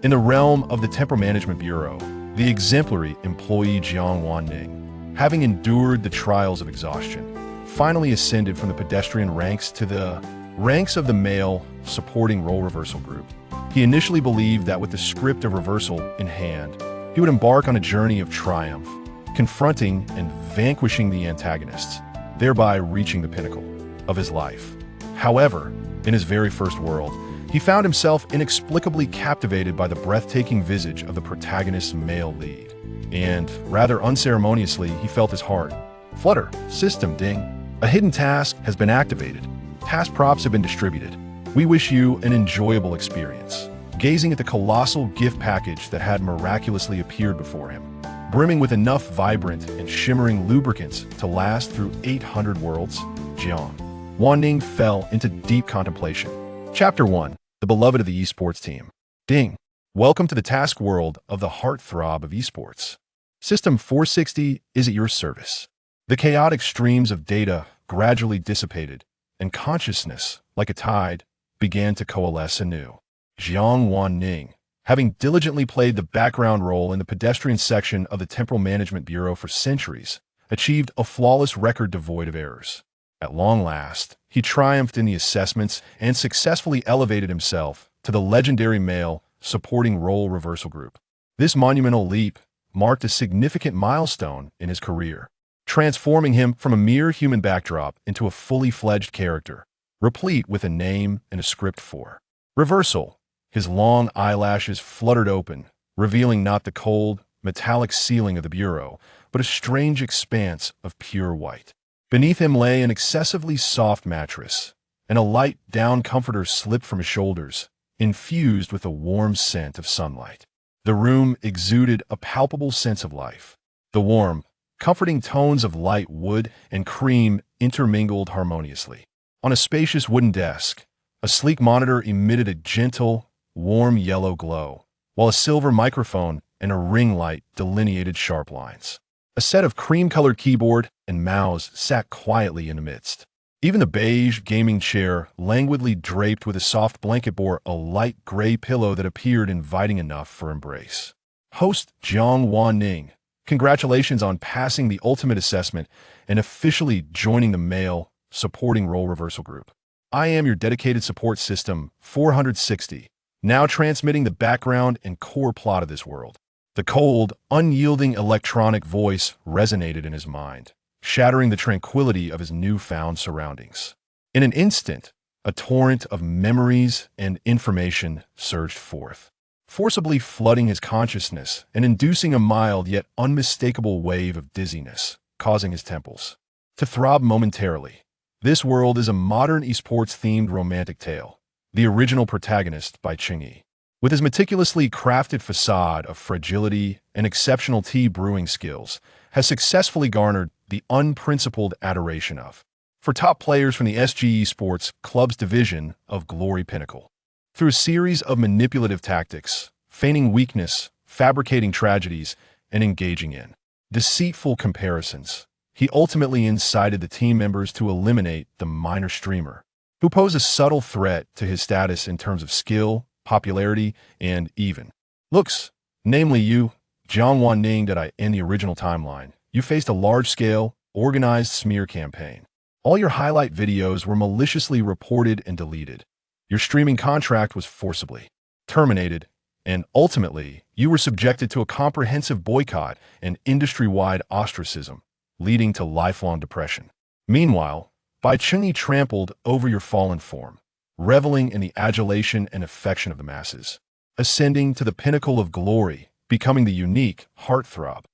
In the realm of the Temporal Management Bureau, the exemplary employee Jiang Wan Ning, having endured the trials of exhaustion, finally ascended from the pedestrian ranks to the ranks of the male supporting role reversal group. He initially believed that with the script of reversal in hand, he would embark on a journey of triumph, confronting and vanquishing the antagonists, thereby reaching the pinnacle of his life. However, in his very first world, he found himself inexplicably captivated by the breathtaking visage of the protagonist's male lead. And, rather unceremoniously, he felt his heart flutter. System ding. A hidden task has been activated. Task props have been distributed. We wish you an enjoyable experience. Gazing at the colossal gift package that had miraculously appeared before him, brimming with enough vibrant and shimmering lubricants to last through 800 worlds, Jiang Wan Ning fell into deep contemplation. Chapter 1. The beloved of the esports team. Ding. Welcome to the task world of the heartthrob of esports. System 460 is at your service. The chaotic streams of data gradually dissipated, and consciousness, like a tide, began to coalesce anew. Jiang Wan Ning, having diligently played the background role in the pedestrian section of the Temporal Management Bureau for centuries, achieved a flawless record devoid of errors. At long last, he triumphed in the assessments and successfully elevated himself to the legendary male supporting role reversal group. This monumental leap marked a significant milestone in his career, transforming him from a mere human backdrop into a fully fledged character, replete with a name and a script for reversal. His long eyelashes fluttered open, revealing not the cold, metallic ceiling of the bureau, but a strange expanse of pure white. Beneath him lay an excessively soft mattress, and a light down comforter slipped from his shoulders, infused with a warm scent of sunlight. The room exuded a palpable sense of life. The warm, comforting tones of light wood and cream intermingled harmoniously. On a spacious wooden desk, a sleek monitor emitted a gentle, warm yellow glow, while a silver microphone and a ring light delineated sharp lines. A set of cream-colored keyboard and mouse sat quietly in the midst. Even the beige gaming chair, languidly draped with a soft blanket, bore a light gray pillow that appeared inviting enough for embrace. Host Jiang Wan Ning, congratulations on passing the ultimate assessment and officially joining the male supporting role reversal group. I am your dedicated support system 460, now transmitting the background and core plot of this world. The cold, unyielding electronic voice resonated in his mind, shattering the tranquility of his newfound surroundings. In an instant, a torrent of memories and information surged forth, forcibly flooding his consciousness and inducing a mild yet unmistakable wave of dizziness, causing his temples to throb momentarily. This world is a modern esports-themed romantic tale, the original protagonist by Ching. With his meticulously crafted facade of fragility and exceptional tea brewing skills, has successfully garnered the unprincipled adoration of for top players from the SG Esports Club's division of Glory Pinnacle. Through a series of manipulative tactics, feigning weakness, fabricating tragedies, and engaging in deceitful comparisons, he ultimately incited the team members to eliminate the minor streamer, who posed a subtle threat to his status in terms of skill, popularity, and even looks. Namely you, Jiang Wan Ning. In the original timeline, you faced a large-scale, organized smear campaign. All your highlight videos were maliciously reported and deleted. Your streaming contract was forcibly terminated, and ultimately, you were subjected to a comprehensive boycott and industry-wide ostracism, leading to lifelong depression. Meanwhile, Bai Chengyi trampled over your fallen form, reveling in the adulation and affection of the masses, ascending to the pinnacle of glory, becoming the unique heartthrob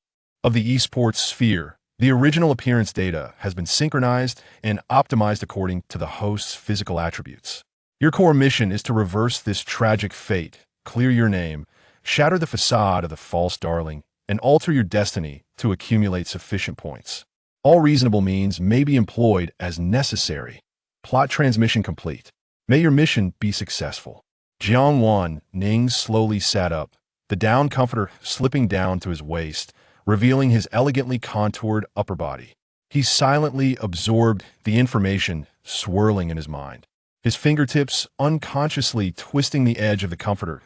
of the esports sphere. The original appearance data has been synchronized and optimized according to the host's physical attributes. Your core mission is to reverse this tragic fate, clear your name, shatter the facade of the false darling, and alter your destiny to accumulate sufficient points. All reasonable means may be employed as necessary. Plot transmission complete. May your mission be successful. Jiang Wan Ning slowly sat up, the down comforter slipping down to his waist, revealing his elegantly contoured upper body. He silently absorbed the information swirling in his mind, his fingertips unconsciously twisting the edge of the comforter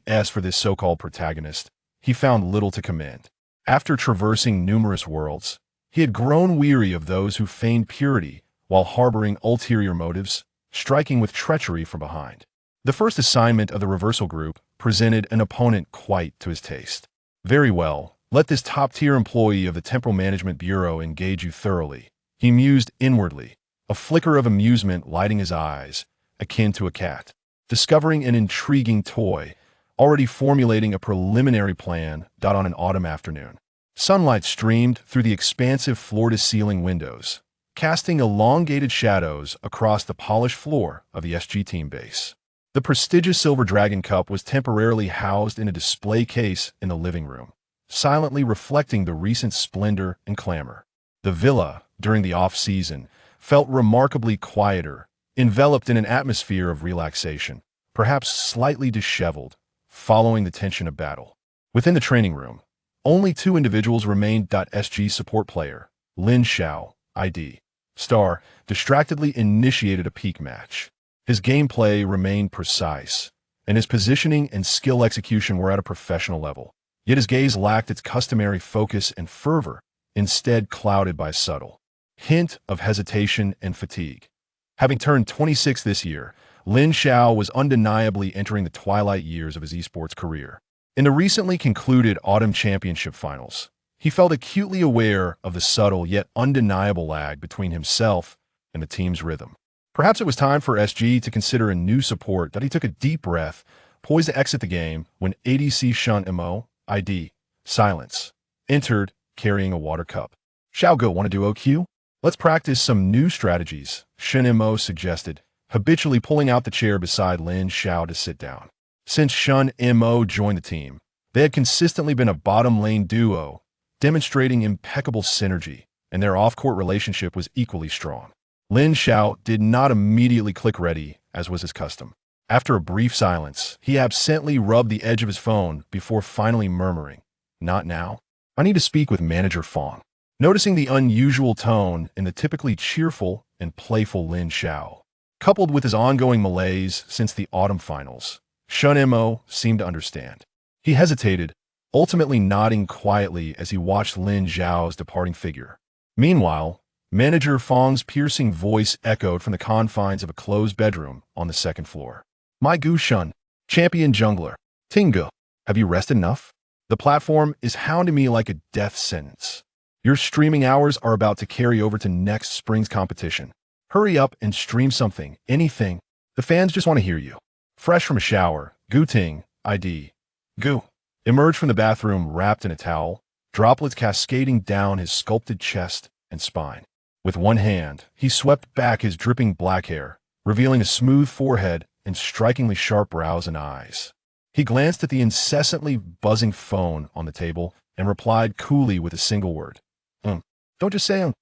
as for this so-called protagonist, he found little to commend. After traversing numerous worlds, he had grown weary of those who feigned purity while harboring ulterior motives, striking with treachery from behind. The first assignment of the reversal group presented an opponent quite to his taste. Very well, let this top-tier employee of the Temporal Management Bureau engage you thoroughly, he mused inwardly, a flicker of amusement lighting his eyes, akin to a cat, discovering an intriguing toy, already formulating a preliminary plan. On an autumn afternoon, sunlight streamed through the expansive floor-to-ceiling windows, casting elongated shadows across the polished floor of the SG team base. The prestigious Silver Dragon Cup was temporarily housed in a display case in the living room, silently reflecting the recent splendor and clamor. The villa, during the off-season, felt remarkably quieter, enveloped in an atmosphere of relaxation, perhaps slightly disheveled, following the tension of battle. Within the training room, only two individuals remained. SG support player, Lin Xiao, ID, star, distractedly initiated a peak match. His gameplay remained precise, and his positioning and skill execution were at a professional level. Yet his gaze lacked its customary focus and fervor, instead clouded by a subtle hint of hesitation and fatigue. Having turned 26 this year, Lin Xiao was undeniably entering the twilight years of his esports career. In the recently concluded Autumn Championship Finals, he felt acutely aware of the subtle yet undeniable lag between himself and the team's rhythm. Perhaps it was time for SG to consider a new support. He took a deep breath, poised to exit the game, when ADC Shun Mo, ID, silence, entered carrying a water cup. Xiaogo, want to do OQ? Let's practice some new strategies, Shun Mo suggested, habitually pulling out the chair beside Lin Xiao to sit down. Since Shun Mo joined the team, they had consistently been a bottom lane duo, demonstrating impeccable synergy, and their off-court relationship was equally strong. Lin Xiao did not immediately click ready, as was his custom. After a brief silence, he absently rubbed the edge of his phone before finally murmuring, "Not now. I need to speak with Manager Fong." Noticing the unusual tone in the typically cheerful and playful Lin Xiao, coupled with his ongoing malaise since the autumn finals, Shun Mo seemed to understand. He hesitated, ultimately nodding quietly as he watched Lin Xiao's departing figure. Meanwhile, Manager Fong's piercing voice echoed from the confines of a closed bedroom on the second floor. "My Gu Shun, champion jungler, Tingu, have you rested enough? The platform is hounding me like a death sentence. Your streaming hours are about to carry over to next spring's competition. Hurry up and stream something, anything. The fans just want to hear you." Fresh from a shower, Gu Ting, ID, Gu, emerged from the bathroom wrapped in a towel, droplets cascading down his sculpted chest and spine. With one hand, he swept back his dripping black hair, revealing a smooth forehead and strikingly sharp brows and eyes. He glanced at the incessantly buzzing phone on the table and replied coolly with a single word. Don't just say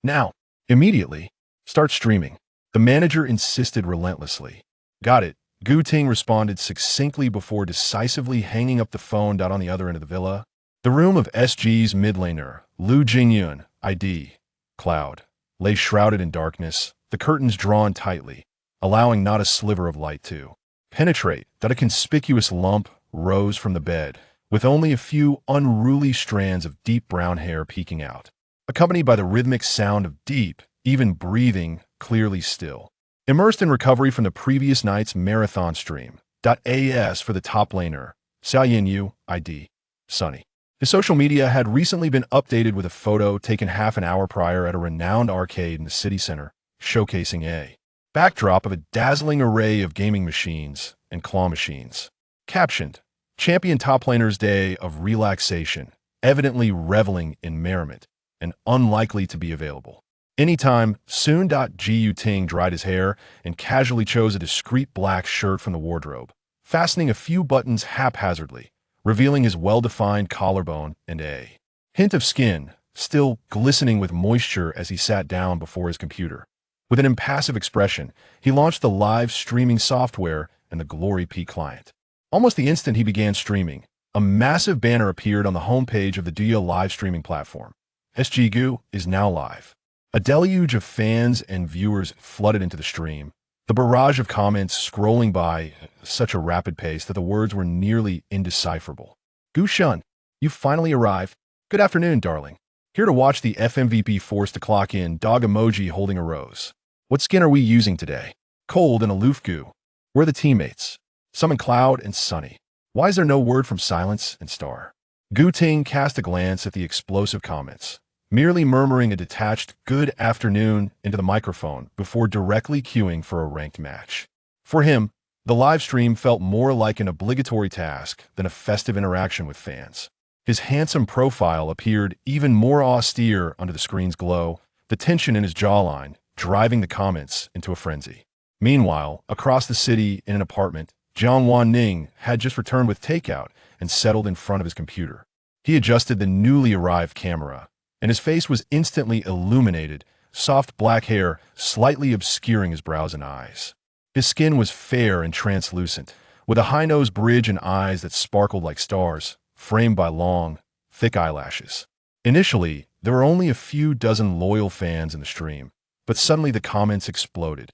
now. Immediately. Start streaming." The manager insisted relentlessly. "Got it," Gu Ting responded succinctly before decisively hanging up the phone. On the other end of the villa, the room of SG's mid laner, Lu Jingyun, ID, Cloud, lay shrouded in darkness, the curtains drawn tightly, allowing not a sliver of light to penetrate. A conspicuous lump rose from the bed, with only a few unruly strands of deep brown hair peeking out, accompanied by the rhythmic sound of deep, even breathing, clearly still. Immersed in recovery from the previous night's marathon stream. As for the top laner, Xiaoyan Yu, ID, Sunny. His social media had recently been updated with a photo taken half an hour prior at a renowned arcade in the city center, showcasing a backdrop of a dazzling array of gaming machines and claw machines. Captioned, "Champion top laner's day of relaxation, evidently reveling in merriment, and unlikely to be available anytime soon." Gu Ting dried his hair and casually chose a discreet black shirt from the wardrobe, fastening a few buttons haphazardly, revealing his well-defined collarbone and a hint of skin, still glistening with moisture as he sat down before his computer. With an impassive expression, he launched the live streaming software and the Glory P client. Almost the instant he began streaming, a massive banner appeared on the homepage of the Duo live streaming platform. SG Gu is now live. A deluge of fans and viewers flooded into the stream, the barrage of comments scrolling by such a rapid pace that the words were nearly indecipherable. Gu Shun, you finally arrived. Good afternoon, darling. Here to watch the FMVP forced to clock in, dog emoji holding a rose. What skin are we using today? Cold and aloof Gu. We're the teammates. Summon Cloud and Sunny. Why is there no word from Silence and Star? Gu Ting cast a glance at the explosive comments, merely murmuring a detached good afternoon into the microphone before directly queuing for a ranked match. For him, the live stream felt more like an obligatory task than a festive interaction with fans. His handsome profile appeared even more austere under the screen's glow, the tension in his jawline driving the comments into a frenzy. Meanwhile, across the city in an apartment, Jiang Wan Ning had just returned with takeout and settled in front of his computer. He adjusted the newly arrived camera, and his face was instantly illuminated, soft black hair slightly obscuring his brows and eyes. His skin was fair and translucent, with a high nose bridge and eyes that sparkled like stars, framed by long, thick eyelashes. Initially, there were only a few dozen loyal fans in the stream, but suddenly the comments exploded.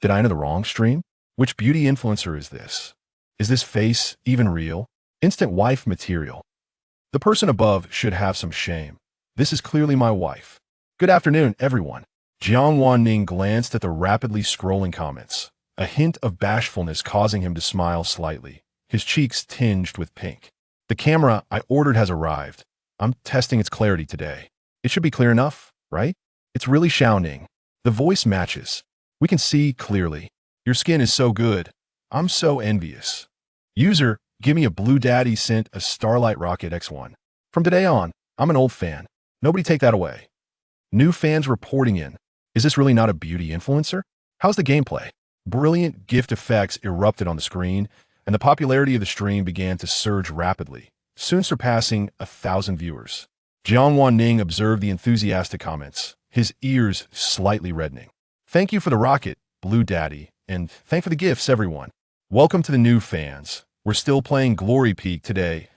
Did I enter the wrong stream? Which beauty influencer is this? Is this face even real? Instant wife material. The person above should have some shame. This is clearly my wife. Good afternoon, everyone. Jiang Wan Ning glanced at the rapidly scrolling comments, a hint of bashfulness causing him to smile slightly, his cheeks tinged with pink. The camera I ordered has arrived. I'm testing its clarity today. It should be clear enough, right? It's really Xiao Ning. The voice matches. We can see clearly. Your skin is so good. I'm so envious. User, give me a Blue Daddy sent a Starlight Rocket X1. From today on, I'm an old fan. Nobody take that away. New fans reporting in. Is this really not a beauty influencer? How's the gameplay? Brilliant gift effects erupted on the screen, and the popularity of the stream began to surge rapidly, soon surpassing 1,000 viewers. Jiang Wan Ning observed the enthusiastic comments, his ears slightly reddening. Thank you for the rocket, Blue Daddy, and thank for the gifts, everyone. Welcome to the new fans. We're still playing Glory Peak today.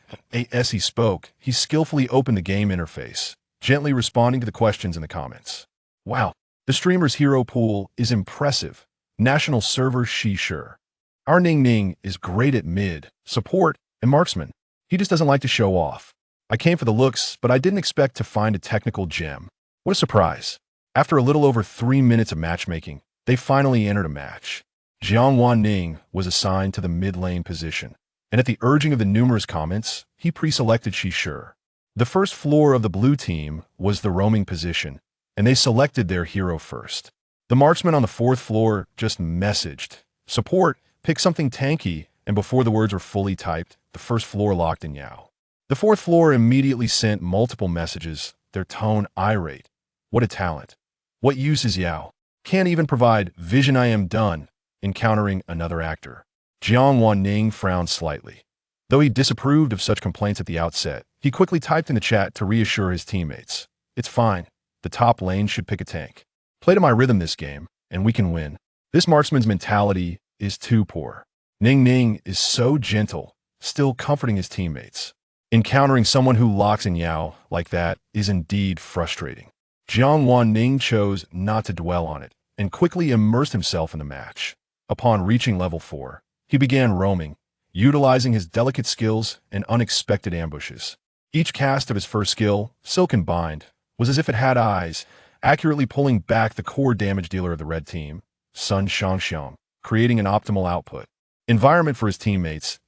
As he spoke, he skillfully opened the game interface, gently responding to the questions in the comments. Wow, the streamer's hero pool is impressive. National server Shi Sure. Our Ning Ning is great at mid, support, and marksman. He just doesn't like to show off. I came for the looks, but I didn't expect to find a technical gem. What a surprise. After a little over 3 minutes of matchmaking, they finally entered a match. Jiang Wan Ning was assigned to the mid-lane position, and at the urging of the numerous comments, he pre-selected Shi Sure. The first floor of the blue team was the roaming position, and they selected their hero first. The marksman on the fourth floor just messaged, support, pick something tanky, and before the words were fully typed, the first floor locked in Yao. The fourth floor immediately sent multiple messages, their tone irate. What a talent. What use is Yao? Can't even provide vision. I am done, encountering another actor. Jiang Wan Ning frowned slightly. Though he disapproved of such complaints at the outset, he quickly typed in the chat to reassure his teammates. It's fine. The top lane should pick a tank. Play to my rhythm this game, and we can win. This marksman's mentality is too poor. Ning Ning is so gentle, still comforting his teammates. Encountering someone who locks in Yao like that is indeed frustrating. Jiang Wan Ning chose not to dwell on it and quickly immersed himself in the match. Upon reaching level 4, he began roaming, utilizing his delicate skills and unexpected ambushes. Each cast of his first skill, Silken Bind, was as if it had eyes, accurately pulling back the core damage dealer of the red team, Sun Shangxiang, creating an optimal output. Environment for his teammates.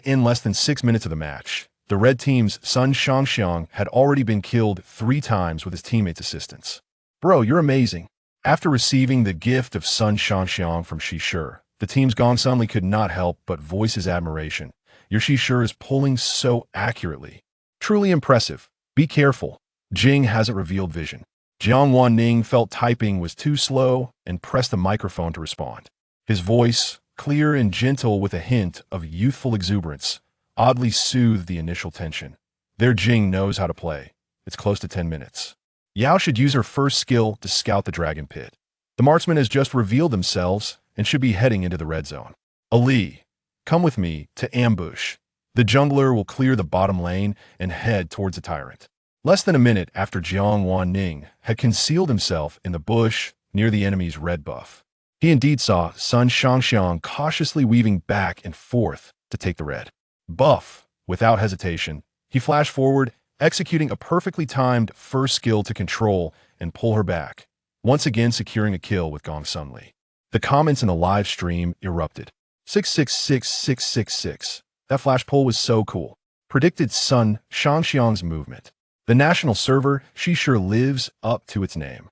In less than 6 minutes of the match, the red team's Sun Shangxiang had already been killed 3 times with his teammates' assistance. Bro, you're amazing. After receiving the gift of Sun Shangxiang from Shi Sure, the team's Gong Sunli could not help but voice his admiration. Your Shi Sure is pulling so accurately. Truly impressive. Be careful. Jing hasn't revealed vision. Jiang Wan Ning felt typing was too slow and pressed the microphone to respond. His voice, clear and gentle with a hint of youthful exuberance, oddly soothed the initial tension. Their Jing knows how to play. It's close to 10 minutes. Yao should use her first skill to scout the dragon pit. The marksman has just revealed themselves and should be heading into the red zone. Ali, come with me to ambush. The jungler will clear the bottom lane and head towards the tyrant. Less than a minute after Jiang Wan Ning had concealed himself in the bush near the enemy's red buff, He indeed saw Sun Shangxiang cautiously weaving back and forth to take the red buff. Without hesitation, he flashed forward, executing a perfectly timed first skill to control and pull her back, once again securing a kill with Gong Sun Li. The comments in the live stream erupted. 666666. That flash pull was so cool. Predicted Sun Shangxiang's movement. The national server, she sure lives up to its name.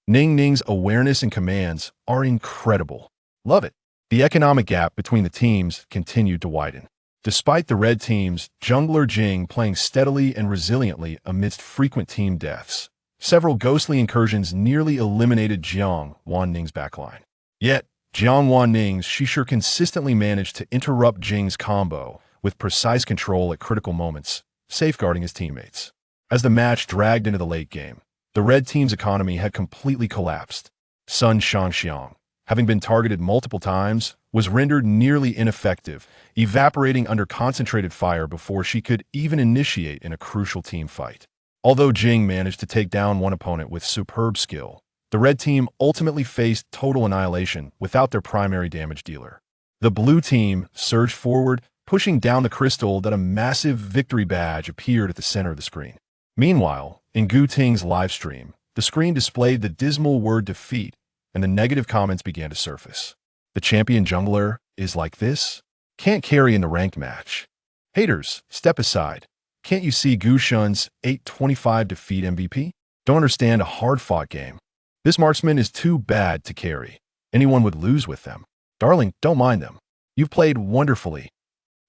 Ning Ning's awareness and commands are incredible. Love it. The economic gap between the teams continued to widen. Despite the red team's jungler Jing playing steadily and resiliently amidst frequent team deaths, several ghostly incursions nearly eliminated Jiang Wan Ning's backline. Yet, Jiang Wan Ning, she sure consistently managed to interrupt Jing's combo with precise control at critical moments, safeguarding his teammates. As the match dragged into the late game, the red team's economy had completely collapsed. Sun Shangxiang, having been targeted multiple times, was rendered nearly ineffective, evaporating under concentrated fire before she could even initiate in a crucial team fight. Although Jing managed to take down one opponent with superb skill, the red team ultimately faced total annihilation without their primary damage dealer. The blue team surged forward, pushing down the crystal that a massive victory badge appeared at the center of the screen. Meanwhile, in Gu Ting's livestream, the screen displayed the dismal word defeat, and the negative comments began to surface. The champion jungler is like this? Can't carry in the ranked match. Haters, step aside. Can't you see Gu Shun's 825 defeat MVP? Don't understand a hard-fought game. This marksman is too bad to carry. Anyone would lose with them. Darling, don't mind them. You've played wonderfully.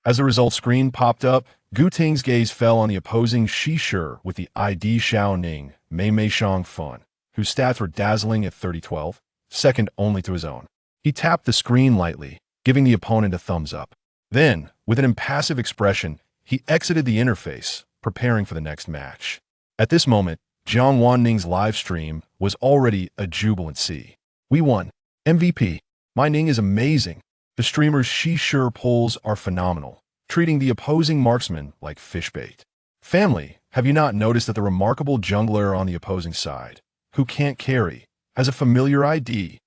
As the result screen popped up, Gu Ting's gaze fell on the opposing Shishir with the ID Xiao Ning, Mei Mei Shang Fun, whose stats were dazzling at 30-12, second only to his own. He tapped the screen lightly, giving the opponent a thumbs up. Then, with an impassive expression, he exited the interface, preparing for the next match. At this moment, Jiang Wan Ning's live stream was already a jubilant sea. We won. MVP. My Ning is amazing. The streamer's Shishir pulls are phenomenal, treating the opposing marksman like fish bait. Family, have you not noticed that the remarkable jungler on the opposing side, who can't carry, has a familiar ID?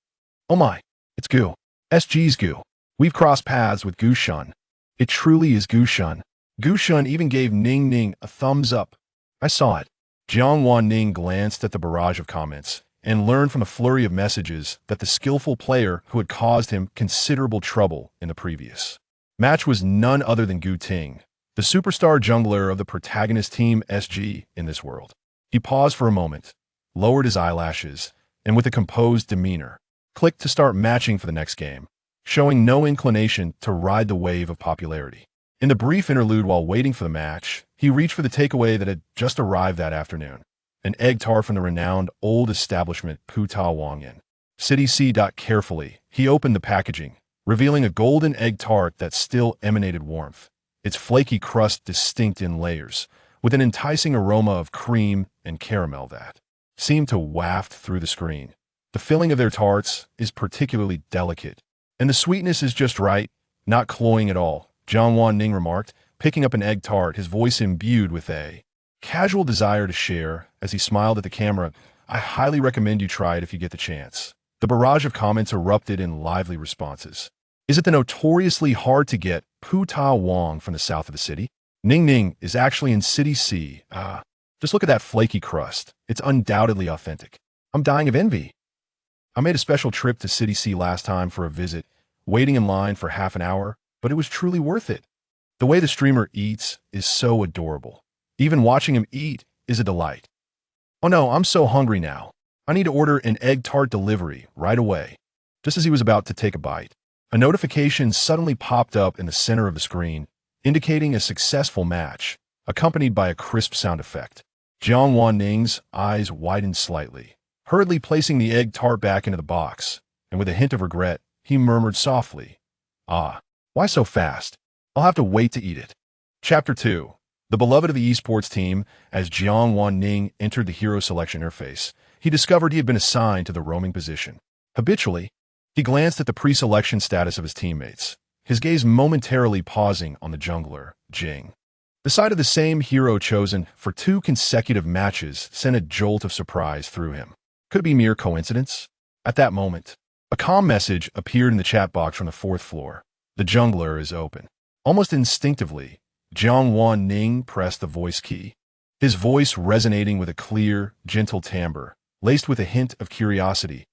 Oh my, it's Gu. SG's Gu. We've crossed paths with Gu Shun. It truly is Gu Shun. Gu Shun even gave Ning Ning a thumbs up. I saw it. Jiang Wan Ning glanced at the barrage of comments and learned from the flurry of messages that the skillful player who had caused him considerable trouble in the previous match was none other than Gu Ting, the superstar jungler of the protagonist team SG in this world. He paused for a moment, lowered his eyelashes, and with a composed demeanor, clicked to start matching for the next game, showing no inclination to ride the wave of popularity. In the brief interlude while waiting for the match, he reached for the takeaway that had just arrived that afternoon, an egg tart from the renowned old establishment Pu Ta Wang Yin. City C. Carefully, he opened the packaging, revealing a golden egg tart that still emanated warmth, its flaky crust distinct in layers, with an enticing aroma of cream and caramel that seemed to waft through the screen. The filling of their tarts is particularly delicate, and the sweetness is just right, not cloying at all, Jiang Wan Ning remarked, picking up an egg tart, his voice imbued with a casual desire to share as he smiled at the camera. I highly recommend you try it if you get the chance. The barrage of comments erupted in lively responses. Is it the notoriously hard-to-get Pu Ta Wang from the south of the city? Ning Ning is actually in City C. Just look at that flaky crust. It's undoubtedly authentic. I'm dying of envy. I made a special trip to City C last time for a visit, waiting in line for half an hour, but it was truly worth it. The way the streamer eats is so adorable. Even watching him eat is a delight. Oh no, I'm so hungry now. I need to order an egg tart delivery right away. Just as he was about to take a bite, a notification suddenly popped up in the center of the screen, indicating a successful match, accompanied by a crisp sound effect. Jiang Wan Ning's eyes widened slightly, hurriedly placing the egg tart back into the box, and with a hint of regret, he murmured softly, why so fast? I'll have to wait to eat it. Chapter 2. The beloved of the esports team, as Jiang Wan Ning entered the hero selection interface, he discovered he had been assigned to the roaming position. Habitually, he glanced at the pre-selection status of his teammates, his gaze momentarily pausing on the jungler, Jing. The sight of the same hero chosen for 2 consecutive matches sent a jolt of surprise through him. Could it be mere coincidence? At that moment, A calm message appeared in the chat box from the fourth floor. The jungler is open. Almost instinctively, Jiang Wan Ning pressed the voice key, his voice resonating with a clear, gentle timbre, laced with a hint of curiosity.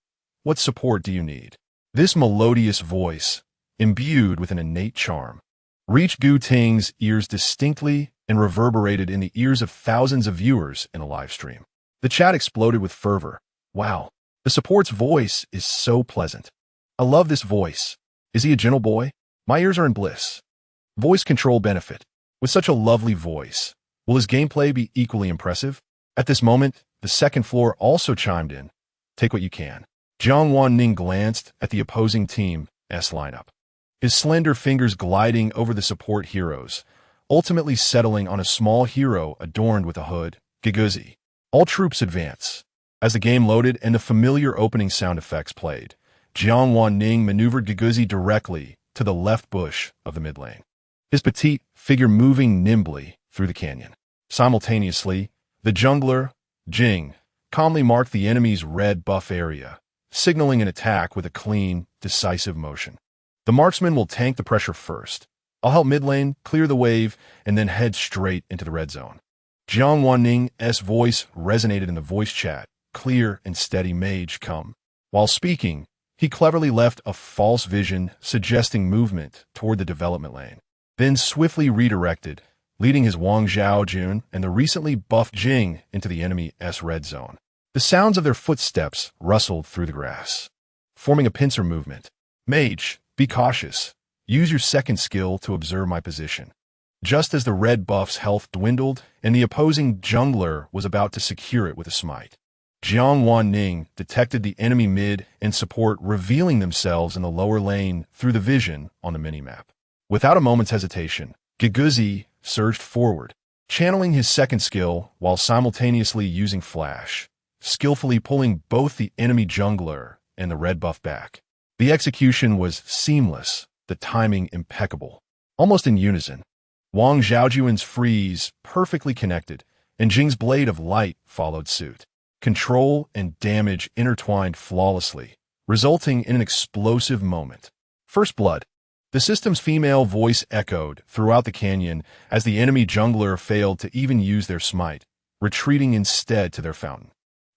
What support do you need? This melodious voice, imbued with an innate charm, reached Gu Ting's ears distinctly and reverberated in the ears of thousands of viewers in a live stream. The chat exploded with fervor. Wow, the support's voice is so pleasant. I love this voice. Is he a gentle boy? My ears are in bliss. Voice control benefit. With such a lovely voice, will his gameplay be equally impressive? At this moment, the second floor also chimed in. Take what you can. Jiang Wan Ning glanced at the opposing team's lineup, his slender fingers gliding over the support heroes, ultimately settling on a small hero adorned with a hood, Giguzi. All troops advance. As the game loaded and the familiar opening sound effects played, Jiang Wan Ning maneuvered Giguzi directly to the left bush of the mid lane, his petite figure moving nimbly through the canyon. Simultaneously, the jungler, Jing, calmly marked the enemy's red buff area, signaling an attack with a clean, decisive motion. The marksman will tank the pressure first. I'll help mid lane, clear the wave, and then head straight into the red zone. Jiang Wan Ning's voice resonated in the voice chat, clear and steady mage come. While speaking, he cleverly left a false vision suggesting movement toward the development lane, then swiftly redirected, leading his Wang Zhaojun and the recently buffed Jing into the enemy's red zone. The sounds of their footsteps rustled through the grass, forming a pincer movement. Mage, be cautious. Use your second skill to observe my position. Just as the red buff's health dwindled and the opposing jungler was about to secure it with a smite, Jiang Wan Ning detected the enemy mid and support revealing themselves in the lower lane through the vision on the minimap. Without a moment's hesitation, Giguzi surged forward, channeling his second skill while simultaneously using flash, skillfully pulling both the enemy jungler and the red buff back. The execution was seamless, the timing impeccable. Almost in unison, Wang Zhaojun's freeze perfectly connected, and Jing's blade of light followed suit. Control and damage intertwined flawlessly, resulting in an explosive moment. First blood. The system's female voice echoed throughout the canyon as the enemy jungler failed to even use their smite, retreating instead to their fountain.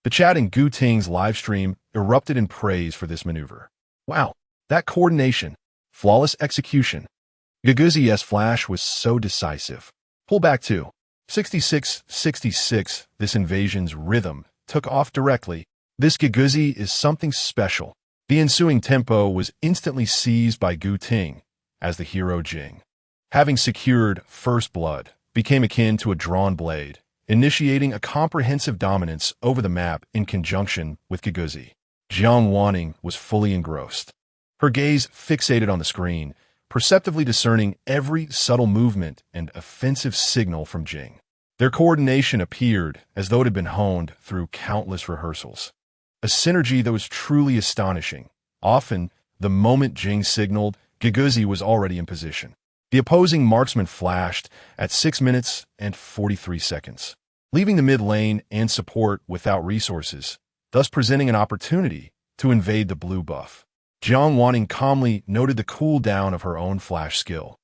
The chat in Gu Ting's livestream erupted in praise for this maneuver. Wow, that coordination, flawless execution. Giguzi's flash was so decisive. Pull back too. 66-66, this invasion's rhythm took off directly. This Giguzi is something special. The ensuing tempo was instantly seized by Gu Ting as the hero Jing, having secured first blood, became akin to a drawn blade, initiating a comprehensive dominance over the map in conjunction with Giguzi. Jiang Wan Ning was fully engrossed, her gaze fixated on the screen, perceptively discerning every subtle movement and offensive signal from Jing. Their coordination appeared as though it had been honed through countless rehearsals. A synergy that was truly astonishing. Often, the moment Jing signaled, Giguzi was already in position. The opposing marksman flashed at 6 minutes and 43 seconds, leaving the mid lane and support without resources, thus presenting an opportunity to invade the blue buff. Jiang Wan Ning calmly noted the cooldown of her own flash skill,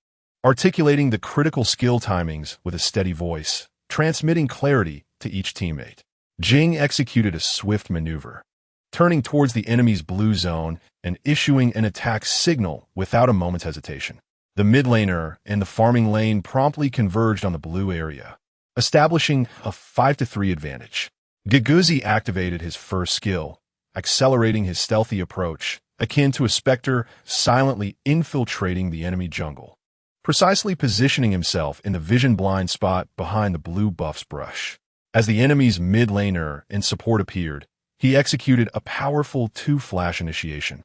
articulating the critical skill timings with a steady voice, transmitting clarity to each teammate. Jing executed a swift maneuver, turning towards the enemy's blue zone and issuing an attack signal without a moment's hesitation. The mid laner and the farming lane promptly converged on the blue area, establishing a 5-3 advantage. Giguzi activated his first skill, accelerating his stealthy approach, akin to a specter silently infiltrating the enemy jungle, precisely positioning himself in the vision blind spot behind the blue buff's brush. As the enemy's mid laner and support appeared, he executed a powerful 2-flash initiation,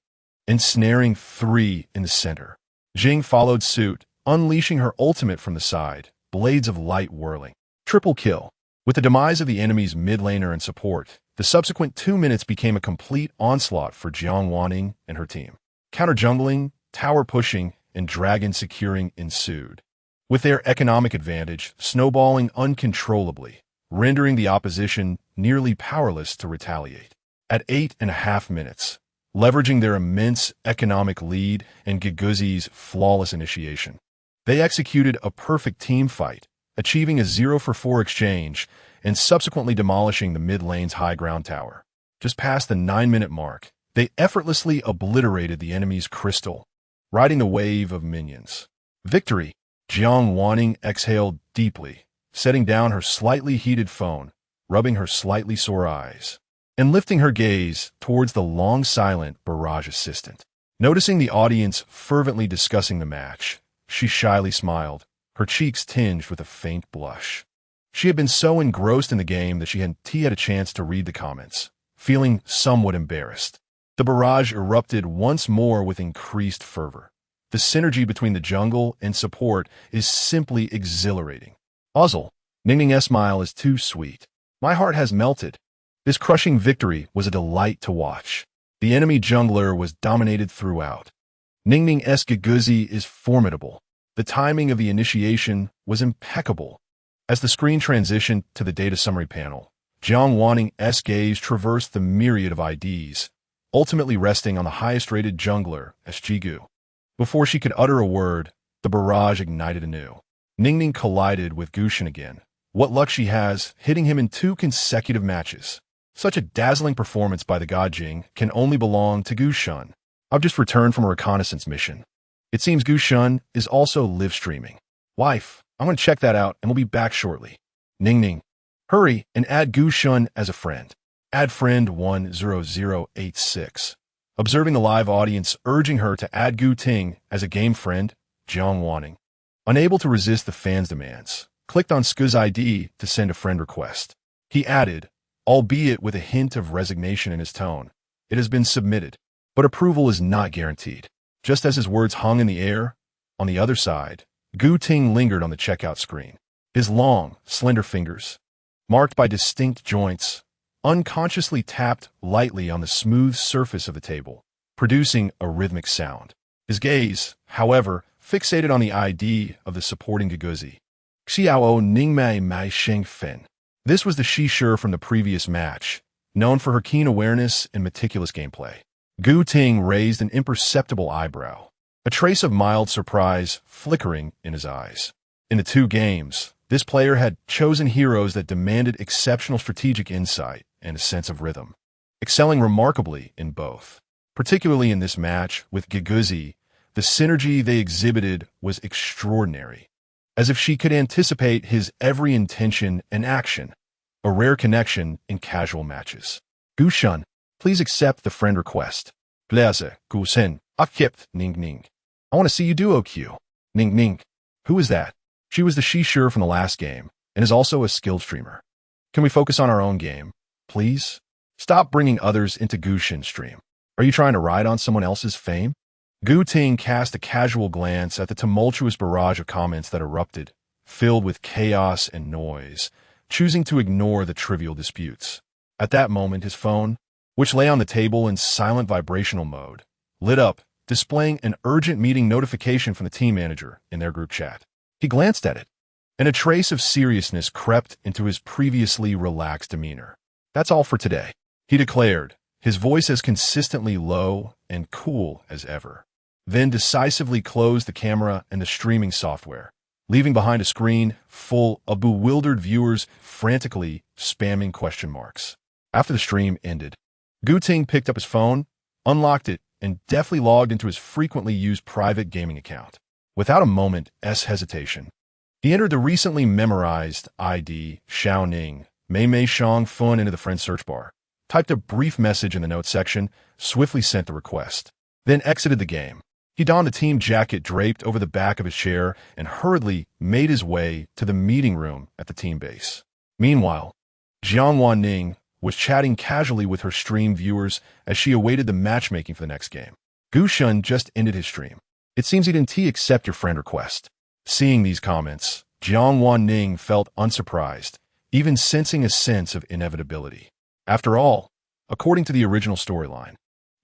ensnaring 3 in the center. Jing followed suit, unleashing her ultimate from the side, blades of light whirling. Triple kill. With the demise of the enemy's mid laner and support, the subsequent 2 minutes became a complete onslaught for Jiang Wan Ning and her team. Counter-jungling, tower pushing, and dragon securing ensued, with their economic advantage snowballing uncontrollably, rendering the opposition nearly powerless to retaliate. At 8.5 minutes, leveraging their immense economic lead and Giguzi's flawless initiation. They executed a perfect team fight, achieving a 0-for-4 exchange and subsequently demolishing the mid-lane's high ground tower. Just past the 9-minute mark, they effortlessly obliterated the enemy's crystal, riding the wave of minions. Victory! Jiang Wan Ning exhaled deeply, setting down her slightly heated phone, rubbing her slightly sore eyes, and lifting her gaze towards the long-silent barrage assistant. Noticing the audience fervently discussing the match, she shyly smiled, her cheeks tinged with a faint blush. She had been so engrossed in the game that she hadn't had a chance to read the comments, feeling somewhat embarrassed. The barrage erupted once more with increased fervor. The synergy between the jungle and support is simply exhilarating. Uzzle, Ning's smile is too sweet. My heart has melted. This crushing victory was a delight to watch. The enemy jungler was dominated throughout. Ning's Giguzi is formidable. The timing of the initiation was impeccable. As the screen transitioned to the data summary panel, Jiang Wan Ning's gaze traversed the myriad of IDs, ultimately resting on the highest-rated jungler, Jigu. Before she could utter a word, the barrage ignited anew. Ning collided with Gushun again. What luck she has, hitting him in 2 consecutive matches. Such a dazzling performance by the god Jing can only belong to Gushun. I've just returned from a reconnaissance mission. It seems Gushun is also live-streaming. Wife, I'm going to check that out and we'll be back shortly. Ning, hurry and add Gushun as a friend. Add friend 10086. Observing the live audience urging her to add Gu Ting as a game friend, Jiang Wan Ning, unable to resist the fans' demands, clicked on Skuz ID to send a friend request. He added, albeit with a hint of resignation in his tone, "It has been submitted, but approval is not guaranteed." Just as his words hung in the air, on the other side, Gu Ting lingered on the checkout screen. His long, slender fingers, marked by distinct joints, unconsciously tapped lightly on the smooth surface of the table, producing a rhythmic sound. His gaze, however, fixated on the ID of the supporting Giguzi. Xiao Ningmei Mai Sheng Fen. This was the Shishir from the previous match, known for her keen awareness and meticulous gameplay. Gu Ting raised an imperceptible eyebrow, a trace of mild surprise flickering in his eyes. In the 2 games, this player had chosen heroes that demanded exceptional strategic insight and a sense of rhythm, excelling remarkably in both. Particularly in this match with Giguzi, the synergy they exhibited was extraordinary, as if she could anticipate his every intention and action, a rare connection in casual matches. Gushun, please accept the friend request. Plaise, Gusen, accept Ning. I want to see you do OQ. Ning. Who is that? She was the Shishir from the last game, and is also a skilled streamer. Can we focus on our own game, please? Stop bringing others into Gushun's stream. Are you trying to ride on someone else's fame? Gu Ting cast a casual glance at the tumultuous barrage of comments that erupted, filled with chaos and noise, choosing to ignore the trivial disputes. At that moment, his phone, which lay on the table in silent vibrational mode, lit up, displaying an urgent meeting notification from the team manager in their group chat. He glanced at it, and a trace of seriousness crept into his previously relaxed demeanor. "That's all for today," he declared, his voice as consistently low and cool as ever. Then decisively closed the camera and the streaming software, leaving behind a screen full of bewildered viewers frantically spamming question marks. After the stream ended, Gu Ting picked up his phone, unlocked it, and deftly logged into his frequently used private gaming account. Without a moment's hesitation, he entered the recently memorized ID Xiao Ning, Mei Shang Fun into the friend search bar, typed a brief message in the notes section, swiftly sent the request, then exited the game. He donned a team jacket draped over the back of his chair and hurriedly made his way to the meeting room at the team base. Meanwhile, Jiang Wan Ning was chatting casually with her stream viewers as she awaited the matchmaking for the next game. Gushun just ended his stream. "It seems he didn't accept your friend request." Seeing these comments, Jiang Wan Ning felt unsurprised, even sensing a sense of inevitability. After all, according to the original storyline,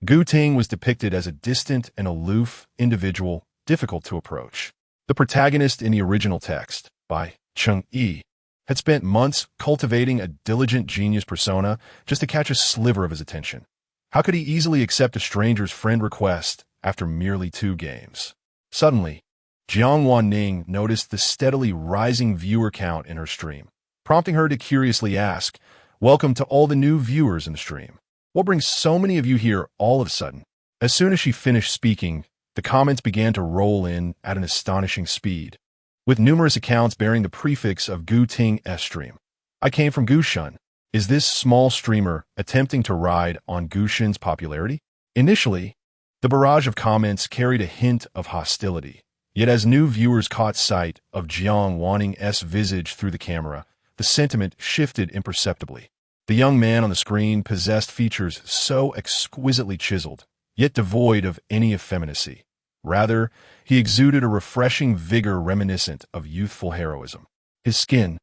Gu Ting was depicted as a distant and aloof individual, difficult to approach. The protagonist in the original text, by Cheng Yi, had spent months cultivating a diligent genius persona just to catch a sliver of his attention. How could he easily accept a stranger's friend request after merely 2 games? Suddenly, Jiang Wan Ning noticed the steadily rising viewer count in her stream, prompting her to curiously ask, "Welcome to all the new viewers in the stream. What brings so many of you here all of a sudden?" As soon as she finished speaking, the comments began to roll in at an astonishing speed, with numerous accounts bearing the prefix of Gu Ting S stream. "I came from Gushun. Is this small streamer attempting to ride on Gushun's popularity?" Initially, the barrage of comments carried a hint of hostility. Yet as new viewers caught sight of Jiang Wan Ning's visage through the camera, the sentiment shifted imperceptibly. The young man on the screen possessed features so exquisitely chiseled, yet devoid of any effeminacy. Rather, he exuded a refreshing vigor reminiscent of youthful heroism. His skin,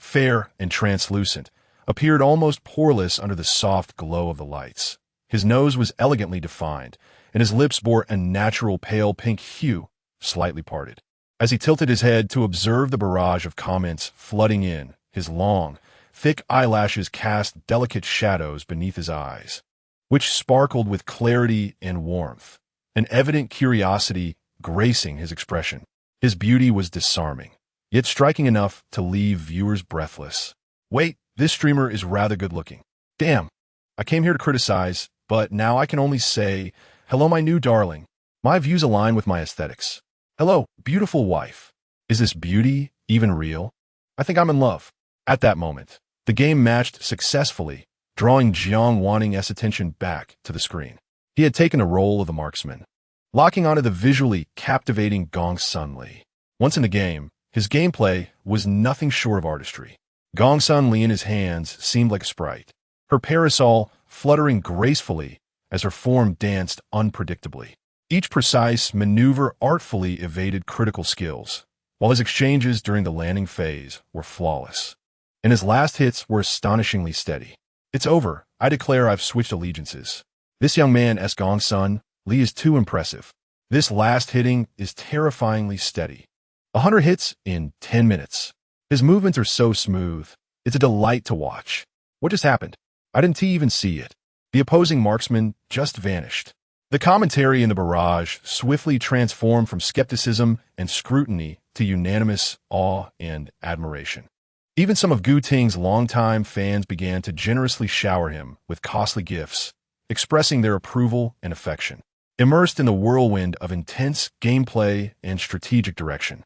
fair and translucent, appeared almost poreless under the soft glow of the lights. His nose was elegantly defined, and his lips bore a natural pale pink hue, slightly parted. As he tilted his head to observe the barrage of comments flooding in, his long, thick eyelashes cast delicate shadows beneath his eyes, which sparkled with clarity and warmth, an evident curiosity gracing his expression. His beauty was disarming, yet striking enough to leave viewers breathless. "Wait, this streamer is rather good-looking. Damn, I came here to criticize, but now I can only say, hello, my new darling. My views align with my aesthetics. Hello, beautiful wife. Is this beauty even real? I think I'm in love." At that moment, the game matched successfully, drawing Jiang Wan Ning's attention back to the screen. He had taken the role of the marksman, locking onto the visually captivating Gong Sun Li. Once in the game, his gameplay was nothing short of artistry. Gong Sun Li in his hands seemed like a sprite, her parasol fluttering gracefully as her form danced unpredictably. Each precise maneuver artfully evaded critical skills, while his exchanges during the landing phase were flawless. And his last hits were astonishingly steady. "It's over. I declare I've switched allegiances. This young man, Gong Sun Li, is too impressive. This last hitting is terrifyingly steady. 100 hits in 10 minutes. His movements are so smooth. It's a delight to watch. What just happened? I didn't even see it. The opposing marksman just vanished." The commentary in the barrage swiftly transformed from skepticism and scrutiny to unanimous awe and admiration. Even some of Gu Ting's longtime fans began to generously shower him with costly gifts, expressing their approval and affection. Immersed in the whirlwind of intense gameplay and strategic direction,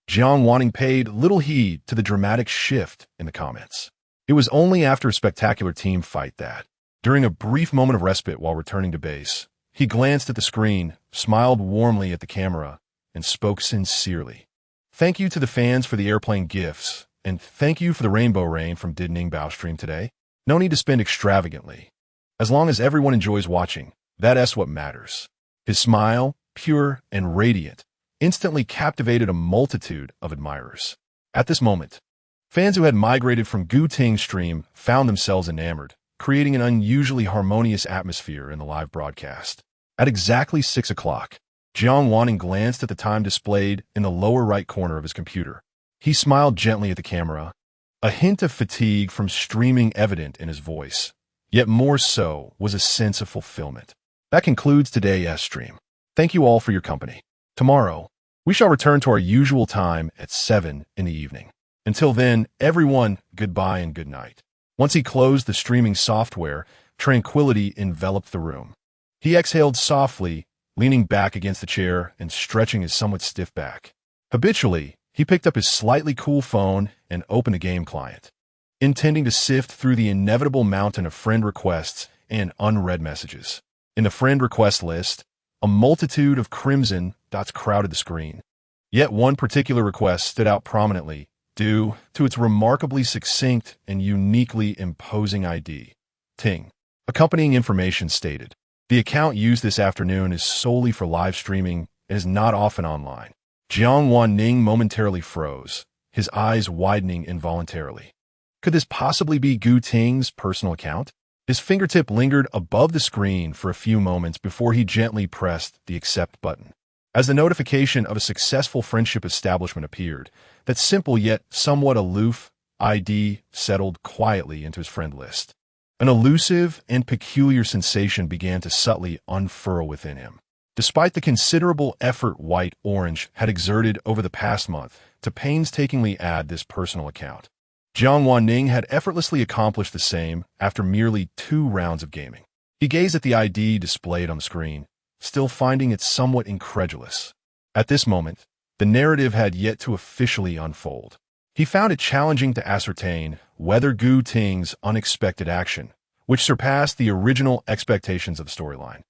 Jiang Wan Ning paid little heed to the dramatic shift in the comments. It was only after a spectacular team fight that, during a brief moment of respite while returning to base, he glanced at the screen, smiled warmly at the camera, and spoke sincerely. "Thank you to the fans for the airplane gifts, and thank you for the rainbow rain from Did Ning Bao stream today. No need to spend extravagantly. As long as everyone enjoys watching, that's what matters." His smile, pure and radiant, instantly captivated a multitude of admirers. At this moment, fans who had migrated from Gu Ting's stream found themselves enamored, creating an unusually harmonious atmosphere in the live broadcast. At exactly 6 o'clock, Jiang Wan Ning glanced at the time displayed in the lower right corner of his computer. He smiled gently at the camera, a hint of fatigue from streaming evident in his voice, yet more so was a sense of fulfillment. That concludes today's stream. Thank you all for your company. Tomorrow, we shall return to our usual time at 7 in the evening. Until then, everyone, goodbye and good night. Once he closed the streaming software, tranquility enveloped the room. He exhaled softly, leaning back against the chair and stretching his somewhat stiff back. Habitually, he picked up his slightly cool phone and opened a game client, intending to sift through the inevitable mountain of friend requests and unread messages. In the friend request list, a multitude of crimson dots crowded the screen. Yet one particular request stood out prominently, due to its remarkably succinct and uniquely imposing ID. Ting. Accompanying information stated, "The account used this afternoon is solely for live streaming and is not often online." Jiang Wan Ning momentarily froze, his eyes widening involuntarily. Could this possibly be Gu Ting's personal account? His fingertip lingered above the screen for a few moments before he gently pressed the accept button. As the notification of a successful friendship establishment appeared, that simple yet somewhat aloof ID settled quietly into his friend list. An elusive and peculiar sensation began to subtly unfurl within him. Despite the considerable effort White-Orange had exerted over the past month to painstakingly add this personal account, Jiang Wan Ning had effortlessly accomplished the same after merely 2 rounds of gaming. He gazed at the ID displayed on the screen, still finding it somewhat incredulous. At this moment, the narrative had yet to officially unfold. He found it challenging to ascertain whether Gu Ting's unexpected action, which surpassed the original expectations of the storyline,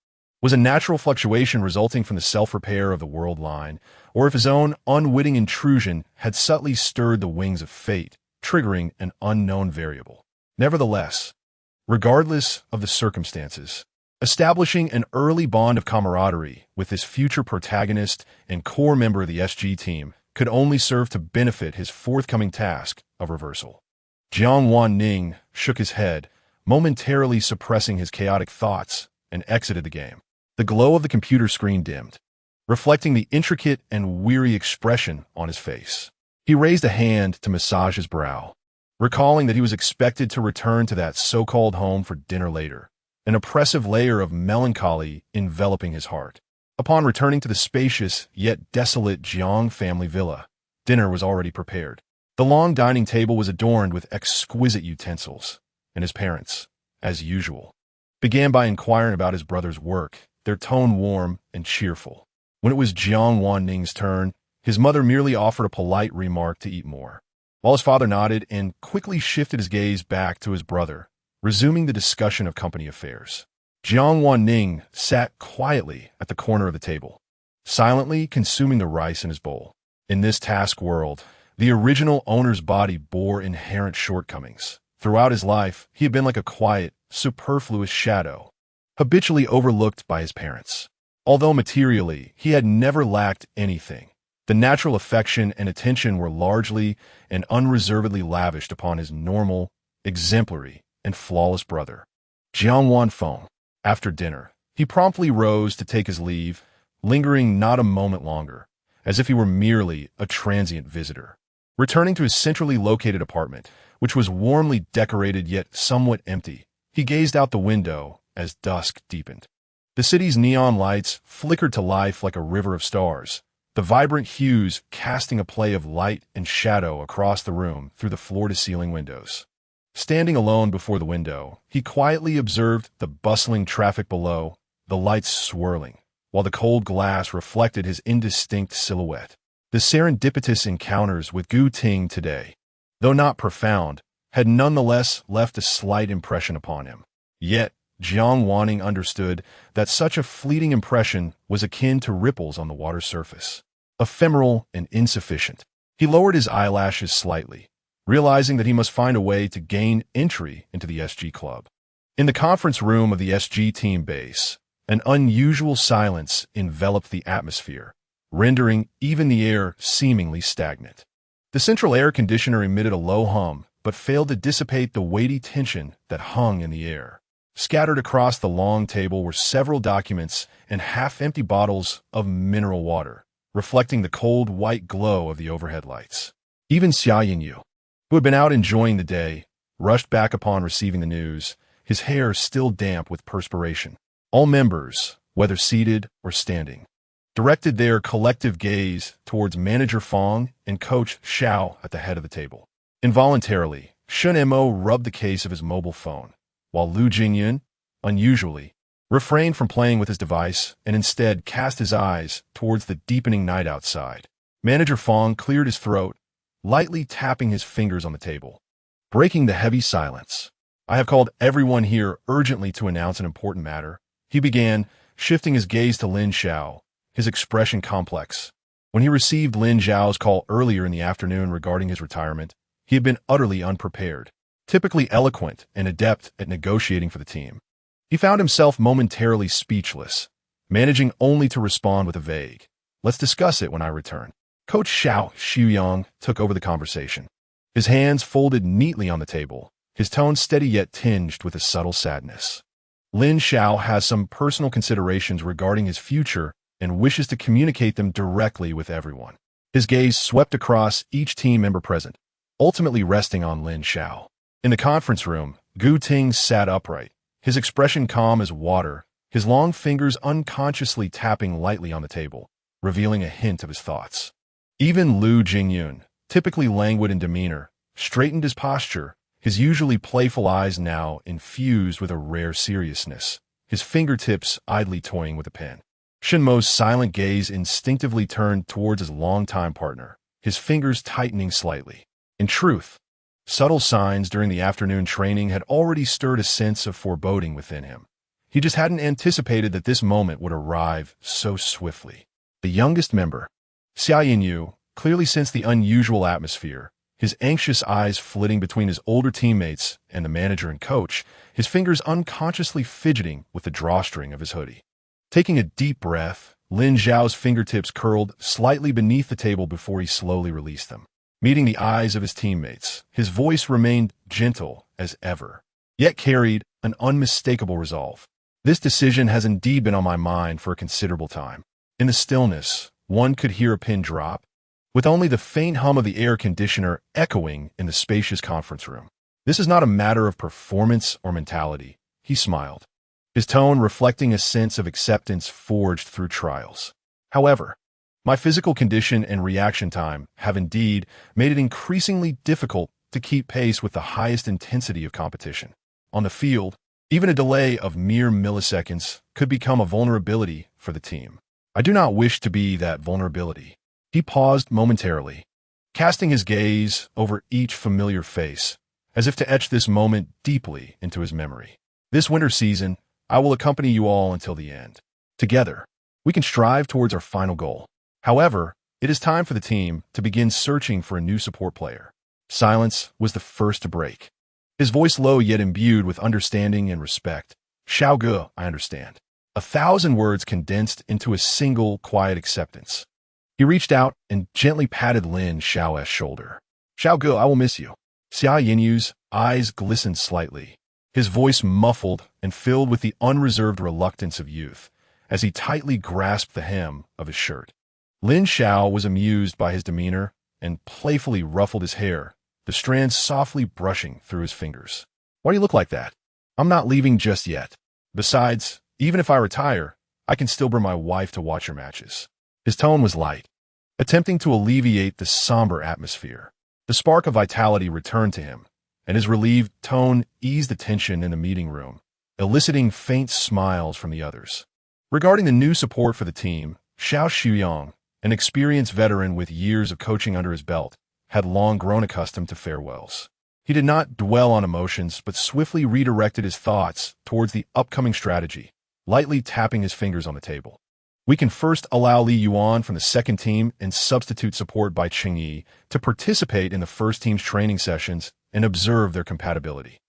was a natural fluctuation resulting from the self-repair of the world line, or if his own unwitting intrusion had subtly stirred the wings of fate, triggering an unknown variable. Nevertheless, regardless of the circumstances, establishing an early bond of camaraderie with this future protagonist and core member of the SG team could only serve to benefit his forthcoming task of reversal. Jiang Wan Ning shook his head, momentarily suppressing his chaotic thoughts, and exited the game. The glow of the computer screen dimmed, reflecting the intricate and weary expression on his face. He raised a hand to massage his brow, recalling that he was expected to return to that so-called home for dinner later, an oppressive layer of melancholy enveloping his heart. Upon returning to the spacious yet desolate Jiang family villa, dinner was already prepared. The long dining table was adorned with exquisite utensils, and his parents, as usual, began by inquiring about his brother's work, their tone warm and cheerful. When it was Jiang Wan Ning's turn, his mother merely offered a polite remark to eat more, while his father nodded and quickly shifted his gaze back to his brother, resuming the discussion of company affairs. Jiang Wan Ning sat quietly at the corner of the table, silently consuming the rice in his bowl. In this task world, the original owner's body bore inherent shortcomings. Throughout his life, he had been like a quiet, superfluous shadow, habitually overlooked by his parents. Although materially, he had never lacked anything, the natural affection and attention were largely and unreservedly lavished upon his normal, exemplary, and flawless brother. Jiang Wan Feng. After dinner, he promptly rose to take his leave, lingering not a moment longer, as if he were merely a transient visitor. Returning to his centrally located apartment, which was warmly decorated yet somewhat empty, he gazed out the window as dusk deepened. The city's neon lights flickered to life like a river of stars, the vibrant hues casting a play of light and shadow across the room through the floor-to-ceiling windows. Standing alone before the window, he quietly observed the bustling traffic below, the lights swirling, while the cold glass reflected his indistinct silhouette. The serendipitous encounters with Gu Ting today, though not profound, had nonetheless left a slight impression upon him. Yet, Jiang Wan Ning understood that such a fleeting impression was akin to ripples on the water's surface, ephemeral and insufficient. He lowered his eyelashes slightly, realizing that he must find a way to gain entry into the SG club. In the conference room of the SG team base, an unusual silence enveloped the atmosphere, rendering even the air seemingly stagnant. The central air conditioner emitted a low hum, but failed to dissipate the weighty tension that hung in the air. Scattered across the long table were several documents and half-empty bottles of mineral water, reflecting the cold white glow of the overhead lights. Even Xia Yingyu, who had been out enjoying the day, rushed back upon receiving the news, his hair still damp with perspiration. All members, whether seated or standing, directed their collective gaze towards Manager Fong and Coach Xiao at the head of the table. Involuntarily, Shun Mo rubbed the case of his mobile phone, while Lu Jingyun, unusually, refrained from playing with his device and instead cast his eyes towards the deepening night outside. Manager Fong cleared his throat, lightly tapping his fingers on the table, breaking the heavy silence. "I have called everyone here urgently to announce an important matter," he began, shifting his gaze to Lin Xiao, his expression complex. When he received Lin Xiao's call earlier in the afternoon regarding his retirement, he had been utterly unprepared. Typically eloquent and adept at negotiating for the team, he found himself momentarily speechless, managing only to respond with a vague, "Let's discuss it when I return." Coach Xiao Xuyang took over the conversation, his hands folded neatly on the table, his tone steady yet tinged with a subtle sadness. Lin Xiao has some personal considerations regarding his future and wishes to communicate them directly with everyone. His gaze swept across each team member present, ultimately resting on Lin Xiao. In the conference room, Gu Ting sat upright, his expression calm as water, his long fingers unconsciously tapping lightly on the table, revealing a hint of his thoughts. Even Lu Jingyun, typically languid in demeanor, straightened his posture, his usually playful eyes now infused with a rare seriousness, his fingertips idly toying with a pen. Shinmo's silent gaze instinctively turned towards his longtime partner, his fingers tightening slightly. In truth, subtle signs during the afternoon training had already stirred a sense of foreboding within him. He just hadn't anticipated that this moment would arrive so swiftly. The youngest member, Xia Yinyu, clearly sensed the unusual atmosphere, his anxious eyes flitting between his older teammates and the manager and coach, his fingers unconsciously fidgeting with the drawstring of his hoodie. Taking a deep breath, Lin Zhao's fingertips curled slightly beneath the table before he slowly released them. Meeting the eyes of his teammates, his voice remained gentle as ever, yet carried an unmistakable resolve. This decision has indeed been on my mind for a considerable time. In the stillness, one could hear a pin drop, with only the faint hum of the air conditioner echoing in the spacious conference room. This is not a matter of performance or mentality, he smiled, his tone reflecting a sense of acceptance forged through trials. However, my physical condition and reaction time have indeed made it increasingly difficult to keep pace with the highest intensity of competition. On the field, even a delay of mere milliseconds could become a vulnerability for the team. I do not wish to be that vulnerability. He paused momentarily, casting his gaze over each familiar face, as if to etch this moment deeply into his memory. This winter season, I will accompany you all until the end. Together, we can strive towards our final goal. However, it is time for the team to begin searching for a new support player. Silence was the first to break, his voice low yet imbued with understanding and respect. Xiao Ge, I understand. 1,000 words condensed into a single quiet acceptance. He reached out and gently patted Lin Zhao's shoulder. Xiao Ge, I will miss you. Xia Yinyu's eyes glistened slightly, his voice muffled and filled with the unreserved reluctance of youth, as he tightly grasped the hem of his shirt. Lin Zhao was amused by his demeanor and playfully ruffled his hair, the strands softly brushing through his fingers. Why do you look like that? I'm not leaving just yet. Besides, even if I retire, I can still bring my wife to watch your matches. His tone was light, attempting to alleviate the somber atmosphere. The spark of vitality returned to him, and his relieved tone eased the tension in the meeting room, eliciting faint smiles from the others. Regarding the new support for the team, Xiao Xuyang, an experienced veteran with years of coaching under his belt, had long grown accustomed to farewells. He did not dwell on emotions, but swiftly redirected his thoughts towards the upcoming strategy, lightly tapping his fingers on the table. We can first allow Li Yuan from the second team and substitute support by Cheng Yi to participate in the first team's training sessions and observe their compatibility.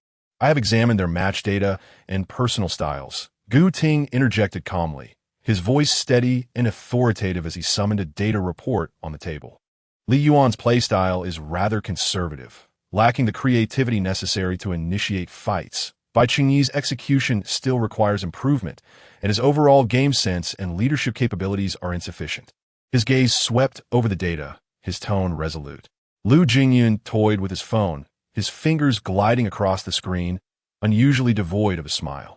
I have examined their match data and personal styles. Gu Ting interjected calmly, his voice steady and authoritative as he summoned a data report on the table. Li Yuan's playstyle is rather conservative, lacking the creativity necessary to initiate fights. Bai Qingyi's execution still requires improvement, and his overall game sense and leadership capabilities are insufficient. His gaze swept over the data, his tone resolute. Lu Jingyun toyed with his phone, his fingers gliding across the screen, unusually devoid of a smile.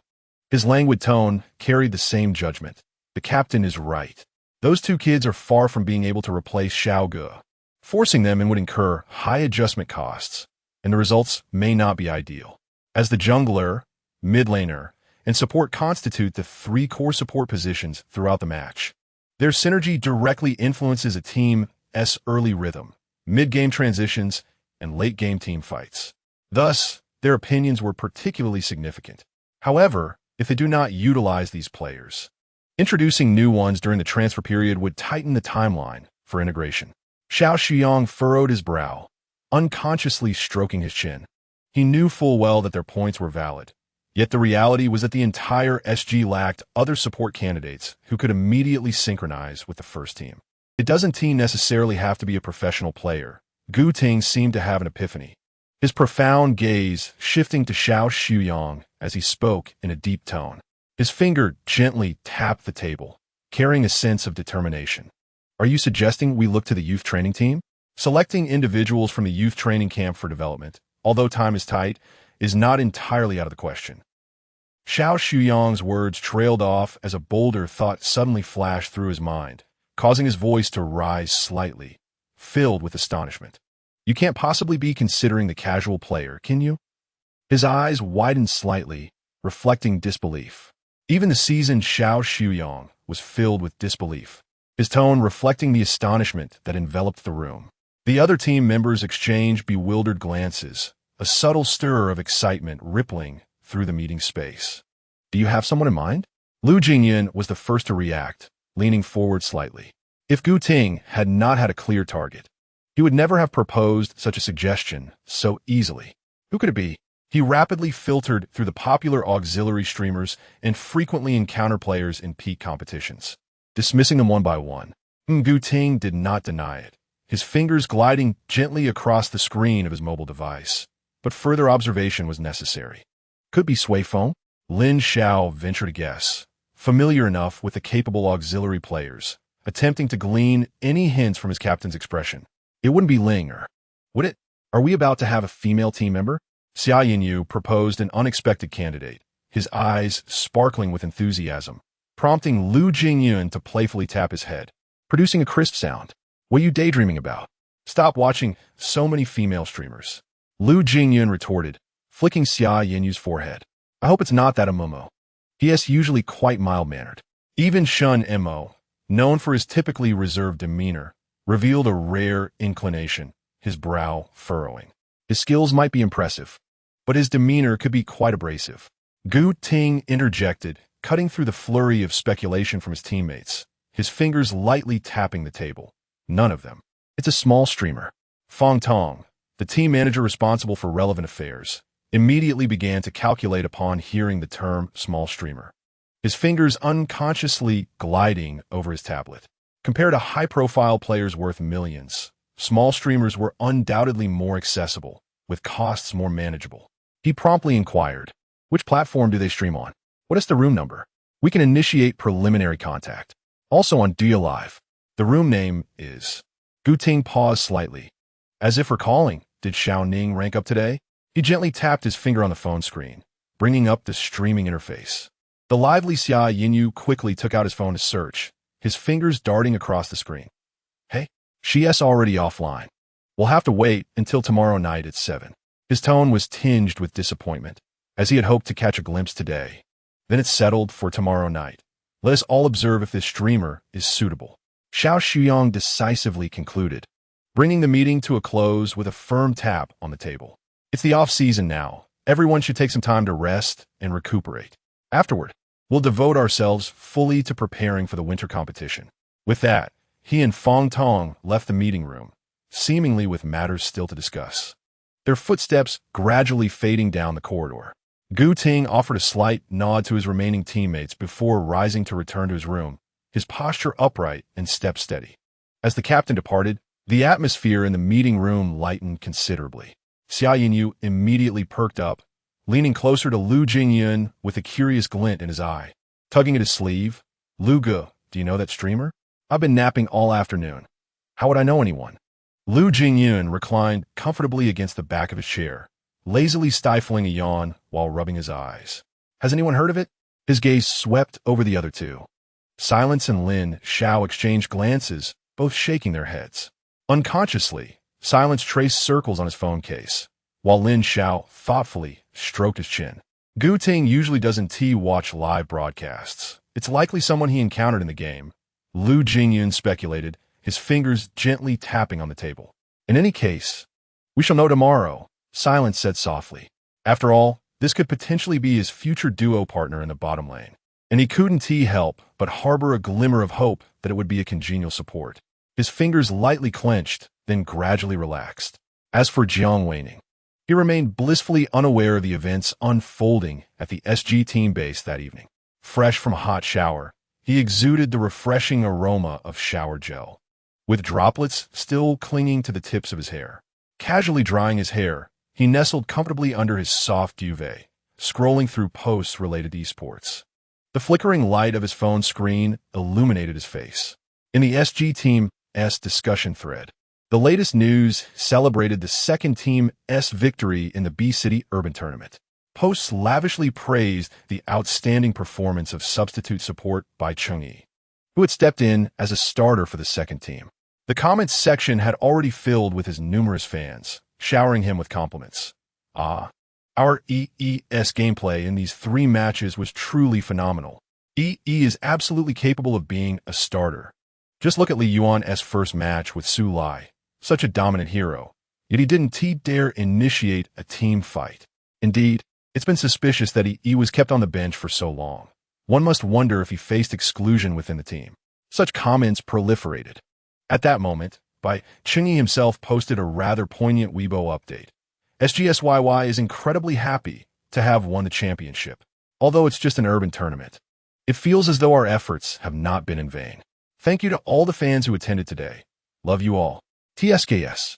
His languid tone carried the same judgment. The captain is right. Those two kids are far from being able to replace Xiao Ge. Forcing them in would incur high adjustment costs, and the results may not be ideal. As the jungler, mid laner, and support constitute the three core support positions throughout the match, their synergy directly influences a team's early rhythm, mid-game transitions, and late-game team fights. Thus, their opinions were particularly significant. However, if they do not utilize these players, introducing new ones during the transfer period would tighten the timeline for integration. Xiao Xuyang furrowed his brow, unconsciously stroking his chin. He knew full well that their points were valid, yet the reality was that the entire SG lacked other support candidates who could immediately synchronize with the first team. It doesn't necessarily have to be a professional player. Gu Ting seemed to have an epiphany, his profound gaze shifting to Xiao Xuyang as he spoke in a deep tone. His finger gently tapped the table, carrying a sense of determination. Are you suggesting we look to the youth training team? Selecting individuals from the youth training camp for development, although time is tight, is not entirely out of the question. Xiao Shuyang's words trailed off as a bolder thought suddenly flashed through his mind, causing his voice to rise slightly, filled with astonishment. You can't possibly be considering the casual player, can you? His eyes widened slightly, reflecting disbelief. Even the seasoned Xiao Shuyang was filled with disbelief, his tone reflecting the astonishment that enveloped the room. The other team members exchanged bewildered glances, a subtle stir of excitement rippling through the meeting space. Do you have someone in mind? Lu Jingyun was the first to react, leaning forward slightly. If Gu Ting had not had a clear target, he would never have proposed such a suggestion so easily. Who could it be? He rapidly filtered through the popular auxiliary streamers and frequently encountered players in peak competitions, dismissing them one by one. Gu Ting did not deny it, his fingers gliding gently across the screen of his mobile device. But further observation was necessary. Could be Sui Feng? Lin Xiao ventured a guess, familiar enough with the capable auxiliary players, attempting to glean any hints from his captain's expression. It wouldn't be Ling, or would it? Are we about to have a female team member? Xia Yinyu proposed an unexpected candidate, his eyes sparkling with enthusiasm, prompting Lu Jingyun to playfully tap his head, producing a crisp sound. What are you daydreaming about? Stop watching so many female streamers. Lu Jingyun retorted, flicking Xia Yinyu's forehead. I hope it's not that Momo. He is usually quite mild-mannered. Even Shun Mo, known for his typically reserved demeanor, revealed a rare inclination, his brow furrowing. His skills might be impressive, but his demeanor could be quite abrasive. Gu Ting interjected, cutting through the flurry of speculation from his teammates, his fingers lightly tapping the table. None of them. It's a small streamer. Fong Tong, the team manager responsible for relevant affairs, immediately began to calculate upon hearing the term small streamer, his fingers unconsciously gliding over his tablet. Compared to high-profile players worth millions, small streamers were undoubtedly more accessible, with costs more manageable. He promptly inquired, which platform do they stream on? What is the room number? We can initiate preliminary contact. Also on Do You Live. The room name is... Gu Ting paused slightly. As if recalling, did Xiao Ning rank up today? He gently tapped his finger on the phone screen, bringing up the streaming interface. The lively Xia Yinyu quickly took out his phone to search, his fingers darting across the screen. Hey, she's already offline. We'll have to wait until tomorrow night at 7. His tone was tinged with disappointment, as he had hoped to catch a glimpse today. Then it's settled for tomorrow night. Let us all observe if this streamer is suitable. Xiao Shuyang decisively concluded, bringing the meeting to a close with a firm tap on the table. It's the off-season now. Everyone should take some time to rest and recuperate. Afterward, we'll devote ourselves fully to preparing for the winter competition. With that, he and Fong Tong left the meeting room, seemingly with matters still to discuss. Their footsteps gradually fading down the corridor. Gu Ting offered a slight nod to his remaining teammates before rising to return to his room, his posture upright and step steady. As the captain departed, the atmosphere in the meeting room lightened considerably. Xia Yinyu immediately perked up, leaning closer to Lu Jingyun with a curious glint in his eye. Tugging at his sleeve, Lu Ge, do you know that streamer? I've been napping all afternoon. How would I know anyone? Lu Jingyun reclined comfortably against the back of his chair, lazily stifling a yawn while rubbing his eyes. Has anyone heard of it? His gaze swept over the other two. Silence and Lin Xiao exchanged glances, both shaking their heads. Unconsciously, Silence traced circles on his phone case, while Lin Xiao thoughtfully stroked his chin. Gu Ting usually doesn't watch live broadcasts. It's likely someone he encountered in the game. Lu Jingyun speculated, his fingers gently tapping on the table. In any case, we shall know tomorrow, Silence said softly. After all, this could potentially be his future duo partner in the bottom lane. And he couldn't help but harbor a glimmer of hope that it would be a congenial support. His fingers lightly clenched, then gradually relaxed. As for Jiang Wan Ning, he remained blissfully unaware of the events unfolding at the SG team base that evening. Fresh from a hot shower, he exuded the refreshing aroma of shower gel, with droplets still clinging to the tips of his hair. Casually drying his hair, he nestled comfortably under his soft duvet, scrolling through posts related to esports. The flickering light of his phone screen illuminated his face. In the SG team's discussion thread, The latest news celebrated the second team's victory in the B-City Urban Tournament. Posts lavishly praised the outstanding performance of substitute support by Cheng-yi, who had stepped in as a starter for the second team. The comments section had already filled with his numerous fans, showering him with compliments. Our EE's gameplay in these 3 matches was truly phenomenal. EE is absolutely capable of being a starter. Just look at Li Yuan's first match with Su Lai, such a dominant hero, yet he didn't dare initiate a team fight. Indeed, it's been suspicious that he was kept on the bench for so long. One must wonder if he faced exclusion within the team. Such comments proliferated. At that moment, Cheng-yi himself posted a rather poignant Weibo update. SGSYY is incredibly happy to have won the championship. Although it's just an urban tournament, it feels as though our efforts have not been in vain. Thank you to all the fans who attended today. Love you all. TSKS.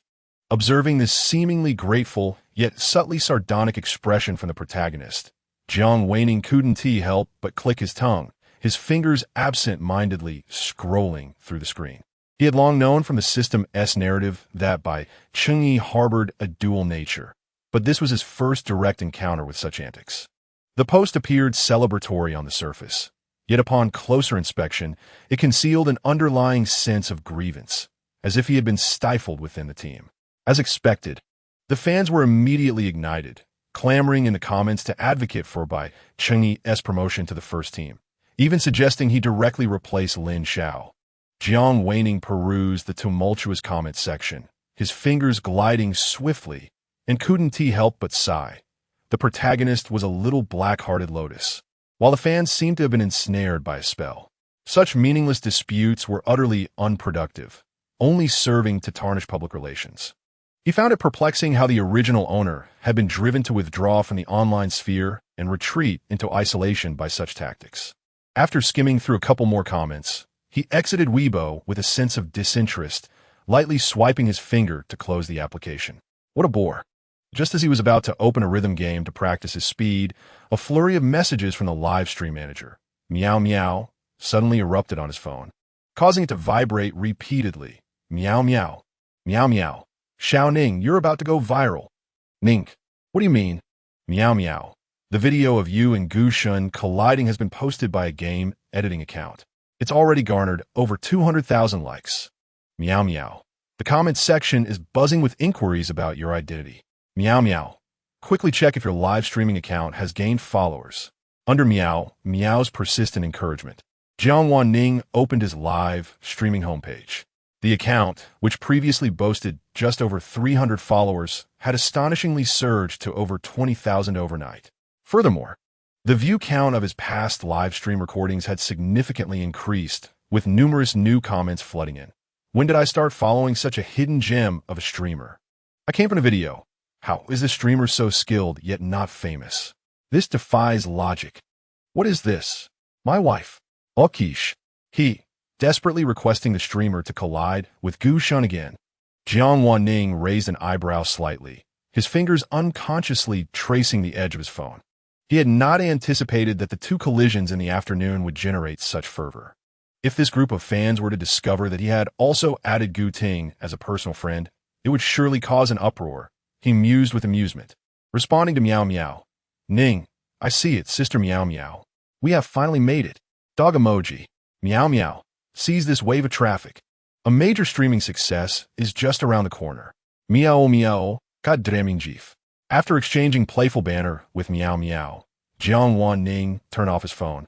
Observing this seemingly grateful, yet subtly sardonic expression from the protagonist, Jiang Wan Ning couldn't help but click his tongue, his fingers absent-mindedly scrolling through the screen. He had long known from the system's narrative that Cheng-yi harbored a dual nature, but this was his first direct encounter with such antics. The post appeared celebratory on the surface, yet upon closer inspection, it concealed an underlying sense of grievance, as if he had been stifled within the team. As expected, the fans were immediately ignited, clamoring in the comments to advocate for Cheng-yi's promotion to the first team, even suggesting he directly replace Lin Xiao. Jiang Wan Ning perused the tumultuous comment section, his fingers gliding swiftly, and couldn't help but sigh. The protagonist was a little black-hearted lotus, while the fans seemed to have been ensnared by a spell. Such meaningless disputes were utterly unproductive, only serving to tarnish public relations. He found it perplexing how the original owner had been driven to withdraw from the online sphere and retreat into isolation by such tactics. After skimming through a couple more comments, he exited Weibo with a sense of disinterest, lightly swiping his finger to close the application. What a bore. Just as he was about to open a rhythm game to practice his speed, a flurry of messages from the live stream manager, Meow Meow, suddenly erupted on his phone, causing it to vibrate repeatedly. Meow Meow. Meow Meow. Xiao Ning, you're about to go viral. Ning. What do you mean? Meow Meow. The video of you and Gu Shun colliding has been posted by a game editing account. It's already garnered over 200,000 likes. Meow Meow. The comments section is buzzing with inquiries about your identity. Meow Meow. Quickly check if your live streaming account has gained followers. Under Meow, Meow's persistent encouragement, Jiang Wan Ning opened his live streaming homepage. The account, which previously boasted just over 300 followers, had astonishingly surged to over 20,000 overnight. Furthermore, the view count of his past live stream recordings had significantly increased, with numerous new comments flooding in. When did I start following such a hidden gem of a streamer? I came from a video. How is this streamer so skilled yet not famous? This defies logic. What is this? My wife. Okish. He, desperately requesting the streamer to collide with Gu Shun again. Jiang Wan Ning raised an eyebrow slightly, his fingers unconsciously tracing the edge of his phone. He had not anticipated that the 2 collisions in the afternoon would generate such fervor. If this group of fans were to discover that he had also added Gu Ting as a personal friend, it would surely cause an uproar, he mused with amusement. Responding to Meow Meow. Ning, I see it, Sister Meow Meow. We have finally made it. Dog emoji. Meow Meow. Seize this wave of traffic. A major streaming success is just around the corner. Meow Meow, God damning Jeef. After exchanging playful banter with Meow Meow, Jiang Wan Ning turned off his phone,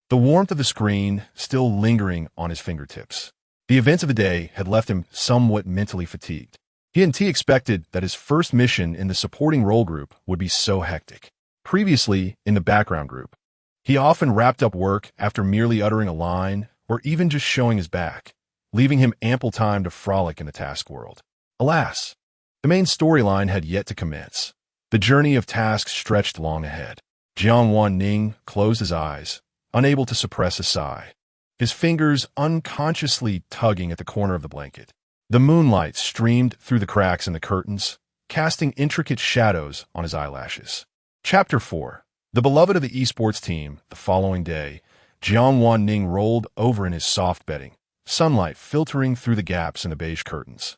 the warmth of the screen still lingering on his fingertips. The events of the day had left him somewhat mentally fatigued. He hadn't expected that his first mission in the supporting role group would be so hectic. Previously, in the background group, he often wrapped up work after merely uttering a line or even just showing his back, leaving him ample time to frolic in the task world. Alas, the main storyline had yet to commence. The journey of tasks stretched long ahead. Jiang Wan Ning closed his eyes, unable to suppress a sigh, his fingers unconsciously tugging at the corner of the blanket. The moonlight streamed through the cracks in the curtains, casting intricate shadows on his eyelashes. Chapter 4. The beloved of the esports team. The following day, Jiang Wan Ning rolled over in his soft bedding, sunlight filtering through the gaps in the beige curtains.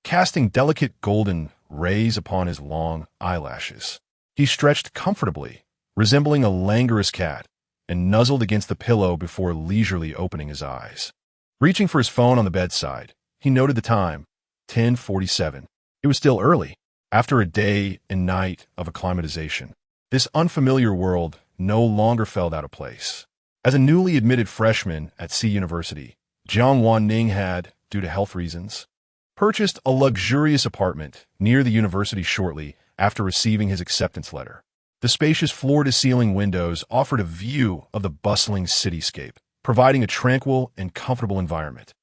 casting delicate golden rays upon his long eyelashes. He stretched comfortably, resembling a languorous cat, and nuzzled against the pillow before leisurely opening his eyes. Reaching for his phone on the bedside, he noted the time, 10:47. It was still early, after a day and night of acclimatization. This unfamiliar world no longer felt out of place. As a newly admitted freshman at C University, Jiang Wan Ning had, due to health reasons, purchased a luxurious apartment near the university shortly after receiving his acceptance letter. The spacious floor-to-ceiling windows offered a view of the bustling cityscape, providing a tranquil and comfortable environment,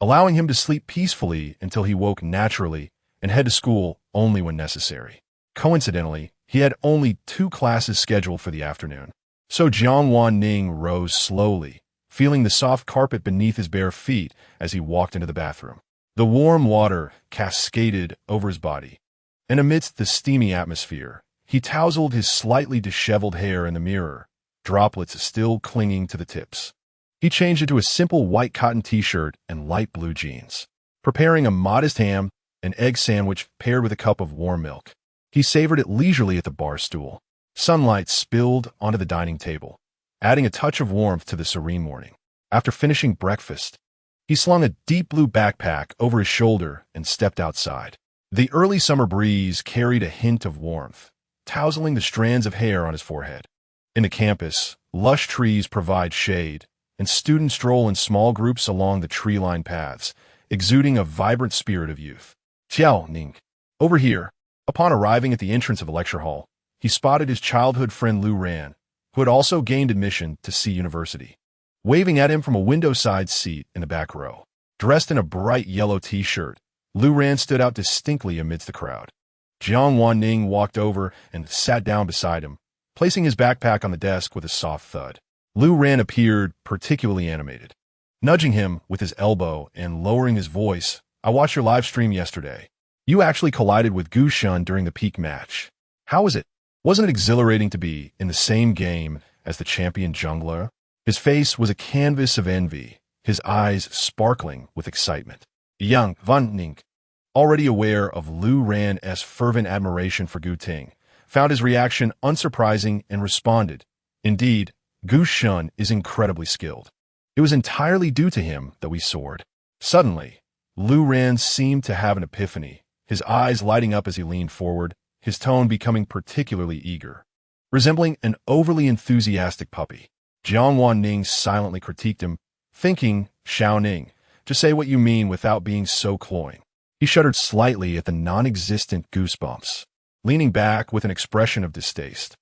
allowing him to sleep peacefully until he woke naturally and head to school only when necessary. Coincidentally, he had only 2 classes scheduled for the afternoon. So Jiang Wan Ning rose slowly, feeling the soft carpet beneath his bare feet as he walked into the bathroom. The warm water cascaded over his body, and amidst the steamy atmosphere, he tousled his slightly disheveled hair in the mirror, droplets still clinging to the tips. He changed into a simple white cotton t-shirt and light blue jeans, preparing a modest ham and egg sandwich paired with a cup of warm milk. He savored it leisurely at the bar stool. Sunlight spilled onto the dining table, adding a touch of warmth to the serene morning. After finishing breakfast, he slung a deep blue backpack over his shoulder and stepped outside. The early summer breeze carried a hint of warmth, tousling the strands of hair on his forehead. In the campus, lush trees provide shade, and students stroll in small groups along the tree-lined paths, exuding a vibrant spirit of youth. Jiang Ning. Over here. Upon arriving at the entrance of a lecture hall, he spotted his childhood friend Lu Ran, who had also gained admission to C University, waving at him from a window-side seat in the back row. Dressed in a bright yellow t-shirt, Lu Ran stood out distinctly amidst the crowd. Jiang Wan Ning walked over and sat down beside him, placing his backpack on the desk with a soft thud. Lu Ran appeared particularly animated. Nudging him with his elbow and lowering his voice, "I watched your live stream yesterday. You actually collided with Gu Shun during the peak match. How was it? Wasn't it exhilarating to be in the same game as the champion jungler?" His face was a canvas of envy, his eyes sparkling with excitement. Jiang Wan Ning, already aware of Lu Ran's fervent admiration for Gu Ting, found his reaction unsurprising and responded, "Indeed, Gu Shun is incredibly skilled. It was entirely due to him that we soared." Suddenly, Lu Ran seemed to have an epiphany, his eyes lighting up as he leaned forward, his tone becoming particularly eager. Resembling an overly enthusiastic puppy, Jiang Wan Ning silently critiqued him, thinking, "Xiao Ning, just say what you mean without being so cloying." He shuddered slightly at the non-existent goosebumps, leaning back with an expression of distaste.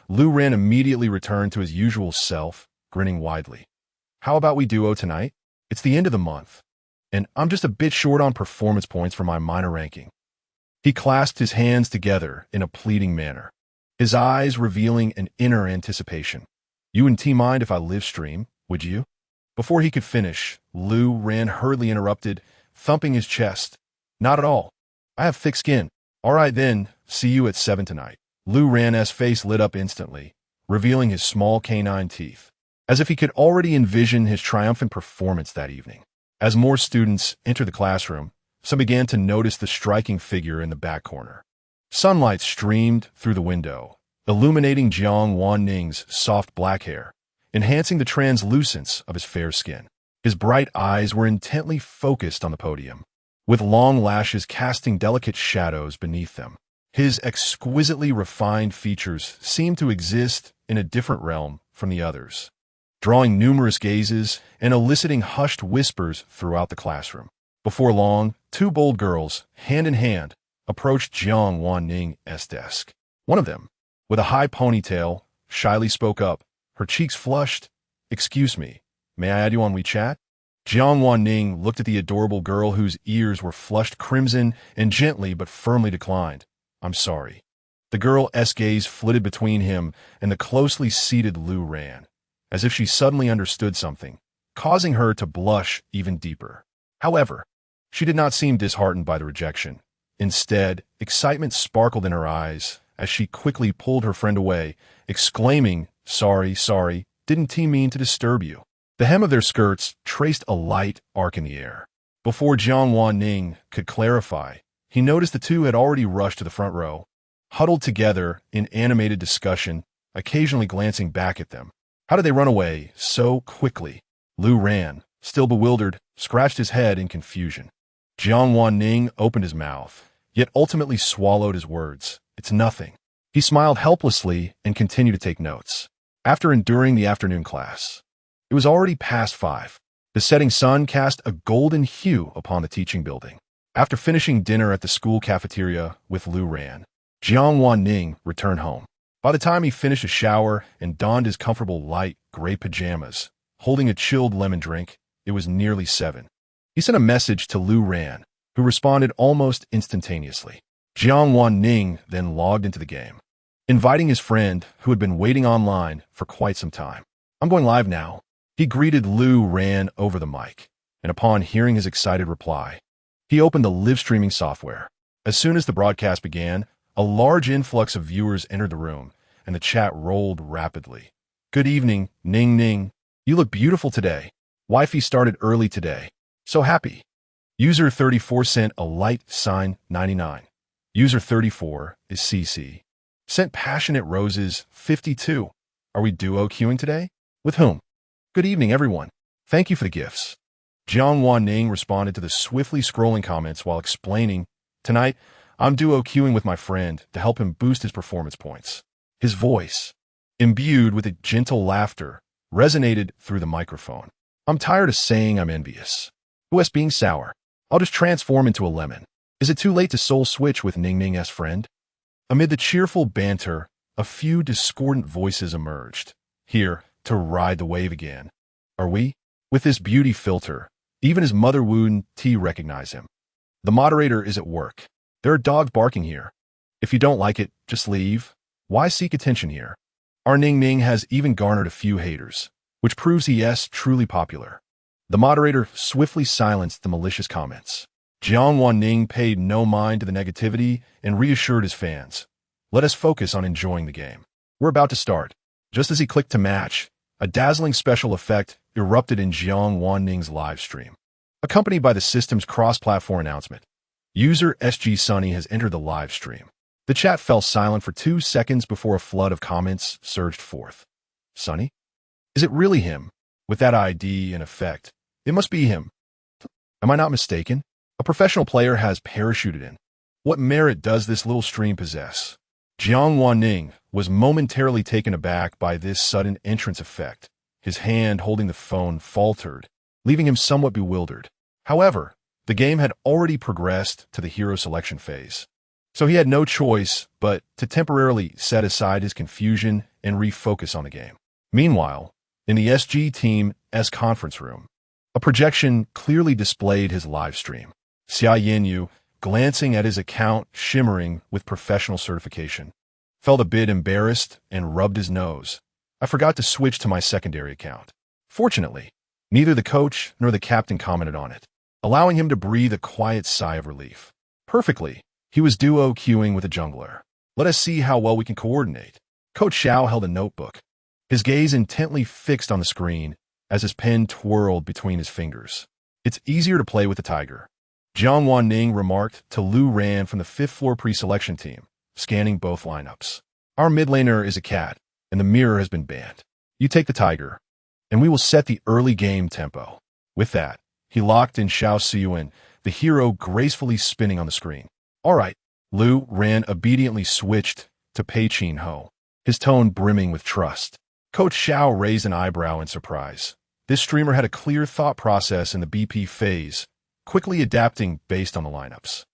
Lu Ran immediately returned to his usual self, grinning widely. "How about we duo tonight? It's the end of the month, and I'm just a bit short on performance points for my minor ranking." He clasped his hands together in a pleading manner, his eyes revealing an inner anticipation. "You wouldn't mind if I live stream, would you?" Before he could finish, Lu Ran hurriedly interrupted, thumping his chest. "Not at all. I have thick skin. All right then, see you at 7 tonight." Lu Ran's face lit up instantly, revealing his small canine teeth, as if he could already envision his triumphant performance that evening. As more students entered the classroom, some began to notice the striking figure in the back corner. Sunlight streamed through the window, illuminating Jiang Wan Ning's soft black hair, enhancing the translucence of his fair skin. His bright eyes were intently focused on the podium, with long lashes casting delicate shadows beneath them. His exquisitely refined features seemed to exist in a different realm from the others, drawing numerous gazes and eliciting hushed whispers throughout the classroom. Before long, 2 bold girls, hand in hand, approached Jiang Wan Ning's desk. One of them, with a high ponytail, shyly spoke up, her cheeks flushed. "Excuse me, may I add you on WeChat?" Jiang Wan Ning looked at the adorable girl whose ears were flushed crimson and gently but firmly declined. "I'm sorry." The girl's gaze flitted between him and the closely seated Lu Ran, as if she suddenly understood something, causing her to blush even deeper. However, she did not seem disheartened by the rejection. Instead, excitement sparkled in her eyes as she quickly pulled her friend away, exclaiming, Sorry, didn't mean to disturb you." The hem of their skirts traced a light arc in the air, Before Jiang Wan Ning could clarify, he noticed the two had already rushed to the front row, huddled together in animated discussion, occasionally glancing back at them. How did they run away so quickly? Lu ran, still bewildered, scratched his head in confusion. Jiang Wan Ning opened his mouth, yet ultimately swallowed his words. It's nothing. He smiled helplessly and continued to take notes. After enduring the afternoon class, it was already past 5. The setting sun cast a golden hue upon the teaching building. After finishing dinner at the school cafeteria with Lu Ran, Jiang Wan Ning returned home. By the time he finished a shower and donned his comfortable light gray pajamas, holding a chilled lemon drink, it was nearly 7. He sent a message to Lu Ran, who responded almost instantaneously. Jiang Wan Ning then logged into the game, inviting his friend, who had been waiting online for quite some time. I'm going live now. He greeted Lu Ran over the mic, and upon hearing his excited reply, he opened the live streaming software. As soon as the broadcast began, a large influx of viewers entered the room, and the chat rolled rapidly. Good evening, Ning Ning. You look beautiful today. Wifey started early today. So happy. User 34 sent a light sign 99. User 34 is CC. Sent passionate roses 52. Are we duo queuing today? With whom? Good evening, everyone. Thank you for the gifts. Jiang Wan Ning responded to the swiftly scrolling comments while explaining, Tonight, I'm duo queuing with my friend to help him boost his performance points. His voice, imbued with a gentle laughter, resonated through the microphone. I'm tired of saying I'm envious. Who is being sour? I'll just transform into a lemon. Is it too late to soul switch with Ning Ning's friend? Amid the cheerful banter, a few discordant voices emerged. Here, to ride the wave again. Are we? With this beauty filter, even his mother Woon T recognize him. The moderator is at work. There are dogs barking here. If you don't like it, just leave. Why seek attention here? Our Ning Ning has even garnered a few haters, which proves he is truly popular. The moderator swiftly silenced the malicious comments. Jiang Wan Ning paid no mind to the negativity and reassured his fans. Let us focus on enjoying the game. We're about to start. Just as he clicked to match, a dazzling special effect erupted in Jiang Wan Ning's live stream, accompanied by the system's cross-platform announcement. User SG Sunny has entered the live stream. The chat fell silent for 2 seconds before a flood of comments surged forth. Sunny? Is it really him? With that ID in effect, it must be him. Am I not mistaken? A professional player has parachuted in. What merit does this little stream possess? Jiang Wan Ning was momentarily taken aback by this sudden entrance effect. His hand holding the phone faltered, leaving him somewhat bewildered. However, the game had already progressed to the hero selection phase, so he had no choice but to temporarily set aside his confusion and refocus on the game. Meanwhile, in the SG Team's conference room, a projection clearly displayed his live stream. Xia Yanyu, glancing at his account shimmering with professional certification, felt a bit embarrassed and rubbed his nose. I forgot to switch to my secondary account. Fortunately, neither the coach nor the captain commented on it, allowing him to breathe a quiet sigh of relief. Perfectly, he was duo queuing with a jungler. Let us see how well we can coordinate. Coach Xiao held a notebook, his gaze intently fixed on the screen as his pen twirled between his fingers. It's easier to play with the tiger, Jiang Wan Ning remarked to Lu Ran from the 5th floor pre-selection team, scanning both lineups. Our mid laner is a cat, and the mirror has been banned. You take the tiger, and we will set the early game tempo. With that, he locked in Xiao Siyuan, the hero gracefully spinning on the screen. All right, Lu Ran obediently switched to Pei Chin Ho, his tone brimming with trust. Coach Xiao raised an eyebrow in surprise. This streamer had a clear thought process in the BP phase, quickly adapting based on the lineups.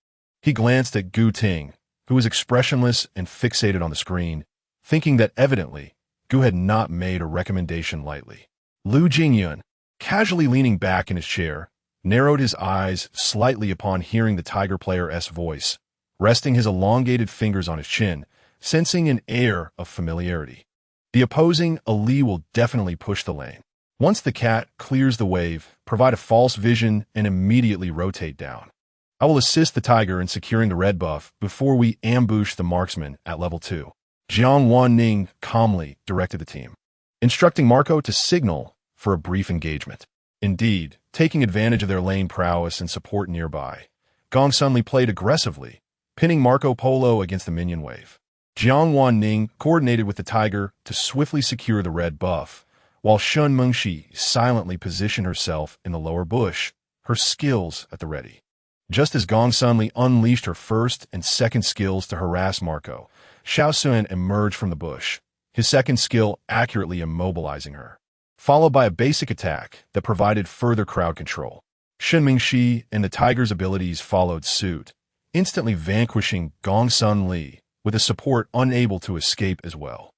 He glanced at Gu Ting, who was expressionless and fixated on the screen, thinking that evidently Gu had not made a recommendation lightly. Lu Jingyun, casually leaning back in his chair, narrowed his eyes slightly upon hearing the Tiger player's voice, resting his elongated fingers on his chin, sensing an air of familiarity. The opposing Ali will definitely push the lane. Once the cat clears the wave, provide a false vision and immediately rotate down. I will assist the tiger in securing the red buff before we ambush the marksman at level 2. Jiang Wan Ning calmly directed the team, instructing Marco to signal for a brief engagement. Indeed, taking advantage of their lane prowess and support nearby, Gong Sunli played aggressively, pinning Marco Polo against the minion wave. Jiang Wan Ning coordinated with the Tiger to swiftly secure the red buff, while Shun Mengxi silently positioned herself in the lower bush, her skills at the ready. Just as Gong Sunli unleashed her first and second skills to harass Marco, Xiao Sun emerged from the bush, his second skill accurately immobilizing her, followed by a basic attack that provided further crowd control. Shun Mengxi and the Tiger's abilities followed suit, instantly vanquishing Gong Sunli with a support unable to escape as well.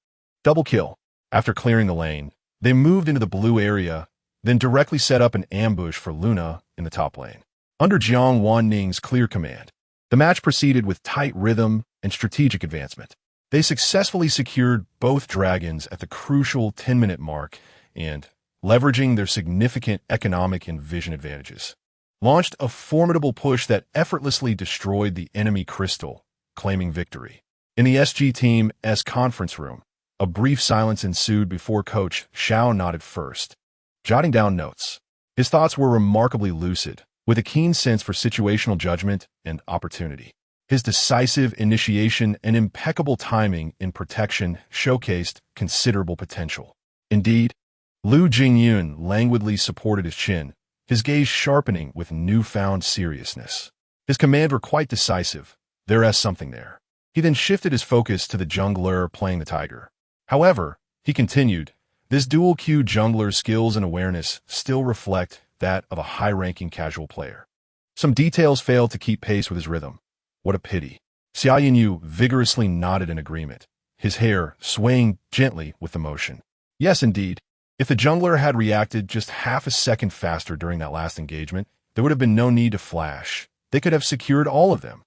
Double kill. After clearing the lane, they moved into the blue area, then directly set up an ambush for Luna in the top lane. Under Jiang Wan Ning's clear command, the match proceeded with tight rhythm and strategic advancement. They successfully secured both dragons at the crucial 10-minute mark and, leveraging their significant economic and vision advantages, launched a formidable push that effortlessly destroyed the enemy crystal, claiming victory. In the SG Team's conference room, a brief silence ensued before Coach Xiao nodded first, jotting down notes. His thoughts were remarkably lucid, with a keen sense for situational judgment and opportunity. His decisive initiation and impeccable timing in protection showcased considerable potential. Indeed, Lu Jingyun languidly supported his chin, his gaze sharpening with newfound seriousness. His commands were quite decisive. There's something there. He then shifted his focus to the jungler playing the Tiger. However, he continued, this dual-Q jungler's skills and awareness still reflect that of a high-ranking casual player. Some details failed to keep pace with his rhythm. What a pity. Xia Yinyu vigorously nodded in agreement, his hair swaying gently with the motion. Yes, indeed. If the jungler had reacted just half a second faster during that last engagement, there would have been no need to flash. They could have secured all of them.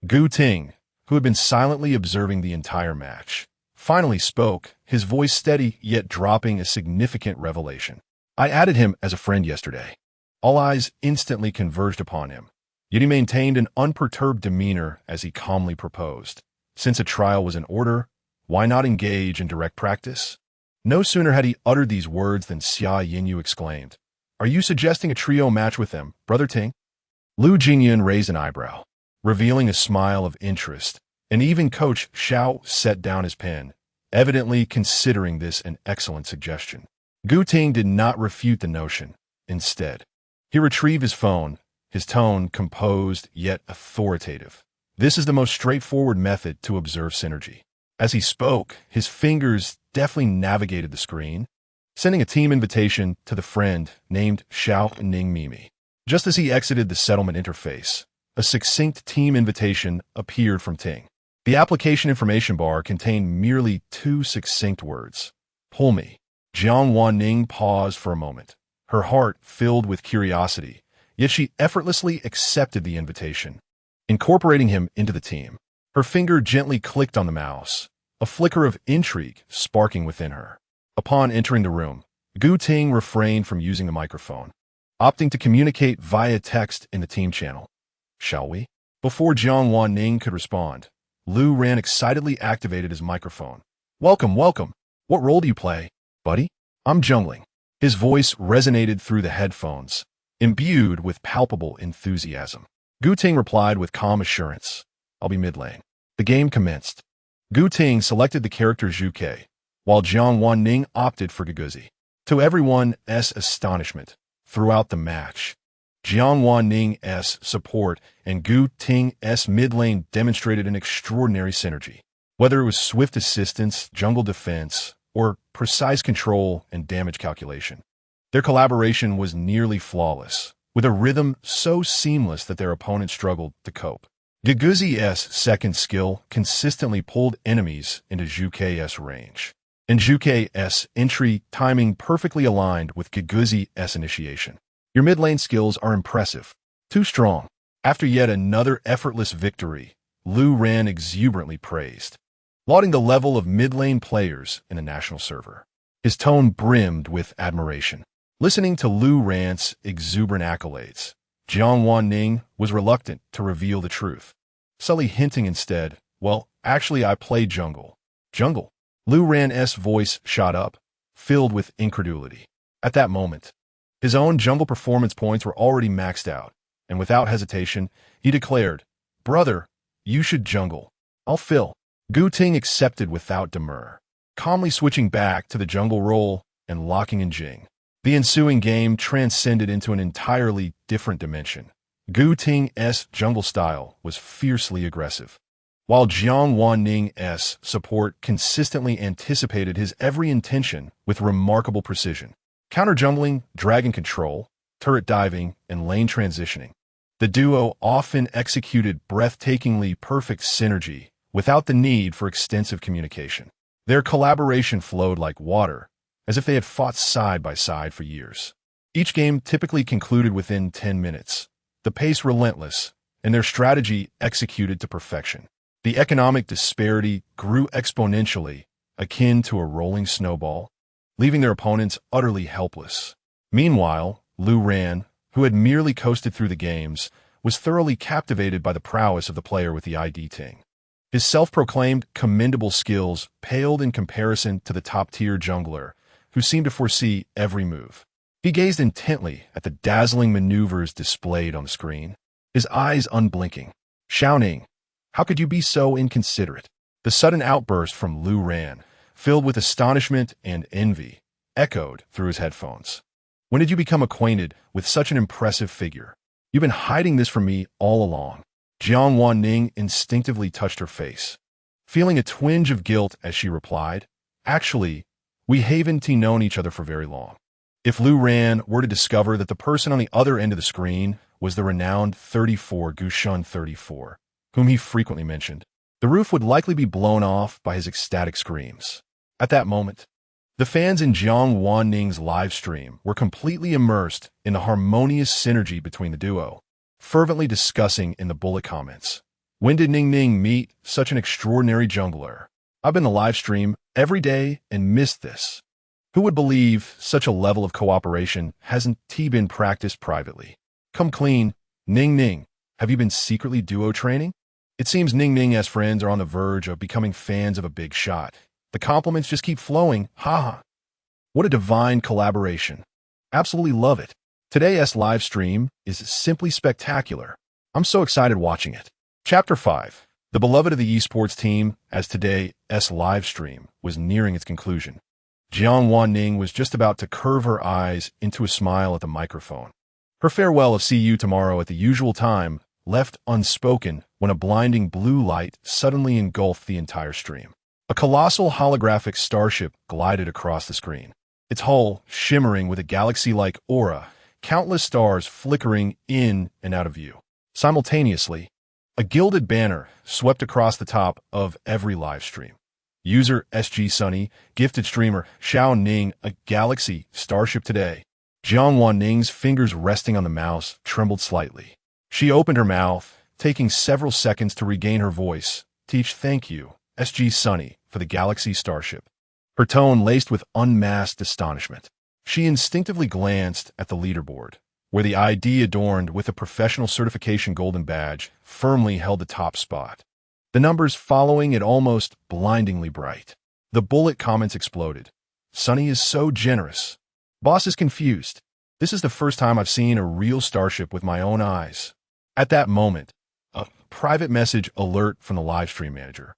Gu Ting, who had been silently observing the entire match, finally spoke, his voice steady yet dropping a significant revelation. I added him as a friend yesterday. All eyes instantly converged upon him, yet he maintained an unperturbed demeanor as he calmly proposed. Since a trial was in order, why not engage in direct practice? No sooner had he uttered these words than Xia Yinyu exclaimed, Are you suggesting a trio match with them, Brother Ting? Lu Jingyun raised an eyebrow, revealing a smile of interest, and even Coach Xiao set down his pen, evidently considering this an excellent suggestion. Gu Ting did not refute the notion. Instead, he retrieved his phone, his tone composed yet authoritative. This is the most straightforward method to observe synergy. As he spoke, his fingers deftly navigated the screen, sending a team invitation to the friend named Xiao Ning Mimi. Just as he exited the settlement interface, a succinct team invitation appeared from Ting. The application information bar contained merely two succinct words. Pull me. Jiang Wan Ning paused for a moment, her heart filled with curiosity, yet she effortlessly accepted the invitation. Incorporating him into the team, her finger gently clicked on the mouse, a flicker of intrigue sparking within her. Upon entering the room, Gu Ting refrained from using the microphone, opting to communicate via text in the team channel. Shall we? Before Jiang Wan Ning could respond, Lu Ran excitedly activated his microphone. Welcome, welcome. What role do you play, buddy? I'm jungling. His voice resonated through the headphones, imbued with palpable enthusiasm. Gu Ting replied with calm assurance. I'll be mid lane. The game commenced. Gu Ting selected the character Zhu Ke, while Jiang Wan Ning opted for Guguzi. To everyone's astonishment, throughout the match, Jiang Wan Ning's support and Gu Ting's mid lane demonstrated an extraordinary synergy. Whether it was swift assistance, jungle defense, or precise control and damage calculation, their collaboration was nearly flawless, with a rhythm so seamless that their opponents struggled to cope. Guguzi's second skill consistently pulled enemies into Zhu Ke's range, and Zhu Ke's entry timing perfectly aligned with Guguzi's initiation. Your mid lane skills are impressive. Too strong. After yet another effortless victory, Lu Ran exuberantly praised, lauding the level of mid lane players in the national server. His tone brimmed with admiration. Listening to Lu Ran's exuberant accolades, Jiang Wan Ning was reluctant to reveal the truth, subtly hinting instead, well, actually I play jungle. Jungle? Lu Ran's voice shot up, filled with incredulity. At that moment, His own jungle performance points were already maxed out, and without hesitation, he declared, "Brother, you should jungle. I'll fill." Gu Ting accepted without demur, calmly switching back to the jungle role and locking in Jing. The ensuing game transcended into an entirely different dimension. Gu Ting's jungle style was fiercely aggressive, while Jiang Wan Ning's support consistently anticipated his every intention with remarkable precision. Counter-jungling, dragon control, turret diving, and lane transitioning. The duo often executed breathtakingly perfect synergy without the need for extensive communication. Their collaboration flowed like water, as if they had fought side by side for years. Each game typically concluded within 10 minutes, the pace relentless, and their strategy executed to perfection. The economic disparity grew exponentially, akin to a rolling snowball, leaving their opponents utterly helpless. Meanwhile, Lu Ran, who had merely coasted through the games, was thoroughly captivated by the prowess of the player with the ID Ting. His self-proclaimed commendable skills paled in comparison to the top-tier jungler, who seemed to foresee every move. He gazed intently at the dazzling maneuvers displayed on the screen, his eyes unblinking. "Xiao Ning, how could you be so inconsiderate?" The sudden outburst from Lu Ran, filled with astonishment and envy, echoed through his headphones. "When did you become acquainted with such an impressive figure? You've been hiding this from me all along." Jiang Wan Ning instinctively touched her face, feeling a twinge of guilt as she replied, "Actually, we haven't known each other for very long." If Lu Ran were to discover that the person on the other end of the screen was the renowned 34 Gushun 34, whom he frequently mentioned, the roof would likely be blown off by his ecstatic screams. At that moment, the fans in Jiang Wan Ning's live stream were completely immersed in the harmonious synergy between the duo, fervently discussing in the bullet comments, "When did Ning Ning meet such an extraordinary jungler? I've been the live stream every day and missed this. Who would believe such a level of cooperation hasn't been practiced privately? Come clean, Ning Ning, have you been secretly duo training?" It seems Ning Ning's friends are on the verge of becoming fans of a big shot. The compliments just keep flowing, haha. What a divine collaboration. Absolutely love it. Today's live stream is simply spectacular. I'm so excited watching it. Chapter 5. The beloved of the esports team, as today's live stream was nearing its conclusion. Jiang Wan Ning was just about to curve her eyes into a smile at the microphone. Her farewell of "see you tomorrow at the usual time" left unspoken when a blinding blue light suddenly engulfed the entire stream. A colossal holographic starship glided across the screen, its hull shimmering with a galaxy-like aura, countless stars flickering in and out of view. Simultaneously, a gilded banner swept across the top of every live stream. User SG Sunny, gifted streamer Xiao Ning, a galaxy starship today. Jiang Wan Ning's fingers resting on the mouse trembled slightly. She opened her mouth, taking several seconds to regain her voice. Thank you, SG Sunny, for the galaxy starship. Her tone laced with unmasked astonishment. She instinctively glanced at the leaderboard, where the ID adorned with a professional certification golden badge firmly held the top spot. The numbers following it almost blindingly bright. The bullet comments exploded. "Sunny is so generous. Boss is confused. This is the first time I've seen a real starship with my own eyes." At that moment, a private message alert from the livestream manager,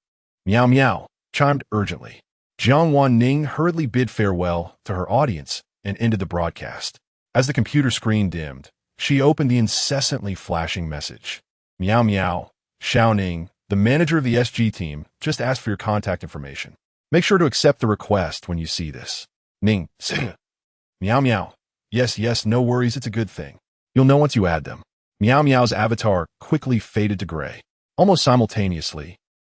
"Meow Meow," chimed urgently. Jiang Wan Ning hurriedly bid farewell to her audience and ended the broadcast. As the computer screen dimmed, she opened the incessantly flashing message. "Meow Meow, Xiao Ning, the manager of the SG team, just asked for your contact information. Make sure to accept the request when you see this. Ning, Meow Meow. Yes, no worries, it's a good thing. You'll know once you add them." Meow Meow's avatar quickly faded to gray. Almost simultaneously,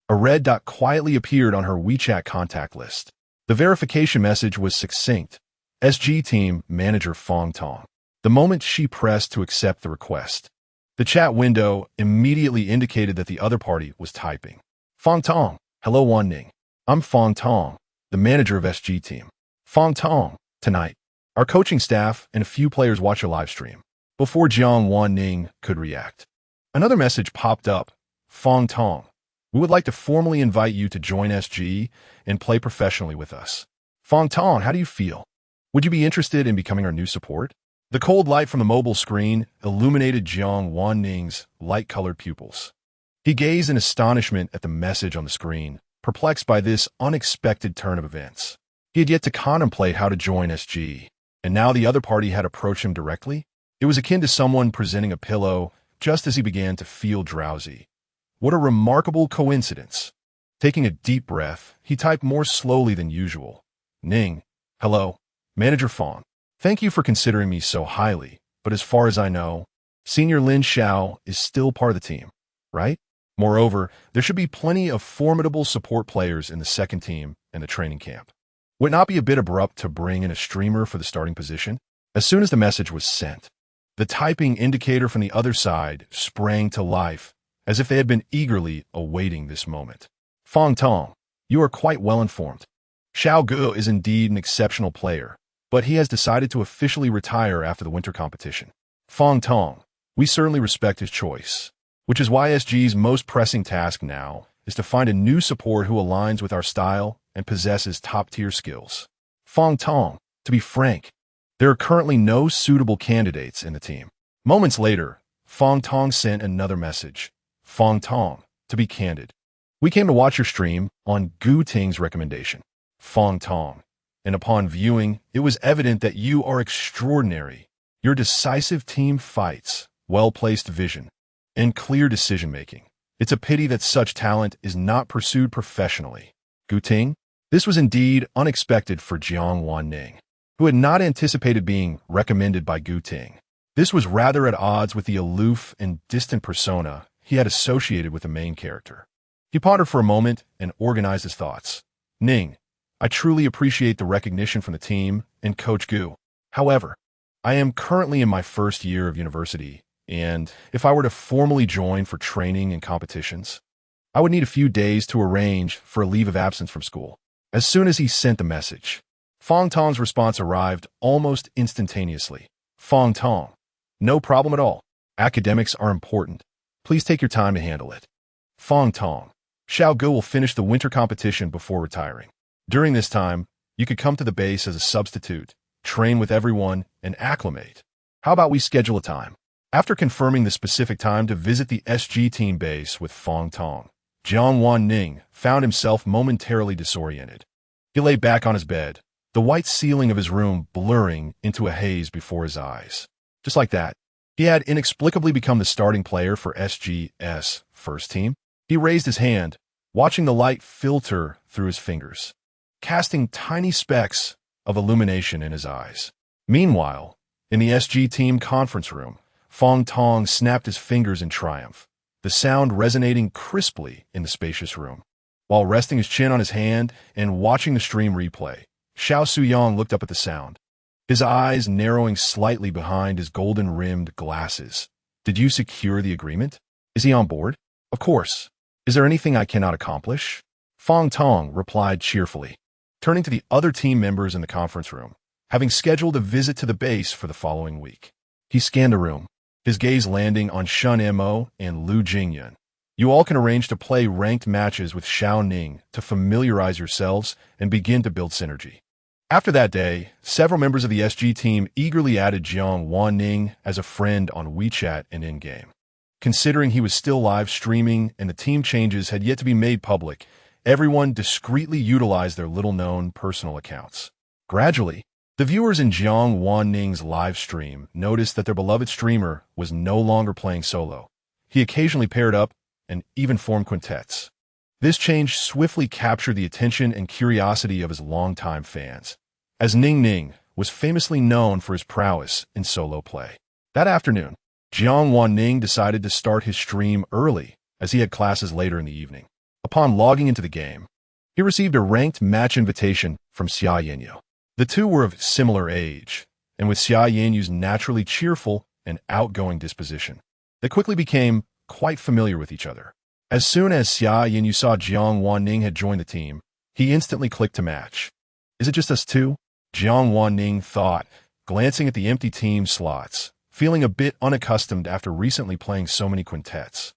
a red dot quietly appeared on her WeChat contact list. The verification message was succinct. SG team manager Fong Tong. The moment she pressed to accept the request, the chat window immediately indicated that the other party was typing. "Fong Tong, hello Wan Ning. I'm Fong Tong, the manager of SG team. Fong Tong, tonight, our coaching staff and a few players watch your live stream." Before Jiang Wan Ning could react, another message popped up. "Fong Tong, we would like to formally invite you to join SG and play professionally with us." "Fong Tong, how do you feel? Would you be interested in becoming our new support?" The cold light from the mobile screen illuminated Jiang Wan Ning's light-colored pupils. He gazed in astonishment at the message on the screen, perplexed by this unexpected turn of events. He had yet to contemplate how to join SG, and now the other party had approached him directly? It was akin to someone presenting a pillow just as he began to feel drowsy. What a remarkable coincidence. Taking a deep breath, he typed more slowly than usual. Ning. Hello. Manager Fong. Thank you for considering me so highly, but as far as I know, Senior Lin Xiao is still part of the team, right? Moreover, there should be plenty of formidable support players in the second team and the training camp. Would it not be a bit abrupt to bring in a streamer for the starting position? As soon as the message was sent, the typing indicator from the other side sprang to life, as if they had been eagerly awaiting this moment. Fong Tong, you are quite well informed. Xiao Gu is indeed an exceptional player, but he has decided to officially retire after the winter competition. Fong Tong, we certainly respect his choice, which is why SG's most pressing task now is to find a new support who aligns with our style and possesses top-tier skills. Fong Tong, to be frank, there are currently no suitable candidates in the team. Moments later, Fong Tong sent another message. Fong Tong, to be candid, we came to watch your stream on Gu Ting's recommendation. Fong Tong, and upon viewing, it was evident that you are extraordinary. Your decisive team fights, well-placed vision, and clear decision-making. It's a pity that such talent is not pursued professionally. Gu Ting? This was indeed unexpected for Jiang Wan Ning, who had not anticipated being recommended by Gu Ting. This was rather at odds with the aloof and distant persona he had associated with the main character. He pondered for a moment and organized his thoughts. Ning, I truly appreciate the recognition from the team and Coach Gu. However, I am currently in my first year of university, and if I were to formally join for training and competitions, I would need a few days to arrange for a leave of absence from school. As soon as he sent the message, Fong Tong's response arrived almost instantaneously. Fong Tong, no problem at all. Academics are important. Please take your time to handle it. Fong Tong, Xiao Gu will finish the winter competition before retiring. During this time, you could come to the base as a substitute, train with everyone, and acclimate. How about we schedule a time? After confirming the specific time to visit the SG team base with Fong Tong, Jiang Wan Ning found himself momentarily disoriented. He lay back on his bed, the white ceiling of his room blurring into a haze before his eyes. Just like that, he had inexplicably become the starting player for SG's first team. He raised his hand, watching the light filter through his fingers, casting tiny specks of illumination in his eyes. Meanwhile, in the SG team conference room, Fong Tong snapped his fingers in triumph, the sound resonating crisply in the spacious room. While resting his chin on his hand and watching the stream replay, Xiao Suyong looked up at the sound, his eyes narrowing slightly behind his golden-rimmed glasses. Did you secure the agreement? Is he on board? Of course. Is there anything I cannot accomplish? Fong Tong replied cheerfully, turning to the other team members in the conference room, having scheduled a visit to the base for the following week. He scanned the room, his gaze landing on Shun Mo and Lu Jingyun. You all can arrange to play ranked matches with Xiao Ning to familiarize yourselves and begin to build synergy. After that day, several members of the SG team eagerly added Jiang Wan Ning as a friend on WeChat and in-game. Considering he was still live streaming and the team changes had yet to be made public, everyone discreetly utilized their little-known personal accounts. Gradually, the viewers in Jiang Wan Ning's live stream noticed that their beloved streamer was no longer playing solo. He occasionally paired up and even formed quintets. This change swiftly captured the attention and curiosity of his longtime fans, as Ning Ning was famously known for his prowess in solo play. That afternoon, Jiang Wan Ning decided to start his stream early, as he had classes later in the evening. Upon logging into the game, he received a ranked match invitation from Xia Yanyu. The two were of similar age, and with Xia Yanyu's naturally cheerful and outgoing disposition, they quickly became quite familiar with each other. As soon as Xia Yanyu saw Jiang Wan Ning had joined the team, he instantly clicked to match. Is it just us two? Jiang Wan Ning thought, glancing at the empty team slots, feeling a bit unaccustomed after recently playing so many quintets.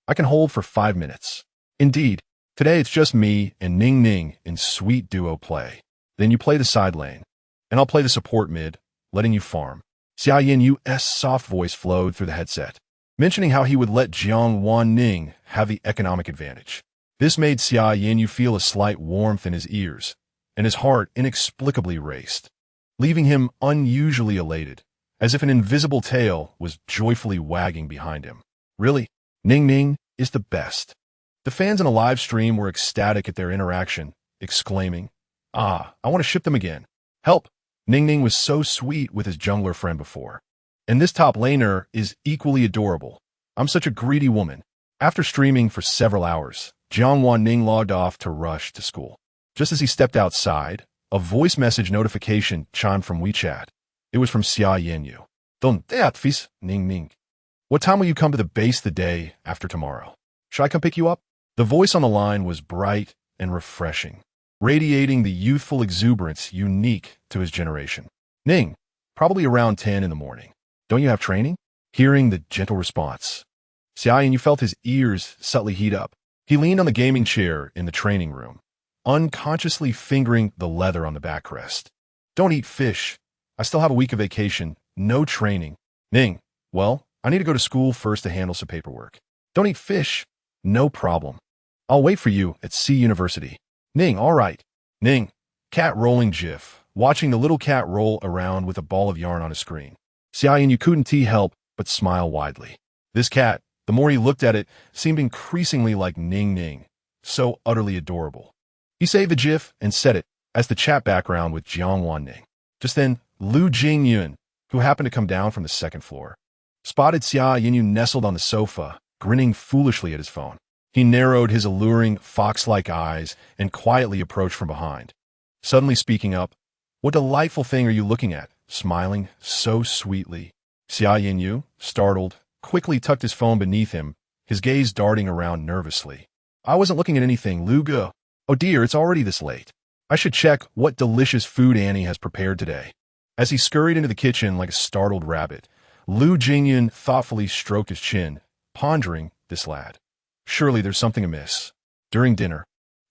I can hold for 5 minutes. Indeed, today it's just me and Ning Ning in sweet duo play. Then you play the side lane, and I'll play the support mid, letting you farm. Xia Yinyu's soft voice flowed through the headset, mentioning how he would let Jiang Wan Ning have the economic advantage. This made Xia Yinyu feel a slight warmth in his ears, and his heart inexplicably raced, leaving him unusually elated, as if an invisible tail was joyfully wagging behind him. Really, Ning Ning is the best. The fans in a live stream were ecstatic at their interaction, exclaiming, "Ah, I want to ship them again. Help!" Ning Ning was so sweet with his jungler friend before. And this top laner is equally adorable. I'm such a greedy woman. After streaming for several hours, Jiang Wan Ning logged off to rush to school. Just as he stepped outside, a voice message notification chimed from WeChat. It was from Xia Yanyu. "Don't teatfis, Ning Ning. What time will you come to the base the day after tomorrow? Should I come pick you up?" The voice on the line was bright and refreshing, radiating the youthful exuberance unique to his generation. "Ning, probably around 10 in the morning. Don't you have training?" Hearing the gentle response, Xia Yanyu felt his ears subtly heat up. He leaned on the gaming chair in the training room, unconsciously fingering the leather on the backrest. "Don't eat fish. I still have a week of vacation. No training." "Ning, well, I need to go to school first to handle some paperwork." "Don't eat fish. No problem. I'll wait for you at C University." "Ning, all right." Ning, cat rolling GIF, watching the little cat roll around with a ball of yarn on his screen. Xia Yanyu couldn't help but smile widely. This cat, the more he looked at it, seemed increasingly like Ning Ning, so utterly adorable. He saved the GIF and set it as the chat background with Jiang Wan Ning. Just then, Lu Jingyun, who happened to come down from the second floor, spotted Xia Yanyu nestled on the sofa, grinning foolishly at his phone. He narrowed his alluring, fox-like eyes and quietly approached from behind. Suddenly speaking up, "What delightful thing are you looking at?" Smiling so sweetly. Xia Yanyu, startled, quickly tucked his phone beneath him, his gaze darting around nervously. "I wasn't looking at anything, Lu Ge. Oh dear, it's already this late. I should check what delicious food Annie has prepared today." As he scurried into the kitchen like a startled rabbit, Lu Jingyun thoughtfully stroked his chin, pondering this lad. Surely there's something amiss. During dinner,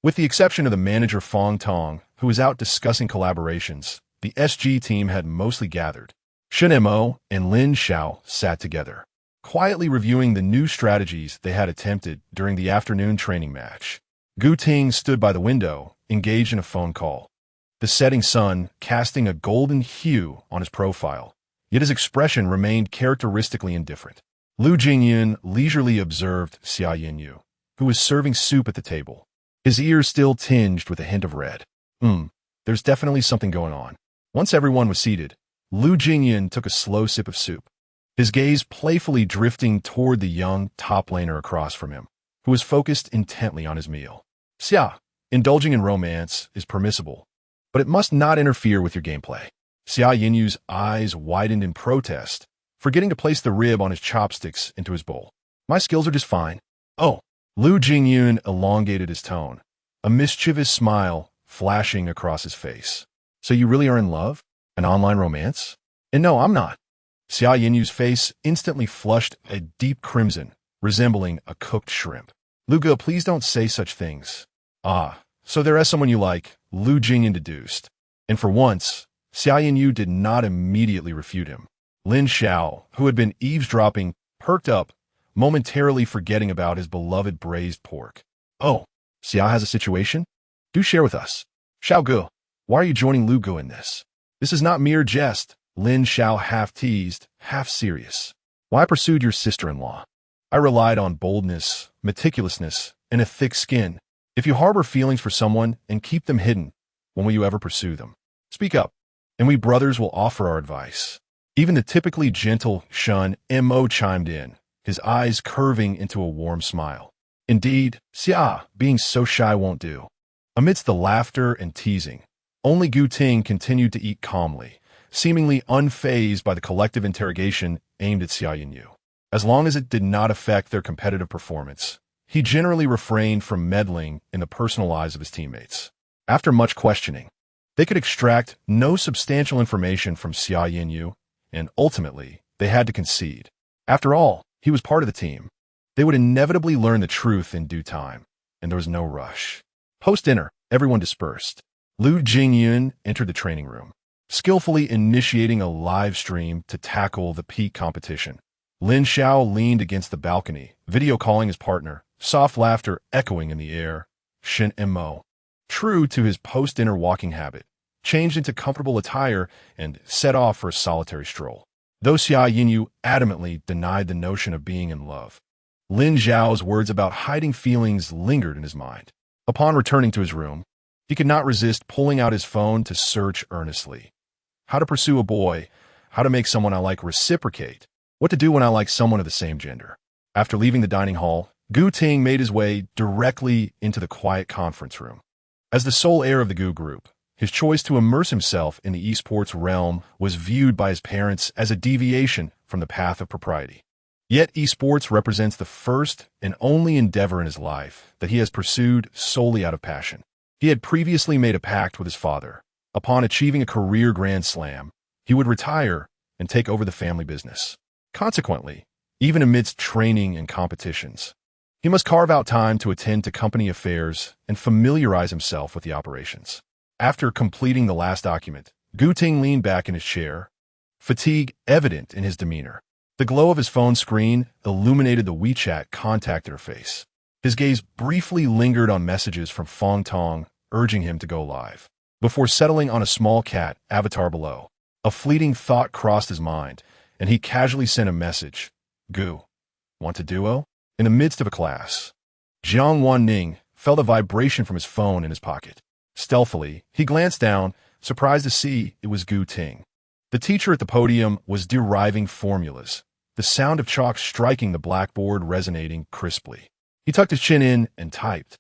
with the exception of the manager Fong Tong, who was out discussing collaborations, the SG team had mostly gathered. Shen Mo and Lin Xiao sat together, quietly reviewing the new strategies they had attempted during the afternoon training match. Gu Ting stood by the window, engaged in a phone call, the setting sun casting a golden hue on his profile, yet his expression remained characteristically indifferent. Lu Jingyun leisurely observed Xia Yanyu, who was serving soup at the table, his ears still tinged with a hint of red. There's definitely something going on. Once everyone was seated, Lu Jingyun took a slow sip of soup, his gaze playfully drifting toward the young top laner across from him, who was focused intently on his meal. "Xia, indulging in romance is permissible, but it must not interfere with your gameplay." Xia Yinyu's eyes widened in protest, forgetting to place the rib on his chopsticks into his bowl. "My skills are just fine." "Oh." Lu Jingyun elongated his tone, a mischievous smile flashing across his face. "So you really are in love? An online romance?" "And no, I'm not." Xia Yinyu's face instantly flushed a deep crimson, resembling a cooked shrimp. "Lu Ge, please don't say such things." "Ah, so there is someone you like," Lu Jingyun deduced. And for once, Xia Yanyu did not immediately refute him. Lin Xiao, who had been eavesdropping, perked up, momentarily forgetting about his beloved braised pork. "Oh, Xia has a situation? Do share with us." "Xiao Ge, why are you joining Lu Ge in this? This is not mere jest," Lin Xiao half teased, half serious. "Why I pursued your sister-in-law? I relied on boldness, meticulousness, and a thick skin. If you harbor feelings for someone and keep them hidden, when will you ever pursue them? Speak up, and we brothers will offer our advice." Even the typically gentle Shun Mo chimed in, his eyes curving into a warm smile. "Indeed, Xia, being so shy won't do." Amidst the laughter and teasing, only Gu Ting continued to eat calmly, seemingly unfazed by the collective interrogation aimed at Xia Yanyu. As long as it did not affect their competitive performance, he generally refrained from meddling in the personal lives of his teammates. After much questioning, they could extract no substantial information from Xia Yanyu, and ultimately, they had to concede. After all, he was part of the team. They would inevitably learn the truth in due time, and there was no rush. Post-dinner, everyone dispersed. Lu Jingyun entered the training room, skillfully initiating a live stream to tackle the peak competition. Lin Xiao leaned against the balcony, video calling his partner, soft laughter echoing in the air. Shin Mo, true to his post-dinner walking habit, changed into comfortable attire and set off for a solitary stroll. Though Xia Yinyu adamantly denied the notion of being in love, Lin Zhao's words about hiding feelings lingered in his mind. Upon returning to his room, he could not resist pulling out his phone to search earnestly. How to pursue a boy, how to make someone I like reciprocate, what to do when I like someone of the same gender. After leaving the dining hall, Gu Ting made his way directly into the quiet conference room. As the sole heir of the Gu group, his choice to immerse himself in the esports realm was viewed by his parents as a deviation from the path of propriety. Yet esports represents the first and only endeavor in his life that he has pursued solely out of passion. He had previously made a pact with his father. Upon achieving a career grand slam, he would retire and take over the family business. Consequently, even amidst training and competitions, he must carve out time to attend to company affairs and familiarize himself with the operations. After completing the last document, Gu Ting leaned back in his chair, fatigue evident in his demeanor. The glow of his phone screen illuminated the WeChat contact interface. His gaze briefly lingered on messages from Fong Tong, urging him to go live, before settling on a small cat avatar below. A fleeting thought crossed his mind, and he casually sent a message. Gu, want a duo? In the midst of a class, Jiang Wan Ning felt a vibration from his phone in his pocket. Stealthily, he glanced down, surprised to see it was Gu Ting. The teacher at the podium was deriving formulas, the sound of chalk striking the blackboard resonating crisply. He tucked his chin in and typed,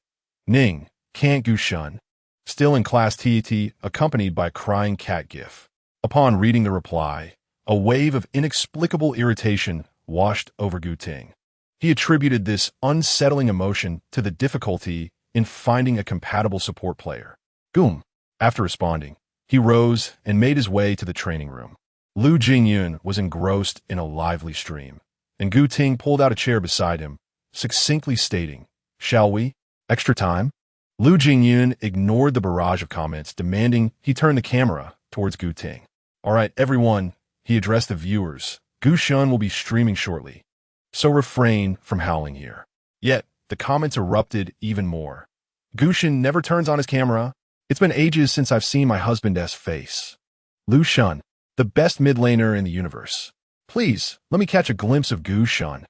Ning, can't Gu Shun? Still in class TET, accompanied by a crying cat gif. Upon reading the reply, a wave of inexplicable irritation washed over Gu Ting. He attributed this unsettling emotion to the difficulty in finding a compatible support player. Goom. After responding, he rose and made his way to the training room. Lu Jingyun was engrossed in a lively stream, and Gu Ting pulled out a chair beside him, succinctly stating, Shall we? Extra time? Lu Jingyun ignored the barrage of comments, demanding he turn the camera towards Gu Ting. All right, everyone, he addressed the viewers. Gu Shun will be streaming shortly, so refrain from howling here. Yet, the comments erupted even more. Gu Shun never turns on his camera. It's been ages since I've seen my husband's face. Lu Shun, the best mid laner in the universe. Please, let me catch a glimpse of Gu Shun.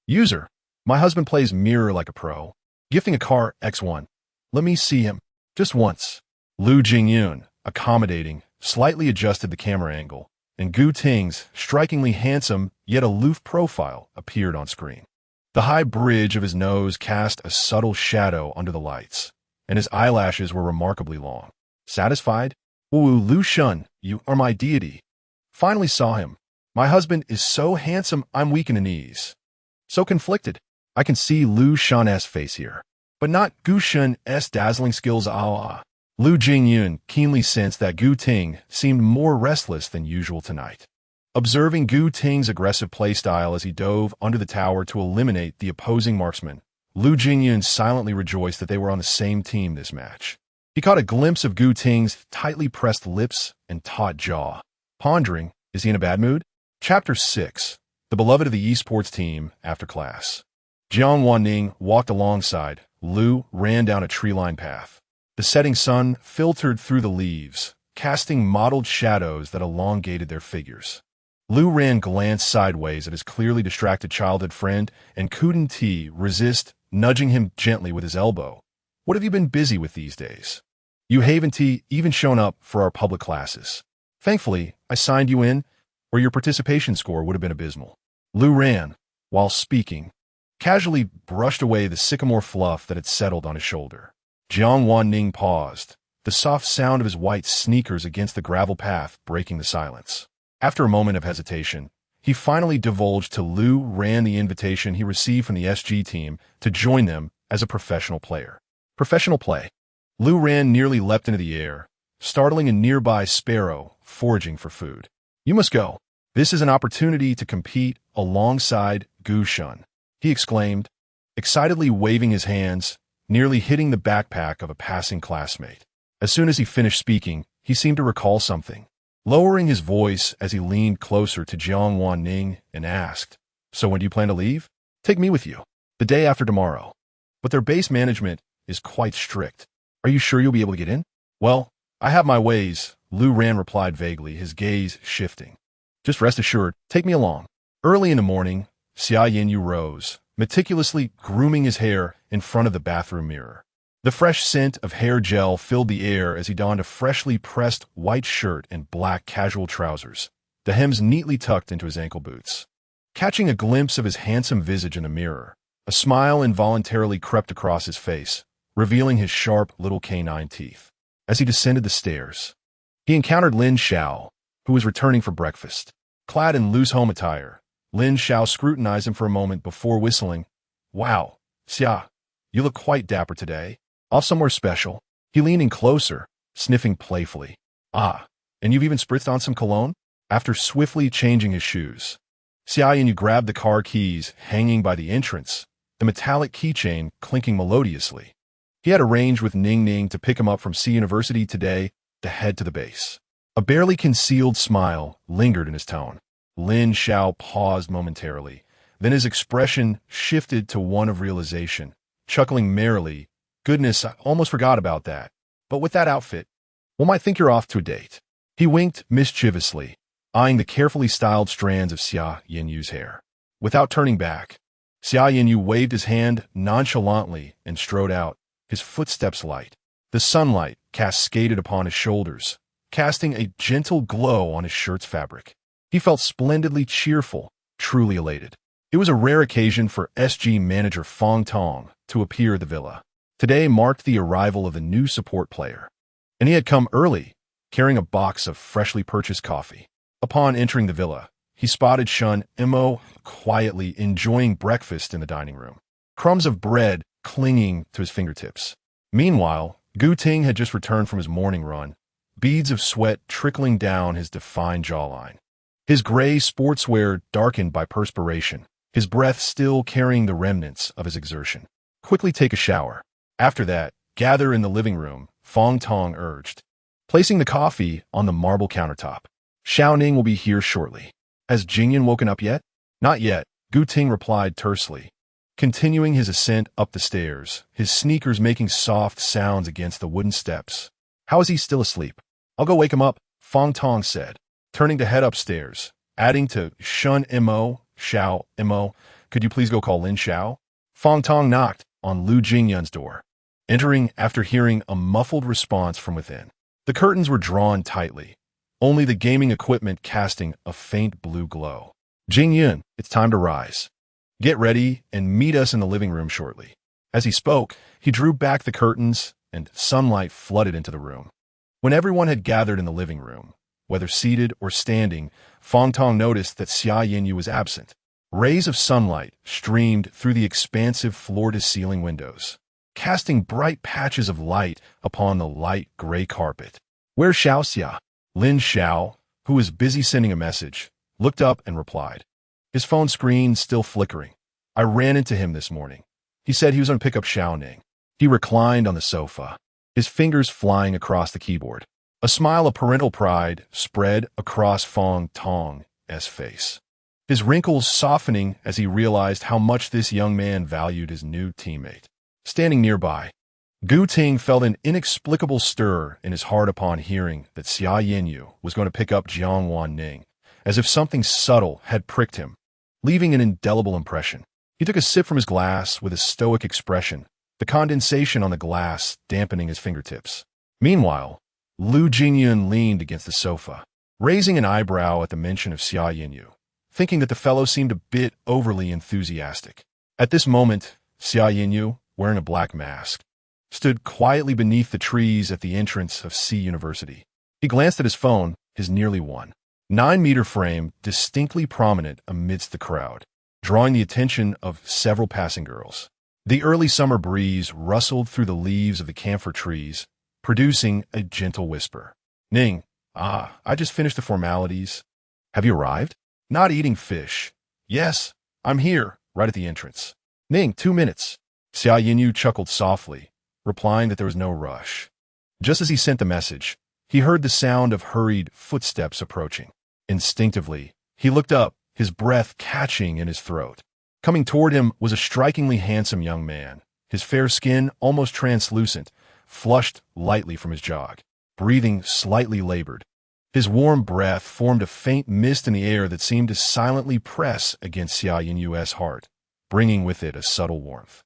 User, my husband plays mirror like a pro. Gifting a car X1. Let me see him. Just once. Lu Jingyun, accommodating, slightly adjusted the camera angle, and Gu Ting's strikingly handsome yet aloof profile appeared on screen. The high bridge of his nose cast a subtle shadow under the lights, and his eyelashes were remarkably long. Satisfied? Ooh, Lu Shun, you are my deity. Finally saw him. My husband is so handsome I'm weak in the knees. So conflicted. I can see Lu Shun's face here, but not Gu Shun's dazzling skills. Lu Jingyun keenly sensed that Gu Ting seemed more restless than usual tonight. Observing Gu Ting's aggressive playstyle as he dove under the tower to eliminate the opposing marksman, Lu Jingyun silently rejoiced that they were on the same team this match. He caught a glimpse of Gu Ting's tightly pressed lips and taut jaw. Pondering, is he in a bad mood? Chapter 6. The beloved of the esports team after class. Jiang Wan Ning walked alongside. Lu ran down a tree-lined path. The setting sun filtered through the leaves, casting mottled shadows that elongated their figures. Lu Ran glanced sideways at his clearly distracted childhood friend and couldn't resist nudging him gently with his elbow. What have you been busy with these days? You haven't even shown up for our public classes. Thankfully, I signed you in, or your participation score would have been abysmal. Lu Ran, while speaking, casually brushed away the sycamore fluff that had settled on his shoulder. Jiang Wan Ning paused, the soft sound of his white sneakers against the gravel path breaking the silence. After a moment of hesitation, he finally divulged to Lu Ran the invitation he received from the SG team to join them as a professional player. Professional play. Lu Ran nearly leapt into the air, startling a nearby sparrow foraging for food. You must go. This is an opportunity to compete alongside Gu Shun, he exclaimed, excitedly waving his hands, nearly hitting the backpack of a passing classmate. As soon as he finished speaking, he seemed to recall something. lowering his voice as he leaned closer to Jiang Wan Ning and asked, "So when do you plan to leave?" "Take me with you. The day after tomorrow. But their base management is quite strict. Are you sure you'll be able to get in?" "Well, I have my ways," Lu Ran replied vaguely, his gaze shifting. "Just rest assured, take me along." Early in the morning, Xia Yinyu rose, meticulously grooming his hair in front of the bathroom mirror. The fresh scent of hair gel filled the air as he donned a freshly pressed white shirt and black casual trousers, the hems neatly tucked into his ankle boots. Catching a glimpse of his handsome visage in the mirror, a smile involuntarily crept across his face, revealing his sharp little canine teeth. As he descended the stairs, he encountered Lin Xiao, who was returning for breakfast. Clad in loose home attire, Lin Xiao scrutinized him for a moment before whistling. "Wow, Xia, you look quite dapper today. Off somewhere special?" He leaned in closer, sniffing playfully. "Ah, and you've even spritzed on some cologne?" After swiftly changing his shoes, Xia Yinyu grabbed the car keys hanging by the entrance, the metallic keychain clinking melodiously. He had arranged with Ning Ning to pick him up from C University today to head to the base. A barely concealed smile lingered in his tone. Lin Xiao paused momentarily. Then his expression shifted to one of realization, chuckling merrily. "Goodness, I almost forgot about that. But with that outfit, one might think you're off to a date." He winked mischievously, eyeing the carefully styled strands of Xia Yinyu's hair. Without turning back, Xia Yinyu waved his hand nonchalantly and strode out, his footsteps light. The sunlight cascaded upon his shoulders, casting a gentle glow on his shirt's fabric. He felt splendidly cheerful, truly elated. It was a rare occasion for SG manager Fong Tong to appear at the villa. Today marked the arrival of the new support player, and he had come early, carrying a box of freshly purchased coffee. Upon entering the villa, he spotted Shun Mo quietly enjoying breakfast in the dining room, crumbs of bread clinging to his fingertips. Meanwhile, Gu Ting had just returned from his morning run, beads of sweat trickling down his defined jawline. His gray sportswear darkened by perspiration, his breath still carrying the remnants of his exertion. "Quickly take a shower. After that, gather in the living room," Fong Tong urged, placing the coffee on the marble countertop. "Xiao Ning will be here shortly." "Has Jingyan woken up yet?" "Not yet," Gu Ting replied tersely, continuing his ascent up the stairs, his sneakers making soft sounds against the wooden steps. "How is he still asleep?" "I'll go wake him up," Fong Tong said, turning to head upstairs, adding to Shun Mo, "Xiao Mo, could you please go call Lin Xiao?" Fong Tong knocked on Lu Jingyun's door, entering after hearing a muffled response from within. The curtains were drawn tightly, only the gaming equipment casting a faint blue glow. "Jingyun, it's time to rise. Get ready and meet us in the living room shortly." As he spoke, he drew back the curtains and sunlight flooded into the room. When everyone had gathered in the living room, whether seated or standing, Fong Tong noticed that Xia Yinyu was absent. Rays of sunlight streamed through the expansive floor-to-ceiling windows, casting bright patches of light upon the light gray carpet. "Where's Xiao Xia?" Lin Xiao, who was busy sending a message, looked up and replied, his phone screen still flickering. "I ran into him this morning. He said he was going to pick up Xiao Ning." He reclined on the sofa, his fingers flying across the keyboard. A smile of parental pride spread across Fong Tong's face, his wrinkles softening as he realized how much this young man valued his new teammate. Standing nearby, Gu Ting felt an inexplicable stir in his heart upon hearing that Xia Yinyu was going to pick up Jiang Wan Ning, as if something subtle had pricked him, leaving an indelible impression. He took a sip from his glass with a stoic expression, the condensation on the glass dampening his fingertips. Meanwhile, Lu Jingyun leaned against the sofa, raising an eyebrow at the mention of Xia Yinyu, thinking that the fellow seemed a bit overly enthusiastic. At this moment, Xia Yinyu, wearing a black mask, stood quietly beneath the trees at the entrance of C University. He glanced at his phone, his nearly 1.9-meter frame distinctly prominent amidst the crowd, drawing the attention of several passing girls. The early summer breeze rustled through the leaves of the camphor trees, producing a gentle whisper. "Ning, I just finished the formalities. Have you arrived?" "Not eating fish." "Yes, I'm here, right at the entrance." "Ning, 2 minutes." Xia Yinyu chuckled softly, replying that there was no rush. Just as he sent the message, he heard the sound of hurried footsteps approaching. Instinctively, he looked up, his breath catching in his throat. Coming toward him was a strikingly handsome young man, his fair skin almost translucent, flushed lightly from his jog, breathing slightly labored. His warm breath formed a faint mist in the air that seemed to silently press against Xia Yinyu's heart, bringing with it a subtle warmth.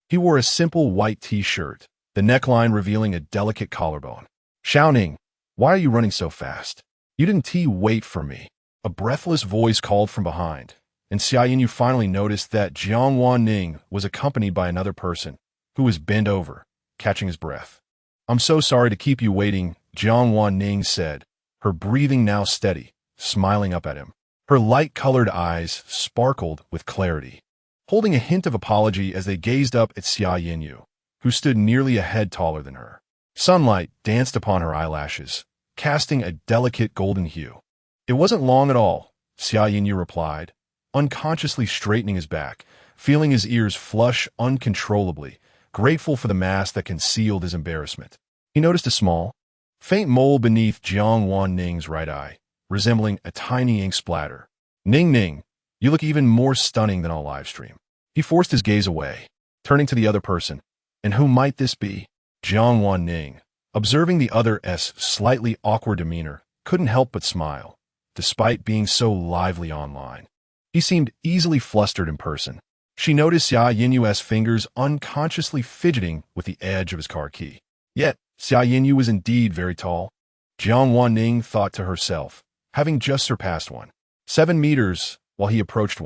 He wore a simple white t-shirt, the neckline revealing a delicate collarbone. "Xiao Ning, why are you running so fast? You didn't wait for me." A breathless voice called from behind, and Xia Yinyu finally noticed that Jiang Wan Ning was accompanied by another person, who was bent over, catching his breath. "I'm so sorry to keep you waiting," Jiang Wan Ning said, her breathing now steady, smiling up at him. Her light-colored eyes sparkled with clarity, holding a hint of apology as they gazed up at Xia Yinyu, who stood nearly a head taller than her. Sunlight danced upon her eyelashes, casting a delicate golden hue. "It wasn't long at all," Xia Yinyu replied, unconsciously straightening his back, feeling his ears flush uncontrollably, grateful for the mask that concealed his embarrassment. He noticed a small, faint mole beneath Jiang Wan Ning's right eye, resembling a tiny ink splatter. Ning, you look even more stunning than on live stream." He forced his gaze away, turning to the other person. "And who might this be?" Jiang Wan Ning, observing the other's slightly awkward demeanor, couldn't help but smile, despite being so lively online. He seemed easily flustered in person. She noticed Xia Yinyu's fingers unconsciously fidgeting with the edge of his car key. Yet, Xia Yinyu was indeed very tall. Jiang Wan Ning thought to herself, having just surpassed 7 meters while he approached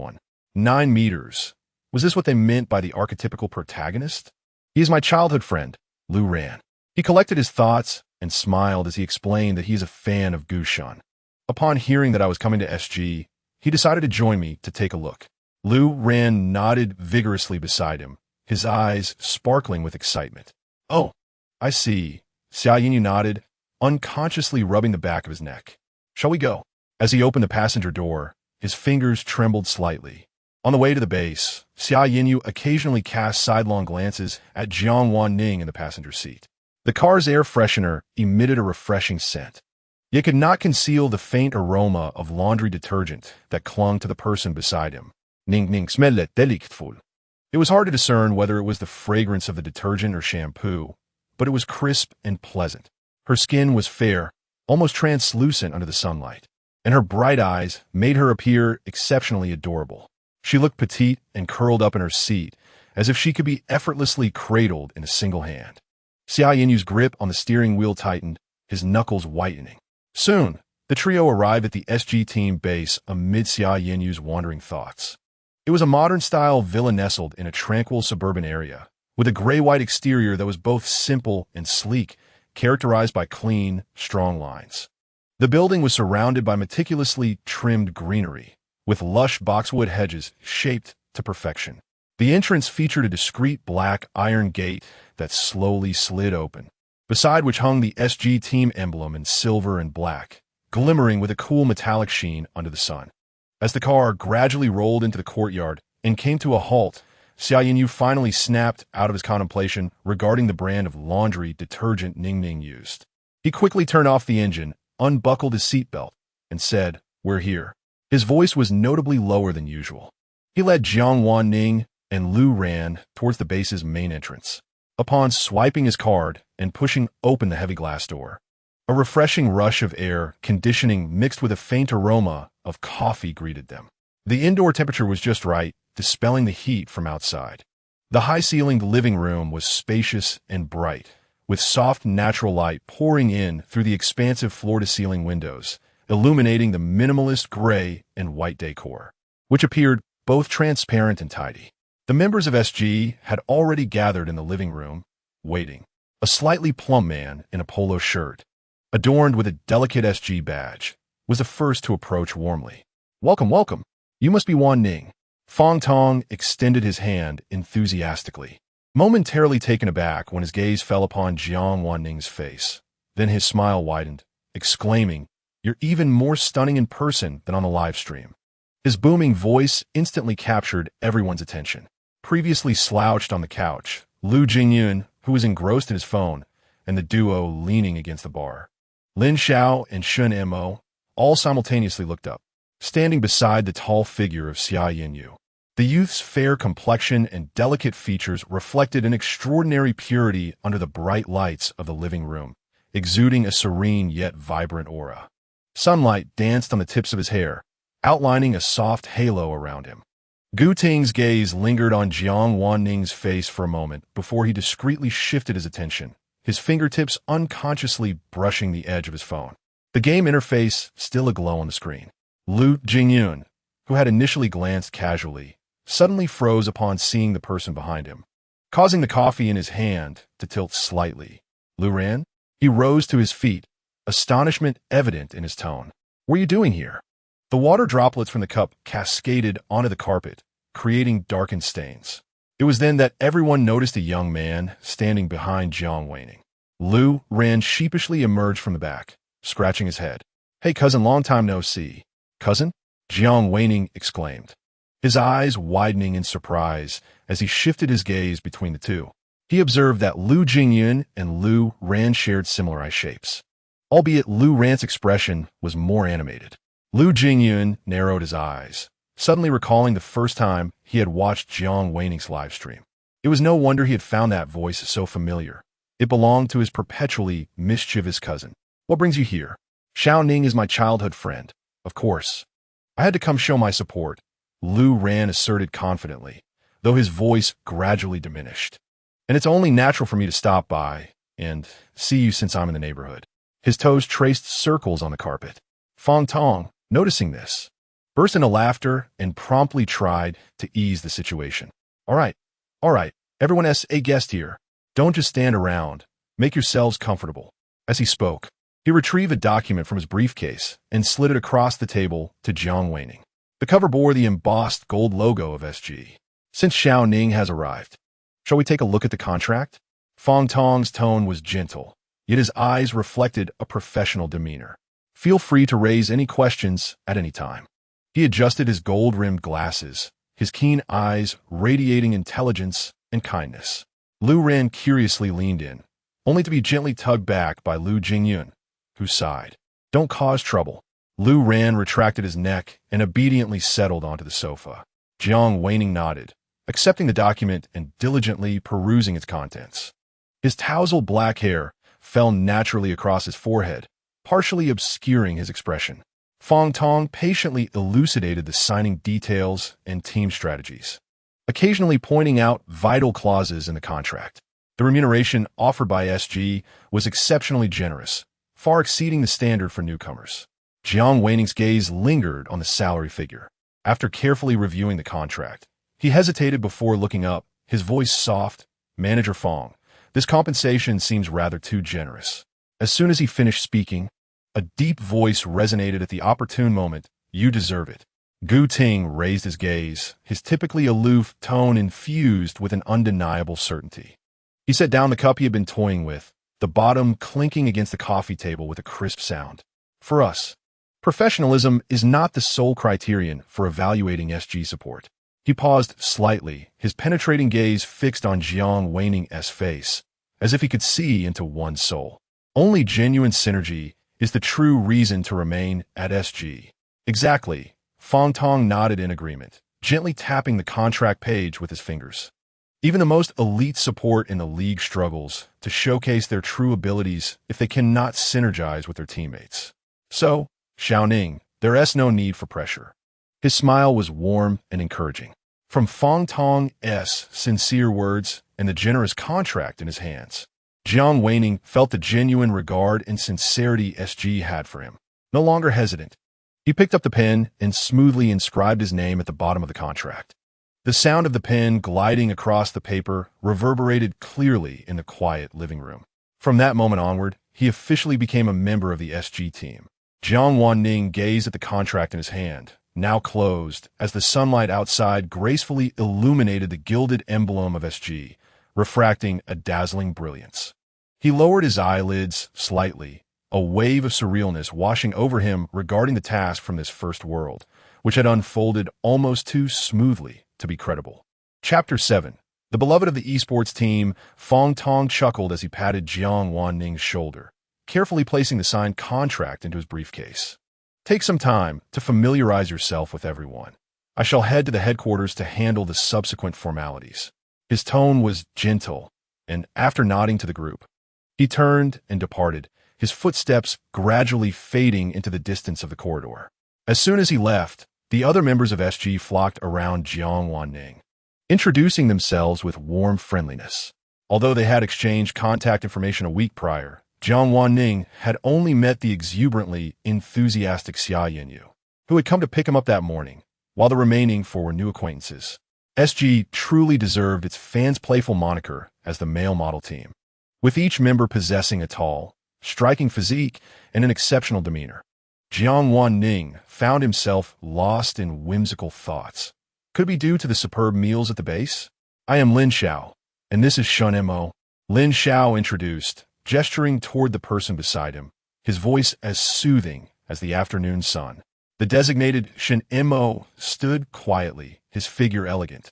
9 meters. Was this what they meant by the archetypical protagonist? "He is my childhood friend, Lu Ran." He collected his thoughts and smiled as he explained that he is a fan of Gushan. "Upon hearing that I was coming to SG, he decided to join me to take a look." Lu Ran nodded vigorously beside him, his eyes sparkling with excitement. "Oh, I see." Xia Yinyu nodded, unconsciously rubbing the back of his neck. "Shall we go?" As he opened the passenger door, his fingers trembled slightly. On the way to the base, Xia Yinyu occasionally cast sidelong glances at Jiang Wan Ning in the passenger seat. The car's air freshener emitted a refreshing scent, yet could not conceal the faint aroma of laundry detergent that clung to the person beside him. Ning smelled delictful. It was hard to discern whether it was the fragrance of the detergent or shampoo, but it was crisp and pleasant. Her skin was fair, almost translucent under the sunlight, and her bright eyes made her appear exceptionally adorable. She looked petite and curled up in her seat, as if she could be effortlessly cradled in a single hand. Xia Yinyu's grip on the steering wheel tightened, his knuckles whitening. Soon, the trio arrived at the SG team base amid Xia Yinyu's wandering thoughts. It was a modern-style villa nestled in a tranquil suburban area, with a gray-white exterior that was both simple and sleek, characterized by clean, strong lines. The building was surrounded by meticulously trimmed greenery, with lush boxwood hedges shaped to perfection. The entrance featured a discreet black iron gate that slowly slid open, beside which hung the SG team emblem in silver and black, glimmering with a cool metallic sheen under the sun. As the car gradually rolled into the courtyard and came to a halt, Xia Yinyu finally snapped out of his contemplation regarding the brand of laundry detergent Ning used. He quickly turned off the engine, unbuckled his seatbelt, and said, "We're here." His voice was notably lower than usual. He led Jiang Wan Ning and Lu Ran towards the base's main entrance. Upon swiping his card and pushing open the heavy glass door, a refreshing rush of air conditioning mixed with a faint aroma of coffee greeted them. The indoor temperature was just right, dispelling the heat from outside. The high-ceilinged living room was spacious and bright, with soft natural light pouring in through the expansive floor-to-ceiling windows, illuminating the minimalist gray and white decor, which appeared both transparent and tidy. The members of SG had already gathered in the living room, waiting. A slightly plump man in a polo shirt, adorned with a delicate SG badge, was the first to approach warmly. Welcome. You must be Wan Ning." Fong Tong extended his hand enthusiastically, momentarily taken aback when his gaze fell upon Jiang Wan Ning's face. Then his smile widened, exclaiming, "You're even more stunning in person than on the live stream." His booming voice instantly captured everyone's attention. Previously slouched on the couch, Lu Jingyun, who was engrossed in his phone, and the duo leaning against the bar. Lin Xiao and Shun Mo all simultaneously looked up, standing beside the tall figure of Xia Yinyu. The youth's fair complexion and delicate features reflected an extraordinary purity under the bright lights of the living room, exuding a serene yet vibrant aura. Sunlight danced on the tips of his hair, outlining a soft halo around him. Gu Ting's gaze lingered on Jiang Wan Ning's face for a moment before he discreetly shifted his attention, his fingertips unconsciously brushing the edge of his phone. The game interface still aglow on the screen. Lu Jingyun, who had initially glanced casually, suddenly froze upon seeing the person behind him, causing the coffee in his hand to tilt slightly. Lu Ran? He rose to his feet, astonishment evident in his tone. What are you doing here? The water droplets from the cup cascaded onto the carpet, creating darkened stains. It was then that everyone noticed a young man standing behind Jiang Wan Ning. Lu Ran sheepishly emerged from the back, scratching his head. Hey cousin, long time no see. Cousin? Jiang Wan Ning exclaimed, his eyes widening in surprise as he shifted his gaze between the two. He observed that Lu Jingyun and Lu Ran shared similar eye shapes, albeit Lu Ran's expression was more animated. Lu Jingyun narrowed his eyes, suddenly recalling the first time he had watched Jiang Wan Ning's live stream. It was no wonder he had found that voice so familiar. It belonged to his perpetually mischievous cousin. What brings you here? Xiao Ning is my childhood friend. Of course. I had to come show my support, Lu Ran asserted confidently, though his voice gradually diminished. And it's only natural for me to stop by and see you since I'm in the neighborhood. His toes traced circles on the carpet. Fong Tong, noticing this, burst into laughter and promptly tried to ease the situation. All right, everyone has a guest here. Don't just stand around. Make yourselves comfortable. As he spoke, he retrieved a document from his briefcase and slid it across the table to Jiang Wan Ning. The cover bore the embossed gold logo of SG. Since Xiao Ning has arrived, shall we take a look at the contract? Fong Tong's tone was gentle, yet his eyes reflected a professional demeanor. Feel free to raise any questions at any time. He adjusted his gold-rimmed glasses, his keen eyes radiating intelligence and kindness. Lu Ran curiously leaned in, only to be gently tugged back by Lu Jingyun, who sighed. Don't cause trouble. Lu Ran retracted his neck and obediently settled onto the sofa. Jiang Wan Ning nodded, accepting the document and diligently perusing its contents. His tousled black hair fell naturally across his forehead, partially obscuring his expression. Fong Tong patiently elucidated the signing details and team strategies, occasionally pointing out vital clauses in the contract. The remuneration offered by SG was exceptionally generous, far exceeding the standard for newcomers. Jiang Wan Ning's gaze lingered on the salary figure. After carefully reviewing the contract, he hesitated before looking up, his voice soft. Manager Fong, this compensation seems rather too generous. As soon as he finished speaking, a deep voice resonated at the opportune moment. You deserve it. Gu Ting raised his gaze, his typically aloof tone infused with an undeniable certainty. He set down the cup he had been toying with, the bottom clinking against the coffee table with a crisp sound. For us, professionalism is not the sole criterion for evaluating SG support. He paused slightly, his penetrating gaze fixed on Jiang Wan Ning's face, as if he could see into one's soul. Only genuine synergy is the true reason to remain at SG. Exactly. Fong Tong nodded in agreement, gently tapping the contract page with his fingers. Even the most elite support in the league struggles to showcase their true abilities if they cannot synergize with their teammates. So, Xiao Ning, there's no need for pressure. His smile was warm and encouraging. From Fong Tong's sincere words and the generous contract in his hands, Jiang Wan Ning felt the genuine regard and sincerity SG had for him. No longer hesitant, he picked up the pen and smoothly inscribed his name at the bottom of the contract. The sound of the pen gliding across the paper reverberated clearly in the quiet living room. From that moment onward, he officially became a member of the SG team. Jiang Wan Ning gazed at the contract in his hand, now closed, as the sunlight outside gracefully illuminated the gilded emblem of SG, refracting a dazzling brilliance. He lowered his eyelids slightly, a wave of surrealness washing over him regarding the task from this first world, which had unfolded almost too smoothly to be credible. Chapter 7. The beloved of the esports team, Fong Tong chuckled as he patted Jiang Wan Ning's shoulder, carefully placing the signed contract into his briefcase. Take some time to familiarize yourself with everyone. I shall head to the headquarters to handle the subsequent formalities. His tone was gentle, and after nodding to the group, he turned and departed, his footsteps gradually fading into the distance of the corridor. As soon as he left, the other members of SG flocked around Jiang Wan Ning, introducing themselves with warm friendliness. Although they had exchanged contact information a week prior, Jiang Wan Ning had only met the exuberantly enthusiastic Xia Yinyu, who had come to pick him up that morning, while the remaining four were new acquaintances. SG truly deserved its fans' playful moniker as the male model team, with each member possessing a tall, striking physique and an exceptional demeanor. Jiang Wan Ning found himself lost in whimsical thoughts. Could it be due to the superb meals at the base? I am Lin Xiao, and this is Shun Mo. Lin Xiao introduced, gesturing toward the person beside him, his voice as soothing as the afternoon sun. The designated Shin Mo stood quietly, his figure elegant,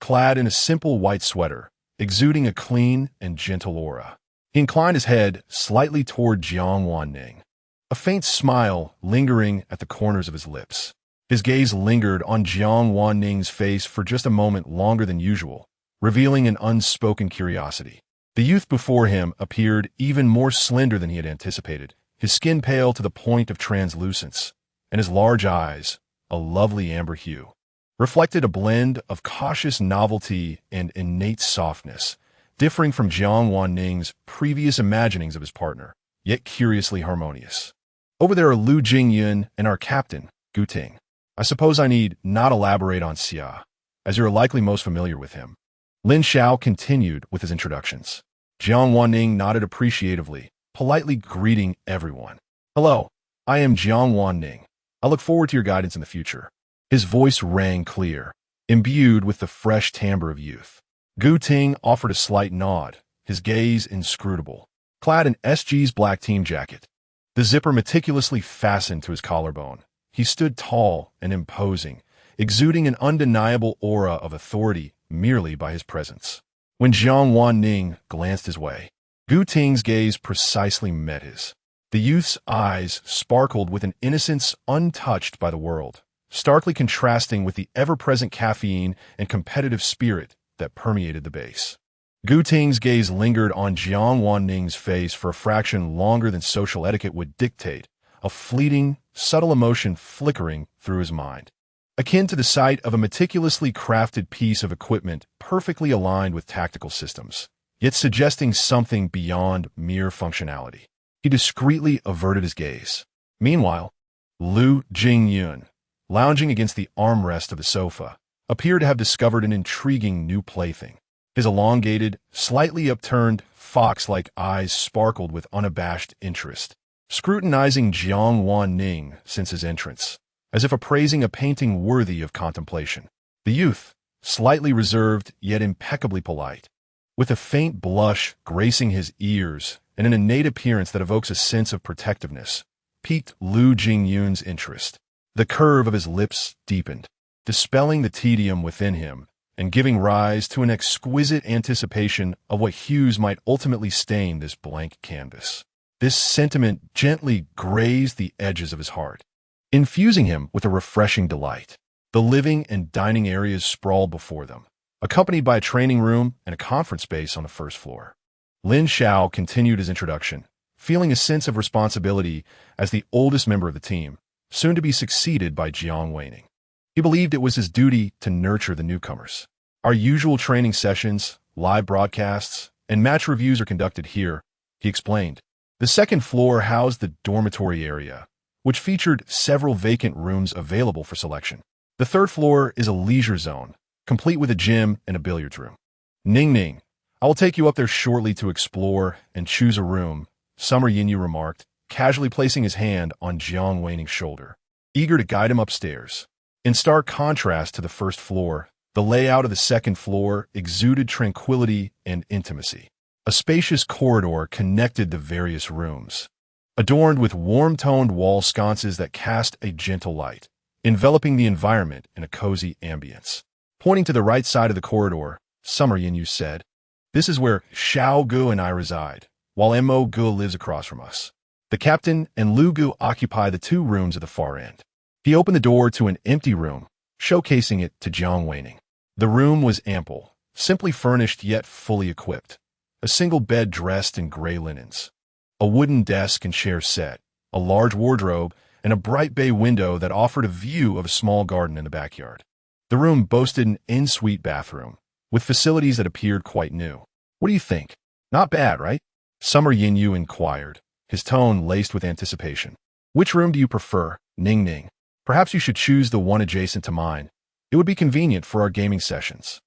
clad in a simple white sweater, exuding a clean and gentle aura. He inclined his head slightly toward Jiang Wan Ning, a faint smile lingering at the corners of his lips. His gaze lingered on Jiang Wan Ning's face for just a moment longer than usual, revealing an unspoken curiosity. The youth before him appeared even more slender than he had anticipated, his skin pale to the point of translucence, and his large eyes, a lovely amber hue, reflected a blend of cautious novelty and innate softness, differing from Jiang Wan Ning's previous imaginings of his partner, yet curiously harmonious. Over there are Lu Jingyun and our captain, Gu Ting. I suppose I need not elaborate on Xia, as you're likely most familiar with him. Lin Xiao continued with his introductions. Jiang Wan Ning nodded appreciatively, politely greeting everyone. Hello, I am Jiang Wan Ning. I look forward to your guidance in the future. His voice rang clear, imbued with the fresh timbre of youth. Gu Ting offered a slight nod, his gaze inscrutable. Clad in SG's black team jacket, the zipper meticulously fastened to his collarbone, he stood tall and imposing, exuding an undeniable aura of authority merely by his presence. When Jiang Wan Ning glanced his way, Gu Ting's gaze precisely met his. The youth's eyes sparkled with an innocence untouched by the world, starkly contrasting with the ever-present caffeine and competitive spirit that permeated the base. Gu Ting's gaze lingered on Jiang Wan Ning's face for a fraction longer than social etiquette would dictate, a fleeting, subtle emotion flickering through his mind, akin to the sight of a meticulously crafted piece of equipment perfectly aligned with tactical systems, yet suggesting something beyond mere functionality. He discreetly averted his gaze. Meanwhile, Lu Jingyun, lounging against the armrest of the sofa, appeared to have discovered an intriguing new plaything. His elongated, slightly upturned, fox-like eyes sparkled with unabashed interest, scrutinizing Jiang Wan Ning since his entrance, as if appraising a painting worthy of contemplation. The youth, slightly reserved yet impeccably polite, with a faint blush gracing his ears and an innate appearance that evokes a sense of protectiveness, piqued Lu Jingyun's interest. The curve of his lips deepened, dispelling the tedium within him and giving rise to an exquisite anticipation of what hues might ultimately stain this blank canvas. This sentiment gently grazed the edges of his heart, infusing him with a refreshing delight. The living and dining areas sprawled before them, accompanied by a training room and a conference space on the first floor. Lin Xiao continued his introduction, feeling a sense of responsibility as the oldest member of the team, soon to be succeeded by Jiang Wan Ning. He believed it was his duty to nurture the newcomers. Our usual training sessions, live broadcasts, and match reviews are conducted here, he explained. The second floor housed the dormitory area, which featured several vacant rooms available for selection. The third floor is a leisure zone, complete with a gym and a billiards room. Ning, I will take you up there shortly to explore and choose a room, Summer Yinyu remarked, casually placing his hand on Jiang Wan Ning's shoulder, eager to guide him upstairs. In stark contrast to the first floor, the layout of the second floor exuded tranquility and intimacy. A spacious corridor connected the various rooms, adorned with warm-toned wall sconces that cast a gentle light, enveloping the environment in a cozy ambience. Pointing to the right side of the corridor, Summer Yinyu said, "This is where Xiao Gu and I reside, while Mo Gu lives across from us." The captain and Lu Gu occupy the two rooms at the far end. He opened the door to an empty room, showcasing it to Jiang Wan Ning. The room was ample, simply furnished yet fully equipped. A single bed dressed in gray linens. A wooden desk and chair set, a large wardrobe, and a bright bay window that offered a view of a small garden in the backyard. The room boasted an en-suite bathroom, with facilities that appeared quite new. What do you think? Not bad, right? Summer Yin-Yu inquired, his tone laced with anticipation. Which room do you prefer, Ning Ning? Perhaps you should choose the one adjacent to mine. It would be convenient for our gaming sessions.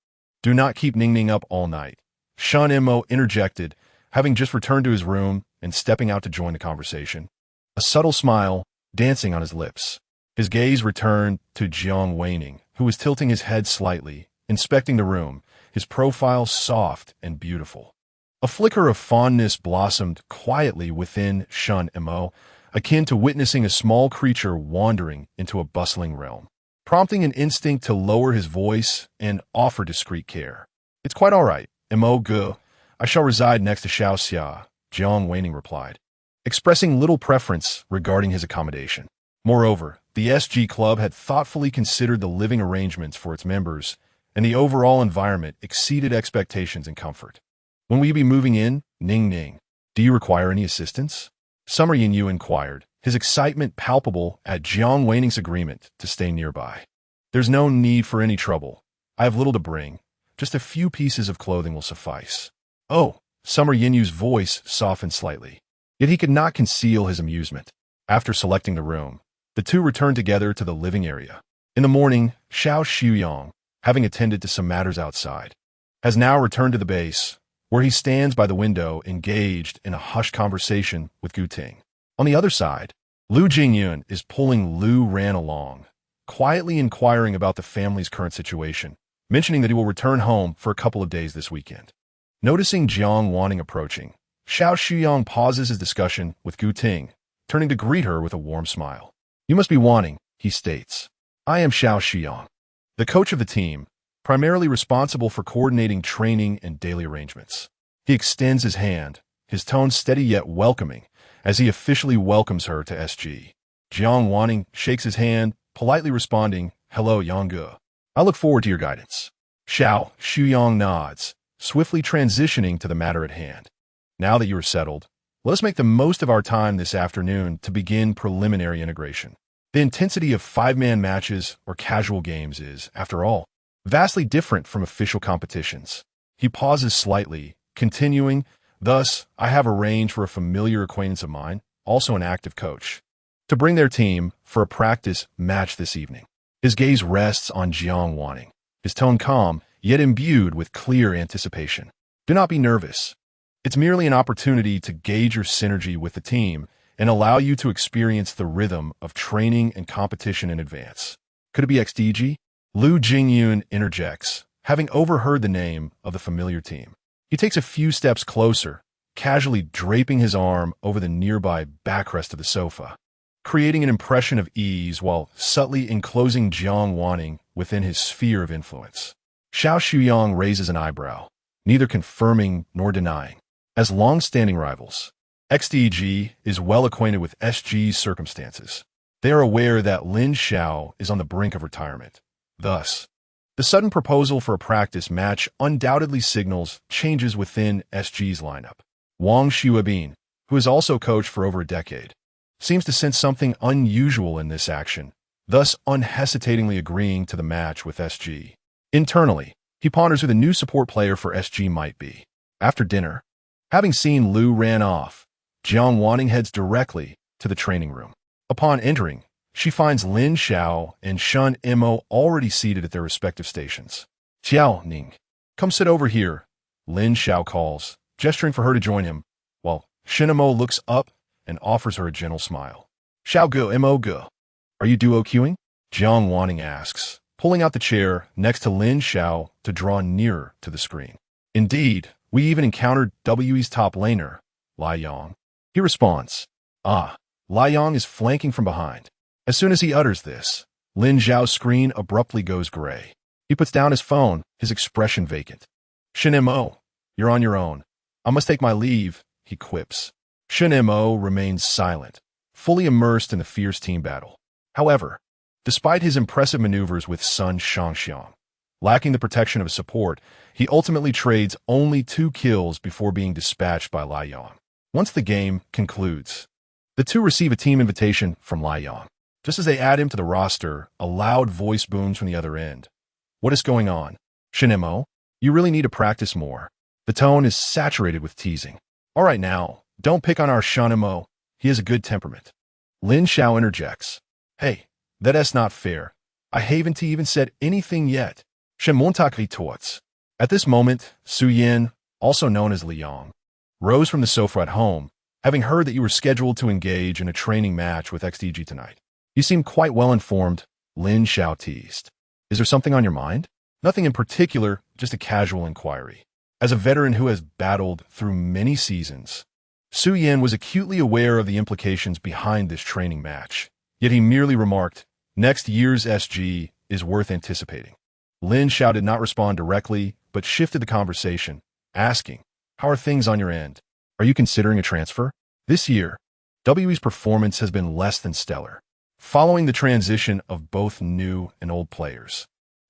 Do not keep Ning Ning up all night. Shan Mo interjected, having just returned to his room and stepping out to join the conversation. A subtle smile dancing on his lips. His gaze returned to Jiang Wan Ning, who was tilting his head slightly, inspecting the room, his profile soft and beautiful. A flicker of fondness blossomed quietly within Shan Mo, akin to witnessing a small creature wandering into a bustling realm, prompting an instinct to lower his voice and offer discreet care. It's quite all right, Mo Gu. I shall reside next to Xiao Xia, Jiang Wan Ning replied, expressing little preference regarding his accommodation. Moreover, the SG Club had thoughtfully considered the living arrangements for its members, and the overall environment exceeded expectations in comfort. When will you be moving in, Ning Ning? Do you require any assistance? Summer Yin-Yu inquired, his excitement palpable at Jiang Wan Ning's agreement to stay nearby. There's no need for any trouble. I have little to bring. Just a few pieces of clothing will suffice. Oh, Summer Yin-Yu's voice softened slightly. Yet he could not conceal his amusement. After selecting the room, the two returned together to the living area. In the morning, Xiao Xuyang, having attended to some matters outside, has now returned to the base, where he stands by the window engaged in a hushed conversation with Gu Ting. On the other side, Lu Jingyun is pulling Lu Ran along, quietly inquiring about the family's current situation, mentioning that he will return home for a couple of days this weekend. Noticing Jiang Wan Ning approaching, Xiao Xuyang pauses his discussion with Gu Ting, turning to greet her with a warm smile. You must be Wan Ning, he states. I am Xiao Xuyang, the coach of the team, primarily responsible for coordinating training and daily arrangements. He extends his hand, his tone steady yet welcoming, as he officially welcomes her to SG. Jiang Wan Ning shakes his hand, politely responding, Hello, Yangge. I look forward to your guidance. Xiao Xuyang nods, swiftly transitioning to the matter at hand. Now that you are settled, let us make the most of our time this afternoon to begin preliminary integration. The intensity of five-man matches or casual games is, after all, vastly different from official competitions. He pauses slightly, continuing, Thus, I have arranged for a familiar acquaintance of mine, also an active coach, to bring their team for a practice match this evening. His gaze rests on Jiang Wan Ning, his tone calm, yet imbued with clear anticipation. Do not be nervous. It's merely an opportunity to gauge your synergy with the team and allow you to experience the rhythm of training and competition in advance. Could it be XDG? Lu Jingyun interjects, having overheard the name of the familiar team. He takes a few steps closer, casually draping his arm over the nearby backrest of the sofa, creating an impression of ease while subtly enclosing Jiang Wan Ning within his sphere of influence. Xiao Xuyang raises an eyebrow, neither confirming nor denying. As long-standing rivals, XDG is well acquainted with SG's circumstances. They are aware that Lin Xiao is on the brink of retirement. Thus, the sudden proposal for a practice match undoubtedly signals changes within SG's lineup. Wang Xuebin, who has also coached for over a decade, seems to sense something unusual in this action, thus unhesitatingly agreeing to the match with SG. Internally, he ponders who the new support player for SG might be. After dinner, having seen Lu Ran off, Jiang Wan Ning heads directly to the training room. Upon entering, she finds Lin Xiao and Shan Mo already seated at their respective stations. Xiao Ning, come sit over here, Lin Xiao calls, gesturing for her to join him, while Shan Mo looks up and offers her a gentle smile. Xiao Gu Mo Gu, are you duo queuing? Jiang Wan Ning asks, pulling out the chair next to Lin Xiao to draw nearer to the screen. Indeed, we even encountered WE's top laner, Lai Yang. He responds, Lai Yang is flanking from behind. As soon as he utters this, Lin Xiao's screen abruptly goes gray. He puts down his phone, his expression vacant. Shin Mo, you're on your own. I must take my leave, he quips. Shen Mo remained silent, fully immersed in the fierce team battle. However, despite his impressive maneuvers with Sun Shangxiang, lacking the protection of his support, he ultimately trades only 2 kills before being dispatched by Lai Yang. Once the game concludes, the two receive a team invitation from Lai Yang. Just as they add him to the roster, a loud voice booms from the other end. What is going on? Shen Mo, you really need to practice more. The tone is saturated with teasing. All right now, don't pick on our Shen Mo. He has a good temperament. Lin Xiao interjects. Hey, that's not fair. I haven't even said anything yet. Shen Montak retorts. At this moment, Su Yin, also known as Liang, rose from the sofa at home, having heard that you were scheduled to engage in a training match with XDG tonight. You seem quite well informed, Lin Xiao teased. Is there something on your mind? Nothing in particular, just a casual inquiry. As a veteran who has battled through many seasons, Su Yin was acutely aware of the implications behind this training match, yet he merely remarked, next year's SG is worth anticipating. Lin Xiao did not respond directly, but shifted the conversation, asking, how are things on your end? Are you considering a transfer? This year, WE's performance has been less than stellar, following the transition of both new and old players.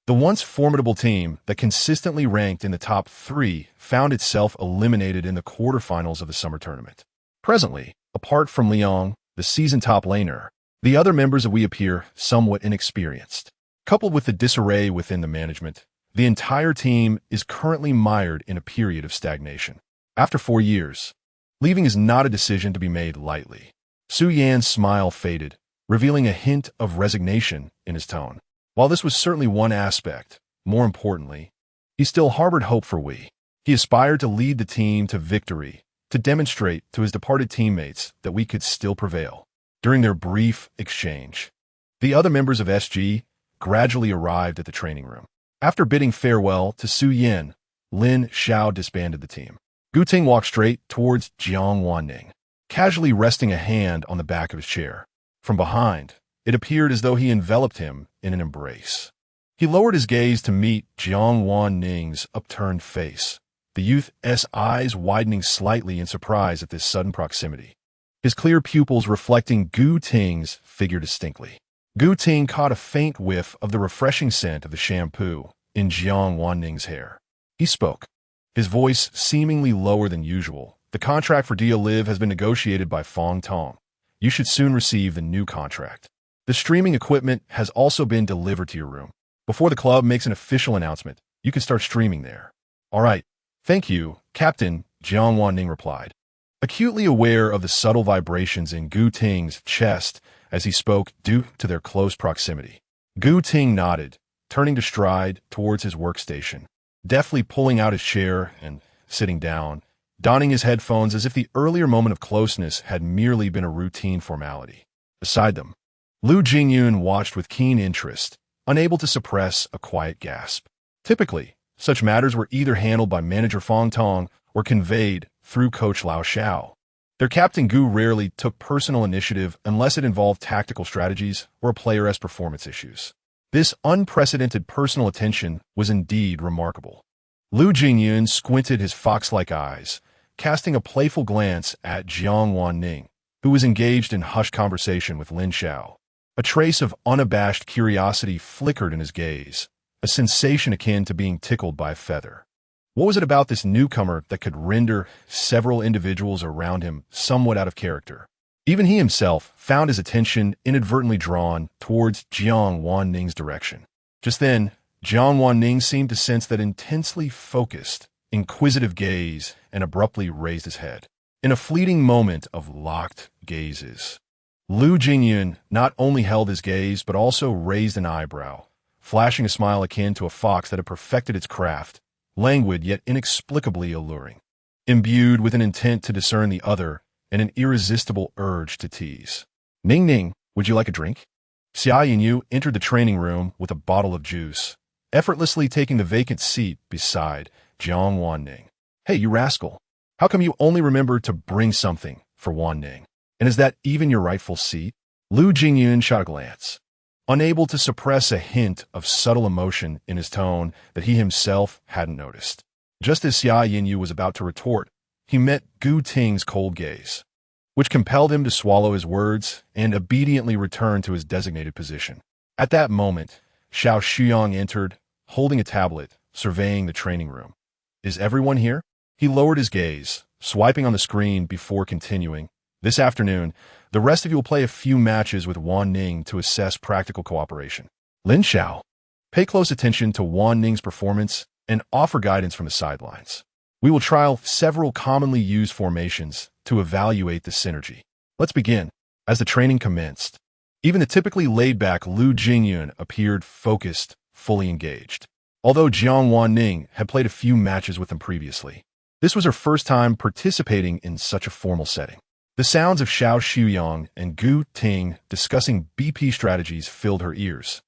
The once formidable team that consistently ranked in the top 3 found itself eliminated in the quarterfinals of the summer tournament. Presently, apart from Liang, the season top laner, the other members of WE appear somewhat inexperienced. Coupled with the disarray within the management, the entire team is currently mired in a period of stagnation. After 4 years, leaving is not a decision to be made lightly. Su Yan's smile faded, revealing a hint of resignation in his tone. While this was certainly one aspect, more importantly, he still harbored hope for WE. He aspired to lead the team to victory, to demonstrate to his departed teammates that we could still prevail. During their brief exchange, the other members of SG gradually arrived at the training room. After bidding farewell to Su Yin, Lin Xiao disbanded the team. Gu Ting walked straight towards Jiang Wan Ning, casually resting a hand on the back of his chair. From behind, it appeared as though he enveloped him in an embrace. He lowered his gaze to meet Jiang Wan Ning's upturned face, the youth's eyes widening slightly in surprise at this sudden proximity, his clear pupils reflecting Gu Ting's figure distinctly. Gu Ting caught a faint whiff of the refreshing scent of the shampoo in Jiang Wan Ning's hair. He spoke, his voice seemingly lower than usual. The contract for Dia Live has been negotiated by Fong Tong. You should soon receive the new contract. The streaming equipment has also been delivered to your room. Before the club makes an official announcement, you can start streaming there. All right. Thank you, Captain, Jiang Wan Ning replied, acutely aware of the subtle vibrations in Gu Ting's chest as he spoke due to their close proximity. Gu Ting nodded, turning to stride towards his workstation, deftly pulling out his chair and sitting down, donning his headphones as if the earlier moment of closeness had merely been a routine formality. Beside them, Lu Jingyun watched with keen interest, unable to suppress a quiet gasp. Typically, such matters were either handled by manager Fong Tong or conveyed through coach Lao Xiao. Their captain Gu rarely took personal initiative unless it involved tactical strategies or a player's performance issues. This unprecedented personal attention was indeed remarkable. Lu Jingyun squinted his fox-like eyes, casting a playful glance at Jiang Wan Ning, who was engaged in hushed conversation with Lin Xiao. A trace of unabashed curiosity flickered in his gaze, a sensation akin to being tickled by a feather. What was it about this newcomer that could render several individuals around him somewhat out of character? Even he himself found his attention inadvertently drawn towards Jiang Wan Ning's direction. Just then, Jiang Wan Ning seemed to sense that intensely focused, inquisitive gaze and abruptly raised his head. In a fleeting moment of locked gazes, Lu Jingyun not only held his gaze but also raised an eyebrow, flashing a smile akin to a fox that had perfected its craft, languid yet inexplicably alluring, imbued with an intent to discern the other and an irresistible urge to tease. Ning Ning, would you like a drink? Xia Yinyu entered the training room with a bottle of juice, effortlessly taking the vacant seat beside Jiang Wan Ning. Hey, you rascal. How come you only remember to bring something for Wan Ning? And is that even your rightful seat? Lu Jingyun shot a glance, unable to suppress a hint of subtle emotion in his tone that he himself hadn't noticed. Just as Xia Yinyu was about to retort, he met Gu Ting's cold gaze. which compelled him to swallow his words and obediently return to his designated position. At that moment, Xiao Shuyang entered, holding a tablet, surveying the training room. "Is everyone here?" He lowered his gaze, swiping on the screen before continuing. "This afternoon, the rest of you will play a few matches with Wan Ning to assess practical cooperation. Lin Xiao, pay close attention to Wan Ning's performance and offer guidance from the sidelines. We will trial several commonly used formations to evaluate the synergy. Let's begin." As the training commenced, even the typically laid-back Lu Jingyun appeared focused, fully engaged. Although Jiang Wan Ning had played a few matches with him previously, this was her first time participating in such a formal setting. The sounds of Xiao Shuyang and Gu Ting discussing BP strategies filled her ears,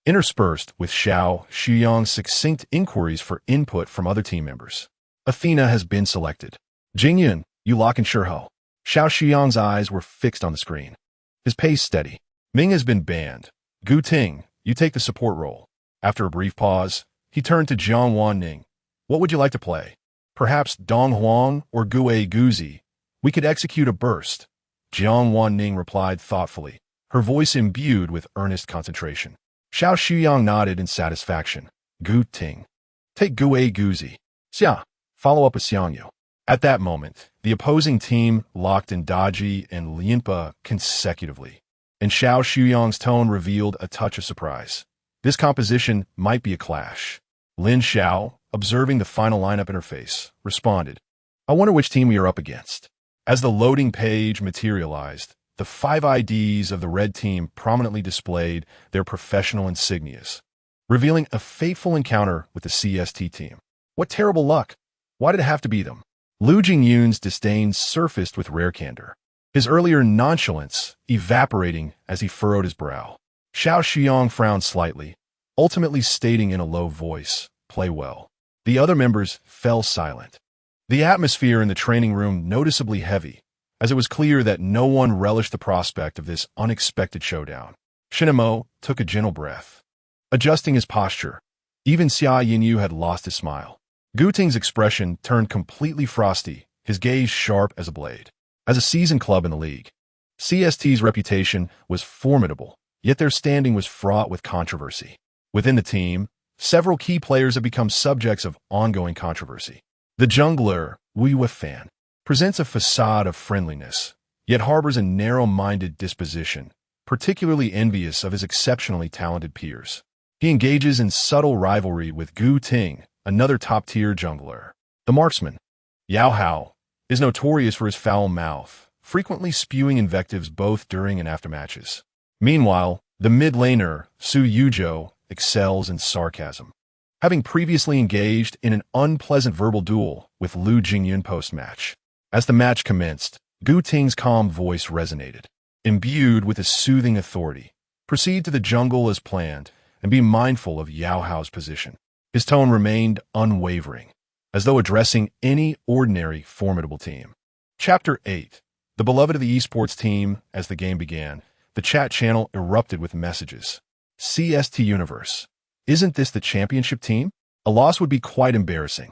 interspersed with Xiao Shuyang's succinct inquiries for input from other team members. "Athena has been selected. Jingyun, you lock in Shurho." Xiao Shuyang's eyes were fixed on the screen, his pace steady. "Ming has been banned. Gu Ting, you take the support role." After a brief pause, he turned to Jiang Wan Ning. "What would you like to play? Perhaps Dong Huang or Gue Guzi? We could execute a burst." Jiang Wan Ning replied thoughtfully, her voice imbued with earnest concentration. Xiao Shuyang nodded in satisfaction. "Gu Ting, take Gue Guzi. Xia, follow up with Xiangyu." At that moment, the opposing team locked in Daji and Lianpa consecutively, and Xiao Shuyang's tone revealed a touch of surprise. This composition might be a clash. Lin Xiao, observing the final lineup interface, responded, "I wonder which team we are up against." As the loading page materialized, the 5 IDs of the red team prominently displayed their professional insignias, revealing a fateful encounter with the CST team. What terrible luck! Why did it have to be them? Lu Jingyun's disdain surfaced with rare candor, his earlier nonchalance evaporating as he furrowed his brow. Xiao Shuyang frowned slightly, ultimately stating in a low voice, "Play well." The other members fell silent, the atmosphere in the training room noticeably heavy, as it was clear that no one relished the prospect of this unexpected showdown. Shinamo took a gentle breath, adjusting his posture. Even Xia Yinyu had lost his smile. Gu Ting's expression turned completely frosty, his gaze sharp as a blade. As a seasoned club in the league, CST's reputation was formidable, yet their standing was fraught with controversy. Within the team, several key players have become subjects of ongoing controversy. The jungler, Wu Yuefan, presents a facade of friendliness, yet harbors a narrow-minded disposition, particularly envious of his exceptionally talented peers. He engages in subtle rivalry with Gu Ting, another top-tier jungler. The marksman, Yao Hao, is notorious for his foul mouth, frequently spewing invectives both during and after matches. Meanwhile, the mid-laner, Su Yuzhou, excels in sarcasm, having previously engaged in an unpleasant verbal duel with Lu Jingyun post-match. As the match commenced, Gu Ting's calm voice resonated. Imbued with a soothing authority, "Proceed to the jungle as planned, and be mindful of Yao Hao's position." His tone remained unwavering, as though addressing any ordinary formidable team. Chapter 8. The beloved of the esports team. As the game began, the chat channel erupted with messages. CST Universe. Isn't this the championship team? A loss would be quite embarrassing.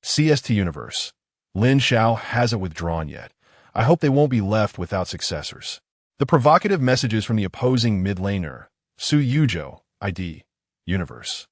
CST Universe. Lin Xiao hasn't withdrawn yet. I hope they won't be left without successors. The provocative messages from the opposing mid-laner, Su Yuzhou, ID, Universe,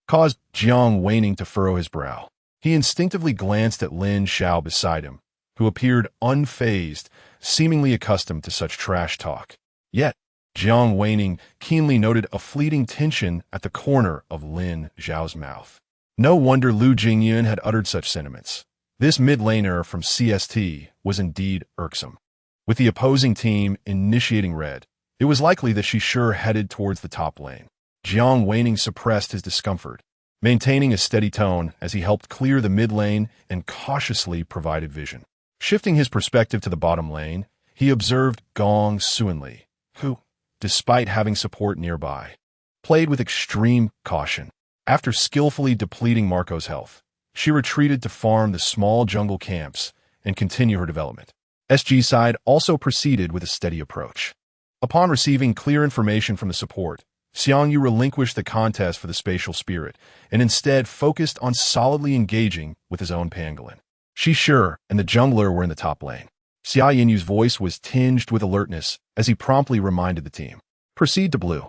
caused Jiang Wan Ning to furrow his brow. He instinctively glanced at Lin Xiao beside him, who appeared unfazed, seemingly accustomed to such trash talk. Yet, Jiang Wan Ning keenly noted a fleeting tension at the corner of Lin Xiao's mouth. No wonder Lu Jingyun had uttered such sentiments. This mid-laner from CST was indeed irksome. With the opposing team initiating red, it was likely that she sure headed towards the top lane. Jiang Wan Ning suppressed his discomfort, maintaining a steady tone as he helped clear the mid lane and cautiously provided vision. Shifting his perspective to the bottom lane, he observed Gong Suanli, who, despite having support nearby, played with extreme caution. After skillfully depleting Marco's health, she retreated to farm the small jungle camps and continue her development. SG side also proceeded with a steady approach. Upon receiving clear information from the support, Xiangyu relinquished the contest for the spatial spirit and instead focused on solidly engaging with his own pangolin. Shi Shi and the jungler were in the top lane. Xia Yinyu's voice was tinged with alertness as he promptly reminded the team. Proceed to blue.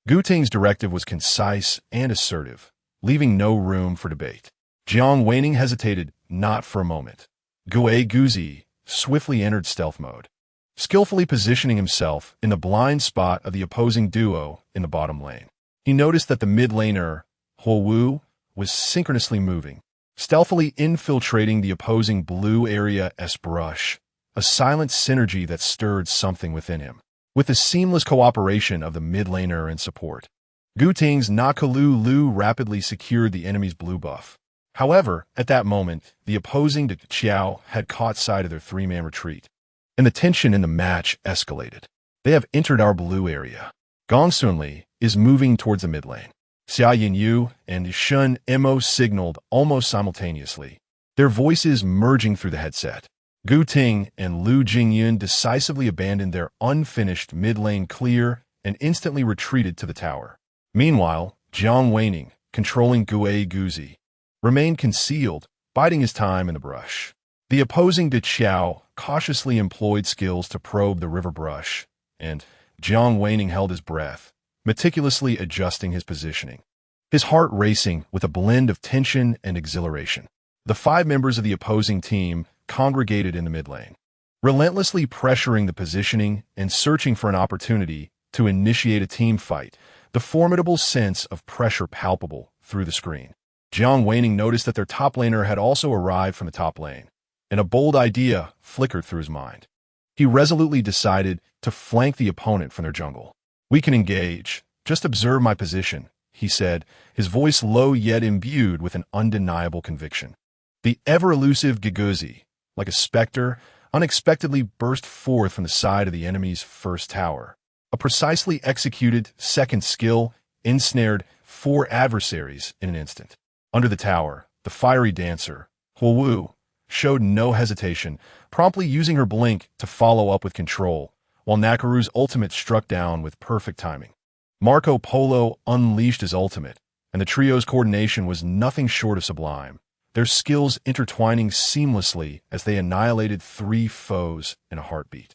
Gu Ting's directive was concise and assertive, leaving no room for debate. Jiang Wan Ning hesitated not for a moment. Guzi swiftly entered stealth mode, skillfully positioning himself in the blind spot of the opposing duo in the bottom lane. He noticed that the mid laner, Wu, was synchronously moving, stealthily infiltrating the opposing blue area S-brush, a silent synergy that stirred something within him. With the seamless cooperation of the mid laner and support, Gu Ting's Nakalu Lu rapidly secured the enemy's blue buff. However, at that moment, the opposing Qiao had caught sight of their three-man retreat, and the tension in the match escalated. They have entered our blue area. Gong Sunli is moving towards the mid lane. Xia Yinyu and Shun Mo signaled almost simultaneously, their voices merging through the headset. Gu Ting and Lu Jingyun decisively abandoned their unfinished mid-lane clear and instantly retreated to the tower. Meanwhile, Jiang Wan Ning, controlling Guzi, remained concealed, biding his time in the brush. The opposing De Qiao cautiously employed skills to probe the river brush, and Jiang Wan Ning held his breath, meticulously adjusting his positioning, his heart racing with a blend of tension and exhilaration. The 5 members of the opposing team congregated in the mid lane, relentlessly pressuring the positioning and searching for an opportunity to initiate a team fight, the formidable sense of pressure palpable through the screen. Jiang Wan Ning noticed that their top laner had also arrived from the top lane, and a bold idea flickered through his mind. He resolutely decided to flank the opponent from their jungle. We can engage. Just observe my position, he said, his voice low yet imbued with an undeniable conviction. The ever-elusive Guzi, like a specter, unexpectedly burst forth from the side of the enemy's first tower. A precisely executed second skill ensnared 4 adversaries in an instant. Under the tower, the fiery dancer, Wu, showed no hesitation, promptly using her blink to follow up with control, while Nakaru's ultimate struck down with perfect timing. Marco Polo unleashed his ultimate, and the trio's coordination was nothing short of sublime, their skills intertwining seamlessly as they annihilated 3 foes in a heartbeat.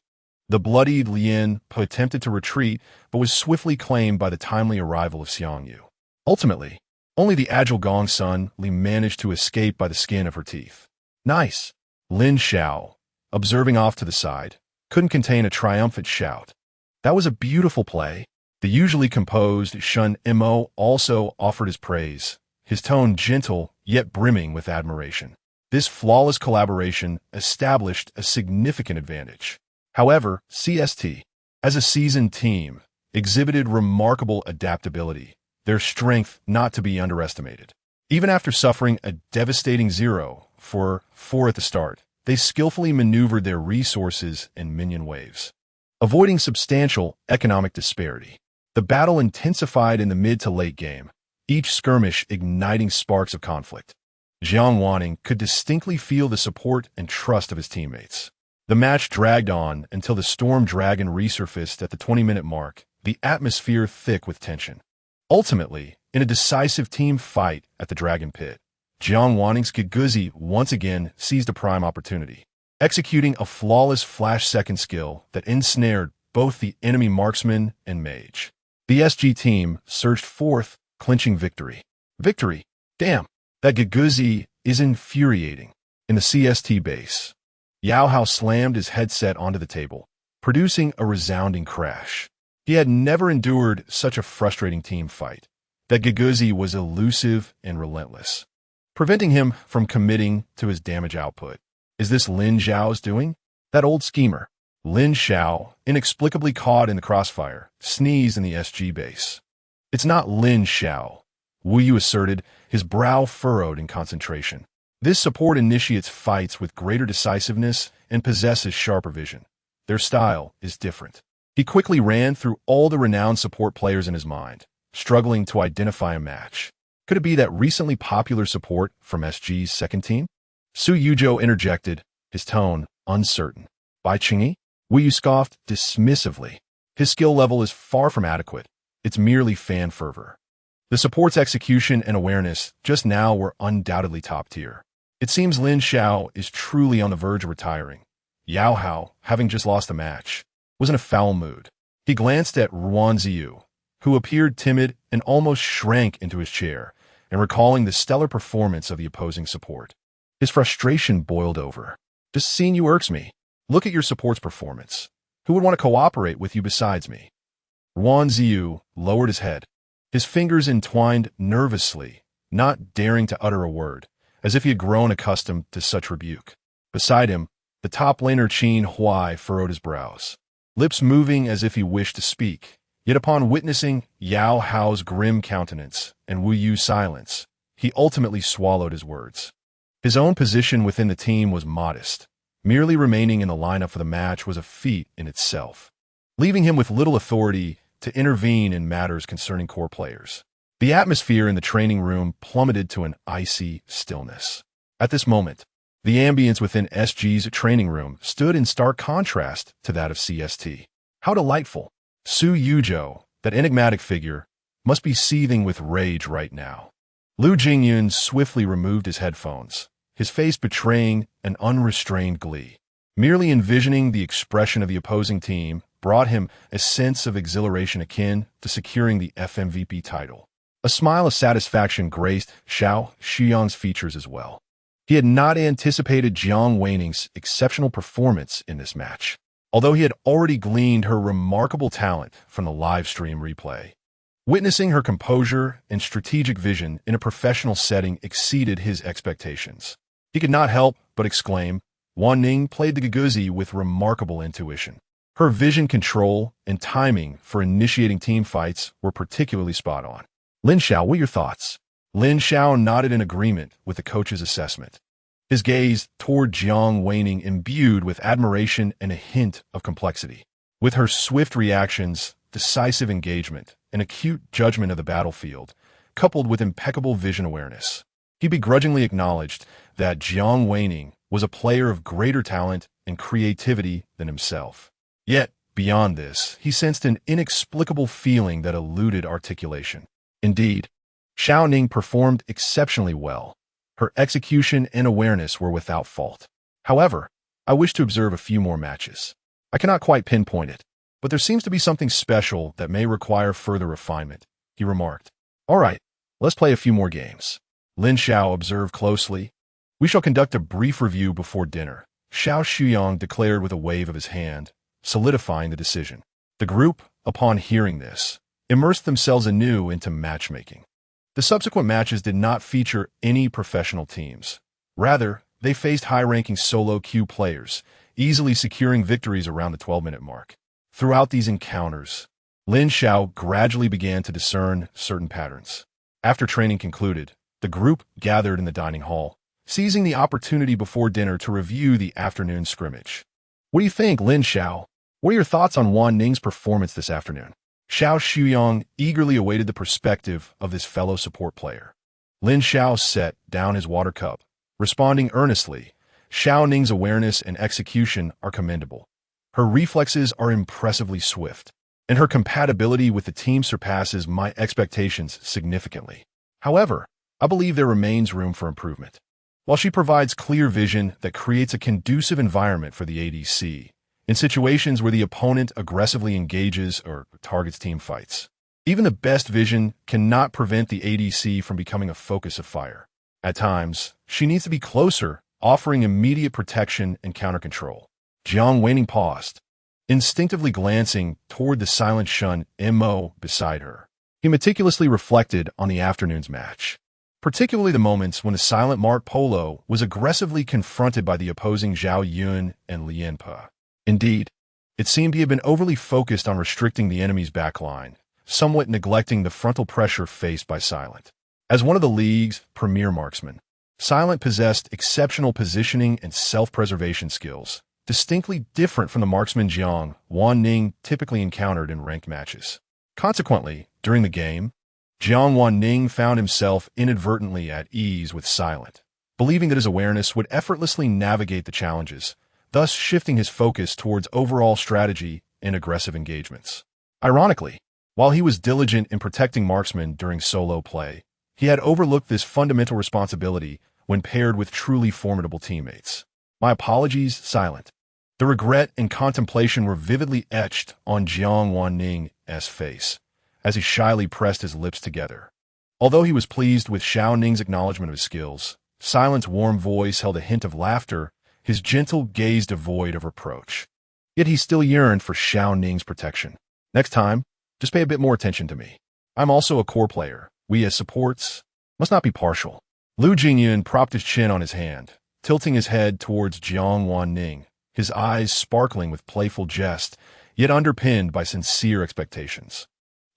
The bloodied Lien attempted to retreat, but was swiftly claimed by the timely arrival of Xiangyu. Ultimately, only the agile Gong Sun Li managed to escape by the skin of her teeth. Nice! Lin Xiao, observing off to the side, couldn't contain a triumphant shout. That was a beautiful play. The usually composed Shun Mo also offered his praise, his tone gentle yet brimming with admiration. This flawless collaboration established a significant advantage. However, CST, as a seasoned team, exhibited remarkable adaptability, their strength not to be underestimated. Even after suffering a devastating 0-4 at the start, they skillfully maneuvered their resources and minion waves, avoiding substantial economic disparity. The battle intensified in the mid to late game, each skirmish igniting sparks of conflict. Jiang Wan Ning could distinctly feel the support and trust of his teammates. The match dragged on until the Storm Dragon resurfaced at the 20-minute mark, the atmosphere thick with tension. Ultimately, in a decisive team fight at the Dragon Pit, Jiang Wan Ning's Guzi once again seized a prime opportunity, executing a flawless flash-second skill that ensnared both the enemy marksman and mage. The SG team surged forth, clinching victory. Victory! Damn! That Guzi is infuriating. In the CST base, Yao Hao slammed his headset onto the table, producing a resounding crash. He had never endured such a frustrating team fight. That Guzi was elusive and relentless, preventing him from committing to his damage output. Is this Lin Zhao's doing? That old schemer. Lin Xiao, inexplicably caught in the crossfire, sneezed in the SG base. It's not Lin Xiao, Wu Yu asserted, his brow furrowed in concentration. This support initiates fights with greater decisiveness and possesses sharper vision. Their style is different. He quickly ran through all the renowned support players in his mind, struggling to identify a match. Could it be that recently popular support from SG's second team? Su Yuzhou interjected, his tone uncertain. Bai Qingyi? Wu Yu scoffed dismissively. His skill level is far from adequate. It's merely fan fervor. The support's execution and awareness just now were undoubtedly top tier. It seems Lin Xiao is truly on the verge of retiring. Yao Hao, having just lost the match, was in a foul mood. He glanced at Ruan Ziyu, who appeared timid and almost shrank into his chair, and recalling the stellar performance of the opposing support. His frustration boiled over. Just seeing you irks me. Look at your support's performance. Who would want to cooperate with you besides me? Ruan Ziyu lowered his head. His fingers entwined nervously, not daring to utter a word, as if he had grown accustomed to such rebuke. Beside him, the top laner Qin Huai furrowed his brows, lips moving as if he wished to speak. Yet upon witnessing Yao Hao's grim countenance and Wu Yu's silence, he ultimately swallowed his words. His own position within the team was modest. Merely remaining in the lineup for the match was a feat in itself, leaving him with little authority to intervene in matters concerning core players. The atmosphere in the training room plummeted to an icy stillness. At this moment, the ambience within SG's training room stood in stark contrast to that of CST. How delightful! Su Yuzhou, that enigmatic figure, must be seething with rage right now. Lu Jingyun swiftly removed his headphones, his face betraying an unrestrained glee. Merely envisioning the expression of the opposing team brought him a sense of exhilaration akin to securing the FMVP title. A smile of satisfaction graced Xiao Xuyang's features as well. He had not anticipated Jiang Wan Ning's exceptional performance in this match, although he had already gleaned her remarkable talent from the live stream replay. Witnessing her composure and strategic vision in a professional setting exceeded his expectations. He could not help but exclaim, Wan Ning played the Guguzi with remarkable intuition. Her vision control and timing for initiating team fights were particularly spot on. Lin Xiao, what are your thoughts? Lin Xiao nodded in agreement with the coach's assessment, his gaze toward Jiang Wan Ning imbued with admiration and a hint of complexity. With her swift reactions, decisive engagement, and acute judgment of the battlefield, coupled with impeccable vision awareness, he begrudgingly acknowledged that Jiang Wan Ning was a player of greater talent and creativity than himself. Yet, beyond this, he sensed an inexplicable feeling that eluded articulation. Indeed, Xiao Ning performed exceptionally well. Her execution and awareness were without fault. However, I wish to observe a few more matches. I cannot quite pinpoint it, but there seems to be something special that may require further refinement, he remarked. All right, let's play a few more games. Lin Xiao observed closely. We shall conduct a brief review before dinner, Xiao Xuyang declared with a wave of his hand, solidifying the decision. The group, upon hearing this, immersed themselves anew into matchmaking. The subsequent matches did not feature any professional teams. Rather, they faced high-ranking solo queue players, easily securing victories around the 12-minute mark. Throughout these encounters, Lin Xiao gradually began to discern certain patterns. After training concluded, the group gathered in the dining hall, seizing the opportunity before dinner to review the afternoon scrimmage. What do you think, Lin Xiao? What are your thoughts on Wan Ning's performance this afternoon? Xiao Xuyang eagerly awaited the perspective of this fellow support player. Lin Xiao set down his water cup, responding earnestly, Xiao Ning's awareness and execution are commendable. Her reflexes are impressively swift, and her compatibility with the team surpasses my expectations significantly. However, I believe there remains room for improvement. While she provides clear vision that creates a conducive environment for the ADC, in situations where the opponent aggressively engages or targets team fights, even the best vision cannot prevent the ADC from becoming a focus of fire. At times, she needs to be closer, offering immediate protection and counter-control. Jiang Wan Ning paused, instinctively glancing toward the silent Shun Mo beside her. He meticulously reflected on the afternoon's match, particularly the moments when the silent Mark Polo was aggressively confronted by the opposing Zhao Yun and Lian Pe. Indeed, it seemed he had been overly focused on restricting the enemy's backline, somewhat neglecting the frontal pressure faced by Silent. As one of the league's premier marksmen, Silent possessed exceptional positioning and self-preservation skills, distinctly different from the marksman Jiang Wan Ning typically encountered in ranked matches. Consequently, during the game, Jiang Wan Ning found himself inadvertently at ease with Silent, believing that his awareness would effortlessly navigate the challenges, thus shifting his focus towards overall strategy and aggressive engagements. Ironically, while he was diligent in protecting marksmen during solo play, he had overlooked this fundamental responsibility when paired with truly formidable teammates. My apologies, Silent. The regret and contemplation were vividly etched on Jiang Wan Ning's face as he shyly pressed his lips together. Although he was pleased with Xiao Ning's acknowledgement of his skills, Silent's warm voice held a hint of laughter, his gentle gaze devoid of reproach. Yet he still yearned for Xiao Ning's protection. Next time, just pay a bit more attention to me. I'm also a core player. We as supports must not be partial. Lu Jingyun propped his chin on his hand, tilting his head towards Jiang Wan Ning, his eyes sparkling with playful jest, yet underpinned by sincere expectations.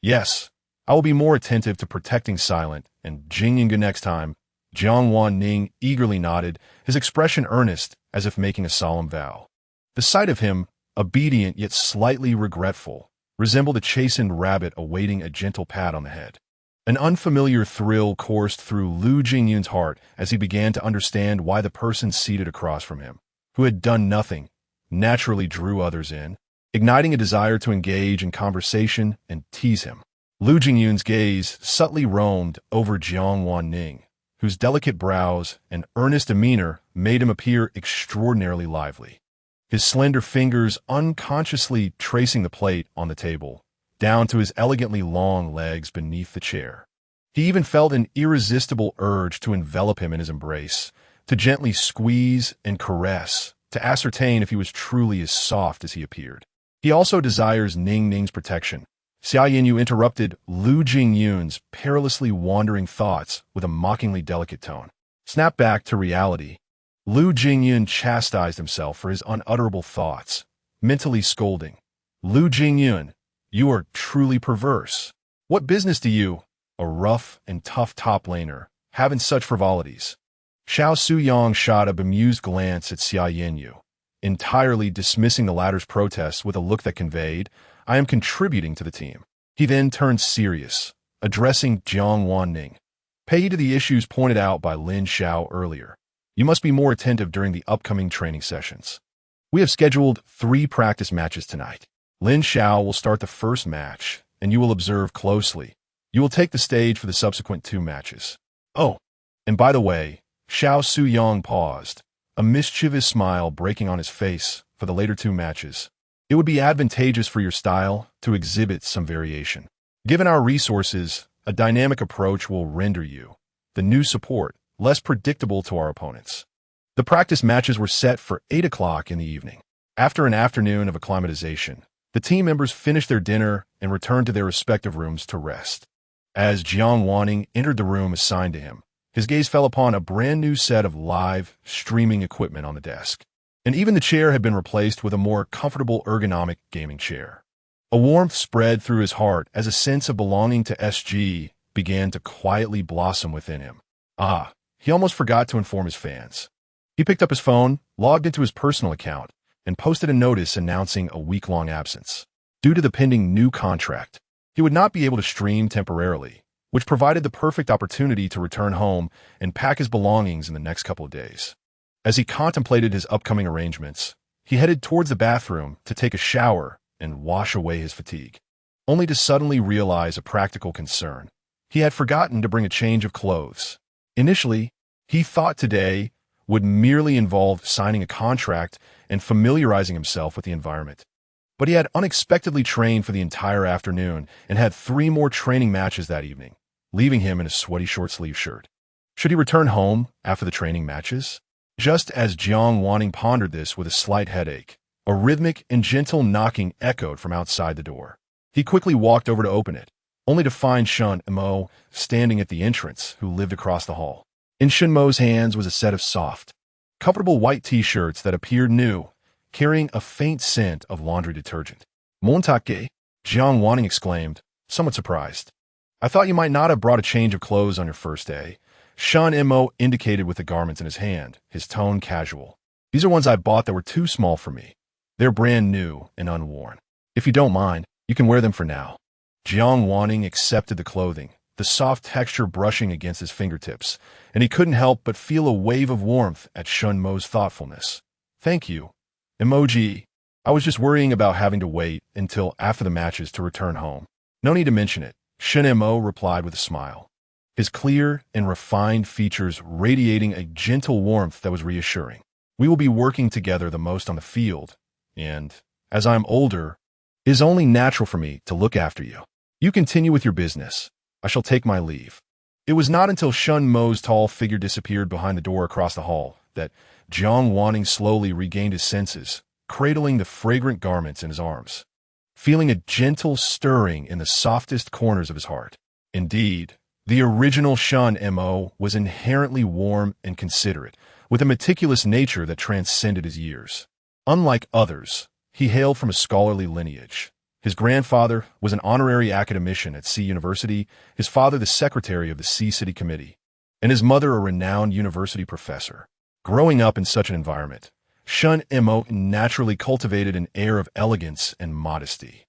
Yes, I will be more attentive to protecting Silent and Jingyun next time. Jiang Wan Ning eagerly nodded, his expression earnest as if making a solemn vow. The sight of him, obedient yet slightly regretful, resembled a chastened rabbit awaiting a gentle pat on the head. An unfamiliar thrill coursed through Lu Jingyun's heart as he began to understand why the person seated across from him, who had done nothing, naturally drew others in, igniting a desire to engage in conversation and tease him. Lu Jingyun's gaze subtly roamed over Jiang Wan Ning, whose delicate brows and earnest demeanor made him appear extraordinarily lively. His slender fingers unconsciously tracing the plate on the table, down to his elegantly long legs beneath the chair. He even felt an irresistible urge to envelop him in his embrace, to gently squeeze and caress, to ascertain if he was truly as soft as he appeared. He also desires Ning's protection. Xia Yinyu interrupted Lu Jingyun's perilously wandering thoughts with a mockingly delicate tone. Snap back to reality. Lu Jingyun chastised himself for his unutterable thoughts, mentally scolding. Lu Jingyun, you are truly perverse. What business do you, a rough and tough top laner, have in such frivolities? Xiao Suyang shot a bemused glance at Xia Yinyu, entirely dismissing the latter's protests with a look that conveyed, I am contributing to the team. He then turned serious, addressing Jiang Wan Ning. Pay heed to the issues pointed out by Lin Xiao earlier. You must be more attentive during the upcoming training sessions. We have scheduled 3 practice matches tonight. Lin Xiao will start the first match, and you will observe closely. You will take the stage for the subsequent 2 matches. Oh, and by the way, Xiao Suyang paused, a mischievous smile breaking on his face for the later 2 matches. It would be advantageous for your style to exhibit some variation. Given our resources, a dynamic approach will render you, the new support, less predictable to our opponents. The practice matches were set for 8 o'clock in the evening. After an afternoon of acclimatization, the team members finished their dinner and returned to their respective rooms to rest. As Jiang Wan Ning entered the room assigned to him, his gaze fell upon a brand new set of live, streaming equipment on the desk. And even the chair had been replaced with a more comfortable ergonomic gaming chair. A warmth spread through his heart as a sense of belonging to SG began to quietly blossom within him. He almost forgot to inform his fans. He picked up his phone, logged into his personal account, and posted a notice announcing a week-long absence. Due to the pending new contract, he would not be able to stream temporarily, which provided the perfect opportunity to return home and pack his belongings in the next couple of days. As he contemplated his upcoming arrangements, he headed towards the bathroom to take a shower and wash away his fatigue, only to suddenly realize a practical concern. He had forgotten to bring a change of clothes. Initially, he thought today would merely involve signing a contract and familiarizing himself with the environment. But he had unexpectedly trained for the entire afternoon and had 3 more training matches that evening, leaving him in a sweaty short-sleeve shirt. Should he return home after the training matches? Just as Jiang Wan Ning pondered this with a slight headache, a rhythmic and gentle knocking echoed from outside the door. He quickly walked over to open it, only to find Shun Mo standing at the entrance, who lived across the hall. In Shun Mo's hands was a set of soft, comfortable white t-shirts that appeared new, carrying a faint scent of laundry detergent. Montake, Jiang Wan Ning exclaimed, somewhat surprised. I thought you might not have brought a change of clothes on your first day. Shun Mo indicated with the garments in his hand, his tone casual. These are ones I bought that were too small for me. They're brand new and unworn. If you don't mind, you can wear them for now. Jiang Wan Ning accepted the clothing, the soft texture brushing against his fingertips, and he couldn't help but feel a wave of warmth at Shun Mo's thoughtfulness. Thank you. Emoji. I was just worrying about having to wait until after the matches to return home. No need to mention it, Shun Mo replied with a smile, his clear and refined features radiating a gentle warmth that was reassuring. We will be working together the most on the field, and, as I'm older, it is only natural for me to look after you. You continue with your business. I shall take my leave." It was not until Shun Mo's tall figure disappeared behind the door across the hall that Jiang Wan Ning slowly regained his senses, cradling the fragrant garments in his arms, feeling a gentle stirring in the softest corners of his heart. Indeed, the original Shun Mo was inherently warm and considerate, with a meticulous nature that transcended his years. Unlike others, he hailed from a scholarly lineage. His grandfather was an honorary academician at Sea University, his father the secretary of the Sea City Committee, and his mother a renowned university professor. Growing up in such an environment, Shun Mo naturally cultivated an air of elegance and modesty,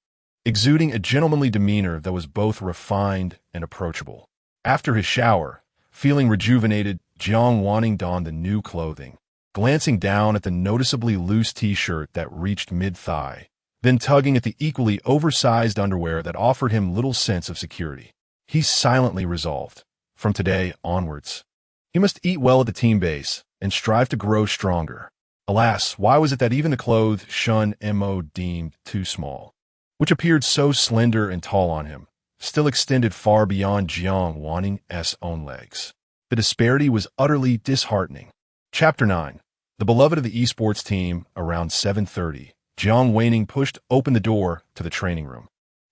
exuding a gentlemanly demeanor that was both refined and approachable. After his shower, feeling rejuvenated, Jiang Wan Ning donned the new clothing, glancing down at the noticeably loose t-shirt that reached mid-thigh, then tugging at the equally oversized underwear that offered him little sense of security. He silently resolved, from today onwards, he must eat well at the team base and strive to grow stronger. Alas, why was it that even the clothes Shun Mo deemed too small, which appeared so slender and tall on him, still extended far beyond Jiang Wan Ning's own legs? The disparity was utterly disheartening. Chapter 9. The beloved of the esports team, around 7:30. Jiang Wan Ning pushed open the door to the training room,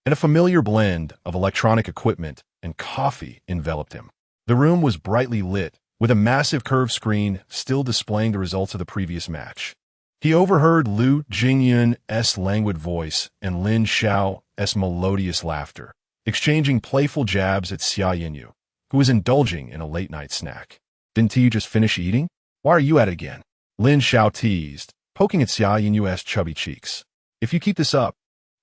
and a familiar blend of electronic equipment and coffee enveloped him. The room was brightly lit, with a massive curved screen still displaying the results of the previous match. He overheard Lu Jingyun's languid voice and Lin Xiao's melodious laughter, exchanging playful jabs at Xia Yinyu, who was indulging in a late-night snack. "Didn't you just finish eating? Why are you at it again?" Lin Xiao teased, poking at Xia Yinyu's chubby cheeks. "If you keep this up,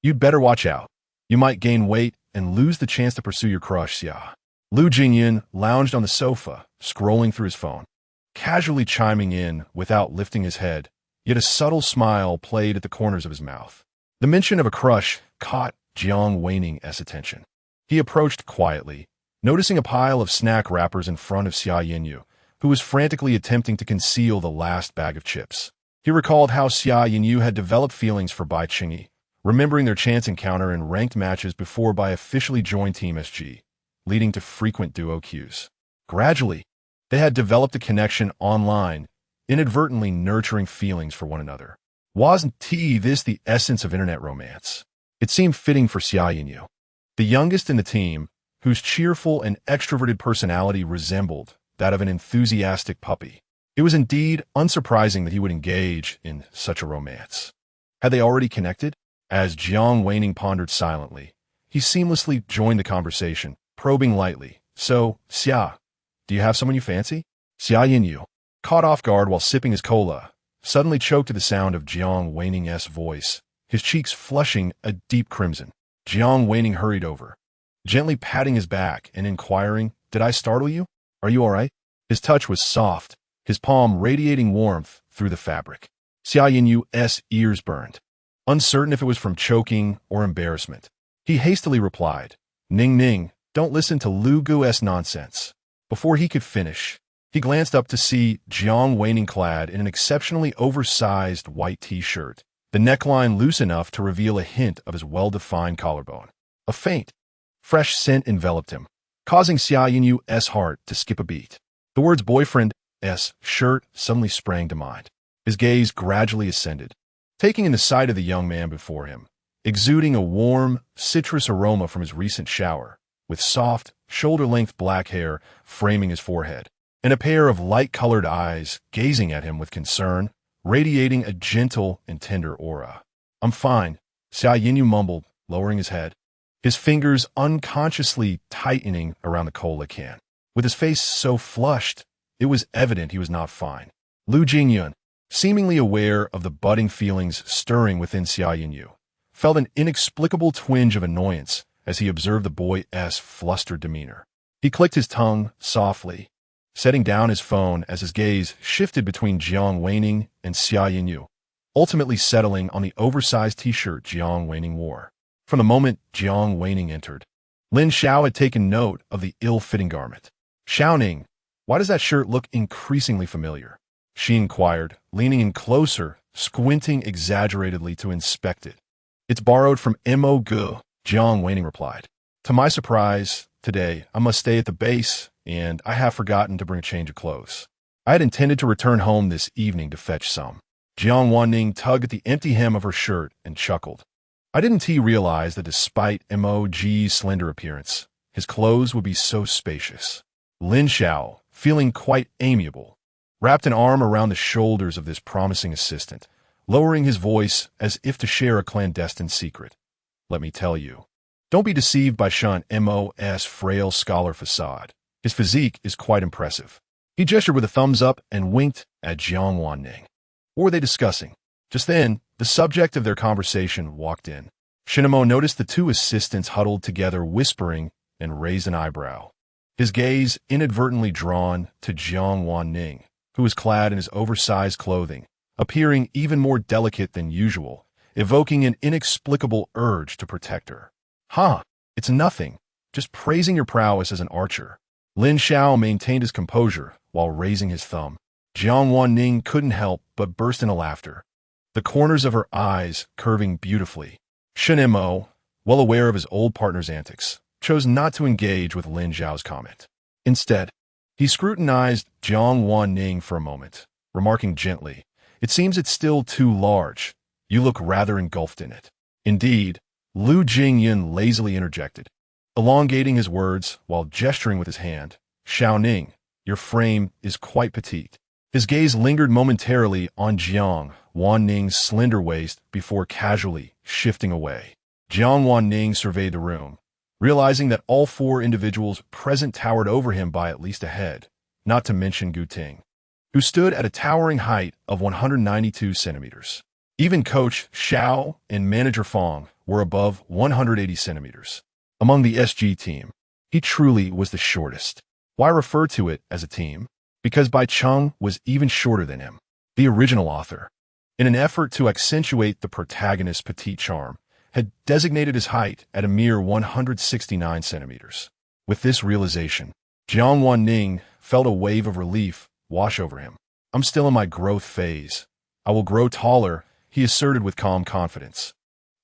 you'd better watch out. You might gain weight and lose the chance to pursue your crush, Xia." Lu Jingyun lounged on the sofa, scrolling through his phone, casually chiming in without lifting his head, yet a subtle smile played at the corners of his mouth. The mention of a crush caught Jiang Wan Ning's attention. He approached quietly, noticing a pile of snack wrappers in front of Xia Yinyu, who was frantically attempting to conceal the last bag of chips. He recalled how Xia Yinyu had developed feelings for Bai Qingyi, remembering their chance encounter in ranked matches before Bai officially joined Team SG, leading to frequent duo queues. Gradually, they had developed a connection online, inadvertently nurturing feelings for one another. Wasn't this the essence of internet romance? It seemed fitting for Xia Yinyu, the youngest in the team, whose cheerful and extroverted personality resembled that of an enthusiastic puppy. It was indeed unsurprising that he would engage in such a romance. Had they already connected? As Jiang Wan Ning pondered silently, he seamlessly joined the conversation, probing lightly. "So, Xia, do you have someone you fancy?" Xia Yinyu, caught off guard while sipping his cola, suddenly choked at the sound of Jiang Wan Ning's voice, his cheeks flushing a deep crimson. Jiang Wan Ning hurried over, gently patting his back and inquiring, "Did I startle you? Are you all right?" His touch was soft, his palm radiating warmth through the fabric. Xia Yinyu's ears burned, uncertain if it was from choking or embarrassment. He hastily replied, Ning, don't listen to Lu Gu's nonsense." Before he could finish, he glanced up to see Jiang Wan Ning clad in an exceptionally oversized white t-shirt, the neckline loose enough to reveal a hint of his well-defined collarbone. A faint, fresh scent enveloped him, causing Xia Yinyu's heart to skip a beat. The words boyfriend's shirt suddenly sprang to mind. His gaze gradually ascended, taking in the sight of the young man before him, exuding a warm, citrus aroma from his recent shower, with soft, shoulder-length black hair framing his forehead, and a pair of light-colored eyes gazing at him with concern, radiating a gentle and tender aura. "I'm fine," Xia Yinyu mumbled, lowering his head, his fingers unconsciously tightening around the cola can. With his face so flushed, it was evident he was not fine. Lu Jingyun, seemingly aware of the budding feelings stirring within Xia Yinyu, felt an inexplicable twinge of annoyance as he observed the boy's flustered demeanor. He clicked his tongue softly, setting down his phone as his gaze shifted between Jiang Wan Ning and Xia Yinyu, ultimately settling on the oversized t-shirt Jiang Wan Ning wore. From the moment Jiang Wan Ning entered, Lin Xiao had taken note of the ill-fitting garment. "Xiao Ning, why does that shirt look increasingly familiar?" she inquired, leaning in closer, squinting exaggeratedly to inspect it. It's borrowed from Mo Gu, Jiang Wan Ning replied. To my surprise, today I must stay at the base, and I have forgotten to bring a change of clothes. I had intended to return home this evening to fetch some. Jiang Wan Ning tugged at the empty hem of her shirt and chuckled. I didn't realize that despite Mo's slender appearance, his clothes would be so spacious. Lin Xiao, feeling quite amiable, wrapped an arm around the shoulders of this promising assistant, lowering his voice as if to share a clandestine secret. Let me tell you, don't be deceived by Shun Mo's frail scholar facade. His physique is quite impressive. He gestured with a thumbs up and winked at Jiang Wan Ning. What were they discussing? Just then, the subject of their conversation walked in. Shinamo noticed the two assistants huddled together whispering and raised an eyebrow. His gaze inadvertently drawn to Jiang Wan Ning, who was clad in his oversized clothing, appearing even more delicate than usual, evoking an inexplicable urge to protect her. It's nothing, just praising your prowess as an archer. Lin Xiao maintained his composure while raising his thumb. Jiang Wan Ning couldn't help but burst into laughter, the corners of her eyes curving beautifully. Shen Mo, well aware of his old partner's antics, chose not to engage with Lin Xiao's comment. Instead, he scrutinized Jiang Wan Ning for a moment, remarking gently, "It seems it's still too large. You look rather engulfed in it." Indeed, Lu Jingyun lazily interjected, elongating his words while gesturing with his hand. "Xiao Ning, your frame is quite petite." His gaze lingered momentarily on Jiang Wan Ning's slender waist before casually shifting away. Jiang Wan Ning surveyed the room, realizing that all four individuals present towered over him by at least a head, not to mention Gu Ting, who stood at a towering height of 192 centimeters. Even Coach Xiao and Manager Fong were above 180 centimeters. Among the SG team, he truly was the shortest. Why refer to it as a team? Because Bai Cheng was even shorter than him, the original author. In an effort to accentuate the protagonist's petite charm, had designated his height at a mere 169 centimeters. With this realization, Jiang Wan Ning felt a wave of relief wash over him. "I'm still in my growth phase. I will grow taller," he asserted with calm confidence,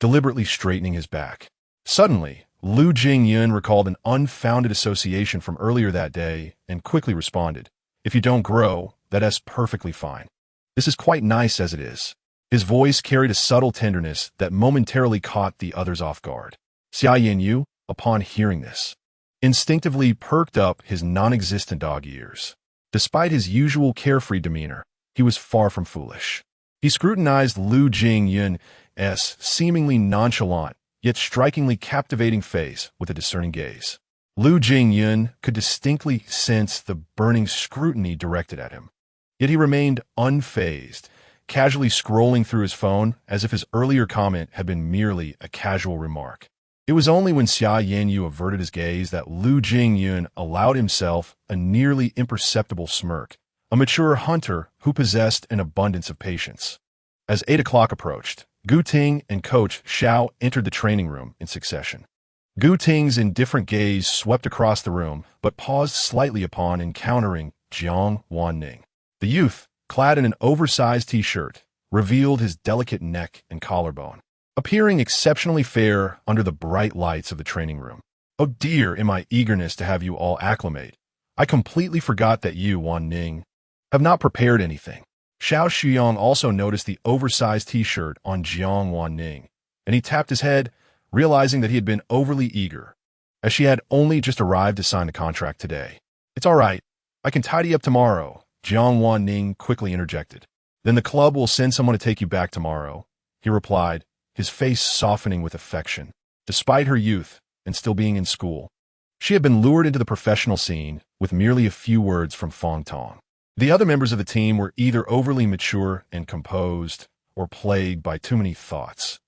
deliberately straightening his back. Suddenly, Lu Jingyun recalled an unfounded association from earlier that day and quickly responded, "If you don't grow, that's perfectly fine. This is quite nice as it is." His voice carried a subtle tenderness that momentarily caught the others off guard. Xia Yanyu, upon hearing this, instinctively perked up his non-existent dog ears. Despite his usual carefree demeanor, he was far from foolish. He scrutinized Lu Jingyun's seemingly nonchalant, yet strikingly captivating face with a discerning gaze. Lu Jingyun could distinctly sense the burning scrutiny directed at him. Yet he remained unfazed, casually scrolling through his phone as if his earlier comment had been merely a casual remark. It was only when Xia Yanyu averted his gaze that Lu Jingyun allowed himself a nearly imperceptible smirk, a mature hunter who possessed an abundance of patience. As 8 o'clock approached, Gu Ting and Coach Xiao entered the training room in succession. Gu Ting's indifferent gaze swept across the room, but paused slightly upon encountering Jiang Wan Ning. The youth, clad in an oversized t-shirt, revealed his delicate neck and collarbone, appearing exceptionally fair under the bright lights of the training room. "Oh dear, in my eagerness to have you all acclimate, I completely forgot that you, Wan Ning, have not prepared anything." Xiao Shuyong also noticed the oversized t-shirt on Jiang Wan Ning, and he tapped his head, realizing that he had been overly eager, as she had only just arrived to sign the contract today. "It's all right. I can tidy up tomorrow," Jiang Wan Ning quickly interjected. "Then the club will send someone to take you back tomorrow," he replied, his face softening with affection. Despite her youth and still being in school, she had been lured into the professional scene with merely a few words from Fong Tong. The other members of the team were either overly mature and composed or plagued by too many thoughts.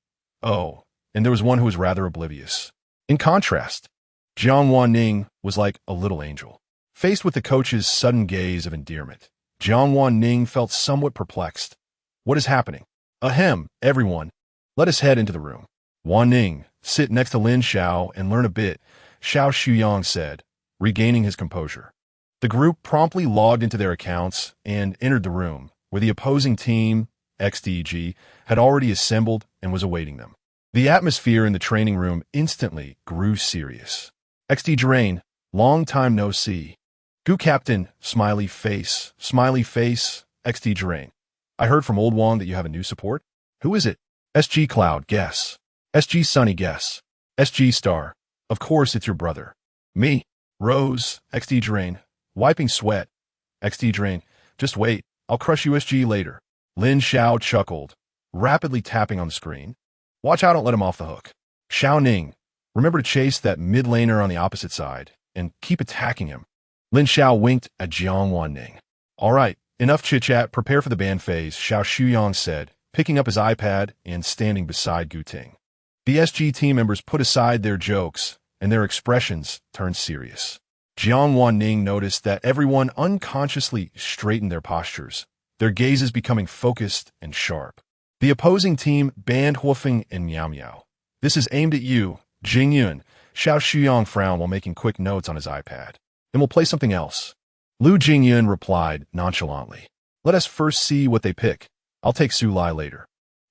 Oh, and there was one who was rather oblivious. In contrast, Jiang Wan Ning was like a little angel. Faced with the coach's sudden gaze of endearment, Jiang Wan Ning felt somewhat perplexed. "What is happening?" "Ahem, everyone. Let us head into the room." "Wan Ning, sit next to Lin Xiao and learn a bit," Xiao Shuyong said, regaining his composure. The group promptly logged into their accounts and entered the room, where the opposing team, XDG, had already assembled and was awaiting them. The atmosphere in the training room instantly grew serious. XD long time no see. Gu Captain, smiley face, XD. I heard from Old Wong that you have a new support. Who is it? SG Cloud, guess. SG Sunny, guess. SG Star. Of course it's your brother. Me. Rose, XD, wiping sweat. XD, just wait, I'll crush you SG later. Lin Xiao chuckled, rapidly tapping on the screen. Watch out, don't let him off the hook. Xiao Ning, remember to chase that mid laner on the opposite side, and keep attacking him. Lin Xiao winked at Jiang Wan Ning. All right, enough chit-chat, prepare for the ban phase, Xiao Shuyang said, picking up his iPad and standing beside Gu Ting. The SG team members put aside their jokes, and their expressions turned serious. Jiang Wan Ning noticed that everyone unconsciously straightened their postures, their gazes becoming focused and sharp. The opposing team banned Huofeng and Miao Miao. This is aimed at you, Jing Yun. Xiao Shuyang frowned while making quick notes on his iPad. Then we'll play something else. Lu Jingyun replied nonchalantly. Let us first see what they pick. I'll take Su Lai later.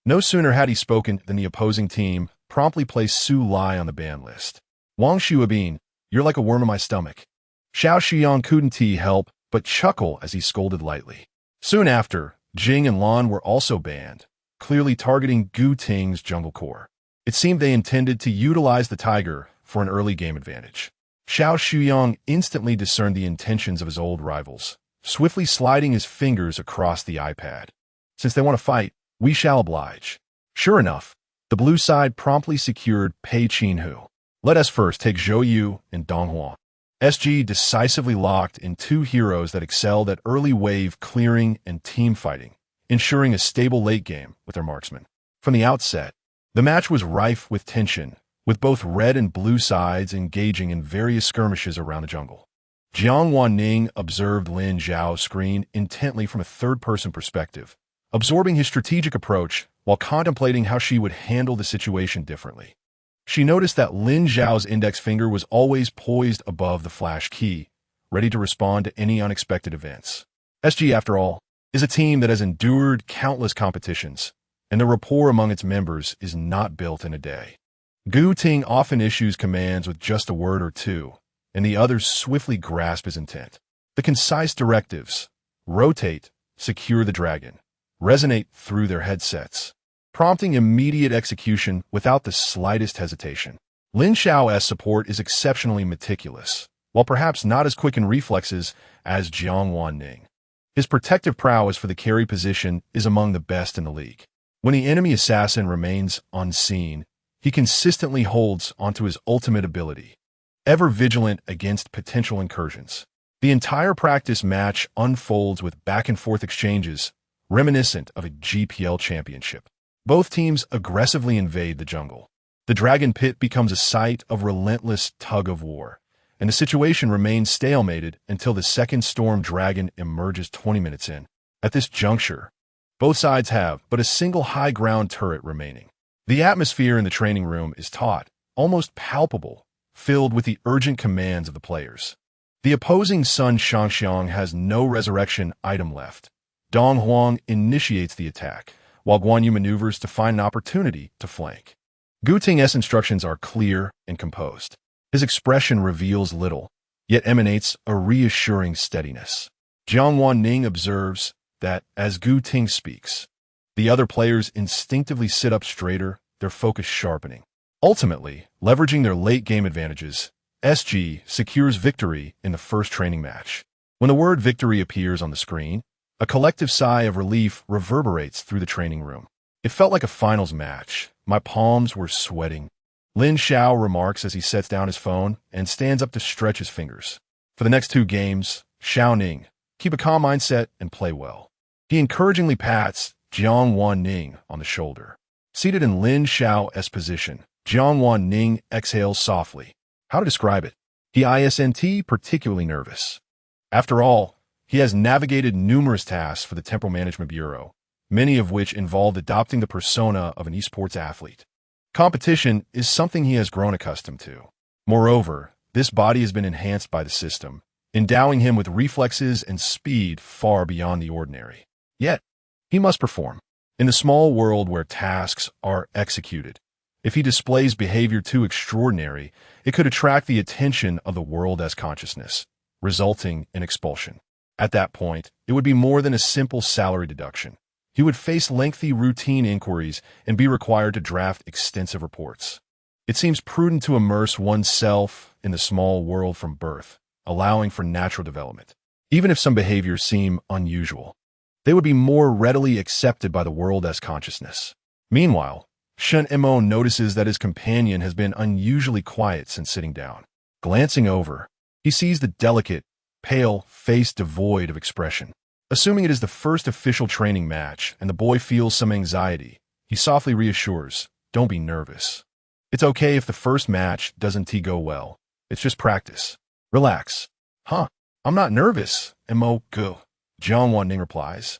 No sooner had he spoken than the opposing team promptly placed Su Lai on the ban list. Wang Shuabin, you're like a worm in my stomach. Xiao Shuyang couldn't help but chuckle as he scolded lightly. Soon after, Jing and Lan were also banned, clearly targeting Gu Ting's jungle core. It seemed they intended to utilize the tiger for an early game advantage. Xiao Shuyang instantly discerned the intentions of his old rivals, swiftly sliding his fingers across the iPad. Since they want to fight, we shall oblige. Sure enough, the blue side promptly secured Pei Qinhu. Let us first take Zhou Yu and Dong Huan. SG decisively locked in two heroes that excelled at early wave clearing and team fighting, ensuring a stable late game with their marksmen. From the outset, the match was rife with tension, with both red and blue sides engaging in various skirmishes around the jungle. Jiang Wan Ning observed Lin Zhao's screen intently from a third-person perspective, absorbing his strategic approach while contemplating how she would handle the situation differently. She noticed that Lin Zhao's index finger was always poised above the flash key, ready to respond to any unexpected events. SG, after all, is a team that has endured countless competitions, and the rapport among its members is not built in a day. Gu Ting often issues commands with just a word or two, and the others swiftly grasp his intent. The concise directives, rotate, secure the dragon, resonate through their headsets, prompting immediate execution without the slightest hesitation. Lin Xiao's support is exceptionally meticulous, while perhaps not as quick in reflexes as Jiang Wan Ning. His protective prowess for the carry position is among the best in the league. When the enemy assassin remains unseen, he consistently holds onto his ultimate ability, ever vigilant against potential incursions. The entire practice match unfolds with back-and-forth exchanges reminiscent of a GPL championship. Both teams aggressively invade the jungle. The dragon pit becomes a site of relentless tug-of-war, and the situation remains stalemated until the second storm dragon emerges 20 minutes in. At this juncture, both sides have but a single high-ground turret remaining. The atmosphere in the training room is taut, almost palpable, filled with the urgent commands of the players. The opposing Sun Shangxiang has no resurrection item left. Dong Huang initiates the attack, while Guan Yu maneuvers to find an opportunity to flank. Gu Ting's instructions are clear and composed. His expression reveals little, yet emanates a reassuring steadiness. Jiang Wan Ning observes that as Gu Ting speaks, the other players instinctively sit up straighter, their focus sharpening. Ultimately, leveraging their late-game advantages, SG secures victory in the first training match. When the word victory appears on the screen, a collective sigh of relief reverberates through the training room. It felt like a finals match. My palms were sweating. Lin Xiao remarks as he sets down his phone and stands up to stretch his fingers. For the next two games, Xiao Ning, keep a calm mindset and play well. He encouragingly pats Jiang Wan Ning on the shoulder. Seated in Lin Xiao's position, Jiang Wan Ning exhales softly. How to describe it? He isn't particularly nervous. After all, he has navigated numerous tasks for the Temporal Management Bureau, many of which involved adopting the persona of an esports athlete. Competition is something he has grown accustomed to. Moreover, this body has been enhanced by the system, endowing him with reflexes and speed far beyond the ordinary. Yet, he must perform. In the small world where tasks are executed, if he displays behavior too extraordinary, it could attract the attention of the world as consciousness, resulting in expulsion. At that point, it would be more than a simple salary deduction. He would face lengthy routine inquiries and be required to draft extensive reports. It seems prudent to immerse oneself in the small world from birth, allowing for natural development. Even if some behaviors seem unusual, they would be more readily accepted by the world as consciousness. Meanwhile, Shen Mo notices that his companion has been unusually quiet since sitting down. Glancing over, he sees the delicate, pale face devoid of expression. Assuming it is the first official training match and the boy feels some anxiety, he softly reassures, "Don't be nervous. It's okay if the first match doesn't go well. It's just practice. Relax." "Huh, I'm not nervous," Mo go. Jiang Wan Ning replies,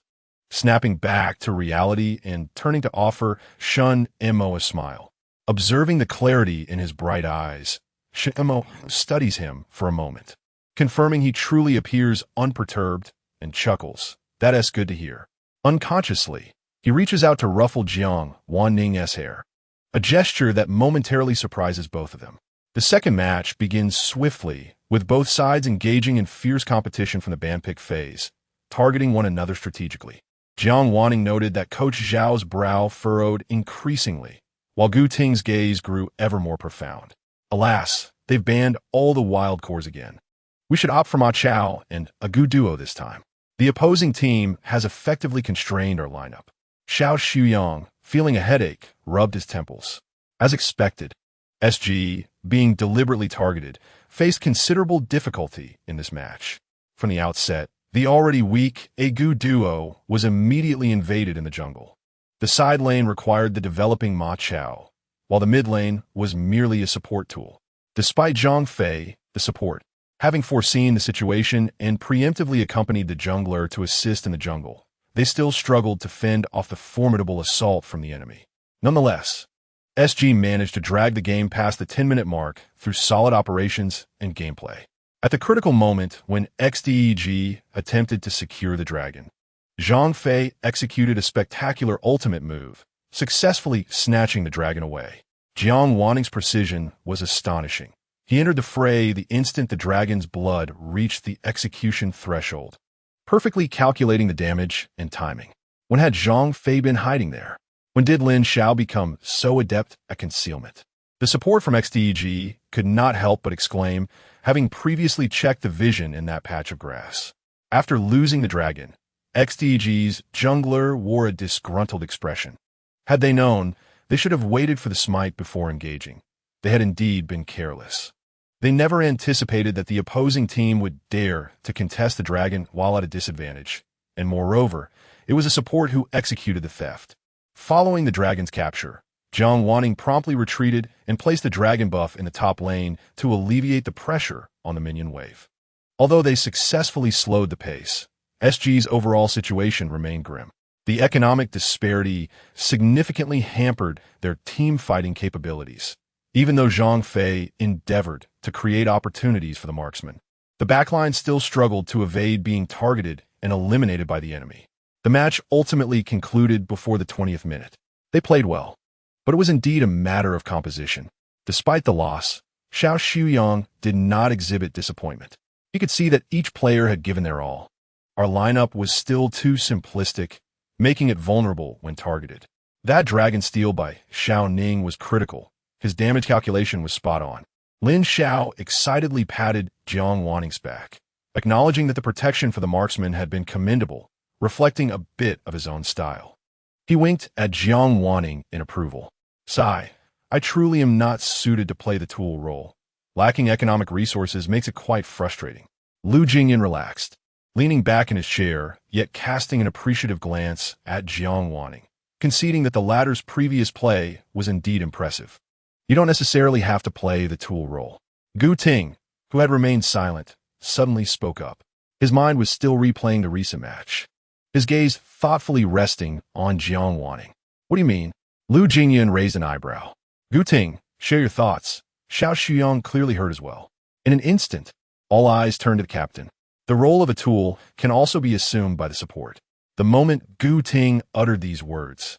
snapping back to reality and turning to offer Shen Mo a smile. Observing the clarity in his bright eyes, Shen Mo studies him for a moment, confirming he truly appears unperturbed, and chuckles. "That's good to hear." Unconsciously, he reaches out to ruffle Jiang Wan Ning's hair, a gesture that momentarily surprises both of them. The second match begins swiftly, with both sides engaging in fierce competition from the bandpick phase, targeting one another strategically. Jiang Wan Ning noted that Coach Zhao's brow furrowed increasingly, while Gu Ting's gaze grew ever more profound. "Alas, they've banned all the wild cores again. We should opt for Ma Chao and a Gu duo this time. The opposing team has effectively constrained our lineup." Xiao Shuyang, feeling a headache, rubbed his temples. As expected, SG, being deliberately targeted, faced considerable difficulty in this match. From the outset, the already weak Gu duo was immediately invaded in the jungle. The side lane required the developing Ma Chao, while the mid lane was merely a support tool. Despite Zhang Fei, the support, having foreseen the situation and preemptively accompanied the jungler to assist in the jungle, they still struggled to fend off the formidable assault from the enemy. Nonetheless, SG managed to drag the game past the 10-minute mark through solid operations and gameplay. At the critical moment when XDEG attempted to secure the dragon, Zhang Fei executed a spectacular ultimate move, successfully snatching the dragon away. Jiang Wan Ning's precision was astonishing. He entered the fray the instant the dragon's blood reached the execution threshold, perfectly calculating the damage and timing. When had Zhang Fei been hiding there? When did Lin Xiao become so adept at concealment? The support from XDEG could not help but exclaim, having previously checked the vision in that patch of grass. After losing the dragon, XDEG's jungler wore a disgruntled expression. Had they known, they should have waited for the smite before engaging. They had indeed been careless. They never anticipated that the opposing team would dare to contest the dragon while at a disadvantage, and moreover, it was a support who executed the theft. Following the dragon's capture, Jiang Wan Ning promptly retreated and placed the dragon buff in the top lane to alleviate the pressure on the minion wave. Although they successfully slowed the pace, SG's overall situation remained grim. The economic disparity significantly hampered their team-fighting capabilities. Even though Zhang Fei endeavored to create opportunities for the marksman, the backline still struggled to evade being targeted and eliminated by the enemy. The match ultimately concluded before the 20th minute. They played well, but it was indeed a matter of composition. Despite the loss, Xiao Shuyang did not exhibit disappointment. He could see that each player had given their all. Our lineup was still too simplistic, making it vulnerable when targeted. That dragon steal by Xiao Ning was critical. His damage calculation was spot on. Lin Xiao excitedly patted Jiang Wan Ning's back, acknowledging that the protection for the marksman had been commendable, reflecting a bit of his own style. He winked at Jiang Wan Ning in approval. "Sigh, I truly am not suited to play the tool role. Lacking economic resources makes it quite frustrating." Lu Jingyan relaxed, leaning back in his chair, yet casting an appreciative glance at Jiang Wan Ning, conceding that the latter's previous play was indeed impressive. "You don't necessarily have to play the tool role." Gu Ting, who had remained silent, suddenly spoke up. His mind was still replaying the recent match, his gaze thoughtfully resting on Jiang Wan Ning. "What do you mean?" Lu Jingyan raised an eyebrow. "Gu Ting, share your thoughts." Xiao Shuyang clearly heard as well. In an instant, All eyes turned to the captain. The role of a tool can also be assumed by the support. The moment Gu Ting uttered these words,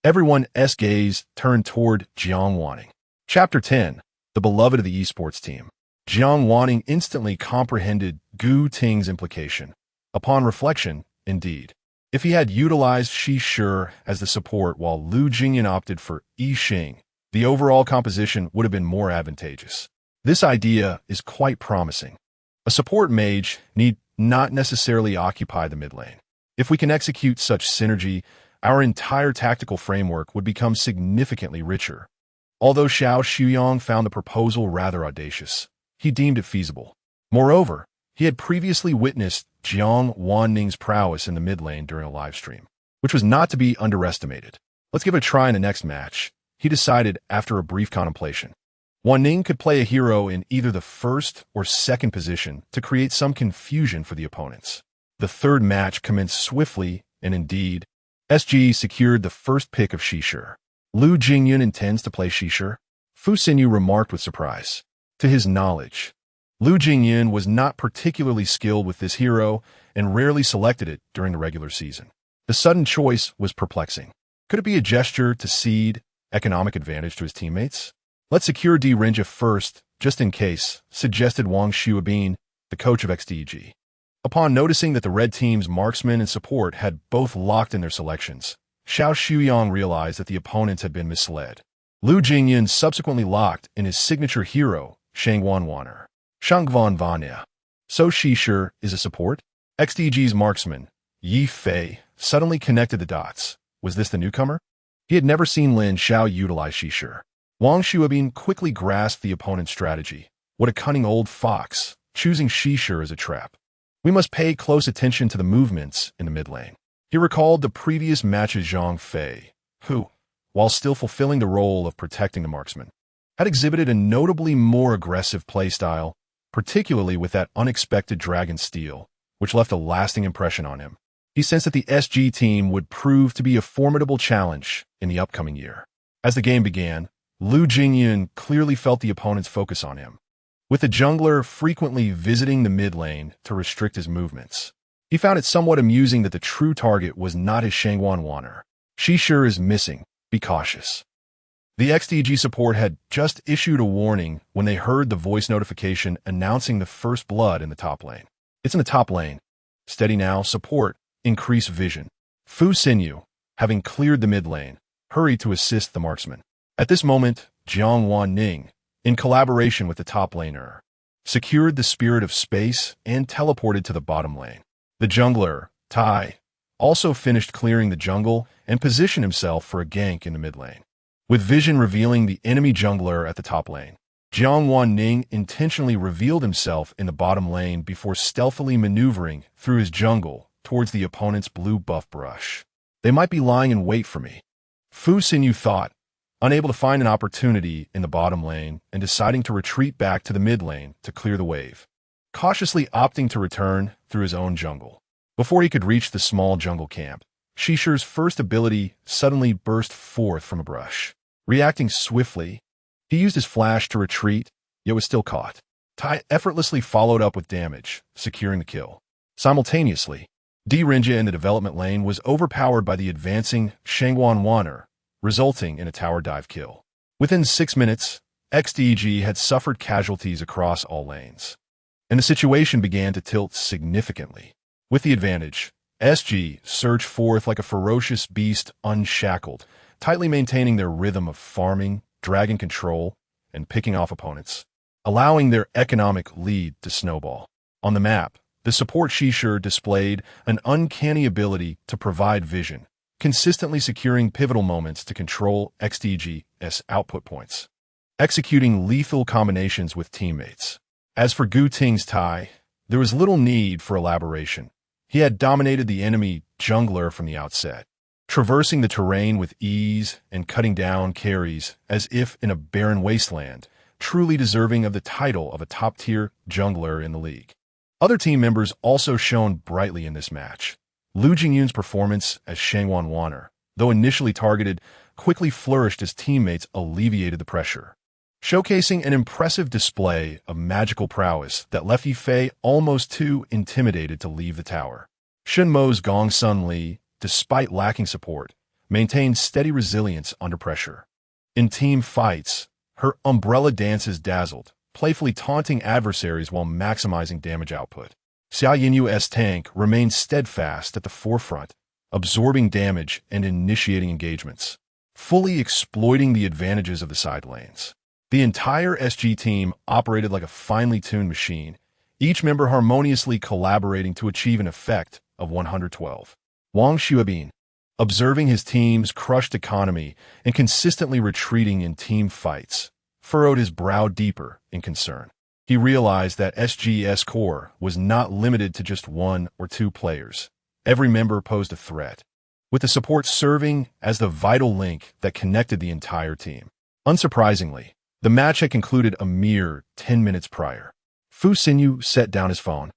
everyone's gaze turned toward Jiang Wan Ning. Chapter 10. The beloved of the esports team. Jiang Wan Ning instantly comprehended Gu Ting's implication. Upon reflection, indeed, if he had utilized Shi Shi as the support while Lu Jingyan opted for Yi Xing, the overall composition would have been more advantageous. This idea is quite promising. A support mage need not necessarily occupy the mid lane. If we can execute such synergy, our entire tactical framework would become significantly richer. Although Xiao Xuyong found the proposal rather audacious, he deemed it feasible. Moreover, he had previously witnessed Jiang Wan Ning's prowess in the mid lane during a live stream, which was not to be underestimated. Let's give it a try in the next match, he decided after a brief contemplation. Wan Ning could play a hero in either the first or second position to create some confusion for the opponents. The third match commenced swiftly, and indeed, SG secured the first pick of Shi Shi. Lu Jingyan intends to play Shi Shi? Fu Xinyu remarked with surprise. To his knowledge, Lu Jingyan was not particularly skilled with this hero and rarely selected it during the regular season. The sudden choice was perplexing. Could it be a gesture to cede economic advantage to his teammates? Let's secure D Rinja first, just in case, suggested Wang Xuabin, the coach of XDG. Upon noticing that the red team's marksman and support had both locked in their selections, Xiao Xuyong realized that the opponents had been misled. Lu Jingyan subsequently locked in his signature hero, Shangwan Waner. Shangvan Vanya. So Shi Shi is a support? XDG's marksman, Yi Fei, suddenly connected the dots. Was this the newcomer? He had never seen Lin Xiao utilize Shi Shi. Wang Xuabin quickly grasped the opponent's strategy. What a cunning old fox, choosing Shi Shi as a trap. We must pay close attention to the movements in the mid lane. He recalled the previous match's Zhang Fei, who, while still fulfilling the role of protecting the marksman, had exhibited a notably more aggressive playstyle, particularly with that unexpected dragon steal, which left a lasting impression on him. He sensed that the SG team would prove to be a formidable challenge in the upcoming year. As the game began, Lu Jingyan clearly felt the opponent's focus on him, with the jungler frequently visiting the mid lane to restrict his movements. He found it somewhat amusing that the true target was not his Shangwan Waner. Shi Shi is missing. Be cautious. The XDG support had just issued a warning when they heard the voice notification announcing the first blood in the top lane. It's in the top lane. Steady now, support, increase vision. Fu Xinyu, having cleared the mid lane, hurried to assist the marksman. At this moment, Jiang Wan Ning, in collaboration with the top laner, secured the spirit of space and teleported to the bottom lane. The jungler, Tai, also finished clearing the jungle and positioned himself for a gank in the mid lane. With vision revealing the enemy jungler at the top lane, Jiang Wan Ning intentionally revealed himself in the bottom lane before stealthily maneuvering through his jungle towards the opponent's blue buff brush. They might be lying in wait for me, Fu Xinyu thought, unable to find an opportunity in the bottom lane and deciding to retreat back to the mid lane to clear the wave, cautiously opting to return through his own jungle. Before he could reach the small jungle camp, Shi Shi's first ability suddenly burst forth from a brush. Reacting swiftly, he used his flash to retreat, yet was still caught. Tai effortlessly followed up with damage, securing the kill. Simultaneously, D Rinja in the development lane was overpowered by the advancing Shangwan Waner, resulting in a tower dive kill. Within 6 minutes, XDG had suffered casualties across all lanes, and the situation began to tilt significantly. With the advantage, SG surged forth like a ferocious beast unshackled, tightly maintaining their rhythm of farming, dragon control, and picking off opponents, allowing their economic lead to snowball. On the map, the support Shi Shi displayed an uncanny ability to provide vision, consistently securing pivotal moments to control XDG's output points, executing lethal combinations with teammates. As for Gu Ting's Tai, there was little need for elaboration. He had dominated the enemy jungler from the outset, traversing the terrain with ease and cutting down carries as if in a barren wasteland, truly deserving of the title of a top-tier jungler in the league. Other team members also shone brightly in this match. Lu Jingyun's performance as Shangwan Waner, though initially targeted, quickly flourished as teammates alleviated the pressure. showcasing an impressive display of magical prowess that left Yifei almost too intimidated to leave the tower. Shenmo's Gong Sun Li, despite lacking support, maintained steady resilience under pressure. In team fights, her umbrella dances dazzled, playfully taunting adversaries while maximizing damage output. Xia Yinyu's tank remained steadfast at the forefront, absorbing damage and initiating engagements, fully exploiting the advantages of the side lanes. The entire SG team operated like a finely tuned machine, each member harmoniously collaborating to achieve an effect of 112. Wang Xuebin, observing his team's crushed economy and consistently retreating in team fights, furrowed his brow deeper in concern. He realized that SG's core was not limited to just one or two players. Every member posed a threat, with the support serving as the vital link that connected the entire team. Unsurprisingly, the match had concluded a mere 10 minutes prior. Fu Xinyu set down his phone,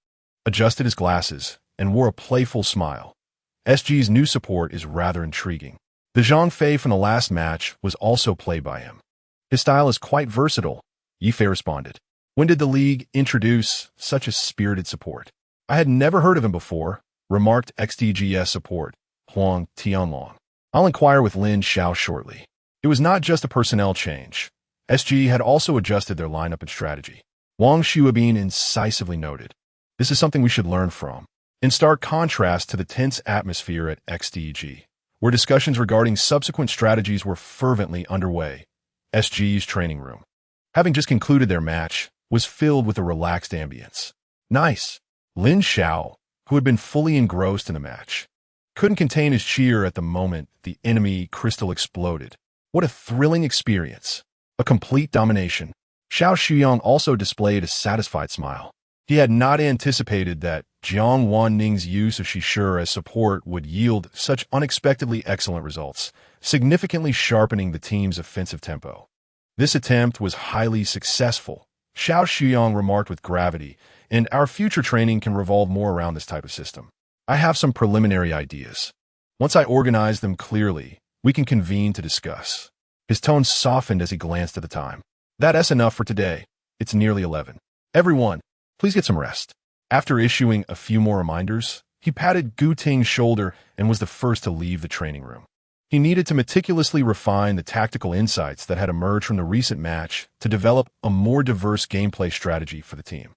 adjusted his glasses, and wore a playful smile. SG's new support is rather intriguing. The Zhang Fei from the last match was also played by him. His style is quite versatile, Yifei responded. When did the league introduce such a spirited support? I had never heard of him before, remarked XTGS support, Huang Tianlong. I'll inquire with Lin Xiao shortly. It was not just a personnel change. SG had also adjusted their lineup and strategy. Wang Xuebin incisively noted, this is something we should learn from. In stark contrast to the tense atmosphere at XTG, where discussions regarding subsequent strategies were fervently underway, SG's training room, having just concluded their match, was filled with a relaxed ambience. Nice. Lin Xiao, who had been fully engrossed in the match, couldn't contain his cheer at the moment the enemy crystal exploded. What a thrilling experience. A complete domination. Xiao Xuyang also displayed a satisfied smile. He had not anticipated that Jiang Wan Ning's use of Shishir as support would yield such unexpectedly excellent results, significantly sharpening the team's offensive tempo. This attempt was highly successful, Xiao Xuyang remarked with gravity, and our future training can revolve more around this type of system. I have some preliminary ideas. Once I organize them clearly, we can convene to discuss. His tone softened as he glanced at the time. That's enough for today. It's nearly 11. Everyone, please get some rest. After issuing a few more reminders, he patted Gu Ting's shoulder and was the first to leave the training room. He needed to meticulously refine the tactical insights that had emerged from the recent match to develop a more diverse gameplay strategy for the team.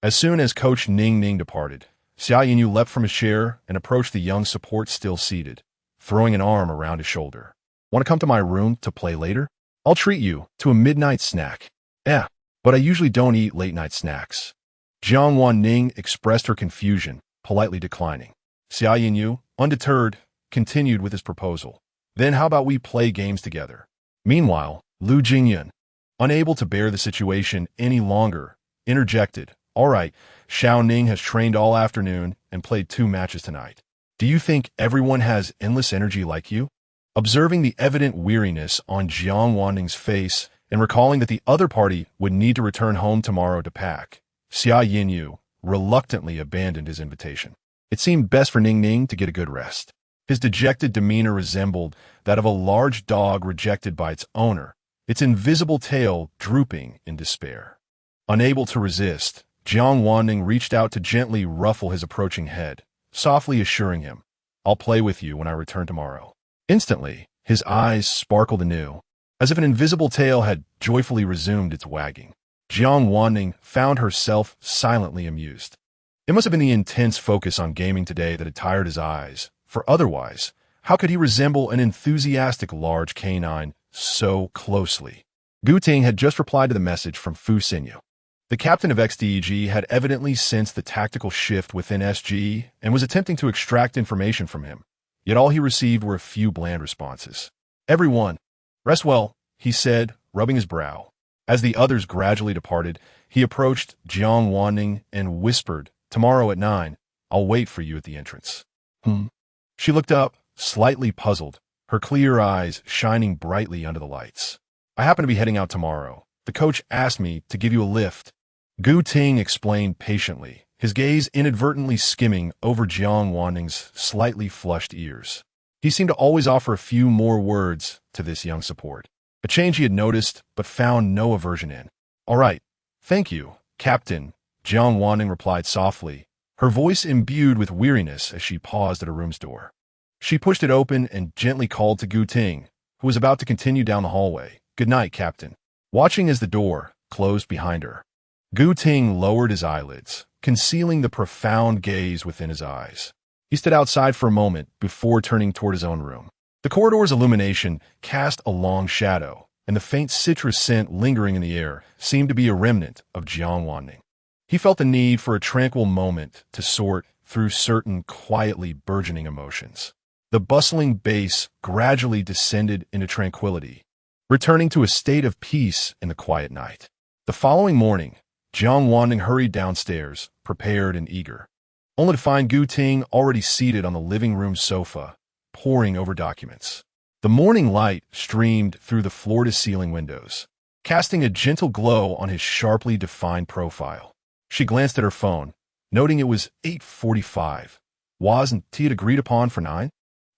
As soon as Coach Ning departed, Xia Yinyu leapt from his chair and approached the young support still seated, throwing an arm around his shoulder. Want to come to my room to play later? I'll treat you to a midnight snack. Yeah, but I usually don't eat late-night snacks. Jiang Wan Ning expressed her confusion, politely declining. Xia Yinyu, undeterred, continued with his proposal. Then how about we play games together? Meanwhile, Lu Jingyan, unable to bear the situation any longer, interjected. All right, Xiao Ning has trained all afternoon and played 2 matches tonight. Do you think everyone has endless energy like you? Observing the evident weariness on Jiang Wan Ning's face and recalling that the other party would need to return home tomorrow to pack, Xia Yinyu reluctantly abandoned his invitation. It seemed best for Ning to get a good rest. His dejected demeanor resembled that of a large dog rejected by its owner, its invisible tail drooping in despair. Unable to resist, Jiang Wan Ning reached out to gently ruffle his approaching head, softly assuring him, I'll play with you when I return tomorrow. Instantly, his eyes sparkled anew, as if an invisible tail had joyfully resumed its wagging. Jiang Wan Ning found herself silently amused. It must have been the intense focus on gaming today that had tired his eyes, for otherwise, how could he resemble an enthusiastic large canine so closely? Gu Ting had just replied to the message from Fu Xinyu. The captain of XDEG had evidently sensed the tactical shift within SG and was attempting to extract information from him. Yet all he received were a few bland responses. Everyone, rest well, he said, rubbing his brow. As the others gradually departed, he approached Jiang Wan Ning and whispered, tomorrow at 9, I'll wait for you at the entrance. She looked up, slightly puzzled, her clear eyes shining brightly under the lights. I happen to be heading out tomorrow. The coach asked me to give you a lift. Gu Ting explained patiently, his gaze inadvertently skimming over Jiang Wan Ning's slightly flushed ears. He seemed to always offer a few more words to this young support. a change he had noticed but found no aversion in. "All right, thank you, Captain," Jiang Wan Ning replied softly, her voice imbued with weariness as she paused at her room's door. She pushed it open and gently called to Gu Ting, who was about to continue down the hallway. "Good night, Captain." Watching as the door closed behind her, Gu Ting lowered his eyelids, concealing the profound gaze within his eyes. He stood outside for a moment before turning toward his own room. The corridor's illumination cast a long shadow, and the faint citrus scent lingering in the air seemed to be a remnant of Jiang Wan Ning. He felt the need for a tranquil moment to sort through certain quietly burgeoning emotions. The bustling base gradually descended into tranquility, returning to a state of peace in the quiet night. The following morning, Jiang Wan Ning hurried downstairs, prepared and eager, only to find Gu Ting already seated on the living room sofa, poring over documents. The morning light streamed through the floor-to-ceiling windows, casting a gentle glow on his sharply defined profile. She glanced at her phone, noting it was 8:45. Wasn't it agreed upon for 9?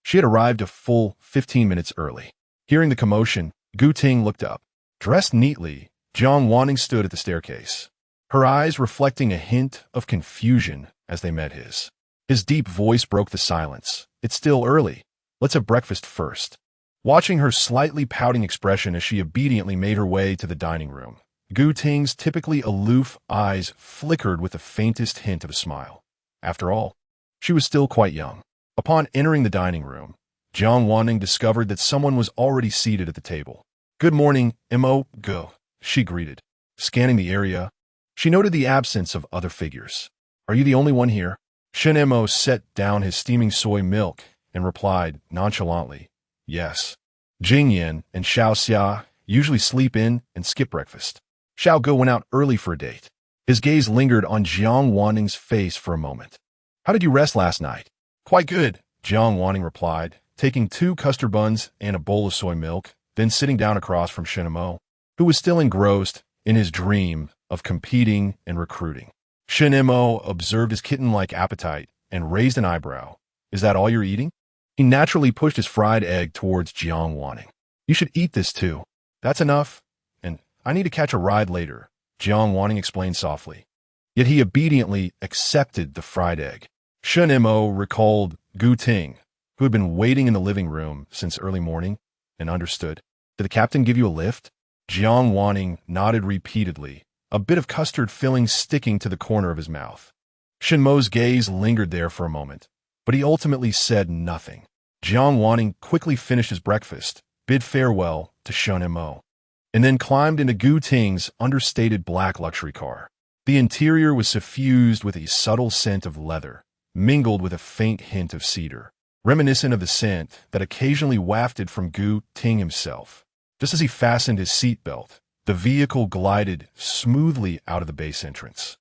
She had arrived a full 15 minutes early. Hearing the commotion, Gu Ting looked up. Dressed neatly, Jiang Wan Ning stood at the staircase, her eyes reflecting a hint of confusion as they met his. His deep voice broke the silence. "It's still early. Let's have breakfast first." Watching her slightly pouting expression as she obediently made her way to the dining room, Gu Ting's typically aloof eyes flickered with the faintest hint of a smile. After all, she was still quite young. Upon entering the dining room, Jiang Wan Ning discovered that someone was already seated at the table. "Good morning, Mo. Go," she greeted. Scanning the area, she noted the absence of other figures. "Are you the only one here?" Shen Mo set down his steaming soy milk and replied nonchalantly, "Yes. Jing Yan and Xiao Xia usually sleep in and skip breakfast. Xiao Ge went out early for a date." His gaze lingered on Jiang Wan Ning's face for a moment. "How did you rest last night?" "Quite good," Jiang Wan Ning replied, taking 2 custard buns and a bowl of soy milk, then sitting down across from Shen Mo, who was still engrossed in his dream of competing and recruiting. Shen Mo observed his kitten-like appetite and raised an eyebrow. "Is that all you're eating?" He naturally pushed his fried egg towards Jiang Wan Ning. "You should eat this too." "That's enough, and I need to catch a ride later," Jiang Wan Ning explained softly. Yet he obediently accepted the fried egg. Shen Mo recalled Gu Ting, who had been waiting in the living room since early morning, and understood. "Did the captain give you a lift?" Jiang Wan Ning nodded repeatedly, a bit of custard filling sticking to the corner of his mouth. Shen Mo's gaze lingered there for a moment, but he ultimately said nothing. Jiang Wan Ning quickly finished his breakfast, bid farewell to Shen Mo, and then climbed into Gu Ting's understated black luxury car. The interior was suffused with a subtle scent of leather, mingled with a faint hint of cedar, reminiscent of the scent that occasionally wafted from Gu Ting himself. Just as he fastened his seatbelt, the vehicle glided smoothly out of the base entrance.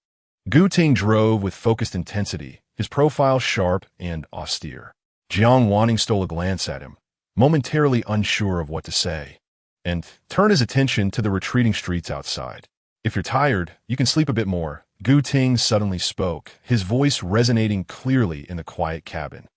Gu Ting drove with focused intensity, his profile sharp and austere. Jiang Wan Ning stole a glance at him, momentarily unsure of what to say, and turned his attention to the retreating streets outside. "If you're tired, you can sleep a bit more," Gu Ting suddenly spoke, his voice resonating clearly in the quiet cabin.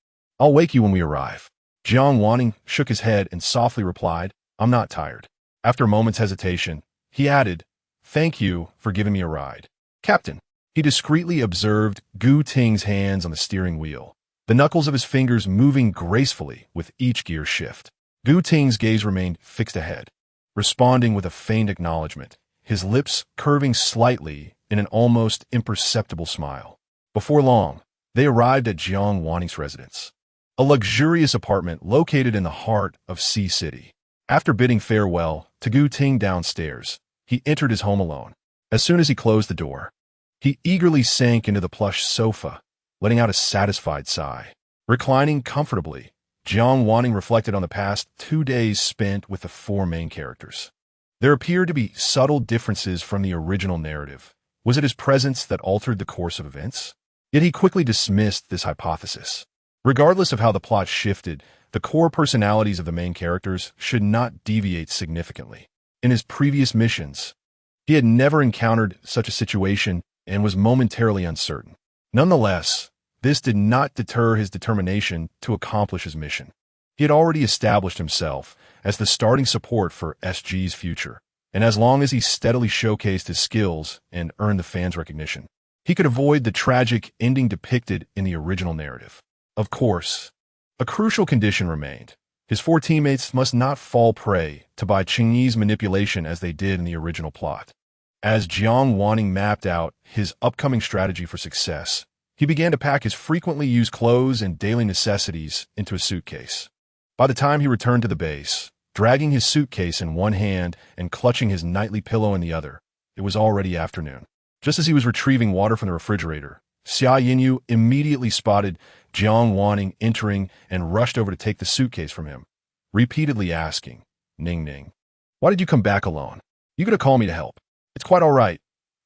"I'll wake you when we arrive." Jiang Wan Ning shook his head and softly replied, "I'm not tired." After a moment's hesitation, he added, "Thank you for giving me a ride, Captain." He discreetly observed Gu Ting's hands on the steering wheel, the knuckles of his fingers moving gracefully with each gear shift. Gu Ting's gaze remained fixed ahead, responding with a faint acknowledgement, his lips curving slightly in an almost imperceptible smile. Before long, they arrived at Jiang Wan Ning's residence, a luxurious apartment located in the heart of Sea City. After bidding farewell to Gu Ting downstairs, he entered his home alone. As soon as he closed the door, he eagerly sank into the plush sofa, letting out a satisfied sigh. Reclining comfortably, Jiang Wan Ning reflected on the past 2 days spent with the 4 main characters. There appeared to be subtle differences from the original narrative. Was it his presence that altered the course of events? Yet he quickly dismissed this hypothesis. Regardless of how the plot shifted, the core personalities of the main characters should not deviate significantly. In his previous missions, he had never encountered such a situation and was momentarily uncertain. Nonetheless, this did not deter his determination to accomplish his mission. He had already established himself as the starting support for SG's future. And as long as he steadily showcased his skills and earned the fans' recognition, he could avoid the tragic ending depicted in the original narrative. Of course, a crucial condition remained. His four teammates must not fall prey to by Chinese manipulation as they did in the original plot. As Jiang Wan Ning mapped out his upcoming strategy for success, he began to pack his frequently used clothes and daily necessities into a suitcase. By the time he returned to the base, dragging his suitcase in one hand and clutching his nightly pillow in the other, it was already afternoon. Just as he was retrieving water from the refrigerator, Xia Yinyu immediately spotted Jiang Wan Ning entering and rushed over to take the suitcase from him, repeatedly asking, Ning, why did you come back alone? You could have called me to help. It's quite all right.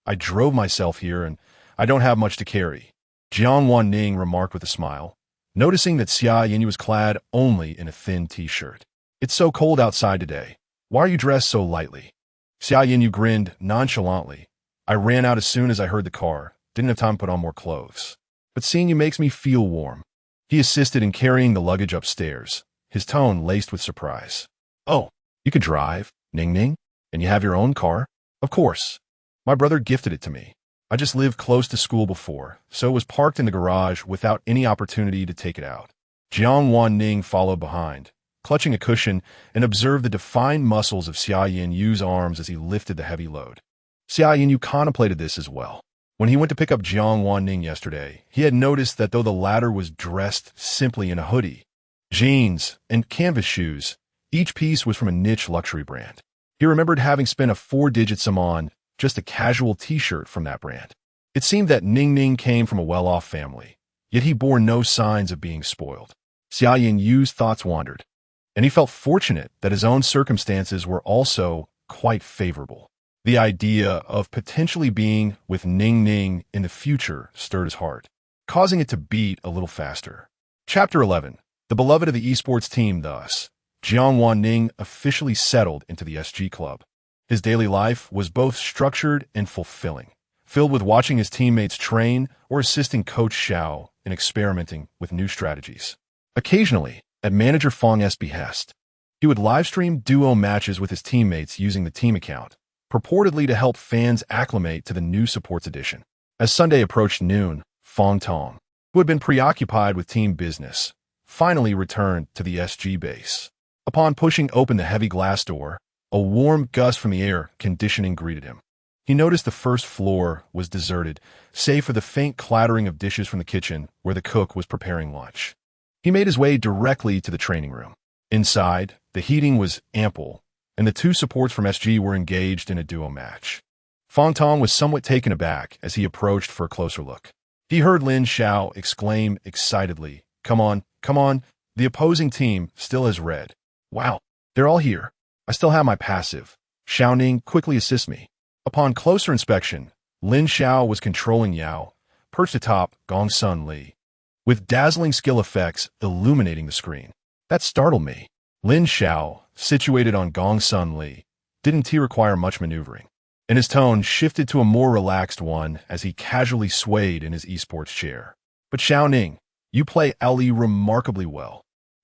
I drove myself here and I don't have much to carry. Jiang Wan Ning remarked with a smile, noticing that Xia Yinyu was clad only in a thin t-shirt. It's so cold outside today. Why are you dressed so lightly? Xia Yinyu grinned nonchalantly. I ran out as soon as I heard the car. Didn't have time to put on more clothes. But seeing you makes me feel warm. He assisted in carrying the luggage upstairs, his tone laced with surprise. Oh, you can drive, Ning, and you have your own car? Of course. My brother gifted it to me. I just lived close to school before, so it was parked in the garage without any opportunity to take it out. Jiang Wan Ning followed behind, clutching a cushion, and observed the defined muscles of Xia Yinyu's arms as he lifted the heavy load. Xia Yinyu contemplated this as well. When he went to pick up Jiang Wan Ning yesterday, he had noticed that though the latter was dressed simply in a hoodie, jeans, and canvas shoes, each piece was from a niche luxury brand. He remembered having spent a 4-digit sum on just a casual t-shirt from that brand. It seemed that Ning came from a well-off family, yet he bore no signs of being spoiled. Xia Yinyu's thoughts wandered, and he felt fortunate that his own circumstances were also quite favorable. The idea of potentially being with Ning in the future stirred his heart, causing it to beat a little faster. Chapter 11. The beloved of the esports team thus. Jiang Wan Ning officially settled into the SG club. His daily life was both structured and fulfilling, filled with watching his teammates train or assisting Coach Xiao in experimenting with new strategies. Occasionally, at Manager Feng's behest, he would livestream duo matches with his teammates using the team account, purportedly to help fans acclimate to the new supports edition. As Sunday approached noon, Feng Tong, who had been preoccupied with team business, finally returned to the SG base. Upon pushing open the heavy glass door, a warm gust from the air conditioning greeted him. He noticed the first floor was deserted, save for the faint clattering of dishes from the kitchen where the cook was preparing lunch. He made his way directly to the training room. Inside, the heating was ample, and the two supports from SG were engaged in a duo match. Feng Tong was somewhat taken aback as he approached for a closer look. He heard Lin Xiao exclaim excitedly, Come on, the opposing team still has red. Wow, they're all here. I still have my passive. Xiao Ning quickly assists me. Upon closer inspection, Lin Xiao was controlling Yao, perched atop Gong Sun Li, with dazzling skill effects illuminating the screen. That startled me. Lin Xiao, situated on Gong Sun Li, didn't require much maneuvering, and his tone shifted to a more relaxed one as he casually swayed in his esports chair. But Xiao Ning, you play LE remarkably well.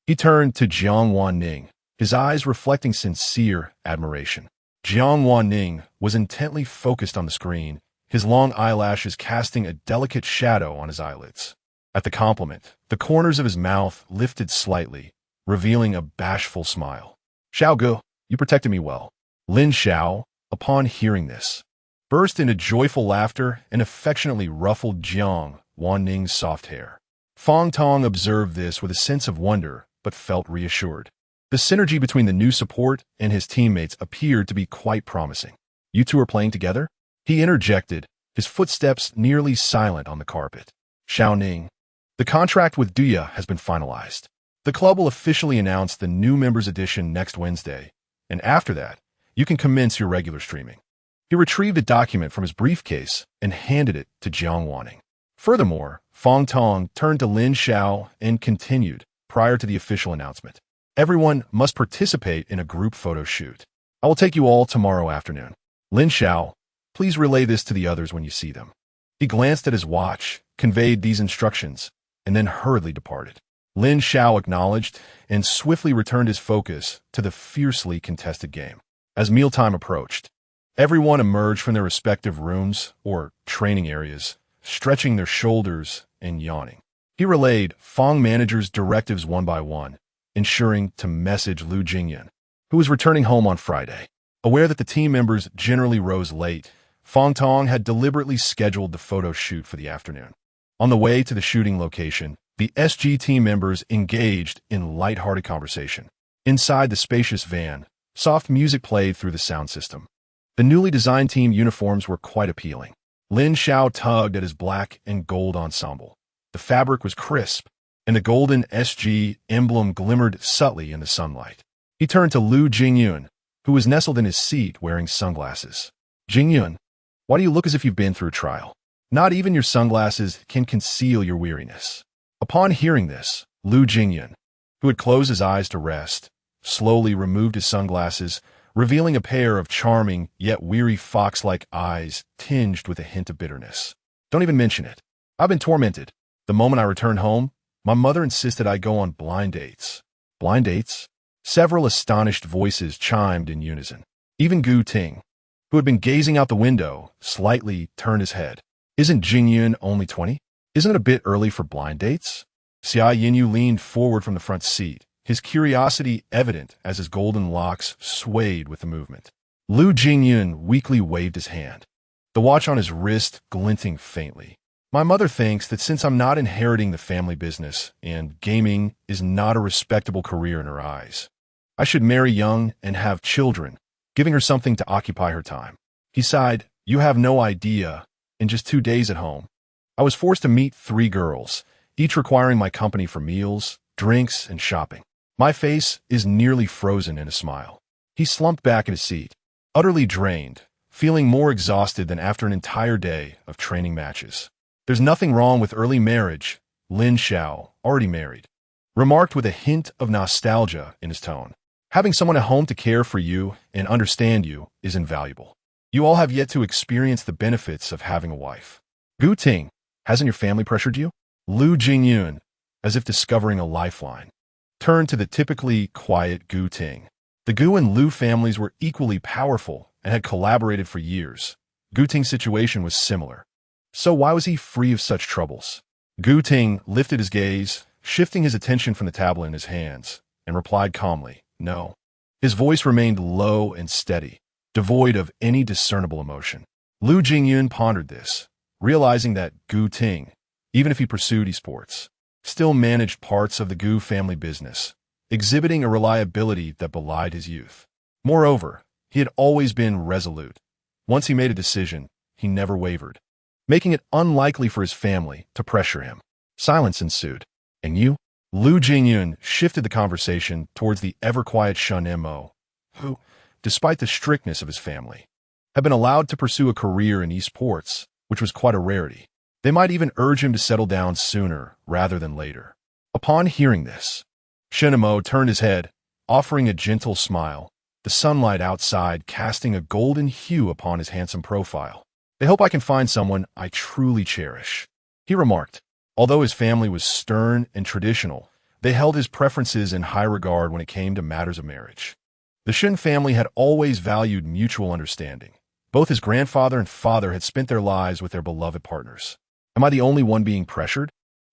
He turned to Jiang Wan Ning, his eyes reflecting sincere admiration. Jiang Wan Ning was intently focused on the screen, his long eyelashes casting a delicate shadow on his eyelids. At the compliment, the corners of his mouth lifted slightly, revealing a bashful smile. Xiao Gu, you protected me well. Lin Xiao, upon hearing this, burst into joyful laughter and affectionately ruffled Jiang Wan Ning's soft hair. Feng Tong observed this with a sense of wonder, but felt reassured. The synergy between the new support and his teammates appeared to be quite promising. You two are playing together? He interjected, his footsteps nearly silent on the carpet. Xiao Ning, the contract with Duya has been finalized. The club will officially announce the new members edition next Wednesday, and after that, you can commence your regular streaming. He retrieved a document from his briefcase and handed it to Jiang Wan Ning. Furthermore, Feng Tong turned to Lin Xiao and continued, prior to the official announcement. Everyone must participate in a group photo shoot. I will take you all tomorrow afternoon. Lin Xiao, please relay this to the others when you see them. He glanced at his watch, conveyed these instructions, and then hurriedly departed. Lin Xiao acknowledged and swiftly returned his focus to the fiercely contested game. As mealtime approached, everyone emerged from their respective rooms or training areas, stretching their shoulders and yawning. He relayed Fong manager's directives one by one, ensuring to message Lu Jingyun, who was returning home on Friday. Aware that the team members generally rose late, Fong Tong had deliberately scheduled the photo shoot for the afternoon. On the way to the shooting location, the SG team members engaged in light-hearted conversation. Inside the spacious van, soft music played through the sound system. The newly designed team uniforms were quite appealing. Lin Xiao tugged at his black and gold ensemble. The fabric was crisp, and the golden SG emblem glimmered subtly in the sunlight. He turned to Lu Jingyun, who was nestled in his seat wearing sunglasses. Jingyun, why do you look as if you've been through a trial? Not even your sunglasses can conceal your weariness. Upon hearing this, Lu Jingyun, who had closed his eyes to rest, slowly removed his sunglasses, revealing a pair of charming yet weary fox-like eyes tinged with a hint of bitterness. Don't even mention it. I've been tormented. The moment I returned home, my mother insisted I go on blind dates. Blind dates? Several astonished voices chimed in unison. Even Gu Ting, who had been gazing out the window, slightly turned his head. Isn't Jingyun only 20? Isn't it a bit early for blind dates? Xia Yinyu leaned forward from the front seat, his curiosity evident as his golden locks swayed with the movement. Lu Jingyun weakly waved his hand, the watch on his wrist glinting faintly. My mother thinks that since I'm not inheriting the family business and gaming is not a respectable career in her eyes, I should marry young and have children, giving her something to occupy her time. He sighed, you have no idea. In just 2 days at home, I was forced to meet 3 girls, each requiring my company for meals, drinks, and shopping. My face is nearly frozen in a smile. He slumped back in his seat, utterly drained, feeling more exhausted than after an entire day of training matches. There's nothing wrong with early marriage, Lin Xiao, already married, remarked with a hint of nostalgia in his tone. Having someone at home to care for you and understand you is invaluable. You all have yet to experience the benefits of having a wife. Gu Ting, hasn't your family pressured you? Lu Jingyun, as if discovering a lifeline, turned to the typically quiet Gu Ting. The Gu and Lu families were equally powerful and had collaborated for years. Gu Ting's situation was similar. So why was he free of such troubles? Gu Ting lifted his gaze, shifting his attention from the tablet in his hands, and replied calmly, no. His voice remained low and steady, devoid of any discernible emotion. Lu Jingyun pondered this, realizing that Gu Ting, even if he pursued esports, still managed parts of the Gu family business, exhibiting a reliability that belied his youth. Moreover, he had always been resolute. Once he made a decision, he never wavered, making it unlikely for his family to pressure him. Silence ensued. And you? Lu Jingyun shifted the conversation towards the ever-quiet Shun Mo, who, despite the strictness of his family, had been allowed to pursue a career in esports, which was quite a rarity. They might even urge him to settle down sooner rather than later. Upon hearing this, Shen Mo turned his head, offering a gentle smile, the sunlight outside casting a golden hue upon his handsome profile. They hope I can find someone I truly cherish, he remarked. Although his family was stern and traditional, they held his preferences in high regard when it came to matters of marriage. The Shen family had always valued mutual understanding. Both his grandfather and father had spent their lives with their beloved partners. Am I the only one being pressured?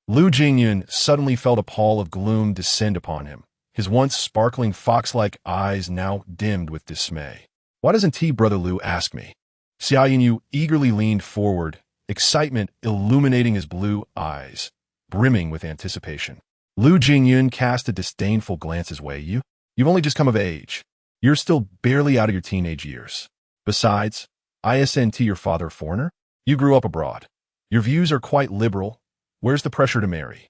Lu Jingyun suddenly felt a pall of gloom descend upon him, his once sparkling fox-like eyes now dimmed with dismay. Why doesn't Brother Lu ask me? Xia Yinyu eagerly leaned forward, excitement illuminating his blue eyes, brimming with anticipation. Lu Jingyun cast a disdainful glance his way. You've only just come of age. You're still barely out of your teenage years. Besides, isn't your father a foreigner? You grew up abroad. Your views are quite liberal. Where's the pressure to marry?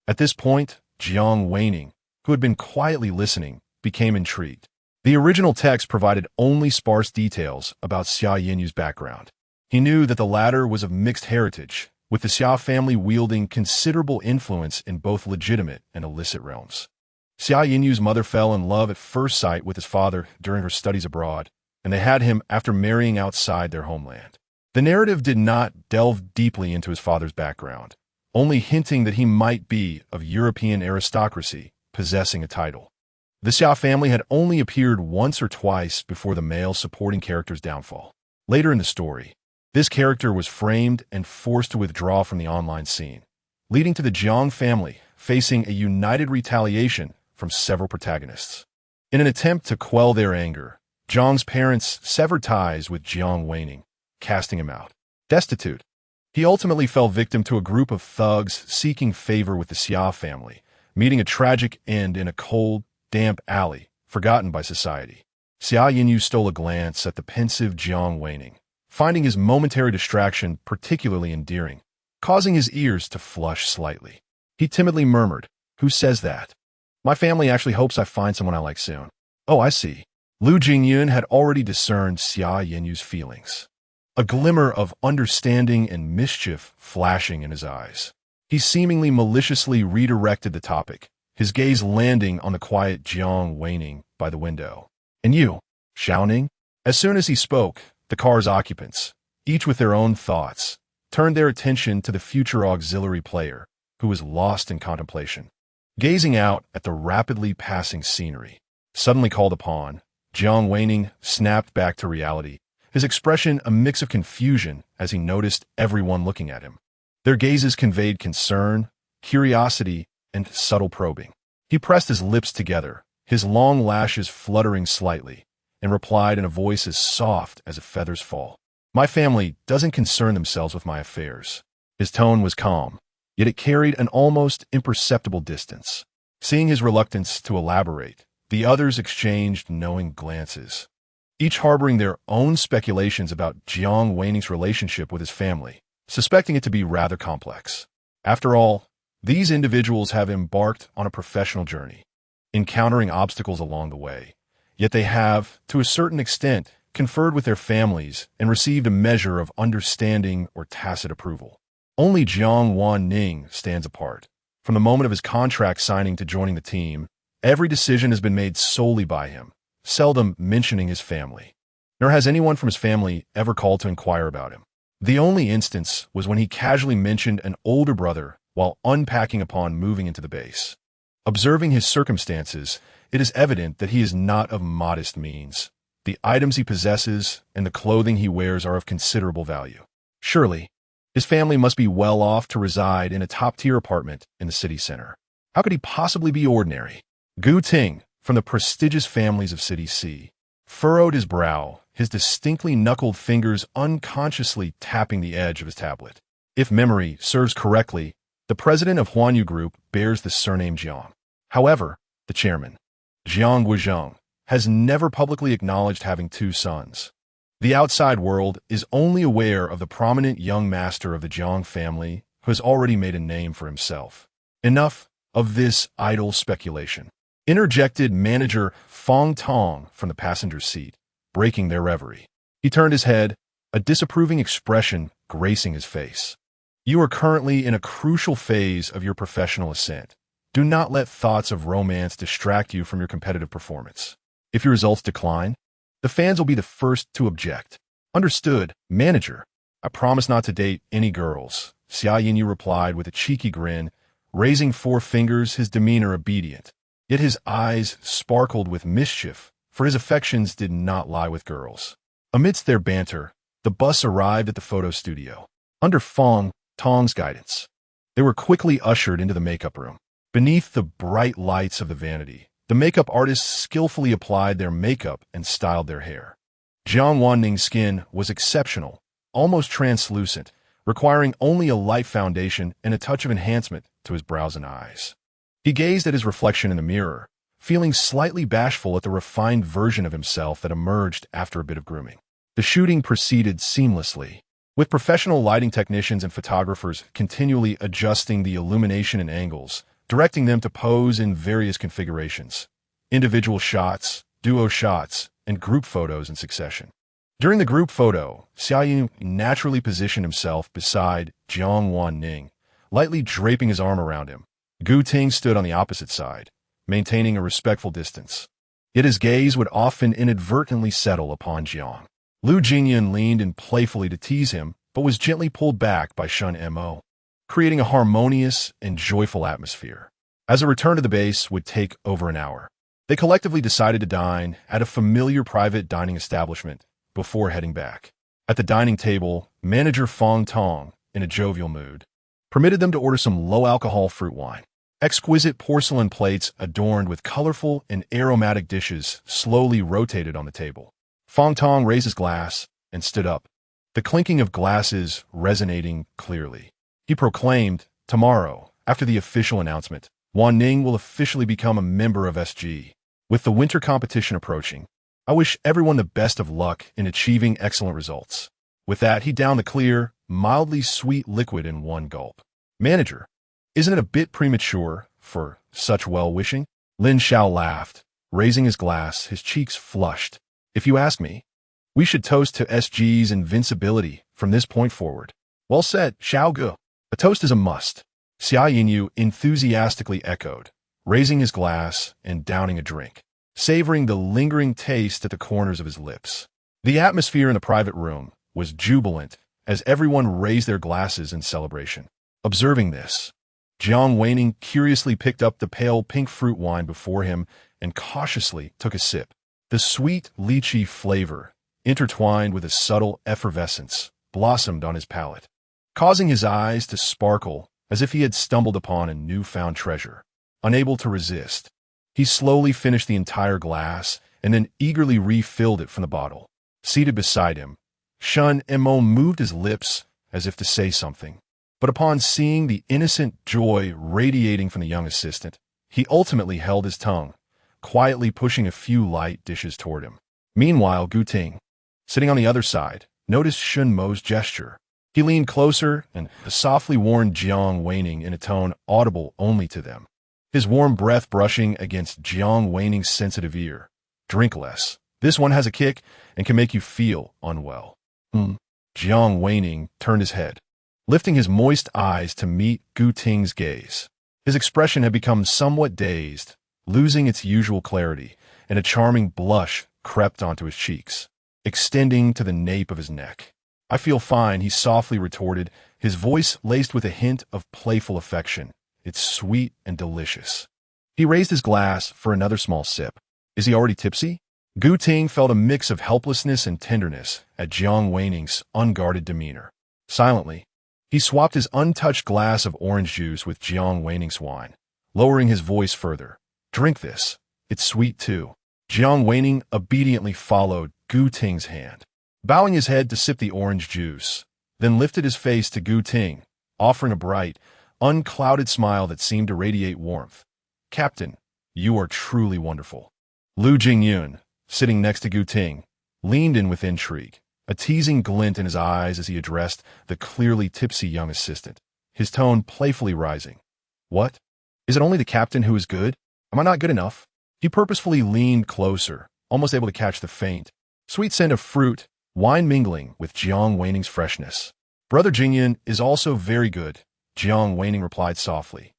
At this point, Jiang Wan Ning, who had been quietly listening, became intrigued. The original text provided only sparse details about Xia Yinyu's background. He knew that the latter was of mixed heritage, with the Xia family wielding considerable influence in both legitimate and illicit realms. Xia Yinyu's mother fell in love at first sight with his father during her studies abroad, and they had him after marrying outside their homeland. The narrative did not delve deeply into his father's background, only hinting that he might be of European aristocracy, possessing a title. The Xia family had only appeared once or twice before the male supporting character's downfall. Later in the story, this character was framed and forced to withdraw from the online scene, leading to the Jiang family facing a united retaliation from several protagonists. In an attempt to quell their anger, Jiang's parents severed ties with Jiang Wan Ning, casting him out. Destitute, he ultimately fell victim to a group of thugs seeking favor with the Xia family, meeting a tragic end in a cold, damp alley, forgotten by society. Xia Yinyu stole a glance at the pensive Jiang Wan Ning, finding his momentary distraction particularly endearing, causing his ears to flush slightly. He timidly murmured, "Who says that? My family actually hopes I find someone I like soon." "Oh, I see." Lu Jingyun had already discerned Xia Yinyu's feelings, a glimmer of understanding and mischief flashing in his eyes. He seemingly maliciously redirected the topic, his gaze landing on the quiet Jiang Wan Ning by the window. "And you, Xiao Ning?" As soon as he spoke, the car's occupants, each with their own thoughts, turned their attention to the future auxiliary player, who was lost in contemplation. Gazing out at the rapidly passing scenery, suddenly called upon, Jiang Wan Ning snapped back to reality, his expression a mix of confusion as he noticed everyone looking at him. Their gazes conveyed concern, curiosity, and subtle probing. He pressed his lips together, his long lashes fluttering slightly, and replied in a voice as soft as a feather's fall. "My family doesn't concern themselves with my affairs." His tone was calm, yet it carried an almost imperceptible distance. Seeing his reluctance to elaborate, the others exchanged knowing glances, each harboring their own speculations about Jiang Wan Ning's relationship with his family, suspecting it to be rather complex. After all, these individuals have embarked on a professional journey, encountering obstacles along the way, yet they have, to a certain extent, conferred with their families and received a measure of understanding or tacit approval. Only Jiang Wan Ning stands apart. From the moment of his contract signing to joining the team, every decision has been made solely by him, seldom mentioning his family. Nor has anyone from his family ever called to inquire about him. The only instance was when he casually mentioned an older brother while unpacking upon moving into the base. Observing his circumstances, it is evident that he is not of modest means. The items he possesses and the clothing he wears are of considerable value. Surely, his family must be well off to reside in a top-tier apartment in the city center. How could he possibly be ordinary? Gu Ting, from the prestigious families of City C, furrowed his brow, his distinctly knuckled fingers unconsciously tapping the edge of his tablet. If memory serves correctly, the president of Huanyu Group bears the surname Jiang. However, the chairman, Jiang Guizheng, has never publicly acknowledged having two sons. The outside world is only aware of the prominent young master of the Jiang family who has already made a name for himself. Enough of this idle speculation, interjected manager Fong Tong from the passenger seat, breaking their reverie. He turned his head, a disapproving expression gracing his face. "You are currently in a crucial phase of your professional ascent. Do not let thoughts of romance distract you from your competitive performance. If your results decline, the fans will be the first to object." "Understood, manager. I promise not to date any girls," Xia Yinyu replied with a cheeky grin, raising 4 fingers, his demeanor obedient. Yet his eyes sparkled with mischief, for his affections did not lie with girls. Amidst their banter, the bus arrived at the photo studio. Under Fong Tong's guidance, they were quickly ushered into the makeup room. Beneath the bright lights of the vanity, the makeup artists skillfully applied their makeup and styled their hair. Jiang Wan Ning's skin was exceptional, almost translucent, requiring only a light foundation and a touch of enhancement to his brows and eyes. He gazed at his reflection in the mirror, feeling slightly bashful at the refined version of himself that emerged after a bit of grooming. The shooting proceeded seamlessly, with professional lighting technicians and photographers continually adjusting the illumination and angles, directing them to pose in various configurations, individual shots, duo shots, and group photos in succession. During the group photo, Xia Yin naturally positioned himself beside Jiang Wan Ning, lightly draping his arm around him. Gu Ting stood on the opposite side, maintaining a respectful distance. Yet his gaze would often inadvertently settle upon Jiang. Lu Jingyun leaned in playfully to tease him, but was gently pulled back by Shun Mo. creating a harmonious and joyful atmosphere. As a return to the base would take over an hour, they collectively decided to dine at a familiar private dining establishment before heading back. At the dining table, manager Fong Tong, in a jovial mood, permitted them to order some low-alcohol fruit wine. Exquisite porcelain plates adorned with colorful and aromatic dishes slowly rotated on the table. Fong Tong raised his glass and stood up, the clinking of glasses resonating clearly. He proclaimed, "Tomorrow, after the official announcement, Wan Ning will officially become a member of SG. With the winter competition approaching, I wish everyone the best of luck in achieving excellent results." With that, he downed the clear, mildly sweet liquid in one gulp. "Manager, isn't it a bit premature for such well-wishing?" Lin Xiao laughed, raising his glass, his cheeks flushed. "If you ask me, we should toast to SG's invincibility from this point forward." "Well said, Xiao Ge. A toast is a must," Xia Yinyu enthusiastically echoed, raising his glass and downing a drink, savoring the lingering taste at the corners of his lips. The atmosphere in the private room was jubilant as everyone raised their glasses in celebration. Observing this, Jiang Wan Ning curiously picked up the pale pink fruit wine before him and cautiously took a sip. The sweet lychee flavor, intertwined with a subtle effervescence, blossomed on his palate, causing his eyes to sparkle as if he had stumbled upon a newfound treasure. Unable to resist, he slowly finished the entire glass and then eagerly refilled it from the bottle. Seated beside him, Shun Emo moved his lips as if to say something, but upon seeing the innocent joy radiating from the young assistant, he ultimately held his tongue, quietly pushing a few light dishes toward him. Meanwhile, Gu Ting, sitting on the other side, noticed Shun Mo's gesture. He leaned closer and softly warned Jiang Wan Ning in a tone audible only to them, his warm breath brushing against Jiang Wan Ning's sensitive ear. "Drink less. This one has a kick and can make you feel unwell." Jiang Wan Ning turned his head, lifting his moist eyes to meet Gu Ting's gaze. His expression had become somewhat dazed, losing its usual clarity, and a charming blush crept onto his cheeks, extending to the nape of his neck. "I feel fine," he softly retorted, his voice laced with a hint of playful affection. "It's sweet and delicious." He raised his glass for another small sip. "Is he already tipsy?" Gu Ting felt a mix of helplessness and tenderness at Jiang Wan Ning's unguarded demeanor. Silently, he swapped his untouched glass of orange juice with Jiang Wan Ning's wine, lowering his voice further. "Drink this. It's sweet too." Jiang Wan Ning obediently followed Gu Ting's hand, bowing his head to sip the orange juice, then lifted his face to Gu Ting, offering a bright, unclouded smile that seemed to radiate warmth. "Captain, you are truly wonderful." Lu Jingyun, sitting next to Gu Ting, leaned in with intrigue, a teasing glint in his eyes as he addressed the clearly tipsy young assistant, his tone playfully rising. "What? Is it only the captain who is good? Am I not good enough?" He purposefully leaned closer, almost able to catch the faint, sweet scent of fruit, wine mingling with Jiang Wan Ning's freshness. "Brother Jingyun is also very good," Jiang Wan Ning replied softly,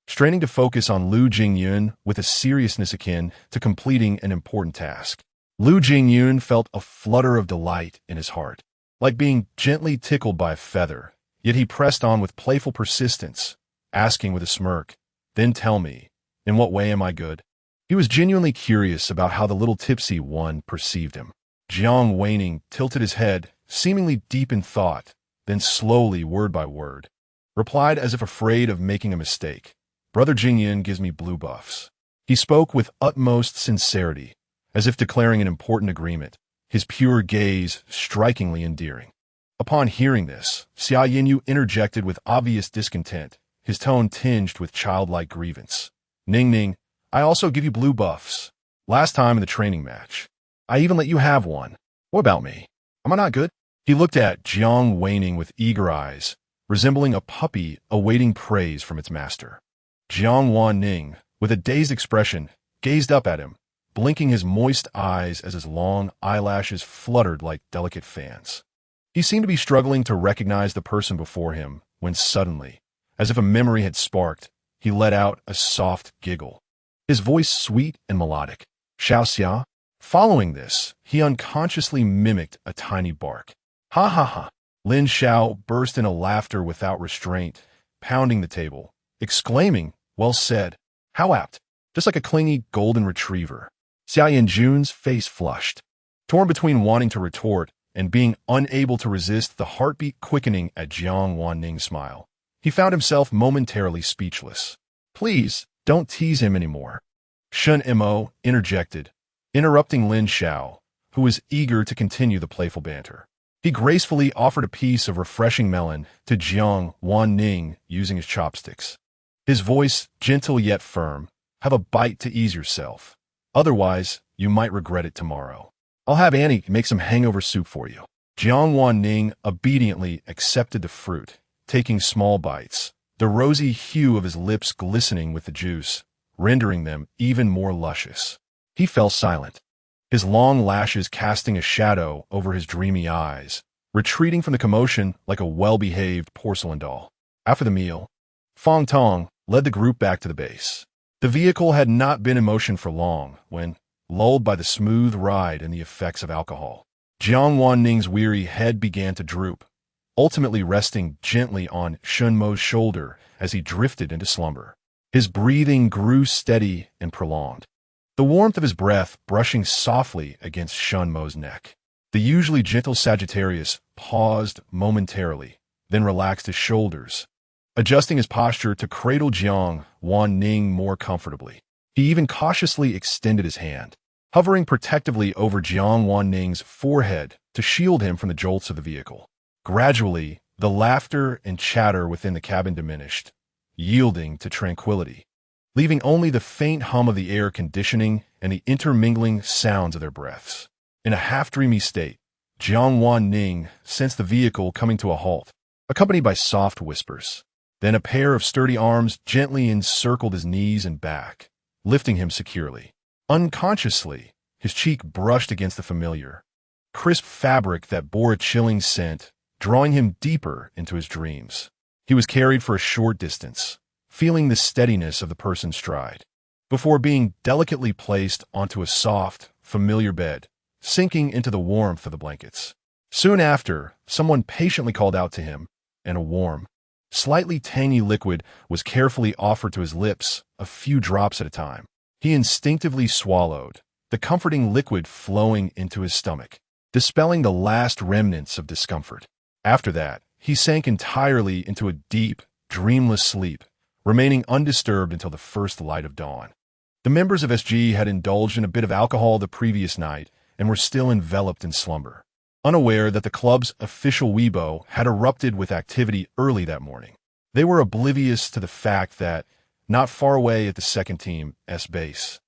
straining to focus on Lu Jingyun with a seriousness akin to completing an important task. Lu Jingyun felt a flutter of delight in his heart, like being gently tickled by a feather, yet he pressed on with playful persistence, asking with a smirk, "Then tell me, in what way am I good?" He was genuinely curious about how the little tipsy one perceived him. Jiang Wan Ning tilted his head, seemingly deep in thought, then slowly, word by word, replied as if afraid of making a mistake. "Brother Jingyun gives me blue buffs." He spoke with utmost sincerity, as if declaring an important agreement, his pure gaze strikingly endearing. Upon hearing this, Xia Yinyu interjected with obvious discontent, his tone tinged with childlike grievance. "Ning Ning, I also give you blue buffs. Last time in the training match, I even let you have one. What about me? Am I not good?" He looked at Jiang Wan Ning with eager eyes, resembling a puppy awaiting praise from its master. Jiang Wan Ning, with a dazed expression, gazed up at him, blinking his moist eyes as his long eyelashes fluttered like delicate fans. He seemed to be struggling to recognize the person before him when suddenly, as if a memory had sparked, he let out a soft giggle, his voice sweet and melodic. "Xiao Xia?" Following this, he unconsciously mimicked a tiny bark. "Ha ha ha!" Lin Xiao burst into laughter without restraint, pounding the table, exclaiming, "Well said. How apt. Just like a clingy golden retriever." Xia Yanjun's face flushed, torn between wanting to retort and being unable to resist the heartbeat quickening at Jiang Wan Ning's smile. He found himself momentarily speechless. "Please, don't tease him anymore," Shen Mo interjected, interrupting Lin Xiao, who was eager to continue the playful banter. He gracefully offered a piece of refreshing melon to Jiang Wan Ning using his chopsticks. His voice, gentle yet firm, "Have a bite to ease yourself. Otherwise, you might regret it tomorrow. I'll have Annie make some hangover soup for you." Jiang Wan Ning obediently accepted the fruit, taking small bites, the rosy hue of his lips glistening with the juice, rendering them even more luscious. He fell silent, his long lashes casting a shadow over his dreamy eyes, retreating from the commotion like a well-behaved porcelain doll. After the meal, Fong Tong led the group back to the base. The vehicle had not been in motion for long when, lulled by the smooth ride and the effects of alcohol, Jiang Wan Ning's weary head began to droop, ultimately resting gently on Shen Mo's shoulder as he drifted into slumber. His breathing grew steady and prolonged, the warmth of his breath brushing softly against Shen Mo's neck. The usually gentle Sagittarius paused momentarily, then relaxed his shoulders, adjusting his posture to cradle Jiang Wan Ning more comfortably. He even cautiously extended his hand, hovering protectively over Jiang Wan Ning's forehead to shield him from the jolts of the vehicle. Gradually, the laughter and chatter within the cabin diminished, yielding to tranquility, leaving only the faint hum of the air conditioning and the intermingling sounds of their breaths. In a half-dreamy state, Jiang Wan Ning sensed the vehicle coming to a halt, accompanied by soft whispers. Then a pair of sturdy arms gently encircled his knees and back, lifting him securely. Unconsciously, his cheek brushed against the familiar, crisp fabric that bore a chilling scent, drawing him deeper into his dreams. He was carried for a short distance, feeling the steadiness of the person's stride, before being delicately placed onto a soft, familiar bed, sinking into the warmth of the blankets. Soon after, someone patiently called out to him, and a warm, slightly tangy liquid was carefully offered to his lips, a few drops at a time. He instinctively swallowed, the comforting liquid flowing into his stomach, dispelling the last remnants of discomfort. After that, he sank entirely into a deep, dreamless sleep, remaining undisturbed until the first light of dawn. The members of SG had indulged in a bit of alcohol the previous night and were still enveloped in slumber, unaware that the club's official Weibo had erupted with activity early that morning. They were oblivious to the fact that, not far away at the second team, S base,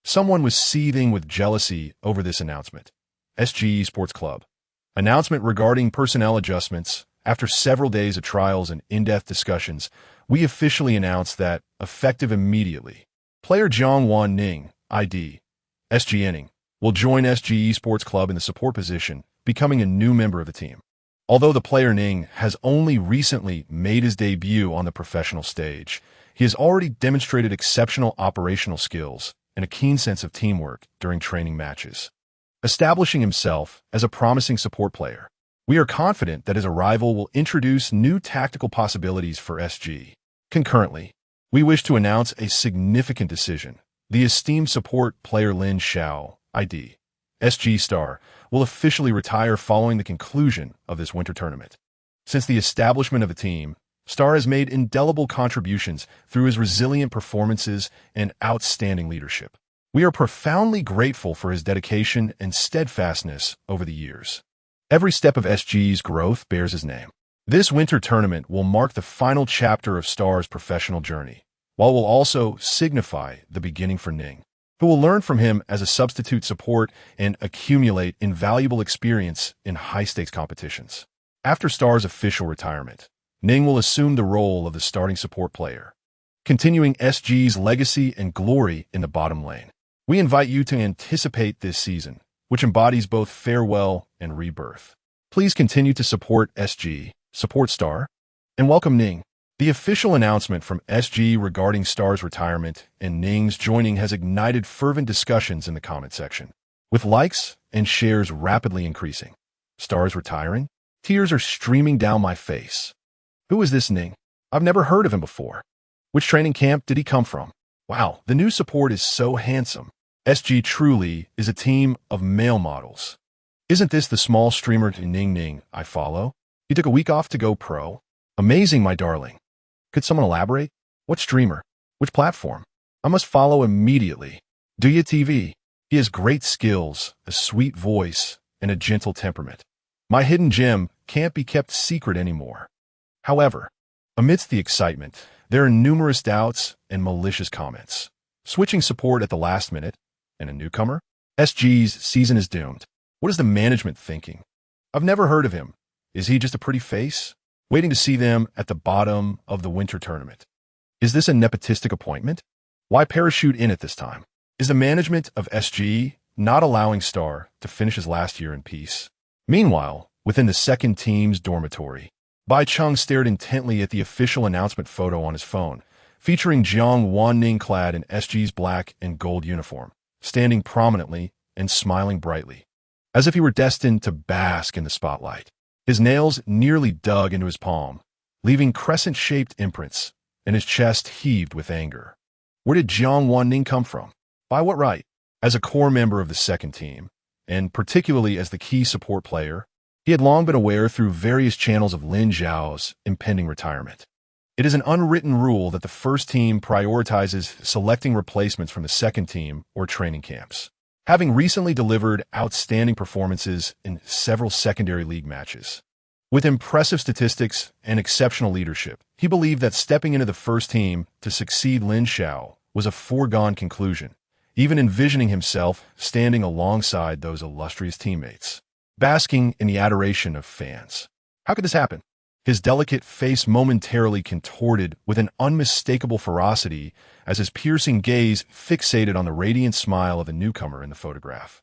someone was seething with jealousy over this announcement. SG Sports Club. Announcement regarding personnel adjustments. After several days of trials and in-depth discussions, we officially announced that, effective immediately, player Jiang Wan Ning, ID, SG Inning, will join SG Sports Club in the support position, becoming a new member of the team. Although the player Ning has only recently made his debut on the professional stage, he has already demonstrated exceptional operational skills and a keen sense of teamwork during training matches, establishing himself as a promising support player. We are confident that his arrival will introduce new tactical possibilities for SG. Concurrently, we wish to announce a significant decision. The esteemed support player Lin Xiao, ID, SG Star, will officially retire following the conclusion of this winter tournament. Since the establishment of the team, Star has made indelible contributions through his resilient performances and outstanding leadership. We are profoundly grateful for his dedication and steadfastness over the years. Every step of SG's growth bears his name. This winter tournament will mark the final chapter of Star's professional journey, while will also signify the beginning for Ning, who will learn from him as a substitute support and accumulate invaluable experience in high-stakes competitions. After Star's official retirement, Ning will assume the role of the starting support player, continuing SG's legacy and glory in the bottom lane. We invite you to anticipate this season, which embodies both farewell and rebirth. Please continue to support SG, support Star, and welcome Ning. The official announcement from SG regarding Star's retirement and Ning's joining has ignited fervent discussions in the comment section, with likes and shares rapidly increasing. Star's retiring? Tears are streaming down my face. Who is this Ning? I've never heard of him before. Which training camp did he come from? Wow, the new support is so handsome. SG truly is a team of male models. Isn't this the small streamer Ning Ning I follow? He took a week off to go pro. Amazing, my darling. Could someone elaborate? What streamer? Which platform? I must follow immediately. Do you TV? He has great skills, a sweet voice, and a gentle temperament. My hidden gem can't be kept secret anymore. However, amidst the excitement, there are numerous doubts and malicious comments. Switching support at the last minute, and a newcomer? SG's season is doomed. What is the management thinking? I've never heard of him. Is he just a pretty face? Waiting to see them at the bottom of the winter tournament. Is this a nepotistic appointment? Why parachute in at this time? Is the management of SG not allowing Star to finish his last year in peace? Meanwhile, within the second team's dormitory, Bai Chung stared intently at the official announcement photo on his phone, featuring Jiang Wan Ning clad in SG's black and gold uniform, standing prominently and smiling brightly, as if he were destined to bask in the spotlight. His nails nearly dug into his palm, leaving crescent-shaped imprints, and his chest heaved with anger. Where did Jiang Wan Ning come from? By what right? As a core member of the second team, and particularly as the key support player, he had long been aware through various channels of Lin Zhao's impending retirement. It is an unwritten rule that the first team prioritizes selecting replacements from the second team or training camps. Having recently delivered outstanding performances in several secondary league matches. With impressive statistics and exceptional leadership, he believed that stepping into the first team to succeed Lin Zhao was a foregone conclusion, even envisioning himself standing alongside those illustrious teammates, basking in the adoration of fans. How could this happen? His delicate face momentarily contorted with an unmistakable ferocity as his piercing gaze fixated on the radiant smile of the newcomer in the photograph.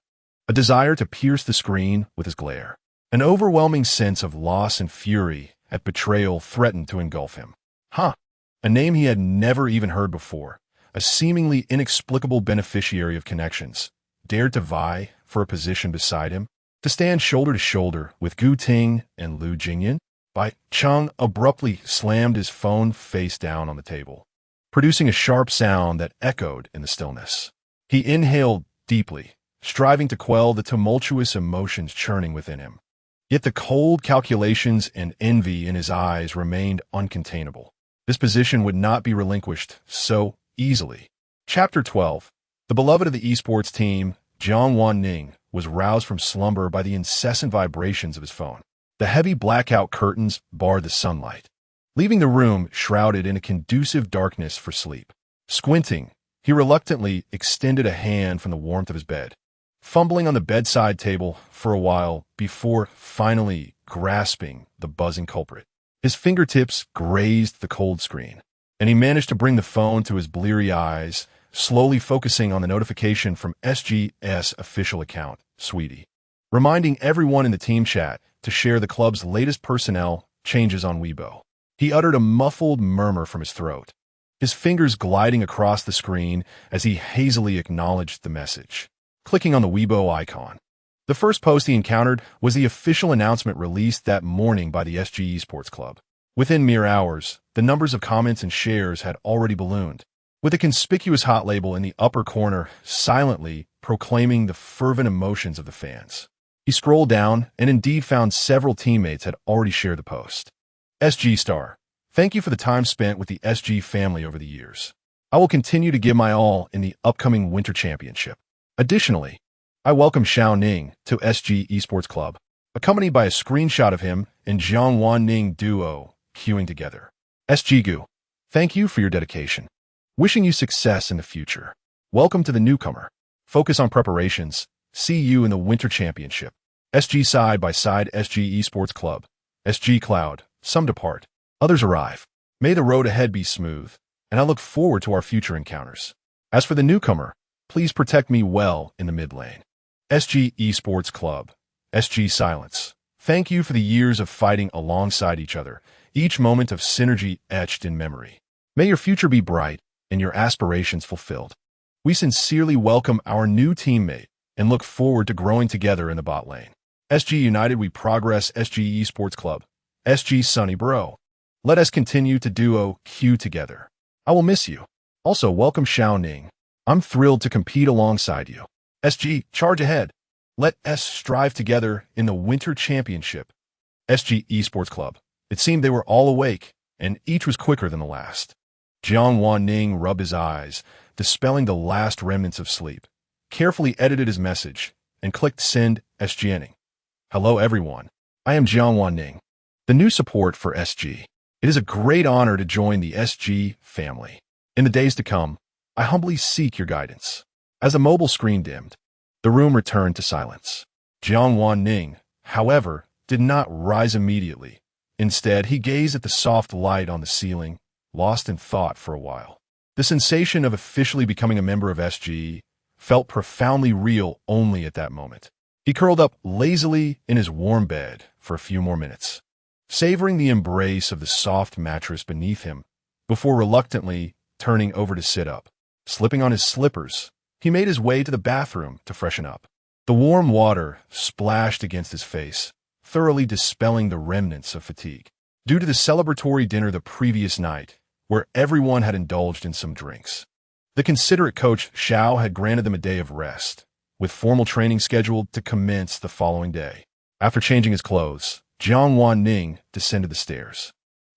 A desire to pierce the screen with his glare. An overwhelming sense of loss and fury at betrayal threatened to engulf him. A name he had never even heard before, a seemingly inexplicable beneficiary of connections, dared to vie for a position beside him, to stand shoulder to shoulder with Gu Ting and Lu Jingyan. Bai Chung abruptly slammed his phone face down on the table, producing a sharp sound that echoed in the stillness. He inhaled deeply, striving to quell the tumultuous emotions churning within him. Yet the cold calculations and envy in his eyes remained uncontainable. This position would not be relinquished so easily. Chapter 12. The beloved of the esports team, Jiang Wan Ning, was roused from slumber by the incessant vibrations of his phone. The heavy blackout curtains barred the sunlight, leaving the room shrouded in a conducive darkness for sleep. Squinting, he reluctantly extended a hand from the warmth of his bed, fumbling on the bedside table for a while before finally grasping the buzzing culprit. His fingertips grazed the cold screen, and he managed to bring the phone to his bleary eyes, slowly focusing on the notification from SG's official account, Sweetie, reminding everyone in the team chat to share the club's latest personnel changes on Weibo. He uttered a muffled murmur from his throat, his fingers gliding across the screen as he hazily acknowledged the message, clicking on the Weibo icon. The first post he encountered was the official announcement released that morning by the SG Esports Club. Within mere hours, the numbers of comments and shares had already ballooned, with a conspicuous hot label in the upper corner silently proclaiming the fervent emotions of the fans. He scrolled down and indeed found several teammates had already shared the post. SG Star, thank you for the time spent with the SG family over the years. I will continue to give my all in the upcoming Winter Championship. Additionally, I welcome Xiao Ning to SG Esports Club, accompanied by a screenshot of him and Jiang Wan Ning duo queuing together. SG Gu, thank you for your dedication. Wishing you success in the future. Welcome to the newcomer. Focus on preparations. See you in the Winter Championship. SG side by side SG Esports Club. SG Cloud. Some depart. Others arrive. May the road ahead be smooth, and I look forward to our future encounters. As for the newcomer, please protect me well in the mid lane. SG Esports Club. SG Silence. Thank you for the years of fighting alongside each other, each moment of synergy etched in memory. May your future be bright and your aspirations fulfilled. We sincerely welcome our new teammate and look forward to growing together in the bot lane. SG United we progress. SG Esports Club. SG Sunny Bro. Let us continue to duo Q together. I will miss you. Also, welcome Xiao Ning. I'm thrilled to compete alongside you. SG, charge ahead. Let us strive together in the Winter Championship. SG Esports Club. It seemed they were all awake, and each was quicker than the last. Jiang Wan Ning rubbed his eyes, dispelling the last remnants of sleep, carefully edited his message, and clicked send. SG Ning. Hello everyone. I am Jiang Wan Ning, the new support for SG. It is a great honor to join the SG family. In the days to come, I humbly seek your guidance. As the mobile screen dimmed, the room returned to silence. Jiang Wan Ning, however, did not rise immediately. Instead, he gazed at the soft light on the ceiling, lost in thought for a while. The sensation of officially becoming a member of SG felt profoundly real only at that moment. He curled up lazily in his warm bed for a few more minutes, savoring the embrace of the soft mattress beneath him before reluctantly turning over to sit up. Slipping on his slippers, he made his way to the bathroom to freshen up. The warm water splashed against his face, thoroughly dispelling the remnants of fatigue. Due to the celebratory dinner the previous night, where everyone had indulged in some drinks, the considerate coach Xiao had granted them a day of rest, with formal training scheduled to commence the following day. After changing his clothes, Jiang Wan Ning descended the stairs.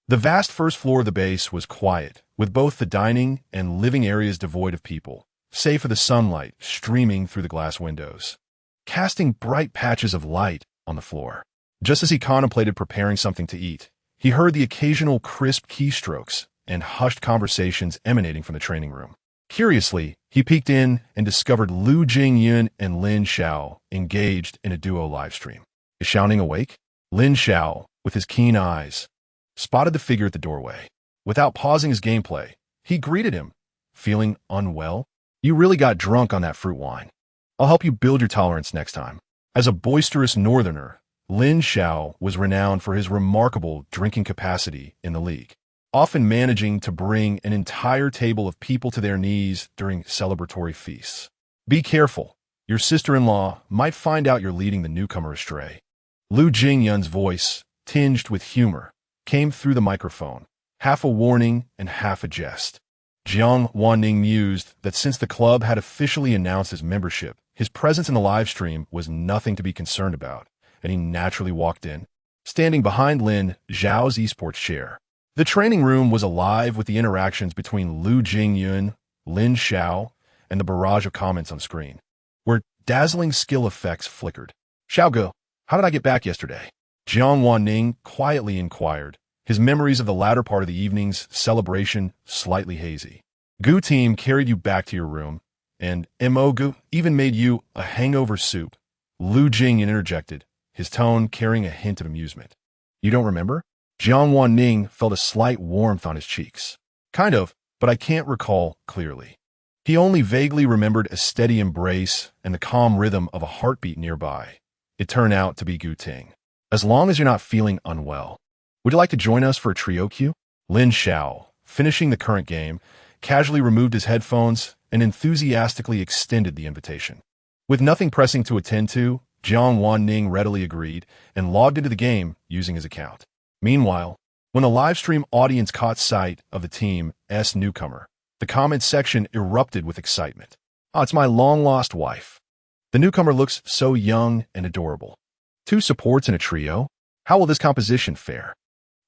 The vast first floor of the base was quiet, with both the dining and living areas devoid of people, save for the sunlight streaming through the glass windows, casting bright patches of light on the floor. Just as he contemplated preparing something to eat, he heard the occasional crisp keystrokes and hushed conversations emanating from the training room. Curiously, he peeked in and discovered Lu Jingyun and Lin Xiao engaged in a duo livestream. Is Xiao Ning awake? Lin Xiao, with his keen eyes, spotted the figure at the doorway. Without pausing his gameplay, he greeted him, feeling unwell. You really got drunk on that fruit wine. I'll help you build your tolerance next time. As a boisterous northerner, Lin Xiao was renowned for his remarkable drinking capacity in the league, often managing to bring an entire table of people to their knees during celebratory feasts. Be careful. Your sister-in-law might find out you're leading the newcomer astray. Lu Jingyun's voice, tinged with humor, came through the microphone, half a warning and half a jest. Jiang Wan Ning mused that since the club had officially announced his membership, his presence in the live stream was nothing to be concerned about, and he naturally walked in, standing behind Lin Xiao's esports chair. The training room was alive with the interactions between Lu Jingyun, Lin Xiao, and the barrage of comments on screen, where dazzling skill effects flickered. Xiaoge, how did I get back yesterday? Jiang Wan Ning quietly inquired, his memories of the latter part of the evening's celebration slightly hazy. Gu team carried you back to your room, and Mo even made you a hangover soup. Lu Jingyun interjected, his tone carrying a hint of amusement. You don't remember? Jiang Wan Ning felt a slight warmth on his cheeks. Kind of, but I can't recall clearly. He only vaguely remembered a steady embrace and the calm rhythm of a heartbeat nearby. It turned out to be Gu Ting. As long as you're not feeling unwell. Would you like to join us for a trio queue? Lin Xiao, finishing the current game, casually removed his headphones and enthusiastically extended the invitation. With nothing pressing to attend to, Jiang Wan Ning readily agreed and logged into the game using his account. Meanwhile, when the livestream audience caught sight of the team's newcomer, the comment section erupted with excitement. Oh, it's my long-lost wife. The newcomer looks so young and adorable. 2 supports in a trio? How will this composition fare?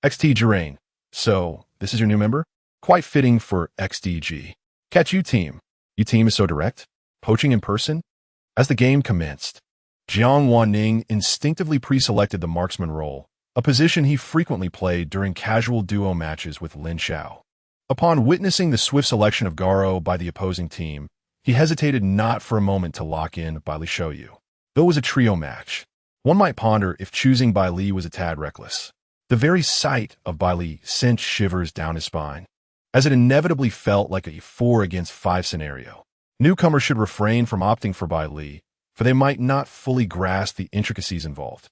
XT Gerain. So, this is your new member? Quite fitting for XDG. Catch you team. You team is so direct. Poaching in person? As the game commenced, Jiang Wan Ning instinctively pre-selected the marksman role, a position he frequently played during casual duo matches with Lin Xiao. Upon witnessing the swift selection of Garo by the opposing team, he hesitated not for a moment to lock in Bai Li Shouyu. Though it was a trio match, one might ponder if choosing Bai Li was a tad reckless. The very sight of Bai Li sent shivers down his spine, as it inevitably felt like a 4-against-5 scenario. Newcomers should refrain from opting for Bai Li, for they might not fully grasp the intricacies involved.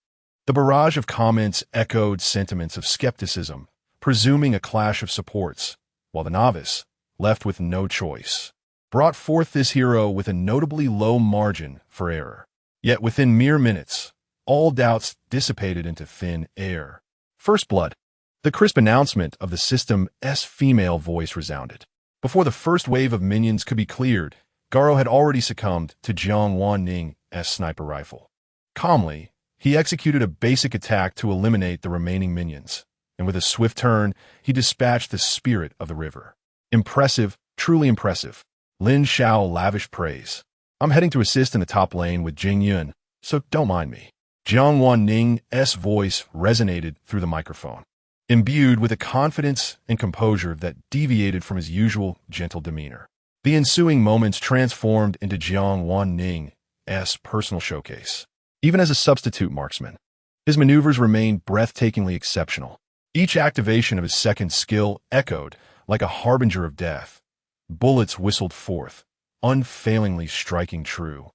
The barrage of comments echoed sentiments of skepticism, presuming a clash of supports, while the novice, left with no choice, brought forth this hero with a notably low margin for error. Yet within mere minutes, all doubts dissipated into thin air. First blood. The crisp announcement of the system's female voice resounded. Before the first wave of minions could be cleared, Garo had already succumbed to Jiang Wan Ning's sniper rifle. Calmly, he executed a basic attack to eliminate the remaining minions, and with a swift turn, he dispatched the spirit of the river. Impressive, truly impressive. Lin Xiao lavished praise. I'm heading to assist in the top lane with Jing Yun, so don't mind me. Jiang Wan Ning's voice resonated through the microphone, imbued with a confidence and composure that deviated from his usual gentle demeanor. The ensuing moments transformed into Jiang Wan Ning's personal showcase. Even as a substitute marksman, his maneuvers remained breathtakingly exceptional. Each activation of his second skill echoed like a harbinger of death. Bullets whistled forth, unfailingly striking true,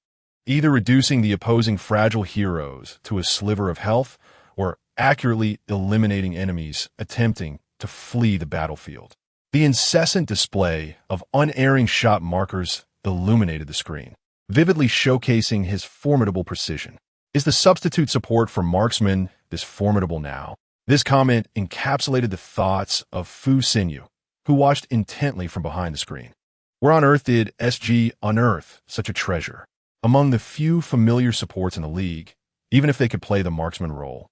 either reducing the opposing fragile heroes to a sliver of health or accurately eliminating enemies attempting to flee the battlefield. The incessant display of unerring shot markers illuminated the screen, vividly showcasing his formidable precision. Is the substitute support for marksmen this formidable now? This comment encapsulated the thoughts of Fu Xinyu, who watched intently from behind the screen. Where on earth did SG unearth such a treasure? Among the few familiar supports in the league, even if they could play the marksman role,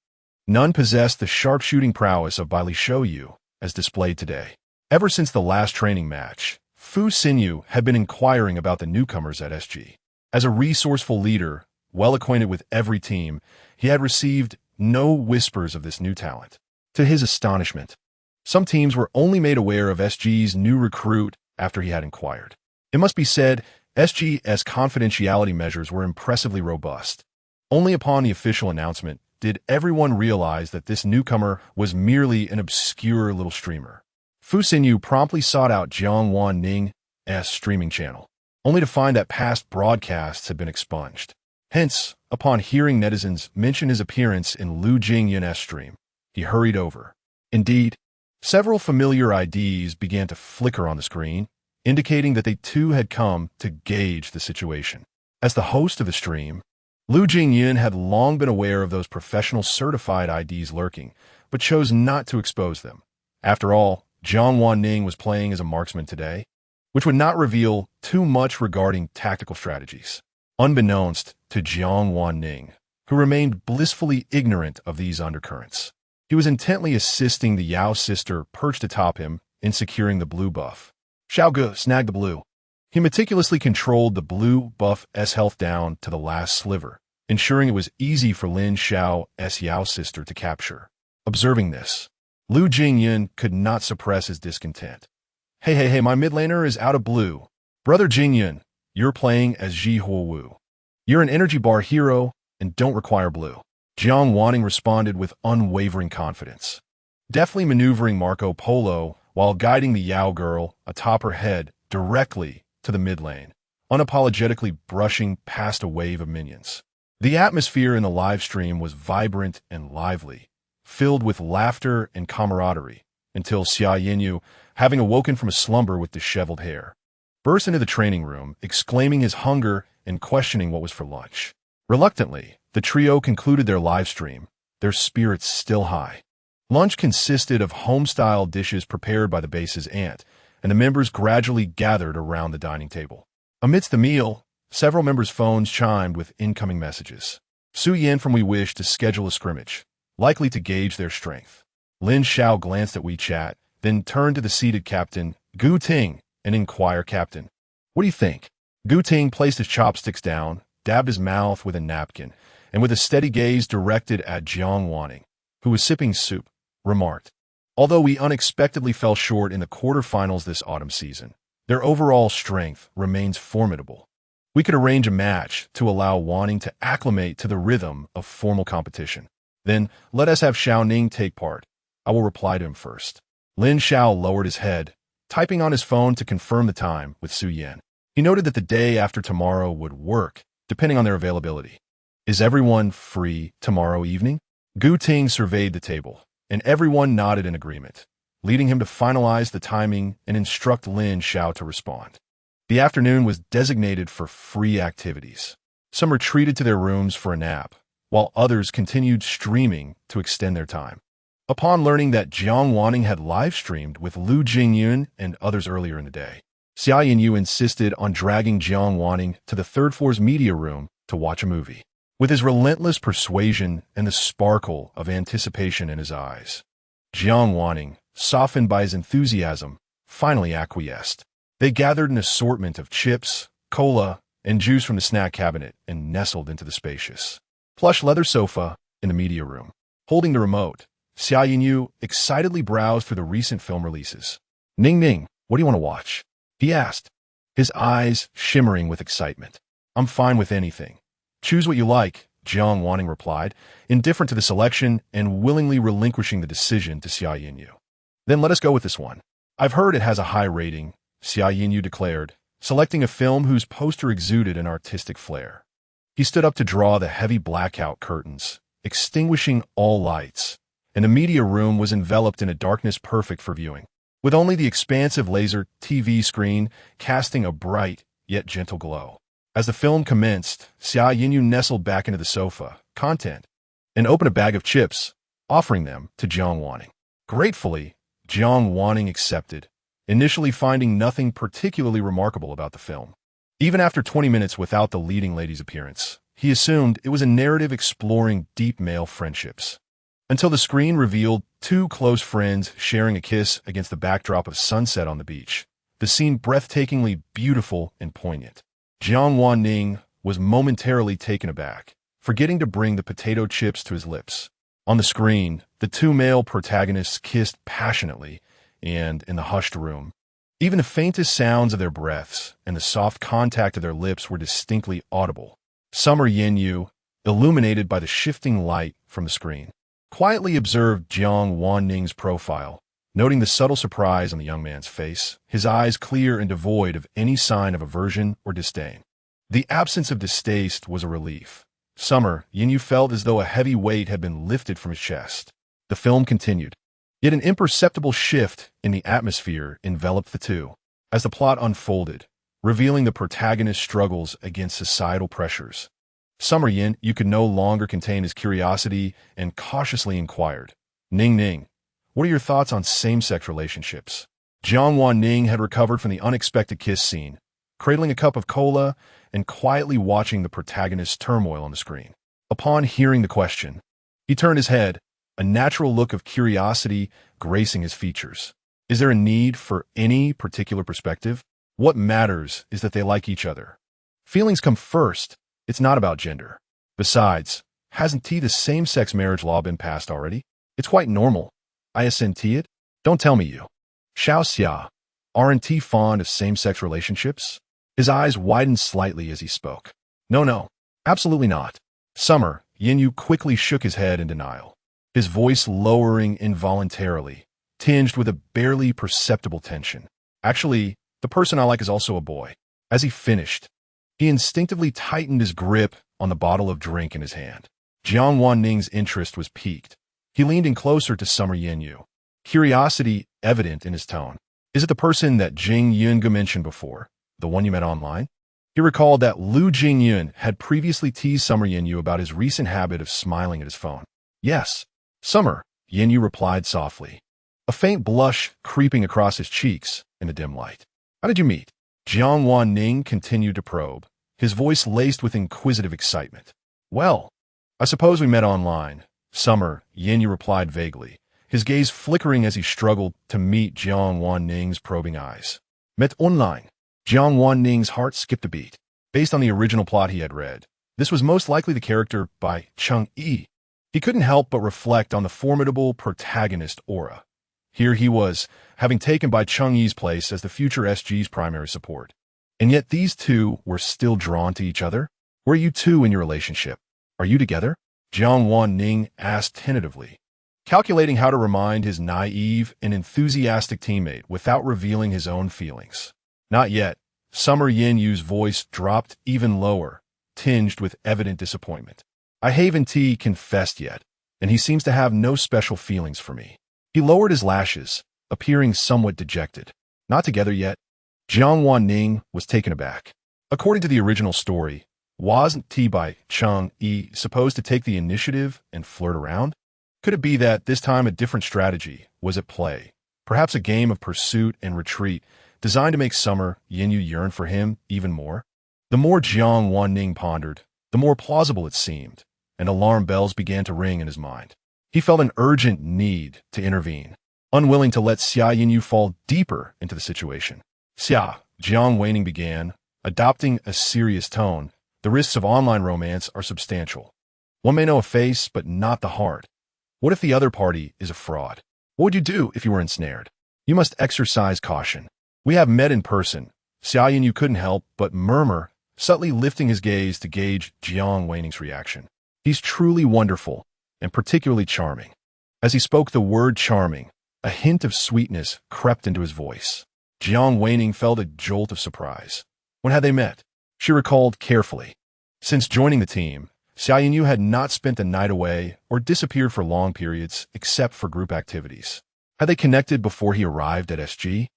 none possessed the sharpshooting prowess of Baili Shouyu as displayed today. Ever since the last training match, Fu Xinyu had been inquiring about the newcomers at SG. As a resourceful leader, well acquainted with every team, he had received no whispers of this new talent. To his astonishment, some teams were only made aware of SG's new recruit after he had inquired. It must be said, SG's confidentiality measures were impressively robust. Only upon the official announcement did everyone realize that this newcomer was merely an obscure little streamer. Fu Xinyu promptly sought out Jiang Wan Ning's streaming channel, only to find that past broadcasts had been expunged. Hence, upon hearing netizens mention his appearance in Lu Jingyun's stream, he hurried over. Indeed, several familiar IDs began to flicker on the screen, indicating that they too had come to gauge the situation. As the host of the stream, Lu Jingyun had long been aware of those professional certified IDs lurking, but chose not to expose them. After all, Jiang Wan Ning was playing as a marksman today, which would not reveal too much regarding tactical strategies. Unbeknownst to Jiang Wan Ning, who remained blissfully ignorant of these undercurrents, he was intently assisting the Yao sister perched atop him in securing the blue buff. Xiao Ge snagged the blue. He meticulously controlled the blue buff's health down to the last sliver, ensuring it was easy for Lin Xiao's Yao sister to capture. Observing this, Lu Jingyun could not suppress his discontent. Hey, my mid laner is out of blue. Brother Jingyun, you're playing as Ji Huowu. You're an energy bar hero and don't require blue. Jiang Wan Ning responded with unwavering confidence, deftly maneuvering Marco Polo while guiding the Yao girl atop her head directly to the mid lane, unapologetically brushing past a wave of minions. The atmosphere in the live stream was vibrant and lively, filled with laughter and camaraderie, until Xia Yinyu, having awoken from a slumber with disheveled hair, burst into the training room, exclaiming his hunger and questioning what was for lunch. Reluctantly, the trio concluded their live stream, their spirits still high. Lunch consisted of home-style dishes prepared by the base's aunt, and the members gradually gathered around the dining table. Amidst the meal, several members' phones chimed with incoming messages. Su Yan from We Wish to schedule a scrimmage, likely to gauge their strength. Lin Xiao glanced at WeChat, then turned to the seated captain, Gu Ting, and inquired, Captain, what do you think? Gu Ting placed his chopsticks down, dabbed his mouth with a napkin, and with a steady gaze directed at Jiang Wan Ning, who was sipping soup, remarked, although we unexpectedly fell short in the quarterfinals this autumn season, their overall strength remains formidable. We could arrange a match to allow Wan Ning to acclimate to the rhythm of formal competition. Then let us have Xiao Ning take part. I will reply to him first. Lin Xiao lowered his head, typing on his phone to confirm the time with Su Yan. He noted that the day after tomorrow would work, depending on their availability. Is everyone free tomorrow evening? Gu Ting surveyed the table, and everyone nodded in agreement, leading him to finalize the timing and instruct Lin Xiao to respond. The afternoon was designated for free activities. Some retreated to their rooms for a nap, while others continued streaming to extend their time. Upon learning that Jiang Wan Ning had live-streamed with Lu Jingyun and others earlier in the day, Xia Yinyu insisted on dragging Jiang Wan Ning to the third floor's media room to watch a movie. With his relentless persuasion and the sparkle of anticipation in his eyes, Jiang Wan Ning, softened by his enthusiasm, finally acquiesced. They gathered an assortment of chips, cola, and juice from the snack cabinet and nestled into the spacious, plush leather sofa in the media room. Holding the remote, Xia Yinyu excitedly browsed through the recent film releases. "Ning Ning, what do you want to watch?" he asked, his eyes shimmering with excitement. "I'm fine with anything. Choose what you like," Jiang Wan Ning replied, indifferent to the selection and willingly relinquishing the decision to Xia Yinyu. "Then let us go with this one. I've heard it has a high rating," Xia Yinyu declared, selecting a film whose poster exuded an artistic flair. He stood up to draw the heavy blackout curtains, extinguishing all lights, and the media room was enveloped in a darkness perfect for viewing, with only the expansive laser TV screen casting a bright yet gentle glow. As the film commenced, Xia Yinyu nestled back into the sofa, content, and opened a bag of chips, offering them to Jiang Wan Ning. Gratefully, Jiang Wan Ning accepted, initially finding nothing particularly remarkable about the film. Even after 20 minutes without the leading lady's appearance, he assumed it was a narrative exploring deep male friendships. Until the screen revealed two close friends sharing a kiss against the backdrop of sunset on the beach, the scene breathtakingly beautiful and poignant. Jiang Wan Ning was momentarily taken aback, forgetting to bring the potato chips to his lips. On the screen, the two male protagonists kissed passionately, and in the hushed room, even the faintest sounds of their breaths and the soft contact of their lips were distinctly audible. Summer Yinyu, illuminated by the shifting light from the screen, quietly observed Jiang Wan Ning's profile, noting the subtle surprise on the young man's face, his eyes clear and devoid of any sign of aversion or disdain. The absence of distaste was a relief. Summer Yinyu felt as though a heavy weight had been lifted from his chest. The film continued. Yet an imperceptible shift in the atmosphere enveloped the two, as the plot unfolded, revealing the protagonist's struggles against societal pressures. Summer Yinyu could no longer contain his curiosity and cautiously inquired, "Ning Ning, what are your thoughts on same-sex relationships?" Jiang Wan Ning had recovered from the unexpected kiss scene, cradling a cup of cola and quietly watching the protagonist's turmoil on the screen. Upon hearing the question, he turned his head, a natural look of curiosity gracing his features. Is there a need for any particular perspective? What matters is that they like each other. Feelings come first. It's not about gender. Besides, hasn't the same-sex marriage law been passed already? It's quite normal. I assent it. Don't tell me you. Xiao Xia, aren't fond of same-sex relationships? His eyes widened slightly as he spoke. No, absolutely not. Summer Yinyu quickly shook his head in denial, his voice lowering involuntarily, tinged with a barely perceptible tension. Actually, the person I like is also a boy. As he finished, he instinctively tightened his grip on the bottle of drink in his hand. Jiang Wan Ning's interest was piqued. He leaned in closer to Summer Yinyu, curiosity evident in his tone. Is it the person that Jing Yunga mentioned before, the one you met online? He recalled that Lu Jingyun had previously teased Summer Yinyu about his recent habit of smiling at his phone. Yes, Summer Yinyu replied softly, a faint blush creeping across his cheeks in the dim light. How did you meet? Jiang Wan Ning continued to probe, his voice laced with inquisitive excitement. Well, I suppose we met online, Summer Yinyu replied vaguely, his gaze flickering as he struggled to meet Jiang Wan Ning's probing eyes. Met online. Jiang Wan Ning's heart skipped a beat. Based on the original plot he had read, this was most likely the character by Cheng Yi. He couldn't help but reflect on the formidable protagonist aura. Here he was, having taken by Cheng Yi's place as the future SG's primary support. And yet these two were still drawn to each other? Were you two in your relationship? Are you together? Jiang Wan Ning asked tentatively, calculating how to remind his naive and enthusiastic teammate without revealing his own feelings. Not yet. Summer Yinyu's voice dropped even lower, tinged with evident disappointment. I haven't confessed yet, and he seems to have no special feelings for me. He lowered his lashes, appearing somewhat dejected. Not together yet. Jiang Wan Ning was taken aback. According to the original story, wasn't by Cheng Yi supposed to take the initiative and flirt around? Could it be that this time a different strategy was at play? Perhaps a game of pursuit and retreat designed to make Summer Yinyu yearn for him even more? The more Jiang Wan Ning pondered, the more plausible it seemed, and alarm bells began to ring in his mind. He felt an urgent need to intervene, unwilling to let Xia Yinyu fall deeper into the situation. Xia, Jiang Wan Ning began, adopting a serious tone. The risks of online romance are substantial. One may know a face, but not the heart. What if the other party is a fraud? What would you do if you were ensnared? You must exercise caution. We have met in person. Xia Yinyu couldn't help but murmur, subtly lifting his gaze to gauge Jiang Wan Ning's reaction. He's truly wonderful, and particularly charming. As he spoke the word charming, a hint of sweetness crept into his voice. Jiang Wan Ning felt a jolt of surprise. When had they met? She recalled carefully. Since joining the team, Xia Yinyu had not spent the night away or disappeared for long periods except for group activities. Had they connected before he arrived at SG?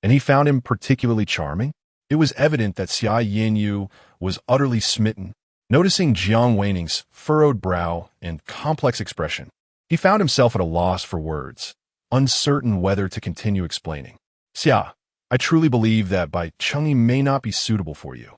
And he found him particularly charming? It was evident that Xia Yinyu was utterly smitten. Noticing Jiang Wan Ning's furrowed brow and complex expression, he found himself at a loss for words, uncertain whether to continue explaining. Xia, I truly believe that Bai Chengyi may not be suitable for you.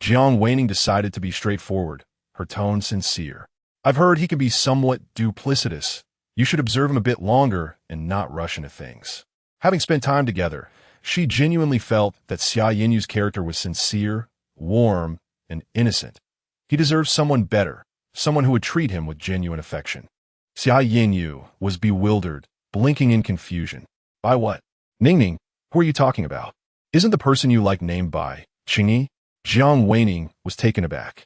Jiang Wan Ning decided to be straightforward, her tone sincere. I've heard he can be somewhat duplicitous. You should observe him a bit longer and not rush into things. Having spent time together, she genuinely felt that Xia Yinyu's character was sincere, warm, and innocent. He deserved someone better, someone who would treat him with genuine affection. Xia Yinyu was bewildered, blinking in confusion. By what? Ning, who are you talking about? Isn't the person you like named Bai Chengyi? Jiang Wan Ning was taken aback.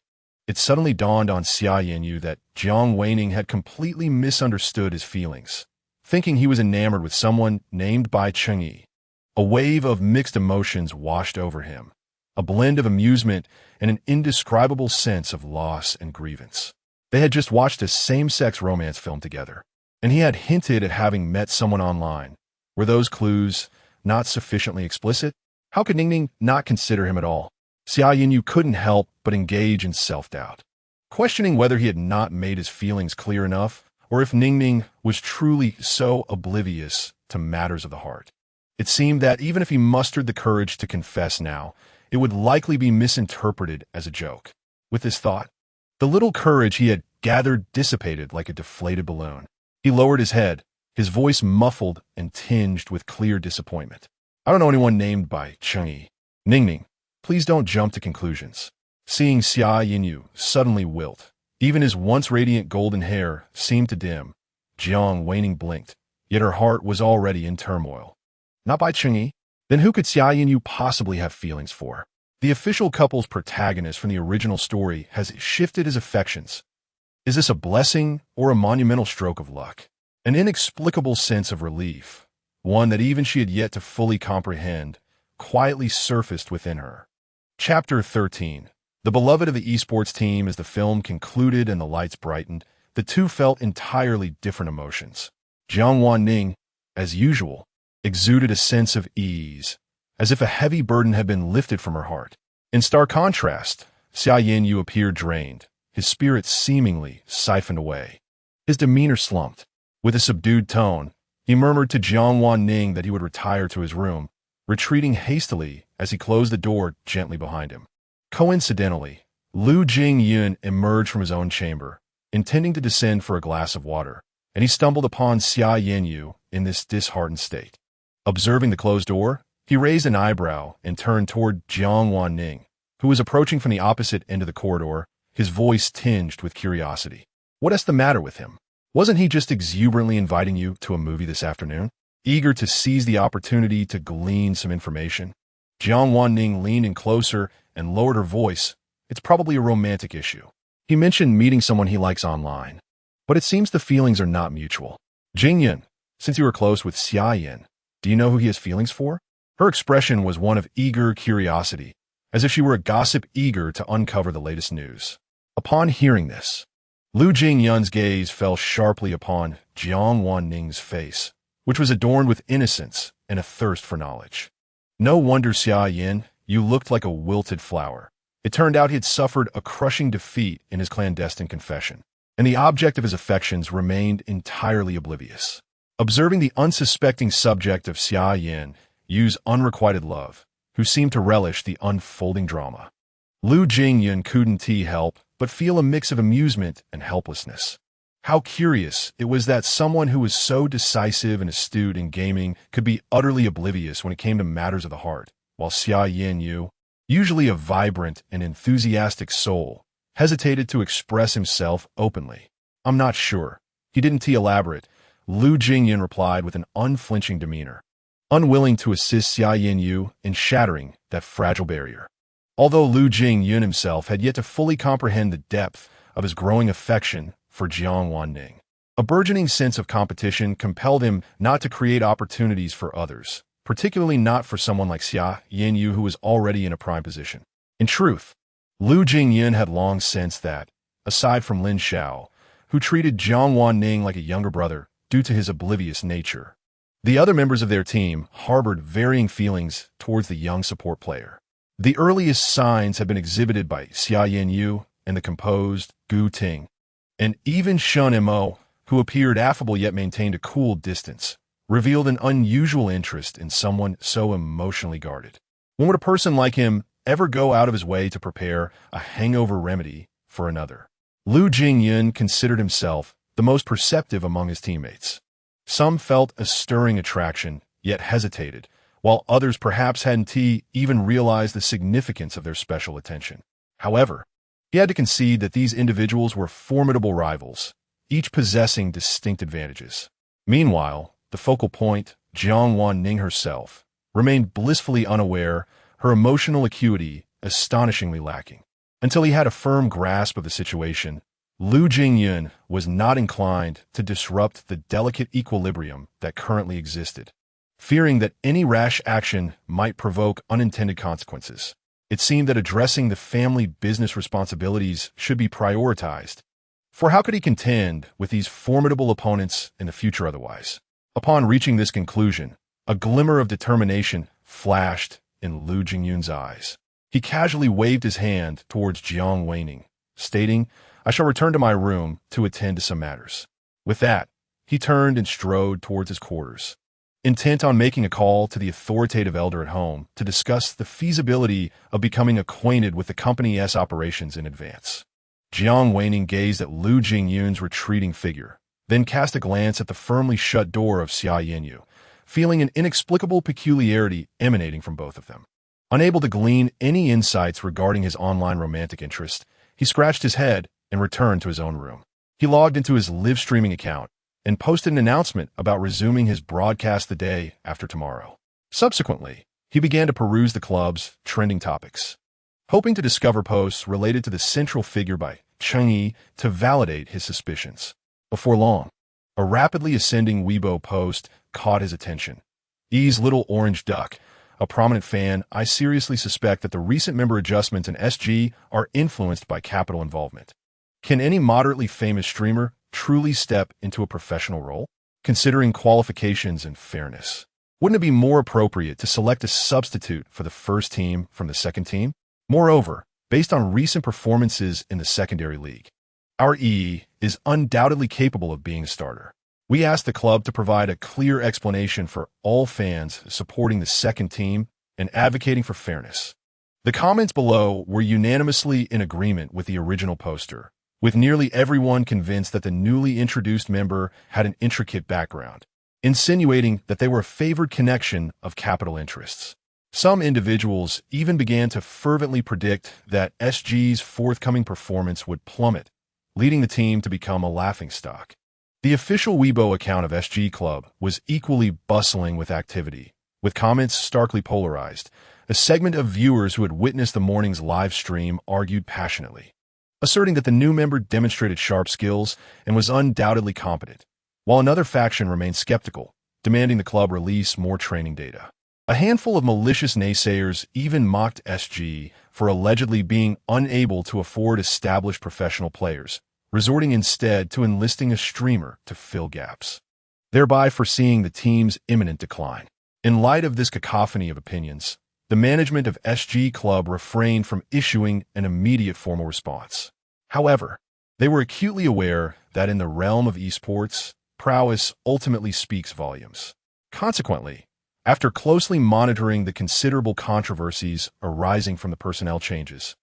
It suddenly dawned on Xia Yinyu that Jiang Wan Ning had completely misunderstood his feelings, thinking he was enamored with someone named Bai Chengyi. A wave of mixed emotions washed over him, a blend of amusement and an indescribable sense of loss and grievance. They had just watched a same-sex romance film together, and he had hinted at having met someone online. Were those clues not sufficiently explicit? How could Ning not consider him at all? Xia Yinyu couldn't help but engage in self-doubt, questioning whether he had not made his feelings clear enough, or if Ning was truly so oblivious to matters of the heart. It seemed that even if he mustered the courage to confess now, it would likely be misinterpreted as a joke. With this thought, the little courage he had gathered dissipated like a deflated balloon. He lowered his head, his voice muffled and tinged with clear disappointment. I don't know anyone named Bai Chengyi. Ning, please don't jump to conclusions. Seeing Xia Yinyu suddenly wilt, even his once radiant golden hair seemed to dim. Jiang Wan Ning blinked, yet her heart was already in turmoil. Not Bai Chengyi? Then who could Xia Yinyu possibly have feelings for? The official couple's protagonist from the original story has shifted his affections. Is this a blessing or a monumental stroke of luck? An inexplicable sense of relief, one that even she had yet to fully comprehend, quietly surfaced within her. Chapter 13. The beloved of the esports team. As the film concluded and the lights brightened, the two felt entirely different emotions. Jiang Wan Ning, as usual, exuded a sense of ease, as if a heavy burden had been lifted from her heart. In stark contrast, Xia Yinyu appeared drained, his spirit seemingly siphoned away. His demeanor slumped. With a subdued tone, he murmured to Jiang Wan Ning that he would retire to his room, retreating hastily as he closed the door gently behind him. Coincidentally, Lu Jingyun emerged from his own chamber, intending to descend for a glass of water, and he stumbled upon Xia Yinyu in this disheartened state. Observing the closed door, he raised an eyebrow and turned toward Jiang Wan Ning, who was approaching from the opposite end of the corridor, his voice tinged with curiosity. What's the matter with him? Wasn't he just exuberantly inviting you to a movie this afternoon? Eager to seize the opportunity to glean some information? Jiang Wan Ning leaned in closer and lowered her voice. It's probably a romantic issue. He mentioned meeting someone he likes online, but it seems the feelings are not mutual. Jingyun, since you were close with Xia Yin, do you know who he has feelings for? Her expression was one of eager curiosity, as if she were a gossip eager to uncover the latest news. Upon hearing this, Lu Jingyun's gaze fell sharply upon Jiang Wan Ning's face, which was adorned with innocence and a thirst for knowledge. No wonder, Xia Yin, you looked like a wilted flower. It turned out he had suffered a crushing defeat in his clandestine confession. and the object of his affections remained entirely oblivious. Observing the unsuspecting subject of Xia Yu's unrequited love, who seemed to relish the unfolding drama, Lu Jingyun couldn't help but feel a mix of amusement and helplessness. How curious it was that someone who was so decisive and astute in gaming could be utterly oblivious when it came to matters of the heart, while Xia Yu, usually a vibrant and enthusiastic soul, hesitated to express himself openly. "I'm not sure." He didn't elaborate. Lu Jingyun replied with an unflinching demeanor, unwilling to assist Xia Yu in shattering that fragile barrier. Although Lu Jingyun himself had yet to fully comprehend the depth of his growing affection for Jiang Wan Ning, a burgeoning sense of competition compelled him not to create opportunities for others, particularly not for someone like Xia Yu who was already in a prime position. In truth, Lu Jingyun had long sensed that, aside from Lin Xiao, who treated Jiang Wan Ning like a younger brother due to his oblivious nature, the other members of their team harbored varying feelings towards the young support player. The earliest signs had been exhibited by Xia Yu and the composed Gu Ting, and even Shun Mo, who appeared affable yet maintained a cool distance, revealed an unusual interest in someone so emotionally guarded. When would a person like him ever go out of his way to prepare a hangover remedy for another? Lu Jingyun considered himself the most perceptive among his teammates. Some felt a stirring attraction, yet hesitated, while others perhaps hadn't even realized the significance of their special attention. However, he had to concede that these individuals were formidable rivals, each possessing distinct advantages. Meanwhile, the focal point, Jiang Wan Ning herself, remained blissfully unaware, her emotional acuity astonishingly lacking. Until he had a firm grasp of the situation, Lu Jingyun was not inclined to disrupt the delicate equilibrium that currently existed. Fearing that any rash action might provoke unintended consequences, it seemed that addressing the family business responsibilities should be prioritized. For how could he contend with these formidable opponents in the future otherwise? Upon reaching this conclusion, a glimmer of determination flashed in Lu Jingyun's eyes. He casually waved his hand towards Jiang Wan Ning, stating, "I shall return to my room to attend to some matters." With that, he turned and strode towards his quarters, intent on making a call to the authoritative elder at home to discuss the feasibility of becoming acquainted with the company's operations in advance. Jiang Wan Ning gazed at Lu Jingyun's retreating figure, then cast a glance at the firmly shut door of Xia Yu, feeling an inexplicable peculiarity emanating from both of them. Unable to glean any insights regarding his online romantic interest, he scratched his head and returned to his own room. He logged into his live streaming account and posted an announcement about resuming his broadcast the day after tomorrow. Subsequently, he began to peruse the club's trending topics, hoping to discover posts related to the central figure by Cheng Yi to validate his suspicions. Before long, a rapidly ascending Weibo post caught his attention. Yi's little orange duck, a prominent fan, "I seriously suspect that the recent member adjustments in SG are influenced by capital involvement. Can any moderately famous streamer truly step into a professional role? Considering qualifications and fairness, wouldn't it be more appropriate to select a substitute for the first team from the second team? Moreover, based on recent performances in the secondary league, our E is undoubtedly capable of being a starter. We asked the club to provide a clear explanation for all fans supporting the second team and advocating for fairness." The comments below were unanimously in agreement with the original poster, with nearly everyone convinced that the newly introduced member had an intricate background, insinuating that they were a favored connection of capital interests. Some individuals even began to fervently predict that SG's forthcoming performance would plummet, leading the team to become a laughingstock. The official Weibo account of SG Club was equally bustling with activity, with comments starkly polarized. A segment of viewers who had witnessed the morning's live stream argued passionately, asserting that the new member demonstrated sharp skills and was undoubtedly competent, while another faction remained skeptical, demanding the club release more training data. A handful of malicious naysayers even mocked SG for allegedly being unable to afford established professional players, resorting instead to enlisting a streamer to fill gaps, thereby foreseeing the team's imminent decline. In light of this cacophony of opinions, the management of SG Club refrained from issuing an immediate formal response. However, They were acutely aware that in the realm of esports, prowess ultimately speaks volumes. Consequently, after closely monitoring the considerable controversies arising from the personnel changes,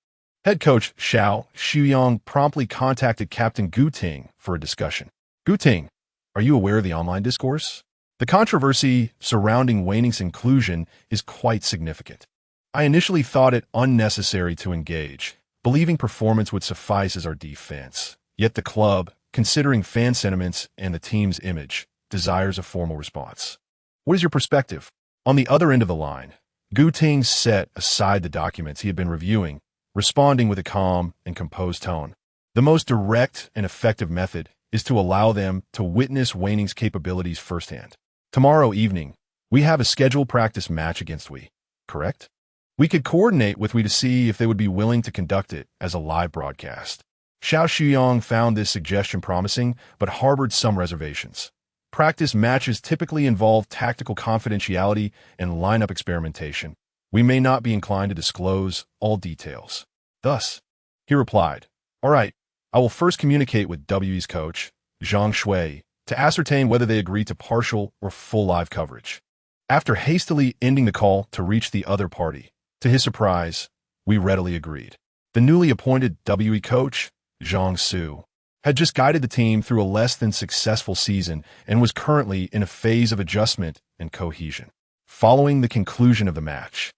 head coach Xiao Shuyong promptly contacted Captain Gu Ting for a discussion. Gu Ting, are you aware of the online discourse? The controversy surrounding Wan Ning's inclusion is quite significant. I initially thought it unnecessary to engage, believing performance would suffice as our defense. Yet the club, considering fan sentiments and the team's image, desires a formal response. What is your perspective? On the other end of the line, Gu Ting set aside the documents he had been reviewing, responding with a calm and composed tone. The most direct and effective method is to allow them to witness Wan Ning's capabilities firsthand. Tomorrow evening, we have a scheduled practice match against Wei, correct? We could coordinate with Wei to see if they would be willing to conduct it as a live broadcast. Xiao Shuyong found this suggestion promising, but harbored some reservations. Practice matches typically involve tactical confidentiality and lineup experimentation. We may not be inclined to disclose all details. Thus, he replied, all right, I will first communicate with WE's coach, Zhang Shui, to ascertain whether they agree to partial or full live coverage. After hastily ending the call to reach the other party, to his surprise, we readily agreed. The newly appointed WE coach, Zhang Su, had just guided the team through a less than successful season and was currently in a phase of adjustment and cohesion. Following the conclusion of the match,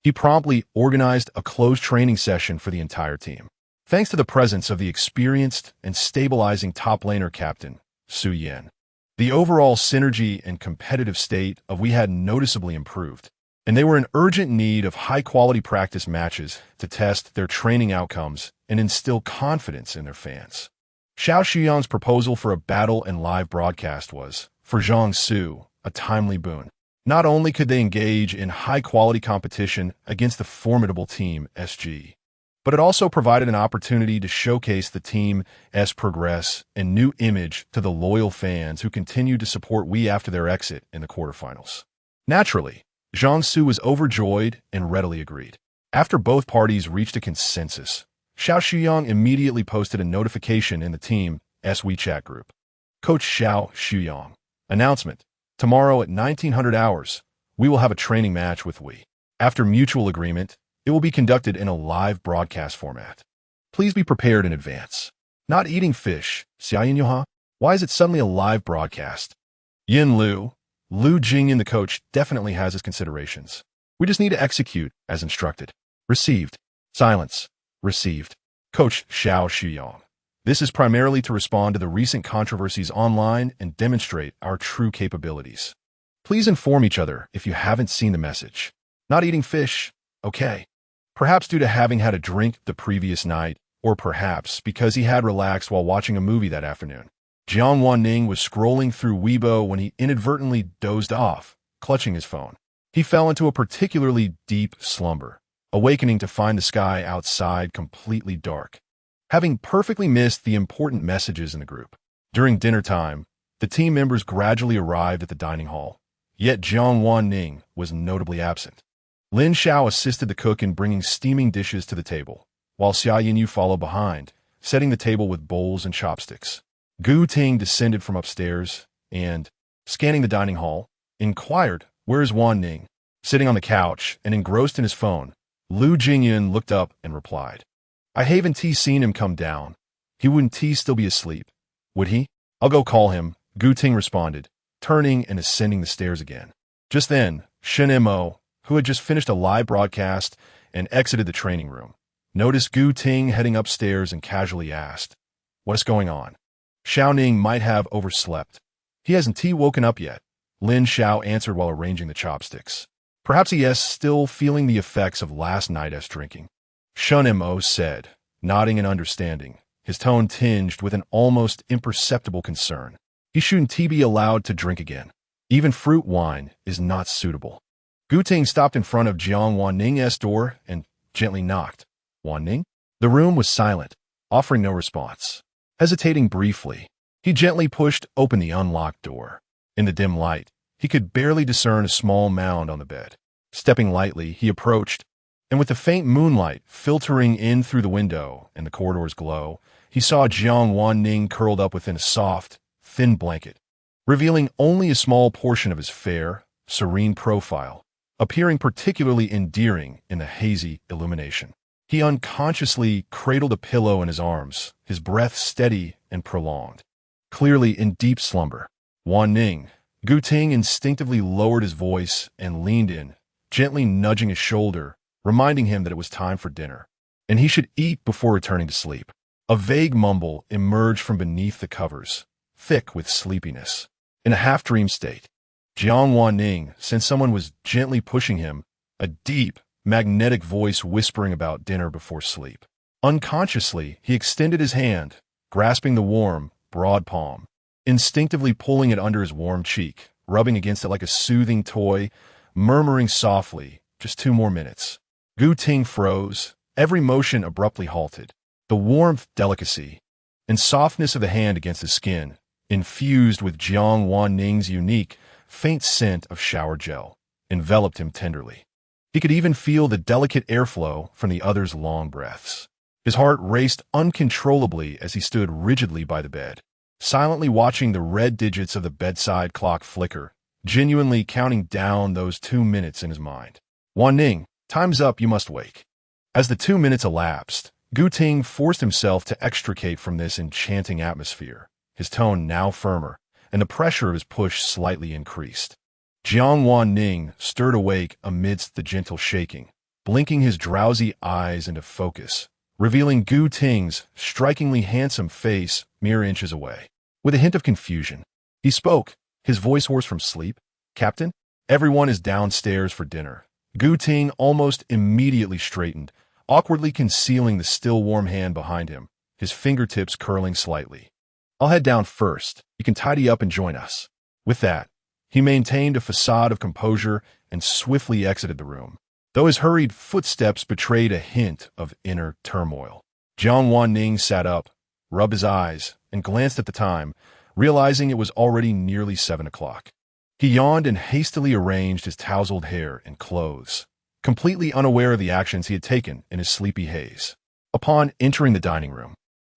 he promptly organized a closed training session for the entire team. Thanks to the presence of the experienced and stabilizing top laner captain, Su Yan, the overall synergy and competitive state of We had noticeably improved, and they were in urgent need of high-quality practice matches to test their training outcomes and instill confidence in their fans. Xiao Shuyong's proposal for a battle and live broadcast was, for Zhang Su, a timely boon. Not only could they engage in high-quality competition against the formidable team SG, but it also provided an opportunity to showcase the team's progress and new image to the loyal fans who continued to support We after their exit in the quarterfinals. Naturally, Zhang Su was overjoyed and readily agreed. After both parties reached a consensus, Xiao Shuyong immediately posted a notification in the team's WeChat group. Coach Xiao Shuyong. Announcement. Tomorrow at 1900 hours, we will have a training match with We. After mutual agreement, it will be conducted in a live broadcast format. Please be prepared in advance. Not eating fish, Xiaoyan Yoha? Why is it suddenly a live broadcast? Yin Lu Jingyan, the coach, definitely has his considerations. We just need to execute as instructed. Received. Silence. Received. Coach Xiao Shuyong. This is primarily to respond to the recent controversies online and demonstrate our true capabilities. Please inform each other if you haven't seen the message. Not eating fish. Okay. Perhaps due to having had a drink the previous night, or perhaps because he had relaxed while watching a movie that afternoon. Jiang Wan Ning was scrolling through Weibo when he inadvertently dozed off, clutching his phone. He fell into a particularly deep slumber, awakening to find the sky outside completely dark, having perfectly missed the important messages in the group. During dinner time, the team members gradually arrived at the dining hall, yet Jiang Wan Ning was notably absent. Lin Xiao assisted the cook in bringing steaming dishes to the table, while Xia Yinyu followed behind, setting the table with bowls and chopsticks. Gu Ting descended from upstairs and, scanning the dining hall, inquired, "Where is Wan Ning?" Sitting on the couch and engrossed in his phone, Lu Jingyan looked up and replied, "I haven't seen him come down. He wouldn't still be asleep, would he? I'll go call him," Gu Ting responded, turning and ascending the stairs again. Just then, Shen Mo, who had just finished a live broadcast and exited the training room, noticed Gu Ting heading upstairs and casually asked, "What's going on?" Xiao Ning might have overslept. "He hasn't woken up yet," Lin Xiao answered while arranging the chopsticks. "Perhaps he is still feeling the effects of last night's drinking," Shen Mo said, nodding in understanding, his tone tinged with an almost imperceptible concern. "He shouldn't be allowed to drink again. Even fruit wine is not suitable." Gu Ting stopped in front of Jiang Wan Ning's door and gently knocked. "Wan Ning?" The room was silent, offering no response. Hesitating briefly, he gently pushed open the unlocked door. In the dim light, he could barely discern a small mound on the bed. Stepping lightly, he approached, and with the faint moonlight filtering in through the window and the corridor's glow, he saw Jiang Wan Ning curled up within a soft, thin blanket, revealing only a small portion of his fair, serene profile, appearing particularly endearing in the hazy illumination. He unconsciously cradled a pillow in his arms, his breath steady and prolonged. Clearly in deep slumber, Wan Ning, Gu Ting instinctively lowered his voice and leaned in, gently nudging his shoulder, reminding him that it was time for dinner, and he should eat before returning to sleep. A vague mumble emerged from beneath the covers, thick with sleepiness. In a half-dream state, Jiang Wan Ning sensed someone was gently pushing him, a deep, magnetic voice whispering about dinner before sleep. Unconsciously, he extended his hand, grasping the warm, broad palm, instinctively pulling it under his warm cheek, rubbing against it like a soothing toy, murmuring softly, "Just 2 more minutes." Gu Ting froze, every motion abruptly halted. The warmth, delicacy, and softness of the hand against his skin, infused with Jiang Wan Ning's unique, faint scent of shower gel, enveloped him tenderly. He could even feel the delicate airflow from the other's long breaths. His heart raced uncontrollably as he stood rigidly by the bed, silently watching the red digits of the bedside clock flicker, genuinely counting down those 2 minutes in his mind. "Wan Ning, time's up, you must wake." As the 2 minutes elapsed, Gu Ting forced himself to extricate from this enchanting atmosphere, his tone now firmer, and the pressure of his push slightly increased. Jiang Wan Ning stirred awake amidst the gentle shaking, blinking his drowsy eyes into focus, revealing Gu Ting's strikingly handsome face mere inches away. With a hint of confusion, he spoke, his voice hoarse from sleep. "Captain, everyone is downstairs for dinner." Gu Ting almost immediately straightened, awkwardly concealing the still warm hand behind him, his fingertips curling slightly. "I'll head down first. You can tidy up and join us." With that, he maintained a facade of composure and swiftly exited the room, though his hurried footsteps betrayed a hint of inner turmoil. Jiang Wan Ning sat up, rubbed his eyes, and glanced at the time, realizing it was already nearly 7 o'clock. He yawned and hastily arranged his tousled hair and clothes, completely unaware of the actions he had taken in his sleepy haze. Upon entering the dining room,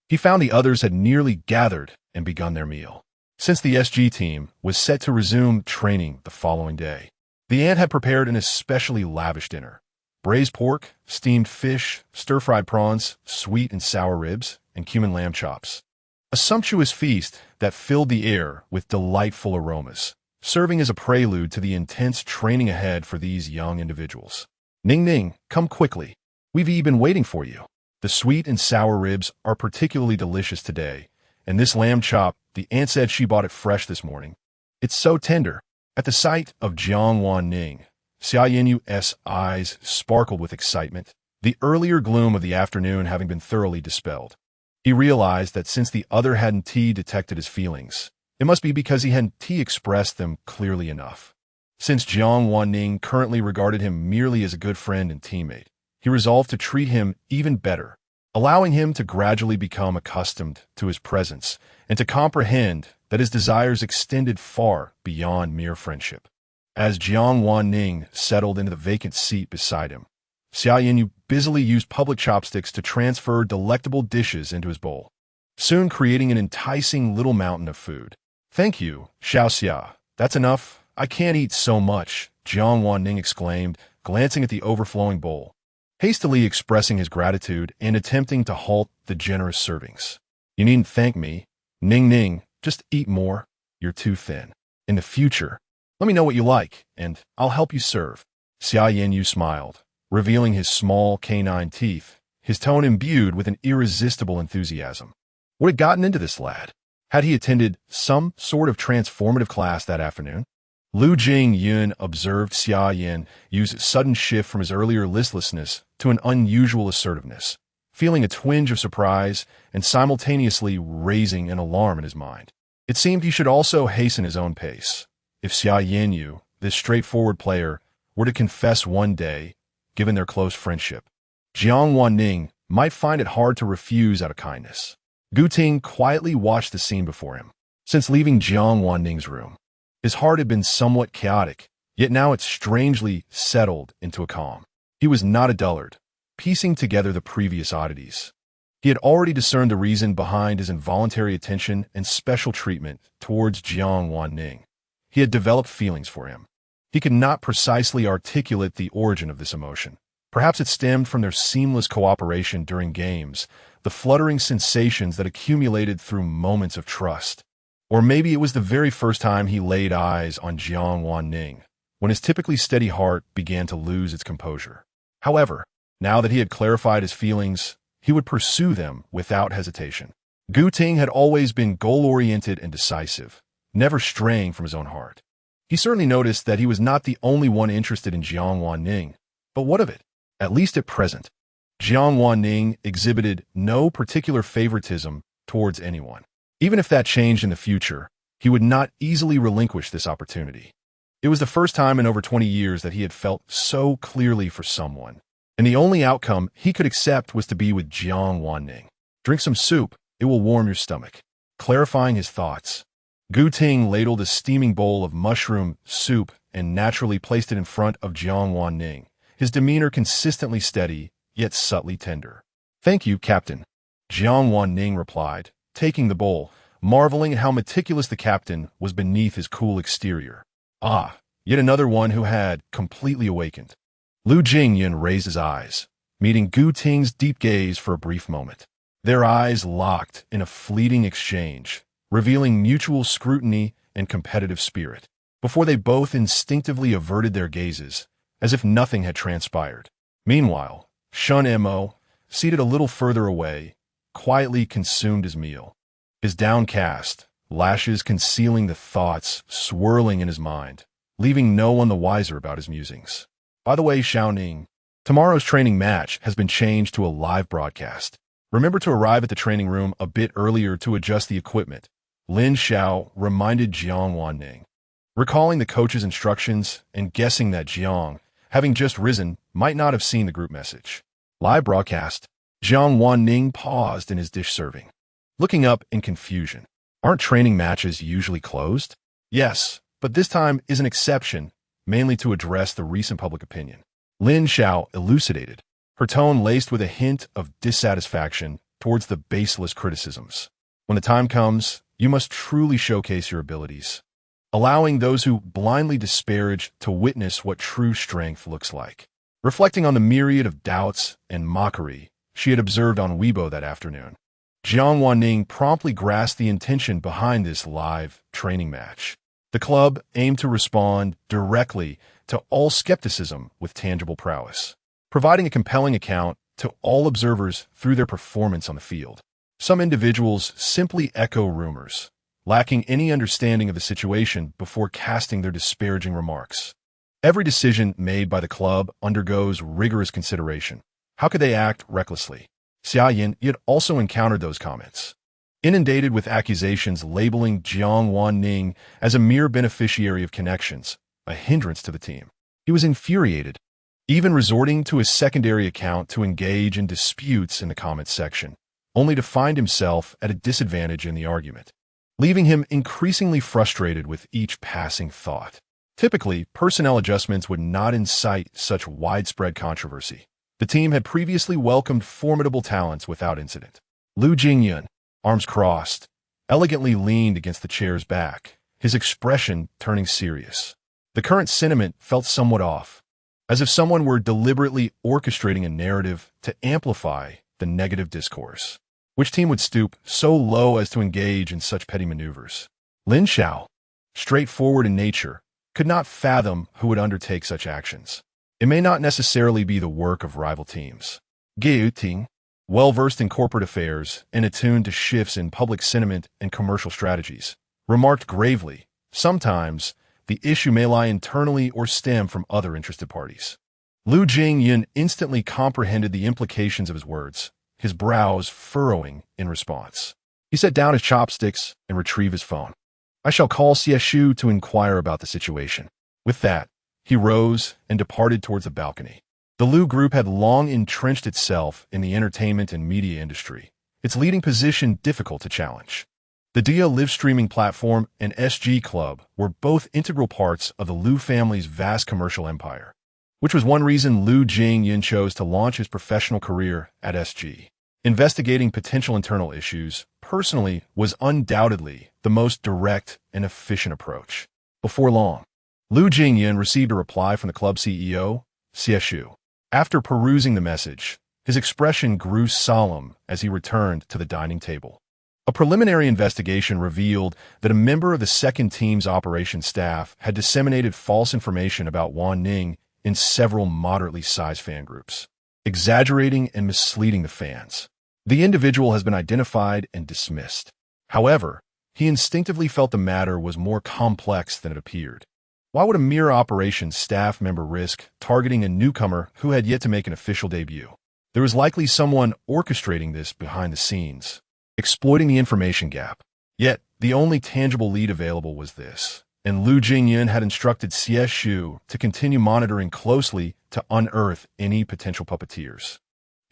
he found the others had nearly gathered and begun their meal. Since the SG team was set to resume training the following day, the aunt had prepared an especially lavish dinner. Braised pork, steamed fish, stir-fried prawns, sweet and sour ribs, and cumin lamb chops. A sumptuous feast that filled the air with delightful aromas, serving as a prelude to the intense training ahead for these young individuals. "Ning Ning, come quickly. We've been waiting for you. The sweet and sour ribs are particularly delicious today, and this lamb chop, the aunt said she bought it fresh this morning. It's so tender." At the sight of Jiang Wan Ning, Xia Yinyu's eyes sparkled with excitement, the earlier gloom of the afternoon having been thoroughly dispelled. He realized that since the other hadn't detected his feelings, it must be because he hadn't expressed them clearly enough. Since Jiang Wan Ning currently regarded him merely as a good friend and teammate, he resolved to treat him even better, allowing him to gradually become accustomed to his presence and to comprehend that his desires extended far beyond mere friendship. As Jiang Wan Ning settled into the vacant seat beside him, Xia Yinyu busily used public chopsticks to transfer delectable dishes into his bowl, soon creating an enticing little mountain of food. "Thank you, Xiao Xia. That's enough. I can't eat so much," Jiang Wan Ning exclaimed, glancing at the overflowing bowl, hastily expressing his gratitude and attempting to halt the generous servings. "You needn't thank me. Ning Ning, just eat more. You're too thin. In the future, let me know what you like, and I'll help you serve." Xia Yanyu smiled, revealing his small canine teeth, his tone imbued with an irresistible enthusiasm. What had gotten into this lad? Had he attended some sort of transformative class that afternoon? Lu Jingyun observed Xia Yan use a sudden shift from his earlier listlessness to an unusual assertiveness, feeling a twinge of surprise and simultaneously raising an alarm in his mind. It seemed he should also hasten his own pace. If Xia Yanyu, this straightforward player, were to confess one day, given their close friendship, Jiang Wan Ning might find it hard to refuse out of kindness. Gu Ting quietly watched the scene before him. Since leaving Jiang Wan Ning's room, his heart had been somewhat chaotic, yet now it strangely settled into a calm. He was not a dullard, piecing together the previous oddities. He had already discerned the reason behind his involuntary attention and special treatment towards Jiang Wan Ning. He had developed feelings for him. He could not precisely articulate the origin of this emotion. Perhaps it stemmed from their seamless cooperation during games, the fluttering sensations that accumulated through moments of trust. Or maybe it was the very first time he laid eyes on Jiang Wan Ning, when his typically steady heart began to lose its composure. However, now that he had clarified his feelings, he would pursue them without hesitation. Gu Ting had always been goal-oriented and decisive, never straying from his own heart. He certainly noticed that he was not the only one interested in Jiang Wan Ning, but what of it? At least at present, Jiang Wan Ning exhibited no particular favoritism towards anyone. Even if that changed in the future, he would not easily relinquish this opportunity. It was the first time in over 20 years that he had felt so clearly for someone, and the only outcome he could accept was to be with Jiang Wan Ning. Drink some soup, it will warm your stomach. Clarifying his thoughts, Gu Ting ladled a steaming bowl of mushroom soup and naturally placed it in front of Jiang Wan Ning, his demeanor consistently steady, yet subtly tender. "Thank you, Captain," Jiang Wan Ning replied, taking the bowl, marveling at how meticulous the captain was beneath his cool exterior. Ah, yet another one who had completely awakened. Lu Jingyan raised his eyes, meeting Gu Ting's deep gaze for a brief moment. Their eyes locked in a fleeting exchange, revealing mutual scrutiny and competitive spirit, before they both instinctively averted their gazes, as if nothing had transpired. Meanwhile, Shun Mo, seated a little further away, quietly consumed his meal, his downcast, lashes concealing the thoughts swirling in his mind, leaving no one the wiser about his musings. By the way, Xiao Ning, tomorrow's training match has been changed to a live broadcast. Remember to arrive at the training room a bit earlier to adjust the equipment, Lin Xiao reminded Jiang Wan Ning. Recalling the coach's instructions and guessing that Jiang, having just risen, might not have seen the group message. Live broadcast. Jiang Wan Ning paused in his dish serving, looking up in confusion. Aren't training matches usually closed? Yes, but this time is an exception, mainly to address the recent public opinion. Lin Xiao elucidated, her tone laced with a hint of dissatisfaction towards the baseless criticisms. When the time comes, you must truly showcase your abilities, allowing those who blindly disparage to witness what true strength looks like. Reflecting on the myriad of doubts and mockery she had observed on Weibo that afternoon, Jiang Wan Ning promptly grasped the intention behind this live training match. The club aimed to respond directly to all skepticism with tangible prowess, providing a compelling account to all observers through their performance on the field. Some individuals simply echo rumors, lacking any understanding of the situation before casting their disparaging remarks. Every decision made by the club undergoes rigorous consideration. How could they act recklessly? Xia Yin had also encountered those comments. Inundated with accusations labeling Jiang Wan Ning as a mere beneficiary of connections, a hindrance to the team, he was infuriated, even resorting to his secondary account to engage in disputes in the comments section, only to find himself at a disadvantage in the argument, leaving him increasingly frustrated with each passing thought. Typically, personnel adjustments would not incite such widespread controversy. The team had previously welcomed formidable talents without incident. Lu Jingyan, arms crossed, elegantly leaned against the chair's back, his expression turning serious. The current sentiment felt somewhat off, as if someone were deliberately orchestrating a narrative to amplify the negative discourse. Which team would stoop so low as to engage in such petty maneuvers? Lin Xiao, straightforward in nature, could not fathom who would undertake such actions. It may not necessarily be the work of rival teams. Gu Ting, well-versed in corporate affairs and attuned to shifts in public sentiment and commercial strategies, remarked gravely, sometimes the issue may lie internally or stem from other interested parties. Lu Jingyan instantly comprehended the implications of his words, his brows furrowing in response. He set down his chopsticks and retrieved his phone. I shall call Xieshu to inquire about the situation. With that, he rose and departed towards the balcony. The Lu Group had long entrenched itself in the entertainment and media industry, its leading position difficult to challenge. The Dia live streaming platform and SG Club were both integral parts of the Lu family's vast commercial empire, which was one reason Lu Jingyan chose to launch his professional career at SG. Investigating potential internal issues, personally, was undoubtedly the most direct and efficient approach. Before long, Lu Jingyan received a reply from the club CEO, Xieshu. After perusing the message, his expression grew solemn as he returned to the dining table. A preliminary investigation revealed that a member of the second team's operations staff had disseminated false information about Wan Ning in several moderately sized fan groups, exaggerating and misleading the fans. The individual has been identified and dismissed. However, he instinctively felt the matter was more complex than it appeared. Why would a mere operations staff member risk targeting a newcomer who had yet to make an official debut? There was likely someone orchestrating this behind the scenes, exploiting the information gap. Yet, the only tangible lead available was this, and Lu Jingyan had instructed Xieshu to continue monitoring closely to unearth any potential puppeteers.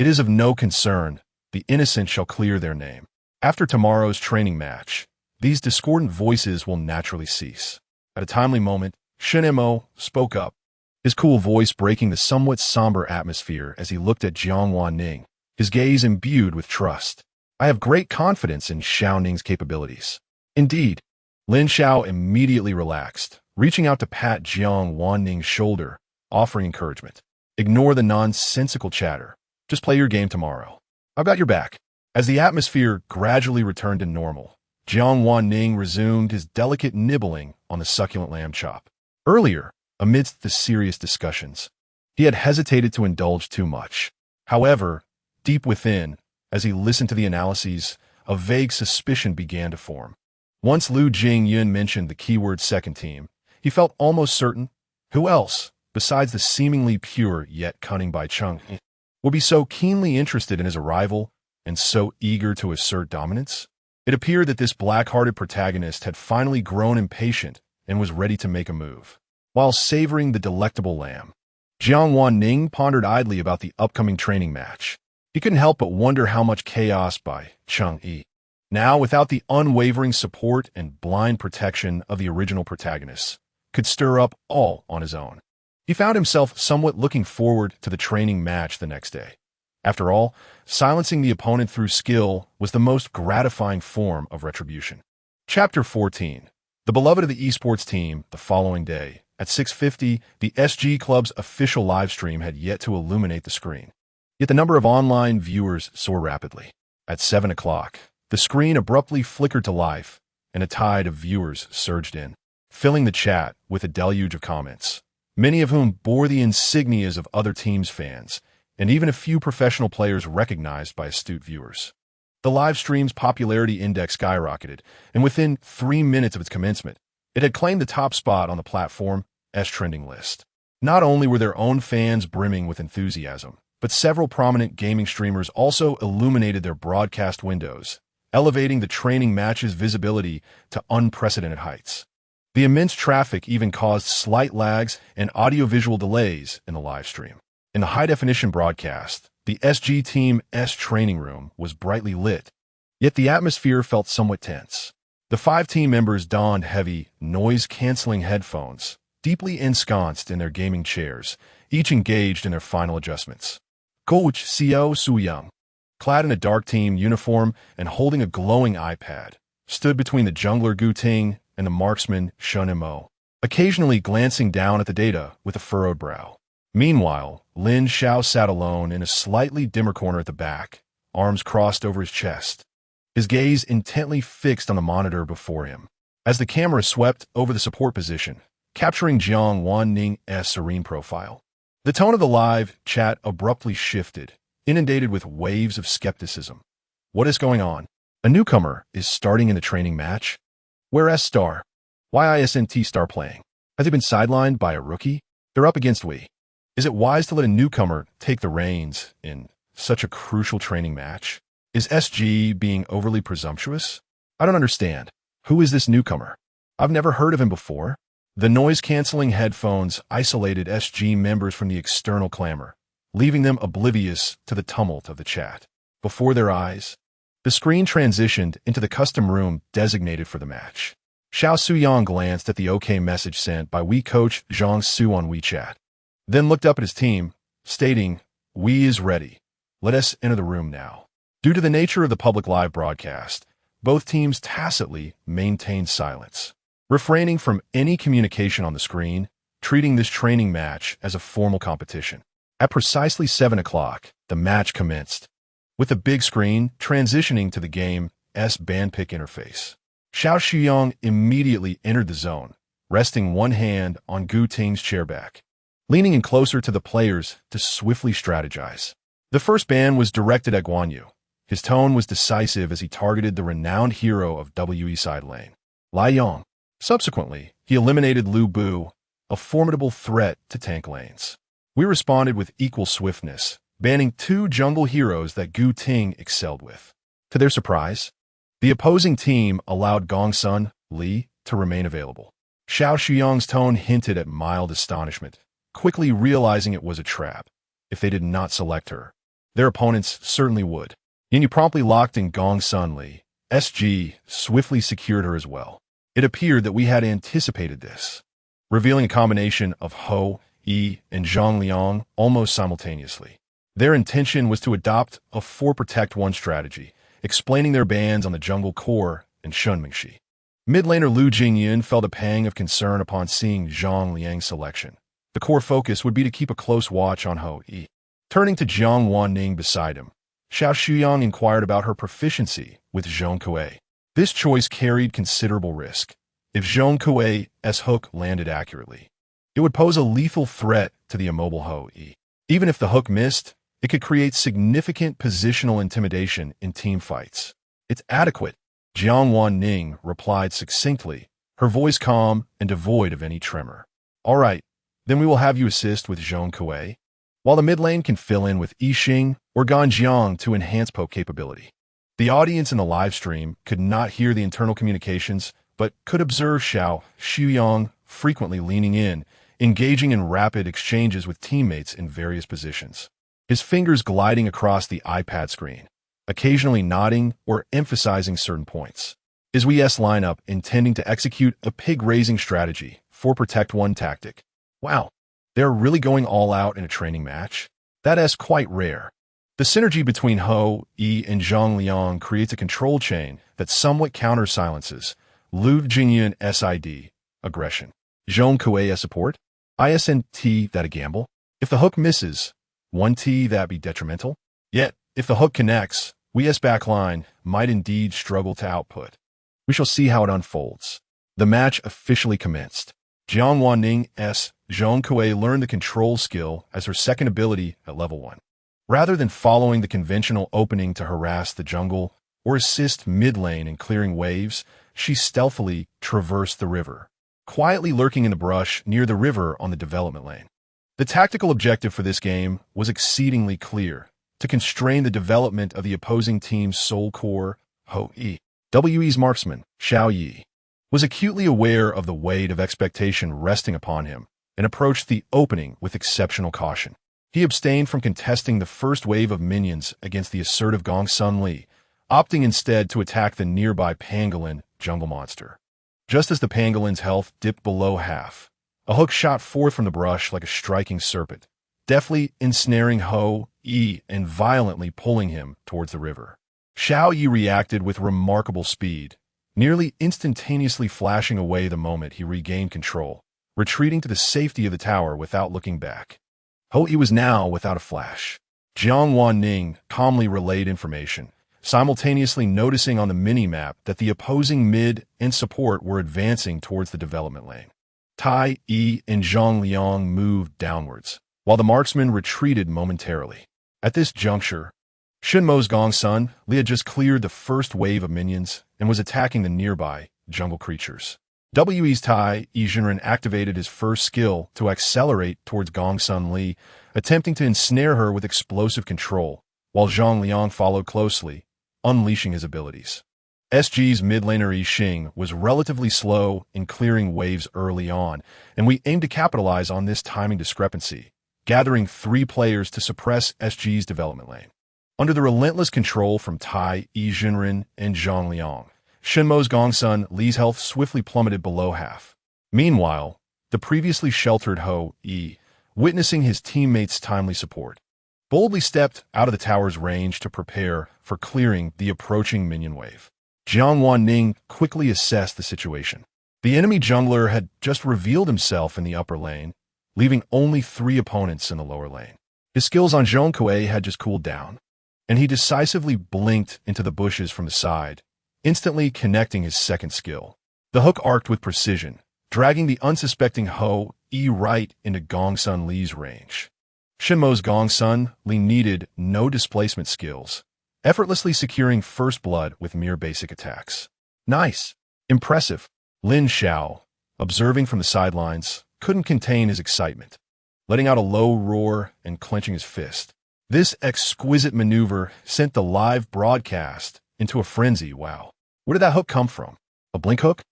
It is of no concern. The innocent shall clear their name. After tomorrow's training match, these discordant voices will naturally cease. At a timely moment, Shen Mo spoke up, his cool voice breaking the somewhat somber atmosphere as he looked at Jiang Wan Ning, his gaze imbued with trust. I have great confidence in Xiao Ning's capabilities. Indeed, Lin Xiao immediately relaxed, reaching out to pat Jiang Wan Ning's shoulder, offering encouragement. Ignore the nonsensical chatter. Just play your game tomorrow. I've got your back. As the atmosphere gradually returned to normal, Jiang Wan Ning resumed his delicate nibbling on the succulent lamb chop. Earlier, amidst the serious discussions, he had hesitated to indulge too much. However, deep within, as he listened to the analyses, a vague suspicion began to form. Once Lu Jingyan mentioned the keyword second team, he felt almost certain who else, besides the seemingly pure yet cunning Bai Cheng, would be so keenly interested in his arrival and so eager to assert dominance? It appeared that this black-hearted protagonist had finally grown impatient and was ready to make a move. While savoring the delectable lamb, Jiang Wan Ning pondered idly about the upcoming training match. He couldn't help but wonder how much chaos Bai Cheng, now without the unwavering support and blind protection of the original protagonists, could stir up all on his own. He found himself somewhat looking forward to the training match the next day. After all, silencing the opponent through skill was the most gratifying form of retribution. Chapter 14. The beloved of the esports team. The following day, at 6:50, the SG Club's official livestream had yet to illuminate the screen. Yet the number of online viewers soared rapidly. At 7 o'clock, the screen abruptly flickered to life, and a tide of viewers surged in, filling the chat with a deluge of comments, many of whom bore the insignias of other teams' fans, and even a few professional players recognized by astute viewers. The live stream's popularity index skyrocketed, and within 3 minutes of its commencement, it had claimed the top spot on the platform's trending list. Not only were their own fans brimming with enthusiasm, but several prominent gaming streamers also illuminated their broadcast windows, elevating the training match's visibility to unprecedented heights. The immense traffic even caused slight lags and audiovisual delays in the live stream. In the high-definition broadcast, the SG Team's training room was brightly lit, yet the atmosphere felt somewhat tense. The 5 team members donned heavy, noise-canceling headphones, deeply ensconced in their gaming chairs, each engaged in their final adjustments. Coach Xiao Suyang, clad in a dark team uniform and holding a glowing iPad, stood between the jungler Gu Ting and the marksman Shen Mo, occasionally glancing down at the data with a furrowed brow. Meanwhile, Lin Xiao sat alone in a slightly dimmer corner at the back, arms crossed over his chest, his gaze intently fixed on the monitor before him. As the camera swept over the support position, capturing Jiang Wan Ning's serene profile, the tone of the live chat abruptly shifted, inundated with waves of skepticism. What is going on? A newcomer is starting in the training match? Where's Star? Why isn't Star playing? Has he been sidelined by a rookie? They're up against we. Is it wise to let a newcomer take the reins in such a crucial training match? Is SG being overly presumptuous? I don't understand. Who is this newcomer? I've never heard of him before. The noise-canceling headphones isolated SG members from the external clamor, leaving them oblivious to the tumult of the chat. Before their eyes, the screen transitioned into the custom room designated for the match. Xiao Suyang glanced at the OK message sent by Wii coach Zhang Su on WeChat, then looked up at his team, stating, "We is ready. Let us enter the room now." Due to the nature of the public live broadcast, both teams tacitly maintained silence, refraining from any communication on the screen, treating this training match as a formal competition. At precisely 7 o'clock, the match commenced, with the big screen transitioning to the game's band pick interface. Xiao Shuyong immediately entered the zone, resting one hand on Gu Ting's chairback, leaning in closer to the players to swiftly strategize. The first ban was directed at Guan Yu. His tone was decisive as he targeted the renowned hero of WE side lane, Lai Yong. Subsequently, he eliminated Lu Bu, a formidable threat to tank lanes. We responded with equal swiftness, banning 2 jungle heroes that Gu Ting excelled with. To their surprise, the opposing team allowed Gongsun Li to remain available. Xiao Shuyong's tone hinted at mild astonishment, quickly realizing it was a trap. If they did not select her, their opponents certainly would. Yin Yu promptly locked in Gongsun Li. SG swiftly secured her as well. It appeared that we had anticipated this, revealing a combination of Ho, Yi, and Zhang Liang almost simultaneously. Their intention was to adopt a 4-protect-1 strategy, explaining their bans on the jungle core and Shun Mingxi. Mid-laner Lu Jingyan felt a pang of concern upon seeing Zhang Liang's selection. The core focus would be to keep a close watch on Ho Yi. Turning to Jiang Wan Ning beside him, Xiao Shuyong inquired about her proficiency with Zhong Kuei. This choice carried considerable risk. If Zhong Kuei's hook landed accurately, it would pose a lethal threat to the immobile Ho Yi. Even if the hook missed, it could create significant positional intimidation in team fights. It's adequate, Jiang Wan Ning replied succinctly, her voice calm and devoid of any tremor. All right, then we will have you assist with Zhong Kuei, while the mid lane can fill in with Yixing or Ganjiang to enhance poke capability. The audience in the live stream could not hear the internal communications, but could observe Xiao Shuyong frequently leaning in, engaging in rapid exchanges with teammates in various positions. His fingers gliding across the iPad screen, occasionally nodding or emphasizing certain points. His WES lineup intending to execute a pig-raising strategy, 4-protect-1 tactic. Wow, they're really going all out in a training match? That's quite rare. The synergy between Ho, Yi, and Zhang Liang creates a control chain that somewhat counter-silences Lu Jingyan SID, aggression. Zhong Kuei support, ISNT that a gamble. If the hook misses, 1T that be detrimental. Yet, if the hook connects, WES backline might indeed struggle to output. We shall see how it unfolds. The match officially commenced. Jiang Wan Ning's Zhong Kuei learned the control skill as her second ability at level 1. Rather than following the conventional opening to harass the jungle or assist mid lane in clearing waves, she stealthily traversed the river, quietly lurking in the brush near the river on the development lane. The tactical objective for this game was exceedingly clear: to constrain the development of the opposing team's sole core, Ho Yi. WE's marksman, Xiao Yi, was acutely aware of the weight of expectation resting upon him and approached the opening with exceptional caution. He abstained from contesting the first wave of minions against the assertive Gongsun Li, opting instead to attack the nearby pangolin jungle monster. Just as the pangolin's health dipped below half, a hook shot forth from the brush like a striking serpent, deftly ensnaring Ho Yi and violently pulling him towards the river. Xiao Yi reacted with remarkable speed, nearly instantaneously flashing away the moment he regained control, retreating to the safety of the tower without looking back. Ho Yi was now without a flash. Jiang Wan Ning calmly relayed information, simultaneously noticing on the mini-map that the opposing mid and support were advancing towards the development lane. Tai Yi and Zhang Liang moved downwards, while the marksman retreated momentarily. At this juncture, Shinmo's Gongsun Li had just cleared the first wave of minions and was attacking the nearby jungle creatures. WE's Tai Yi activated his first skill to accelerate towards Gongsun Li, attempting to ensnare her with explosive control, while Zhang Liang followed closely, unleashing his abilities. SG's mid laner Yixing was relatively slow in clearing waves early on, and we aimed to capitalize on this timing discrepancy, gathering 3 players to suppress SG's development lane. Under the relentless control from Tai Yi and Zhang Liang, Shinmo's Gongsun Li's health swiftly plummeted below half. Meanwhile, the previously sheltered Ho Yi, witnessing his teammates' timely support, boldly stepped out of the tower's range to prepare for clearing the approaching minion wave. Jiang Wan Ning quickly assessed the situation. The enemy jungler had just revealed himself in the upper lane, leaving only 3 opponents in the lower lane. His skills on Zhong Kuei had just cooled down, and he decisively blinked into the bushes from the side, instantly connecting his second skill. The hook arced with precision, dragging the unsuspecting Ho Yi right into Gong Sun Li's range. Shenmo's Gong Sun Li needed no displacement skills, effortlessly securing first blood with mere basic attacks. Nice. Impressive. Lin Xiao, observing from the sidelines, couldn't contain his excitement, letting out a low roar and clenching his fist. This exquisite maneuver sent the live broadcast into a frenzy. Wow. Where did that hook come from? A blink hook?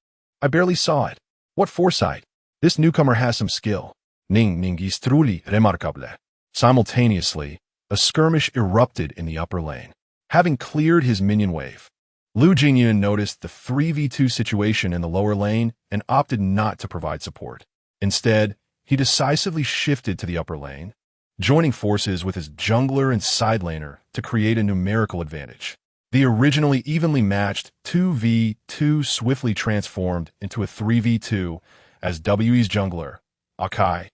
I barely saw it. What foresight. This newcomer has some skill. Ning is truly remarkable. Simultaneously, a skirmish erupted in the upper lane. Having cleared his minion wave, Lu Jingyun noticed the 3v2 situation in the lower lane and opted not to provide support. Instead, he decisively shifted to the upper lane, joining forces with his jungler and side laner to create a numerical advantage. The originally evenly matched 2v2 swiftly transformed into a 3v2 as WE's jungler, Akai,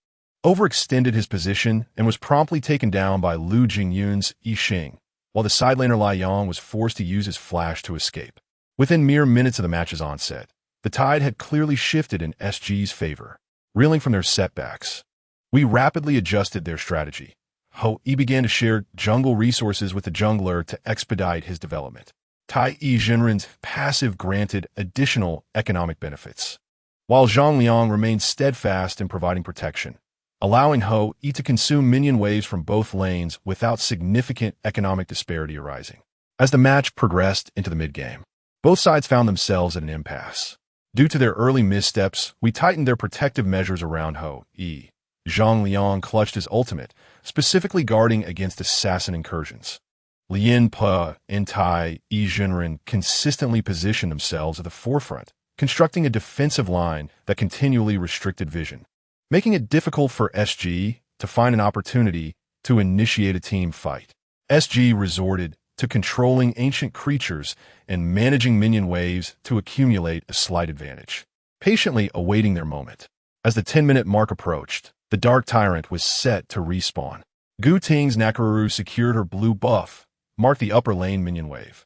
overextended his position and was promptly taken down by Lu Jingyun's Yixing, while the side laner Lai Yang was forced to use his flash to escape. Within mere minutes of the match's onset, the tide had clearly shifted in SG's favor. Reeling from their setbacks, we rapidly adjusted their strategy. Ho Yi began to share jungle resources with the jungler to expedite his development. Tai Yi Jinren's passive granted additional economic benefits, while Zhang Liang remained steadfast in providing protection, allowing Ho Yi to consume minion waves from both lanes without significant economic disparity arising. As the match progressed into the mid-game, both sides found themselves at an impasse. Due to their early missteps, we tightened their protective measures around Ho Yi. Zhang Liang clutched his ultimate, specifically guarding against assassin incursions. Lien Pe and Tai Yi Jinren consistently positioned themselves at the forefront, constructing a defensive line that continually restricted vision, making it difficult for SG to find an opportunity to initiate a team fight. SG resorted to controlling ancient creatures and managing minion waves to accumulate a slight advantage, patiently awaiting their moment. As the 10-minute mark approached, the Dark Tyrant was set to respawn. Gu Ting's Nakaru secured her blue buff, marked the upper lane minion wave,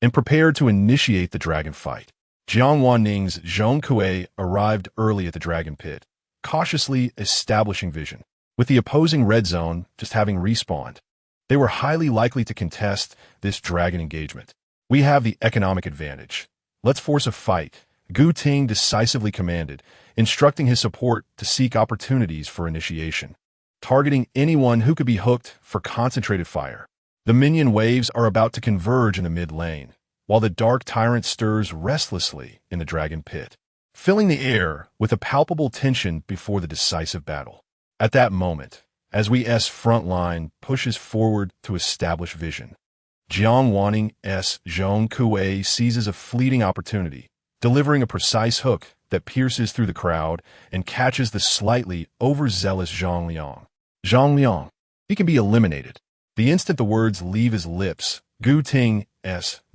and prepared to initiate the dragon fight. Jiang Wan Ning's Zhong Kuei arrived early at the dragon pit, cautiously establishing vision. With the opposing red zone just having respawned, they were highly likely to contest this dragon engagement. We have the economic advantage. Let's force a fight, Gu Ting decisively commanded, instructing his support to seek opportunities for initiation, targeting anyone who could be hooked for concentrated fire. The minion waves are about to converge in the mid lane, while the Dark Tyrant stirs restlessly in the dragon pit, filling the air with a palpable tension before the decisive battle. At that moment, as WeS front line pushes forward to establish vision, Jiang Wan Ning's Zhong Kuei seizes a fleeting opportunity, delivering a precise hook that pierces through the crowd and catches the slightly overzealous Zhang Liang. Zhang Liang, he can be eliminated. The instant the words leave his lips, Gu Ting's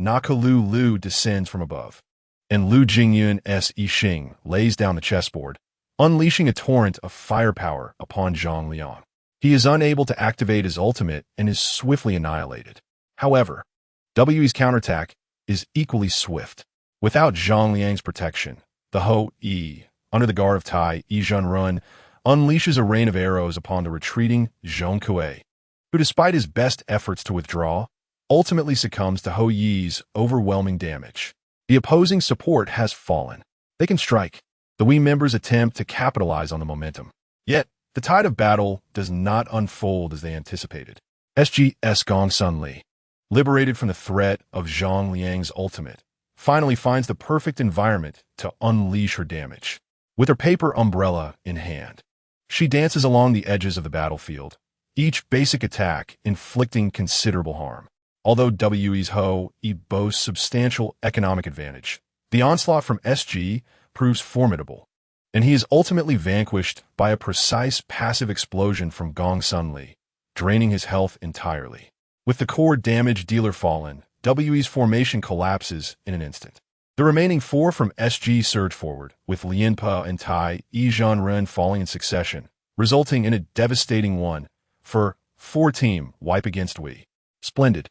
Nakalu Lu descends from above, and Lu Jingyun's Yixing lays down the chessboard, unleashing a torrent of firepower upon Zhang Liang. He is unable to activate his ultimate and is swiftly annihilated. However, WE's counterattack is equally swift. Without Zhang Liang's protection, the Ho Yi, under the guard of Tai Yi Jinren, unleashes a rain of arrows upon the retreating Zhong Kuei, who despite his best efforts to withdraw, ultimately succumbs to Ho Yi's overwhelming damage. The opposing support has fallen. They can strike. The Wii members attempt to capitalize on the momentum. Yet, the tide of battle does not unfold as they anticipated. SG's Gong Sun Li, liberated from the threat of Zhang Liang's ultimate, finally finds the perfect environment to unleash her damage. With her paper umbrella in hand, she dances along the edges of the battlefield, each basic attack inflicting considerable harm. Although WE's Ho Yi boasts substantial economic advantage, the onslaught from SG proves formidable, and he is ultimately vanquished by a precise passive explosion from Gong Sun Li, draining his health entirely. With the core damage dealer fallen, WE's formation collapses in an instant. The remaining 4 from SG surge forward, with Lianpa and Tai Zhanren falling in succession, resulting in a devastating 1-for-4 team wipe against Wei. Splendid.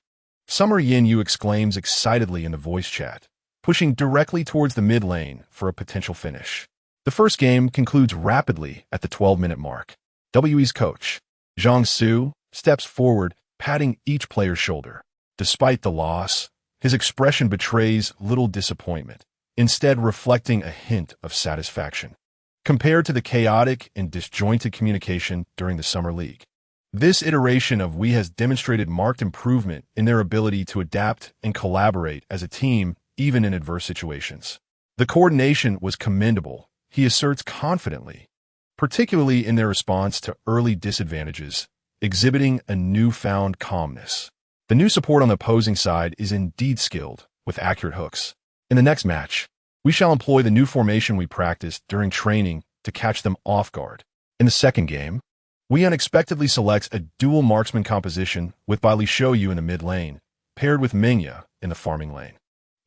Summer Yin Yu exclaims excitedly in the voice chat, pushing directly towards the mid lane for a potential finish. The first game concludes rapidly at the 12-minute mark. WE's coach, Zhang Su, steps forward, patting each player's shoulder. Despite the loss, his expression betrays little disappointment, instead reflecting a hint of satisfaction. Compared to the chaotic and disjointed communication during the Summer League, this iteration of We has demonstrated marked improvement in their ability to adapt and collaborate as a team, even in adverse situations. The coordination was commendable, he asserts confidently, particularly in their response to early disadvantages, exhibiting a newfound calmness. The new support on the opposing side is indeed skilled, with accurate hooks. In the next match, we shall employ the new formation we practiced during training to catch them off guard. In the second game, we unexpectedly select a dual marksman composition with Baili Shoyu in the mid lane, paired with Mingya in the farming lane.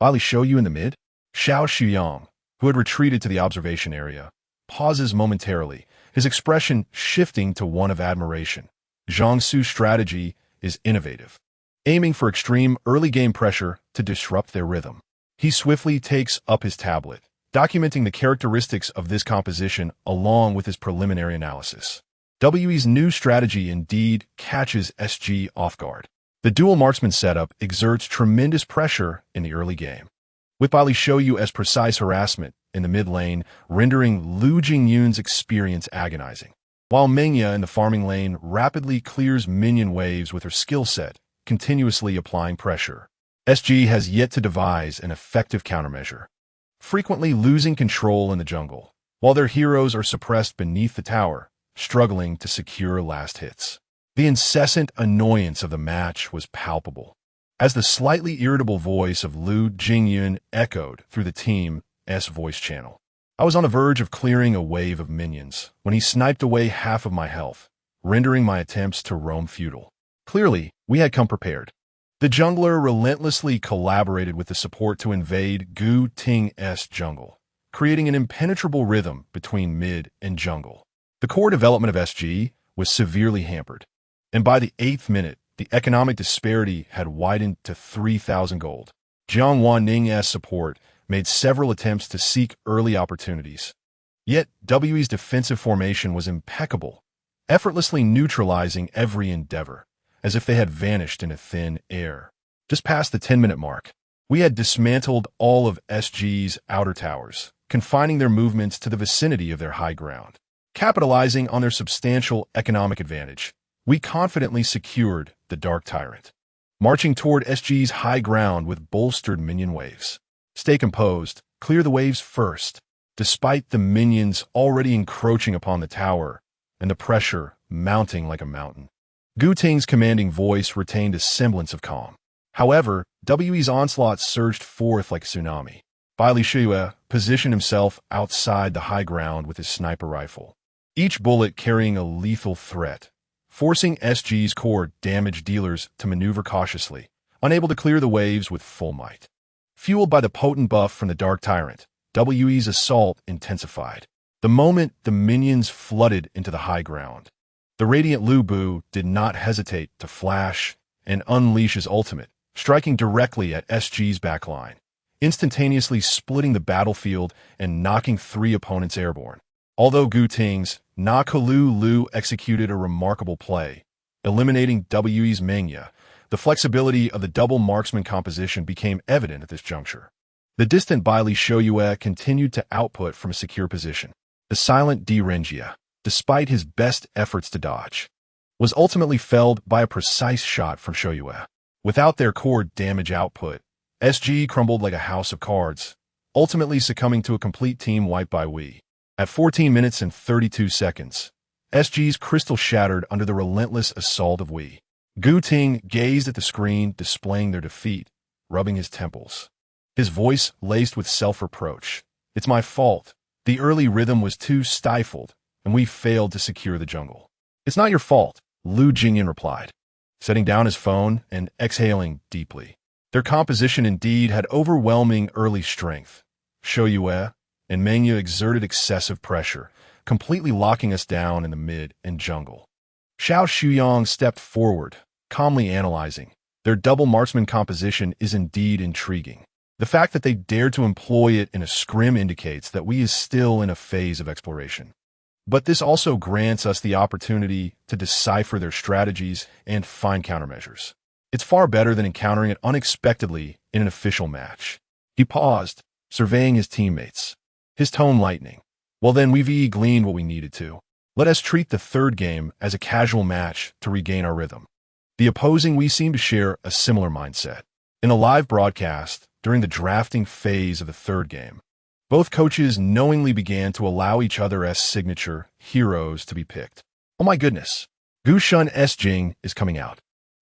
Baili Shoyu in the mid? Xiao Shuyang, who had retreated to the observation area, pauses momentarily, his expression shifting to one of admiration. Zhang Su's strategy is innovative, aiming for extreme early game pressure to disrupt their rhythm. He swiftly takes up his tablet, documenting the characteristics of this composition along with his preliminary analysis. WE's new strategy indeed catches SG off guard. The dual marksman setup exerts tremendous pressure in the early game, with Baili Shoyu as precise harassment in the mid lane, rendering Lu Jingyun's experience agonizing, while Mingya in the farming lane rapidly clears minion waves with her skill set, continuously applying pressure. SG has yet to devise an effective countermeasure, frequently losing control in the jungle, while their heroes are suppressed beneath the tower, struggling to secure last hits. The incessant annoyance of the match was palpable, as the slightly irritable voice of Lu Jingyun echoed through the team's voice channel. I was on the verge of clearing a wave of minions when he sniped away half of my health, rendering my attempts to roam futile. Clearly, we had come prepared. The jungler relentlessly collaborated with the support to invade Gu Ting's jungle, creating an impenetrable rhythm between mid and jungle. The core development of SG was severely hampered, and by the 8th minute, the economic disparity had widened to 3,000 gold. Jiang Wan Ning's support made several attempts to seek early opportunities. Yet WE's defensive formation was impeccable, effortlessly neutralizing every endeavor, as if they had vanished into thin air. Just past the 10-minute mark, we had dismantled all of SG's outer towers, confining their movements to the vicinity of their high ground. Capitalizing on their substantial economic advantage, we confidently secured the Dark Tyrant, marching toward SG's high ground with bolstered minion waves. Stay composed, clear the waves first, despite the minions already encroaching upon the tower and the pressure mounting like a mountain. Gu Ting's commanding voice retained a semblance of calm. However, WE's onslaught surged forth like a tsunami. Baili Shoyu positioned himself outside the high ground with his sniper rifle, each bullet carrying a lethal threat, forcing SG's core damage dealers to maneuver cautiously, unable to clear the waves with full might. Fueled by the potent buff from the Dark Tyrant, WE's assault intensified. The moment the minions flooded into the high ground, the radiant Lu Bu did not hesitate to flash and unleash his ultimate, striking directly at SG's backline, instantaneously splitting the battlefield and knocking 3 opponents airborne. Although Gu Ting's Na Kalu Lu executed a remarkable play, eliminating WE's Mingya, the flexibility of the double marksman composition became evident at this juncture. The distant Baili Shoyu continued to output from a secure position. The silent Renjia, despite his best efforts to dodge, was ultimately felled by a precise shot from Shoyu. Without their core damage output, SG crumbled like a house of cards, ultimately succumbing to a complete team wipe by Wei. At 14 minutes and 32 seconds, SG's crystal shattered under the relentless assault of Wei. Gu Ting gazed at the screen displaying their defeat, rubbing his temples, his voice laced with self-reproach. It's my fault. The early rhythm was too stifled, and we failed to secure the jungle. It's not your fault, Lu Jingyan replied, setting down his phone and exhaling deeply. Their composition indeed had overwhelming early strength. Shou Yue and Meng Yu exerted excessive pressure, completely locking us down in the mid and jungle. Xiao Shuyang stepped forward, calmly analyzing. Their double marksman composition is indeed intriguing. The fact that they dared to employ it in a scrim indicates that we is still in a phase of exploration. But this also grants us the opportunity to decipher their strategies and find countermeasures. It's far better than encountering it unexpectedly in an official match. He paused, surveying his teammates, his tone lightening. Well then, we've gleaned what we needed to. Let us treat the third game as a casual match to regain our rhythm. The opposing we seem to share a similar mindset. In a live broadcast, during the drafting phase of the third game, both coaches knowingly began to allow each other as signature heroes to be picked. Oh my goodness, Gu Shun S. Jing is coming out.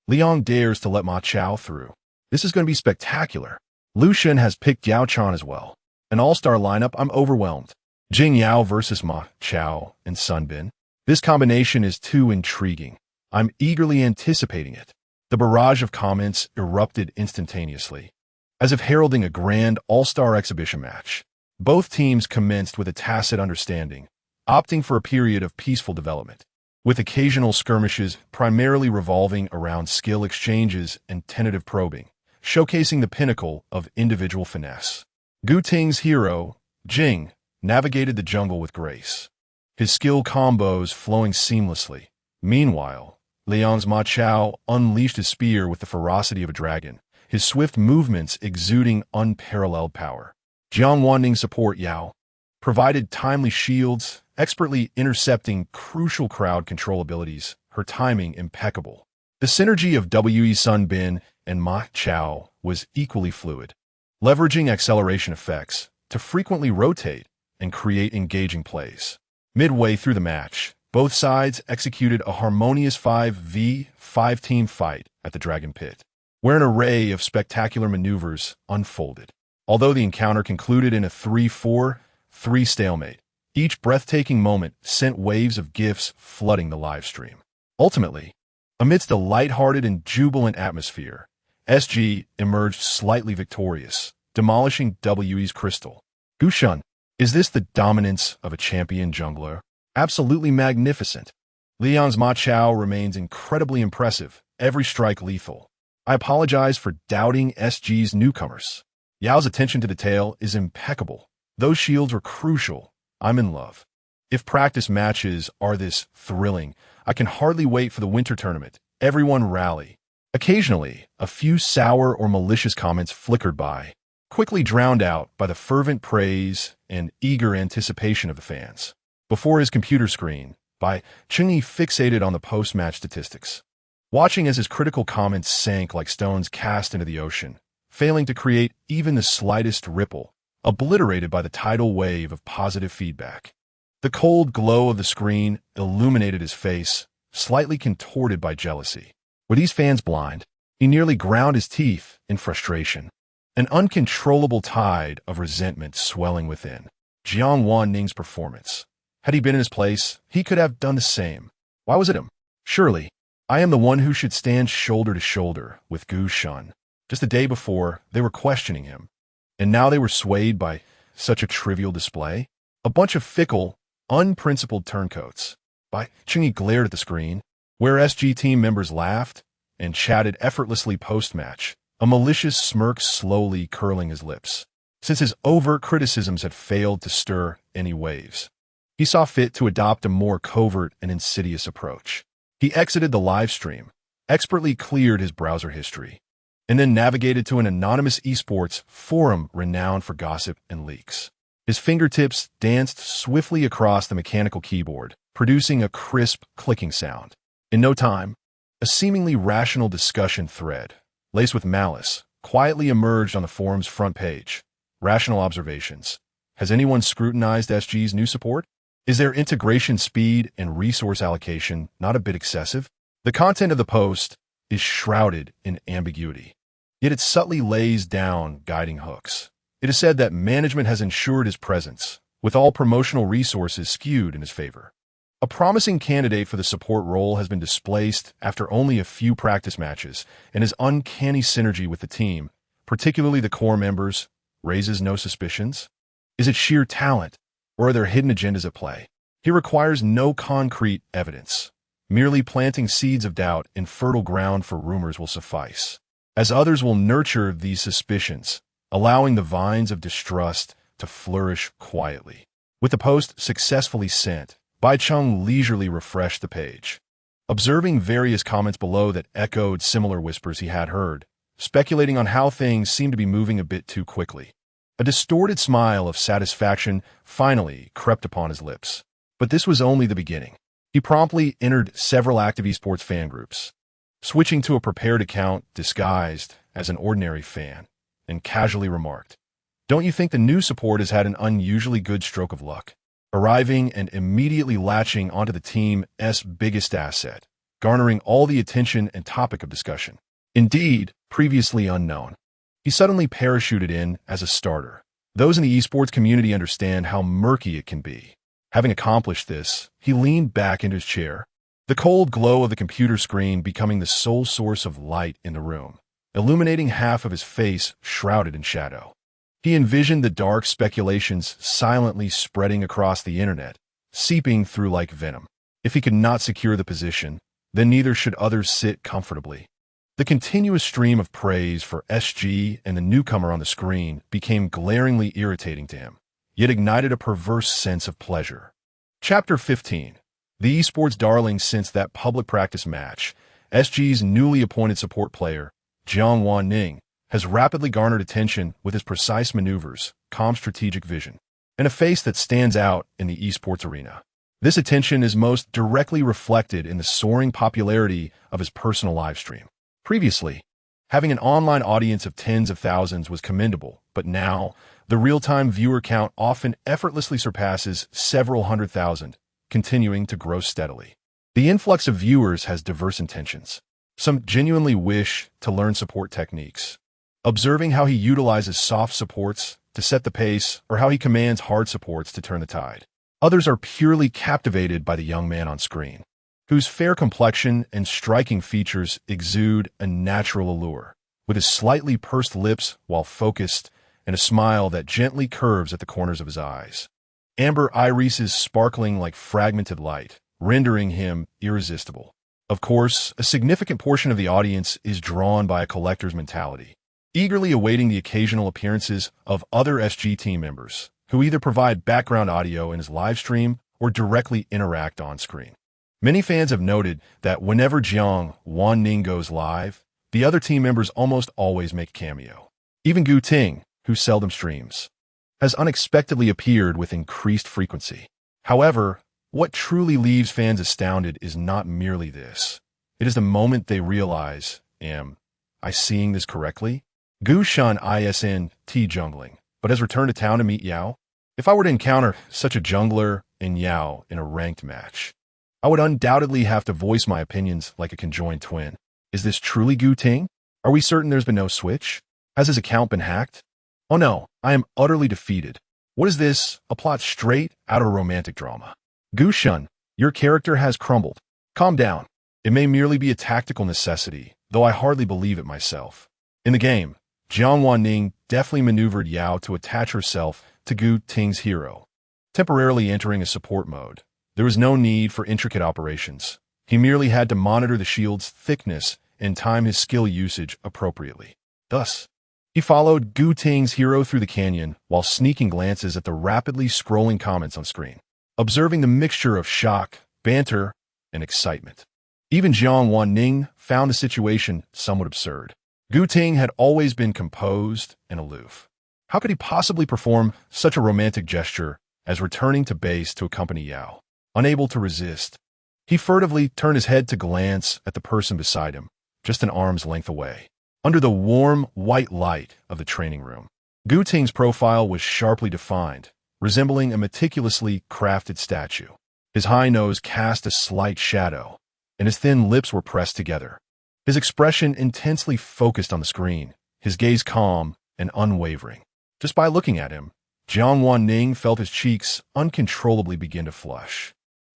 Liang dares to let Ma Chao through. This is going to be spectacular. Lu Shen has picked Yao Chan as well. An all-star lineup, I'm overwhelmed. Jing Yao versus Ma Chao and Sun Bin. This combination is too intriguing. I'm eagerly anticipating it. The barrage of comments erupted instantaneously, as if heralding a grand all-star exhibition match. Both teams commenced with a tacit understanding, opting for a period of peaceful development, with occasional skirmishes primarily revolving around skill exchanges and tentative probing, showcasing the pinnacle of individual finesse. Gu Ting's hero, Jing, navigated the jungle with grace, his skill combos flowing seamlessly. Meanwhile, Liang's Ma Chao unleashed his spear with the ferocity of a dragon, his swift movements exuding unparalleled power. Jiang Wan Ning support Yao provided timely shields, expertly intercepting crucial crowd control abilities, her timing impeccable. The synergy of Wei Sun Bin and Ma Chao was equally fluid, leveraging acceleration effects to frequently rotate and create engaging plays. Midway through the match, both sides executed a harmonious 5v5 team fight at the Dragon Pit, where an array of spectacular maneuvers unfolded. Although the encounter concluded in a 3-4-3 stalemate, each breathtaking moment sent waves of gifs flooding the live stream. Ultimately, amidst a lighthearted and jubilant atmosphere, SG emerged slightly victorious, demolishing We's crystal. Gu Shun, is this the dominance of a champion jungler? Absolutely magnificent. Liang's Ma Chao remains incredibly impressive, every strike lethal. I apologize for doubting SG's newcomers. Yao's attention to detail is impeccable. Those shields were crucial. I'm in love. If practice matches are this thrilling, I can hardly wait for the winter tournament. Everyone rally. Occasionally, a few sour or malicious comments flickered by, quickly drowned out by the fervent praise and eager anticipation of the fans. Before his computer screen, Bai Chengyi fixated on the post-match statistics, watching as his critical comments sank like stones cast into the ocean, failing to create even the slightest ripple, obliterated by the tidal wave of positive feedback. The cold glow of the screen illuminated his face, slightly contorted by jealousy. Were these fans blind? He nearly ground his teeth in frustration, an uncontrollable tide of resentment swelling within. Jiang Wan Ning's performance. Had he been in his place, he could have done the same. Why was it him? Surely, I am the one who should stand shoulder to shoulder with Gu Shun. Just the day before, they were questioning him, and now they were swayed by such a trivial display? A bunch of fickle, unprincipled turncoats. Bai Chengyi glared at the screen, where SG team members laughed and chatted effortlessly post-match, a malicious smirk slowly curling his lips. Since his overt criticisms had failed to stir any waves, he saw fit to adopt a more covert and insidious approach. He exited the live stream, expertly cleared his browser history, and then navigated to an anonymous esports forum renowned for gossip and leaks. His fingertips danced swiftly across the mechanical keyboard, producing a crisp, clicking sound. In no time, a seemingly rational discussion thread, laced with malice, quietly emerged on the forum's front page. Rational observations. Has anyone scrutinized SG's new support? Is their integration speed and resource allocation not a bit excessive? The content of the post is shrouded in ambiguity, yet it subtly lays down guiding hooks. It is said that management has ensured his presence, with all promotional resources skewed in his favor. A promising candidate for the support role has been displaced after only a few practice matches, and his uncanny synergy with the team, particularly the core members, raises no suspicions. Is it sheer talent, or are there hidden agendas at play? He requires no concrete evidence. Merely planting seeds of doubt in fertile ground for rumors will suffice, as others will nurture these suspicions, allowing the vines of distrust to flourish quietly. With the post successfully sent, Bai Chung leisurely refreshed the page, observing various comments below that echoed similar whispers he had heard, speculating on how things seemed to be moving a bit too quickly. A distorted smile of satisfaction finally crept upon his lips. But this was only the beginning. He promptly entered several active esports fan groups, switching to a prepared account disguised as an ordinary fan, and casually remarked, "Don't you think the new support has had an unusually good stroke of luck? Arriving and immediately latching onto the team's biggest asset, garnering all the attention and topic of discussion. Indeed, previously unknown." He suddenly parachuted in as a starter. Those in the esports community understand how murky it can be. Having accomplished this, he leaned back into his chair, the cold glow of the computer screen becoming the sole source of light in the room, illuminating half of his face shrouded in shadow. He envisioned the dark speculations silently spreading across the internet, seeping through like venom. If he could not secure the position, then neither should others sit comfortably. The continuous stream of praise for SG and the newcomer on the screen became glaringly irritating to him, yet ignited a perverse sense of pleasure. Chapter 15. The esports darling since that public practice match, SG's newly appointed support player, Jiang Wan Ning, has rapidly garnered attention with his precise maneuvers, calm strategic vision, and a face that stands out in the esports arena. This attention is most directly reflected in the soaring popularity of his personal livestream. Previously, having an online audience of tens of thousands was commendable, but now, the real-time viewer count often effortlessly surpasses several 100,000, continuing to grow steadily. The influx of viewers has diverse intentions. Some genuinely wish to learn support techniques, observing how he utilizes soft supports to set the pace or how he commands hard supports to turn the tide. Others are purely captivated by the young man on screen, whose fair complexion and striking features exude a natural allure, with his slightly pursed lips while focused and a smile that gently curves at the corners of his eyes. Amber irises sparkling like fragmented light, rendering him irresistible. Of course, a significant portion of the audience is drawn by a collector's mentality, eagerly awaiting the occasional appearances of other SG team members, who either provide background audio in his live stream or directly interact on screen. Many fans have noted that whenever Jiang Wan Ning goes live, the other team members almost always make a cameo. Even Gu Ting, who seldom streams, has unexpectedly appeared with increased frequency. However, what truly leaves fans astounded is not merely this. It is the moment they realize, am I seeing this correctly? Gu Shun ISNT jungling, but has returned to town to meet Yao. If I were to encounter such a jungler and Yao in a ranked match, I would undoubtedly have to voice my opinions like a conjoined twin. Is this truly Gu Ting? Are we certain there's been no switch? Has his account been hacked? Oh no, I am utterly defeated. What is this? A plot straight out of a romantic drama. Gu Shun, your character has crumbled. Calm down. It may merely be a tactical necessity, though I hardly believe it myself. In the game, Jiang Wan Ning deftly maneuvered Yao to attach herself to Gu Ting's hero, temporarily entering a support mode. There was no need for intricate operations. He merely had to monitor the shield's thickness and time his skill usage appropriately. Thus, he followed Gu Ting's hero through the canyon while sneaking glances at the rapidly scrolling comments on screen, observing the mixture of shock, banter, and excitement. Even Jiang Wan Ning found the situation somewhat absurd. Gu Ting had always been composed and aloof. How could he possibly perform such a romantic gesture as returning to base to accompany Yao? Unable to resist, he furtively turned his head to glance at the person beside him, just an arm's length away. Under the warm, white light of the training room, Gu Ting's profile was sharply defined, resembling a meticulously crafted statue. His high nose cast a slight shadow, and his thin lips were pressed together. His expression intensely focused on the screen, his gaze calm and unwavering. Just by looking at him, Jiang Wan Ning felt his cheeks uncontrollably begin to flush.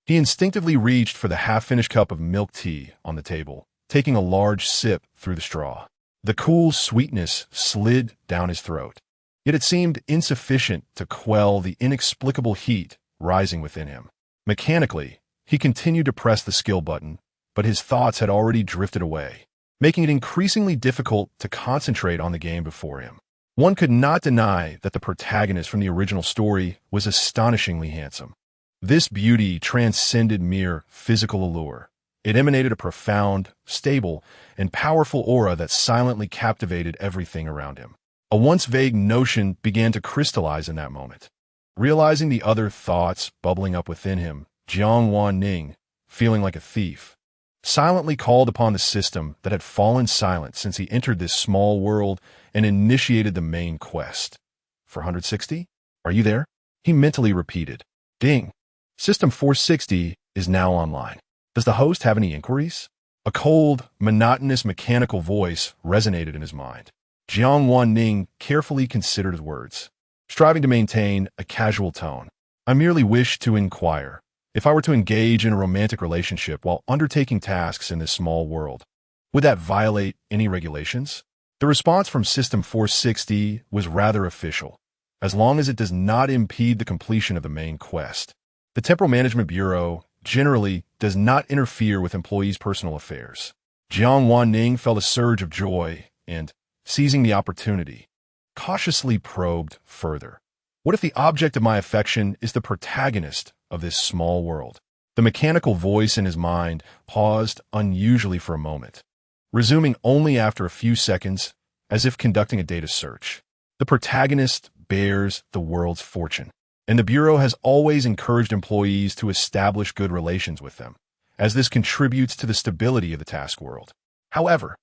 He instinctively reached for the half-finished cup of milk tea on the table, taking a large sip through the straw. The cool sweetness slid down his throat. Yet it seemed insufficient to quell the inexplicable heat rising within him. Mechanically, he continued to press the skill button, but his thoughts had already drifted away, making it increasingly difficult to concentrate on the game before him. One could not deny that the protagonist from the original story was astonishingly handsome. This beauty transcended mere physical allure. It emanated a profound, stable, and powerful aura that silently captivated everything around him. A once vague notion began to crystallize in that moment. Realizing the other thoughts bubbling up within him, Jiang Wan Ning, feeling like a thief, silently called upon the system that had fallen silent since he entered this small world and initiated the main quest. 460? Are you there? He mentally repeated. Ding. System 460 is now online. Does the host have any inquiries? A cold, monotonous mechanical voice resonated in his mind. Jiang Wan Ning carefully considered his words, striving to maintain a casual tone. I merely wish to inquire. If I were to engage in a romantic relationship while undertaking tasks in this small world, would that violate any regulations? The response from System 460 was rather official, as long as it does not impede the completion of the main quest. The Temporal Management Bureau generally does not interfere with employees' personal affairs. Jiang Wan Ning felt a surge of joy and, seizing the opportunity, cautiously probed further. What if the object of my affection is the protagonist of this small world? The mechanical voice in his mind paused unusually for a moment, resuming only after a few seconds, as if conducting a data search. The protagonist bears the world's fortune, and the Bureau has always encouraged employees to establish good relations with them, as this contributes to the stability of the task world. However,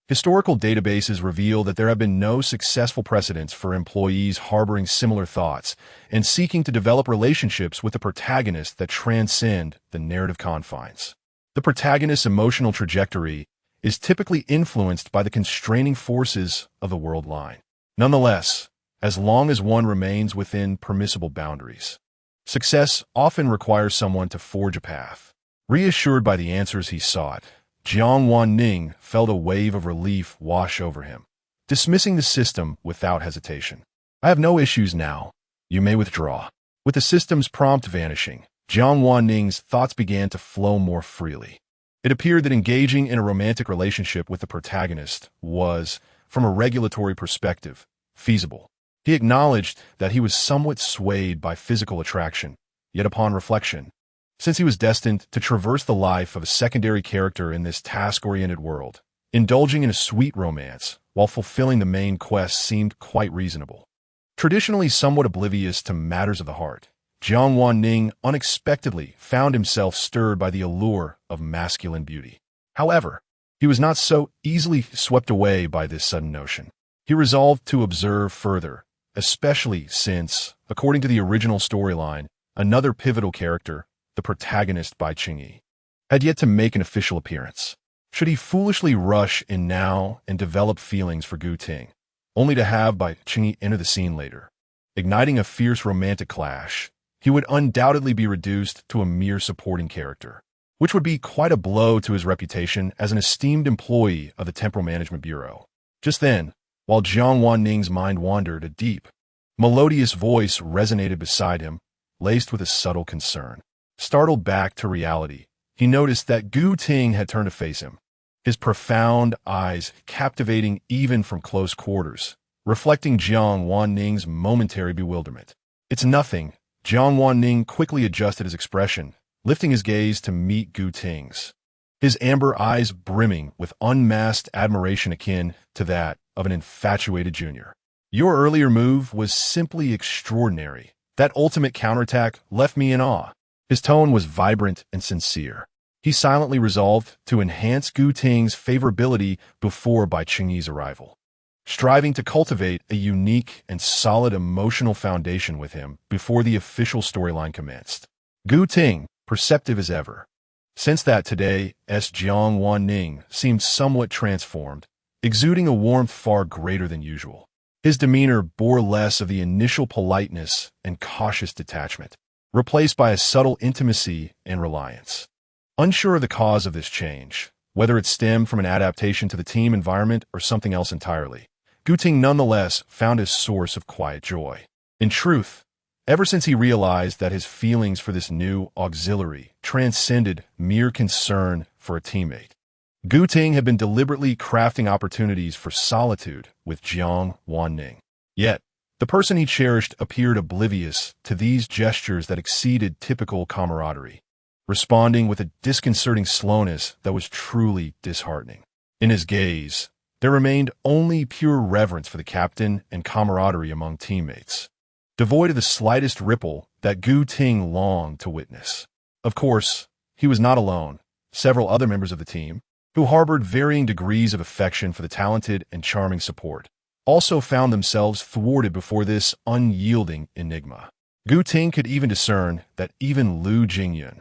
historical databases reveal that there have been no successful precedents for employees harboring similar thoughts and seeking to develop relationships with the protagonist that transcend the narrative confines. The protagonist's emotional trajectory is typically influenced by the constraining forces of the world line. Nonetheless, as long as one remains within permissible boundaries, success often requires someone to forge a path. Reassured by the answers he sought, Jiang Wan Ning felt a wave of relief wash over him, dismissing the system without hesitation. I have no issues now. You may withdraw. With the system's prompt vanishing, Jiang Wan Ning's thoughts began to flow more freely. It appeared that engaging in a romantic relationship with the protagonist was, from a regulatory perspective, feasible. He acknowledged that he was somewhat swayed by physical attraction, yet upon reflection, since he was destined to traverse the life of a secondary character in this task-oriented world, indulging in a sweet romance while fulfilling the main quest seemed quite reasonable. Traditionally somewhat oblivious to matters of the heart, Jiang Wan Ning unexpectedly found himself stirred by the allure of masculine beauty. However, he was not so easily swept away by this sudden notion. He resolved to observe further, especially since, according to the original storyline, another pivotal character, the protagonist Bai Qingyi, had yet to make an official appearance. Should he foolishly rush in now and develop feelings for Gu Ting, only to have Bai Qingyi enter the scene later, igniting a fierce romantic clash, he would undoubtedly be reduced to a mere supporting character, which would be quite a blow to his reputation as an esteemed employee of the Temporal Management Bureau. Just then, while Jiang Wan Ning's mind wandered, a deep, melodious voice resonated beside him, laced with a subtle concern. Startled back to reality, he noticed that Gu Ting had turned to face him, his profound eyes captivating even from close quarters, reflecting Jiang Wan Ning's momentary bewilderment. It's nothing. Jiang Wan Ning quickly adjusted his expression, lifting his gaze to meet Gu Ting's, his amber eyes brimming with unmasked admiration akin to that of an infatuated junior. Your earlier move was simply extraordinary. That ultimate counterattack left me in awe. His tone was vibrant and sincere. He silently resolved to enhance Gu Ting's favorability before Bai Qingyi's arrival, striving to cultivate a unique and solid emotional foundation with him before the official storyline commenced. Gu Ting, perceptive as ever, sensed that today Jiang Wan Ning seemed somewhat transformed, exuding a warmth far greater than usual. His demeanor bore less of the initial politeness and cautious detachment, replaced by a subtle intimacy and reliance. Unsure of the cause of this change, whether it stemmed from an adaptation to the team environment or something else entirely, Gu Ting nonetheless found his source of quiet joy. In truth, ever since he realized that his feelings for this new auxiliary transcended mere concern for a teammate, Gu Ting had been deliberately crafting opportunities for solitude with Jiang Wan Ning. Yet, the person he cherished appeared oblivious to these gestures that exceeded typical camaraderie, responding with a disconcerting slowness that was truly disheartening. In his gaze, there remained only pure reverence for the captain and camaraderie among teammates, devoid of the slightest ripple that Gu Ting longed to witness. Of course, he was not alone. Several other members of the team, who harbored varying degrees of affection for the talented and charming support, also found themselves thwarted before this unyielding enigma. Gu Ting could even discern that even Lu Jingyun,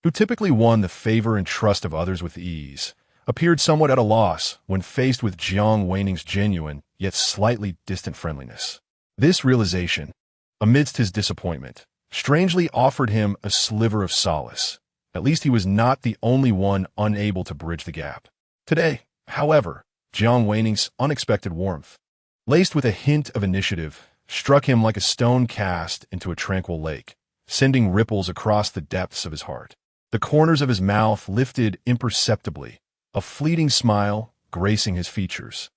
who typically won the favor and trust of others with ease, appeared somewhat at a loss when faced with Jiang Wan Ning's genuine, yet slightly distant friendliness. This realization, amidst his disappointment, strangely offered him a sliver of solace. At least he was not the only one unable to bridge the gap. Today, however, Jiang Wan Ning's unexpected warmth, laced with a hint of initiative, struck him like a stone cast into a tranquil lake, sending ripples across the depths of his heart. The corners of his mouth lifted imperceptibly, a fleeting smile gracing his features,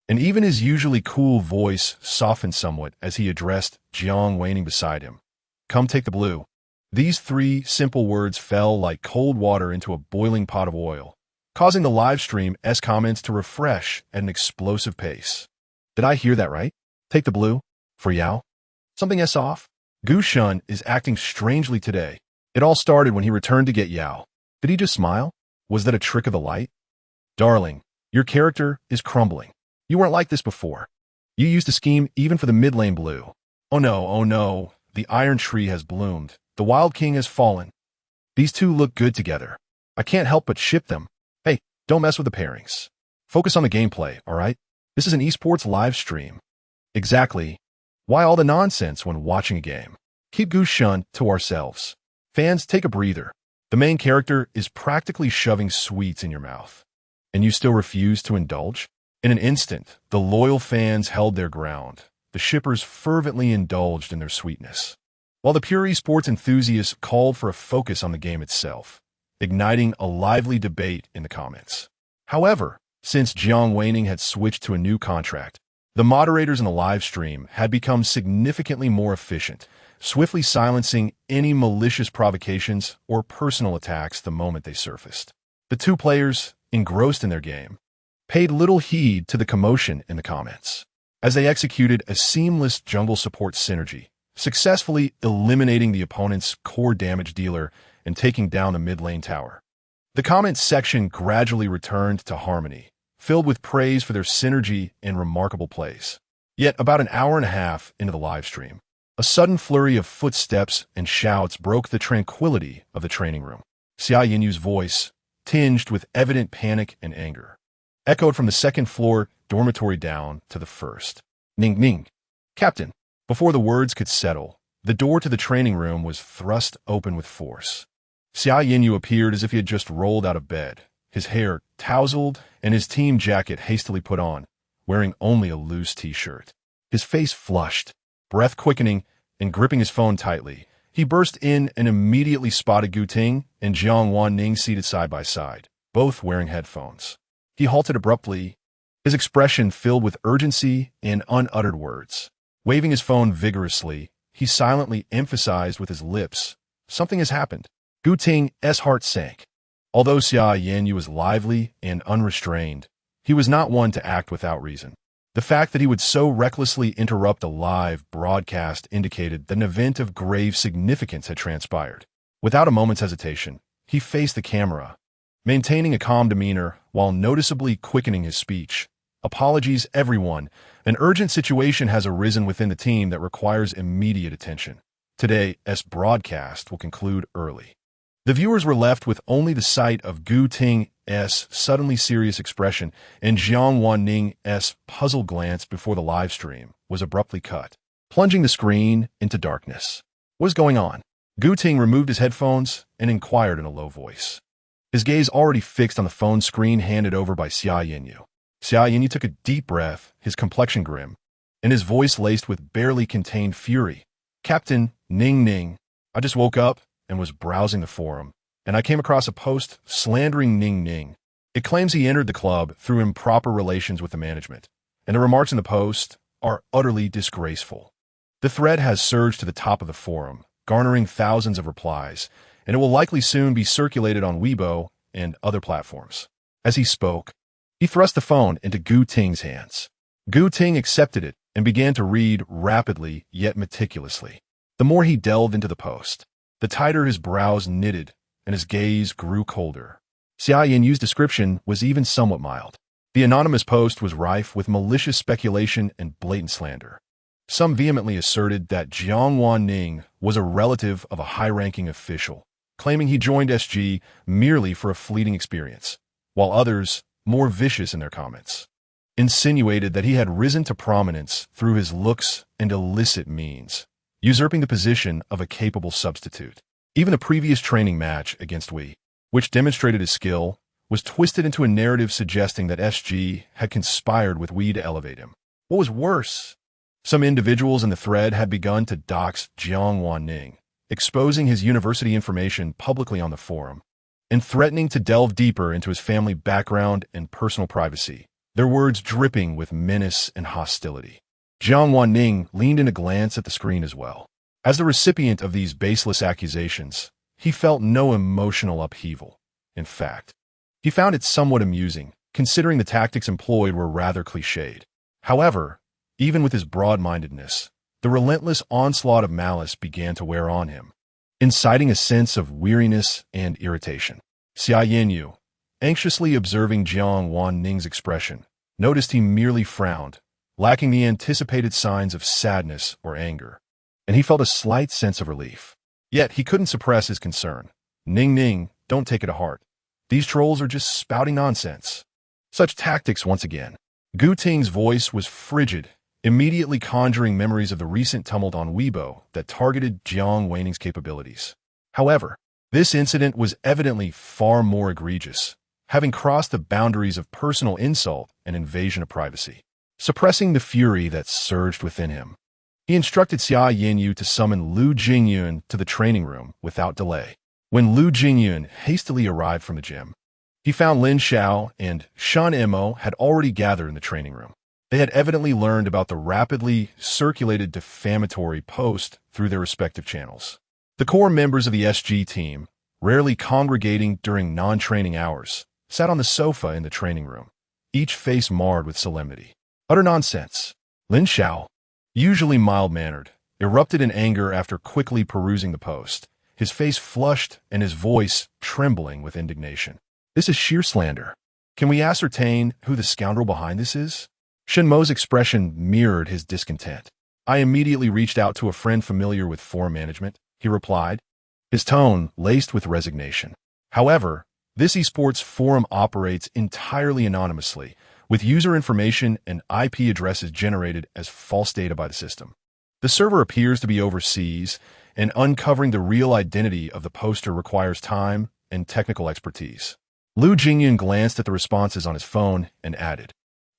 and even his usually cool voice softened somewhat as he addressed Jiang Wan Ning beside him. "Come take the blue." These three simple words fell like cold water into a boiling pot of oil, causing the live stream's comments to refresh at an explosive pace. Did I hear that right? Take the blue? For Yao? Something off? Gu Shun is acting strangely today. It all started when he returned to get Yao. Did he just smile? Was that a trick of the light? Darling, your character is crumbling. You weren't like this before. You used to scheme even for the mid-lane blue. Oh no, the Iron Tree has bloomed. The Wild King has fallen. These two look good together. I can't help but ship them. Hey, don't mess with the pairings. Focus on the gameplay, alright? This is an esports live stream. Exactly. Why all the nonsense when watching a game? Keep Gu Shun to ourselves. Fans, take a breather. The main character is practically shoving sweets in your mouth. And you still refuse to indulge? In an instant, the loyal fans held their ground. The shippers fervently indulged in their sweetness, while the pure esports enthusiasts called for a focus on the game itself, igniting a lively debate in the comments. However, since Jiang Wan Ning had switched to a new contract, the moderators in the live stream had become significantly more efficient, swiftly silencing any malicious provocations or personal attacks the moment they surfaced. The two players, engrossed in their game, paid little heed to the commotion in the comments, as they executed a seamless jungle support synergy, successfully eliminating the opponent's core damage dealer and taking down the mid-lane tower. The comments section gradually returned to harmony, filled with praise for their synergy and remarkable plays. Yet about an hour and a half into the live stream, a sudden flurry of footsteps and shouts broke the tranquility of the training room. Xia Yinyu's voice, tinged with evident panic and anger, echoed from the second floor dormitory down to the first. Ning, Captain. Before the words could settle, the door to the training room was thrust open with force. Xia Yinyu appeared as if he had just rolled out of bed, his hair tousled and his team jacket hastily put on, wearing only a loose t-shirt. His face flushed, breath quickening, and gripping his phone tightly. He burst in and immediately spotted Gu Ting and Jiang Wan Ning seated side by side, both wearing headphones. He halted abruptly, his expression filled with urgency and unuttered words. Waving his phone vigorously, he silently emphasized with his lips, "Something has happened." Gu Ting's heart sank. Although Xia Yanyu was lively and unrestrained, he was not one to act without reason. The fact that he would so recklessly interrupt a live broadcast indicated that an event of grave significance had transpired. Without a moment's hesitation, he faced the camera, maintaining a calm demeanor while noticeably quickening his speech. "Apologies, everyone. An urgent situation has arisen within the team that requires immediate attention. Today's broadcast will conclude early." The viewers were left with only the sight of Gu Ting's suddenly serious expression, and Jiang Wan Ning's puzzled glance before the live stream was abruptly cut, plunging the screen into darkness. "What is going on?" Gu Ting removed his headphones and inquired in a low voice. His gaze already fixed on the phone screen handed over by Xia Yinyu. Xia Yinyu took a deep breath, his complexion grim, and his voice laced with barely contained fury. Captain Ning, I just woke up and was browsing the forum, and I came across a post slandering Ning. It claims he entered the club through improper relations with the management, and the remarks in the post are utterly disgraceful. The thread has surged to the top of the forum, garnering thousands of replies, and it will likely soon be circulated on Weibo and other platforms. As he spoke, he thrust the phone into Gu Ting's hands. Gu Ting accepted it and began to read rapidly yet meticulously. The more he delved into the post, the tighter his brows knitted and his gaze grew colder. Xia Yinyu's description was even somewhat mild. The anonymous post was rife with malicious speculation and blatant slander. Some vehemently asserted that Jiang Wan Ning was a relative of a high-ranking official, claiming he joined SG merely for a fleeting experience, while others, more vicious in their comments, insinuated that he had risen to prominence through his looks and illicit means, usurping the position of a capable substitute. Even a previous training match against Wei, which demonstrated his skill, was twisted into a narrative suggesting that SG had conspired with Wei to elevate him. What was worse, some individuals in the thread had begun to dox Jiang Wan Ning, exposing his university information publicly on the forum, and threatening to delve deeper into his family background and personal privacy, their words dripping with menace and hostility. Jiang Wan Ning leaned in a glance at the screen as well. As the recipient of these baseless accusations, he felt no emotional upheaval. In fact, he found it somewhat amusing, considering the tactics employed were rather cliched. However, even with his broad-mindedness, the relentless onslaught of malice began to wear on him, inciting a sense of weariness and irritation. Xia Yinyu, anxiously observing Jiang Wan Ning's expression, noticed he merely frowned, lacking the anticipated signs of sadness or anger, and he felt a slight sense of relief. Yet he couldn't suppress his concern. Ning, don't take it to heart. These trolls are just spouting nonsense. Such tactics once again. Gu Ting's voice was frigid, immediately conjuring memories of the recent tumult on Weibo that targeted Jiang Wan Ning's capabilities. However, this incident was evidently far more egregious, having crossed the boundaries of personal insult and invasion of privacy. Suppressing the fury that surged within him, he instructed Xia Yinyu to summon Lu Jingyun to the training room without delay. When Lu Jingyun hastily arrived from the gym, he found Lin Xiao and Shan Emo had already gathered in the training room. They had evidently learned about the rapidly circulated defamatory post through their respective channels. The core members of the SG team, rarely congregating during non-training hours, sat on the sofa in the training room, each face marred with solemnity. Utter nonsense. Lin Xiao, usually mild-mannered, erupted in anger after quickly perusing the post, his face flushed and his voice trembling with indignation. This is sheer slander. Can we ascertain who the scoundrel behind this is? Shen Mo's expression mirrored his discontent. I immediately reached out to a friend familiar with forum management, he replied, his tone laced with resignation. However, this esports forum operates entirely anonymously, with user information and IP addresses generated as false data by the system. The server appears to be overseas, and uncovering the real identity of the poster requires time and technical expertise. Lu Jingyun glanced at the responses on his phone and added,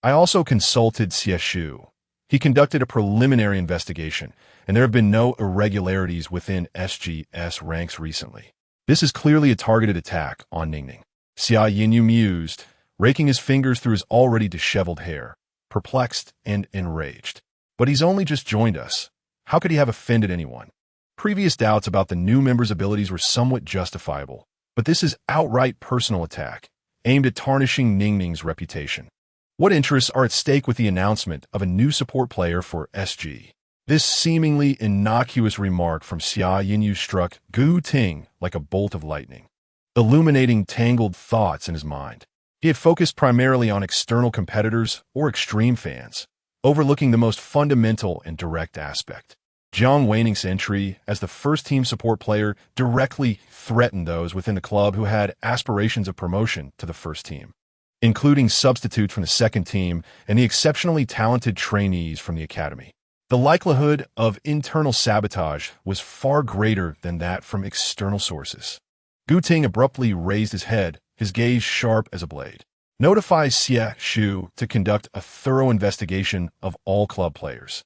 I also consulted Xie Shu. He conducted a preliminary investigation, and there have been no irregularities within SGS ranks recently. This is clearly a targeted attack on Ning. Xia Yinyu mused, raking his fingers through his already disheveled hair, perplexed and enraged. But he's only just joined us. How could he have offended anyone? Previous doubts about the new member's abilities were somewhat justifiable, but this is outright personal attack, aimed at tarnishing Ning's reputation. What interests are at stake with the announcement of a new support player for SG? This seemingly innocuous remark from Xia Yinyu struck Gu Ting like a bolt of lightning, illuminating tangled thoughts in his mind. He had focused primarily on external competitors or extreme fans, overlooking the most fundamental and direct aspect. Jiang Wan Ning's entry as the first-team support player directly threatened those within the club who had aspirations of promotion to the first team, including substitutes from the second team and the exceptionally talented trainees from the academy. The likelihood of internal sabotage was far greater than that from external sources. Gu Ting abruptly raised his head, his gaze sharp as a blade. Notify Xie Shu to conduct a thorough investigation of all club players,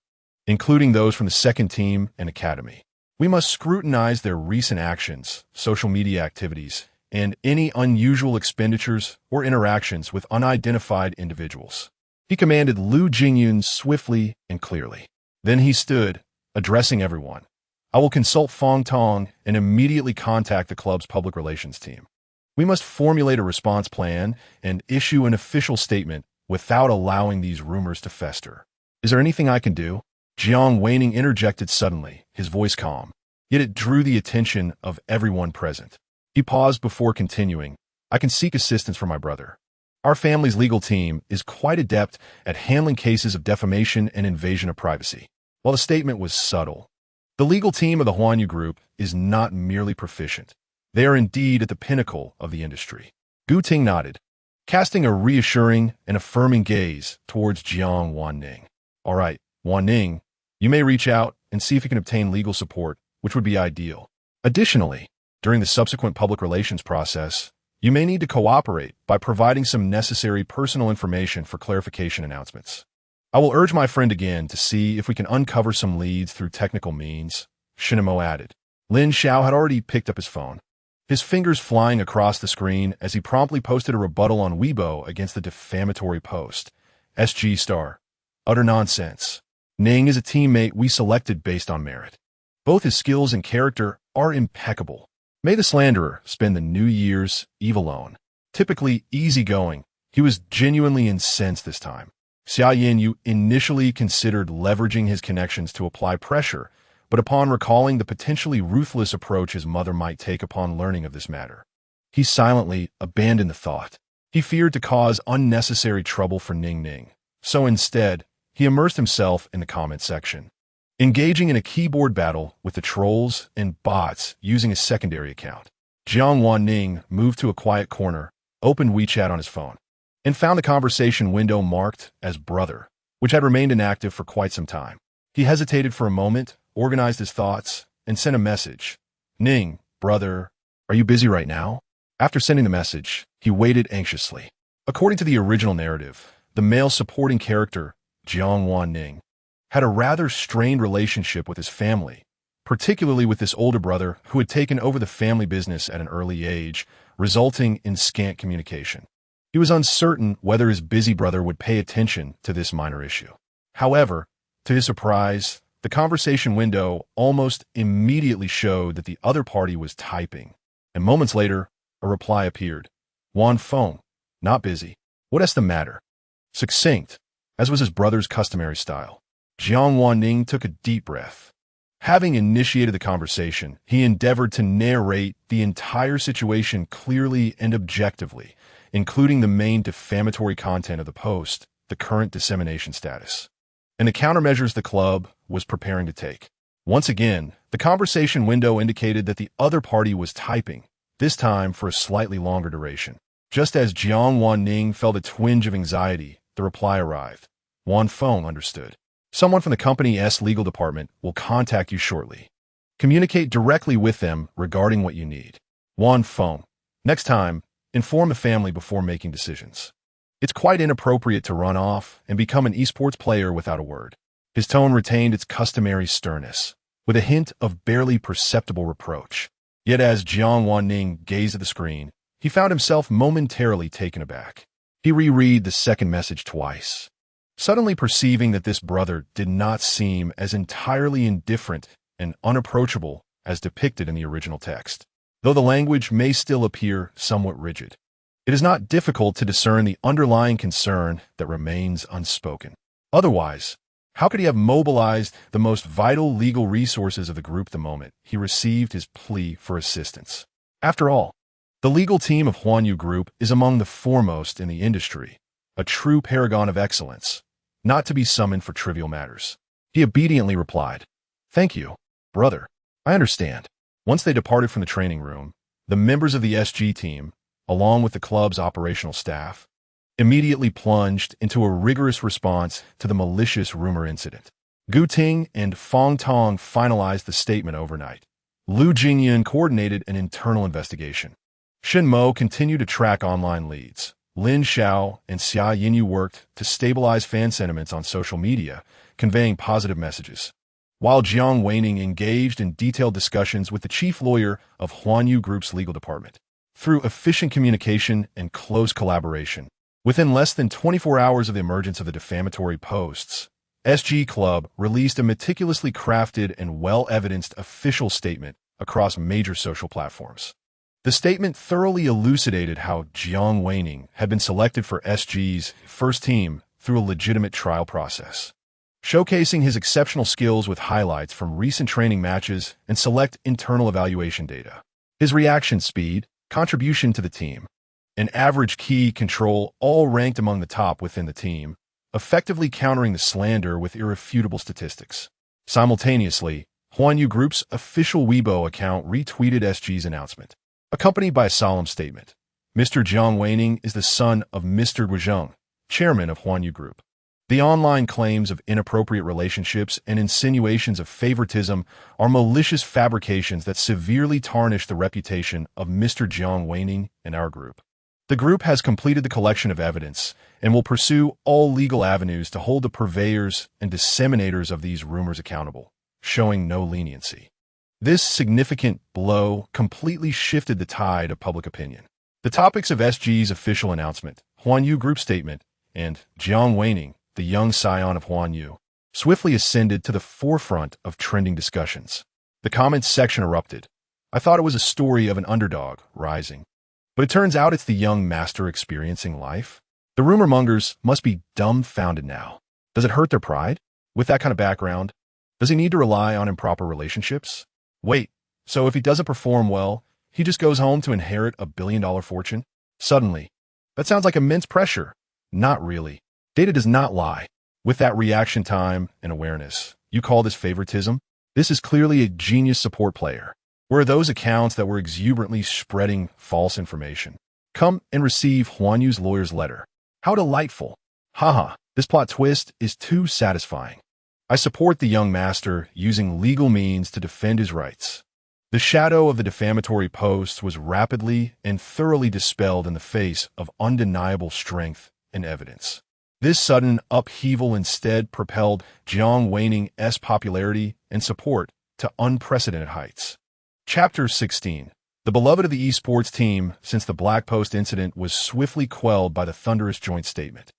including those from the second team and academy. We must scrutinize their recent actions, social media activities, and any unusual expenditures or interactions with unidentified individuals. He commanded Lu Jingyun swiftly and clearly. Then he stood, addressing everyone. I will consult Fong Tong and immediately contact the club's public relations team. We must formulate a response plan and issue an official statement without allowing these rumors to fester. Is there anything I can do? Jiang Wan Ning interjected suddenly, his voice calm. Yet it drew the attention of everyone present. He paused before continuing. I can seek assistance from my brother. Our family's legal team is quite adept at handling cases of defamation and invasion of privacy. While the statement was subtle, the legal team of the Huanyu Group is not merely proficient. They are indeed at the pinnacle of the industry. Gu Ting nodded, casting a reassuring and affirming gaze towards Jiang Wan Ning. All right, Wan Ning, you may reach out and see if you can obtain legal support, which would be ideal. Additionally, during the subsequent public relations process, you may need to cooperate by providing some necessary personal information for clarification announcements. I will urge my friend again to see if we can uncover some leads through technical means, Shinamo added. Lin Xiao had already picked up his phone, his fingers flying across the screen as he promptly posted a rebuttal on Weibo against the defamatory post. SG star. Utter nonsense. Ning is a teammate we selected based on merit. Both his skills and character are impeccable. May the slanderer spend the New Year's Eve alone. Typically easygoing, he was genuinely incensed this time. Xia Yanyu initially considered leveraging his connections to apply pressure, but upon recalling the potentially ruthless approach his mother might take upon learning of this matter, he silently abandoned the thought. He feared to cause unnecessary trouble for Ning Ning, so instead, he immersed himself in the comment section, engaging in a keyboard battle with the trolls and bots using a secondary account. Jiang Wan Ning moved to a quiet corner, opened WeChat on his phone, and found the conversation window marked as Brother, which had remained inactive for quite some time. He hesitated for a moment, organized his thoughts, and sent a message. Ning, brother, are you busy right now? After sending the message, he waited anxiously. According to the original narrative, the male supporting character, Jiang Wan Ning, had a rather strained relationship with his family, particularly with this older brother who had taken over the family business at an early age, resulting in scant communication. He was uncertain whether his busy brother would pay attention to this minor issue. However, to his surprise, the conversation window almost immediately showed that the other party was typing, and moments later, a reply appeared. Wan Feng, not busy. What is the matter? Succinct, as was his brother's customary style. Jiang Wan Ning took a deep breath. Having initiated the conversation, he endeavored to narrate the entire situation clearly and objectively, including the main defamatory content of the post, the current dissemination status, and the countermeasures the club was preparing to take. Once again, the conversation window indicated that the other party was typing, this time for a slightly longer duration. Just as Jiang Wan Ning felt a twinge of anxiety, the reply arrived. Wan Feng understood. Someone from the company's legal department will contact you shortly. Communicate directly with them regarding what you need. Wan Feng. Next time, inform the family before making decisions. It's quite inappropriate to run off and become an esports player without a word. His tone retained its customary sternness, with a hint of barely perceptible reproach. Yet as Jiang Wan Ning gazed at the screen, he found himself momentarily taken aback. He reread the second message twice, suddenly perceiving that this brother did not seem as entirely indifferent and unapproachable as depicted in the original text. Though the language may still appear somewhat rigid, it is not difficult to discern the underlying concern that remains unspoken. Otherwise, how could he have mobilized the most vital legal resources of the group the moment he received his plea for assistance? After all, the legal team of Huanyu Group is among the foremost in the industry, a true paragon of excellence, not to be summoned for trivial matters. He obediently replied, "Thank you, brother. I understand." Once they departed from the training room, the members of the SG team, along with the club's operational staff, immediately plunged into a rigorous response to the malicious rumor incident. Gu Ting and Fong Tong finalized the statement overnight. Lu Jingyun coordinated an internal investigation. Shen Mo continued to track online leads. Lin Xiao and Xia Yinyu worked to stabilize fan sentiments on social media, conveying positive messages. While Jiang Wan Ning engaged in detailed discussions with the chief lawyer of Huanyu Group's legal department. Through efficient communication and close collaboration, within less than 24 hours of the emergence of the defamatory posts, SG Club released a meticulously crafted and well-evidenced official statement across major social platforms. The statement thoroughly elucidated how Jiang Wan Ning had been selected for SG's first team through a legitimate trial process, showcasing his exceptional skills with highlights from recent training matches and select internal evaluation data. His reaction speed, contribution to the team, and average key control all ranked among the top within the team, effectively countering the slander with irrefutable statistics. Simultaneously, Huanyu Group's official Weibo account retweeted SG's announcement, accompanied by a solemn statement. Mr. Jiang Wan Ning is the son of Mr. Guizheng, chairman of Huanyu Group. The online claims of inappropriate relationships and insinuations of favoritism are malicious fabrications that severely tarnish the reputation of Mr. Jiang Wan Ning and our group. The group has completed the collection of evidence and will pursue all legal avenues to hold the purveyors and disseminators of these rumors accountable, showing no leniency. This significant blow completely shifted the tide of public opinion. The topics of SG's official announcement, Huanyu Group statement, and Jiang Wan Ning, the young scion of Huanyu, swiftly ascended to the forefront of trending discussions. The comments section erupted. I thought it was a story of an underdog rising. But it turns out it's the young master experiencing life. The rumor mongers must be dumbfounded now. Does it hurt their pride? With that kind of background, does he need to rely on improper relationships? Wait, so if he doesn't perform well, he just goes home to inherit a billion-dollar fortune? Suddenly. That sounds like immense pressure. Not really. Data does not lie. With that reaction time and awareness, you call this favoritism? This is clearly a genius support player. Where are those accounts that were exuberantly spreading false information? Come and receive Huanyu's lawyer's letter. How delightful. Haha, this plot twist is too satisfying. I support the young master using legal means to defend his rights. The shadow of the defamatory posts was rapidly and thoroughly dispelled in the face of undeniable strength and evidence. This sudden upheaval instead propelled Jiang Wan Ning's popularity and support to unprecedented heights. Chapter 16. The beloved of the esports team since the Black Post incident was swiftly quelled by the thunderous joint statement.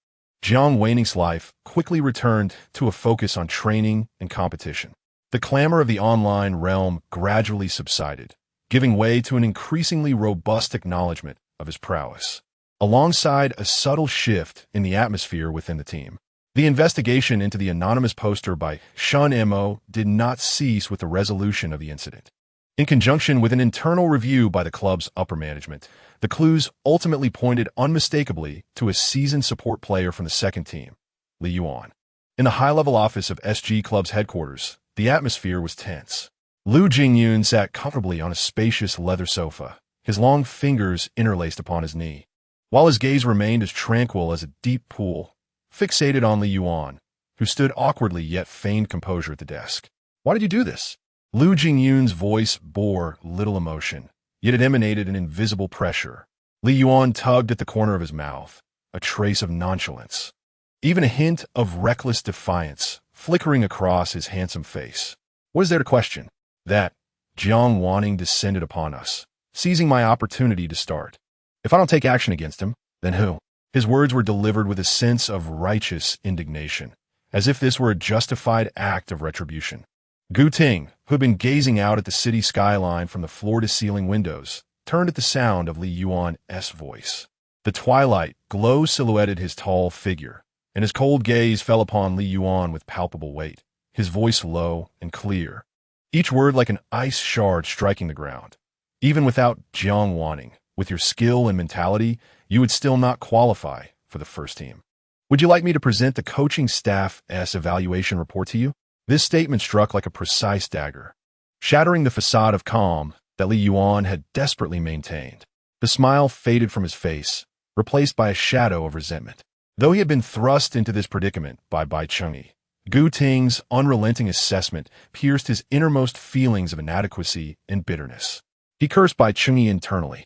Jiang Wan Ning's life quickly returned to a focus on training and competition. The clamor of the online realm gradually subsided, giving way to an increasingly robust acknowledgement of his prowess, alongside a subtle shift in the atmosphere within the team. The investigation into the anonymous poster by Shen Mo did not cease with the resolution of the incident. In conjunction with an internal review by the club's upper management, the clues ultimately pointed unmistakably to a seasoned support player from the second team, Li Yuan. In the high-level office of SG Club's headquarters, the atmosphere was tense. Lu Jingyun sat comfortably on a spacious leather sofa, his long fingers interlaced upon his knee, while his gaze remained as tranquil as a deep pool, fixated on Li Yuan, who stood awkwardly yet feigned composure at the desk. Why did you do this? Lu Jingyun's voice bore little emotion, yet it emanated an invisible pressure. Li Yuan tugged at the corner of his mouth, a trace of nonchalance, even a hint of reckless defiance flickering across his handsome face. What is there to question? That Jiang Wan Ning descended upon us, seizing my opportunity to start. If I don't take action against him, then who? His words were delivered with a sense of righteous indignation, as if this were a justified act of retribution. Gu Ting, who had been gazing out at the city skyline from the floor-to-ceiling windows, turned at the sound of Li Yuan's voice. The twilight glow silhouetted his tall figure, and his cold gaze fell upon Li Yuan with palpable weight, his voice low and clear, each word like an ice shard striking the ground. Even without Jiang Wan Ning, with your skill and mentality, you would still not qualify for the first team. Would you like me to present the coaching staff's evaluation report to you? This statement struck like a precise dagger, shattering the facade of calm that Li Yuan had desperately maintained. The smile faded from his face, replaced by a shadow of resentment. Though he had been thrust into this predicament by Bai Chengyi, Gu Ting's unrelenting assessment pierced his innermost feelings of inadequacy and bitterness. He cursed Bai Chunyi internally.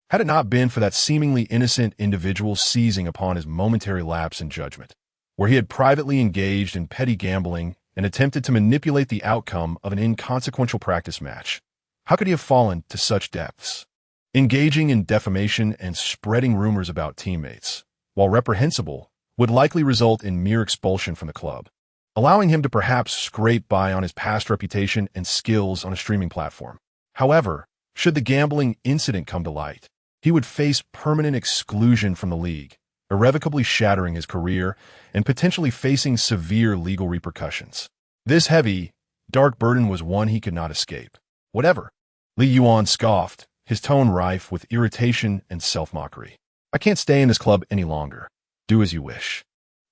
Had it not been for that seemingly innocent individual seizing upon his momentary lapse in judgment, where he had privately engaged in petty gambling and attempted to manipulate the outcome of an inconsequential practice match, how could he have fallen to such depths? Engaging in defamation and spreading rumors about teammates, while reprehensible, would likely result in mere expulsion from the club, allowing him to perhaps scrape by on his past reputation and skills on a streaming platform. However, should the gambling incident come to light, he would face permanent exclusion from the league, irrevocably shattering his career and potentially facing severe legal repercussions. This heavy, dark burden was one he could not escape. Whatever. Li Yuan scoffed, his tone rife with irritation and self-mockery. I can't stay in this club any longer. Do as you wish.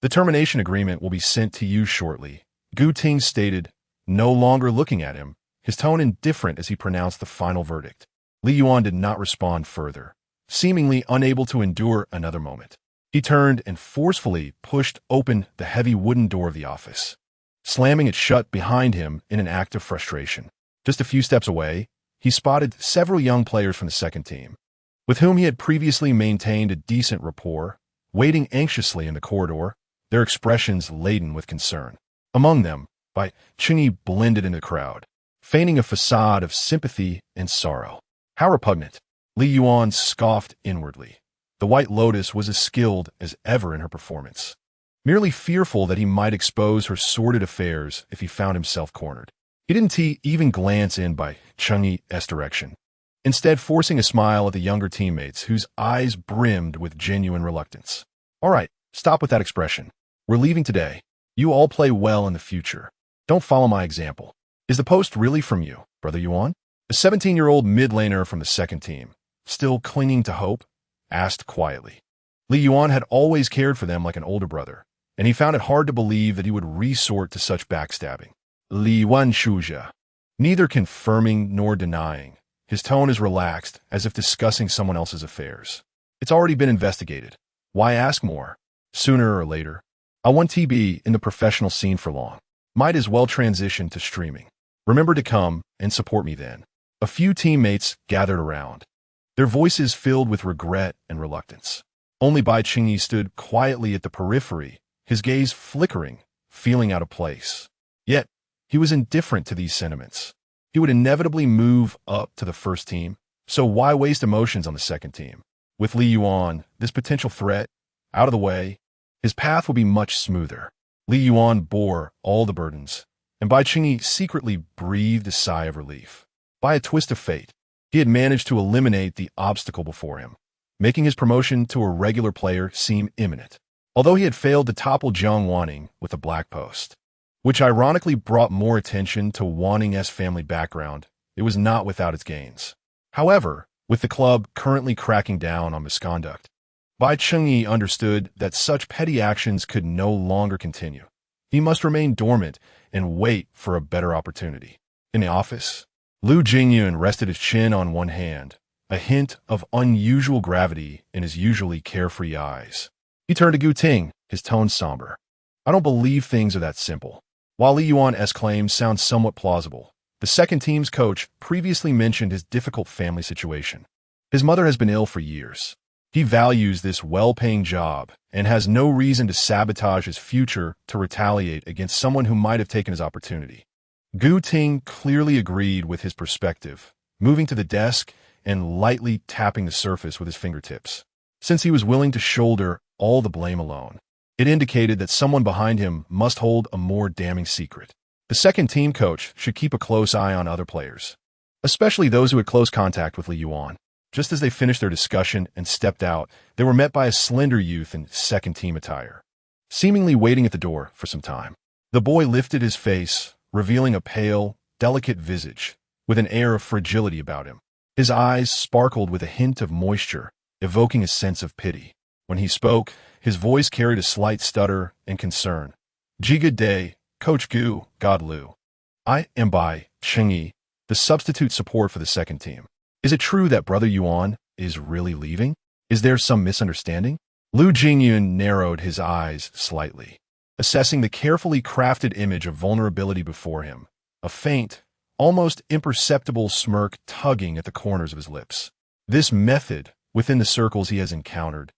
The termination agreement will be sent to you shortly, Gu Ting stated, no longer looking at him, his tone indifferent as he pronounced the final verdict. Li Yuan did not respond further, seemingly unable to endure another moment. He turned and forcefully pushed open the heavy wooden door of the office, slamming it shut behind him in an act of frustration. Just a few steps away, he spotted several young players from the second team, with whom he had previously maintained a decent rapport, waiting anxiously in the corridor, their expressions laden with concern. Among them, Bai Chunyi blended into the crowd, feigning a facade of sympathy and sorrow. How repugnant! Li Yuan scoffed inwardly. The White Lotus was as skilled as ever in her performance, merely fearful that he might expose her sordid affairs if he found himself cornered. He didn't even glance in Bai Chunyi's direction, instead forcing a smile at the younger teammates whose eyes brimmed with genuine reluctance. All right, stop with that expression. We're leaving today. You all play well in the future. Don't follow my example. Is the post really from you, Brother Yuan? A 17-year-old mid-laner from the second team, still clinging to hope, asked quietly. Li Yuan had always cared for them like an older brother, and he found it hard to believe that he would resort to such backstabbing. Li Yuan Shuja, neither confirming nor denying. His tone is relaxed, as if discussing someone else's affairs. It's already been investigated. Why ask more? Sooner or later, I won't be in the professional scene for long. Might as well transition to streaming. Remember to come and support me then. A few teammates gathered around, their voices filled with regret and reluctance. Only Bai Chunyi stood quietly at the periphery, his gaze flickering, feeling out of place. Yet, he was indifferent to these sentiments. He would inevitably move up to the first team, so why waste emotions on the second team? With Li Yuan, this potential threat, out of the way, his path would be much smoother. Li Yuan bore all the burdens, and Bai Chunyi secretly breathed a sigh of relief. By a twist of fate, he had managed to eliminate the obstacle before him, making his promotion to a regular player seem imminent. Although he had failed to topple Jiang Wan Ning with a black post, which ironically brought more attention to Wan Ning's family background, it was not without its gains. However, with the club currently cracking down on misconduct, Bai Chunyi understood that such petty actions could no longer continue. He must remain dormant and wait for a better opportunity. In the office, Lu Jingyun rested his chin on one hand, a hint of unusual gravity in his usually carefree eyes. He turned to Gu Ting, his tone somber. I don't believe things are that simple. While Li Yuan's claims sound somewhat plausible, the second team's coach previously mentioned his difficult family situation. His mother has been ill for years. He values this well-paying job and has no reason to sabotage his future to retaliate against someone who might have taken his opportunity. Gu Ting clearly agreed with his perspective, moving to the desk and lightly tapping the surface with his fingertips. Since he was willing to shoulder all the blame alone, it indicated that someone behind him must hold a more damning secret. The second team coach should keep a close eye on other players, especially those who had close contact with Li Yuan. Just as they finished their discussion and stepped out, they were met by a slender youth in second team attire, seemingly waiting at the door for some time. The boy lifted his face, revealing a pale, delicate visage, with an air of fragility about him. His eyes sparkled with a hint of moisture, evoking a sense of pity. When he spoke, his voice carried a slight stutter and concern. Good day, Coach Gu, God Lu. I am Bai Chunyi, the substitute support for the second team. Is it true that Brother Yuan is really leaving? Is there some misunderstanding? Lu Jingyun narrowed his eyes slightly. assessing the carefully crafted image of vulnerability before him, a faint, almost imperceptible smirk tugging at the corners of his lips. This method, within the circles he has encountered,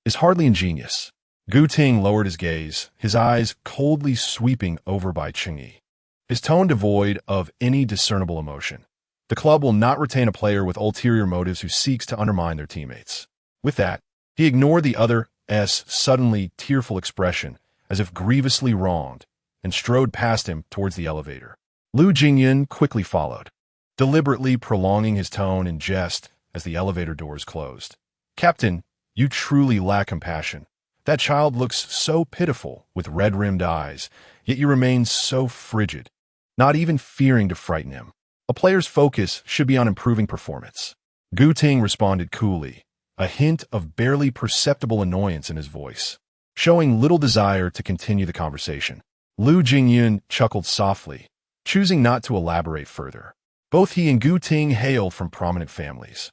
is hardly ingenious. Gu Ting lowered his gaze, his eyes coldly sweeping over by Chang'e, his tone devoid of any discernible emotion. The club will not retain a player with ulterior motives who seeks to undermine their teammates. With that, he ignored the other's suddenly tearful expression, as if grievously wronged, and strode past him towards the elevator. Lu Jingyun quickly followed, deliberately prolonging his tone in jest as the elevator doors closed. "Captain, you truly lack compassion. That child looks so pitiful with red-rimmed eyes, yet you remain so frigid, not even fearing to frighten him. A player's focus should be on improving performance." Gu Ting responded coolly, a hint of barely perceptible annoyance in his voice, showing little desire to continue the conversation. Lu Jingyun chuckled softly, choosing not to elaborate further. Both he and Gu Ting hail from prominent families,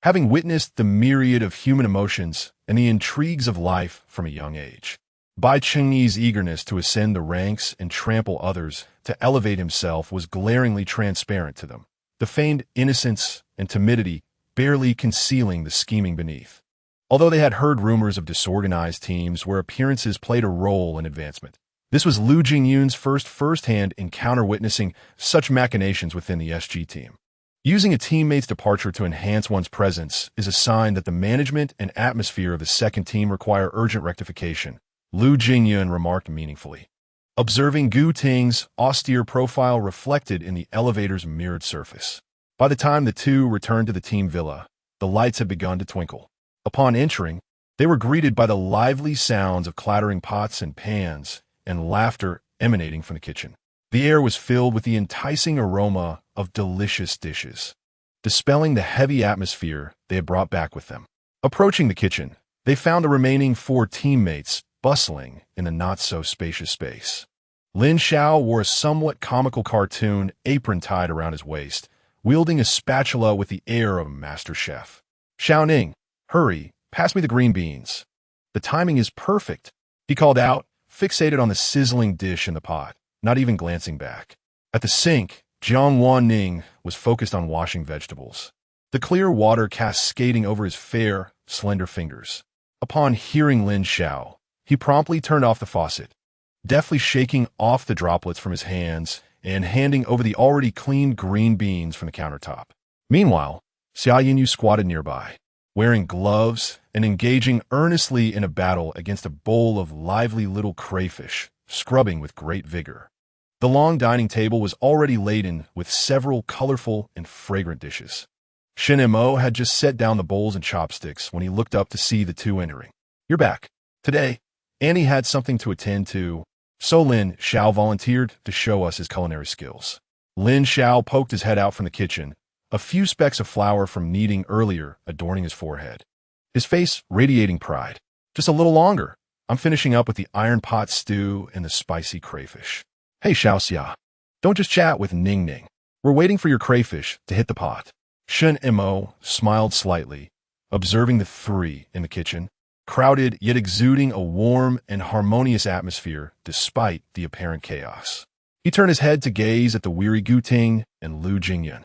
having witnessed the myriad of human emotions and the intrigues of life from a young age. Bai Chengyi's eagerness to ascend the ranks and trample others to elevate himself was glaringly transparent to them, the feigned innocence and timidity barely concealing the scheming beneath. Although they had heard rumors of disorganized teams where appearances played a role in advancement, this was Lu Jingyun's first-hand encounter witnessing such machinations within the SG team. Using a teammate's departure to enhance one's presence is a sign that the management and atmosphere of the second team require urgent rectification, Lu Jingyun remarked meaningfully, observing Gu Ting's austere profile reflected in the elevator's mirrored surface. By the time the two returned to the team villa, the lights had begun to twinkle. Upon entering, they were greeted by the lively sounds of clattering pots and pans and laughter emanating from the kitchen. The air was filled with the enticing aroma of delicious dishes, dispelling the heavy atmosphere they had brought back with them. Approaching the kitchen, they found the remaining 4 teammates bustling in the not-so-spacious space. Lin Xiao wore a somewhat comical cartoon apron tied around his waist, wielding a spatula with the air of a master chef. "Xiao Ning, hurry, pass me the green beans. The timing is perfect," he called out, fixated on the sizzling dish in the pot, not even glancing back. At the sink, Jiang Wan Ning was focused on washing vegetables, the clear water cascading over his fair, slender fingers. Upon hearing Lin Xiao, he promptly turned off the faucet, deftly shaking off the droplets from his hands and handing over the already cleaned green beans from the countertop. Meanwhile, Xia Yinyu squatted nearby, wearing gloves and engaging earnestly in a battle against a bowl of lively little crayfish, scrubbing with great vigor. The long dining table was already laden with several colorful and fragrant dishes. Shen Mo had just set down the bowls and chopsticks when he looked up to see the two entering. "You're back. Today, Annie had something to attend to, so Lin Xiao volunteered to show us his culinary skills." Lin Xiao poked his head out from the kitchen, a few specks of flour from kneading earlier adorning his forehead, his face radiating pride. "Just a little longer. I'm finishing up with the iron pot stew and the spicy crayfish." "Hey, Xiao Xia, don't just chat with Ning Ning. We're waiting for your crayfish to hit the pot." Shen Mo smiled slightly, observing the 3 in the kitchen, crowded yet exuding a warm and harmonious atmosphere despite the apparent chaos. He turned his head to gaze at the weary Gu Ting and Lu Jingyun,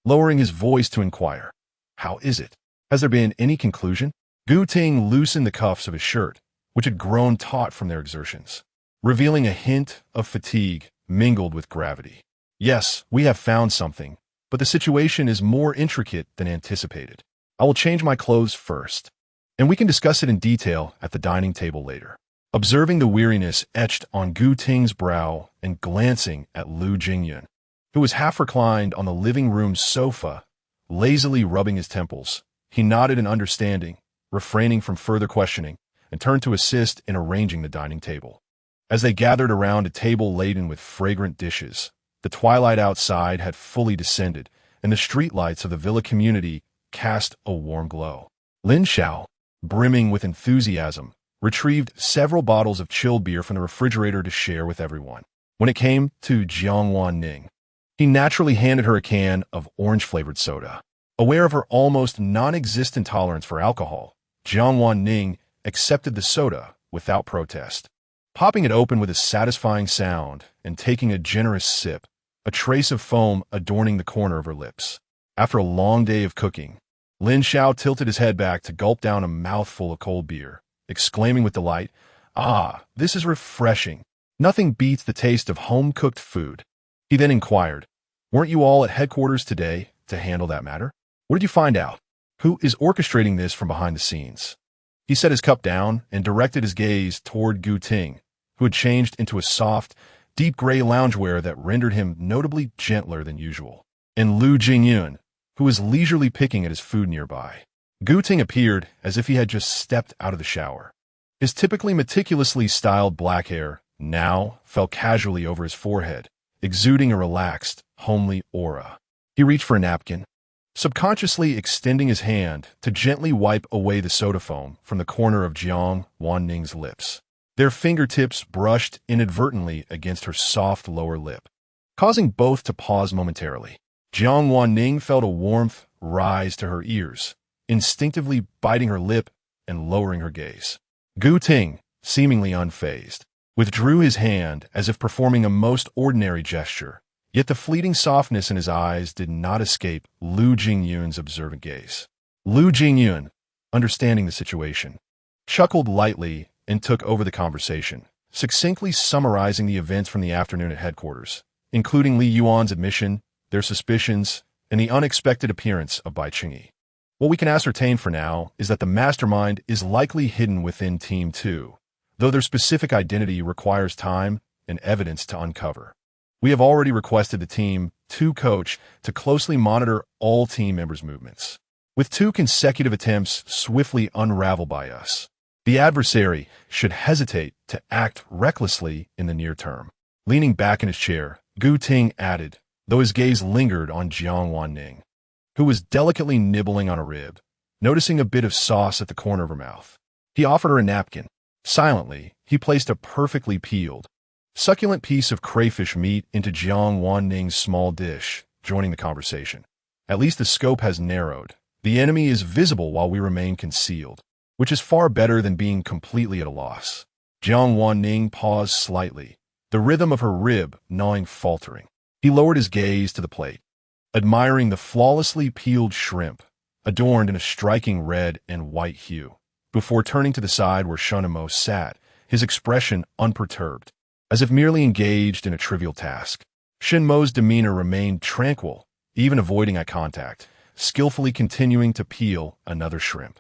lowering his voice to inquire, "How is it? Has there been any conclusion?" Gu Ting loosened the cuffs of his shirt, which had grown taut from their exertions, revealing a hint of fatigue mingled with gravity. "Yes, we have found something, but the situation is more intricate than anticipated. I will change my clothes first, and we can discuss it in detail at the dining table later." Observing the weariness etched on Gu Ting's brow and glancing at Lu Jingyun, who was half reclined on the living room sofa, lazily rubbing his temples, he nodded in understanding, refraining from further questioning, and turned to assist in arranging the dining table. As they gathered around a table laden with fragrant dishes, the twilight outside had fully descended, and the streetlights of the villa community cast a warm glow. Lin Xiao, brimming with enthusiasm, retrieved several bottles of chilled beer from the refrigerator to share with everyone. When it came to Jiang Wan Ning, he naturally handed her a can of orange-flavored soda. Aware of her almost non-existent tolerance for alcohol, Jiang Wan Ning accepted the soda without protest. popping it open with a satisfying sound and taking a generous sip, a trace of foam adorning the corner of her lips. After a long day of cooking, Lin Xiao tilted his head back to gulp down a mouthful of cold beer, exclaiming with delight, "Ah, this is refreshing. Nothing beats the taste of home-cooked food." He then inquired, "Weren't you all at headquarters today to handle that matter? What did you find out? Who is orchestrating this from behind the scenes?" He set his cup down and directed his gaze toward Gu Ting, who had changed into a soft, deep gray loungewear that rendered him notably gentler than usual, and Lu Jingyun, who was leisurely picking at his food nearby. Gu Ting appeared as if he had just stepped out of the shower. His typically meticulously styled black hair now fell casually over his forehead, exuding a relaxed, homely aura. He reached for a napkin, subconsciously extending his hand to gently wipe away the soda foam from the corner of Jiang Wan Ning's lips. Their fingertips brushed inadvertently against her soft lower lip, causing both to pause momentarily. Jiang Wan Ning felt a warmth rise to her ears, instinctively biting her lip and lowering her gaze. Gu Ting, seemingly unfazed, withdrew his hand as if performing a most ordinary gesture, yet the fleeting softness in his eyes did not escape Lu Jingyun's observant gaze. Lu Jingyun, understanding the situation, chuckled lightly and took over the conversation, succinctly summarizing the events from the afternoon at headquarters, including Li Yuan's admission, their suspicions, and the unexpected appearance of Bai Qingyi. What we can ascertain for now is that the mastermind is likely hidden within Team 2, though their specific identity requires time and evidence to uncover. We have already requested the Team 2 coach to closely monitor all team members' movements. With 2 consecutive attempts swiftly unraveled by us, the adversary should hesitate to act recklessly in the near term. Leaning back in his chair, Gu Ting added, though his gaze lingered on Jiang Wan Ning, who was delicately nibbling on a rib, noticing a bit of sauce at the corner of her mouth. He offered her a napkin. Silently, he placed a perfectly peeled, succulent piece of crayfish meat into Jiang Wan Ning's small dish, joining the conversation. At least the scope has narrowed. The enemy is visible while we remain concealed, which is far better than being completely at a loss. Jiang Wan Ning paused slightly, the rhythm of her rib gnawing faltering. He lowered his gaze to the plate, admiring the flawlessly peeled shrimp, adorned in a striking red and white hue, before turning to the side where Shunimo sat, his expression unperturbed, as if merely engaged in a trivial task. Shinmo's demeanor remained tranquil, even avoiding eye contact, skillfully continuing to peel another shrimp.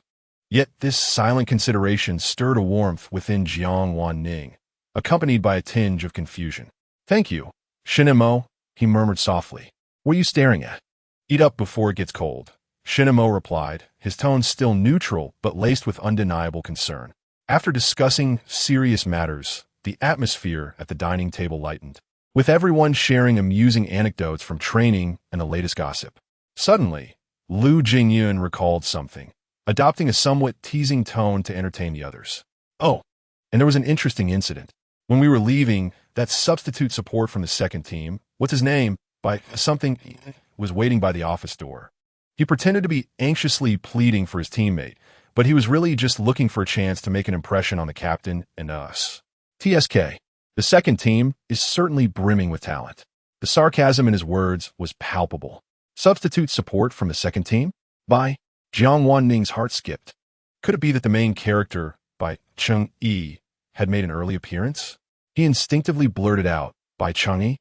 Yet this silent consideration stirred a warmth within Jiang Wan Ning, accompanied by a tinge of confusion. "Thank you, Shinmo," he murmured softly. "What are you staring at?" "Eat up before it gets cold," Shinmo replied, his tone still neutral but laced with undeniable concern. After discussing serious matters, the atmosphere at the dining table lightened, with everyone sharing amusing anecdotes from training and the latest gossip. Suddenly, Lu Jingyun recalled something, adopting a somewhat teasing tone to entertain the others. "Oh, and there was an interesting incident. When we were leaving, that substitute support from the second team, what's his name, by something, was waiting by the office door. He pretended to be anxiously pleading for his teammate, but he was really just looking for a chance to make an impression on the captain and us. TSK. The second team is certainly brimming with talent." The sarcasm in his words was palpable. Substitute support from the second team? By Jiang Wan Ning's heart skipped. Could it be that the main character, by Cheng Yi, had made an early appearance? He instinctively blurted out, "By Cheng Yi?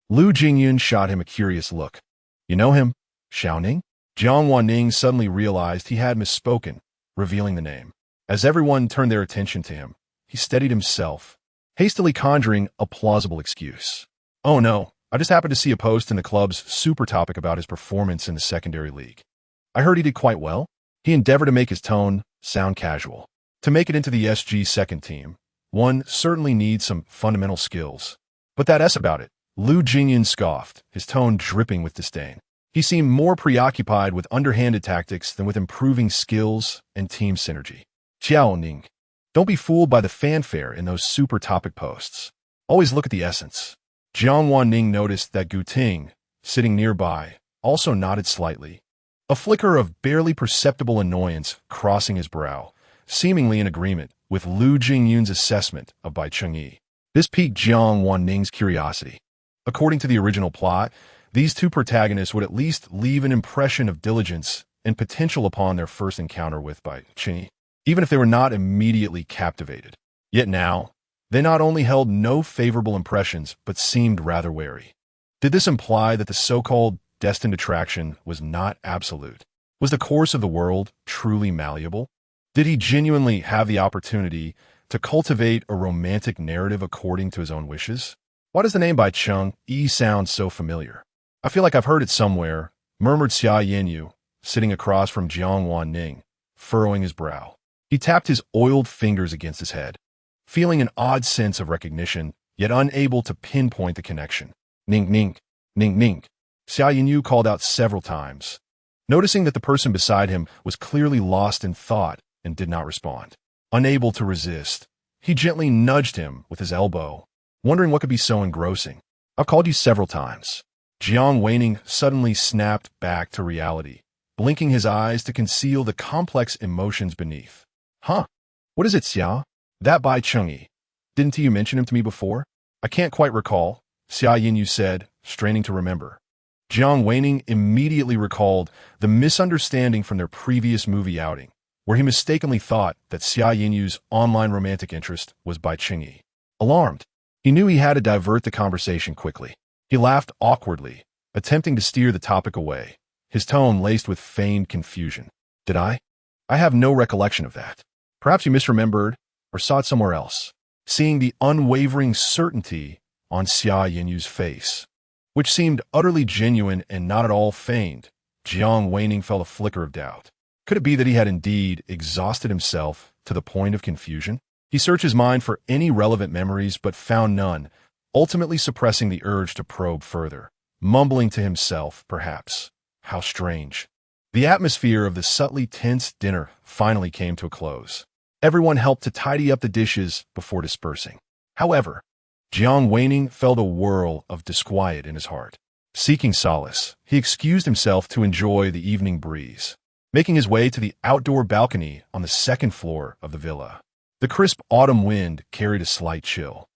Lu Jingyun shot him a curious look. "You know him, Xiao Ning?" Jiang Wan Ning suddenly realized he had misspoken, revealing the name. As everyone turned their attention to him, he steadied himself, hastily conjuring a plausible excuse. "Oh no, I just happened to see a post in the club's super topic about his performance in the secondary league. I heard he did quite well." He endeavored to make his tone sound casual. To make it into the SG second team, one certainly needs some fundamental skills. "But that's about it," Lu Jingyun scoffed, his tone dripping with disdain. He seemed more preoccupied with underhanded tactics than with improving skills and team synergy. "Xiao Ning, don't be fooled by the fanfare in those super topic posts. Always look at the essence." Jiang Wan Ning noticed that Gu Ting, sitting nearby, also nodded slightly, a flicker of barely perceptible annoyance crossing his brow, seemingly in agreement with Lu Jingyun's assessment of Bai Chengyi. This piqued Jiang Wan Ning's curiosity. According to the original plot, these two protagonists would at least leave an impression of diligence and potential upon their first encounter with Bai Chengyi, even if they were not immediately captivated. Yet now, they not only held no favorable impressions, but seemed rather wary. Did this imply that the so-called destined attraction was not absolute? Was the course of the world truly malleable? Did he genuinely have the opportunity to cultivate a romantic narrative according to his own wishes? Why does the name Bai Chengyi sound so familiar? I feel like I've heard it somewhere, murmured Xia Yanyu, sitting across from Jiang Wan Ning, furrowing his brow. He tapped his oiled fingers against his head, feeling an odd sense of recognition, yet unable to pinpoint the connection. Ning, ning, ning, ning. Xia Yanyu called out several times, noticing that the person beside him was clearly lost in thought and did not respond. Unable to resist, he gently nudged him with his elbow, wondering what could be so engrossing. I've called you several times. Jiang Wan Ning suddenly snapped back to reality, blinking his eyes to conceal the complex emotions beneath. Huh? What is it, Xia? That Bai Chengyi. Didn't you mention him to me before? I can't quite recall, Xia Yanyu said, straining to remember. Jiang Wan Ning immediately recalled the misunderstanding from their previous movie outing, where he mistakenly thought that Xia Yanyu's online romantic interest was Bai Chengyi. Alarmed, he knew he had to divert the conversation quickly. He laughed awkwardly, attempting to steer the topic away, his tone laced with feigned confusion. Did I? I have no recollection of that. Perhaps you misremembered or saw it somewhere else. Seeing the unwavering certainty on Xia Yanyu's face, which seemed utterly genuine and not at all feigned, Jiang Wan Ning felt a flicker of doubt. Could it be that he had indeed exhausted himself to the point of confusion? He searched his mind for any relevant memories but found none, ultimately suppressing the urge to probe further, mumbling to himself, perhaps. How strange. The atmosphere of the subtly tense dinner finally came to a close. Everyone helped to tidy up the dishes before dispersing. However, Jiang Wan Ning felt a whirl of disquiet in his heart. Seeking solace, he excused himself to enjoy the evening breeze, making his way to the outdoor balcony on the second floor of the villa. The crisp autumn wind carried a slight chill,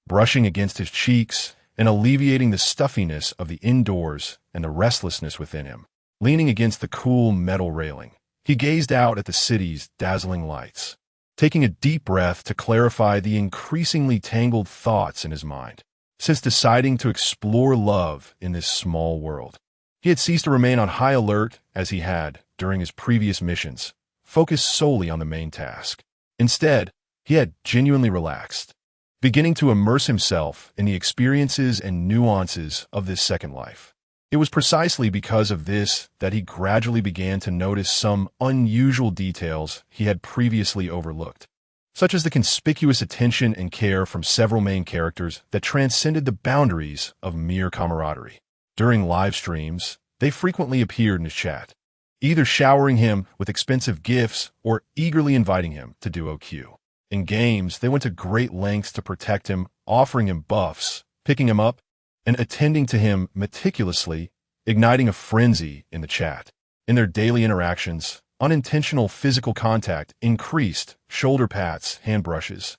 brushing against his cheeks and alleviating the stuffiness of the indoors and the restlessness within him. Leaning against the cool metal railing, he gazed out at the city's dazzling lights, taking a deep breath to clarify the increasingly tangled thoughts in his mind. Since deciding to explore love in this small world, he had ceased to remain on high alert as he had during his previous missions, focused solely on the main task. Instead, he had genuinely relaxed, beginning to immerse himself in the experiences and nuances of this second life. It was precisely because of this that he gradually began to notice some unusual details he had previously overlooked, such as the conspicuous attention and care from several main characters that transcended the boundaries of mere camaraderie. During live streams, they frequently appeared in his chat, either showering him with expensive gifts or eagerly inviting him to duo queue. In games, they went to great lengths to protect him, offering him buffs, picking him up, and attending to him meticulously, igniting a frenzy in the chat. In their daily interactions, unintentional physical contact increased, shoulder pats, hand brushes,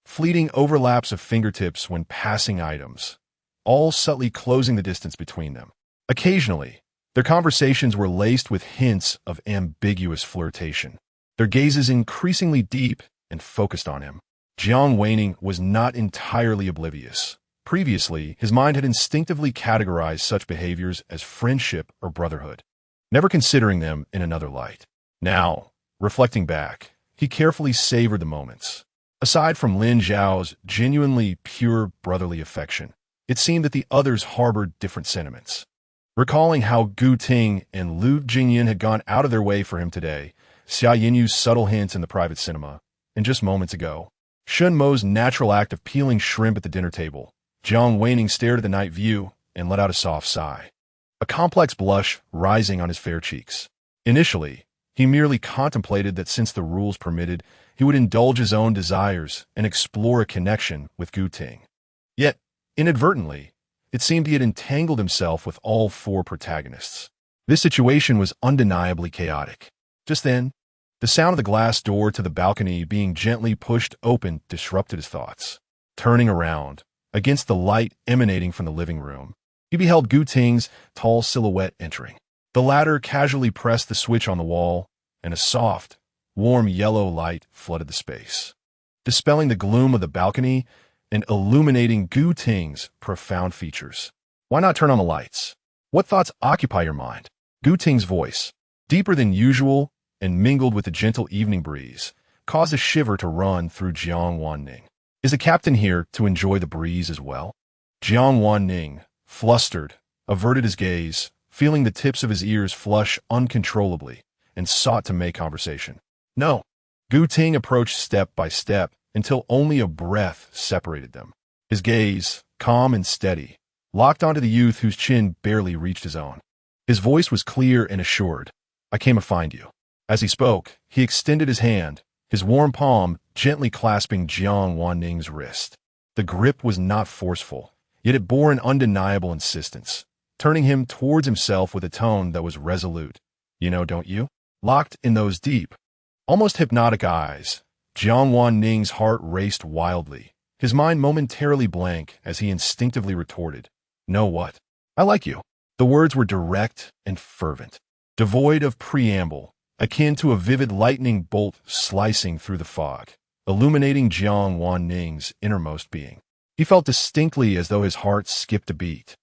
fleeting overlaps of fingertips when passing items, all subtly closing the distance between them. Occasionally, their conversations were laced with hints of ambiguous flirtation, their gazes increasingly deep and focused on him. Jiang Wan Ning was not entirely oblivious. Previously, his mind had instinctively categorized such behaviors as friendship or brotherhood, never considering them in another light. Now, reflecting back, he carefully savored the moments. Aside from Lin Zhao's genuinely pure brotherly affection, it seemed that the others harbored different sentiments. Recalling how Gu Ting and Lu Jingyun had gone out of their way for him today, Xia Yinyu's subtle hints in the private cinema, and just moments ago, Shun Mo's natural act of peeling shrimp at the dinner table, Jiang Wan Ning stared at the night view and let out a soft sigh, a complex blush rising on his fair cheeks. Initially, he merely contemplated that since the rules permitted, he would indulge his own desires and explore a connection with Gu Ting. Yet, inadvertently, it seemed he had entangled himself with all four protagonists. This situation was undeniably chaotic. Just then, The sound of the glass door to the balcony being gently pushed open disrupted his thoughts. Turning around, against the light emanating from the living room, he beheld Gu Ting's tall silhouette entering. The latter casually pressed the switch on the wall, and a soft, warm yellow light flooded the space, dispelling the gloom of the balcony and illuminating Gu Ting's profound features. Why not turn on the lights? What thoughts occupy your mind? Gu Ting's voice, deeper than usual and mingled with the gentle evening breeze, caused a shiver to run through Jiang Wan Ning. Is the captain here to enjoy the breeze as well? Jiang Wan Ning, flustered, averted his gaze, feeling the tips of his ears flush uncontrollably, and sought to make conversation. No. Gu Ting approached step by step until only a breath separated them. His gaze, calm and steady, locked onto the youth whose chin barely reached his own. His voice was clear and assured. I came to find you. As he spoke, he extended his hand, his warm palm gently clasping Jiang Wan Ning's wrist. The grip was not forceful, yet it bore an undeniable insistence, turning him towards himself with a tone that was resolute. You know, don't you? Locked in those deep, almost hypnotic eyes, Jiang Wan Ning's heart raced wildly, his mind momentarily blank as he instinctively retorted, "Know what? I like you." The words were direct and fervent, devoid of preamble, akin to a vivid lightning bolt slicing through the fog, illuminating Jiang Wan Ning's innermost being. He felt distinctly as though his heart skipped a beat,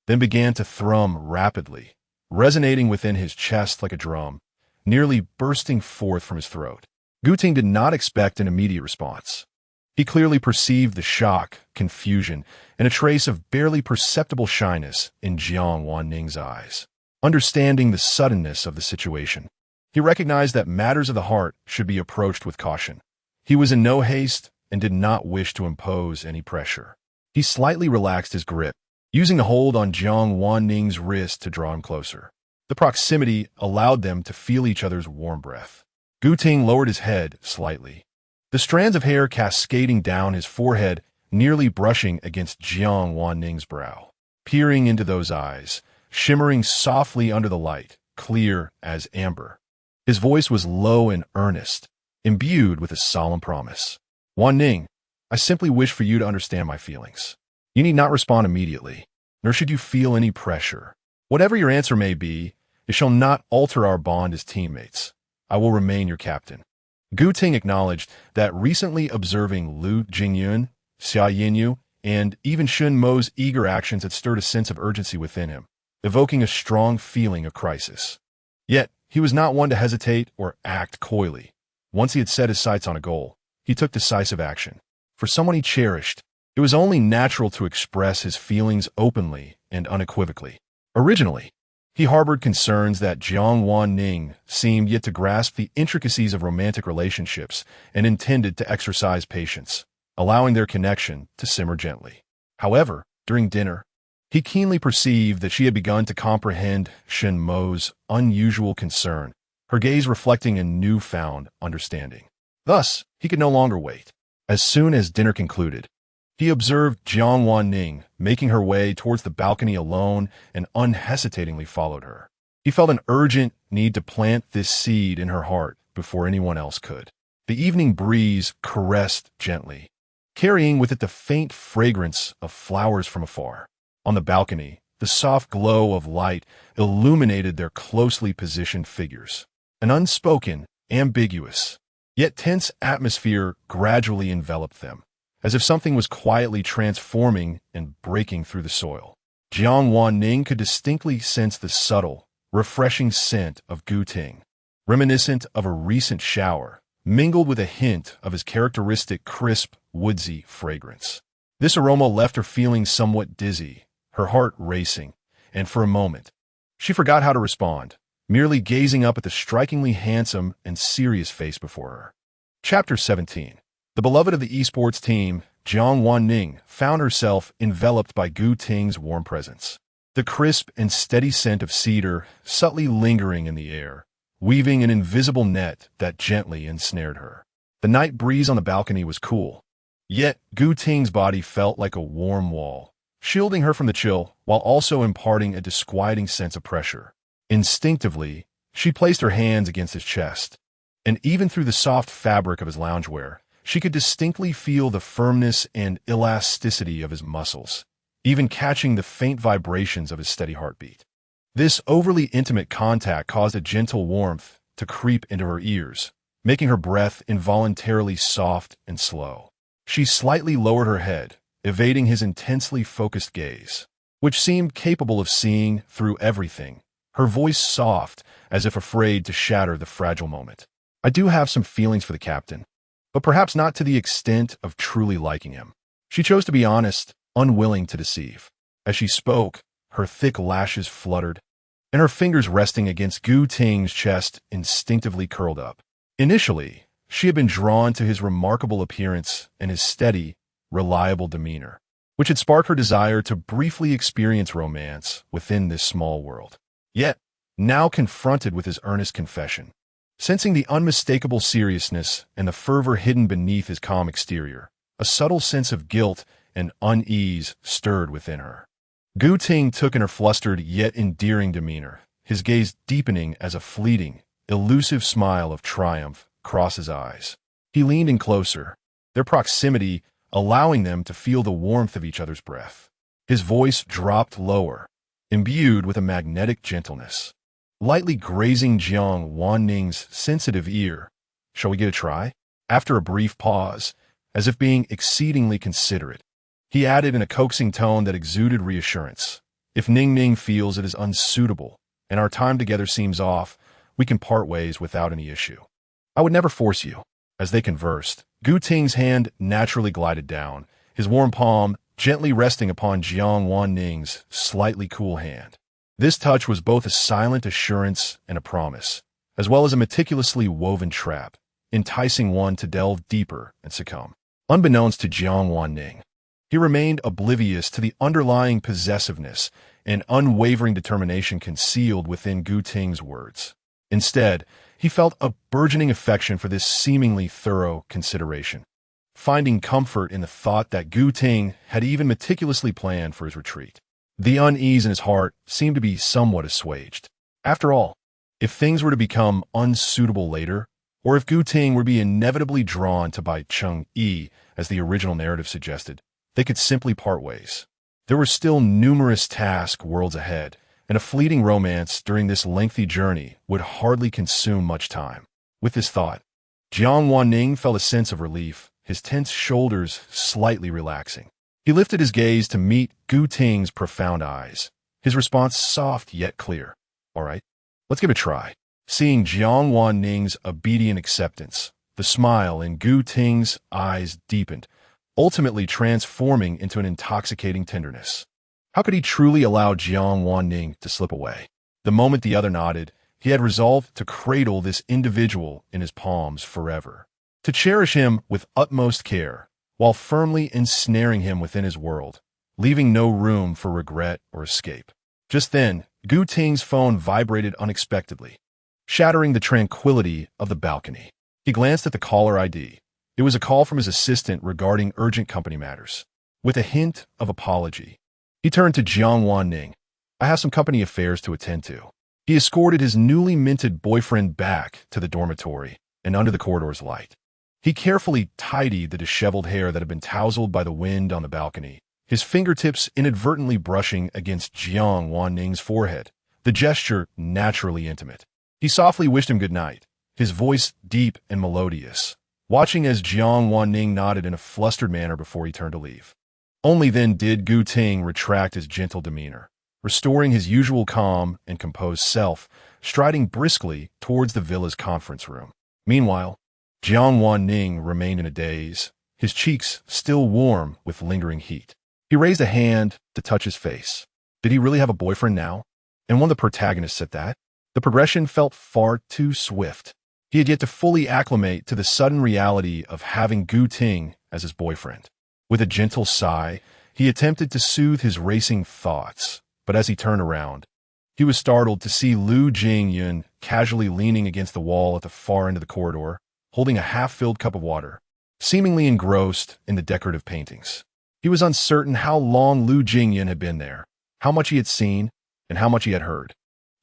then began to thrum rapidly, resonating within his chest like a drum, nearly bursting forth from his throat. Gu Ting did not expect an immediate response. He clearly perceived the shock, confusion, and a trace of barely perceptible shyness in Jiang Wan Ning's eyes. Understanding the suddenness of the situation, he recognized that matters of the heart should be approached with caution. He was in no haste and did not wish to impose any pressure. He slightly relaxed his grip, using the hold on Jiang Wan Ning's wrist to draw him closer. The proximity allowed them to feel each other's warm breath. Gu Ting lowered his head slightly, the strands of hair cascading down his forehead, nearly brushing against Jiang Wan Ning's brow. Peering into those eyes, shimmering softly under the light, clear as amber. His voice was low and earnest, imbued with a solemn promise. Wan Ning, I simply wish for you to understand my feelings. You need not respond immediately, nor should you feel any pressure. Whatever your answer may be, it shall not alter our bond as teammates. I will remain your captain. Gu Ting acknowledged that recently observing Lu Jingyun, Xia Yinyu, and even Shun Mo's eager actions had stirred a sense of urgency within him, evoking a strong feeling of crisis. Yet, he was not one to hesitate or act coyly. Once he had set his sights on a goal, he took decisive action. For someone he cherished, it was only natural to express his feelings openly and unequivocally. Originally, he harbored concerns that Jiang Wan Ning seemed yet to grasp the intricacies of romantic relationships and intended to exercise patience, allowing their connection to simmer gently. However, during dinner, he keenly perceived that she had begun to comprehend Shen Mo's unusual concern, her gaze reflecting a newfound understanding. Thus, he could no longer wait. As soon as dinner concluded, he observed Jiang Wan Ning making her way towards the balcony alone and unhesitatingly followed her. He felt an urgent need to plant this seed in her heart before anyone else could. The evening breeze caressed gently, carrying with it the faint fragrance of flowers from afar. On the balcony, the soft glow of light illuminated their closely positioned figures. An unspoken, ambiguous, yet tense atmosphere gradually enveloped them, as if something was quietly transforming and breaking through the soil. Jiang Wan Ning could distinctly sense the subtle, refreshing scent of Gu Ting, reminiscent of a recent shower, mingled with a hint of his characteristic crisp, woodsy fragrance. This aroma left her feeling somewhat dizzy, her heart racing, and for a moment, she forgot how to respond, merely gazing up at the strikingly handsome and serious face before her. Chapter 17. The beloved of the esports team, Jiang Wan Ning, found herself enveloped by Gu Ting's warm presence. The crisp and steady scent of cedar subtly lingering in the air, weaving an invisible net that gently ensnared her. The night breeze on the balcony was cool, yet Gu Ting's body felt like a warm wall, shielding her from the chill while also imparting a disquieting sense of pressure. Instinctively, she placed her hands against his chest, and even through the soft fabric of his loungewear, she could distinctly feel the firmness and elasticity of his muscles, even catching the faint vibrations of his steady heartbeat. This overly intimate contact caused a gentle warmth to creep into her ears, making her breath involuntarily soft and slow. She slightly lowered her head, evading his intensely focused gaze, which seemed capable of seeing through everything, her voice soft, as if afraid to shatter the fragile moment. I do have some feelings for the captain, but perhaps not to the extent of truly liking him. She chose to be honest, unwilling to deceive. As she spoke, her thick lashes fluttered, and her fingers resting against Gu Ting's chest instinctively curled up. Initially, she had been drawn to his remarkable appearance and his steady, reliable demeanor, which had sparked her desire to briefly experience romance within this small world. Yet, now confronted with his earnest confession, sensing the unmistakable seriousness and the fervor hidden beneath his calm exterior, a subtle sense of guilt and unease stirred within her. Gu Ting took in her flustered yet endearing demeanor, his gaze deepening as a fleeting, elusive smile of triumph crossed his eyes. He leaned in closer, their proximity allowing them to feel the warmth of each other's breath. His voice dropped lower, imbued with a magnetic gentleness, lightly grazing Jiang Wan Ning's sensitive ear. "Shall we give it a try?" After a brief pause, as if being exceedingly considerate, he added in a coaxing tone that exuded reassurance, "If Ning Ning feels it is unsuitable and our time together seems off, we can part ways without any issue. I would never force you." As they conversed, Gu Ting's hand naturally glided down, his warm palm gently resting upon Jiang Wan Ning's slightly cool hand. This touch was both a silent assurance and a promise, as well as a meticulously woven trap, enticing one to delve deeper and succumb. Unbeknownst to Jiang Wan Ning, he remained oblivious to the underlying possessiveness and unwavering determination concealed within Gu Ting's words. Instead, he felt a burgeoning affection for this seemingly thorough consideration, finding comfort in the thought that Gu Ting had even meticulously planned for his retreat. The unease in his heart seemed to be somewhat assuaged. After all, if things were to become unsuitable later, or if Gu Ting were to be inevitably drawn to Bai Cheng Yi, as the original narrative suggested, they could simply part ways. There were still numerous task worlds ahead, and a fleeting romance during this lengthy journey would hardly consume much time. With this thought, Jiang Wan Ning felt a sense of relief, his tense shoulders slightly relaxing. He lifted his gaze to meet Gu Ting's profound eyes, his response soft yet clear. "All right, let's give it a try." Seeing Jiang Wan Ning's obedient acceptance, the smile in Gu Ting's eyes deepened, ultimately transforming into an intoxicating tenderness. How could he truly allow Jiang Wan Ning to slip away? The moment the other nodded, he had resolved to cradle this individual in his palms forever, to cherish him with utmost care, while firmly ensnaring him within his world, leaving no room for regret or escape. Just then, Gu Ting's phone vibrated unexpectedly, shattering the tranquility of the balcony. He glanced at the caller ID. It was a call from his assistant regarding urgent company matters. With a hint of apology, he turned to Jiang Wan Ning. "I have some company affairs to attend to." He escorted his newly minted boyfriend back to the dormitory and under the corridor's light. He carefully tidied the disheveled hair that had been tousled by the wind on the balcony, his fingertips inadvertently brushing against Jiang Wan Ning's forehead, the gesture naturally intimate. He softly wished him good night, his voice deep and melodious, watching as Jiang Wan Ning nodded in a flustered manner before he turned to leave. Only then did Gu Ting retract his gentle demeanor, restoring his usual calm and composed self, striding briskly towards the villa's conference room. Meanwhile, Jiang Wan Ning remained in a daze, his cheeks still warm with lingering heat. He raised a hand to touch his face. Did he really have a boyfriend now? And one of the protagonists at that? The progression felt far too swift. He had yet to fully acclimate to the sudden reality of having Gu Ting as his boyfriend. With a gentle sigh, he attempted to soothe his racing thoughts, but as he turned around, he was startled to see Lu Jingyun casually leaning against the wall at the far end of the corridor, holding a half-filled cup of water, seemingly engrossed in the decorative paintings. He was uncertain how long Lu Jingyun had been there, how much he had seen, and how much he had heard.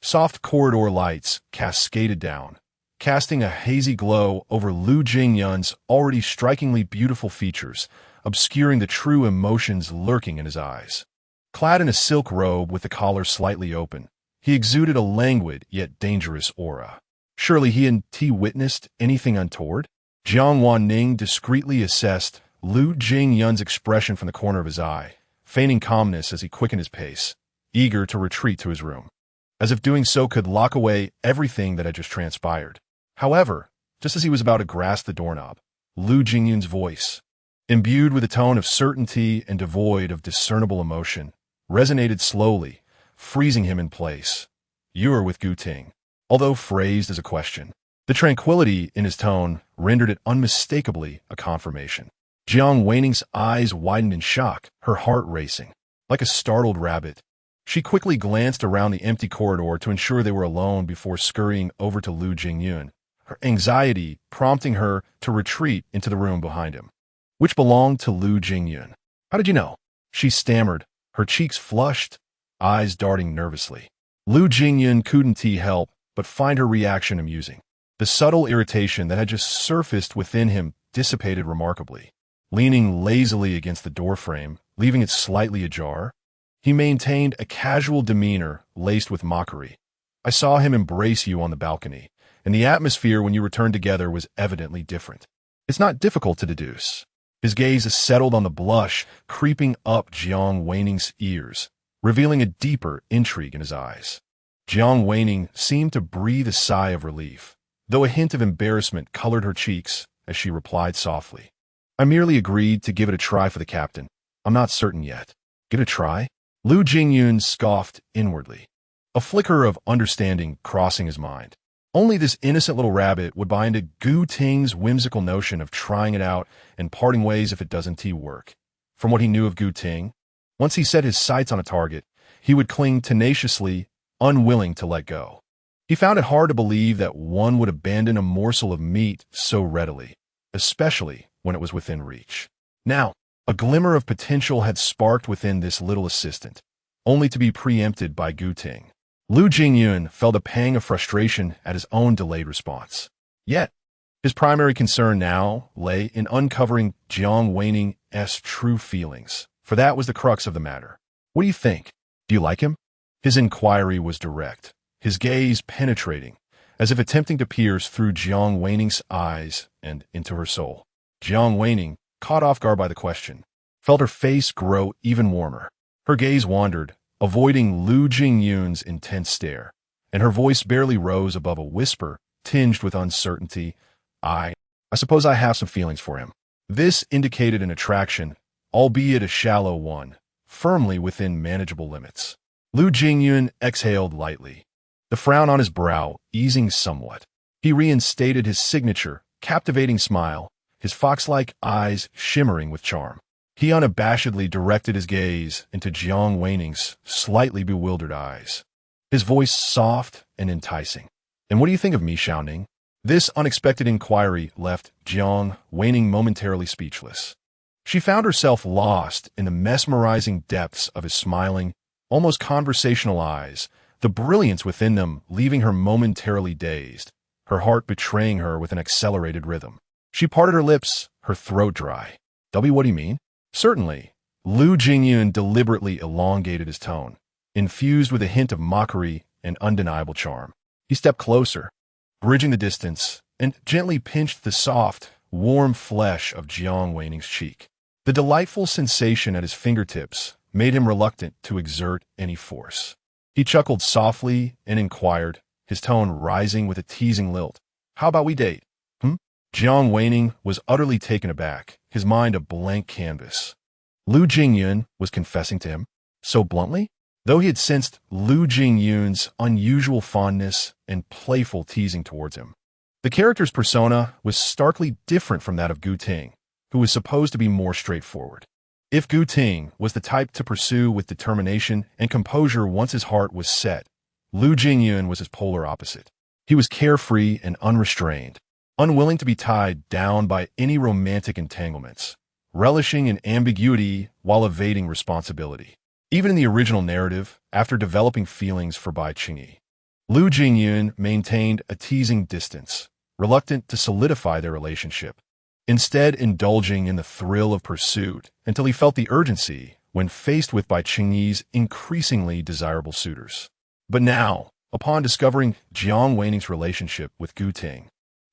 Soft corridor lights cascaded down, casting a hazy glow over Lu Jingyun's already strikingly beautiful features, obscuring the true emotions lurking in his eyes. Clad in a silk robe with the collar slightly open, he exuded a languid yet dangerous aura. Surely he hadn't witnessed anything untoward? Jiang Wan Ning discreetly assessed Lu Jingyun's expression from the corner of his eye, feigning calmness as he quickened his pace, eager to retreat to his room, as if doing so could lock away everything that had just transpired. However, just as he was about to grasp the doorknob, Lu Jingyun's voice, imbued with a tone of certainty and devoid of discernible emotion, resonated slowly, freezing him in place. "You are with Gu Ting." Although phrased as a question, the tranquility in his tone rendered it unmistakably a confirmation. Jiang Waning's eyes widened in shock, her heart racing. Like a startled rabbit, she quickly glanced around the empty corridor to ensure they were alone before scurrying over to Lu Jingyun, her anxiety prompting her to retreat into the room behind him, which belonged to Lu Jingyun. "How did you know?" she stammered, her cheeks flushed, eyes darting nervously. Lu Jingyun couldn't help but find her reaction amusing. The subtle irritation that had just surfaced within him dissipated remarkably. Leaning lazily against the doorframe, leaving it slightly ajar, he maintained a casual demeanor laced with mockery. "I saw him embrace you on the balcony, and the atmosphere when you returned together was evidently different. It's not difficult to deduce." His gaze settled on the blush creeping up Jiang Waning's ears, revealing a deeper intrigue in his eyes. Jiang Waning seemed to breathe a sigh of relief, though a hint of embarrassment colored her cheeks as she replied softly, "I merely agreed to give it a try for the captain. I'm not certain yet." "Give it a try?" Lu Jingyun scoffed inwardly, a flicker of understanding crossing his mind. Only this innocent little rabbit would buy into Gu Ting's whimsical notion of trying it out and parting ways if it doesn't work. From what he knew of Gu Ting, once he set his sights on a target, he would cling tenaciously, unwilling to let go. He found it hard to believe that one would abandon a morsel of meat so readily, especially when it was within reach. Now, a glimmer of potential had sparked within this little assistant, only to be preempted by Gu Ting. Lu Jingyun felt a pang of frustration at his own delayed response. Yet, his primary concern now lay in uncovering Jiang Waning's true feelings, for that was the crux of the matter. "What do you think? Do you like him?" His inquiry was direct, his gaze penetrating, as if attempting to pierce through Jiang Waning's eyes and into her soul. Jiang Waning, caught off guard by the question, felt her face grow even warmer. Her gaze wandered, avoiding Lu Jingyun's intense stare, and her voice barely rose above a whisper tinged with uncertainty. I suppose I have some feelings for him." This indicated an attraction, albeit a shallow one, firmly within manageable limits. Lu Jingyun exhaled lightly, the frown on his brow easing somewhat. He reinstated his signature, captivating smile, his fox-like eyes shimmering with charm. He unabashedly directed his gaze into Jiang Waning's slightly bewildered eyes, his voice soft and enticing. "And what do you think of me, Xiao Ning?" This unexpected inquiry left Jiang Waning momentarily speechless. She found herself lost in the mesmerizing depths of his smiling, almost conversational eyes, the brilliance within them leaving her momentarily dazed, her heart betraying her with an accelerated rhythm. She parted her lips, her throat dry. "What do you mean?" "Certainly." Lu Jingyun deliberately elongated his tone, infused with a hint of mockery and undeniable charm. He stepped closer, bridging the distance, and gently pinched the soft, warm flesh of Jiang Waning's cheek. The delightful sensation at his fingertips made him reluctant to exert any force. He chuckled softly and inquired, his tone rising with a teasing lilt, "How about we date?" Jiang Waning was utterly taken aback, his mind a blank canvas. Lu Jingyun was confessing to him so bluntly? Though he had sensed Lu Jingyun's unusual fondness and playful teasing towards him, the character's persona was starkly different from that of Gu Ting, who was supposed to be more straightforward. If Gu Ting was the type to pursue with determination and composure once his heart was set, Lu Jingyun was his polar opposite. He was carefree and unrestrained, unwilling to be tied down by any romantic entanglements, relishing in ambiguity while evading responsibility. Even in the original narrative, after developing feelings for Bai Qingyi, Lu Jingyun maintained a teasing distance, reluctant to solidify their relationship, instead indulging in the thrill of pursuit until he felt the urgency when faced with by Qingyi's increasingly desirable suitors. But now, upon discovering Jiang Wanning's relationship with Gu Ting,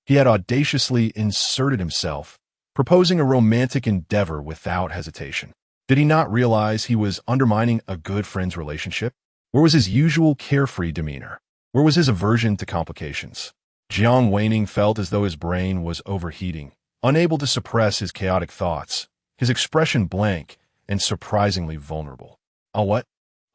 he had audaciously inserted himself, proposing a romantic endeavor without hesitation. Did he not realize he was undermining a good friend's relationship? Where was his usual carefree demeanor? Where was his aversion to complications? Jiang Wanning felt as though his brain was overheating, unable to suppress his chaotic thoughts, his expression blank and surprisingly vulnerable. Oh, what?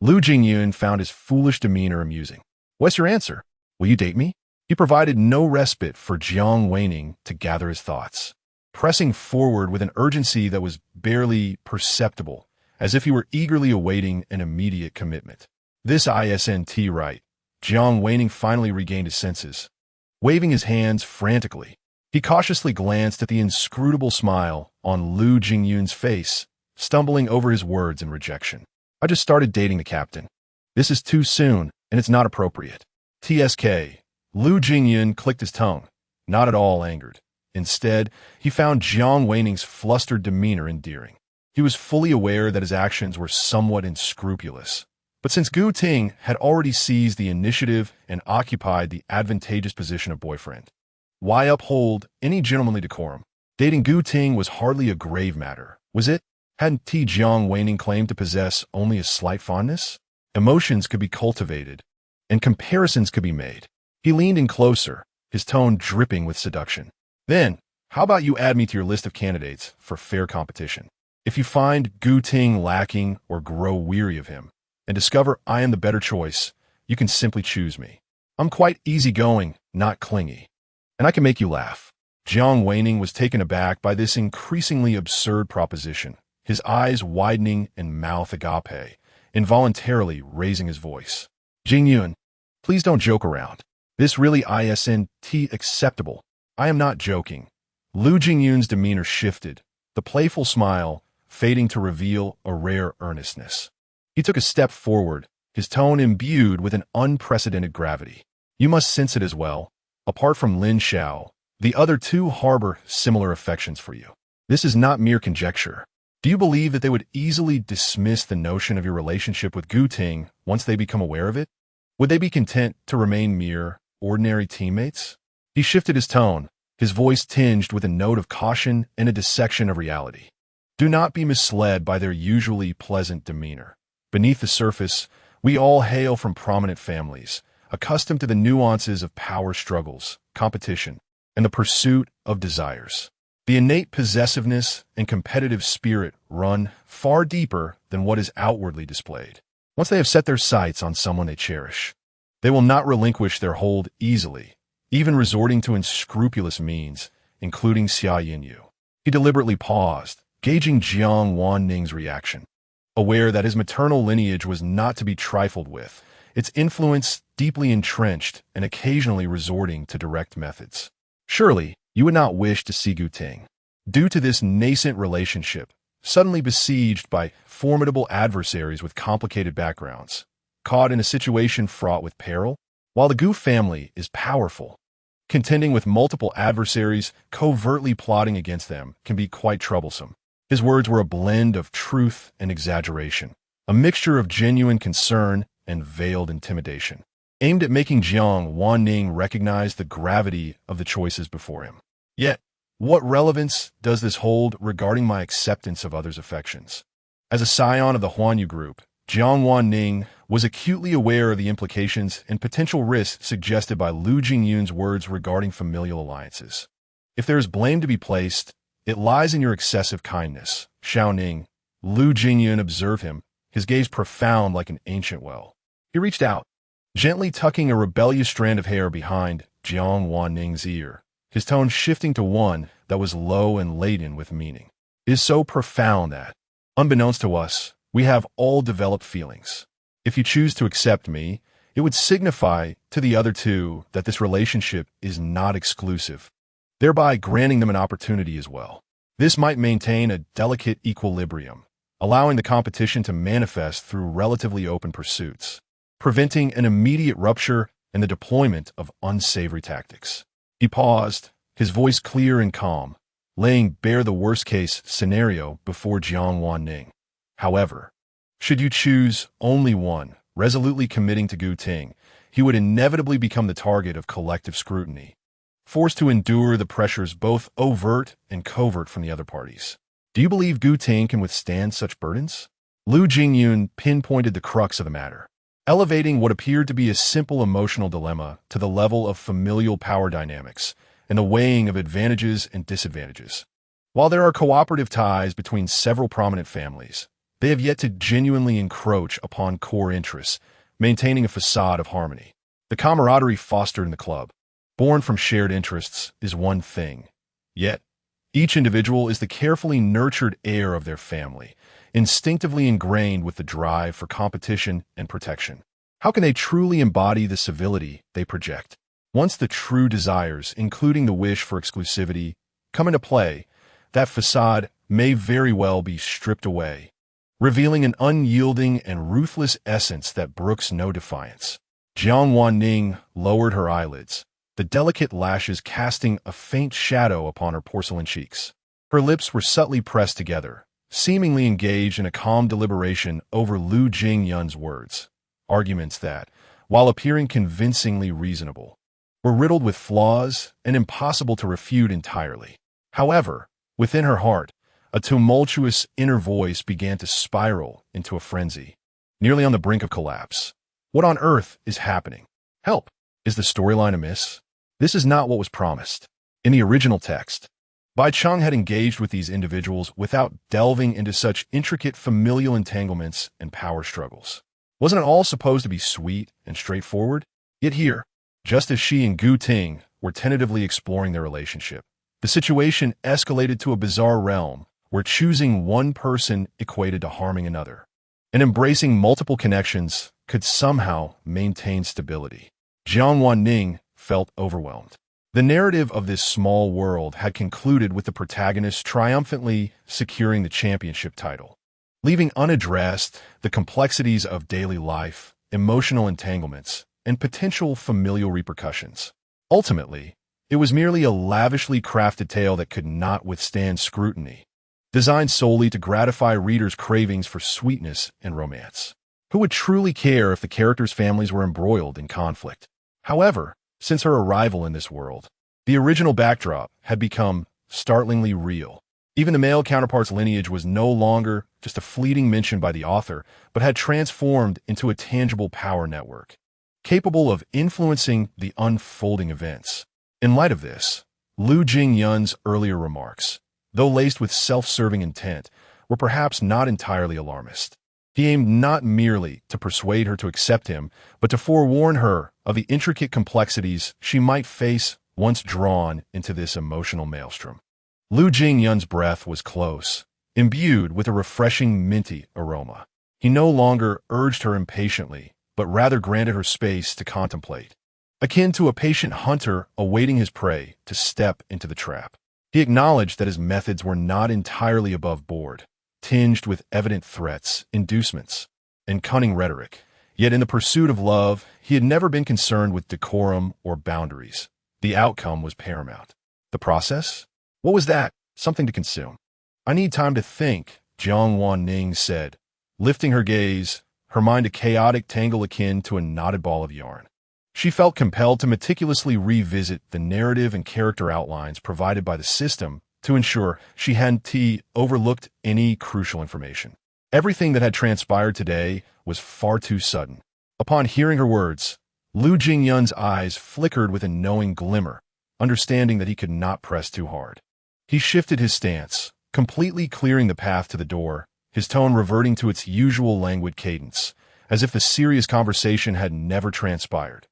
Lu Jingyun found his foolish demeanor amusing. What's your answer? Will you date me? He provided no respite for Jiang Wanning to gather his thoughts, pressing forward with an urgency that was barely perceptible, as if he were eagerly awaiting an immediate commitment. This isn't right. Jiang Wanning finally regained his senses. Waving his hands frantically, he cautiously glanced at the inscrutable smile on Lu Jingyun's face, stumbling over his words in rejection. I just started dating the captain. This is too soon, and it's not appropriate. TSK. Lu Jingyun clicked his tongue, not at all angered. Instead, he found Jiang Wanning's flustered demeanor endearing. He was fully aware that his actions were somewhat unscrupulous. But since Gu Ting had already seized the initiative and occupied the advantageous position of boyfriend, why uphold any gentlemanly decorum? Dating Gu Ting was hardly a grave matter, was it? Hadn't Jiang Wanning claimed to possess only a slight fondness? Emotions could be cultivated, and comparisons could be made. He leaned in closer, his tone dripping with seduction. Then, how about you add me to your list of candidates for fair competition? If you find Gu Ting lacking or grow weary of him, and discover I am the better choice, you can simply choose me. I'm quite easygoing, not clingy. And I can make you laugh. Jiang Wanning was taken aback by this increasingly absurd proposition, his eyes widening and mouth agape, involuntarily raising his voice. Jingyun, please don't joke around. This really isn't acceptable. I am not joking. Lu Jingyun's demeanor shifted, the playful smile fading to reveal a rare earnestness. He took a step forward, his tone imbued with an unprecedented gravity. You must sense it as well. Apart from Lin Xiao, the other two harbor similar affections for you. This is not mere conjecture. Do you believe that they would easily dismiss the notion of your relationship with Gu Ting once they become aware of it? Would they be content to remain mere, ordinary teammates? He shifted his tone, his voice tinged with a note of caution and a dissection of reality. Do not be misled by their usually pleasant demeanor. Beneath the surface, we all hail from prominent families, accustomed to the nuances of power struggles, competition, and the pursuit of desires. The innate possessiveness and competitive spirit run far deeper than what is outwardly displayed. Once they have set their sights on someone they cherish, they will not relinquish their hold easily, even resorting to unscrupulous means, including Xia Yinyu. He deliberately paused, gauging Jiang Wan Ning's reaction. Aware that his maternal lineage was not to be trifled with, its influence deeply entrenched and occasionally resorting to direct methods. Surely, you would not wish to see Gu Ting, due to this nascent relationship, suddenly besieged by formidable adversaries with complicated backgrounds, caught in a situation fraught with peril? While the Gu family is powerful, contending with multiple adversaries covertly plotting against them can be quite troublesome. His words were a blend of truth and exaggeration, a mixture of genuine concern and veiled intimidation, aimed at making Jiang Wan Ning recognize the gravity of the choices before him. Yet, what relevance does this hold regarding my acceptance of others' affections? As a scion of the Huanyu group, Jiang Wan Ning was acutely aware of the implications and potential risks suggested by Lu Jingyun's words regarding familial alliances. If there is blame to be placed, it lies in your excessive kindness, Xiao Ning. Lu Jingyun observed him, his gaze profound like an ancient well. He reached out, gently tucking a rebellious strand of hair behind Jiang Wan Ning's ear, his tone shifting to one that was low and laden with meaning. It is so profound that, unbeknownst to us, we have all developed feelings. If you choose to accept me, it would signify to the other two that this relationship is not exclusive, thereby granting them an opportunity as well. This might maintain a delicate equilibrium, allowing the competition to manifest through relatively open pursuits, preventing an immediate rupture and the deployment of unsavory tactics. He paused, his voice clear and calm, laying bare the worst-case scenario before Jiang Wan Ning. However, should you choose only one, resolutely committing to Gu Ting, he would inevitably become the target of collective scrutiny, forced to endure the pressures both overt and covert from the other parties. Do you believe Gu Ting can withstand such burdens? Lu Jingyun pinpointed the crux of the matter, elevating what appeared to be a simple emotional dilemma to the level of familial power dynamics and the weighing of advantages and disadvantages. While there are cooperative ties between several prominent families, they have yet to genuinely encroach upon core interests, maintaining a facade of harmony. The camaraderie fostered in the club, born from shared interests, is one thing. Yet, each individual is the carefully nurtured heir of their family, instinctively ingrained with the drive for competition and protection. How can they truly embody the civility they project? Once the true desires, including the wish for exclusivity, come into play, that facade may very well be stripped away, revealing an unyielding and ruthless essence that brooks no defiance. Jiang Wan Ning lowered her eyelids, the delicate lashes casting a faint shadow upon her porcelain cheeks. Her lips were subtly pressed together, seemingly engaged in a calm deliberation over Lu Jingyun's words, arguments that, while appearing convincingly reasonable, were riddled with flaws and impossible to refute entirely. However, within her heart, a tumultuous inner voice began to spiral into a frenzy, nearly on the brink of collapse. What on earth is happening? Help! Is the storyline amiss? This is not what was promised. In the original text, Bai Cheng had engaged with these individuals without delving into such intricate familial entanglements and power struggles. Wasn't it all supposed to be sweet and straightforward? Yet here, just as she and Gu Ting were tentatively exploring their relationship, the situation escalated to a bizarre realm where choosing one person equated to harming another, and embracing multiple connections could somehow maintain stability. Jiang Wan Ning felt overwhelmed. The narrative of this small world had concluded with the protagonist triumphantly securing the championship title, leaving unaddressed the complexities of daily life, emotional entanglements, and potential familial repercussions. Ultimately, it was merely a lavishly crafted tale that could not withstand scrutiny, designed solely to gratify readers' cravings for sweetness and romance. Who would truly care if the characters' families were embroiled in conflict? However, since her arrival in this world, the original backdrop had become startlingly real. Even the male counterpart's lineage was no longer just a fleeting mention by the author, but had transformed into a tangible power network, capable of influencing the unfolding events. In light of this, Lu Jingyun's earlier remarks, though laced with self-serving intent, were perhaps not entirely alarmist. He aimed not merely to persuade her to accept him, but to forewarn her of the intricate complexities she might face once drawn into this emotional maelstrom. Lu Jingyun's breath was close, imbued with a refreshing minty aroma. He no longer urged her impatiently, but rather granted her space to contemplate, akin to a patient hunter awaiting his prey to step into the trap. He acknowledged that his methods were not entirely above board, tinged with evident threats, inducements, and cunning rhetoric. Yet in the pursuit of love, he had never been concerned with decorum or boundaries. The outcome was paramount. The process? What was that? Something to consume. I need time to think, Jiang Wan Ning said, lifting her gaze, her mind a chaotic tangle akin to a knotted ball of yarn. She felt compelled to meticulously revisit the narrative and character outlines provided by the system to ensure she hadn't overlooked any crucial information. Everything that had transpired today was far too sudden. Upon hearing her words, Lu Jingyun's eyes flickered with a knowing glimmer, understanding that he could not press too hard. He shifted his stance, completely clearing the path to the door, his tone reverting to its usual languid cadence, as if the serious conversation had never transpired.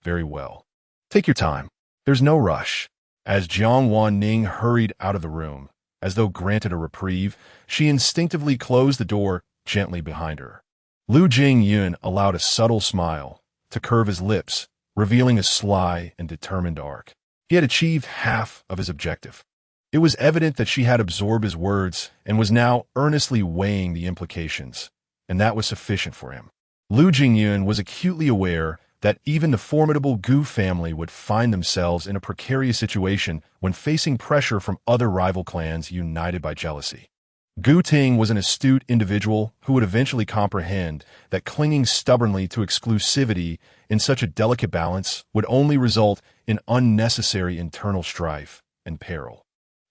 Very well. Take your time. There's no rush. As Jiang Wan Ning hurried out of the room, as though granted a reprieve, she instinctively closed the door gently behind her. Lu Jingyun allowed a subtle smile to curve his lips, revealing a sly and determined arc. He had achieved half of his objective. It was evident that she had absorbed his words and was now earnestly weighing the implications, and that was sufficient for him. Lu Jingyun was acutely aware that even the formidable Gu family would find themselves in a precarious situation when facing pressure from other rival clans united by jealousy. Gu Ting was an astute individual who would eventually comprehend that clinging stubbornly to exclusivity in such a delicate balance would only result in unnecessary internal strife and peril.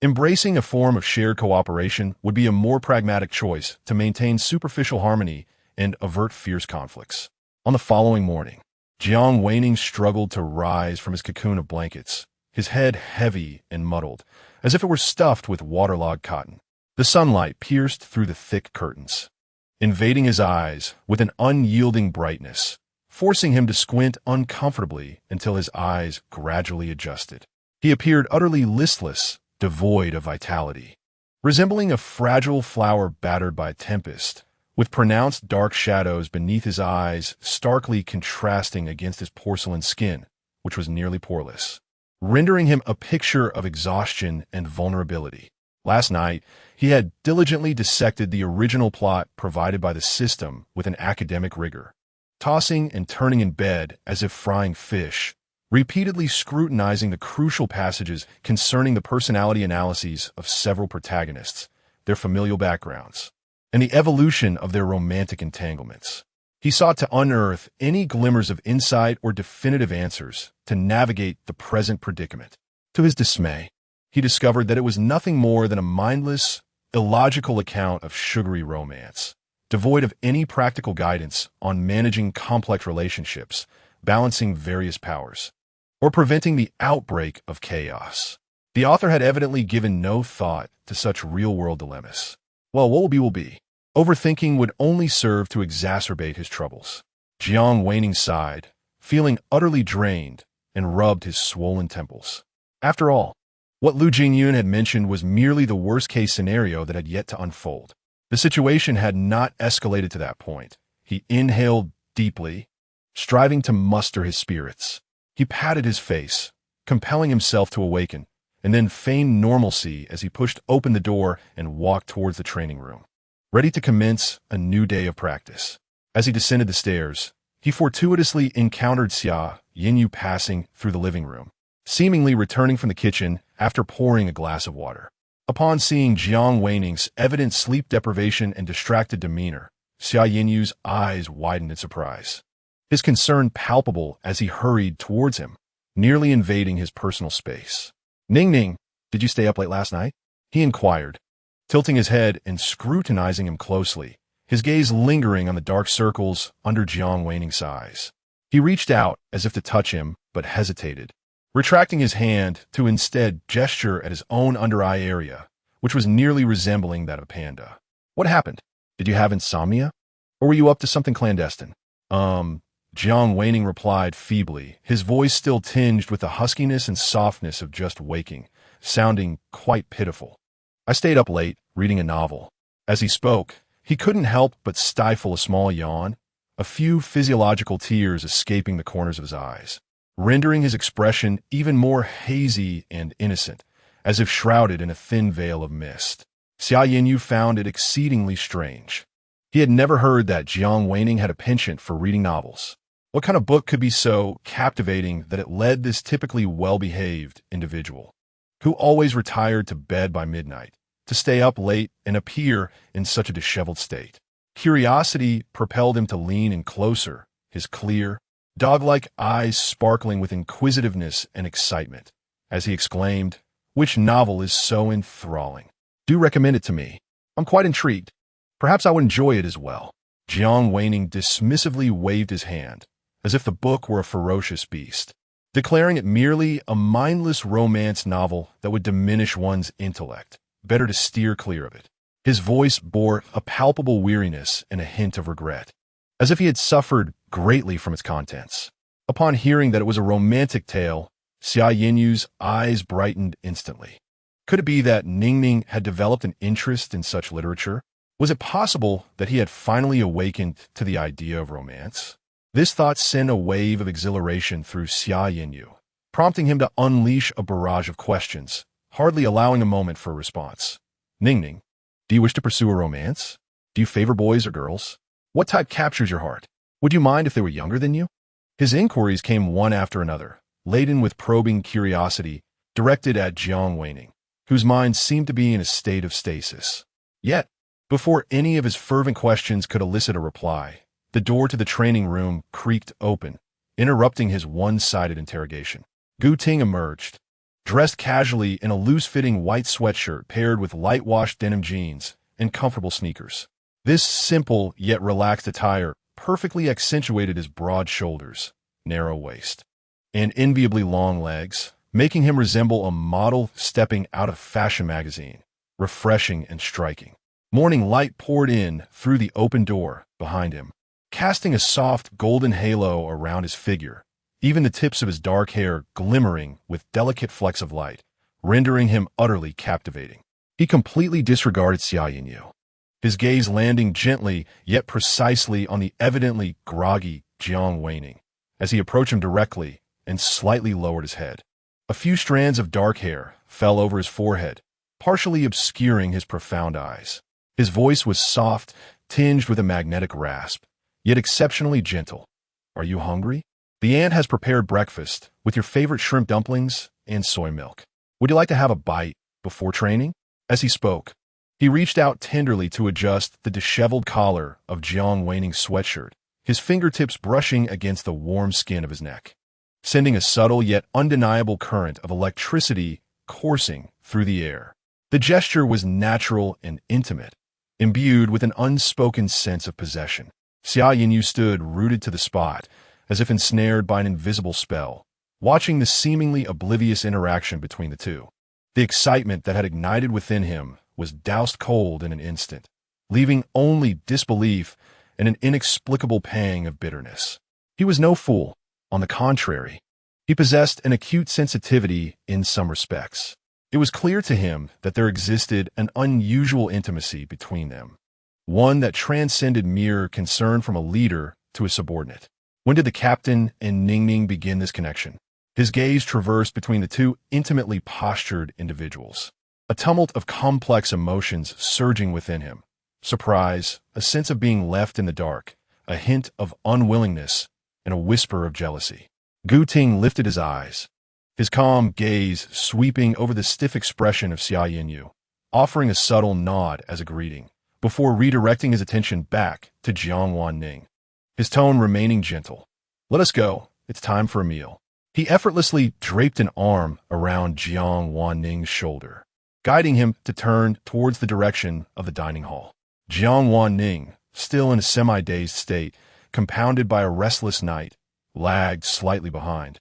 Embracing a form of shared cooperation would be a more pragmatic choice to maintain superficial harmony and avert fierce conflicts. On the following morning, Jiang Wan Ning struggled to rise from his cocoon of blankets, his head heavy and muddled, as if it were stuffed with waterlogged cotton. The sunlight pierced through the thick curtains, invading his eyes with an unyielding brightness, forcing him to squint uncomfortably until his eyes gradually adjusted. He appeared utterly listless, devoid of vitality, resembling a fragile flower battered by a tempest, with pronounced dark shadows beneath his eyes starkly contrasting against his porcelain skin, which was nearly poreless, rendering him a picture of exhaustion and vulnerability. Last night, he had diligently dissected the original plot provided by the system with an academic rigor, tossing and turning in bed as if frying fish, repeatedly scrutinizing the crucial passages concerning the personality analyses of several protagonists, their familial backgrounds, and the evolution of their romantic entanglements. He sought to unearth any glimmers of insight or definitive answers to navigate the present predicament. To his dismay, he discovered that it was nothing more than a mindless, illogical account of sugary romance, devoid of any practical guidance on managing complex relationships, balancing various powers, or preventing the outbreak of chaos. The author had evidently given no thought to such real-world dilemmas. Well, what will be. Overthinking would only serve to exacerbate his troubles. Jiang Wan Ning sighed, feeling utterly drained, and rubbed his swollen temples. After all, what Lu Jingyun had mentioned was merely the worst-case scenario that had yet to unfold. The situation had not escalated to that point. He inhaled deeply, striving to muster his spirits. He patted his face, compelling himself to awaken, and then feigned normalcy as he pushed open the door and walked towards the training room, ready to commence a new day of practice. As he descended the stairs, he fortuitously encountered Xia Yinyu passing through the living room, seemingly returning from the kitchen after pouring a glass of water. Upon seeing Jiang Wan Ning's evident sleep deprivation and distracted demeanor, Xia Yinyu's eyes widened in surprise, his concern palpable as he hurried towards him, nearly invading his personal space. "Ning, did you stay up late last night?" he inquired, tilting his head and scrutinizing him closely, his gaze lingering on the dark circles under Jiang Wan Ning's eyes. He reached out as if to touch him, but hesitated, retracting his hand to instead gesture at his own under-eye area, which was nearly resembling that of a panda. "What happened? Did you have insomnia? Or were you up to something clandestine?" Jiang Wan Ning replied feebly, his voice still tinged with the huskiness and softness of just waking, sounding quite pitiful. "I stayed up late, reading a novel." As he spoke, he couldn't help but stifle a small yawn, a few physiological tears escaping the corners of his eyes, rendering his expression even more hazy and innocent, as if shrouded in a thin veil of mist. Xia Yinyu found it exceedingly strange. He had never heard that Jiang Wan Ning had a penchant for reading novels. What kind of book could be so captivating that it led this typically well-behaved individual, who always retired to bed by midnight, to stay up late and appear in such a disheveled state? Curiosity propelled him to lean in closer, his clear, dog-like eyes sparkling with inquisitiveness and excitement, as he exclaimed, "Which novel is so enthralling? Do recommend it to me. I'm quite intrigued. Perhaps I would enjoy it as well." Jiang Wan Ning dismissively waved his hand, as if the book were a ferocious beast, declaring it merely a mindless romance novel that would diminish one's intellect. Better to steer clear of it. His voice bore a palpable weariness and a hint of regret, as if he had suffered greatly from its contents. Upon hearing that it was a romantic tale, Xia Yinyu's eyes brightened instantly. Could it be that Ning had developed an interest in such literature? Was it possible that he had finally awakened to the idea of romance? This thought sent a wave of exhilaration through Xia Yinyu, prompting him to unleash a barrage of questions, hardly allowing a moment for a response. "Ning, do you wish to pursue a romance? Do you favor boys or girls? What type captures your heart? Would you mind if they were younger than you?" His inquiries came one after another, laden with probing curiosity, directed at Jiang Wan Ning, whose mind seemed to be in a state of stasis. Yet, before any of his fervent questions could elicit a reply, the door to the training room creaked open, interrupting his one-sided interrogation. Gu Ting emerged, dressed casually in a loose-fitting white sweatshirt paired with light-washed denim jeans and comfortable sneakers. This simple yet relaxed attire perfectly accentuated his broad shoulders, narrow waist, and enviably long legs, making him resemble a model stepping out of a fashion magazine, refreshing and striking. Morning light poured in through the open door behind him, casting a soft golden halo around his figure, even the tips of his dark hair glimmering with delicate flecks of light, rendering him utterly captivating. He completely disregarded Xia Yinyu, his gaze landing gently yet precisely on the evidently groggy Jiang Wan Ning, as he approached him directly and slightly lowered his head. A few strands of dark hair fell over his forehead, partially obscuring his profound eyes. His voice was soft, tinged with a magnetic rasp, yet exceptionally gentle. "Are you hungry? The aunt has prepared breakfast with your favorite shrimp dumplings and soy milk. Would you like to have a bite before training?" As he spoke, he reached out tenderly to adjust the disheveled collar of Jiang Wan Ning's sweatshirt, his fingertips brushing against the warm skin of his neck, sending a subtle yet undeniable current of electricity coursing through the air. The gesture was natural and intimate, imbued with an unspoken sense of possession. Xia Yinyu stood rooted to the spot, as if ensnared by an invisible spell, watching the seemingly oblivious interaction between the two. The excitement that had ignited within him was doused cold in an instant, leaving only disbelief and an inexplicable pang of bitterness. He was no fool. On the contrary, he possessed an acute sensitivity in some respects. It was clear to him that there existed an unusual intimacy between them, one that transcended mere concern from a leader to a subordinate. When did the captain and Ning Ning begin this connection? His gaze traversed between the two intimately postured individuals, a tumult of complex emotions surging within him. Surprise, a sense of being left in the dark, a hint of unwillingness, and a whisper of jealousy. Gu Ting lifted his eyes, his calm gaze sweeping over the stiff expression of Xia Yinyu, offering a subtle nod as a greeting, before redirecting his attention back to Jiang Wan Ning, his tone remaining gentle. "Let us go. It's time for a meal." He effortlessly draped an arm around Jiang Wan Ning's shoulder, guiding him to turn towards the direction of the dining hall. Jiang Wan Ning, still in a semi-dazed state, compounded by a restless night, lagged slightly behind,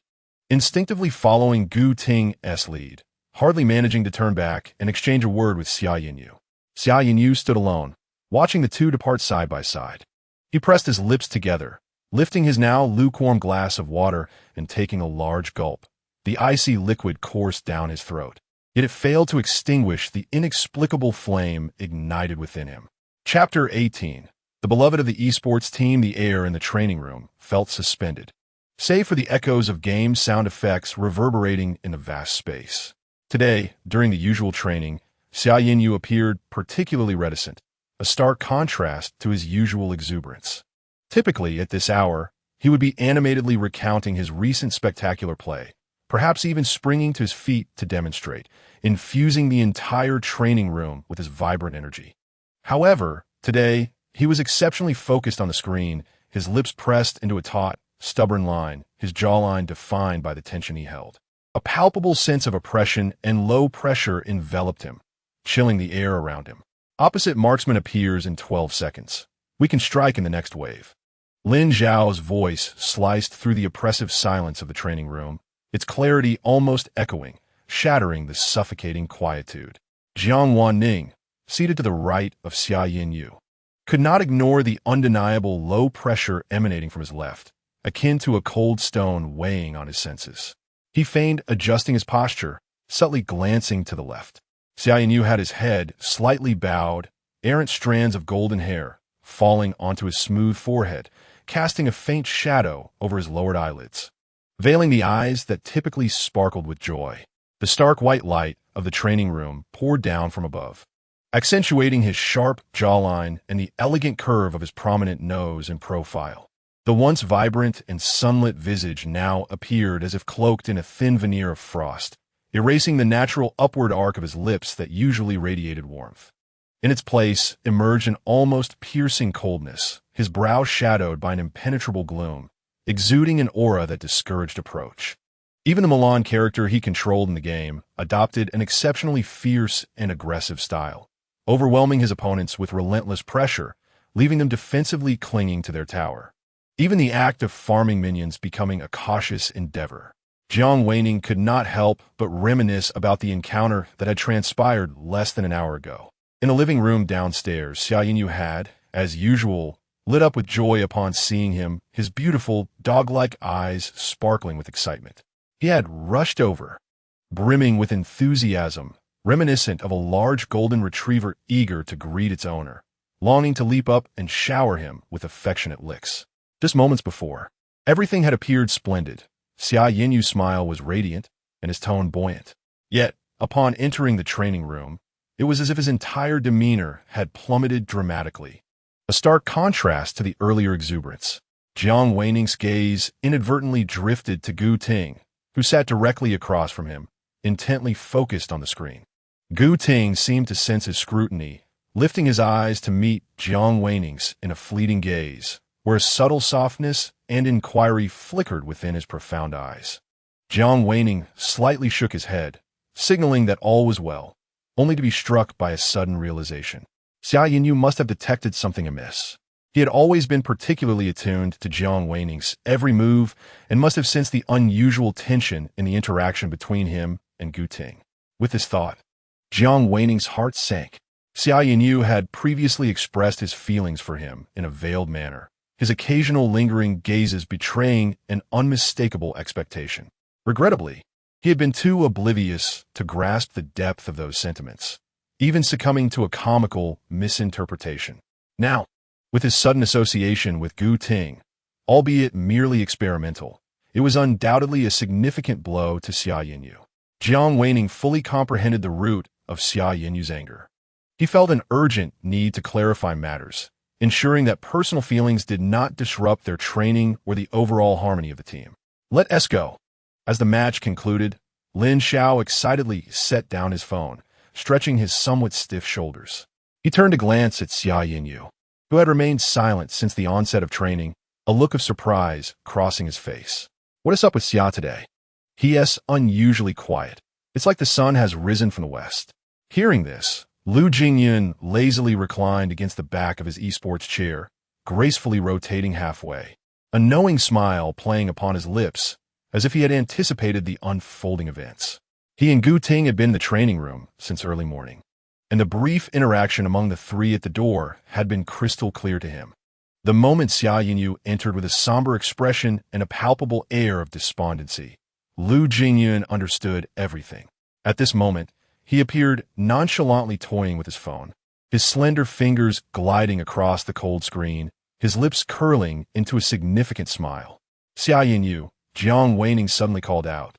instinctively following Gu Ting's lead, hardly managing to turn back and exchange a word with Xia Yinyu. Xia Yinyu stood alone, watching the two depart side by side. He pressed his lips together, lifting his now lukewarm glass of water and taking a large gulp. The icy liquid coursed down his throat, yet it failed to extinguish the inexplicable flame ignited within him. Chapter 18. The beloved of the esports team, the air in the training room felt suspended, save for the echoes of game sound effects reverberating in the vast space. Today, during the usual training, Xia Yinyu appeared particularly reticent, a stark contrast to his usual exuberance. Typically, at this hour, he would be animatedly recounting his recent spectacular play, perhaps even springing to his feet to demonstrate, infusing the entire training room with his vibrant energy. However, today, he was exceptionally focused on the screen, his lips pressed into a taut, stubborn line, his jawline defined by the tension he held. A palpable sense of oppression and low pressure enveloped him, chilling the air around him. Opposite marksman appears in 12 seconds. We can strike in the next wave. Lin Zhao's voice sliced through the oppressive silence of the training room, its clarity almost echoing, shattering the suffocating quietude. Jiang Wan Ning, seated to the right of Xia Yinyu, could not ignore the undeniable low pressure emanating from his left, akin to a cold stone weighing on his senses. He feigned adjusting his posture, subtly glancing to the left. Xia Yinyu had his head slightly bowed, errant strands of golden hair falling onto his smooth forehead, casting a faint shadow over his lowered eyelids, veiling the eyes that typically sparkled with joy. The stark white light of the training room poured down from above, accentuating his sharp jawline and the elegant curve of his prominent nose and profile. The once vibrant and sunlit visage now appeared as if cloaked in a thin veneer of frost, erasing the natural upward arc of his lips that usually radiated warmth. In its place emerged an almost piercing coldness, his brow shadowed by an impenetrable gloom, exuding an aura that discouraged approach. Even the Milan character he controlled in the game adopted an exceptionally fierce and aggressive style, overwhelming his opponents with relentless pressure, leaving them defensively clinging to their tower. Even the act of farming minions becoming a cautious endeavor. Jiang Wan Ning could not help but reminisce about the encounter that had transpired less than an hour ago. In the living room downstairs, Xia Yinyu had, as usual, lit up with joy upon seeing him, his beautiful, dog-like eyes sparkling with excitement. He had rushed over, brimming with enthusiasm, reminiscent of a large golden retriever eager to greet its owner, longing to leap up and shower him with affectionate licks. Just moments before, everything had appeared splendid. Xia Yinyu's smile was radiant and his tone buoyant. Yet, upon entering the training room, it was as if his entire demeanor had plummeted dramatically. A stark contrast to the earlier exuberance. Jiang Wan Ning's gaze inadvertently drifted to Gu Ting, who sat directly across from him, intently focused on the screen. Gu Ting seemed to sense his scrutiny, lifting his eyes to meet Jiang Wan Ning's in a fleeting gaze, where a subtle softness and inquiry flickered within his profound eyes. Jiang Wan Ning slightly shook his head, signaling that all was well, only to be struck by a sudden realization. Xia Yinyu must have detected something amiss. He had always been particularly attuned to Jiang Wan Ning's every move and must have sensed the unusual tension in the interaction between him and Gu Ting. With this thought, Jiang Wan Ning's heart sank. Xia Yinyu had previously expressed his feelings for him in a veiled manner, his occasional lingering gazes betraying an unmistakable expectation. Regrettably, he had been too oblivious to grasp the depth of those sentiments, even succumbing to a comical misinterpretation. Now, with his sudden association with Gu Ting, albeit merely experimental, it was undoubtedly a significant blow to Xia Yinyu. Jiang Wan Ning fully comprehended the root of Xia Yinyu's anger. He felt an urgent need to clarify matters, ensuring that personal feelings did not disrupt their training or the overall harmony of the team. Let's go. As the match concluded, Lin Xiao excitedly set down his phone, stretching his somewhat stiff shoulders. He turned to glance at Xia Yinyu, who had remained silent since the onset of training, a look of surprise crossing his face. What is up with Xia today? He is unusually quiet. It's like the sun has risen from the west. Hearing this, Lu Jingyun lazily reclined against the back of his esports chair, gracefully rotating halfway, a knowing smile playing upon his lips, as if he had anticipated the unfolding events. He and Gu Ting had been in the training room since early morning, and the brief interaction among the three at the door had been crystal clear to him. The moment Xia Yinyu entered with a somber expression and a palpable air of despondency, Lu Jingyun understood everything. At this moment, he appeared nonchalantly toying with his phone, his slender fingers gliding across the cold screen, his lips curling into a significant smile. Xia Yinyu, Jiang Wan Ning suddenly called out,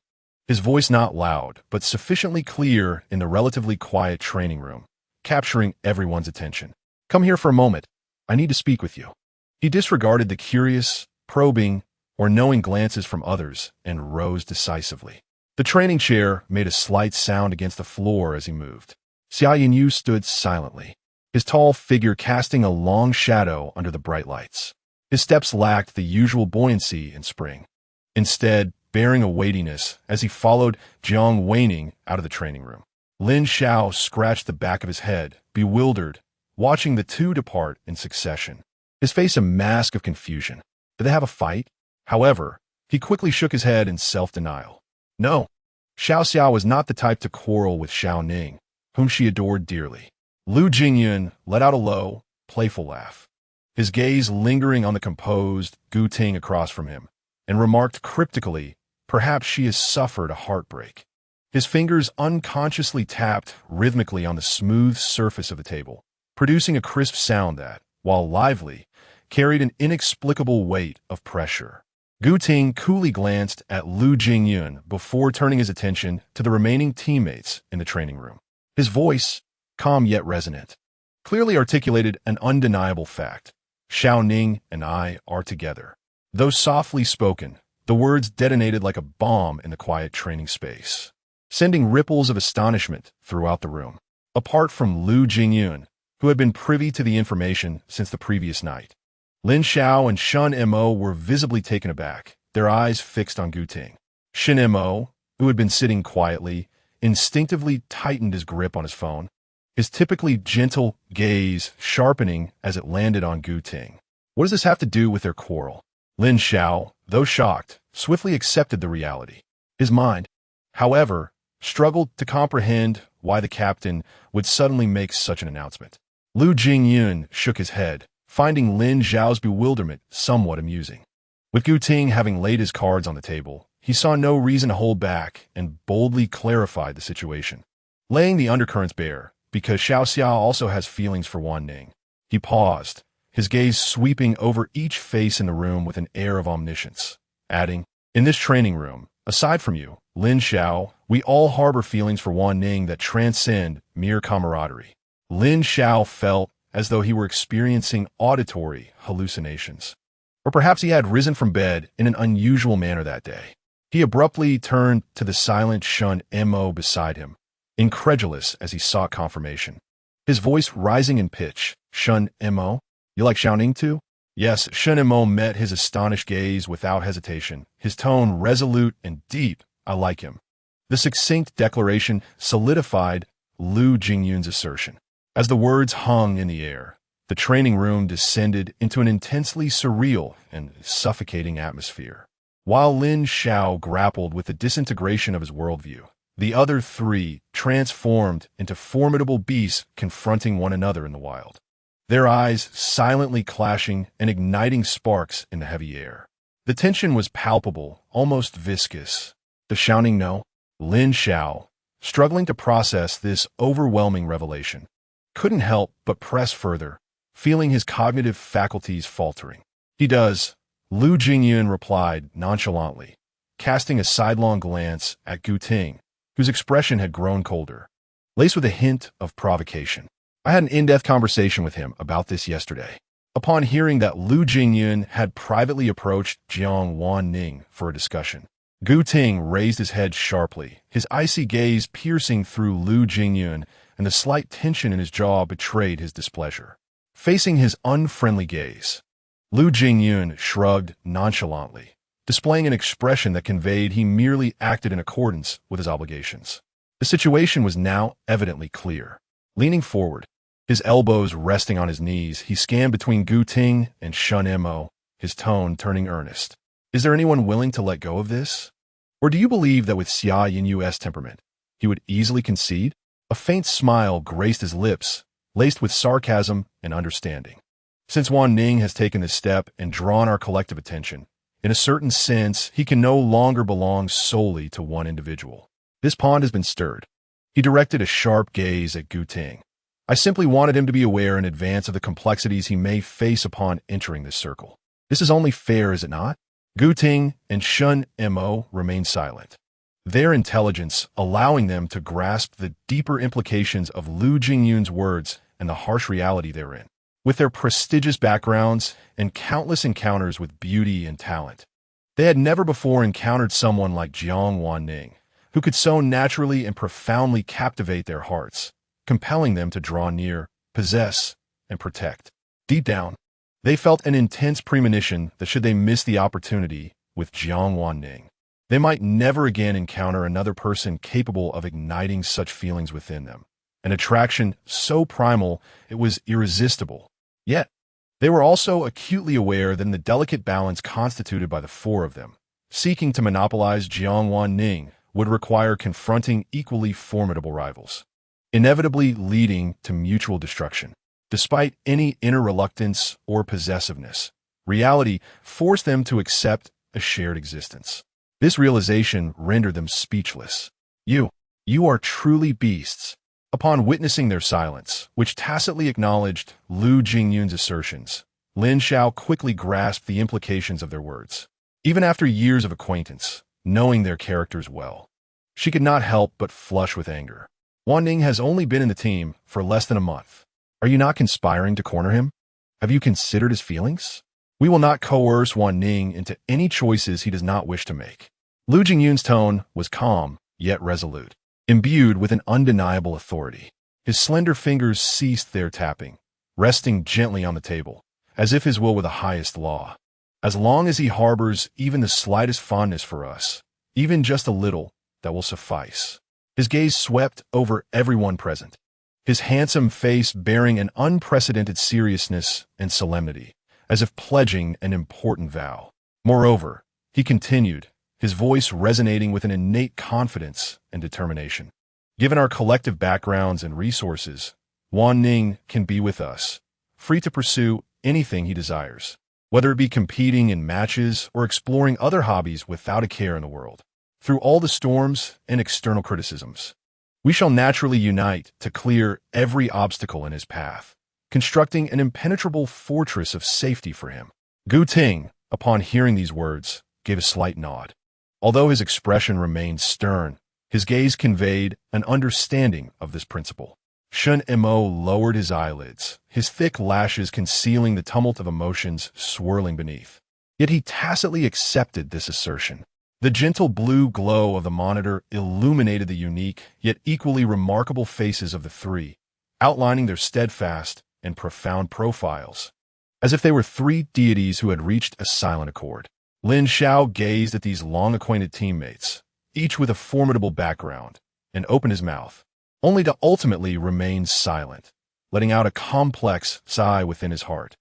his voice not loud, but sufficiently clear in the relatively quiet training room, capturing everyone's attention. Come here for a moment. I need to speak with you. He disregarded the curious, probing, or knowing glances from others and rose decisively. The training chair made a slight sound against the floor as he moved. Xia Yinyu stood silently, his tall figure casting a long shadow under the bright lights. His steps lacked the usual buoyancy and spring, instead bearing a weightiness as he followed Jiang Wan Ning out of the training room. Lin Xiao scratched the back of his head, bewildered, watching the two depart in succession, his face a mask of confusion. Did they have a fight? However, he quickly shook his head in self-denial. No, Xiao Xiao was not the type to quarrel with Xiao Ning, whom she adored dearly. Lu Jingyun let out a low, playful laugh, his gaze lingering on the composed Gu Ting across from him, and remarked cryptically, perhaps she has suffered a heartbreak. His fingers unconsciously tapped rhythmically on the smooth surface of the table, producing a crisp sound that, while lively, carried an inexplicable weight of pressure. Gu Ting coolly glanced at Lu Jingyun before turning his attention to the remaining teammates in the training room. His voice, calm yet resonant, clearly articulated an undeniable fact. Xiao Ning and I are together. Though softly spoken, the words detonated like a bomb in the quiet training space, sending ripples of astonishment throughout the room. Apart from Lu Jingyun, who had been privy to the information since the previous night, Lin Xiao and Shun Mo were visibly taken aback, their eyes fixed on Gu Ting. Shin Mo, who had been sitting quietly, instinctively tightened his grip on his phone, his typically gentle gaze sharpening as it landed on Gu Ting. What does this have to do with their quarrel? Lin Xiao, though shocked, swiftly accepted the reality. His mind, however, struggled to comprehend why the captain would suddenly make such an announcement. Lu Jingyun shook his head, finding Lin Xiao's bewilderment somewhat amusing. With Gu Ting having laid his cards on the table, he saw no reason to hold back and boldly clarified the situation. Laying the undercurrents bare, because Xiao Xiao also has feelings for Wan Ning. He paused, his gaze sweeping over each face in the room with an air of omniscience, adding, "In this training room, aside from you, Lin Xiao, we all harbor feelings for Wan Ning that transcend mere camaraderie." Lin Xiao felt as though he were experiencing auditory hallucinations. Or perhaps he had risen from bed in an unusual manner that day. He abruptly turned to the silent Shun Mo beside him, incredulous as he sought confirmation. His voice rising in pitch, "Shun Mo? You like Xiao Ning too?" Yes, Shun Mo met his astonished gaze without hesitation, his tone resolute and deep. "I like him." The succinct declaration solidified Lu Jingyun's assertion. As the words hung in the air, the training room descended into an intensely surreal and suffocating atmosphere. While Lin Xiao grappled with the disintegration of his worldview, the other three transformed into formidable beasts confronting one another in the wild, their eyes silently clashing and igniting sparks in the heavy air. The tension was palpable, almost viscous. The Xiao Ning know? Lin Xiao, struggling to process this overwhelming revelation, couldn't help but press further, feeling his cognitive faculties faltering. "He does," Lu Jingyun replied nonchalantly, casting a sidelong glance at Gu Ting, whose expression had grown colder, laced with a hint of provocation. "I had an in-depth conversation with him about this yesterday." Upon hearing that Lu Jingyun had privately approached Jiang Wan Ning for a discussion, Gu Ting raised his head sharply, his icy gaze piercing through Lu Jingyun, and the slight tension in his jaw betrayed his displeasure. Facing his unfriendly gaze, Lu Jingyun shrugged nonchalantly, displaying an expression that conveyed he merely acted in accordance with his obligations. The situation was now evidently clear. Leaning forward, his elbows resting on his knees, he scanned between Gu Ting and Shun Mo, his tone turning earnest. "Is there anyone willing to let go of this? Or do you believe that with Xia Yinyu's temperament, he would easily concede?" A faint smile graced his lips, laced with sarcasm and understanding. "Since Wan Ning has taken this step and drawn our collective attention, in a certain sense, he can no longer belong solely to one individual. This pond has been stirred." He directed a sharp gaze at Gu Ting. "I simply wanted him to be aware in advance of the complexities he may face upon entering this circle. This is only fair, is it not?" Gu Ting and Shun Mo remained silent, their intelligence allowing them to grasp the deeper implications of Lu Jingyun's words and the harsh reality therein. With their prestigious backgrounds and countless encounters with beauty and talent, they had never before encountered someone like Jiang Wan Ning, who could so naturally and profoundly captivate their hearts, compelling them to draw near, possess, and protect. Deep down, they felt an intense premonition that should they miss the opportunity with Jiang Wan Ning, they might never again encounter another person capable of igniting such feelings within them, an attraction so primal it was irresistible. Yet, they were also acutely aware that in the delicate balance constituted by the four of them, seeking to monopolize Jiang Wan Ning would require confronting equally formidable rivals, inevitably leading to mutual destruction. Despite any inner reluctance or possessiveness, reality forced them to accept a shared existence. This realization rendered them speechless. You are truly beasts." Upon witnessing their silence, which tacitly acknowledged Lu Jingyun's assertions, Lin Xiao quickly grasped the implications of their words. Even after years of acquaintance, knowing their characters well, she could not help but flush with anger. "Wan Ning has only been in the team for less than a month. Are you not conspiring to corner him? Have you considered his feelings?" We will not coerce Wan Ning into any choices he does not wish to make. Lu Jingyun's tone was calm, yet resolute, imbued with an undeniable authority. His slender fingers ceased their tapping, resting gently on the table, as if his will were the highest law. As long as he harbors even the slightest fondness for us, even just a little, that will suffice. His gaze swept over everyone present, his handsome face bearing an unprecedented seriousness and solemnity, as if pledging an important vow. Moreover, he continued, his voice resonating with an innate confidence and determination. Given our collective backgrounds and resources, Wan Ning can be with us, free to pursue anything he desires, whether it be competing in matches or exploring other hobbies without a care in the world. Through all the storms and external criticisms, we shall naturally unite to clear every obstacle in his path, constructing an impenetrable fortress of safety for him. Gu Ting, upon hearing these words, gave a slight nod. Although his expression remained stern, his gaze conveyed an understanding of this principle. Shun Mo lowered his eyelids, his thick lashes concealing the tumult of emotions swirling beneath. Yet he tacitly accepted this assertion. The gentle blue glow of the monitor illuminated the unique, yet equally remarkable faces of the three, outlining their steadfast and profound profiles, as if they were three deities who had reached a silent accord. Lin Xiao gazed at these long-acquainted teammates, each with a formidable background, and opened his mouth, only to ultimately remain silent, letting out a complex sigh within his heart.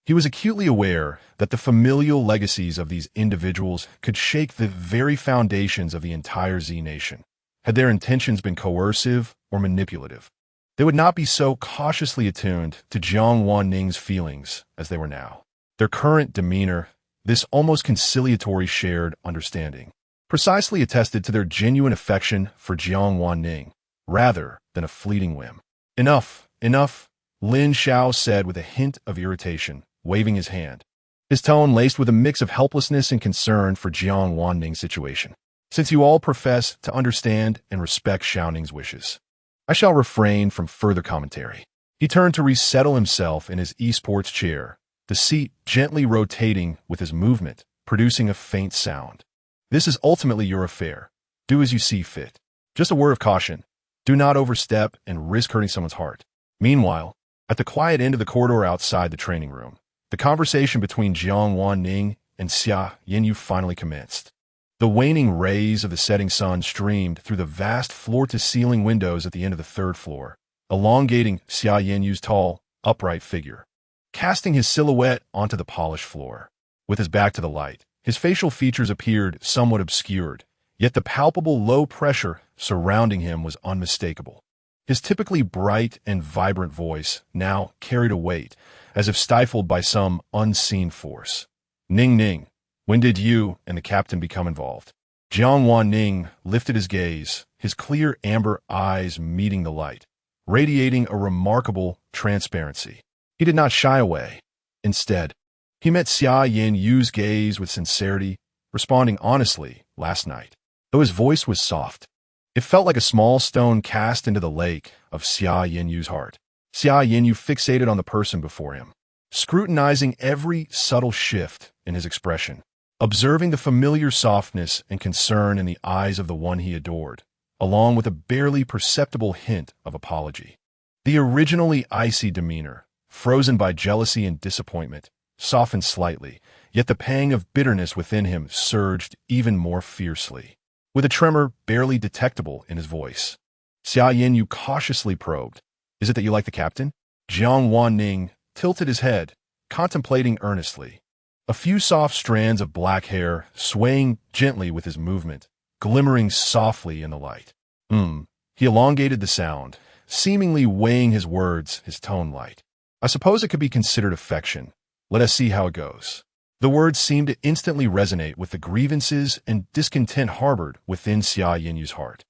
He was acutely aware that the familial legacies of these individuals could shake the very foundations of the entire Z nation. Had their intentions been coercive or manipulative, they would not be so cautiously attuned to Jiang Wan Ning's feelings as they were now. Their current demeanor, this almost conciliatory shared understanding, precisely attested to their genuine affection for Jiang Wan Ning, rather than a fleeting whim. Enough, enough, Lin Xiao said with a hint of irritation, waving his hand, his tone laced with a mix of helplessness and concern for Jiang Wan Ning's situation. Since you all profess to understand and respect Xiao Ning's wishes, I shall refrain from further commentary. He turned to resettle himself in his esports chair, the seat gently rotating with his movement, producing a faint sound. This is ultimately your affair. Do as you see fit. Just a word of caution. Do not overstep and risk hurting someone's heart. Meanwhile, at the quiet end of the corridor outside the training room, the conversation between Jiang Wan Ning and Xia Yanyu finally commenced. The waning rays of the setting sun streamed through the vast floor-to-ceiling windows at the end of the third floor, elongating Xia Yanyu's tall, upright figure, casting his silhouette onto the polished floor. With his back to the light, his facial features appeared somewhat obscured, yet the palpable low pressure surrounding him was unmistakable. His typically bright and vibrant voice now carried a weight, as if stifled by some unseen force. Ning Ning, when did you and the captain become involved? Jiang Wan Ning lifted his gaze, his clear amber eyes meeting the light, radiating a remarkable transparency. He did not shy away. Instead, he met Xia Yanyu's gaze with sincerity, responding honestly, last night. Though his voice was soft, it felt like a small stone cast into the lake of Xia Yanyu's heart. Xia Yanyu fixated on the person before him, scrutinizing every subtle shift in his expression, observing the familiar softness and concern in the eyes of the one he adored, along with a barely perceptible hint of apology. The originally icy demeanor, frozen by jealousy and disappointment, softened slightly, yet the pang of bitterness within him surged even more fiercely. With a tremor barely detectable in his voice, Xia Yanyu cautiously probed, "Is it that you like the captain?" Jiang Wan Ning tilted his head, contemplating earnestly, a few soft strands of black hair swaying gently with his movement, glimmering softly in the light. He elongated the sound, seemingly weighing his words, his tone light. "I suppose it could be considered affection. Let us see how it goes." The words seemed to instantly resonate with the grievances and discontent harbored within Xia Yanyu's heart.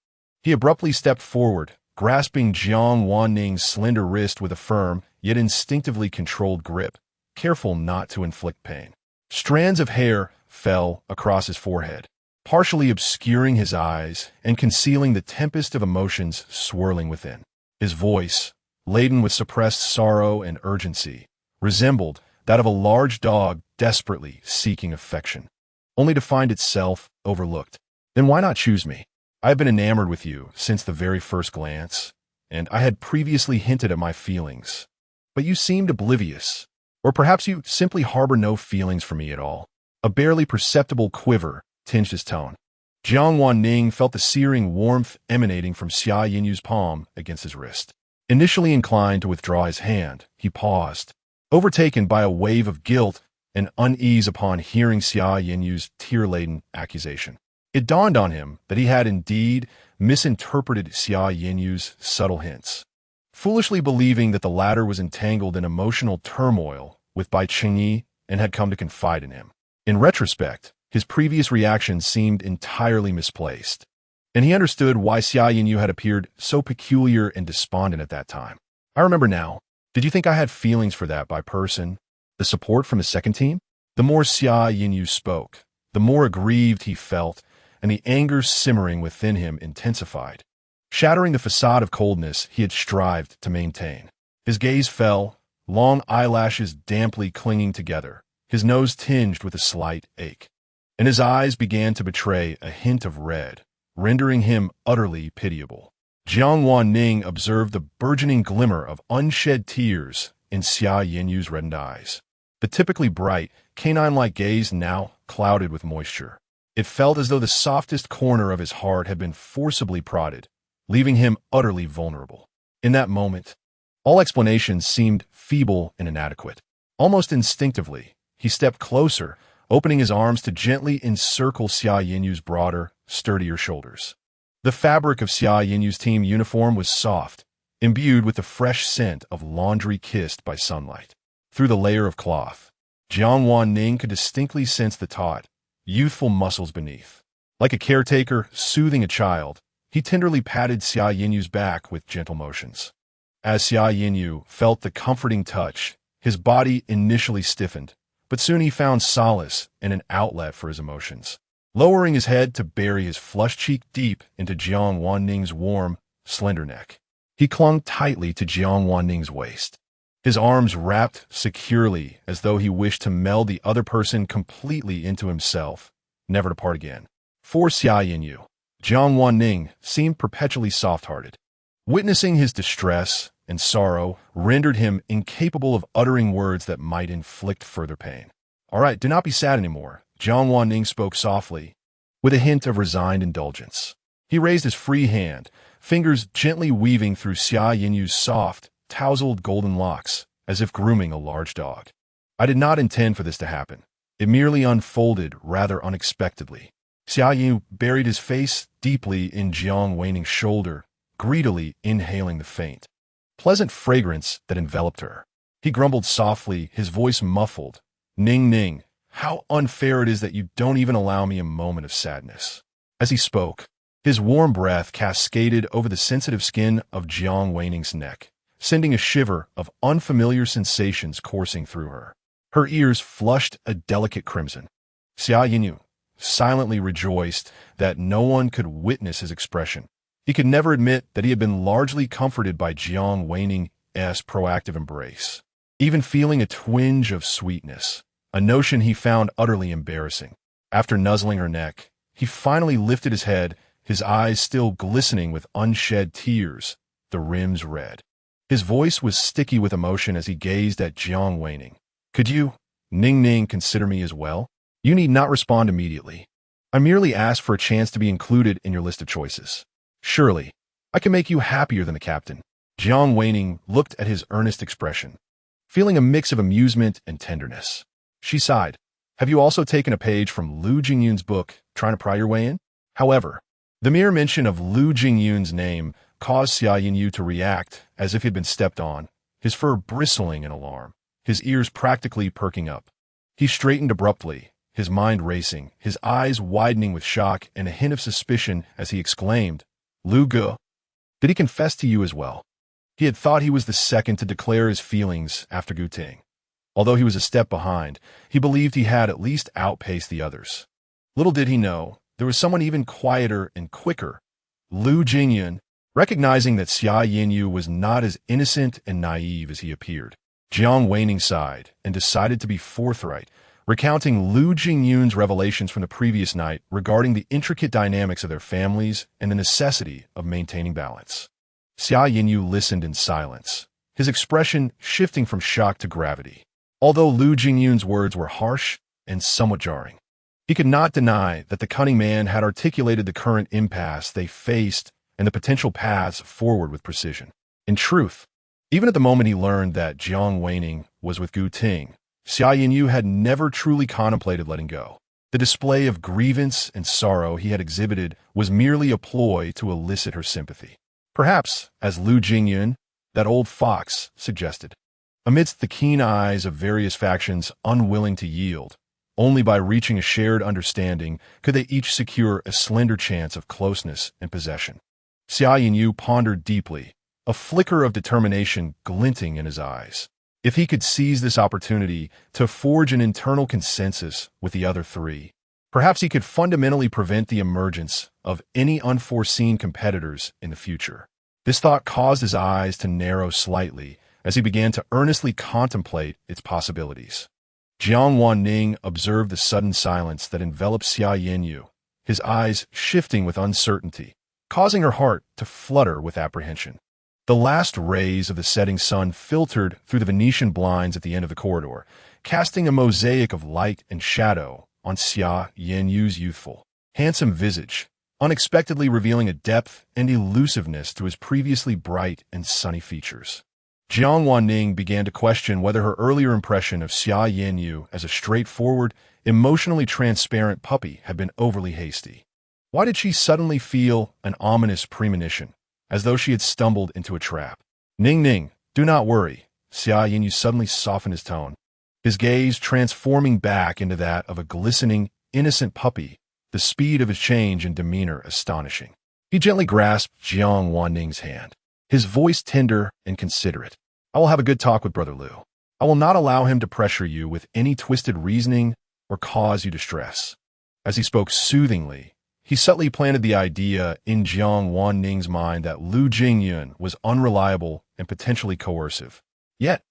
He abruptly stepped forward, grasping Jiang Wan Ning's slender wrist with a firm, yet instinctively controlled grip, careful not to inflict pain. Strands of hair fell across his forehead, partially obscuring his eyes and concealing the tempest of emotions swirling within. His voice, laden with suppressed sorrow and urgency, resembled that of a large dog desperately seeking affection, only to find itself overlooked. Then why not choose me? I have been enamored with you since the very first glance, and I had previously hinted at my feelings. But you seemed oblivious. Or perhaps you simply harbor no feelings for me at all. A barely perceptible quiver tinged his tone. Jiang Wan Ning felt the searing warmth emanating from Xia Yinyu's palm against his wrist. Initially inclined to withdraw his hand, he paused, overtaken by a wave of guilt and unease upon hearing Xia Yinyu's tear-laden accusation. It dawned on him that he had indeed misinterpreted Xia Yinyu's subtle hints, foolishly believing that the latter was entangled in emotional turmoil with Bai Qingyi and had come to confide in him. In retrospect, his previous reaction seemed entirely misplaced, and he understood why Xia Yinyu had appeared so peculiar and despondent at that time. I remember now. Did you think I had feelings for that by person? The support from his second team? The more Xia Yinyu spoke, the more aggrieved he felt, and the anger simmering within him intensified, shattering the facade of coldness he had strived to maintain. His gaze fell, long eyelashes damply clinging together, his nose tinged with a slight ache, and his eyes began to betray a hint of red, rendering him utterly pitiable. Jiang Wan Ning observed the burgeoning glimmer of unshed tears in Xia Yinyu's reddened eyes. The typically bright, canine-like gaze now clouded with moisture. It felt as though the softest corner of his heart had been forcibly prodded, leaving him utterly vulnerable. In that moment, all explanations seemed feeble and inadequate. Almost instinctively, he stepped closer, opening his arms to gently encircle Xia Yinyu's broader, sturdier shoulders. The fabric of Xia Yinyu's team uniform was soft, imbued with the fresh scent of laundry kissed by sunlight. Through the layer of cloth, Jiang Wan Ning could distinctly sense the taut, youthful muscles beneath. Like a caretaker soothing a child, he tenderly patted Xia Yinyu's back with gentle motions. As Xia Yinyu felt the comforting touch, his body initially stiffened, but soon he found solace and an outlet for his emotions. Lowering his head to bury his flushed cheek deep into Jiang Wan Ning's warm, slender neck, he clung tightly to Jiang Wan Ning's waist, his arms wrapped securely as though he wished to meld the other person completely into himself, never to part again. For Xia Yinyu, Jiang Wan Ning seemed perpetually soft-hearted. Witnessing his distress and sorrow rendered him incapable of uttering words that might inflict further pain. "All right, do not be sad anymore," Jiang Wan Ning spoke softly, with a hint of resigned indulgence. He raised his free hand, fingers gently weaving through Xia Yinyu's soft, tousled golden locks, as if grooming a large dog. "I did not intend for this to happen. It merely unfolded rather unexpectedly." Xia Yinyu buried his face deeply in Jiang Wan Ning's shoulder, greedily inhaling the faint, pleasant fragrance that enveloped her. He grumbled softly, his voice muffled, "Ning Ning, how unfair it is that you don't even allow me a moment of sadness." As he spoke, his warm breath cascaded over the sensitive skin of Jiang Wan Ning's neck, sending a shiver of unfamiliar sensations coursing through her. Her ears flushed a delicate crimson. Xia Yinyu silently rejoiced that no one could witness his expression. He could never admit that he had been largely comforted by Jiang Wan Ning's proactive embrace, even feeling a twinge of sweetness, a notion he found utterly embarrassing. After nuzzling her neck, he finally lifted his head, his eyes still glistening with unshed tears, the rims red. His voice was sticky with emotion as he gazed at Jiang Wan Ning. "Could you, Ning Ning, consider me as well? You need not respond immediately. I merely asked for a chance to be included in your list of choices. Surely, I can make you happier than the captain." Jiang Wan Ning looked at his earnest expression, feeling a mix of amusement and tenderness. She sighed. "Have you also taken a page from Lu Jingyun's book, Trying to Pry Your Way In?" However, the mere mention of Lu Jingyun's name caused Xia Yinyu to react as if he had been stepped on, his fur bristling in alarm, his ears practically perking up. He straightened abruptly, his mind racing, his eyes widening with shock and a hint of suspicion as he exclaimed, "Lu Ge, did he confess to you as well?" He had thought he was the second to declare his feelings after Gu Ting. Although he was a step behind, he believed he had at least outpaced the others. Little did he know, there was someone even quieter and quicker. Lu Jingyun, recognizing that Xia Yinyu was not as innocent and naive as he appeared, Jiang Wan Ning sighed and decided to be forthright, recounting Lu Jingyun's revelations from the previous night regarding the intricate dynamics of their families and the necessity of maintaining balance. Xia Yinyu listened in silence, his expression shifting from shock to gravity. Although Lu Jingyun's words were harsh and somewhat jarring, he could not deny that the cunning man had articulated the current impasse they faced and the potential paths forward with precision. In truth, even at the moment he learned that Jiang Wan Ning was with Gu Ting, Xia Yinyu had never truly contemplated letting go. The display of grievance and sorrow he had exhibited was merely a ploy to elicit her sympathy. Perhaps, as Lu Jingyun, that old fox, suggested. Amidst the keen eyes of various factions unwilling to yield, only by reaching a shared understanding could they each secure a slender chance of closeness and possession. Xia Yinyu pondered deeply, a flicker of determination glinting in his eyes. If he could seize this opportunity to forge an internal consensus with the other three, perhaps he could fundamentally prevent the emergence of any unforeseen competitors in the future. This thought caused his eyes to narrow slightly as he began to earnestly contemplate its possibilities. Jiang Wan Ning observed the sudden silence that enveloped Xia Yinyu, his eyes shifting with uncertainty, causing her heart to flutter with apprehension. The last rays of the setting sun filtered through the Venetian blinds at the end of the corridor, casting a mosaic of light and shadow on Xia Yinyu's youthful, handsome visage, unexpectedly revealing a depth and elusiveness to his previously bright and sunny features. Jiang Wan Ning began to question whether her earlier impression of Xia Yinyu as a straightforward, emotionally transparent puppy had been overly hasty. Why did she suddenly feel an ominous premonition, as though she had stumbled into a trap? Ning, do not worry. Xia Yinyu suddenly softened his tone, his gaze transforming back into that of a glistening, innocent puppy, the speed of his change in demeanor astonishing. He gently grasped Jiang Wan Ning's hand, his voice tender and considerate. I will have a good talk with Brother Lu. I will not allow him to pressure you with any twisted reasoning or cause you distress. As he spoke soothingly, he subtly planted the idea in Jiang Wan Ning's mind that Lu Jingyun was unreliable and potentially coercive. Yet,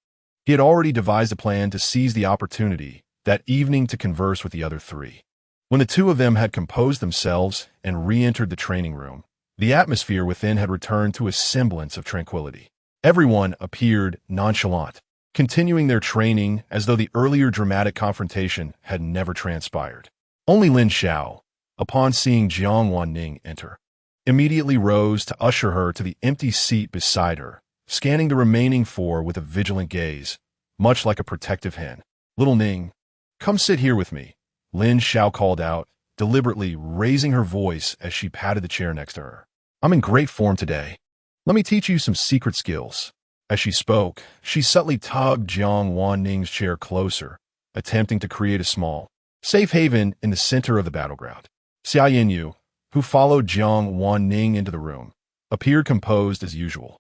he had already devised a plan to seize the opportunity that evening to converse with the other three. When the two of them had composed themselves and re-entered the training room, the atmosphere within had returned to a semblance of tranquility. Everyone appeared nonchalant, continuing their training as though the earlier dramatic confrontation had never transpired. Only Lin Xiao, upon seeing Jiang Wan Ning enter, immediately rose to usher her to the empty seat beside her, scanning the remaining four with a vigilant gaze, much like a protective hen. Little Ning, come sit here with me, Lin Xiao called out, deliberately raising her voice as she patted the chair next to her. I'm in great form today. Let me teach you some secret skills. As she spoke, she subtly tugged Jiang Wan Ning's chair closer, attempting to create a small, safe haven in the center of the battleground. Xia Yinyu, who followed Jiang Wan Ning into the room, appeared composed as usual.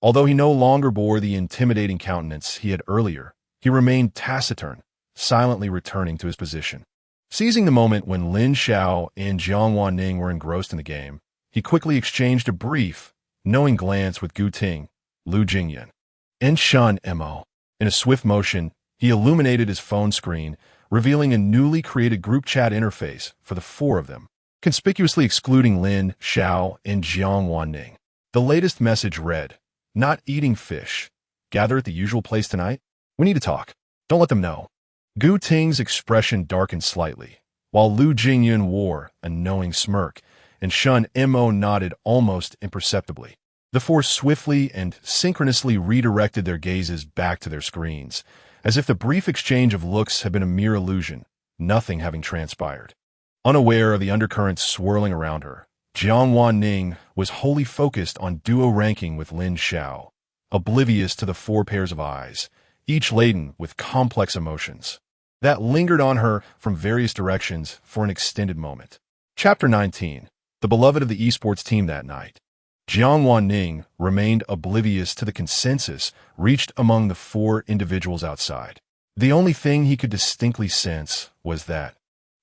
Although he no longer bore the intimidating countenance he had earlier, he remained taciturn, silently returning to his position. Seizing the moment when Lin Xiao and Jiang Wan Ning were engrossed in the game, he quickly exchanged a brief, knowing glance with Gu Ting, Lu Jingyun, and Shen Mo. In a swift motion, he illuminated his phone screen, revealing a newly created group chat interface for the four of them, conspicuously excluding Lin Xiao and Jiang Wan Ning. The latest message read, "Not eating fish. Gather at the usual place tonight? We need to talk. Don't let them know." Gu Ting's expression darkened slightly, while Lu Jingyun wore a knowing smirk, and Shen Mo nodded almost imperceptibly. The four swiftly and synchronously redirected their gazes back to their screens, as if the brief exchange of looks had been a mere illusion, nothing having transpired. Unaware of the undercurrents swirling around her, Jiang Wan Ning was wholly focused on duo ranking with Lin Xiao, oblivious to the four pairs of eyes, each laden with complex emotions, that lingered on her from various directions for an extended moment. Chapter 19. The beloved of the esports team that night. Jiang Wan Ning remained oblivious to the consensus reached among the four individuals outside. The only thing he could distinctly sense was that,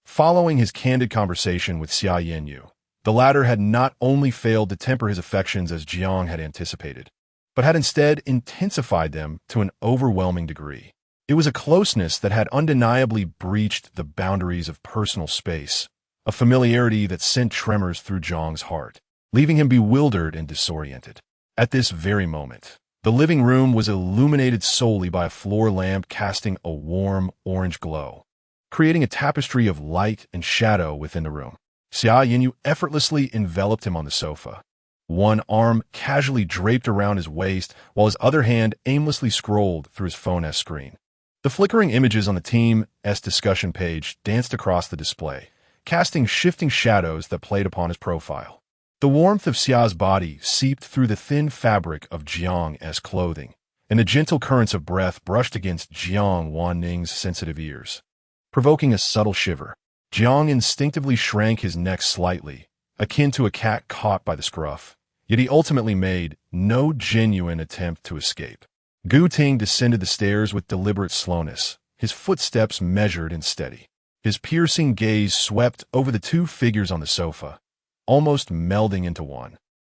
following his candid conversation with Xia Yinyu, the latter had not only failed to temper his affections as Jiang had anticipated, but had instead intensified them to an overwhelming degree. It was a closeness that had undeniably breached the boundaries of personal space, a familiarity that sent tremors through Jiang's heart, leaving him bewildered and disoriented. At this very moment, the living room was illuminated solely by a floor lamp casting a warm orange glow, creating a tapestry of light and shadow within the room. Xia Yinyu effortlessly enveloped him on the sofa, one arm casually draped around his waist while his other hand aimlessly scrolled through his phone's screen. The flickering images on the Team's discussion page danced across the display, casting shifting shadows that played upon his profile. The warmth of Xia's body seeped through the thin fabric of Jiang's clothing, and the gentle currents of breath brushed against Jiang Wan Ning's sensitive ears, provoking a subtle shiver. Jiang instinctively shrank his neck slightly, akin to a cat caught by the scruff, yet he ultimately made no genuine attempt to escape. Gu Ting descended the stairs with deliberate slowness, his footsteps measured and steady. His piercing gaze swept over the two figures on the sofa, almost melding into one.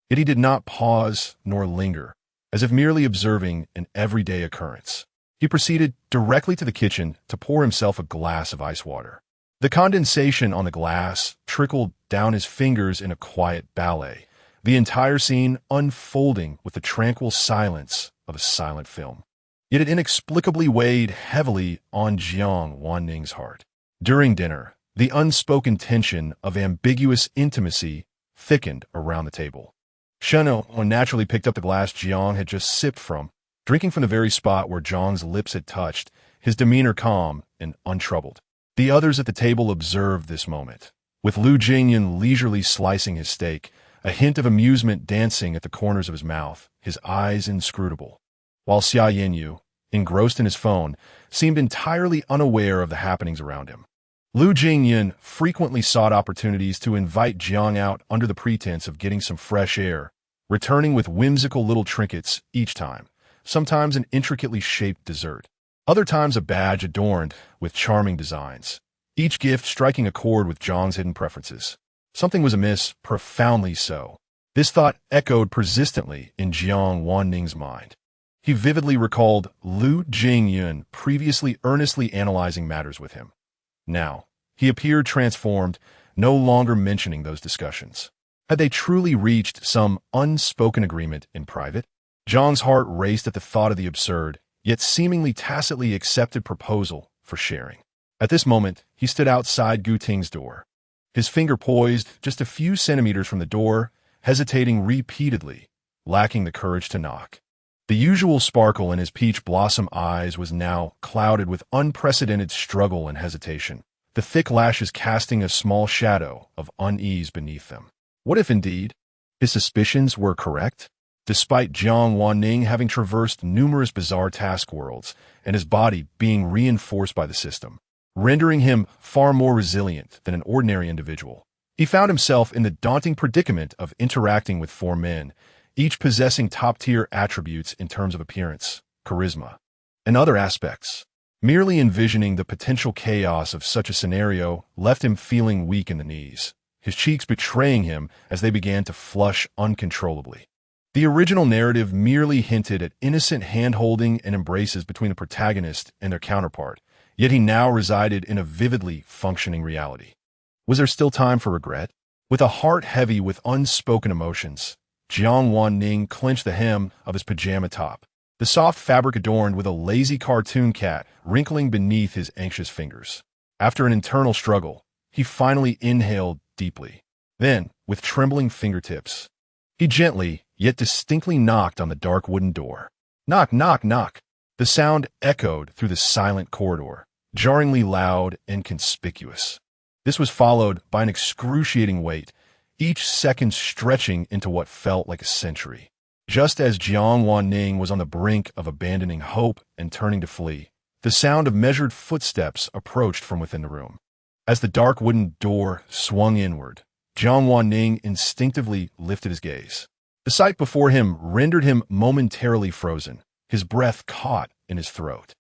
Yet he did not pause nor linger, as if merely observing an everyday occurrence. He proceeded directly to the kitchen to pour himself a glass of ice water. The condensation on the glass trickled down his fingers in a quiet ballet, the entire scene unfolding with the tranquil silence of a silent film. Yet it inexplicably weighed heavily on Jiang Wan Ning's heart. During dinner, the unspoken tension of ambiguous intimacy thickened around the table. Sheno naturally picked up the glass Jiang had just sipped from, drinking from the very spot where Jiang's lips had touched, his demeanor calm and untroubled. The others at the table observed this moment, with Lu Jingyan leisurely slicing his steak, a hint of amusement dancing at the corners of his mouth, his eyes inscrutable, while Xia Yinyu, engrossed in his phone, seemed entirely unaware of the happenings around him. Lu Jingyan frequently sought opportunities to invite Jiang out under the pretense of getting some fresh air, returning with whimsical little trinkets each time, sometimes an intricately shaped dessert, other times a badge adorned with charming designs, each gift striking a chord with Jiang's hidden preferences. Something was amiss, profoundly so. This thought echoed persistently in Jiang Wan Ning's mind. He vividly recalled Lu Jingyan previously earnestly analyzing matters with him. Now, he appeared transformed, no longer mentioning those discussions. Had they truly reached some unspoken agreement in private? Jiang's heart raced at the thought of the absurd, yet seemingly tacitly accepted proposal for sharing. At this moment, he stood outside Gu Ting's door, his finger poised just a few centimeters from the door, hesitating repeatedly, lacking the courage to knock. The usual sparkle in his peach blossom eyes was now clouded with unprecedented struggle and hesitation, the thick lashes casting a small shadow of unease beneath them. What if indeed his suspicions were correct? Despite Jiang Wan Ning having traversed numerous bizarre task worlds and his body being reinforced by the system, rendering him far more resilient than an ordinary individual, he found himself in the daunting predicament of interacting with four men, each possessing top-tier attributes in terms of appearance, charisma, and other aspects. Merely envisioning the potential chaos of such a scenario left him feeling weak in the knees, his cheeks betraying him as they began to flush uncontrollably. The original narrative merely hinted at innocent hand-holding and embraces between the protagonist and their counterpart, yet he now resided in a vividly functioning reality. Was there still time for regret? With a heart heavy with unspoken emotions, Jiang Wan Ning clenched the hem of his pajama top, the soft fabric adorned with a lazy cartoon cat wrinkling beneath his anxious fingers. After an internal struggle, he finally inhaled deeply. Then, with trembling fingertips, he gently, yet distinctly knocked on the dark wooden door. Knock, knock, knock. The sound echoed through the silent corridor, jarringly loud and conspicuous. This was followed by an excruciating wait, each second stretching into what felt like a century. Just as Jiang Wan Ning was on the brink of abandoning hope and turning to flee, the sound of measured footsteps approached from within the room. As the dark wooden door swung inward, Jiang Wan Ning instinctively lifted his gaze. The sight before him rendered him momentarily frozen, his breath caught in his throat.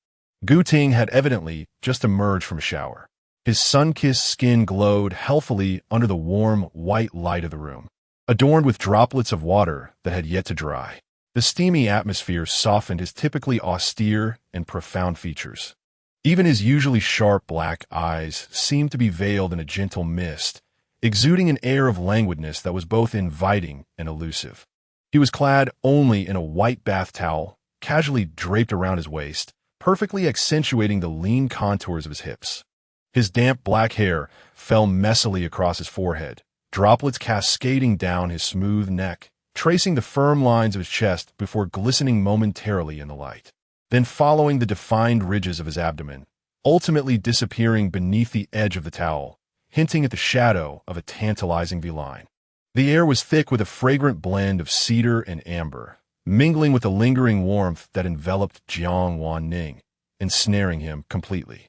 Gu Ting had evidently just emerged from a shower. His sun-kissed skin glowed healthily under the warm, white light of the room, adorned with droplets of water that had yet to dry. The steamy atmosphere softened his typically austere and profound features. Even his usually sharp black eyes seemed to be veiled in a gentle mist, exuding an air of languidness that was both inviting and elusive. He was clad only in a white bath towel, casually draped around his waist, perfectly accentuating the lean contours of his hips. His damp black hair fell messily across his forehead, droplets cascading down his smooth neck, tracing the firm lines of his chest before glistening momentarily in the light, then following the defined ridges of his abdomen, ultimately disappearing beneath the edge of the towel, hinting at the shadow of a tantalizing V-line. The air was thick with a fragrant blend of cedar and amber, mingling with the lingering warmth that enveloped Jiang Wan Ning, ensnaring him completely.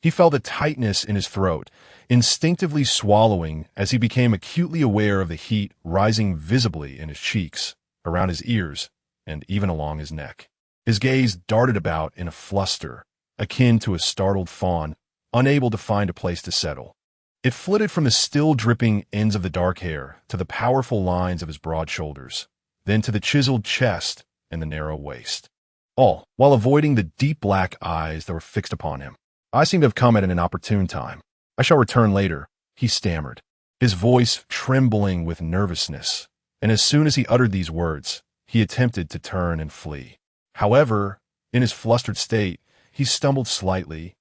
He felt a tightness in his throat, instinctively swallowing as he became acutely aware of the heat rising visibly in his cheeks, around his ears, and even along his neck. His gaze darted about in a fluster, akin to a startled fawn, unable to find a place to settle. It flitted from the still dripping ends of the dark hair to the powerful lines of his broad shoulders, then to the chiseled chest and the narrow waist, all while avoiding the deep black eyes that were fixed upon him. "I seem to have come at an inopportune time. I shall return later," he stammered, his voice trembling with nervousness, and as soon as he uttered these words, he attempted to turn and flee. However, in his flustered state, he stumbled slightly,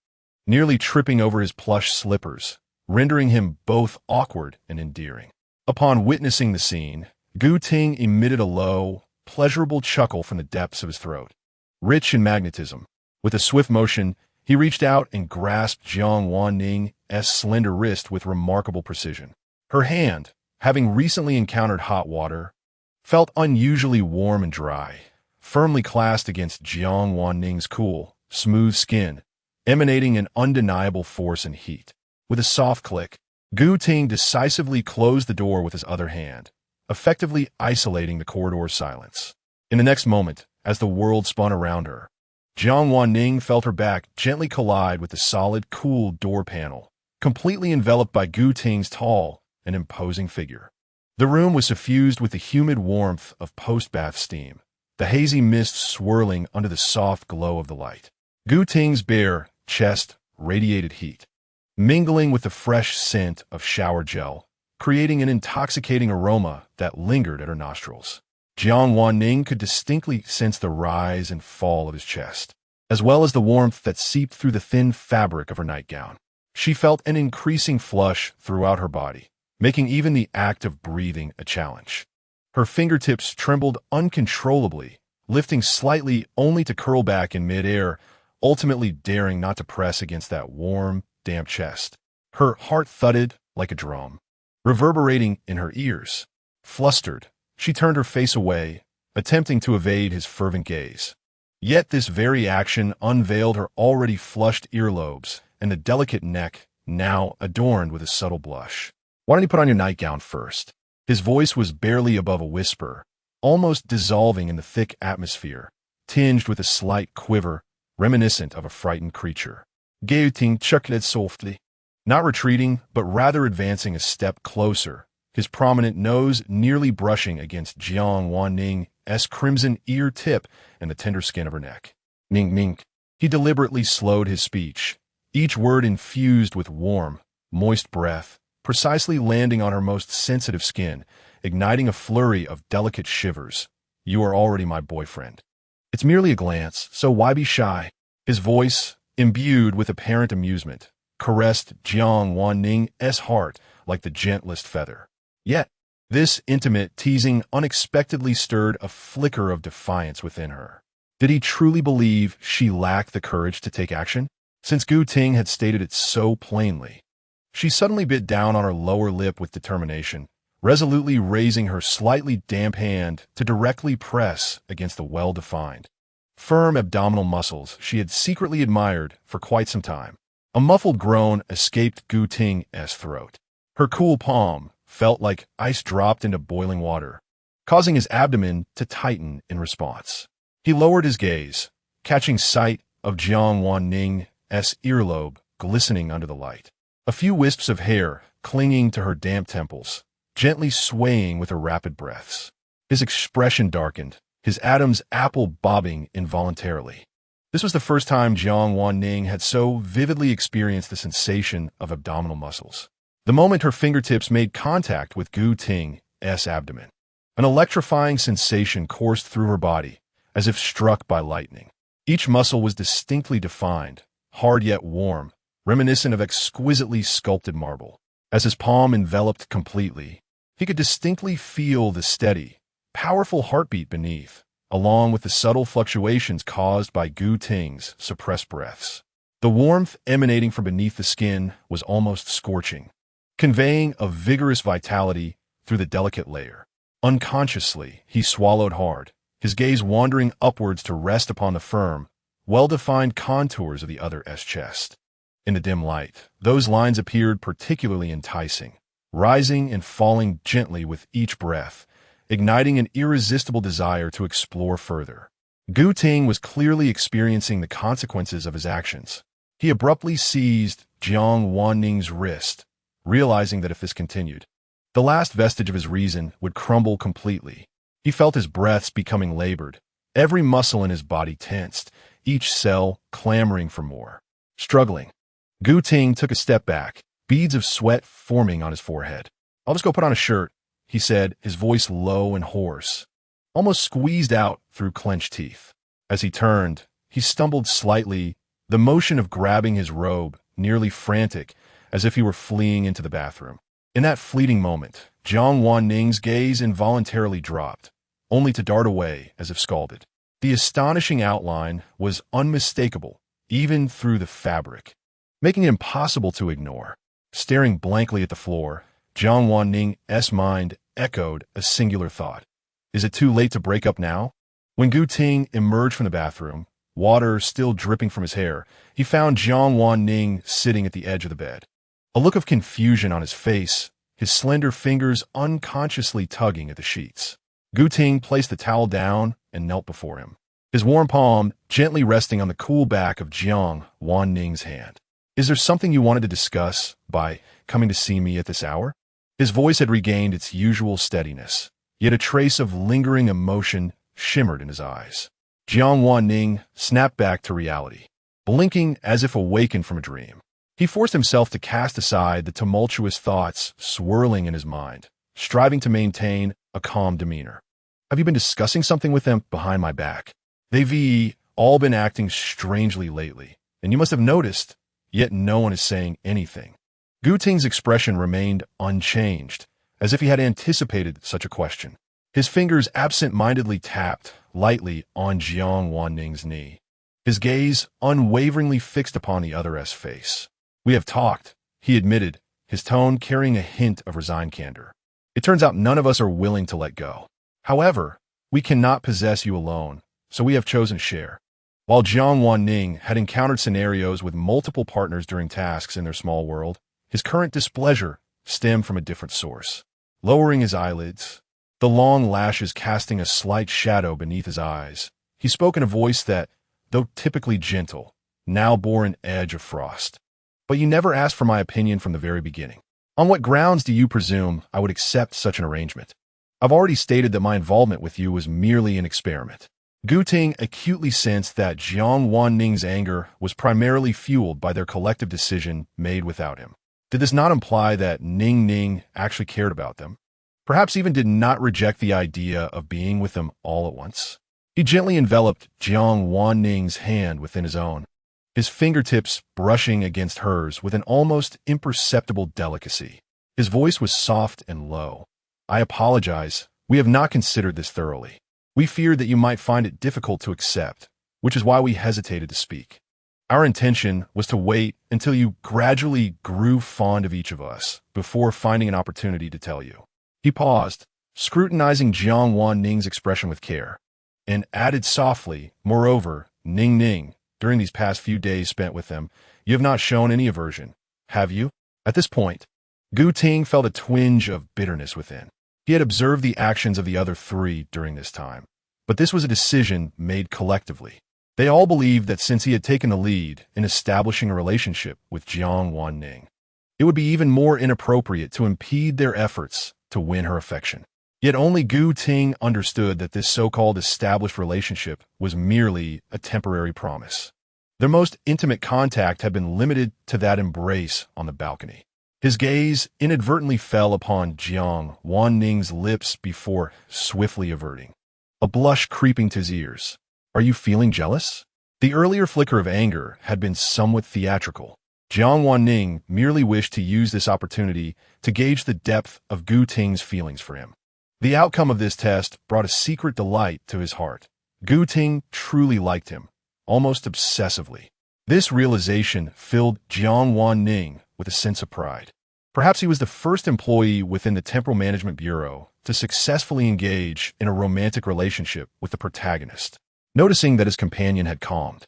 nearly tripping over his plush slippers, rendering him both awkward and endearing. Upon witnessing the scene, Gu Ting emitted a low, pleasurable chuckle from the depths of his throat. Rich in magnetism, with a swift motion, he reached out and grasped Jiang Wan Ning's slender wrist with remarkable precision. Her hand, having recently encountered hot water, felt unusually warm and dry, firmly clasped against Jiang Wan Ning's cool, smooth skin, emanating an undeniable force and heat. With a soft click, Gu Ting decisively closed the door with his other hand, effectively isolating the corridor's silence. In the next moment, as the world spun around her, Jiang Wan Ning felt her back gently collide with the solid, cool door panel, completely enveloped by Gu Ting's tall and imposing figure. The room was suffused with the humid warmth of post-bath steam, the hazy mist swirling under the soft glow of the light. Gu Ting's bare chest radiated heat, mingling with the fresh scent of shower gel, creating an intoxicating aroma that lingered at her nostrils. Jiang Wan Ning could distinctly sense the rise and fall of his chest, as well as the warmth that seeped through the thin fabric of her nightgown. She felt an increasing flush throughout her body, making even the act of breathing a challenge. Her fingertips trembled uncontrollably, lifting slightly only to curl back in midair, ultimately daring not to press against that warm, damp chest. Her heart thudded like a drum, reverberating in her ears. Flustered, she turned her face away, attempting to evade his fervent gaze. Yet this very action unveiled her already flushed earlobes and the delicate neck, now adorned with a subtle blush. "Why don't you put on your nightgown first?" His voice was barely above a whisper, almost dissolving in the thick atmosphere, tinged with a slight quiver, reminiscent of a frightened creature. Gu Ting chuckled softly, not retreating, but rather advancing a step closer, his prominent nose nearly brushing against Jiang Wan Ning's crimson ear tip and the tender skin of her neck. "Mink, mink." He deliberately slowed his speech, each word infused with warm, moist breath, precisely landing on her most sensitive skin, igniting a flurry of delicate shivers. "You are already my boyfriend. It's merely a glance, so why be shy?" His voice, imbued with apparent amusement, caressed Jiang Wan Ning's heart like the gentlest feather. Yet, this intimate teasing unexpectedly stirred a flicker of defiance within her. Did he truly believe she lacked the courage to take action? Since Gu Ting had stated it so plainly. She suddenly bit down on her lower lip with determination, resolutely raising her slightly damp hand to directly press against the well-defined, firm abdominal muscles she had secretly admired for quite some time. A muffled groan escaped Gu Ting's throat. Her cool palm felt like ice dropped into boiling water, causing his abdomen to tighten in response. He lowered his gaze, catching sight of Jiang Wan Ning's earlobe glistening under the light. A few wisps of hair clinging to her damp temples, gently swaying with her rapid breaths. His expression darkened, his Adam's apple bobbing involuntarily. This was the first time Jiang Wan Ning had so vividly experienced the sensation of abdominal muscles. The moment her fingertips made contact with Gu Ting's abdomen, an electrifying sensation coursed through her body, as if struck by lightning. Each muscle was distinctly defined, hard yet warm, reminiscent of exquisitely sculpted marble. As his palm enveloped completely, he could distinctly feel the steady, powerful heartbeat beneath, along with the subtle fluctuations caused by Gu Ting's suppressed breaths. The warmth emanating from beneath the skin was almost scorching, conveying a vigorous vitality through the delicate layer. Unconsciously, he swallowed hard, his gaze wandering upwards to rest upon the firm, well-defined contours of the other's chest. In the dim light, those lines appeared particularly enticing, rising and falling gently with each breath, igniting an irresistible desire to explore further. Gu Ting was clearly experiencing the consequences of his actions. He abruptly seized Jiang Wan Ning's wrist, realizing that if this continued, the last vestige of his reason would crumble completely. He felt his breaths becoming labored, every muscle in his body tensed, each cell clamoring for more. Struggling, Gu Ting took a step back, beads of sweat forming on his forehead. "I'll just go put on a shirt," he said, his voice low and hoarse, almost squeezed out through clenched teeth. As he turned, he stumbled slightly, the motion of grabbing his robe nearly frantic, as if he were fleeing into the bathroom. In that fleeting moment, Jiang Wan Ning's gaze involuntarily dropped, only to dart away as if scalded. The astonishing outline was unmistakable, even through the fabric, making it impossible to ignore. Staring blankly at the floor, Jiang Wan Ning's mind echoed a singular thought. Is it too late to break up now? When Gu Ting emerged from the bathroom, water still dripping from his hair, he found Jiang Wan Ning sitting at the edge of the bed. A look of confusion on his face, his slender fingers unconsciously tugging at the sheets. Gu Ting placed the towel down and knelt before him, his warm palm gently resting on the cool back of Jiang Wan Ning's hand. "Is there something you wanted to discuss by coming to see me at this hour?" His voice had regained its usual steadiness, yet a trace of lingering emotion shimmered in his eyes. Jiang Wan Ning snapped back to reality, blinking as if awakened from a dream. He forced himself to cast aside the tumultuous thoughts swirling in his mind, striving to maintain a calm demeanor. "Have you been discussing something with them behind my back? They've all been acting strangely lately, and you must have noticed, yet no one is saying anything." Gu Ting's expression remained unchanged, as if he had anticipated such a question. His fingers absent-mindedly tapped lightly on Jiang Wan Ning's knee, his gaze unwaveringly fixed upon the other's face. "We have talked," he admitted, his tone carrying a hint of resigned candor. "It turns out none of us are willing to let go. However, we cannot possess you alone, so we have chosen to share." While Jiang Wan Ning had encountered scenarios with multiple partners during tasks in their small world, his current displeasure stemmed from a different source. Lowering his eyelids, the long lashes casting a slight shadow beneath his eyes, he spoke in a voice that, though typically gentle, now bore an edge of frost. "But you never asked for my opinion from the very beginning. On what grounds do you presume I would accept such an arrangement? I've already stated that my involvement with you was merely an experiment." Gu Ting acutely sensed that Jiang Wan Ning's anger was primarily fueled by their collective decision made without him. Did this not imply that Ning actually cared about them? Perhaps even did not reject the idea of being with them all at once? He gently enveloped Jiang Wan Ning's hand within his own, his fingertips brushing against hers with an almost imperceptible delicacy. His voice was soft and low. "I apologize. We have not considered this thoroughly. We feared that you might find it difficult to accept, which is why we hesitated to speak. Our intention was to wait until you gradually grew fond of each of us before finding an opportunity to tell you." He paused, scrutinizing Jiang Wan Ning's expression with care, and added softly, "Moreover, Ning, during these past few days spent with them, you have not shown any aversion, have you?" At this point, Gu Ting felt a twinge of bitterness within. He had observed the actions of the other three during this time, but this was a decision made collectively. They all believed that since he had taken the lead in establishing a relationship with Jiang Wan Ning, it would be even more inappropriate to impede their efforts to win her affection. Yet only Gu Ting understood that this so-called established relationship was merely a temporary promise. Their most intimate contact had been limited to that embrace on the balcony. His gaze inadvertently fell upon Jiang Wan Ning's lips before swiftly averting, a blush creeping to his ears. "Are you feeling jealous?" The earlier flicker of anger had been somewhat theatrical. Jiang Wan Ning merely wished to use this opportunity to gauge the depth of Gu Ting's feelings for him. The outcome of this test brought a secret delight to his heart. Gu Ting truly liked him, almost obsessively. This realization filled Jiang Wan Ning with a sense of pride. Perhaps he was the first employee within the Temporal Management Bureau to successfully engage in a romantic relationship with the protagonist. Noticing that his companion had calmed,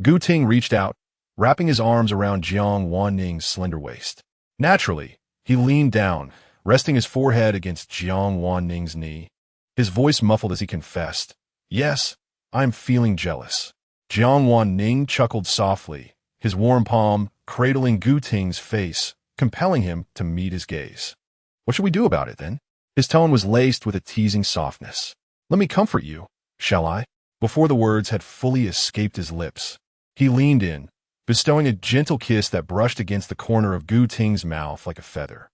Gu Ting reached out, wrapping his arms around Jiang Wan Ning's slender waist. Naturally, he leaned down, resting his forehead against Jiang Wan Ning's knee. His voice muffled as he confessed, "Yes, I'm feeling jealous." Jiang Wan Ning chuckled softly, his warm palm cradling Gu Ting's face, compelling him to meet his gaze. "What should we do about it, then?" His tone was laced with a teasing softness. "Let me comfort you, shall I?" Before the words had fully escaped his lips, he leaned in, bestowing a gentle kiss that brushed against the corner of Gu Ting's mouth like a feather.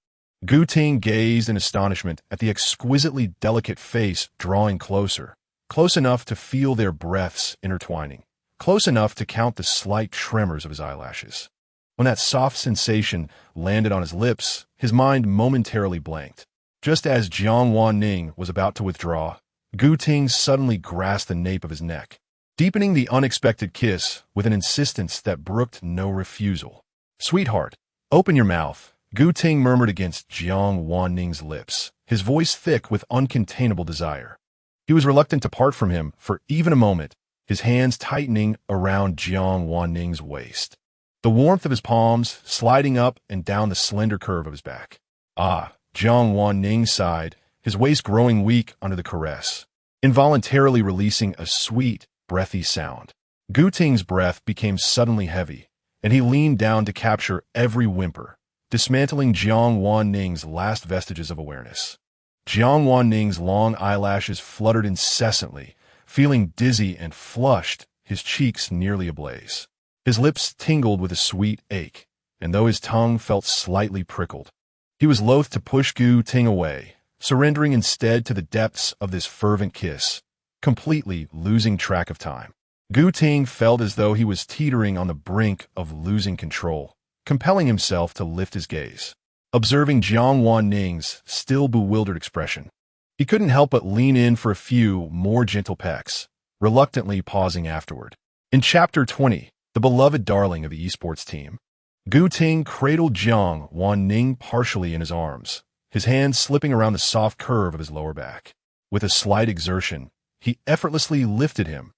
Gu Ting gazed in astonishment at the exquisitely delicate face drawing closer, close enough to feel their breaths intertwining, close enough to count the slight tremors of his eyelashes. When that soft sensation landed on his lips, his mind momentarily blanked. Just as Jiang Wan Ning was about to withdraw, Gu Ting suddenly grasped the nape of his neck, deepening the unexpected kiss with an insistence that brooked no refusal. "Sweetheart, open your mouth," Gu Ting murmured against Jiang Wan Ning's lips, his voice thick with uncontainable desire. He was reluctant to part from him for even a moment, his hands tightening around Jiang Wan Ning's waist, the warmth of his palms sliding up and down the slender curve of his back. "Ah," Jiang Wan Ning sighed, his waist growing weak under the caress, involuntarily releasing a sweet, breathy sound. Gu Ting's breath became suddenly heavy, and he leaned down to capture every whimper, dismantling Jiang Wan Ning's last vestiges of awareness. Jiang Wan Ning's long eyelashes fluttered incessantly, feeling dizzy and flushed, his cheeks nearly ablaze. His lips tingled with a sweet ache, and though his tongue felt slightly prickled, he was loath to push Gu Ting away, surrendering instead to the depths of this fervent kiss, completely losing track of time. Gu Ting felt as though he was teetering on the brink of losing control, compelling himself to lift his gaze. Observing Jiang Wan Ning's still bewildered expression, he couldn't help but lean in for a few more gentle pecks, reluctantly pausing afterward. In Chapter 20, the beloved darling of the esports team, Gu Ting cradled Jiang Wan Ning partially in his arms, his hands slipping around the soft curve of his lower back. With a slight exertion, he effortlessly lifted him,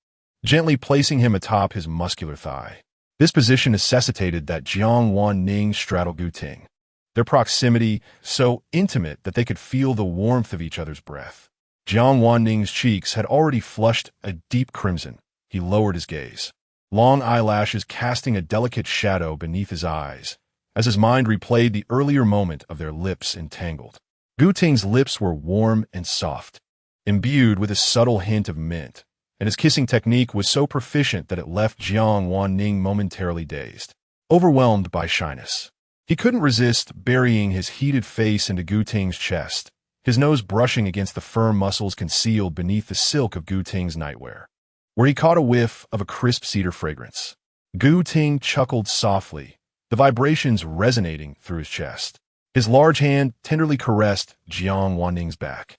gently placing him atop his muscular thigh. This position necessitated that Jiang Wan Ning straddle Gu Ting, their proximity so intimate that they could feel the warmth of each other's breath. Jiang Wan Ning's cheeks had already flushed a deep crimson. He lowered his gaze, long eyelashes casting a delicate shadow beneath his eyes, as his mind replayed the earlier moment of their lips entangled. Gu Ting's lips were warm and soft, imbued with a subtle hint of mint, and his kissing technique was so proficient that it left Jiang Wan Ning momentarily dazed, overwhelmed by shyness. He couldn't resist burying his heated face into Gu Ting's chest, his nose brushing against the firm muscles concealed beneath the silk of Gu Ting's nightwear, where he caught a whiff of a crisp cedar fragrance. Gu Ting chuckled softly, the vibrations resonating through his chest. His large hand tenderly caressed Jiang Wan Ning's back,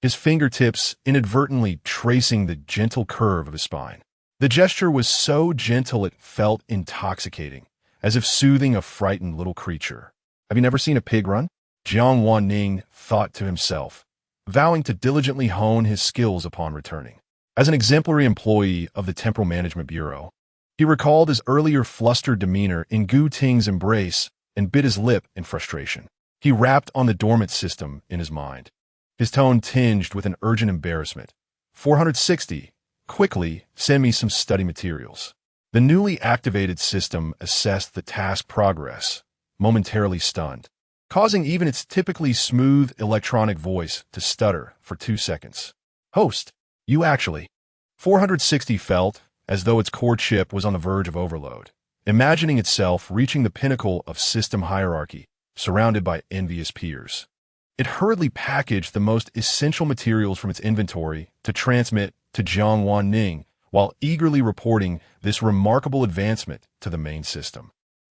his fingertips inadvertently tracing the gentle curve of his spine. The gesture was so gentle it felt intoxicating, as if soothing a frightened little creature. "Have you never seen a pig run?" Jiang Wan Ning thought to himself, vowing to diligently hone his skills upon returning. As an exemplary employee of the Temporal Management Bureau, he recalled his earlier flustered demeanor in Gu Ting's embrace and bit his lip in frustration. He rapped on the dormant system in his mind, his tone tinged with an urgent embarrassment. 460. Quickly, send me some study materials. The newly activated system assessed the task progress, momentarily stunned. causing even its typically smooth electronic voice to stutter for 2 seconds. Host, you actually. 460 felt as though its core chip was on the verge of overload, imagining itself reaching the pinnacle of system hierarchy, surrounded by envious peers. It hurriedly packaged the most essential materials from its inventory to transmit to Jiang Wan Ning, while eagerly reporting this remarkable advancement to the main system.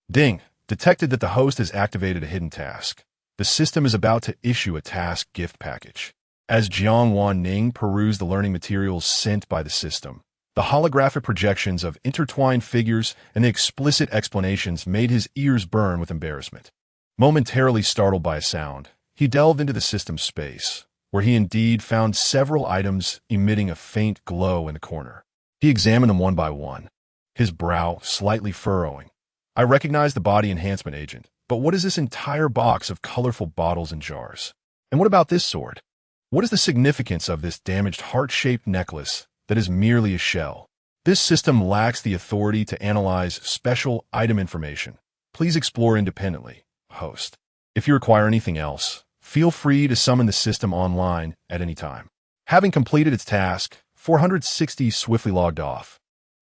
Ding! Detected that the host has activated a hidden task. The system is about to issue a task gift package. As Jiang Wan Ning perused the learning materials sent by the system, the holographic projections of intertwined figures and the explicit explanations made his ears burn with embarrassment. Momentarily startled by a sound, he delved into the system's space, where he indeed found several items emitting a faint glow in the corner. He examined them one by one, his brow slightly furrowing. I recognize the body enhancement agent, but what is this entire box of colorful bottles and jars? And what about this sword? What is the significance of this damaged heart-shaped necklace that is merely a shell? This system lacks the authority to analyze special item information. Please explore independently, host. If you require anything else, feel free to summon the system online at any time. Having completed its task, 460 swiftly logged off,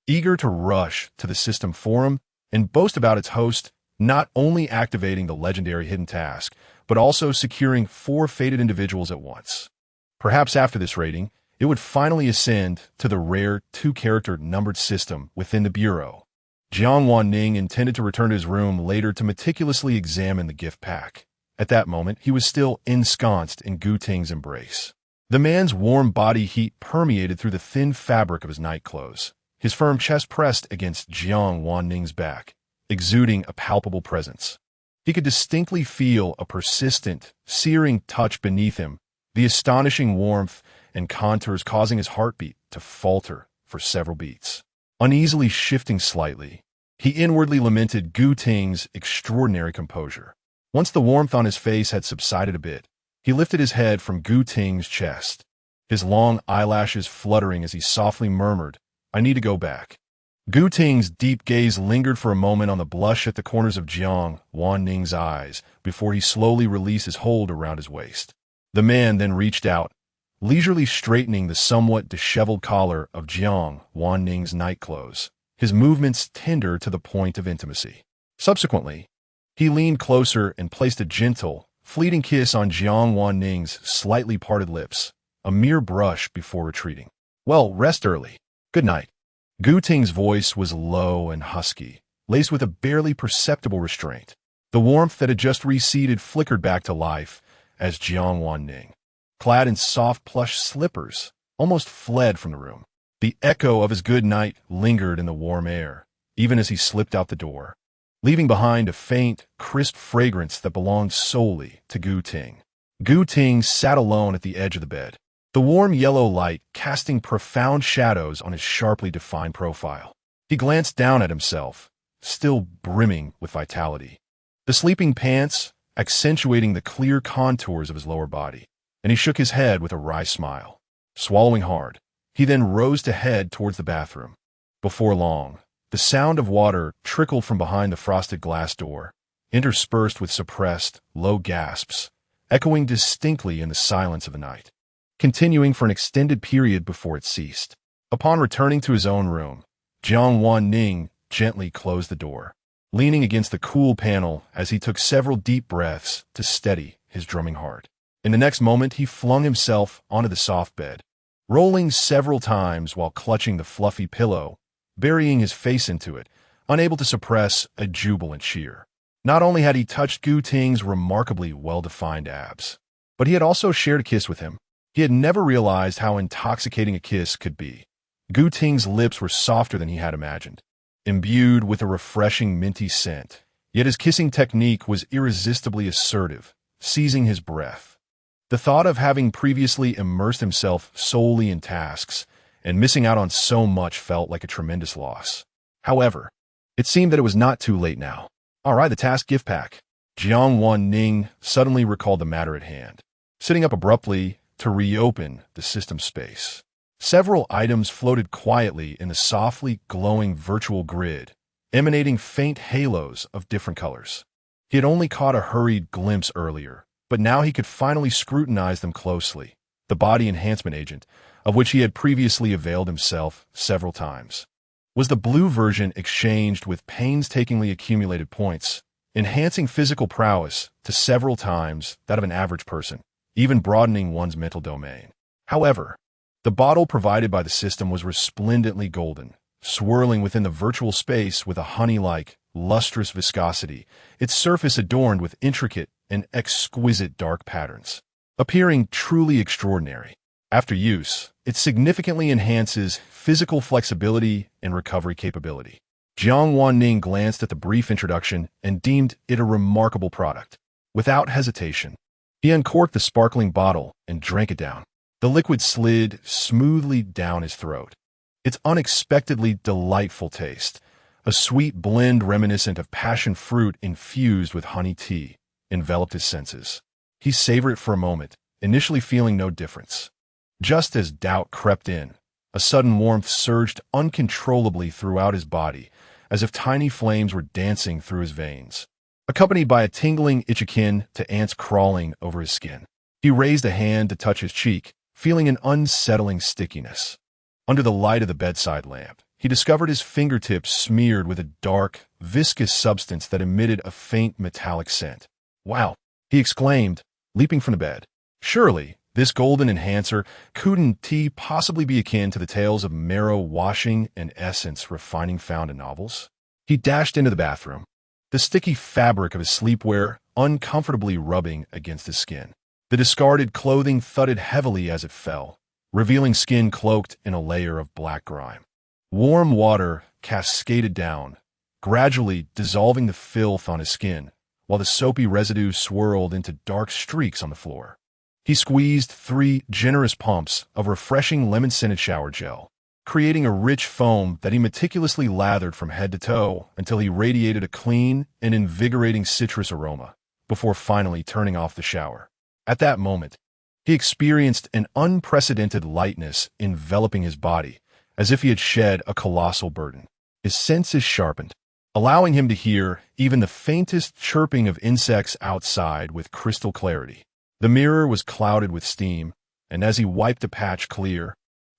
eager to rush to the system forum and boast about its host not only activating the legendary hidden task, but also securing 4 fated individuals at once. Perhaps after this rating, it would finally ascend to the rare 2-character numbered system within the Bureau. Jiang Wan Ning intended to return to his room later to meticulously examine the gift pack. At that moment, he was still ensconced in Gu Ting's embrace. The man's warm body heat permeated through the thin fabric of his nightclothes, his firm chest pressed against Jiang Wan Ning's back, exuding a palpable presence. He could distinctly feel a persistent, searing touch beneath him, the astonishing warmth and contours causing his heartbeat to falter for several beats. Uneasily shifting slightly, he inwardly lamented Gu Ting's extraordinary composure. Once the warmth on his face had subsided a bit, he lifted his head from Gu Ting's chest, his long eyelashes fluttering as he softly murmured, "I need to go back." Gu Ting's deep gaze lingered for a moment on the blush at the corners of Jiang Wan Ning's eyes before he slowly released his hold around his waist. The man then reached out, leisurely straightening the somewhat disheveled collar of Jiang Wan Ning's nightclothes, his movements tender to the point of intimacy. Subsequently, he leaned closer and placed a gentle, fleeting kiss on Jiang Wan Ning's slightly parted lips, a mere brush before retreating. "Well, rest early. Good night." Gu Ting's voice was low and husky, laced with a barely perceptible restraint. The warmth that had just receded flickered back to life as Jiang Wan Ning, clad in soft plush slippers, almost fled from the room. The echo of his good night lingered in the warm air, even as he slipped out the door, leaving behind a faint, crisp fragrance that belonged solely to Gu Ting. Gu Ting sat alone at the edge of the bed, the warm yellow light casting profound shadows on his sharply defined profile. He glanced down at himself, still brimming with vitality, the sleeping pants accentuating the clear contours of his lower body, and he shook his head with a wry smile. Swallowing hard, he then rose to head towards the bathroom. Before long, the sound of water trickled from behind the frosted glass door, interspersed with suppressed, low gasps, echoing distinctly in the silence of the night, continuing for an extended period before it ceased. Upon returning to his own room, Jiang Wan Ning gently closed the door, leaning against the cool panel as he took several deep breaths to steady his drumming heart. In the next moment, he flung himself onto the soft bed, rolling several times while clutching the fluffy pillow, burying his face into it, unable to suppress a jubilant cheer. Not only had he touched Gu Ting's remarkably well-defined abs, but he had also shared a kiss with him. He had never realized how intoxicating a kiss could be. Gu Ting's lips were softer than he had imagined, imbued with a refreshing minty scent, yet his kissing technique was irresistibly assertive, seizing his breath. The thought of having previously immersed himself solely in tasks and missing out on so much felt like a tremendous loss. However, it seemed that it was not too late now. All right, the task gift pack. Jiang Wan Ning suddenly recalled the matter at hand, sitting up abruptly to reopen the system space. Several items floated quietly in the softly glowing virtual grid, emanating faint halos of different colors. He had only caught a hurried glimpse earlier, but now he could finally scrutinize them closely. The body enhancement agent, of which he had previously availed himself several times, was the blue version exchanged with painstakingly accumulated points, enhancing physical prowess to several times that of an average person, even broadening one's mental domain. However, the bottle provided by the system was resplendently golden, swirling within the virtual space with a honey-like, lustrous viscosity, its surface adorned with intricate and exquisite dark patterns, appearing truly extraordinary. After use, it significantly enhances physical flexibility and recovery capability. Jiang Wan Ning glanced at the brief introduction and deemed it a remarkable product. Without hesitation, he uncorked the sparkling bottle and drank it down. The liquid slid smoothly down his throat. Its unexpectedly delightful taste, a sweet blend reminiscent of passion fruit infused with honey tea, enveloped his senses. He savored it for a moment, initially feeling no difference. Just as doubt crept in, a sudden warmth surged uncontrollably throughout his body, as if tiny flames were dancing through his veins, accompanied by a tingling itch akin to ants crawling over his skin. He raised a hand to touch his cheek, feeling an unsettling stickiness. Under the light of the bedside lamp, he discovered his fingertips smeared with a dark, viscous substance that emitted a faint metallic scent. "Wow!" he exclaimed, leaping from the bed. Surely, this golden enhancer couldn't possibly be akin to the tales of marrow washing and essence refining found in novels. He dashed into the bathroom, the sticky fabric of his sleepwear uncomfortably rubbing against his skin. The discarded clothing thudded heavily as it fell, revealing skin cloaked in a layer of black grime. Warm water cascaded down, gradually dissolving the filth on his skin, while the soapy residue swirled into dark streaks on the floor. He squeezed 3 generous pumps of refreshing lemon-scented shower gel, creating a rich foam that he meticulously lathered from head to toe until he radiated a clean and invigorating citrus aroma, before finally turning off the shower. At that moment, he experienced an unprecedented lightness enveloping his body, as if he had shed a colossal burden. His senses sharpened, allowing him to hear even the faintest chirping of insects outside with crystal clarity. The mirror was clouded with steam, and as he wiped the patch clear,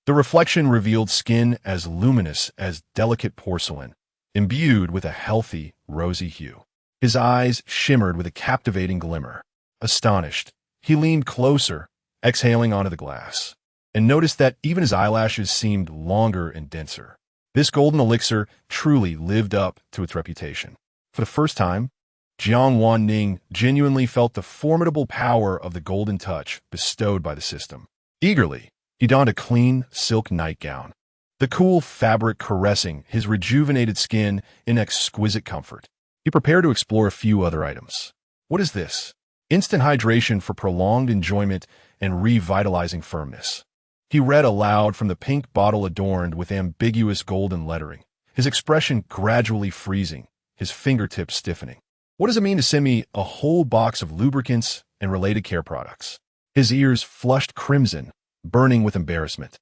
the reflection revealed skin as luminous as delicate porcelain, imbued with a healthy, rosy hue. His eyes shimmered with a captivating glimmer. Astonished, he leaned closer, exhaling onto the glass, and noticed that even his eyelashes seemed longer and denser. This golden elixir truly lived up to its reputation. For the first time, Jiang Wan Ning genuinely felt the formidable power of the golden touch bestowed by the system. Eagerly, he donned a clean silk nightgown, the cool fabric caressing his rejuvenated skin in exquisite comfort. He prepared to explore a few other items. What is this? Instant hydration for prolonged enjoyment and revitalizing firmness. He read aloud from the pink bottle adorned with ambiguous golden lettering, his expression gradually freezing, his fingertips stiffening. What does it mean to send me a whole box of lubricants and related care products? His ears flushed crimson, burning with embarrassment,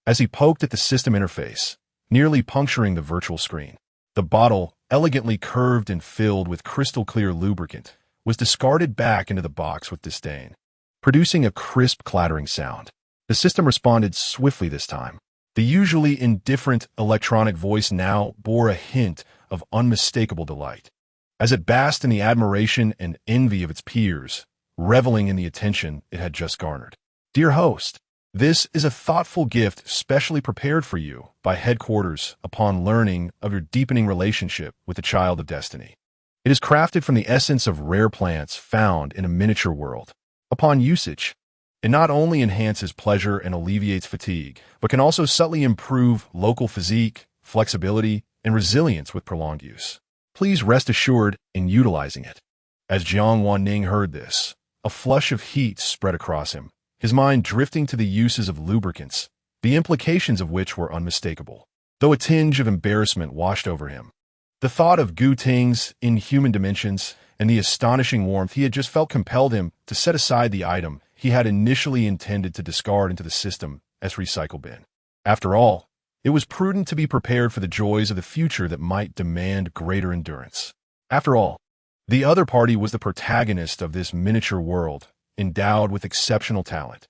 as he poked at the system interface, nearly puncturing the virtual screen. The bottle, elegantly curved and filled with crystal-clear lubricant, was discarded back into the box with disdain, producing a crisp clattering sound. The system responded swiftly this time. The usually indifferent electronic voice now bore a hint of unmistakable delight, as it basked in the admiration and envy of its peers, reveling in the attention it had just garnered. Dear host, this is a thoughtful gift specially prepared for you by headquarters upon learning of your deepening relationship with the child of destiny. It is crafted from the essence of rare plants found in a miniature world. Upon usage, it not only enhances pleasure and alleviates fatigue, but can also subtly improve local physique, flexibility, and resilience with prolonged use. Please rest assured in utilizing it. As Jiang Wan Ning heard this, a flush of heat spread across him, his mind drifting to the uses of lubricants, the implications of which were unmistakable, though a tinge of embarrassment washed over him. The thought of Gu Ting's inhuman dimensions and the astonishing warmth he had just felt compelled him to set aside the item he had initially intended to discard into the system as recycle bin. After all, it was prudent to be prepared for the joys of the future that might demand greater endurance. After all, The other party was the protagonist of this miniature world, endowed with exceptional talent.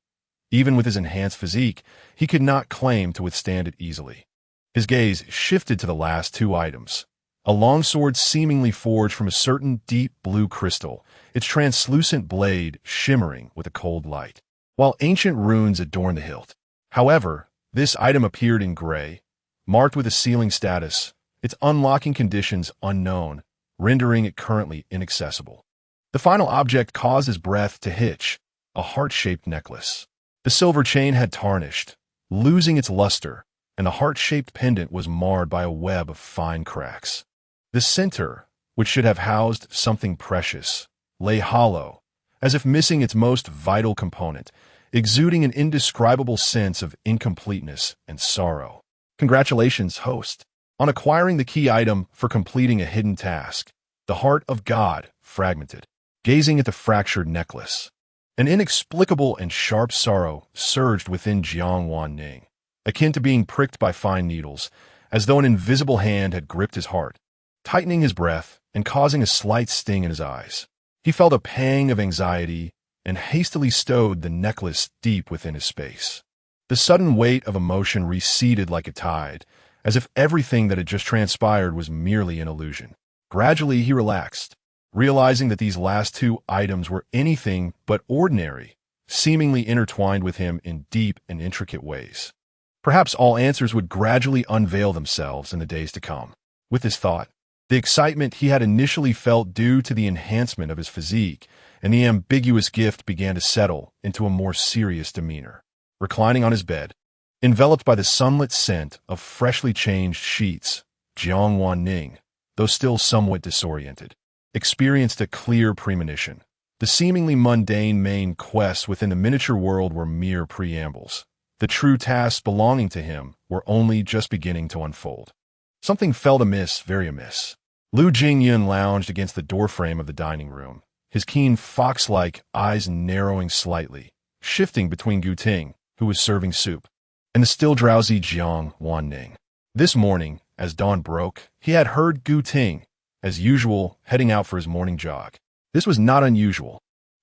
Even with his enhanced physique, he could not claim to withstand it easily. His gaze shifted to the last two items. A longsword seemingly forged from a certain deep blue crystal, its translucent blade shimmering with a cold light, while ancient runes adorned the hilt. However, this item appeared in gray, marked with a sealing status, its unlocking conditions unknown, rendering it currently inaccessible. The final object caused his breath to hitch, a heart-shaped necklace. The silver chain had tarnished, losing its luster, and the heart-shaped pendant was marred by a web of fine cracks. The center, which should have housed something precious, lay hollow, as if missing its most vital component, exuding an indescribable sense of incompleteness and sorrow. Congratulations, host, on acquiring the key item for completing a hidden task. The heart of God fragmented, gazing at the fractured necklace. An inexplicable and sharp sorrow surged within Jiang Wan Ning, akin to being pricked by fine needles, as though an invisible hand had gripped his heart, tightening his breath and causing a slight sting in his eyes. He felt a pang of anxiety and hastily stowed the necklace deep within his space. The sudden weight of emotion receded like a tide, as if everything that had just transpired was merely an illusion. Gradually, he relaxed, realizing that these last two items were anything but ordinary, seemingly intertwined with him in deep and intricate ways. Perhaps all answers would gradually unveil themselves in the days to come. With this thought, the excitement he had initially felt due to the enhancement of his physique and the ambiguous gift began to settle into a more serious demeanor. Reclining on his bed, enveloped by the sunlit scent of freshly changed sheets, Jiang Wan Ning, though still somewhat disoriented, experienced a clear premonition. The seemingly mundane main quests within the miniature world were mere preambles. The true tasks belonging to him were only just beginning to unfold. Something felt amiss, very amiss. Lu Jingyun lounged against the doorframe of the dining room, his keen fox-like eyes narrowing slightly, shifting between Gu Ting, who was serving soup, and the still drowsy Jiang Wan Ning. This morning, as dawn broke, he had heard Gu Ting, as usual, heading out for his morning jog. This was not unusual.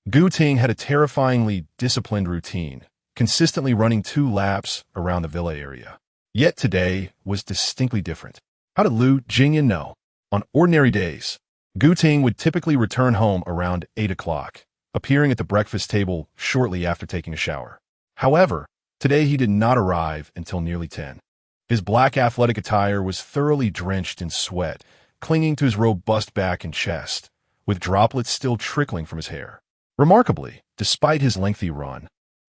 Gu Ting had a terrifyingly disciplined routine, consistently running 2 laps around the villa area. Yet today was distinctly different. How did Lu Jingyun know? On ordinary days, Gu Ting would typically return home around 8 o'clock, appearing at the breakfast table shortly after taking a shower. However, today he did not arrive until nearly 10. His black athletic attire was thoroughly drenched in sweat, clinging to his robust back and chest, with droplets still trickling from his hair. Remarkably, despite his lengthy run,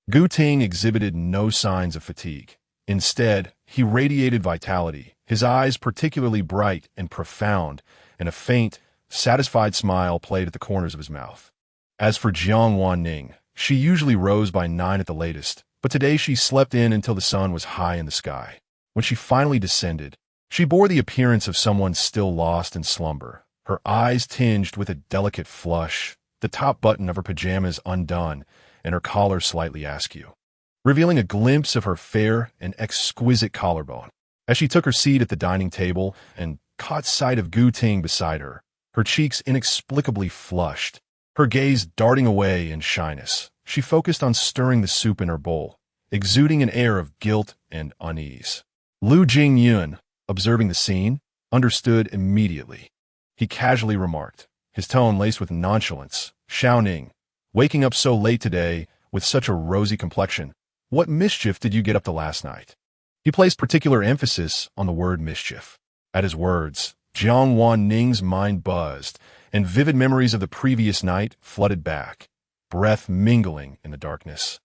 Gu Ting exhibited no signs of fatigue. Instead, he radiated vitality, his eyes particularly bright and profound, and a faint, satisfied smile played at the corners of his mouth. As for Jiang Wan Ning, she usually rose by 9 at the latest, but today she slept in until the sun was high in the sky. When she finally descended, she bore the appearance of someone still lost in slumber, her eyes tinged with a delicate flush, the top button of her pajamas undone, and her collar slightly askew, revealing a glimpse of her fair and exquisite collarbone. As she took her seat at the dining table and caught sight of Gu Ting beside her, her cheeks inexplicably flushed, her gaze darting away in shyness, she focused on stirring the soup in her bowl, exuding an air of guilt and unease. Lu Jingyun, observing the scene, understood immediately. He casually remarked, his tone laced with nonchalance, "Xiao Ning, waking up so late today with such a rosy complexion, what mischief did you get up to last night?" He placed particular emphasis on the word mischief. At his words, Jiang Wan Ning's mind buzzed, and vivid memories of the previous night flooded back, breath mingling in the darkness.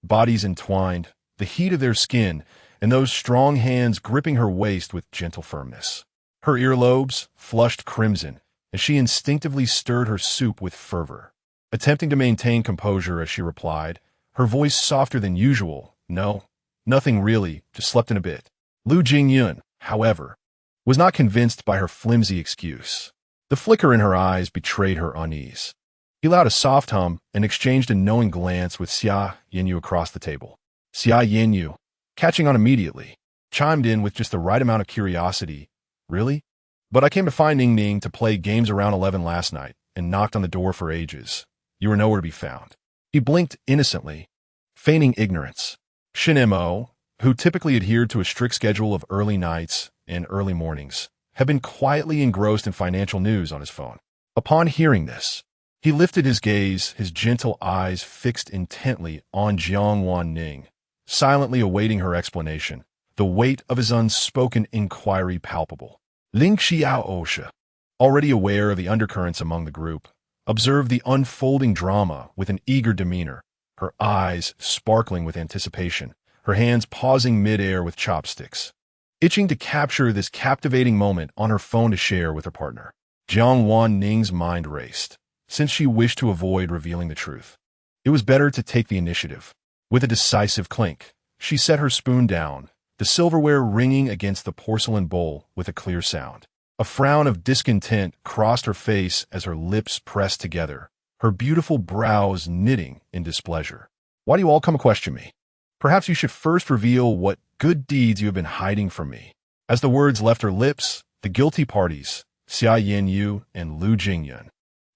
Bodies entwined, the heat of their skin, and those strong hands gripping her waist with gentle firmness. Her earlobes flushed crimson as she instinctively stirred her soup with fervor. Attempting to maintain composure as she replied, her voice softer than usual, "No, nothing really, just slept in a bit." Lu Jingyun, however, was not convinced by her flimsy excuse. The flicker in her eyes betrayed her unease. He allowed a soft hum and exchanged a knowing glance with Xia Yanyu across the table. Xia Yanyu, catching on immediately, chimed in with just the right amount of curiosity. "Really? But I came to find Ning Ning to play games around 11 last night. and knocked on the door for ages. You were nowhere to be found. He blinked innocently, feigning ignorance. Shin Mo, who typically adhered to a strict schedule of early nights and early mornings, had been quietly engrossed in financial news on his phone. Upon hearing this, he lifted his gaze, his gentle eyes fixed intently on Jiang Wan Ning, silently awaiting her explanation, the weight of his unspoken inquiry palpable. Ling Xiao Osha, already aware of the undercurrents among the group, observed the unfolding drama with an eager demeanor, her eyes sparkling with anticipation, her hands pausing mid-air with chopsticks, itching to capture this captivating moment on her phone to share with her partner. Jiang Wan Ning's mind raced, since she wished to avoid revealing the truth. It was better to take the initiative. With a decisive clink, she set her spoon down, the silverware ringing against the porcelain bowl with a clear sound. A frown of discontent crossed her face as her lips pressed together, her beautiful brows knitting in displeasure. Why do you all come question me? Perhaps you should first reveal what good deeds you have been hiding from me. As the words left her lips, the guilty parties, Xia Yanyu and Lu Jingyun,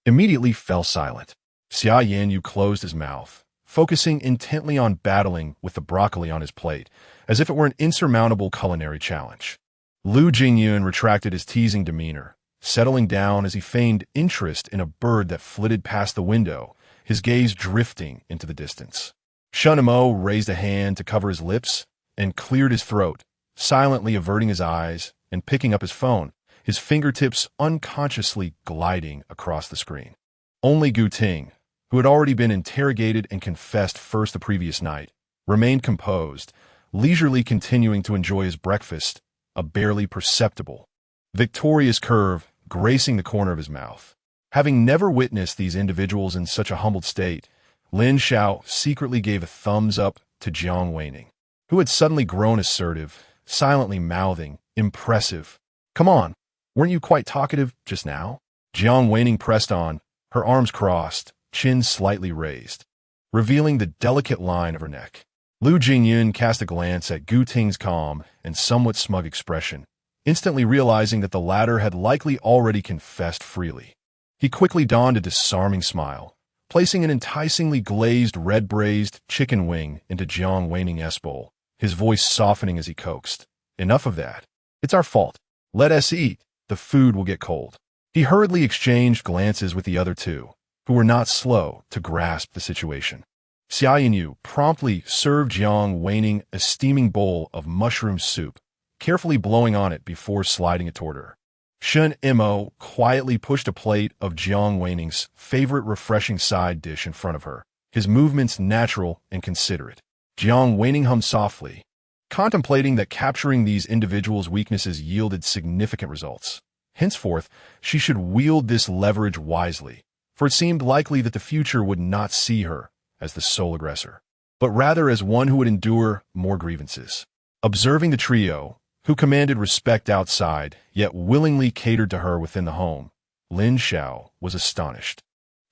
immediately fell silent. Xia Yanyu closed his mouth, focusing intently on battling with the broccoli on his plate, as if it were an insurmountable culinary challenge. Lu Jingyun retracted his teasing demeanor, settling down as he feigned interest in a bird that flitted past the window, his gaze drifting into the distance. Shin Mo raised a hand to cover his lips and cleared his throat, silently averting his eyes and picking up his phone, his fingertips unconsciously gliding across the screen. Only Gu Ting, who had already been interrogated and confessed first the previous night, remained composed, leisurely continuing to enjoy his breakfast, a barely perceptible, victorious curve gracing the corner of his mouth. Having never witnessed these individuals in such a humbled state, Lin Xiao secretly gave a thumbs up to Jiang Wan Ning, who had suddenly grown assertive, silently mouthing, "Impressive. Come on, weren't you quite talkative just now?" Jiang Wan Ning pressed on, her arms crossed, chin slightly raised, revealing the delicate line of her neck. Lu Jingyun cast a glance at Gu Ting's calm and somewhat smug expression, instantly realizing that the latter had likely already confessed freely. He quickly donned a disarming smile, placing an enticingly glazed red-braised chicken wing into Jiang Wan Ning's bowl, his voice softening as he coaxed. "Enough of that. It's our fault. Let us eat. The food will get cold." He hurriedly exchanged glances with the other two, who were not slow to grasp the situation. Xia Yanyu promptly served Jiang Wan Ning a steaming bowl of mushroom soup, carefully blowing on it before sliding it toward her. Shin Mo quietly pushed a plate of Jiang Wan Ning's favorite refreshing side dish in front of her, his movements natural and considerate. Jiang Wan Ning hummed softly, contemplating that capturing these individuals' weaknesses yielded significant results. Henceforth, she should wield this leverage wisely, for it seemed likely that the future would not see her as the sole aggressor, but rather as one who would endure more grievances. Observing the trio, who commanded respect outside, yet willingly catered to her within the home, Lin Xiao was astonished.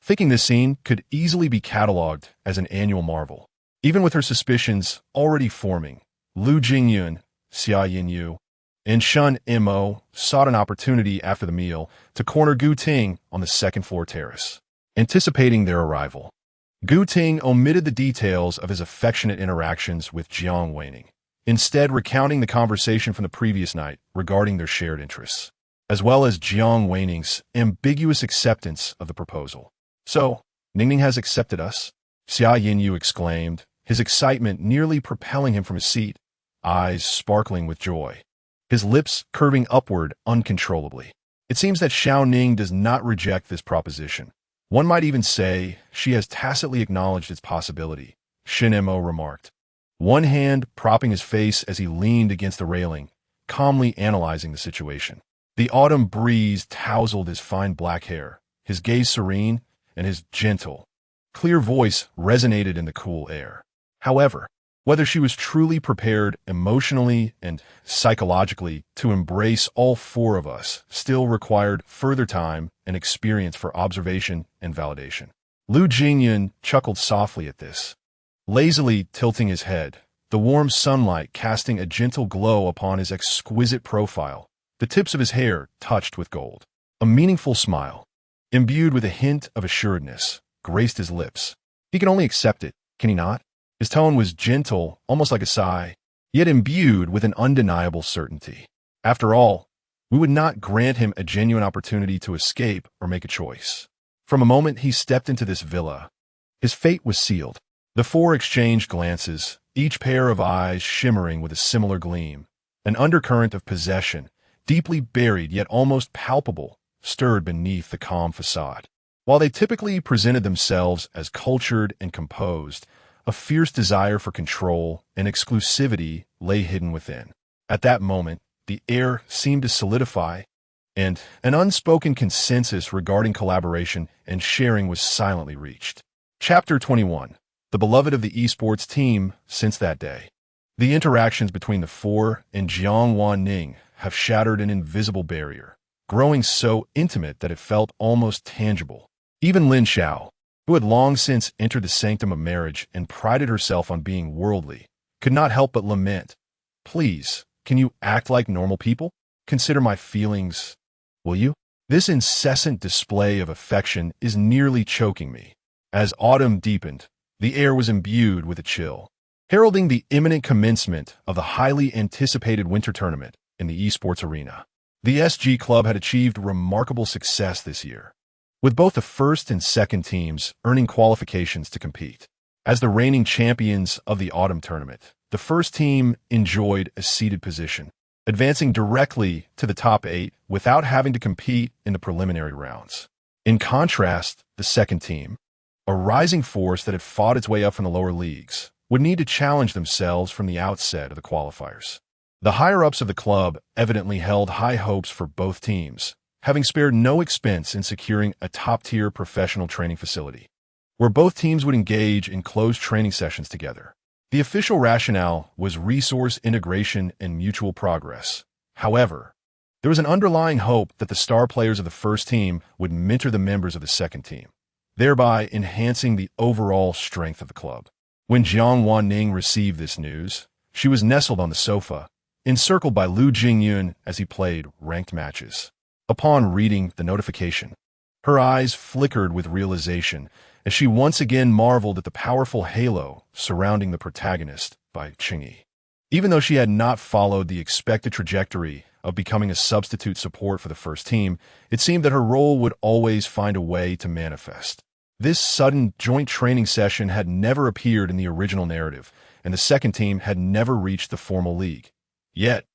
Thinking this scene could easily be catalogued as an annual marvel. Even with her suspicions already forming, Lu Jingyun, Xia Yanyu, and Shin Mo sought an opportunity after the meal to corner Gu Ting on the second-floor terrace. Anticipating their arrival, Gu Ting omitted the details of his affectionate interactions with Jiang Wan Ning, instead recounting the conversation from the previous night regarding their shared interests, as well as Jiang Wan Ning's ambiguous acceptance of the proposal. "So, Ning has accepted us?" Xia Yanyu exclaimed, his excitement nearly propelling him from his seat, eyes sparkling with joy, his lips curving upward uncontrollably. It seems that Xiao Ning does not reject this proposition. One might even say she has tacitly acknowledged its possibility, Shin Mo remarked, one hand propping his face as he leaned against the railing, calmly analyzing the situation. The autumn breeze tousled his fine black hair, his gaze serene, and his gentle, clear voice resonated in the cool air. However, whether she was truly prepared emotionally and psychologically to embrace all four of us still required further time and experience for observation and validation. Lu Jingyun chuckled softly at this, lazily tilting his head, the warm sunlight casting a gentle glow upon his exquisite profile, the tips of his hair touched with gold. A meaningful smile, imbued with a hint of assuredness, graced his lips. He can only accept it, can he not? His tone was gentle, almost like a sigh, yet imbued with an undeniable certainty. After all, we would not grant him a genuine opportunity to escape or make a choice. From a moment he stepped into this villa, his fate was sealed. The four exchanged glances, each pair of eyes shimmering with a similar gleam. An undercurrent of possession, deeply buried yet almost palpable, stirred beneath the calm facade. While they typically presented themselves as cultured and composed, a fierce desire for control and exclusivity lay hidden within. At that moment, the air seemed to solidify, and an unspoken consensus regarding collaboration and sharing was silently reached. Chapter 21. The beloved of the esports team since that day. The interactions between the four and Jiang Wan Ning have shattered an invisible barrier, growing so intimate that it felt almost tangible. Even Lin Xiao, who had long since entered the sanctum of marriage and prided herself on being worldly, could not help but lament, "Please, can you act like normal people? Consider my feelings, will you?" This incessant display of affection is nearly choking me. As autumn deepened, the air was imbued with a chill, heralding the imminent commencement of the highly anticipated winter tournament in the esports arena. The SG Club had achieved remarkable success this year, with both the first and second teams earning qualifications to compete. As the reigning champions of the autumn tournament, the first team enjoyed a seeded position, advancing directly to the top 8 without having to compete in the preliminary rounds. In contrast, the second team, a rising force that had fought its way up from the lower leagues, would need to challenge themselves from the outset of the qualifiers. The higher-ups of the club evidently held high hopes for both teams, having spared no expense in securing a top-tier professional training facility, where both teams would engage in closed training sessions together. The official rationale was resource integration and mutual progress. However, there was an underlying hope that the star players of the first team would mentor the members of the second team, thereby enhancing the overall strength of the club. When Jiang Wan Ning received this news, she was nestled on the sofa, encircled by Lu Jingyun as he played ranked matches. Upon reading the notification, her eyes flickered with realization as she once again marveled at the powerful halo surrounding the protagonist by Qingyi. Even though she had not followed the expected trajectory of becoming a substitute support for the first team, it seemed that her role would always find a way to manifest. This sudden joint training session had never appeared in the original narrative, and the second team had never reached the formal league. Yet,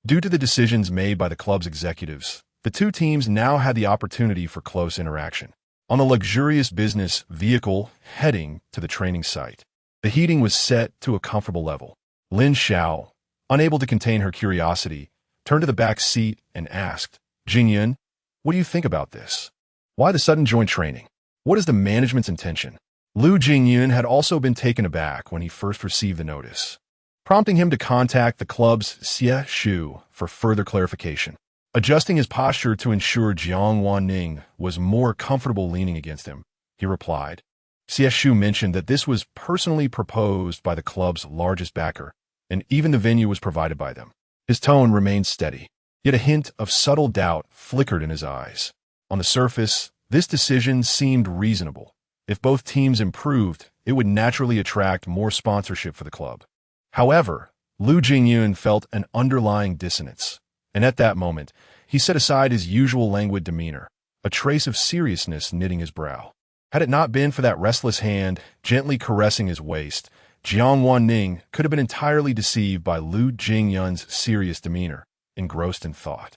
due to the decisions made by the club's executives, the two teams now had the opportunity for close interaction. On the luxurious business vehicle heading to the training site, the heating was set to a comfortable level. Lin Xiao, unable to contain her curiosity, turned to the back seat and asked, "Jingyun, what do you think about this? Why the sudden joint training? What is the management's intention?" Lu Jingyun had also been taken aback when he first received the notice, prompting him to contact the club's Xie Shu for further clarification. Adjusting his posture to ensure Jiang Wan Ning was more comfortable leaning against him, he replied. Xie Shu mentioned that this was personally proposed by the club's largest backer, and even the venue was provided by them. His tone remained steady, yet a hint of subtle doubt flickered in his eyes. On the surface, this decision seemed reasonable. If both teams improved, it would naturally attract more sponsorship for the club. However, Lu Jingyun felt an underlying dissonance, and at that moment, he set aside his usual languid demeanor, a trace of seriousness knitting his brow. Had it not been for that restless hand gently caressing his waist, Jiang Wan Ning could have been entirely deceived by Lu Jingyun's serious demeanor, engrossed in thought.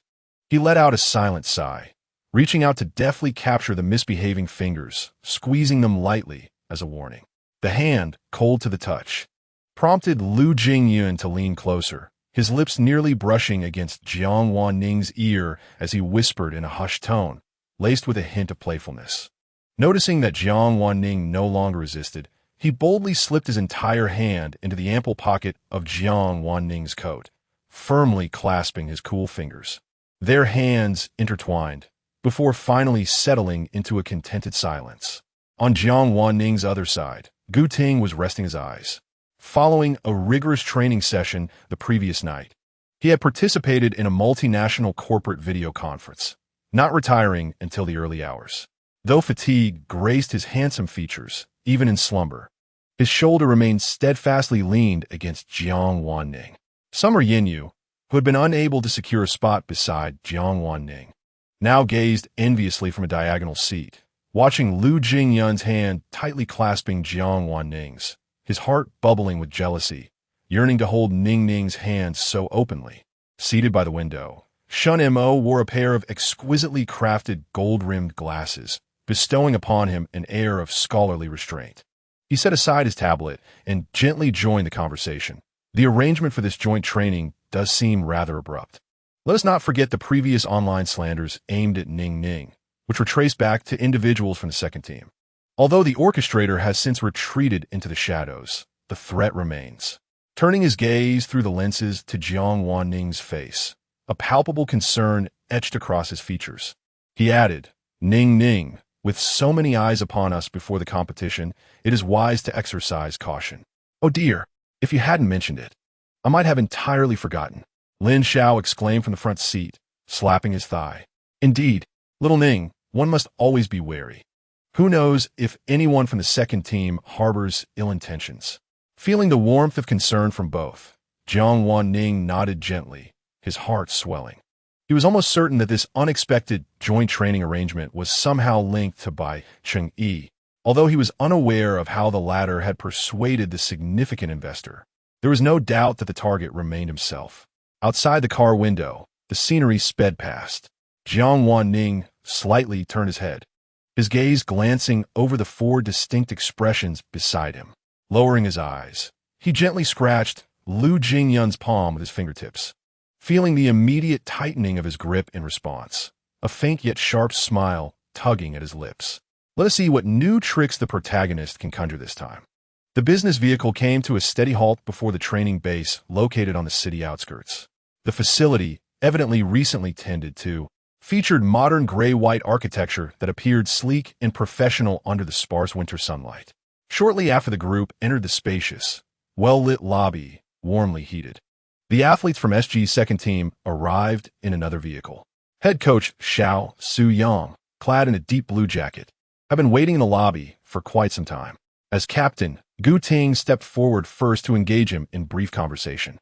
He let out a silent sigh, reaching out to deftly capture the misbehaving fingers, squeezing them lightly as a warning. The hand, cold to the touch, prompted Lu Jingyun to lean closer, his lips nearly brushing against Jiang Wan Ning's ear as he whispered in a hushed tone, laced with a hint of playfulness. Noticing that Jiang Wan Ning no longer resisted, he boldly slipped his entire hand into the ample pocket of Jiang Wan Ning's coat, firmly clasping his cool fingers. Their hands intertwined, before finally settling into a contented silence. On Jiang Wan Ning's other side, Gu Ting was resting his eyes. Following a rigorous training session the previous night, he had participated in a multinational corporate video conference, not retiring until the early hours. though fatigue graced his handsome features, even in slumber. His shoulder remained steadfastly leaned against Jiang Wan Ning. Summer Yinyu, who had been unable to secure a spot beside Jiang Wan Ning, now gazed enviously from a diagonal seat, watching Lu Jingyun's hand tightly clasping Jiang Wan Ning's, his heart bubbling with jealousy, yearning to hold Ning Ning's hand so openly. Seated by the window, Shun Mo wore a pair of exquisitely crafted gold-rimmed glasses, bestowing upon him an air of scholarly restraint. He set aside his tablet and gently joined the conversation. The arrangement for this joint training does seem rather abrupt. Let us not forget the previous online slanders aimed at Ning Ning, which were traced back to individuals from the second team. Although the orchestrator has since retreated into the shadows, the threat remains. Turning his gaze through the lenses to Jiang Wan Ning's face, a palpable concern etched across his features. He added, "Ning Ning, with so many eyes upon us before the competition, it is wise to exercise caution." "Oh dear, if you hadn't mentioned it, I might have entirely forgotten," Lin Xiao exclaimed from the front seat, slapping his thigh. "Indeed, little Ning, one must always be wary. Who knows if anyone from the second team harbors ill intentions?" Feeling the warmth of concern from both, Jiang Wan Ning nodded gently, his heart swelling. He was almost certain that this unexpected joint training arrangement was somehow linked to Bai Cheng-yi, although he was unaware of how the latter had persuaded the significant investor. There was no doubt that the target remained himself. Outside the car window, the scenery sped past. Jiang Wan Ning slightly turned his head, his gaze glancing over the four distinct expressions beside him. Lowering his eyes, he gently scratched Lu Jingyun's palm with his fingertips, feeling the immediate tightening of his grip in response, a faint yet sharp smile tugging at his lips. Let us see what new tricks the protagonist can conjure this time. The business vehicle came to a steady halt before the training base located on the city outskirts. The facility, evidently recently tended to, featured modern gray-white architecture that appeared sleek and professional under the sparse winter sunlight. Shortly after the group entered the spacious, well-lit lobby, warmly heated, the athletes from SG's second team arrived in another vehicle. Head coach Xiao Su-yang, clad in a deep blue jacket, had been waiting in the lobby for quite some time. As captain, Gu Ting stepped forward first to engage him in brief conversation.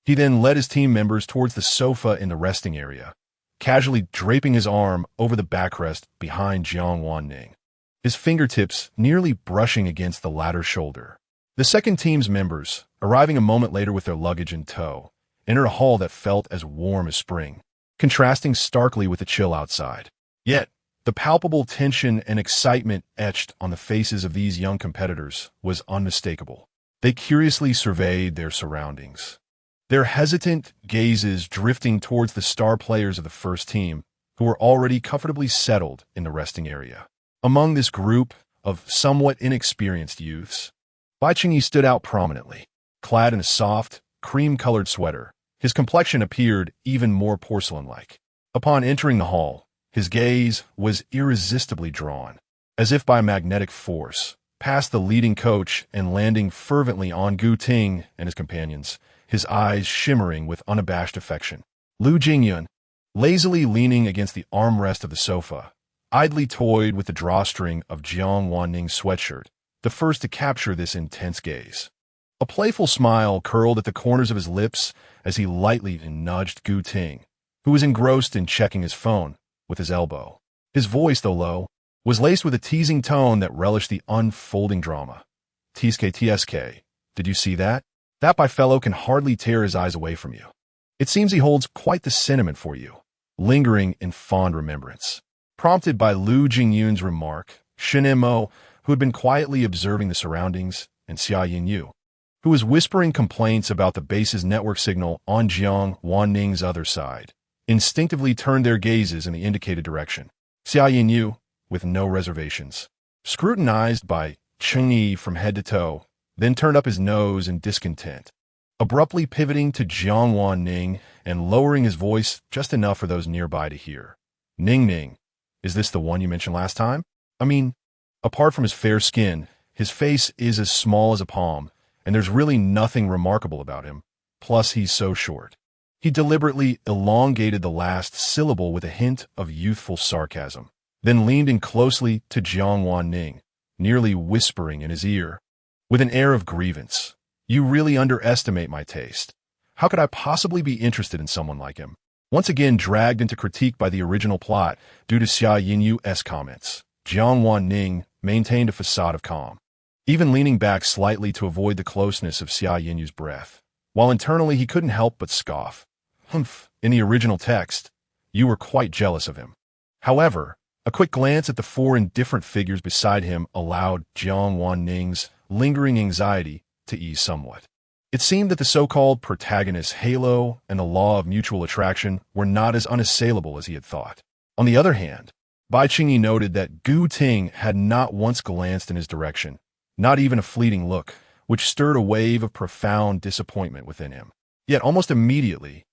He then led his team members towards the sofa in the resting area, casually draping his arm over the backrest behind Jiang Wan Ning, his fingertips nearly brushing against the latter's shoulder. The second team's members, arriving a moment later with their luggage in tow, entered a hall that felt as warm as spring, contrasting starkly with the chill outside. Yet, the palpable tension and excitement etched on the faces of these young competitors was unmistakable. They curiously surveyed their surroundings, their hesitant gazes drifting towards the star players of the first team, who were already comfortably settled in the resting area. Among this group of somewhat inexperienced youths, Bai Cheng-yi stood out prominently. Clad in a soft, cream-colored sweater, his complexion appeared even more porcelain-like. Upon entering the hall, his gaze was irresistibly drawn, as if by magnetic force, past the leading coach and landing fervently on Gu Ting and his companions, his eyes shimmering with unabashed affection. Lu Jingyun, lazily leaning against the armrest of the sofa, idly toyed with the drawstring of Jiang Wan Ning's sweatshirt, the first to capture this intense gaze. A playful smile curled at the corners of his lips as he lightly nudged Gu Ting, who was engrossed in checking his phone, with his elbow. His voice, though low, was laced with a teasing tone that relished the unfolding drama. "TSK, did you see that? That by fellow can hardly tear his eyes away from you. It seems he holds quite the sentiment for you, lingering in fond remembrance." Prompted by Lu Jingyun's remark, Shen Mo, who had been quietly observing the surroundings, and Xia Yinyu, who was whispering complaints about the base's network signal on Jiang Wan Ning's other side, instinctively turned their gazes in the indicated direction. Xia Yinyu, with no reservations, scrutinized by Cheng-yi from head to toe, then turned up his nose in discontent, abruptly pivoting to Jiang Wan Ning and lowering his voice just enough for those nearby to hear. "Ning Ning, is this the one you mentioned last time? I mean, apart from his fair skin, his face is as small as a palm, and there's really nothing remarkable about him. Plus, he's so short." He deliberately elongated the last syllable with a hint of youthful sarcasm. then leaned in closely to Jiang Wan Ning, nearly whispering in his ear. With an air of grievance, "You really underestimate my taste. How could I possibly be interested in someone like him?" Once again dragged into critique by the original plot due to Xia Yinyu's comments, Jiang Wan Ning maintained a facade of calm, even leaning back slightly to avoid the closeness of Xia Yinyu's breath, while internally he couldn't help but scoff. Humph, in the original text, you were quite jealous of him. However, a quick glance at the four indifferent figures beside him allowed Jiang Wan Ning's lingering anxiety to ease somewhat. It seemed that the so-called protagonist's halo and the law of mutual attraction were not as unassailable as he had thought. On the other hand, Bai Qingyi noted that Gu Ting had not once glanced in his direction, not even a fleeting look, which stirred a wave of profound disappointment within him. Yet almost immediately,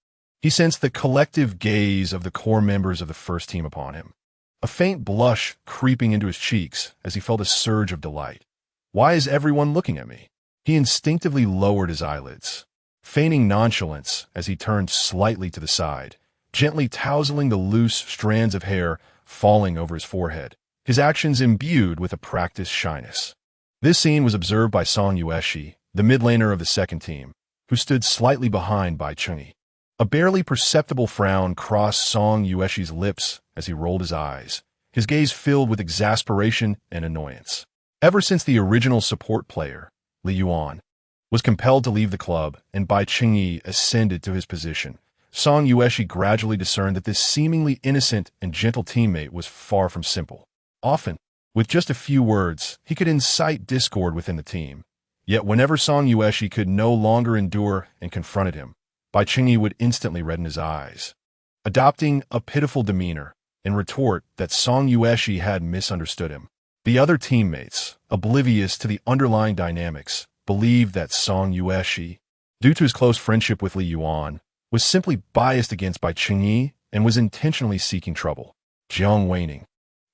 he sensed the collective gaze of the core members of the first team upon him, a faint blush creeping into his cheeks as he felt a surge of delight. "Why is everyone looking at me?" He instinctively lowered his eyelids, feigning nonchalance as he turned slightly to the side, gently tousling the loose strands of hair falling over his forehead, his actions imbued with a practiced shyness. This scene was observed by Song Yueshi, the mid-laner of the second team, who stood slightly behind Bai Qingyi. A barely perceptible frown crossed Song Yueshi's lips as he rolled his eyes, his gaze filled with exasperation and annoyance. Ever since the original support player, Li Yuan, was compelled to leave the club and Bai Qingyi ascended to his position, Song Yueshi gradually discerned that this seemingly innocent and gentle teammate was far from simple. Often, with just a few words, he could incite discord within the team. Yet whenever Song Yueshi could no longer endure and confronted him, Bai Qingyi would instantly redden his eyes, adopting a pitiful demeanor in retort that Song Yueshi had misunderstood him. The other teammates, oblivious to the underlying dynamics, believed that Song Yueshi, due to his close friendship with Li Yuan, was simply biased against Bai Qingyi and was intentionally seeking trouble. Jiang Wan Ning,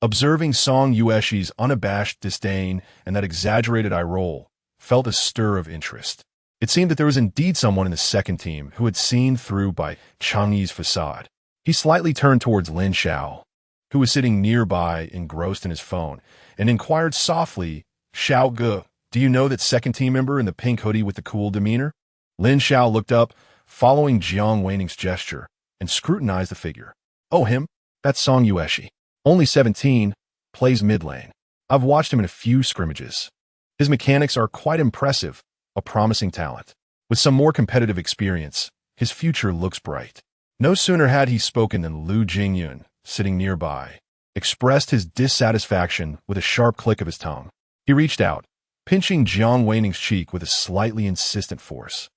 observing Song Yueshi's unabashed disdain and that exaggerated eye roll, felt a stir of interest. It seemed that there was indeed someone in the second team who had seen through Bai Qingyi's facade. He slightly turned towards Lin Xiao, who was sitting nearby engrossed in his phone, and inquired softly, "Xiao Ge, do you know that second team member in the pink hoodie with the cool demeanor?" Lin Xiao looked up, following Jiang Wan Ning's gesture, and scrutinized the figure. "Oh, him? That's Song Yueshi. Only 17, plays mid lane. I've watched him in a few scrimmages. His mechanics are quite impressive, a promising talent. With some more competitive experience, his future looks bright." No sooner had he spoken than Lu Jingyun, sitting nearby, expressed his dissatisfaction with a sharp click of his tongue. He reached out, pinching Jiang Wan Ning's cheek with a slightly insistent force,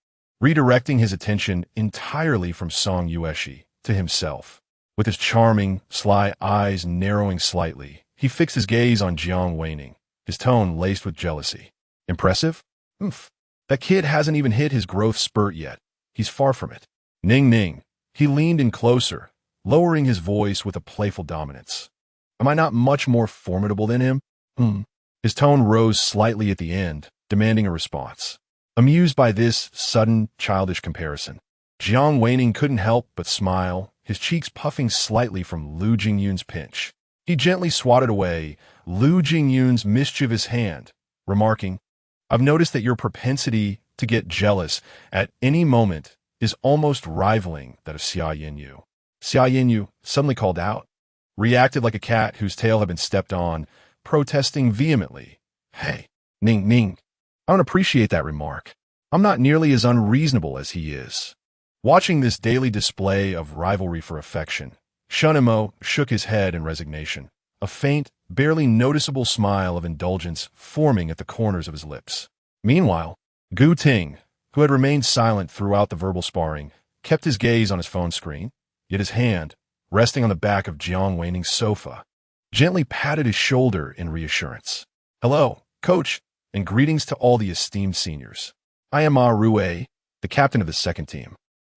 redirecting his attention entirely from Song Yueshi to himself. With his charming, sly eyes narrowing slightly, he fixed his gaze on Jiang Wan Ning, his tone laced with jealousy. "Impressive? Oomph. That kid hasn't even hit his growth spurt yet. He's far from it." Ning. He leaned in closer, lowering his voice with a playful dominance. "Am I not much more formidable than him?" His tone rose slightly at the end, demanding a response. Amused by this sudden, childish comparison, Jiang Wan Ning couldn't help but smile, his cheeks puffing slightly from Lu Jingyun's pinch. He gently swatted away Lu Jingyun's mischievous hand, remarking, "I've noticed that your propensity to get jealous at any moment is almost rivaling that of Xia Yinyu." Xia Yinyu, suddenly called out, reacted like a cat whose tail had been stepped on, protesting vehemently. "Hey, Ning, I don't appreciate that remark. I'm not nearly as unreasonable as he is." Watching this daily display of rivalry for affection, Shunimo shook his head in resignation, a faint, barely noticeable smile of indulgence forming at the corners of his lips. Meanwhile, Gu Ting, who had remained silent throughout the verbal sparring, kept his gaze on his phone screen, yet his hand, resting on the back of Jiang Wan Ning's sofa, gently patted his shoulder in reassurance. "Hello, coach, and greetings to all the esteemed seniors. I am Ma Rue, the captain of the second team."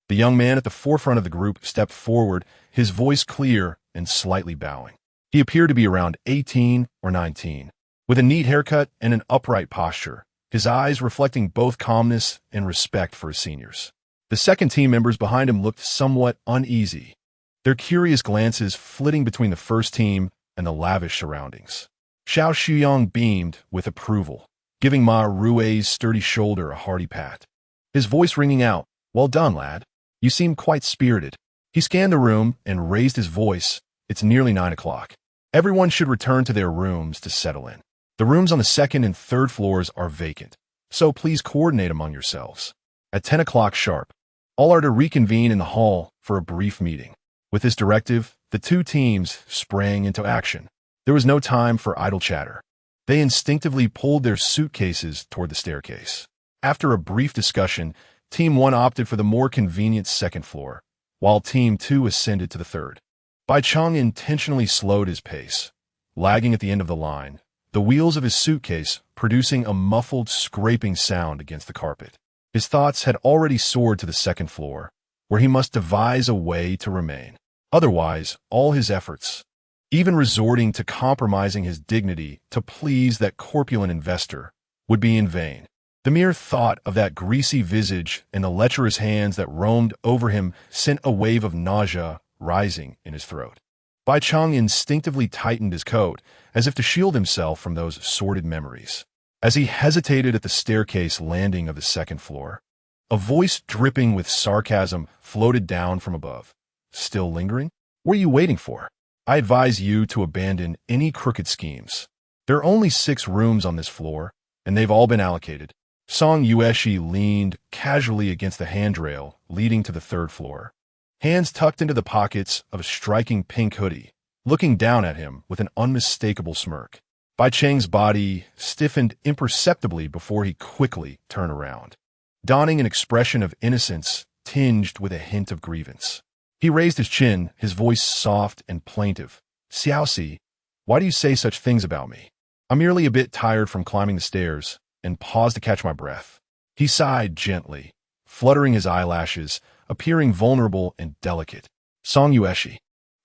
The young man at the forefront of the group stepped forward, his voice clear and slightly bowing. He appeared to be around 18 or 19, with a neat haircut and an upright posture, his eyes reflecting both calmness and respect for his seniors. The second team members behind him looked somewhat uneasy, their curious glances flitting between the first team and the lavish surroundings. Xiao Shuyang beamed with approval, giving Ma Rui's sturdy shoulder a hearty pat. His voice ringing out, "Well done, lad. You seem quite spirited." He scanned the room and raised his voice. "It's nearly 9 o'clock. Everyone should return to their rooms to settle in. The rooms on the second and third floors are vacant, so please coordinate among yourselves. At 10 o'clock sharp, all are to reconvene in the hall for a brief meeting." With this directive, the two teams sprang into action. There was no time for idle chatter. They instinctively pulled their suitcases toward the staircase. After a brief discussion, Team 1 opted for the more convenient second floor, while Team 2 ascended to the third. Bai Cheng intentionally slowed his pace, lagging at the end of the line, the wheels of his suitcase producing a muffled scraping sound against the carpet. His thoughts had already soared to the second floor, where he must devise a way to remain. Otherwise, all his efforts, even resorting to compromising his dignity to please that corpulent investor, would be in vain. The mere thought of that greasy visage and the lecherous hands that roamed over him sent a wave of nausea rising in his throat. Bai Cheng instinctively tightened his coat, as if to shield himself from those sordid memories. As he hesitated at the staircase landing of the second floor, a voice dripping with sarcasm floated down from above. "Still lingering? What are you waiting for? I advise you to abandon any crooked schemes. There are only 6 rooms on this floor, and they've all been allocated." Song Yueshi leaned casually against the handrail leading to the third floor, hands tucked into the pockets of a striking pink hoodie, looking down at him with an unmistakable smirk. Bai Cheng's body stiffened imperceptibly before he quickly turned around, donning an expression of innocence tinged with a hint of grievance. He raised his chin, his voice soft and plaintive. "Xiaoxi, why do you say such things about me? I'm merely a bit tired from climbing the stairs," and paused to catch my breath. He sighed gently, fluttering his eyelashes, appearing vulnerable and delicate. Song Yueshi,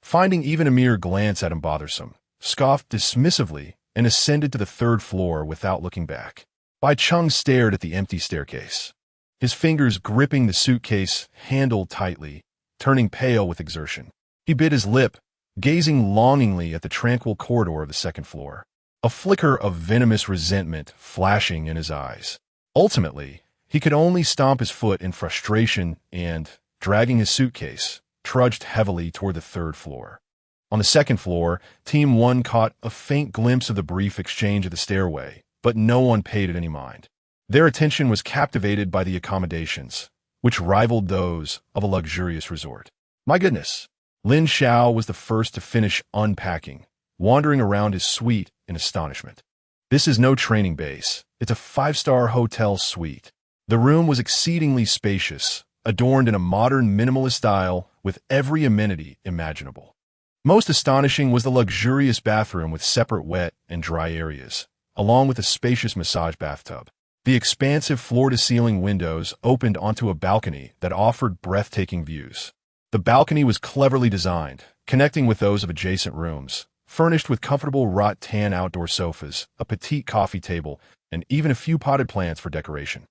finding even a mere glance at him bothersome, scoffed dismissively and ascended to the third floor without looking back. Bai Cheng stared at the empty staircase, his fingers gripping the suitcase handle tightly, turning pale with exertion. He bit his lip, gazing longingly at the tranquil corridor of the second floor, a flicker of venomous resentment flashing in his eyes. Ultimately, he could only stomp his foot in frustration and, dragging his suitcase, trudged heavily toward the third floor. On the second floor, Team 1 caught a faint glimpse of the brief exchange at the stairway, but no one paid it any mind. Their attention was captivated by the accommodations, which rivaled those of a luxurious resort. My goodness! Lin Xiao was the first to finish unpacking, wandering around his suite in astonishment. "This is no training base. It's a 5-star hotel suite." The room was exceedingly spacious, adorned in a modern minimalist style with every amenity imaginable. Most astonishing was the luxurious bathroom with separate wet and dry areas, along with a spacious massage bathtub. The expansive floor-to-ceiling windows opened onto a balcony that offered breathtaking views. The balcony was cleverly designed, connecting with those of adjacent rooms, furnished with comfortable wrought tan outdoor sofas, a petite coffee table, and even a few potted plants for decoration.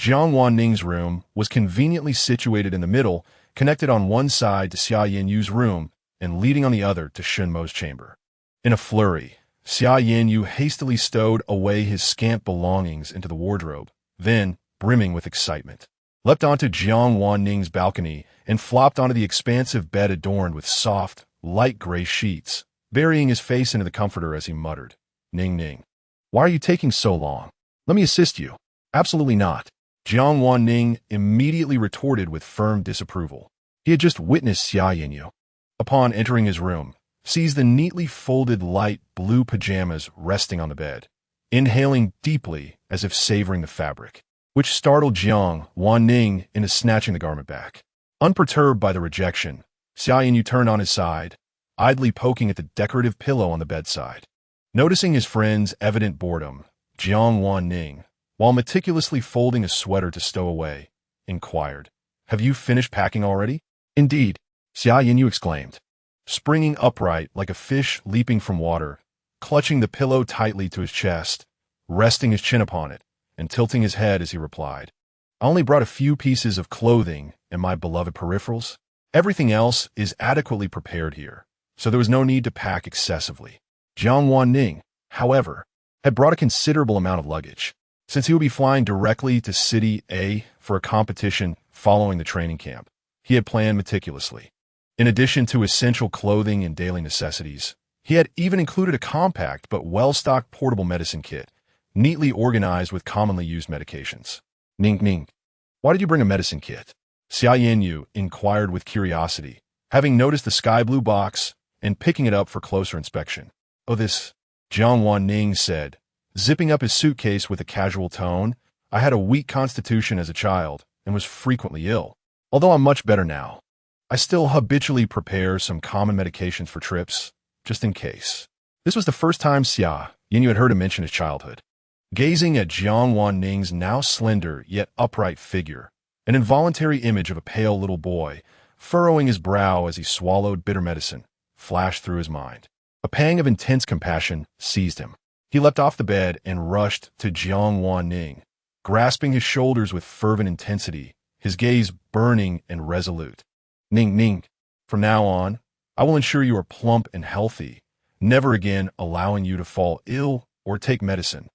Jiang Wan Ning's room was conveniently situated in the middle, connected on one side to Xia Yinyu's room and leading on the other to Shunmo's chamber. In a flurry, Xia Yinyu hastily stowed away his scant belongings into the wardrobe, then, brimming with excitement, leapt onto Jiang Wan Ning's balcony and flopped onto the expansive bed adorned with soft, light gray sheets, burying his face into the comforter as he muttered, "Ning Ning, why are you taking so long? Let me assist you." "Absolutely not," Jiang Wan Ning immediately retorted with firm disapproval. He had just witnessed Xia Yinyu, upon entering his room, sees the neatly folded light blue pajamas resting on the bed, inhaling deeply as if savoring the fabric, which startled Jiang Wan Ning into snatching the garment back. Unperturbed by the rejection, Xia Yinyu turned on his side, idly poking at the decorative pillow on the bedside. Noticing his friend's evident boredom, Jiang Wan Ning, while meticulously folding a sweater to stow away, inquired, "Have you finished packing already?" "Indeed," Xia Yinyu exclaimed, springing upright like a fish leaping from water, clutching the pillow tightly to his chest, resting his chin upon it, and tilting his head as he replied, "I only brought a few pieces of clothing and my beloved peripherals. Everything else is adequately prepared here, so there was no need to pack excessively." Jiang Wan Ning, however, had brought a considerable amount of luggage, since he would be flying directly to City A for a competition following the training camp. He had planned meticulously. In addition to essential clothing and daily necessities, he had even included a compact but well-stocked portable medicine kit, neatly organized with commonly used medications. Ning, why did you bring a medicine kit? Xia Yanyu inquired with curiosity, having noticed the sky-blue box and picking it up for closer inspection. Oh, this, Jiang Wan Ning said, zipping up his suitcase with a casual tone. I had a weak constitution as a child and was frequently ill. Although I'm much better now, I still habitually prepare some common medications for trips, just in case. This was the first time Xia Yanyu had heard him mention his childhood. Gazing at Jiang Wan Ning's now slender yet upright figure, an involuntary image of a pale little boy, furrowing his brow as he swallowed bitter medicine, flashed through his mind. A pang of intense compassion seized him. He leapt off the bed and rushed to Jiang Wan Ning, grasping his shoulders with fervent intensity, his gaze burning and resolute. Ning, from now on, I will ensure you are plump and healthy, never again allowing you to fall ill or take medicine.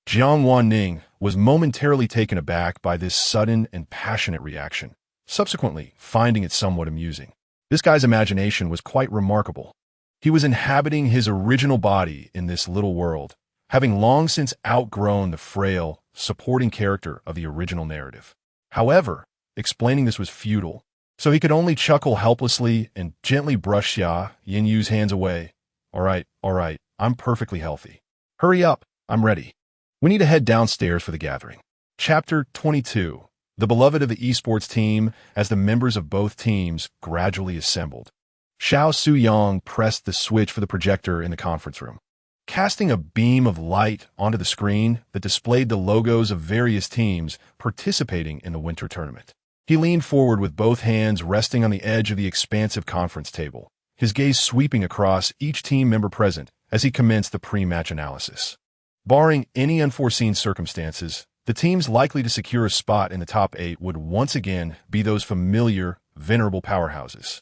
Jiang Wan Ning was momentarily taken aback by this sudden and passionate reaction, subsequently finding it somewhat amusing. This guy's imagination was quite remarkable. He was inhabiting his original body in this little world, having long since outgrown the frail, supporting character of the original narrative. However, explaining this was futile, so he could only chuckle helplessly and gently brush Xia Yanyu's hands away. All right, I'm perfectly healthy. Hurry up, I'm ready. We need to head downstairs for the gathering. Chapter 22. The beloved of the esports team as the members of both teams gradually assembled. Xiao Suyang pressed the switch for the projector in the conference room, casting a beam of light onto the screen that displayed the logos of various teams participating in the winter tournament. He leaned forward with both hands resting on the edge of the expansive conference table, his gaze sweeping across each team member present as he commenced the pre-match analysis. Barring any unforeseen circumstances, the teams likely to secure a spot in the top 8 would once again be those familiar, venerable powerhouses.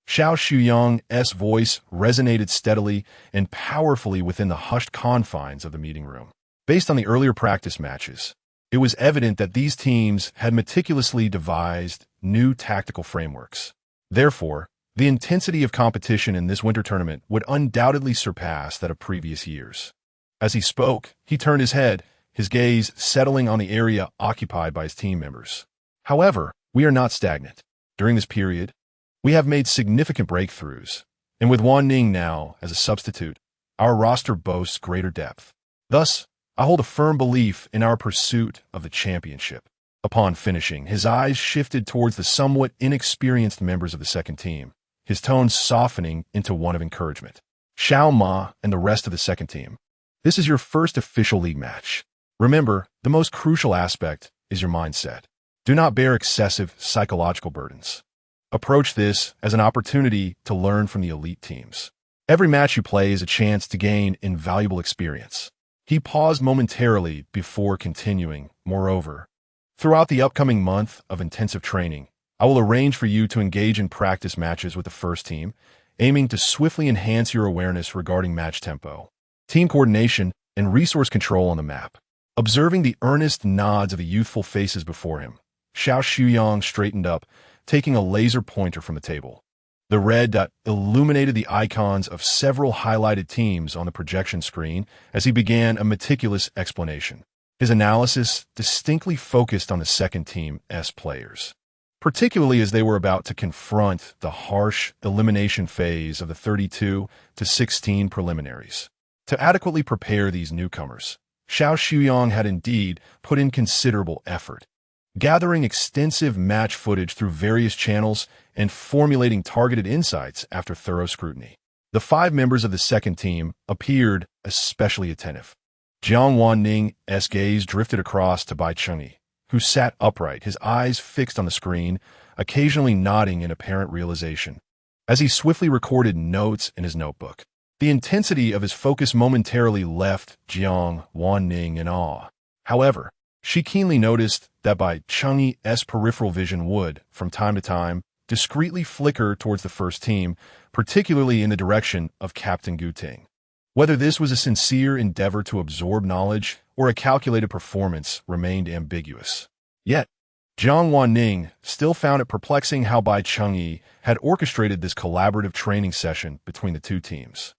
Xiao Shuyang's voice resonated steadily and powerfully within the hushed confines of the meeting room. Based on the earlier practice matches, it was evident that these teams had meticulously devised new tactical frameworks. Therefore, the intensity of competition in this winter tournament would undoubtedly surpass that of previous years. As he spoke, he turned his head, his gaze settling on the area occupied by his team members. However, we are not stagnant. During this period, we have made significant breakthroughs, and with Wan Ning now as a substitute, our roster boasts greater depth. Thus, I hold a firm belief in our pursuit of the championship. Upon finishing, his eyes shifted towards the somewhat inexperienced members of the second team, his tone softening into one of encouragement. Xiao Ma and the rest of the second team, this is your first official league match. Remember, the most crucial aspect is your mindset. Do not bear excessive psychological burdens. Approach this as an opportunity to learn from the elite teams. Every match you play is a chance to gain invaluable experience. He paused momentarily before continuing. Moreover, throughout the upcoming month of intensive training, I will arrange for you to engage in practice matches with the first team, aiming to swiftly enhance your awareness regarding match tempo, team coordination, and resource control on the map. Observing the earnest nods of the youthful faces before him, Xiao Shuyang straightened up, taking a laser pointer from the table. The red dot illuminated the icons of several highlighted teams on the projection screen as he began a meticulous explanation. His analysis distinctly focused on the second team's players, particularly as they were about to confront the harsh elimination phase of the 32 to 16 preliminaries. To adequately prepare these newcomers, Xiao Shuyang had indeed put in considerable effort, gathering extensive match footage through various channels and formulating targeted insights after thorough scrutiny. The 5 members of the second team appeared especially attentive. Jiang Wan Ning's gaze drifted across to Bai Chengyi, who sat upright, his eyes fixed on the screen, occasionally nodding in apparent realization, as he swiftly recorded notes in his notebook. The intensity of his focus momentarily left Jiang Wan Ning in awe. However, she keenly noticed that Bai Chengyi's peripheral vision would, from time to time, discreetly flicker towards the first team, particularly in the direction of Captain Gu Ting. Whether this was a sincere endeavor to absorb knowledge or a calculated performance remained ambiguous. Yet, Jiang Wan Ning still found it perplexing how Bai Chengyi had orchestrated this collaborative training session between the two teams.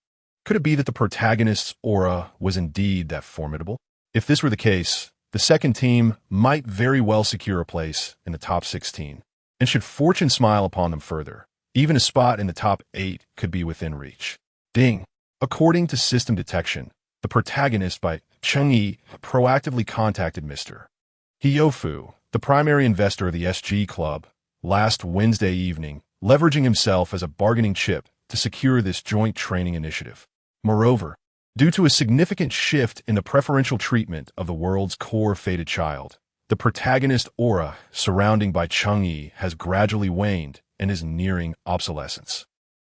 Could it be that the protagonist's aura was indeed that formidable? If this were the case, the second team might very well secure a place in the top 16. And should fortune smile upon them further, even a spot in the top 8 could be within reach. Ding! According to system detection, the protagonist Bai Chengyi proactively contacted Mr. Hiofu, the primary investor of the SG Club, last Wednesday evening, leveraging himself as a bargaining chip to secure this joint training initiative. Moreover, due to a significant shift in the preferential treatment of the world's core fated child, the protagonist aura surrounding Bai Chengyi has gradually waned and is nearing obsolescence.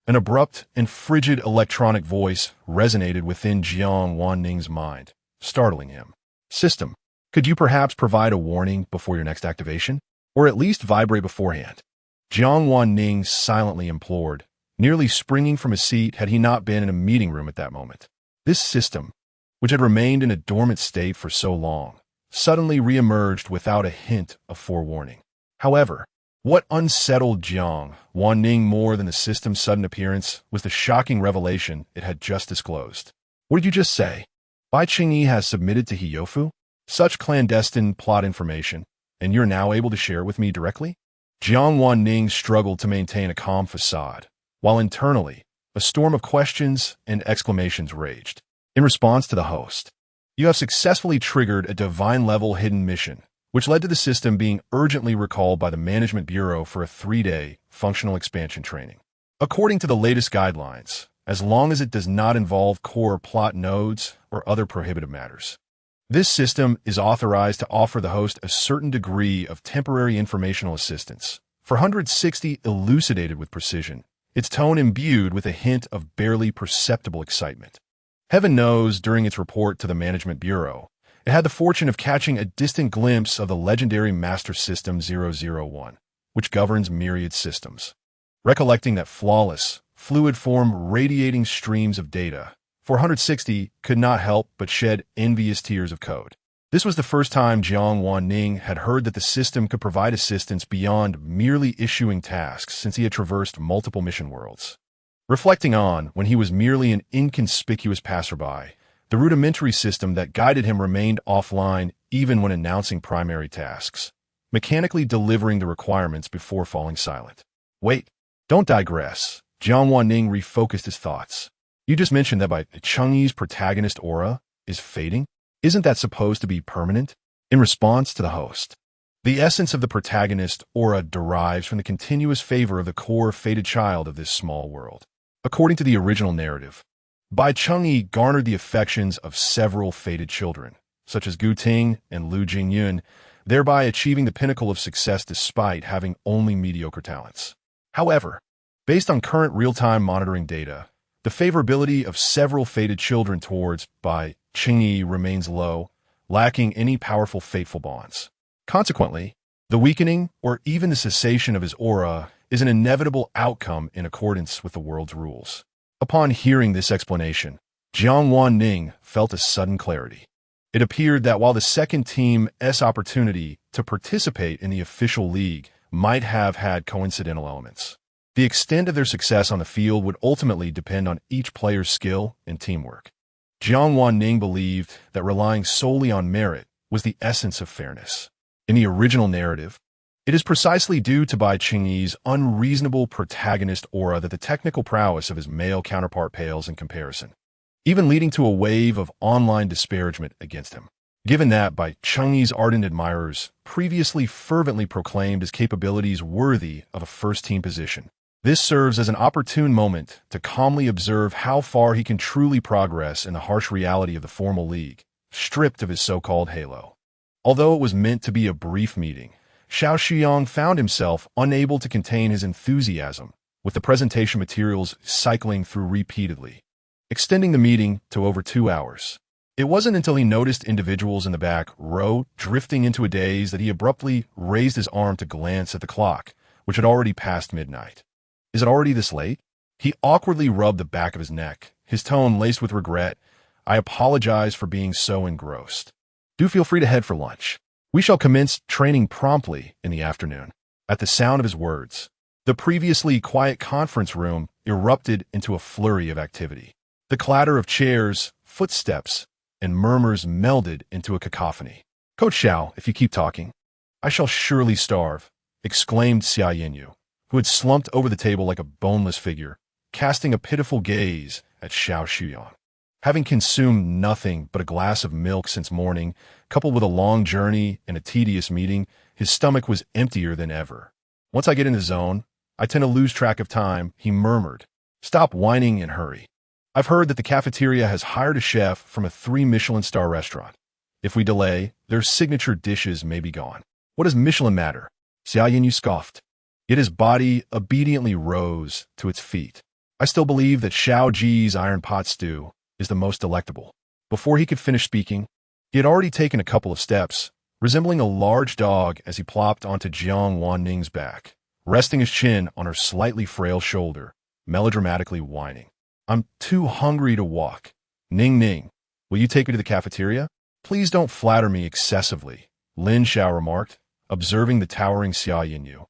An abrupt and frigid electronic voice resonated within Jiang Wan Ning's mind, startling him. System, could you perhaps provide a warning before your next activation? Or at least vibrate beforehand? Jiang Wan Ning silently implored, nearly springing from his seat had he not been in a meeting room at that moment. This system, which had remained in a dormant state for so long, suddenly reemerged without a hint of forewarning. However, what unsettled Jiang Wan Ning more than the system's sudden appearance was the shocking revelation it had just disclosed. What did you just say? Bai Chengyi has submitted to Hiofu? Such clandestine plot information, and you're now able to share it with me directly? Jiang Wan Ning struggled to maintain a calm facade, while internally, a storm of questions and exclamations raged. In response to the host, you have successfully triggered a divine-level hidden mission, which led to the system being urgently recalled by the Management Bureau for a 3-day functional expansion training. According to the latest guidelines, as long as it does not involve core plot nodes or other prohibitive matters, this system is authorized to offer the host a certain degree of temporary informational assistance. For 160 elucidated with precision, its tone imbued with a hint of barely perceptible excitement. Heaven knows, during its report to the Management Bureau, it had the fortune of catching a distant glimpse of the legendary Master System 001, which governs myriad systems. Recollecting that flawless, fluid form radiating streams of data, 460 could not help but shed envious tears of code. This was the first time Jiang Wan Ning had heard that the system could provide assistance beyond merely issuing tasks since he had traversed multiple mission worlds. Reflecting on when he was merely an inconspicuous passerby, the rudimentary system that guided him remained offline even when announcing primary tasks, mechanically delivering the requirements before falling silent. Wait, don't digress. Jiang Wan Ning refocused his thoughts. You just mentioned that Bai Chengyi's protagonist aura is fading? Isn't that supposed to be permanent? In response to the host, the essence of the protagonist aura derives from the continuous favor of the core fated child of this small world. According to the original narrative, Bai Chengyi garnered the affections of several fated children, such as Gu Ting and Lu Jingyun, thereby achieving the pinnacle of success despite having only mediocre talents. However, based on current real-time monitoring data, the favorability of several fated children towards Bai Chengyi remains low, lacking any powerful fateful bonds. Consequently, the weakening or even the cessation of his aura is an inevitable outcome in accordance with the world's rules. Upon hearing this explanation, Jiang Wan Ning felt a sudden clarity. It appeared that while the second team's opportunity to participate in the official league might have had coincidental elements, the extent of their success on the field would ultimately depend on each player's skill and teamwork. Jiang Wan Ning believed that relying solely on merit was the essence of fairness. In the original narrative, it is precisely due to Bai Chengyi's unreasonable protagonist aura that the technical prowess of his male counterpart pales in comparison, even leading to a wave of online disparagement against him. Given that Bai Chengyi's ardent admirers previously fervently proclaimed his capabilities worthy of a first-team position, this serves as an opportune moment to calmly observe how far he can truly progress in the harsh reality of the formal league, stripped of his so-called halo. Although it was meant to be a brief meeting, Xiao Xiang found himself unable to contain his enthusiasm, with the presentation materials cycling through repeatedly, extending the meeting to over 2 hours. It wasn't until he noticed individuals in the back row drifting into a daze that he abruptly raised his arm to glance at the clock, which had already passed midnight. Is it already this late? He awkwardly rubbed the back of his neck, his tone laced with regret. "I apologize for being so engrossed. Do feel free to head for lunch. We shall commence training promptly in the afternoon." At the sound of his words, the previously quiet conference room erupted into a flurry of activity. The clatter of chairs, footsteps, and murmurs melded into a cacophony. "Coach Xiao, if you keep talking, I shall surely starve," exclaimed Xia Yinyu, who had slumped over the table like a boneless figure, casting a pitiful gaze at Xiao Shuyang. Having consumed nothing but a glass of milk since morning, coupled with a long journey and a tedious meeting, his stomach was emptier than ever. "Once I get in the zone, I tend to lose track of time," he murmured. "Stop whining and hurry. I've heard that the cafeteria has hired a chef from a 3-Michelin-star restaurant. If we delay, their signature dishes may be gone." "What does Michelin matter?" Xia Yinyu scoffed. Yet his body obediently rose to its feet. "I still believe that Xiao Ji's iron pot stew is the most delectable." Before he could finish speaking, he had already taken a couple of steps, resembling a large dog as he plopped onto Jiang Wan Ning's back, resting his chin on her slightly frail shoulder, melodramatically whining. "I'm too hungry to walk. Ning, will you take me to the cafeteria?" "Please don't flatter me excessively," Lin Xiao remarked, observing the towering Xia Yinyu,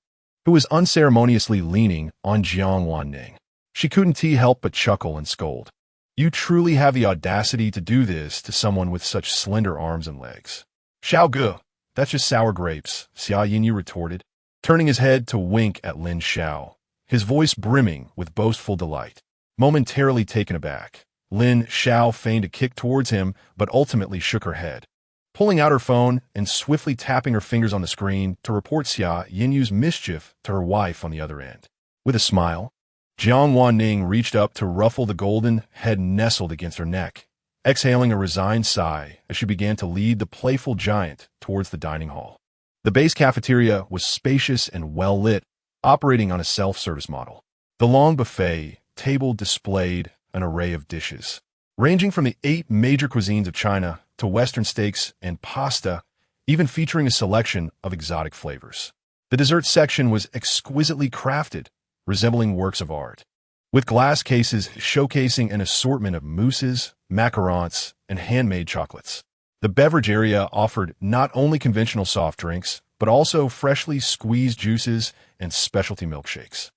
who was unceremoniously leaning on Jiang Wan Ning. She couldn't help but chuckle and scold. "You truly have the audacity to do this to someone with such slender arms and legs." "Xiao Ge, that's just sour grapes," Xia Yinyu retorted, turning his head to wink at Lin Xiao, his voice brimming with boastful delight. Momentarily taken aback, Lin Xiao feigned a kick towards him, but ultimately shook her head. Pulling out her phone and swiftly tapping her fingers on the screen to report Xia Yinyu's mischief to her wife on the other end. With a smile, Jiang Wan Ning reached up to ruffle the golden head nestled against her neck, exhaling a resigned sigh as she began to lead the playful giant towards the dining hall. The base cafeteria was spacious and well-lit, operating on a self-service model. The long buffet table displayed an array of dishes, ranging from the 8 major cuisines of China to Western steaks and pasta, even featuring a selection of exotic flavors. The dessert section was exquisitely crafted, resembling works of art, with glass cases showcasing an assortment of mousses, macarons, and handmade chocolates. The beverage area offered not only conventional soft drinks, but also freshly squeezed juices and specialty milkshakes.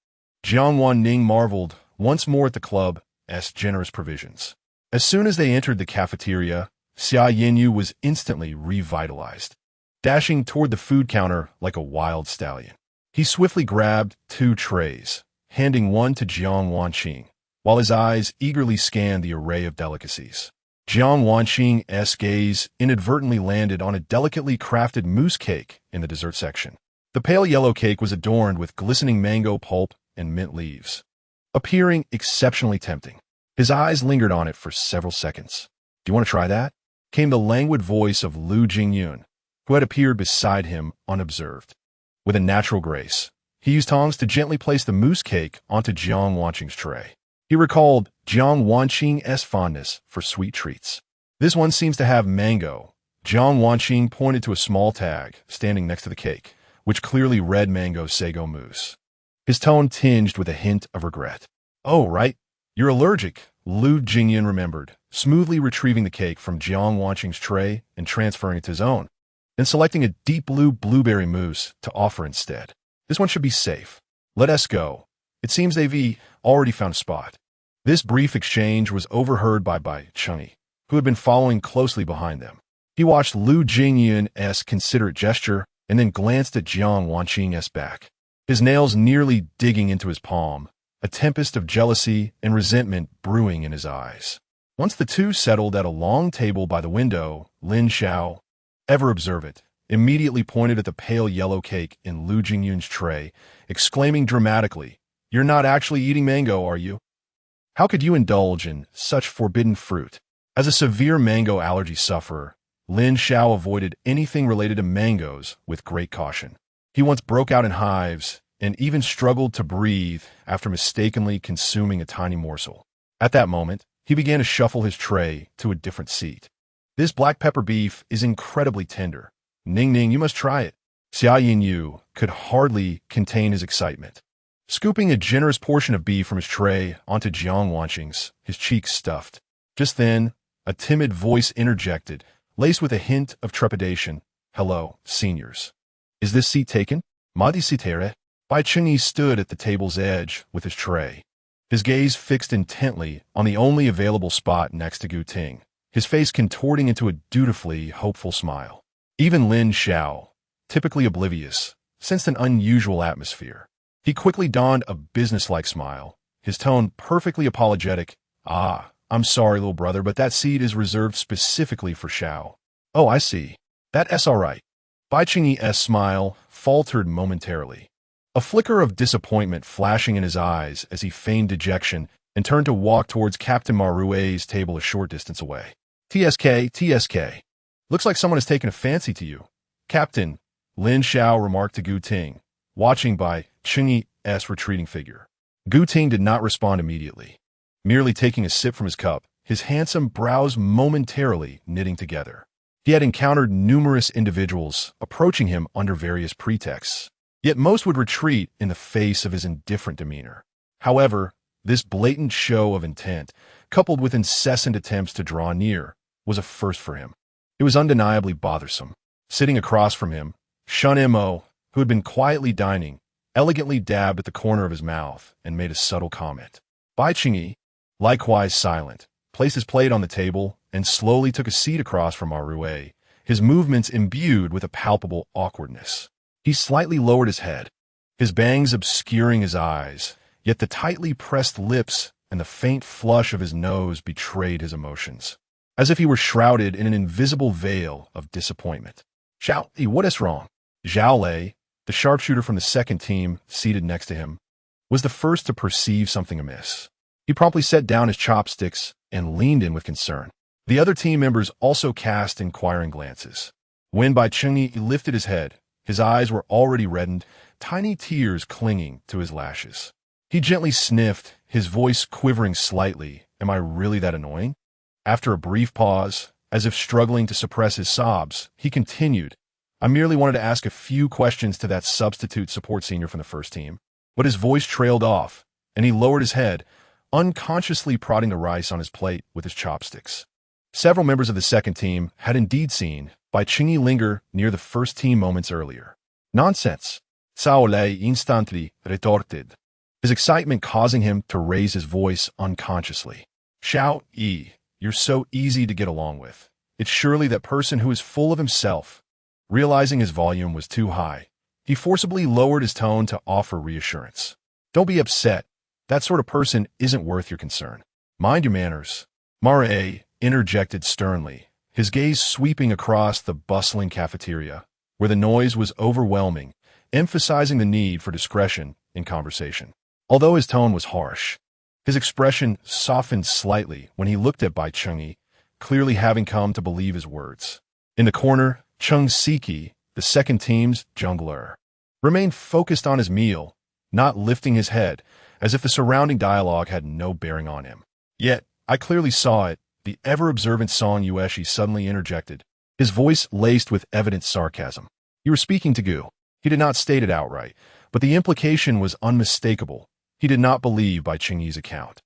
Jiang Wan Ning marveled once more at the club's generous provisions. As soon as they entered the cafeteria, Xia Yinyu was instantly revitalized, dashing toward the food counter like a wild stallion. He swiftly grabbed 2 trays, handing one to Jiang Wanqing, while his eyes eagerly scanned the array of delicacies. Jiang Wanqing's gaze inadvertently landed on a delicately crafted mousse cake in the dessert section. The pale yellow cake was adorned with glistening mango pulp and mint leaves, appearing exceptionally tempting. His eyes lingered on it for several seconds. "Do you want to try that?" came the languid voice of Lu Jingyun, who had appeared beside him unobserved. With a natural grace, he used tongs to gently place the mousse cake onto Jiang Wanqing's tray. He recalled Jiang Wanqing's fondness for sweet treats. "This one seems to have mango." Jiang Wanqing pointed to a small tag standing next to the cake, which clearly read mango sago mousse. His tone tinged with a hint of regret. "Oh, right. You're allergic," Lu Jingyun remembered, smoothly retrieving the cake from Jiang Wanqing's tray and transferring it to his own, then selecting a deep blue blueberry mousse to offer instead. "This one should be safe. Let us go. It seems they've already found a spot." This brief exchange was overheard by Bai Chunyi, who had been following closely behind them. He watched Lu Jingyun's considerate gesture and then glanced at Jiang Wanqing's back, his nails nearly digging into his palm, a tempest of jealousy and resentment brewing in his eyes. Once the two settled at a long table by the window, Lin Xiao, ever observant, immediately pointed at the pale yellow cake in Lu Jingyun's tray, exclaiming dramatically, "You're not actually eating mango, are you? How could you indulge in such forbidden fruit?" As a severe mango allergy sufferer, Lin Xiao avoided anything related to mangoes with great caution. He once broke out in hives and even struggled to breathe after mistakenly consuming a tiny morsel. At that moment, he began to shuffle his tray to a different seat. "This black pepper beef is incredibly tender. Ning, you must try it." Xia Yinyu could hardly contain his excitement. scooping a generous portion of beef from his tray onto Jiang Wan Ning's, his cheeks stuffed. Just then, a timid voice interjected, laced with a hint of trepidation. "Hello, seniors. Is this seat taken?" Madi sitere. Bai Chengyi stood at the table's edge with his tray, his gaze fixed intently on the only available spot next to Gu Ting, his face contorting into a dutifully hopeful smile. Even Lin Xiao, typically oblivious, sensed an unusual atmosphere. He quickly donned a businesslike smile, his tone perfectly apologetic. I'm sorry, little brother, but that seat is reserved specifically for Xiao." "Oh, I see. That's all right." Bai Chengyi's smile faltered momentarily, a flicker of disappointment flashing in his eyes as he feigned dejection and turned to walk towards Captain Marue's table a short distance away. TSK. Looks like someone has taken a fancy to you, Captain," Lin Xiao remarked to Gu Ting, watching Bai Chengyi's retreating figure. Gu Ting did not respond immediately, merely taking a sip from his cup, his handsome brows momentarily knitting together. He had encountered numerous individuals approaching him under various pretexts, yet most would retreat in the face of his indifferent demeanor. However, this blatant show of intent, coupled with incessant attempts to draw near, was a first for him. It was undeniably bothersome. Sitting across from him, Shun Mo, who had been quietly dining, elegantly dabbed at the corner of his mouth and made a subtle comment. Bai Chengyi, likewise silent, placed his plate on the table and slowly took a seat across from Marue, his movements imbued with a palpable awkwardness. He slightly lowered his head, his bangs obscuring his eyes, yet the tightly pressed lips and the faint flush of his nose betrayed his emotions, as if he were shrouded in an invisible veil of disappointment. "Xiao, what is wrong?" Zhao Lei, the sharpshooter from the second team seated next to him, was the first to perceive something amiss. He promptly set down his chopsticks and leaned in with concern. The other team members also cast inquiring glances. When Bai Chengyi lifted his head, his eyes were already reddened, tiny tears clinging to his lashes. He gently sniffed, his voice quivering slightly. "Am I really that annoying?" After a brief pause, as if struggling to suppress his sobs, he continued, "I merely wanted to ask a few questions to that substitute support senior from the first team." But his voice trailed off, and he lowered his head, unconsciously prodding the rice on his plate with his chopsticks. Several members of the second team had indeed seen Bai Chengyi linger near the first team moments earlier. "Nonsense," Cao Lei instantly retorted, his excitement causing him to raise his voice unconsciously. "Xiao Yi, you're so easy to get along with. It's surely that person who is full of himself." Realizing his volume was too high, he forcibly lowered his tone to offer reassurance. "Don't be upset. That sort of person isn't worth your concern. Mind your manners." Marae interjected sternly, his gaze sweeping across the bustling cafeteria, where the noise was overwhelming, emphasizing the need for discretion in conversation. Although his tone was harsh, his expression softened slightly when he looked at Bai Chengyi, clearly having come to believe his words. In the corner, Chung Siki, the second team's jungler, remained focused on his meal, not lifting his head, as if the surrounding dialogue had no bearing on him. "Yet, I clearly saw it," the ever-observant Song Yueshi suddenly interjected, his voice laced with evident sarcasm. "You were speaking to Gu." He did not state it outright, but the implication was unmistakable. He did not believe Bai Chengyi's account.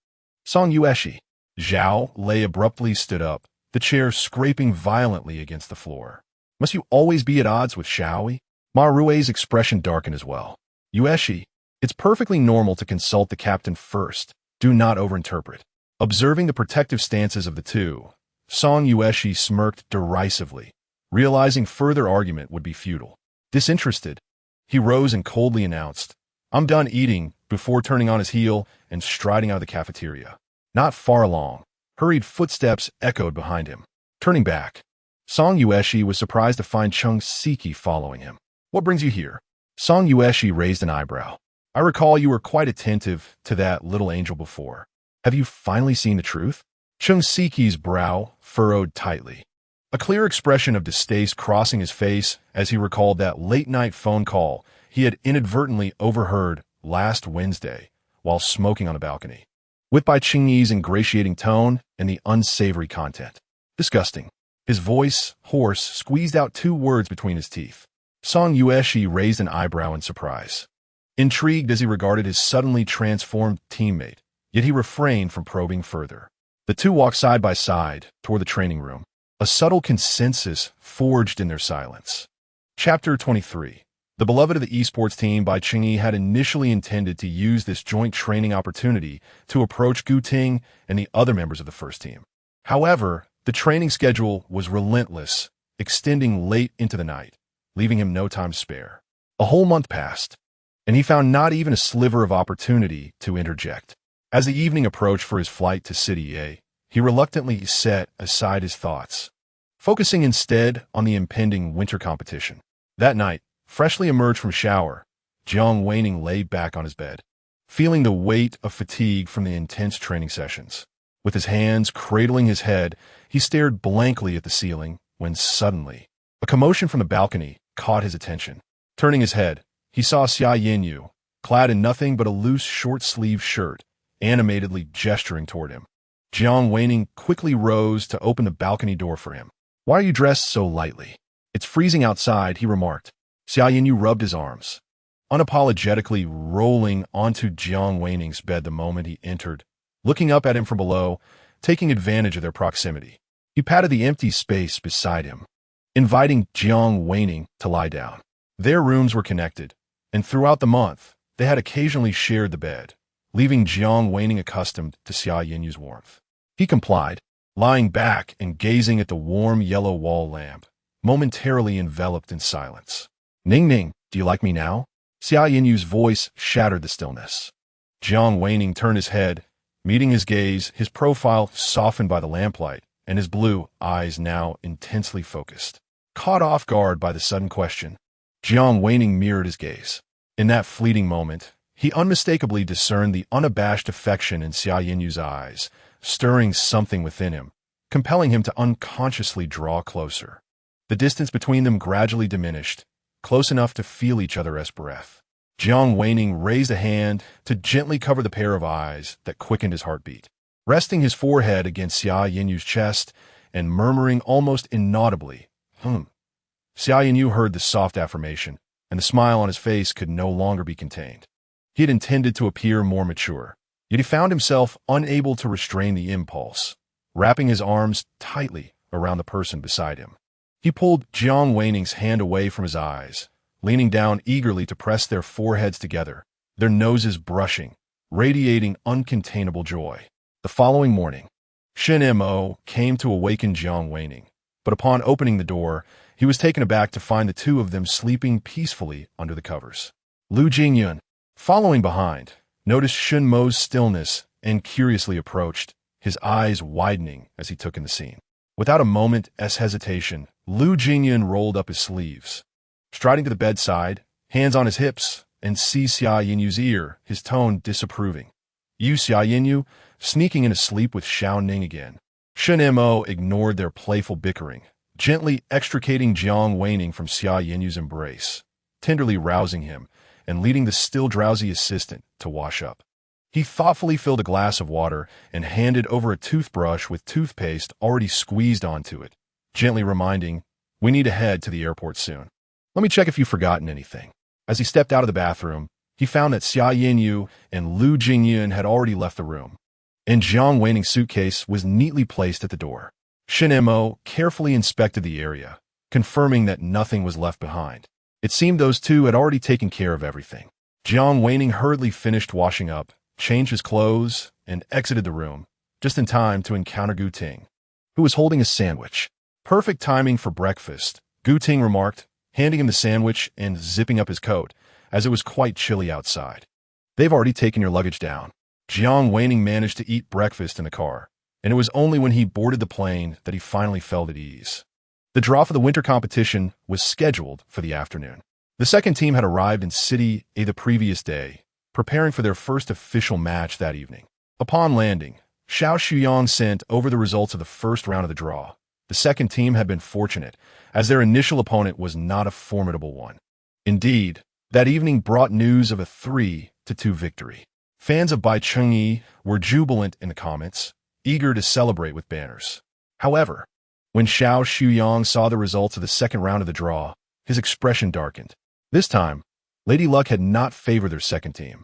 "Song Yueshi." Zhao Lei abruptly stood up, the chair scraping violently against the floor. "Must you always be at odds with Xiaoi?" Marue's expression darkened as well. "Yueshi, it's perfectly normal to consult the captain first. Do not overinterpret." Observing the protective stances of the two, Song Yueshi smirked derisively, realizing further argument would be futile. Disinterested, he rose and coldly announced, "I'm done eating," before turning on his heel and striding out of the cafeteria. Not far along, hurried footsteps echoed behind him. Turning back, Song Yueshi was surprised to find Chung Siki following him. "What brings you here?" Song Yueshi raised an eyebrow. "I recall you were quite attentive to that little angel before. Have you finally seen the truth?" Chung Siki's brow furrowed tightly, a clear expression of distaste crossing his face as he recalled that late-night phone call he had inadvertently overheard last Wednesday while smoking on a balcony, with Bai Chengyi's ingratiating tone and the unsavory content. "Disgusting." His voice, hoarse, squeezed out two words between his teeth. Song Yueshi raised an eyebrow in surprise. intrigued as he regarded his suddenly transformed teammate, yet he refrained from probing further. The two walked side by side toward the training room, a subtle consensus forged in their silence. Chapter 23. The beloved of the esports team by Chang'e had initially intended to use this joint training opportunity to approach Gu Ting and the other members of the first team. However, the training schedule was relentless, extending late into the night, leaving him no time to spare. A whole month passed, and he found not even a sliver of opportunity to interject. As the evening approached for his flight to City A, he reluctantly set aside his thoughts, focusing instead on the impending winter competition. That night, freshly emerged from shower, Jiang Wan Ning lay back on his bed, feeling the weight of fatigue from the intense training sessions. With his hands cradling his head, he stared blankly at the ceiling when suddenly, a commotion from the balcony caught his attention. Turning his head, he saw Xia Yanyu, clad in nothing but a loose short-sleeved shirt, animatedly gesturing toward him. Jiang Wan Ning quickly rose to open the balcony door for him. "Why are you dressed so lightly? It's freezing outside," he remarked. Xia Yanyu rubbed his arms, unapologetically rolling onto Jiang Wan Ning's bed the moment he entered, looking up at him from below, taking advantage of their proximity. He patted the empty space beside him, inviting Jiang Wan Ning to lie down. Their rooms were connected, and throughout the month, they had occasionally shared the bed, leaving Jiang Wan Ning accustomed to Xia Yanyu's warmth. He complied, lying back and gazing at the warm yellow wall lamp, momentarily enveloped in silence. "Ning Ning, do you like me now?" Xia Yanyu's voice shattered the stillness. Jiang Wan Ning turned his head, meeting his gaze, his profile softened by the lamplight, and his blue eyes now intensely focused. Caught off guard by the sudden question, Jiang Wan Ning mirrored his gaze. In that fleeting moment, he unmistakably discerned the unabashed affection in Xia Yanyu's eyes, stirring something within him, compelling him to unconsciously draw closer. The distance between them gradually diminished, close enough to feel each other's breath. Jiang Wan Ning raised a hand to gently cover the pair of eyes that quickened his heartbeat. Resting his forehead against Xia Yanyu's chest and murmuring almost inaudibly, Xia Yanyu heard the soft affirmation, and the smile on his face could no longer be contained. He had intended to appear more mature, yet he found himself unable to restrain the impulse, wrapping his arms tightly around the person beside him. He pulled Jiang Wan Ning's hand away from his eyes, leaning down eagerly to press their foreheads together, their noses brushing, radiating uncontainable joy. The following morning, Shen Mo came to awaken Jiang Wan Ning, but upon opening the door, he was taken aback to find the two of them sleeping peacefully under the covers. Lu Jingyun, following behind, noticed Shen Mo's stillness and curiously approached, his eyes widening as he took in the scene. Without a moment's hesitation, Lu Jingyun rolled up his sleeves. Striding to the bedside, hands on his hips, and seized Xia Yanyu's ear, his tone disapproving. "You, Xia Yanyu, sneaking in to sleep with Xiao Ning again." Shen Mo ignored their playful bickering, gently extricating Jiang Wan Ning from Xia Yanyu's embrace, tenderly rousing him, and leading the still drowsy assistant to wash up. He thoughtfully filled a glass of water and handed over a toothbrush with toothpaste already squeezed onto it, gently reminding, "We need to head to the airport soon. Let me check if you've forgotten anything." As he stepped out of the bathroom, he found that Xia Yanyu and Lu Jingyun had already left the room, and Jiang Wan Ning's suitcase was neatly placed at the door. Shen Mo carefully inspected the area, confirming that nothing was left behind. It seemed those two had already taken care of everything. Jiang Wan Ning hurriedly finished washing up, changed his clothes, and exited the room, just in time to encounter Gu Ting, who was holding a sandwich. "Perfect timing for breakfast," Gu Ting remarked, handing him the sandwich and zipping up his coat, as it was quite chilly outside. "They've already taken your luggage down." Jiang Wan Ning managed to eat breakfast in the car, and it was only when he boarded the plane that he finally felt at ease. The draw for the winter competition was scheduled for the afternoon. The second team had arrived in City A the previous day, preparing for their first official match that evening. Upon landing, Xiao Shuyang sent over the results of the first round of the draw. The second team had been fortunate, as their initial opponent was not a formidable one. Indeed, that evening brought news of a 3-2 victory. Fans of Bai Chengyi were jubilant in the comments, eager to celebrate with banners. However, when Xiao Shuyang saw the results of the second round of the draw, his expression darkened. This time, Lady Luck had not favored their second team.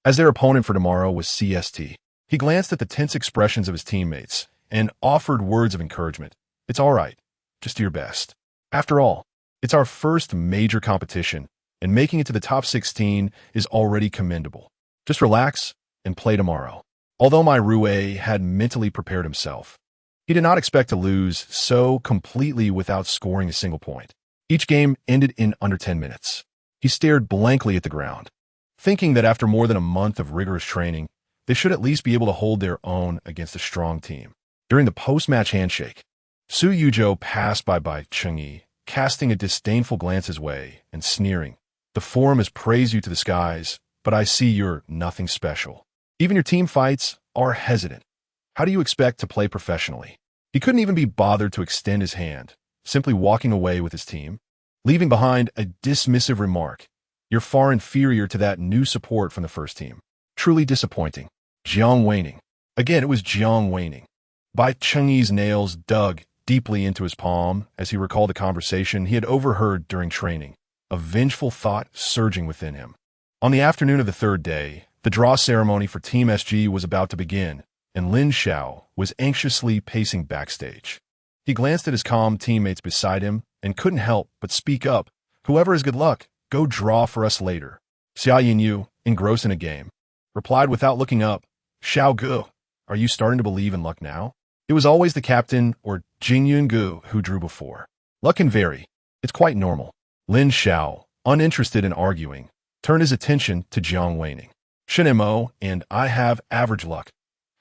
As their opponent for tomorrow was CST, he glanced at the tense expressions of his teammates and offered words of encouragement. It's all right. Just do your best. After all, it's our first major competition, and making it to the top 16 is already commendable. Just relax and play tomorrow. Although my roue had mentally prepared himself, he did not expect to lose so completely without scoring a single point. Each game ended in under 10 minutes. He stared blankly at the ground, thinking that after more than a month of rigorous training, they should at least be able to hold their own against a strong team. During the post-match handshake, Su Yuzhou passed by Chengyi, casting a disdainful glance his way and sneering. The forum has praised you to the skies, but I see you're nothing special. Even your team fights are hesitant. How do you expect to play professionally? He couldn't even be bothered to extend his hand, simply walking away with his team, leaving behind a dismissive remark. You're far inferior to that new support from the first team. Truly disappointing. Jiang Wan Ning. Again, it was Jiang Wan Ning. Chengyi's nails dug deeply into his palm as he recalled the conversation he had overheard during training, a vengeful thought surging within him. On the afternoon of the third day, the draw ceremony for Team SG was about to begin, and Lin Xiao was anxiously pacing backstage. He glanced at his calm teammates beside him and couldn't help but speak up. Whoever has good luck, go draw for us later. Xia Yinyu, engrossed in a game, replied without looking up, Xiao Gu, are you starting to believe in luck now? It was always the captain or Jingyun Gu who drew before. Luck can vary. It's quite normal. Lin Xiao, uninterested in arguing, turned his attention to Jiang Wan Ning. Shen and I have average luck.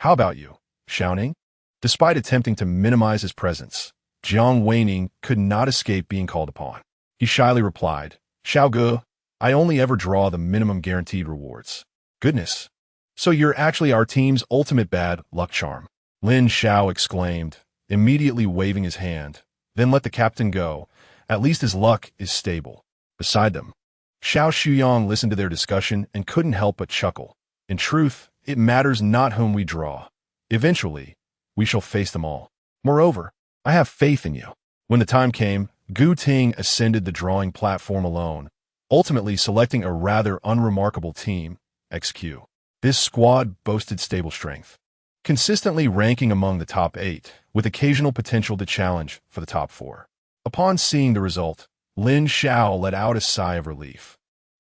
How about you, Xiao Ning? Despite attempting to minimize his presence, Jiang Wan Ning could not escape being called upon. He shyly replied, Xiao Gu, I only ever draw the minimum guaranteed rewards. Goodness. So you're actually our team's ultimate bad luck charm. Lin Xiao exclaimed, immediately waving his hand. Then let the captain go. At least his luck is stable. Beside them, Xiao Shuyang listened to their discussion and couldn't help but chuckle. In truth, it matters not whom we draw. Eventually, we shall face them all. Moreover, I have faith in you. When the time came, Gu Ting ascended the drawing platform alone, ultimately selecting a rather unremarkable team, XQ. This squad boasted stable strength, consistently ranking among the top 8, with occasional potential to challenge for the top 4. Upon seeing the result, Lin Xiao let out a sigh of relief.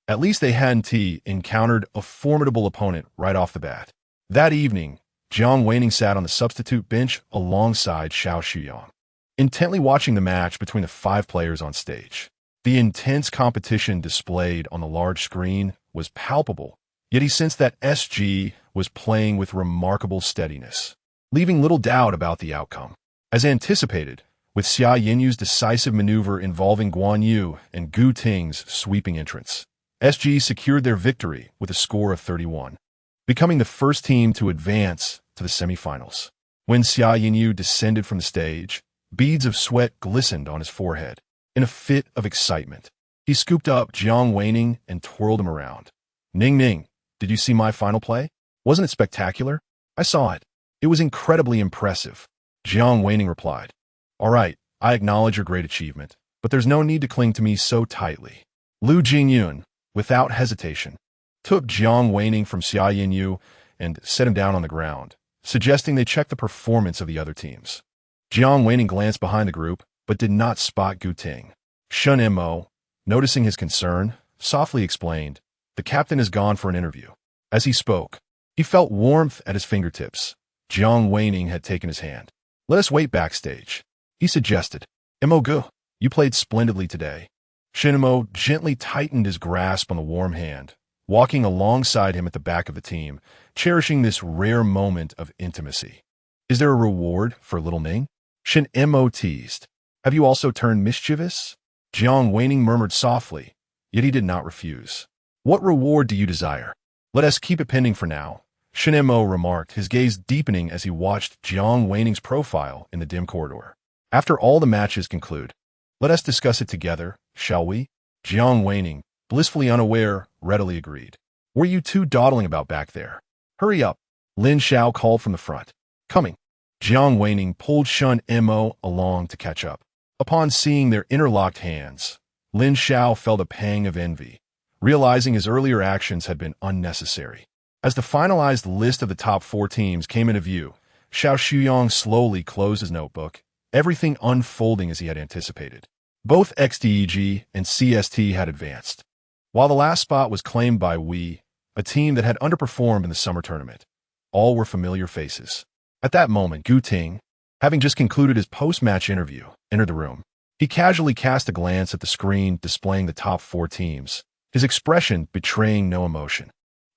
At least they hadn't encountered a formidable opponent right off the bat. That evening, Jiang Wan Ning sat on the substitute bench alongside Xiao Shuyang, intently watching the match between the 5 players on stage. The intense competition displayed on the large screen was palpable, yet he sensed that SG was playing with remarkable steadiness, leaving little doubt about the outcome. As anticipated, with Xia Yinyu's decisive maneuver involving Guan Yu and Gu Ting's sweeping entrance, SG secured their victory with a score of 31, becoming the first team to advance to the semifinals. When Xia Yinyu descended from the stage, beads of sweat glistened on his forehead. In a fit of excitement, he scooped up Jiang Wan Ning and twirled him around. Ning, did you see my final play? Wasn't it spectacular? I saw it. It was incredibly impressive. Jiang Wan Ning replied. All right, I acknowledge your great achievement, but there's no need to cling to me so tightly. Lu Jingyun, without hesitation, took Jiang Wan Ning from Xia Yinyu and set him down on the ground, suggesting they check the performance of the other teams. Jiang Wan Ning glanced behind the group, but did not spot Gu Ting. Shen Mo, noticing his concern, softly explained, the captain has gone for an interview. As he spoke, he felt warmth at his fingertips. Jiang Wan Ning had taken his hand. Let us wait backstage, he suggested. Mo Gu, you played splendidly today. Shen Mo gently tightened his grasp on the warm hand, walking alongside him at the back of the team, cherishing this rare moment of intimacy. Is there a reward for little Ning? Shen Mo teased. Have you also turned mischievous? Jiang Wan Ning murmured softly, yet he did not refuse. What reward do you desire? Let us keep it pending for now, Shen Mo remarked, his gaze deepening as he watched Jiang Wan Ning's profile in the dim corridor. After all the matches conclude, let us discuss it together, shall we? Jiang Wan Ning, blissfully unaware, readily agreed. Were you two dawdling about back there? Hurry up, Lin Xiao called from the front. Coming. Jiang Wan Ning pulled Shen Mo along to catch up. Upon seeing their interlocked hands, Lin Xiao felt a pang of envy, realizing his earlier actions had been unnecessary. As the finalized list of the top 4 teams came into view, Xiao Shuyong slowly closed his notebook, everything unfolding as he had anticipated. Both XDEG and CST had advanced, while the last spot was claimed by Wei, a team that had underperformed in the summer tournament. All were familiar faces. At that moment, Gu Ting, having just concluded his post-match interview, entered the room. He casually cast a glance at the screen displaying the top 4 teams, his expression betraying no emotion.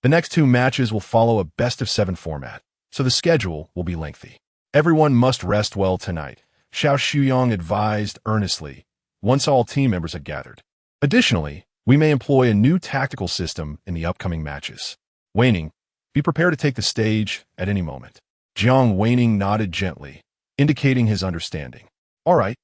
The next 2 matches will follow a best-of-7 format, so the schedule will be lengthy. Everyone must rest well tonight, Xiao Shuyong advised earnestly, once all team members had gathered. Additionally, we may employ a new tactical system in the upcoming matches. Wan Ning, be prepared to take the stage at any moment. Jiang Wan Ning nodded gently, indicating his understanding. All right,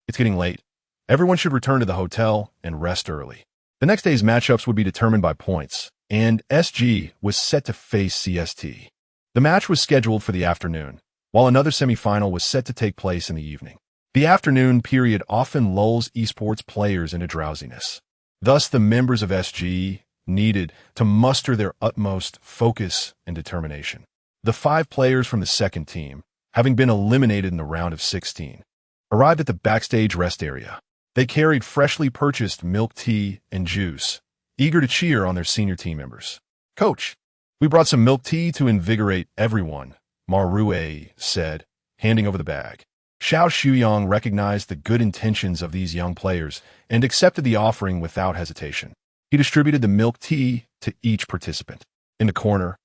it's getting late. Everyone should return to the hotel and rest early. The next day's matchups would be determined by points, and SG was set to face CST. The match was scheduled for the afternoon, while another semifinal was set to take place in the evening. The afternoon period often lulls esports players into drowsiness. Thus, the members of SG needed to muster their utmost focus and determination. The 5 players from the second team, having been eliminated in the round of 16, arrived at the backstage rest area. They carried freshly purchased milk tea and juice, eager to cheer on their senior team members. Coach, we brought some milk tea to invigorate everyone, Marue said, handing over the bag. Xiao Shuyong recognized the good intentions of these young players and accepted the offering without hesitation. He distributed the milk tea to each participant. In the corner,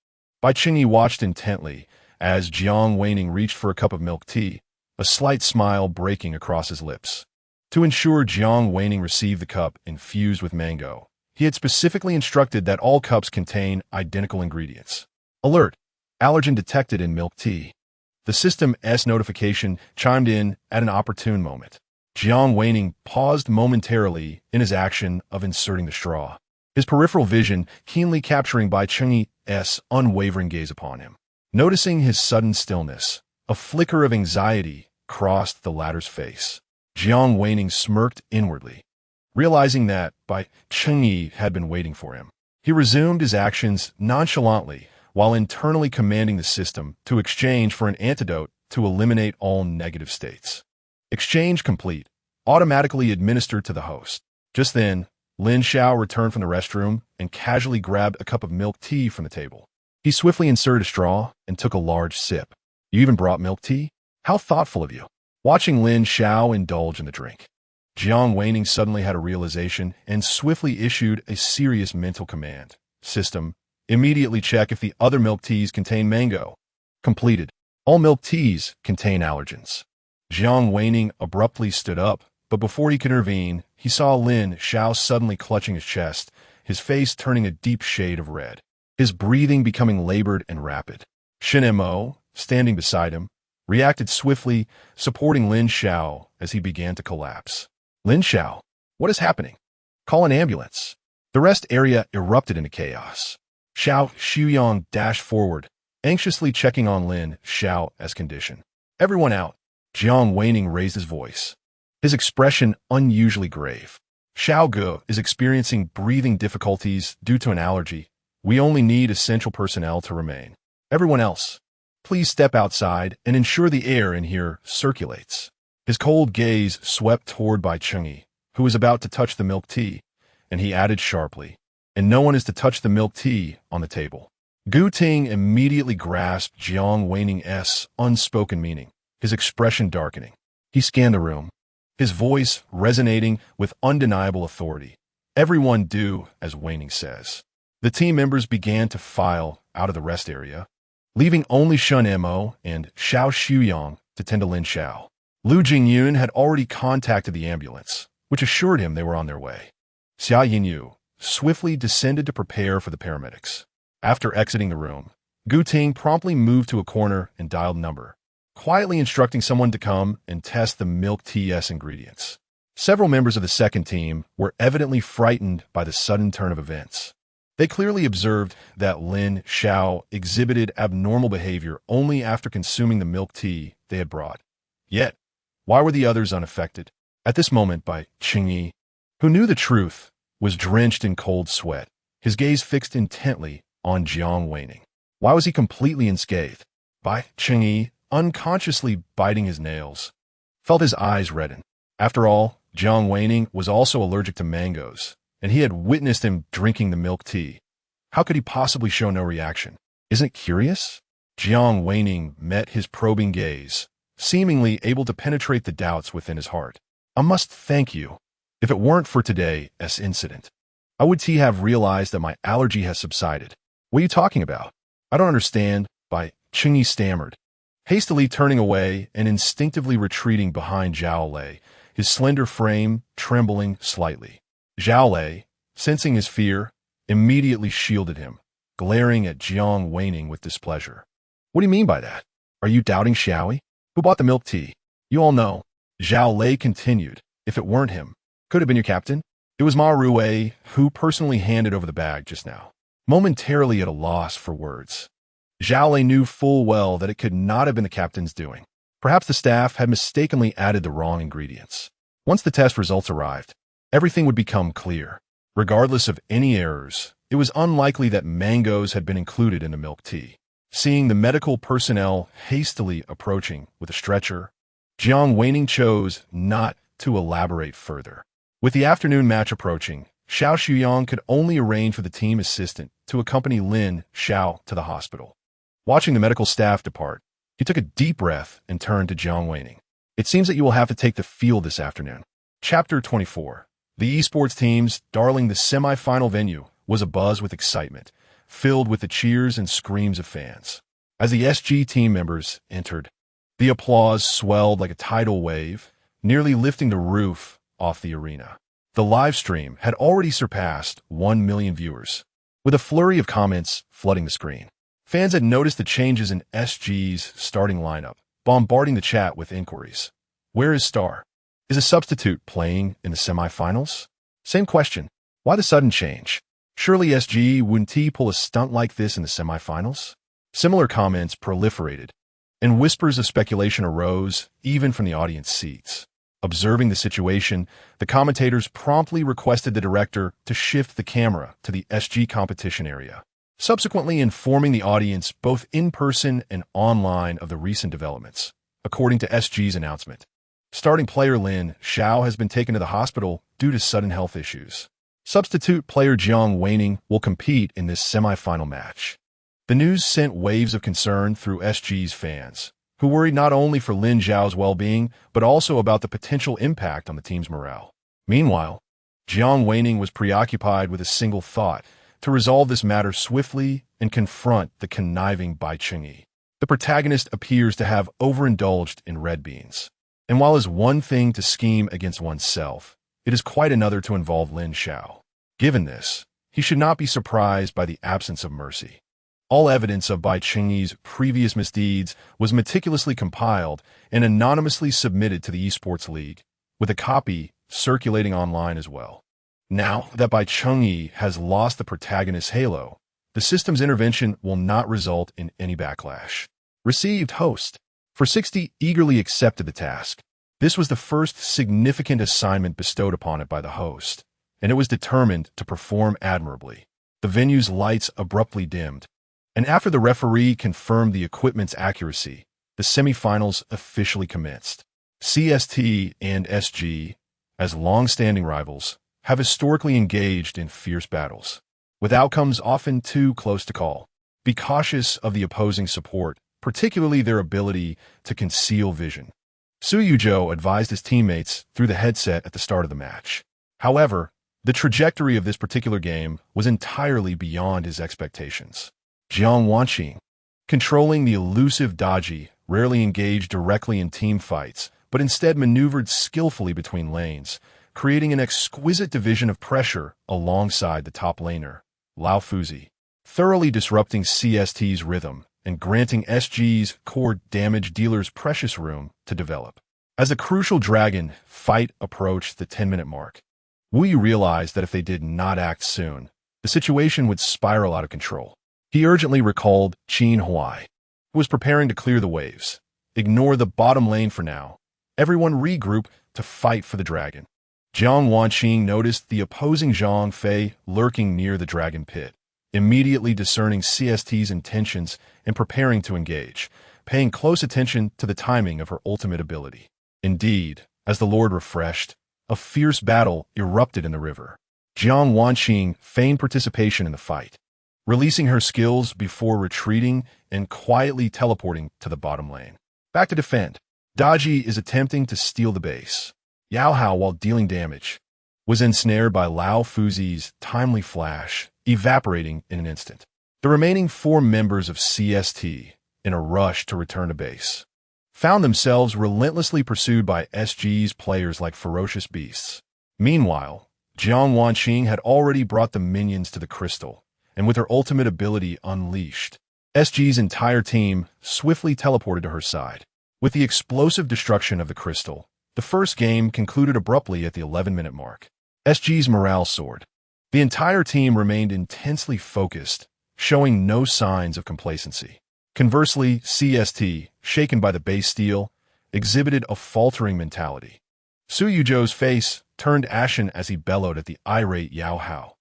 Bai Qingyi watched intently as Jiang Wan Ning reached for a cup of milk tea, a slight smile breaking across his lips. To ensure Jiang Wan Ning received the cup infused with mango, he had specifically instructed that all cups contain identical ingredients. Alert! Allergen detected in milk tea. The system's notification chimed in at an opportune moment. Jiang Wan Ning paused momentarily in his action of inserting the straw, his peripheral vision keenly capturing Bai Qingyi's unwavering gaze upon him. Noticing his sudden stillness, a flicker of anxiety crossed the latter's face. Jiang Wan Ning smirked inwardly, realizing that Bai Qingyi had been waiting for him. He resumed his actions nonchalantly, while internally commanding the system to exchange for an antidote to eliminate all negative states. Exchange complete. Automatically administered to the host. Just then, Lin Xiao returned from the restroom and casually grabbed a cup of milk tea from the table. He swiftly inserted a straw and took a large sip. You even brought milk tea? How thoughtful of you. Watching Lin Xiao indulge in the drink, Jiang Wan Ning suddenly had a realization and swiftly issued a serious mental command. System, immediately check if the other milk teas contain mango. Completed. All milk teas contain allergens. Jiang Wan Ning abruptly stood up, but before he could intervene, he saw Lin Xiao suddenly clutching his chest, his face turning a deep shade of red, his breathing becoming labored and rapid. Shin Mo, standing beside him, reacted swiftly, supporting Lin Xiao as he began to collapse. Lin Xiao, what is happening? Call an ambulance. The rest area erupted into chaos. Xiao Shuyong dashed forward, anxiously checking on Lin Xiao's condition. Everyone out. Jiang Wan Ning raised his voice, his expression unusually grave. Xiao Ge is experiencing breathing difficulties due to an allergy. We only need essential personnel to remain. Everyone else, please step outside and ensure the air in here circulates. His cold gaze swept toward Bai Qingyi, who was about to touch the milk tea, and he added sharply, and no one is to touch the milk tea on the table. Gu Ting immediately grasped Jiang Wan Ning's unspoken meaning, his expression darkening. He scanned the room, his voice resonating with undeniable authority. Everyone do as Wan Ning says. The team members began to file out of the rest area, leaving only Shen Mo and Xiao Shuyong to tend to Lin Xiao. Lu Jingyun had already contacted the ambulance, which assured him they were on their way. Xia Yinyu swiftly descended to prepare for the paramedics. After exiting the room, Gu Ting promptly moved to a corner and dialed number, quietly instructing someone to come and test the milk tea's ingredients. Several members of the second team were evidently frightened by the sudden turn of events. They clearly observed that Lin Xiao exhibited abnormal behavior only after consuming the milk tea they had brought. Yet, why were the others unaffected? At this moment, Bai Qingyi, who knew the truth, was drenched in cold sweat, his gaze fixed intently on Jiang Wan Ning. Why was he completely unscathed? Bai Chengyi, unconsciously biting his nails, felt his eyes redden. After all, Jiang Wan Ning was also allergic to mangoes, and he had witnessed him drinking the milk tea. How could he possibly show no reaction? Isn't it curious? Jiang Wan Ning met his probing gaze, seemingly able to penetrate the doubts within his heart. I must thank you. If it weren't for today's incident, I would have realized that my allergy has subsided. What are you talking about? I don't understand, Bai Chengyi stammered, hastily turning away and instinctively retreating behind Zhao Lei, his slender frame trembling slightly. Zhao Lei, sensing his fear, immediately shielded him, glaring at Jiang Wan Ning with displeasure. What do you mean by that? Are you doubting Xiaoyi? Who bought the milk tea? You all know. Zhao Lei continued. If it weren't him, could have been your captain. It was Ma Ruwei who personally handed over the bag just now. Momentarily at a loss for words, Zhao Lei knew full well that it could not have been the captain's doing. Perhaps the staff had mistakenly added the wrong ingredients. Once the test results arrived, everything would become clear. Regardless of any errors, it was unlikely that mangoes had been included in the milk tea. Seeing the medical personnel hastily approaching with a stretcher, Jiang Wan Ning chose not to elaborate further. With the afternoon match approaching, Xiao Shuyang could only arrange for the team assistant to accompany Lin Xiao to the hospital. Watching the medical staff depart, he took a deep breath and turned to Jiang Wan Ning. It seems that you will have to take the field this afternoon. Chapter 24. The esports teams darling the semi-final venue was abuzz with excitement, filled with the cheers and screams of fans. As the SG team members entered, the applause swelled like a tidal wave, nearly lifting the roof off the arena. The live stream had already surpassed 1 million viewers, with a flurry of comments flooding the screen. Fans had noticed the changes in SG's starting lineup, bombarding the chat with inquiries. Where is Star? Is a substitute playing in the semifinals? Same question. Why the sudden change? Surely SG wouldn't pull a stunt like this in the semifinals? Similar comments proliferated, and whispers of speculation arose even from the audience seats. Observing the situation, the commentators promptly requested the director to shift the camera to the SG competition area, subsequently informing the audience both in person and online of the recent developments. According to SG's announcement, starting player Lin Xiao has been taken to the hospital due to sudden health issues. Substitute player Jiang Wan Ning will compete in this semi-final match. The news sent waves of concern through SG's fans, who worried not only for Lin Xiao's well-being, but also about the potential impact on the team's morale. Meanwhile, Jiang Wan Ning was preoccupied with a single thought: to resolve this matter swiftly and confront the conniving Bai Chengyi. The protagonist appears to have overindulged in red beans. And while it's one thing to scheme against oneself, it is quite another to involve Lin Xiao. Given this, he should not be surprised by the absence of mercy. All evidence of Bai Chengyi's previous misdeeds was meticulously compiled and anonymously submitted to the Esports League, with a copy circulating online as well. Now that Bai Chengyi has lost the protagonist's halo, the system's intervention will not result in any backlash. Received host. For 60 eagerly accepted the task. This was the first significant assignment bestowed upon it by the host, and it was determined to perform admirably. The venue's lights abruptly dimmed, and after the referee confirmed the equipment's accuracy, the semifinals officially commenced. CST and SG, as long-standing rivals, have historically engaged in fierce battles, with outcomes often too close to call. Be cautious of the opposing support, particularly their ability to conceal vision. Su Yuzhou advised his teammates through the headset at the start of the match. However, the trajectory of this particular game was entirely beyond his expectations. Jiang Wan Ning, controlling the elusive Daji, rarely engaged directly in team fights, but instead maneuvered skillfully between lanes, creating an exquisite division of pressure alongside the top laner, Lao Fuzi, thoroughly disrupting CST's rhythm and granting SG's core damage dealers precious room to develop. As the crucial dragon fight approached the 10-minute mark, Wu Yu realized that if they did not act soon, the situation would spiral out of control. He urgently recalled Qin Huai, who was preparing to clear the waves. Ignore the bottom lane for now. Everyone regroup to fight for the dragon. Jiang Wan Ning noticed the opposing Zhang Fei lurking near the dragon pit, immediately discerning CST's intentions and preparing to engage, paying close attention to the timing of her ultimate ability. Indeed, as the Lord refreshed, a fierce battle erupted in the river. Jiang Wan Ning feigned participation in the fight, releasing her skills before retreating and quietly teleporting to the bottom lane. Back to defend. Daji is attempting to steal the base. Yao Hao, while dealing damage, was ensnared by Lao Fuzi's timely flash, evaporating in an instant. The remaining 4 members of CST, in a rush to return to base, found themselves relentlessly pursued by SG's players like ferocious beasts. Meanwhile, Jiang Wan Ning had already brought the minions to the crystal, and with her ultimate ability unleashed, SG's entire team swiftly teleported to her side. With the explosive destruction of the crystal, the first game concluded abruptly at the 11-minute mark. SG's morale soared. The entire team remained intensely focused, showing no signs of complacency. Conversely, CST, shaken by the base steal, exhibited a faltering mentality. Su Yuzhou's face turned ashen as he bellowed at the irate Yao Hao.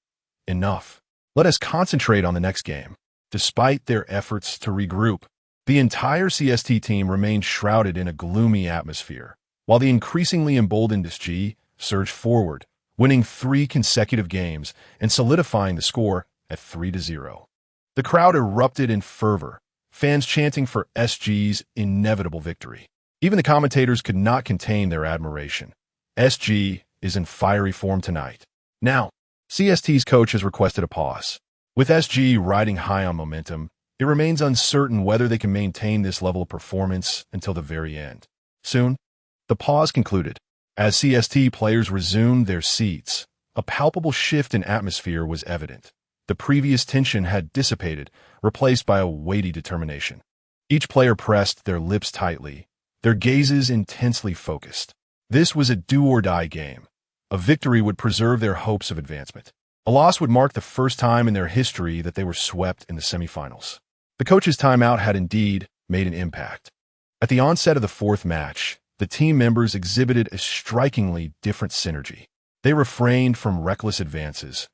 Enough. Let us concentrate on the next game. Despite their efforts to regroup, the entire CST team remained shrouded in a gloomy atmosphere, while the increasingly emboldened SG surged forward, winning 3 consecutive games and solidifying the score at 3-0. The crowd erupted in fervor, fans chanting for SG's inevitable victory. Even the commentators could not contain their admiration. SG is in fiery form tonight. Now, CST's coach has requested a pause. With SG riding high on momentum, it remains uncertain whether they can maintain this level of performance until the very end. Soon, the pause concluded. As CST players resumed their seats, a palpable shift in atmosphere was evident. The previous tension had dissipated, replaced by a weighty determination. Each player pressed their lips tightly, their gazes intensely focused. This was a do-or-die game. A victory would preserve their hopes of advancement. A loss would mark the first time in their history that they were swept in the semifinals. The coach's timeout had indeed made an impact. At the onset of the 4th match, the team members exhibited a strikingly different synergy. They refrained from reckless advances,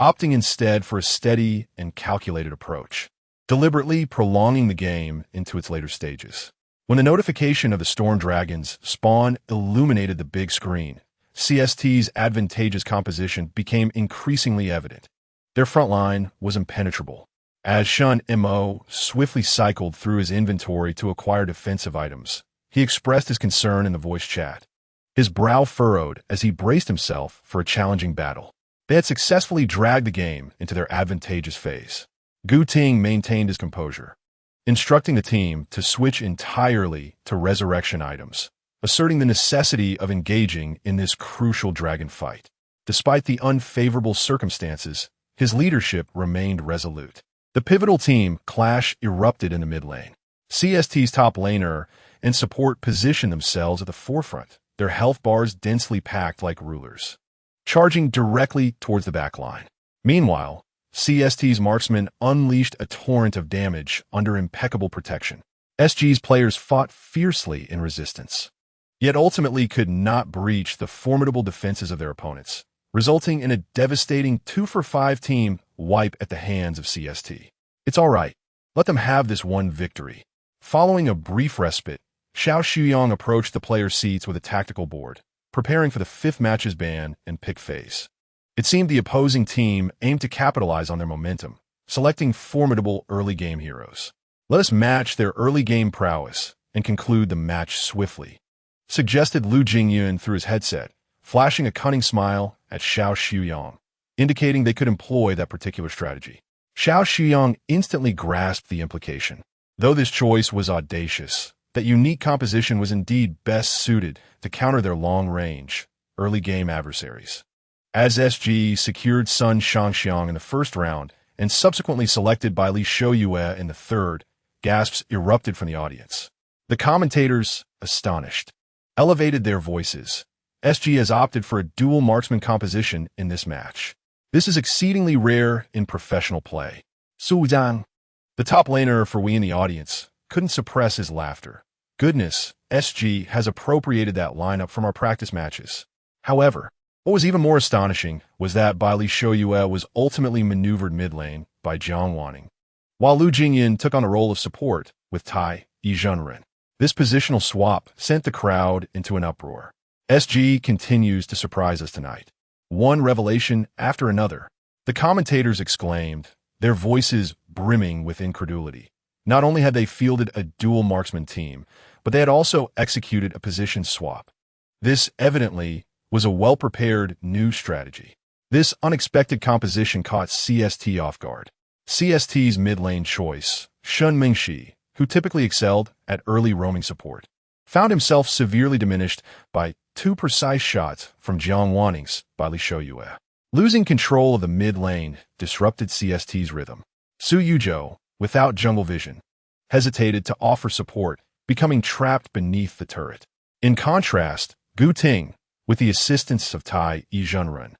opting instead for a steady and calculated approach, deliberately prolonging the game into its later stages. When the notification of the Storm Dragon's spawn illuminated the big screen, CST's advantageous composition became increasingly evident. Their front line was impenetrable. As Shun Mo swiftly cycled through his inventory to acquire defensive items, he expressed his concern in the voice chat. His brow furrowed as he braced himself for a challenging battle. They had successfully dragged the game into their advantageous phase. Gu Ting maintained his composure, instructing the team to switch entirely to resurrection items, asserting the necessity of engaging in this crucial dragon fight. Despite the unfavorable circumstances, his leadership remained resolute. The pivotal team clash erupted in the mid lane. CST's top laner and support positioned themselves at the forefront, their health bars densely packed like rulers, charging directly towards the back line. Meanwhile, CST's marksmen unleashed a torrent of damage under impeccable protection. SG's players fought fiercely in resistance, yet ultimately could not breach the formidable defenses of their opponents, resulting in a devastating 2-for-5 team wipe at the hands of CST. It's all right. Let them have this one victory. Following a brief respite, Xiao Shuyong approached the players' seats with a tactical board, preparing for the 5th match's ban and pick phase. It seemed the opposing team aimed to capitalize on their momentum, selecting formidable early game heroes. Let us match their early game prowess and conclude the match swiftly, suggested Lu Jingyun through his headset, flashing a cunning smile at Xiao Shuyong, indicating they could employ that particular strategy. Xiao Shuyong instantly grasped the implication. Though this choice was audacious, that unique composition was indeed best suited to counter their long-range, early-game adversaries. As SG secured Sun Shangxiang in the first round and subsequently selected by Li Shouyue in the third, gasps erupted from the audience. The commentators, astonished, elevated their voices. SG has opted for a dual marksman composition in this match. This is exceedingly rare in professional play. Su Zhang, the top laner for we in the audience, couldn't suppress his laughter. Goodness, SG has appropriated that lineup from our practice matches. However, What was even more astonishing was that Li Shoyue was ultimately maneuvered mid-lane by Jiang Wan Ning, while Lu Jingyan took on the role of support with Tai Yizhenren. This positional swap sent the crowd into an uproar. SG continues to surprise us tonight. One revelation after another. The commentators exclaimed, their voices brimming with incredulity. Not only had they fielded a dual marksman team, but they had also executed a position swap. This evidently was a well-prepared new strategy. This unexpected composition caught CST off guard. CST's mid-lane choice, Shun Mingxi, who typically excelled at early roaming support, found himself severely diminished by two precise shots from Jiang Wan Ning's Li Shoyue. Losing control of the mid-lane disrupted CST's rhythm. Su Yuzhou, without jungle vision, hesitated to offer support, becoming trapped beneath the turret. In contrast, Gu Ting, with the assistance of Tai Yizhenren,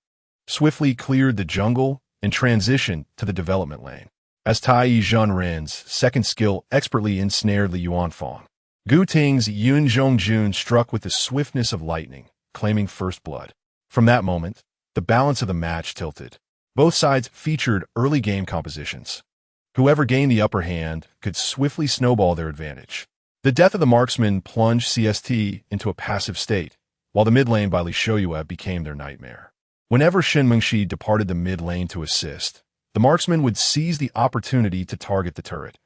swiftly cleared the jungle and transitioned to the development lane. As Tai Yizhenren's second skill expertly ensnared Li Yuanfang, Gu Ting's Yun Zhongjun struck with the swiftness of lightning, claiming first blood. From that moment, the balance of the match tilted. Both sides featured early game compositions. Whoever gained the upper hand could swiftly snowball their advantage. The death of the marksman plunged CST into a passive state, while the mid lane by Li Shoyue became their nightmare. Whenever Shen Mengxi departed the mid lane to assist, the marksman would seize the opportunity to target the turret.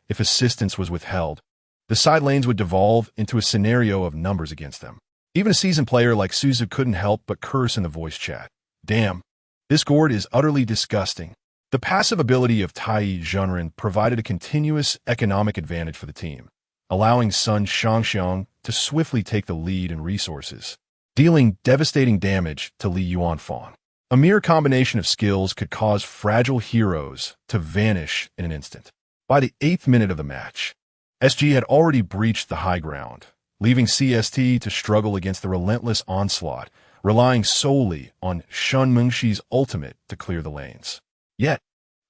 If assistance was withheld, the side lanes would devolve into a scenario of numbers against them. Even a seasoned player like Suzu couldn't help but curse in the voice chat. Damn, this gourd is utterly disgusting. The passive ability of Tai Yizhenren provided a continuous economic advantage for the team, allowing Sun Shangxiang to swiftly take the lead in resources, dealing devastating damage to Li Yuanfang. A mere combination of skills could cause fragile heroes to vanish in an instant. By the 8th minute of the match, SG had already breached the high ground, leaving CST to struggle against the relentless onslaught, relying solely on Shun Mengxi's ultimate to clear the lanes. Yet,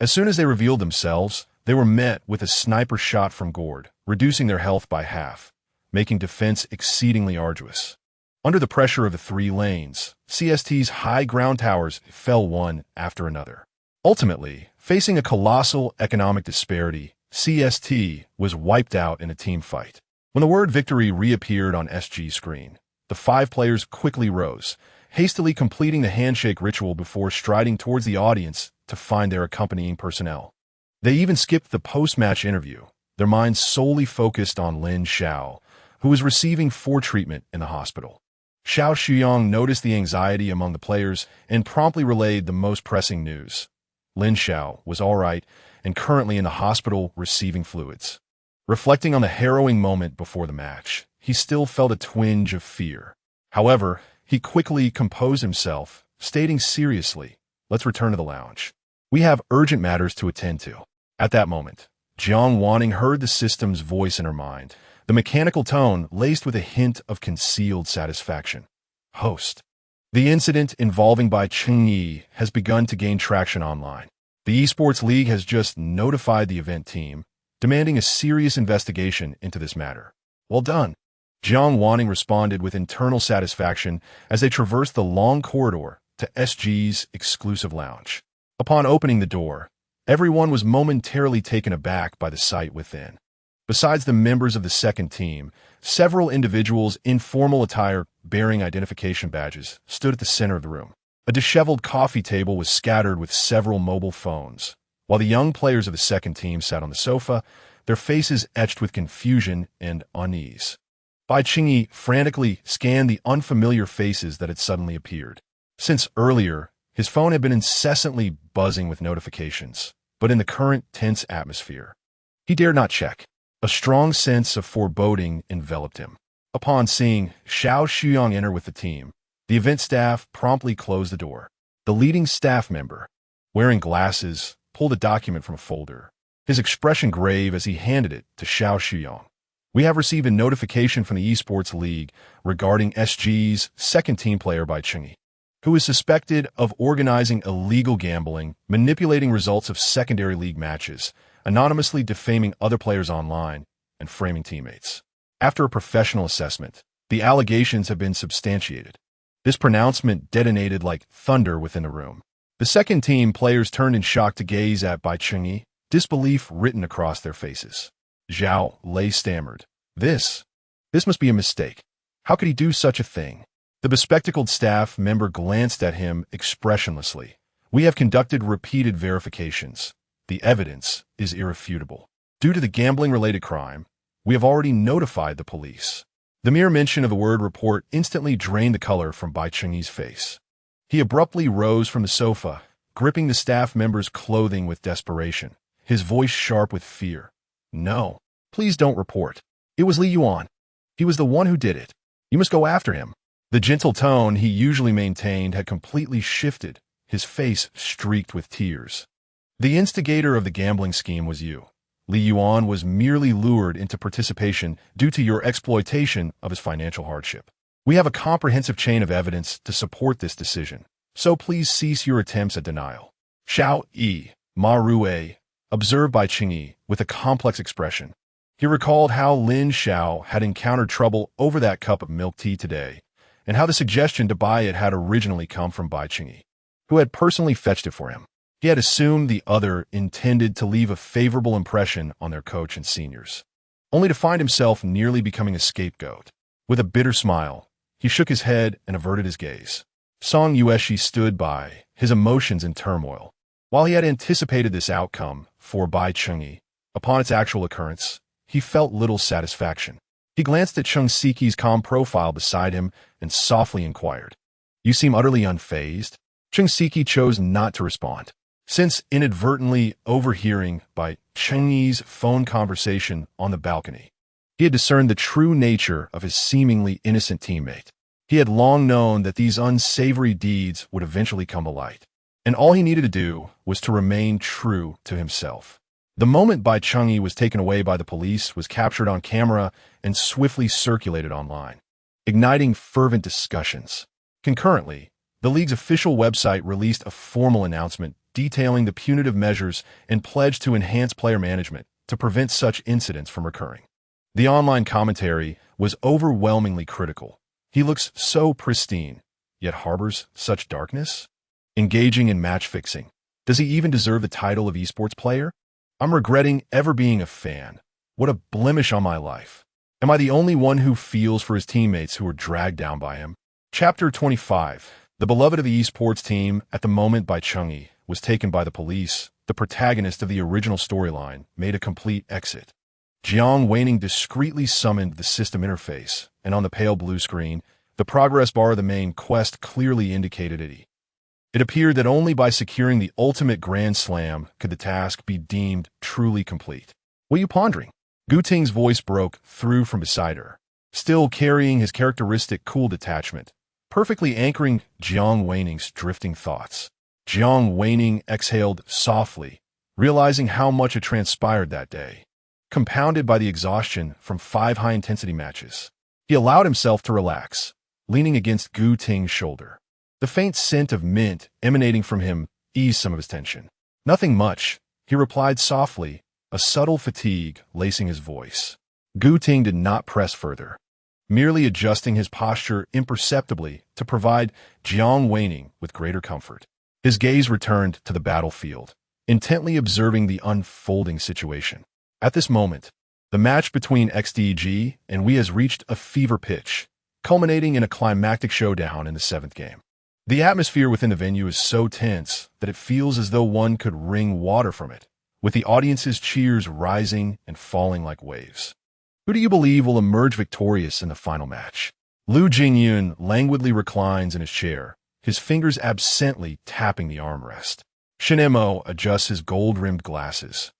as soon as they revealed themselves, they were met with a sniper shot from Gord, reducing their health by half, making defense exceedingly arduous. Under the pressure of the three lanes, CST's high ground towers fell one after another. Ultimately, facing a colossal economic disparity, CST was wiped out in a team fight. When the word victory reappeared on SG's screen, the 5 players quickly rose, hastily completing the handshake ritual before striding towards the audience to find their accompanying personnel. They even skipped the post-match interview, their minds solely focused on Lin Xiao, who was receiving treatment in the hospital. Xiao Shuyang noticed the anxiety among the players and promptly relayed the most pressing news. Lin Xiao was all right and currently in the hospital receiving fluids. Reflecting on the harrowing moment before the match, he still felt a twinge of fear. However, he quickly composed himself, stating seriously, "Let's return to the lounge. We have urgent matters to attend to." At that moment, Jiang Wan Ning heard the system's voice in her mind, the mechanical tone laced with a hint of concealed satisfaction. Host. The incident involving Bai Chengyi has begun to gain traction online. The Esports League has just notified the event team, demanding a serious investigation into this matter. Well done. Jiang Wan Ning responded with internal satisfaction as they traversed the long corridor to SG's exclusive lounge. Upon opening the door, everyone was momentarily taken aback by the sight within. Besides the members of the second team, several individuals in formal attire bearing identification badges stood at the center of the room. A disheveled coffee table was scattered with several mobile phones, while the young players of the second team sat on the sofa, their faces etched with confusion and unease. Bai Qingyi frantically scanned the unfamiliar faces that had suddenly appeared. Since earlier, his phone had been incessantly buzzing with notifications, but in the current tense atmosphere, he dared not check. A strong sense of foreboding enveloped him. Upon seeing Xiao Shuyang enter with the team, the event staff promptly closed the door. The leading staff member, wearing glasses, pulled a document from a folder, his expression grave as he handed it to Xiao Shuyang. "We have received a notification from the Esports League regarding SG's second team player Bai Chengyi, who is suspected of organizing illegal gambling, manipulating results of secondary league matches, anonymously defaming other players online, and framing teammates. After a professional assessment, the allegations have been substantiated. This pronouncement detonated like thunder within the room. The second team players turned in shock to gaze at Bai Chengyi, disbelief written across their faces. Zhao Lei stammered. This must be a mistake. How could he do such a thing? The bespectacled staff member glanced at him expressionlessly. We have conducted repeated verifications. The evidence is irrefutable. Due to the gambling-related crime, we have already notified the police. The mere mention of the word report instantly drained the color from Bai Chengyi's face. He abruptly rose from the sofa, gripping the staff member's clothing with desperation, his voice sharp with fear. No, please don't report. It was Li Yuan. He was the one who did it. You must go after him. The gentle tone he usually maintained had completely shifted, his face streaked with tears. The instigator of the gambling scheme was you. Li Yuan was merely lured into participation due to your exploitation of his financial hardship. We have a comprehensive chain of evidence to support this decision, so please cease your attempts at denial. Xiao Yi, Ma Rue, observed Bai Chengyi with a complex expression. He recalled how Lin Xiao had encountered trouble over that cup of milk tea today, and how the suggestion to buy it had originally come from Bai Chengyi, who had personally fetched it for him. He had assumed the other intended to leave a favorable impression on their coach and seniors, only to find himself nearly becoming a scapegoat. With a bitter smile, he shook his head and averted his gaze. Song Yueshi stood by, his emotions in turmoil. While he had anticipated this outcome for Bai Chengyi, upon its actual occurrence, he felt little satisfaction. He glanced at Cheng Siki's calm profile beside him and softly inquired, "You seem utterly unfazed?" Cheng Siki chose not to respond. Since inadvertently overhearing Bai Chengyi's phone conversation on the balcony, he had discerned the true nature of his seemingly innocent teammate. He had long known that these unsavory deeds would eventually come to light, and all he needed to do was to remain true to himself. The moment Bai Chengyi was taken away by the police was captured on camera and swiftly circulated online, igniting fervent discussions. Concurrently, the league's official website released a formal announcement detailing the punitive measures and pledge to enhance player management to prevent such incidents from recurring. The online commentary was overwhelmingly critical. He looks so pristine, yet harbors such darkness? Engaging in match fixing. Does he even deserve the title of esports player? I'm regretting ever being a fan. What a blemish on my life. Am I the only one who feels for his teammates who were dragged down by him? Chapter 25. The beloved of the esports team at the moment Bai Chengyi was taken by the police. The protagonist of the original storyline made a complete exit. Jiang Wan Ning discreetly summoned the system interface, and on the pale blue screen, the progress bar of the main quest clearly indicated it. It appeared that only by securing the ultimate Grand Slam could the task be deemed truly complete. What are you pondering? Gu Ting's voice broke through from beside her, still carrying his characteristic cool detachment, perfectly anchoring Jiang Wan Ning's drifting thoughts. Jiang Wan Ning exhaled softly, realizing how much had transpired that day. Compounded by the exhaustion from 5 high-intensity matches, he allowed himself to relax, leaning against Gu Ting's shoulder. The faint scent of mint emanating from him eased some of his tension. "Nothing much," he replied softly, a subtle fatigue lacing his voice. Gu Ting did not press further, merely adjusting his posture imperceptibly to provide Jiang Wan Ning with greater comfort. His gaze returned to the battlefield, intently observing the unfolding situation. At this moment, the match between XDG and We has reached a fever pitch, culminating in a climactic showdown in the 7th game. The atmosphere within the venue is so tense that it feels as though one could wring water from it, with the audience's cheers rising and falling like waves. Who do you believe will emerge victorious in the final match? Lu Jingyun languidly reclines in his chair, his fingers absently tapping the armrest. Shen Mo adjusts his gold-rimmed glasses,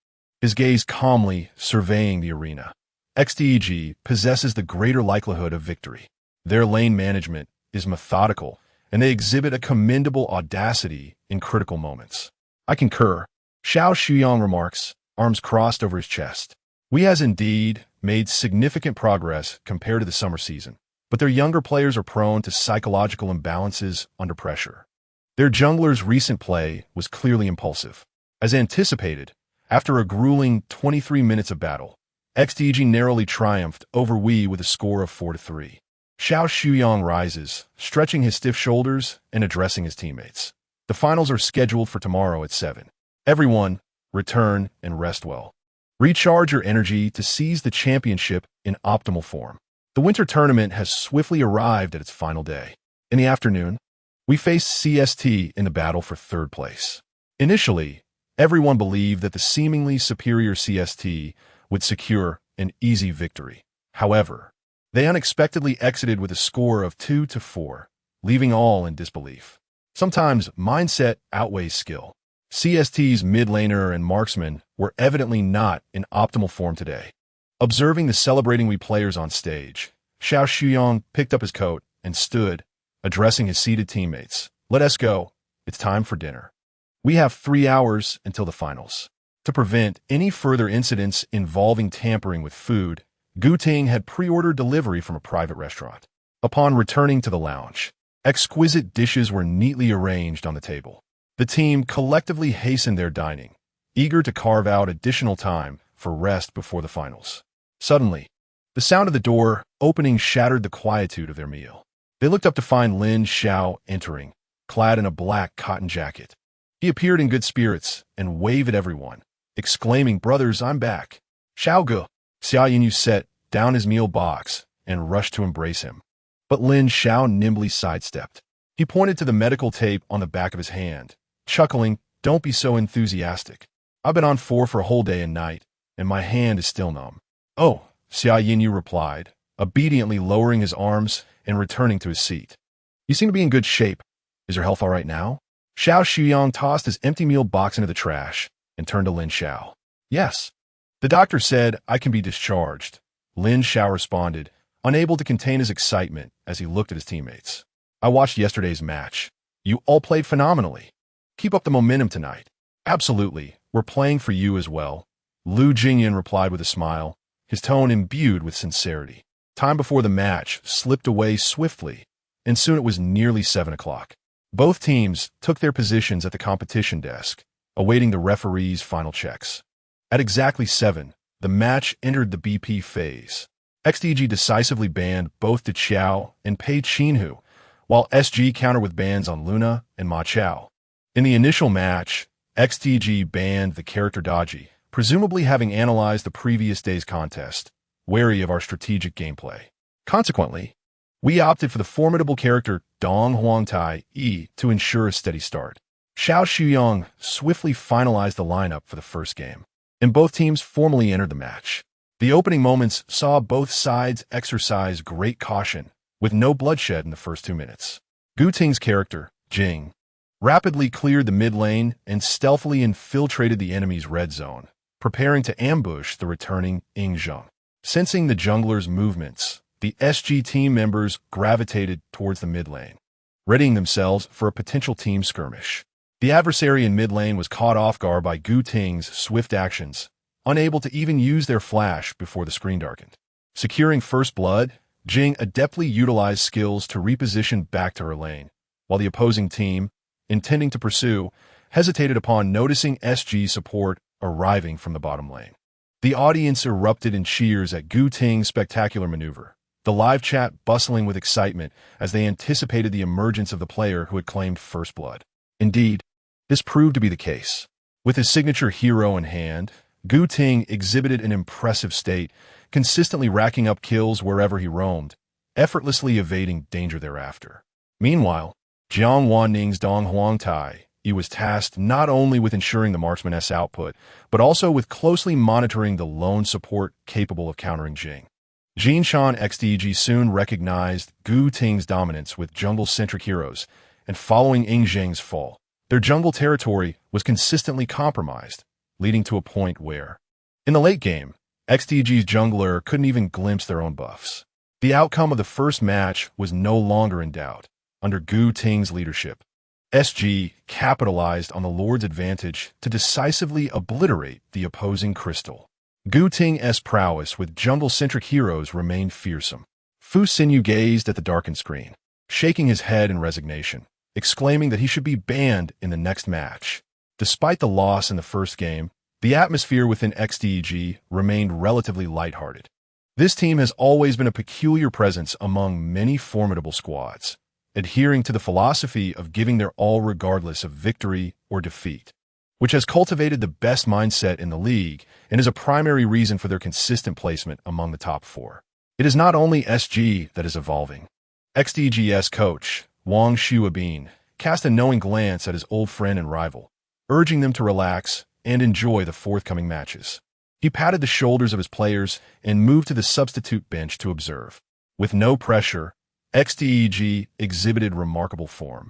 his gaze calmly surveying the arena. XDG possesses the greater likelihood of victory. Their lane management is methodical, and they exhibit a commendable audacity in critical moments. I concur, Xiao Shuyang remarks, arms crossed over his chest. We has indeed made significant progress compared to the summer season, but their younger players are prone to psychological imbalances under pressure. Their jungler's recent play was clearly impulsive. As anticipated, after a grueling 23 minutes of battle, XDG narrowly triumphed over We with a score of 4-3. Xiao Shuyang rises, stretching his stiff shoulders and addressing his teammates. The finals are scheduled for tomorrow at 7. Everyone, return and rest well. Recharge your energy to seize the championship in optimal form. The winter tournament has swiftly arrived at its final day. In the afternoon, we face CST in the battle for third place. Initially, everyone believed that the seemingly superior CST would secure an easy victory. However, they unexpectedly exited with a score of 2-4, leaving all in disbelief. Sometimes mindset outweighs skill. CST's mid laner and marksman were evidently not in optimal form today. Observing the celebrating Wii players on stage, Xiao Shuyang picked up his coat and stood, addressing his seated teammates. Let us go. It's time for dinner. We have 3 hours until the finals. To prevent any further incidents involving tampering with food, Gu Ting had pre-ordered delivery from a private restaurant. Upon returning to the lounge, exquisite dishes were neatly arranged on the table. The team collectively hastened their dining, eager to carve out additional time for rest before the finals. Suddenly, the sound of the door opening shattered the quietude of their meal. They looked up to find Lin Xiao entering, clad in a black cotton jacket. He appeared in good spirits and waved at everyone, exclaiming, "Brothers, I'm back." Xiao Ge, Xia Yinyu set down his meal box and rushed to embrace him. But Lin Xiao nimbly sidestepped. He pointed to the medical tape on the back of his hand, chuckling, "Don't be so enthusiastic. I've been on for a whole day and night, and my hand is still numb." "Oh," Xia Yinyu replied, obediently lowering his arms and returning to his seat. "You seem to be in good shape. Is your health all right now?" Xiao Shuyang tossed his empty meal box into the trash and turned to Lin Xiao. "Yes. The doctor said I can be discharged." Lin Xiao responded, unable to contain his excitement as he looked at his teammates. "I watched yesterday's match. You all played phenomenally. Keep up the momentum tonight." "Absolutely. We're playing for you as well," Lu Jingyan replied with a smile, his tone imbued with sincerity. Time before the match slipped away swiftly, and soon it was nearly 7 o'clock. Both teams took their positions at the competition desk, awaiting the referee's final checks. At exactly 7, the match entered the BP phase. XTG decisively banned both Diqiao and Pei Qinhu, while SG countered with bans on Luna and Ma Chao. In the initial match, XTG banned the character Daji, presumably having analyzed the previous day's contest, wary of our strategic gameplay. Consequently, we opted for the formidable character Dong Huangtai Yi to ensure a steady start. Xiao Shuyang swiftly finalized the lineup for the first game, and both teams formally entered the match. The opening moments saw both sides exercise great caution, with no bloodshed in the first 2 minutes. Gu Ting's character, Jing, rapidly cleared the mid lane and stealthily infiltrated the enemy's red zone, preparing to ambush the returning Ying Zheng. Sensing the jungler's movements, the SG team members gravitated towards the mid lane, readying themselves for a potential team skirmish. The adversary in mid lane was caught off guard by Gu Ting's swift actions, unable to even use their flash before the screen darkened. Securing first blood, Jing adeptly utilized skills to reposition back to her lane, while the opposing team, intending to pursue, hesitated upon noticing SG support arriving from the bottom lane. The audience erupted in cheers at Gu Ting's spectacular maneuver, the live chat bustling with excitement as they anticipated the emergence of the player who had claimed first blood. Indeed, this proved to be the case. With his signature hero in hand, Gu Ting exhibited an impressive state, consistently racking up kills wherever he roamed, effortlessly evading danger thereafter. Meanwhile, Jiang Wan Ning's Dong Huangtai Yi was tasked not only with ensuring the marksman's output, but also with closely monitoring the lone support capable of countering Jing. Jinshan XDG soon recognized Gu Ting's dominance with jungle-centric heroes, and following Ying Zheng's fall, their jungle territory was consistently compromised, leading to a point where, in the late game, XTG's jungler couldn't even glimpse their own buffs. The outcome of the first match was no longer in doubt. Under Gu Ting's leadership, SG capitalized on the Lord's advantage to decisively obliterate the opposing crystal. Gu Ting's prowess with jungle-centric heroes remained fearsome. Fu Xinyu gazed at the darkened screen, shaking his head in resignation, exclaiming that he should be banned in the next match. Despite the loss in the first game, the atmosphere within XDG remained relatively lighthearted. This team has always been a peculiar presence among many formidable squads, adhering to the philosophy of giving their all regardless of victory or defeat, which has cultivated the best mindset in the league and is a primary reason for their consistent placement among the top four. It is not only SG that is evolving. XDG's coach, Wang Shuabin, cast a knowing glance at his old friend and rival, urging them to relax and enjoy the forthcoming matches. He patted the shoulders of his players and moved to the substitute bench to observe. With no pressure, XDEG exhibited remarkable form,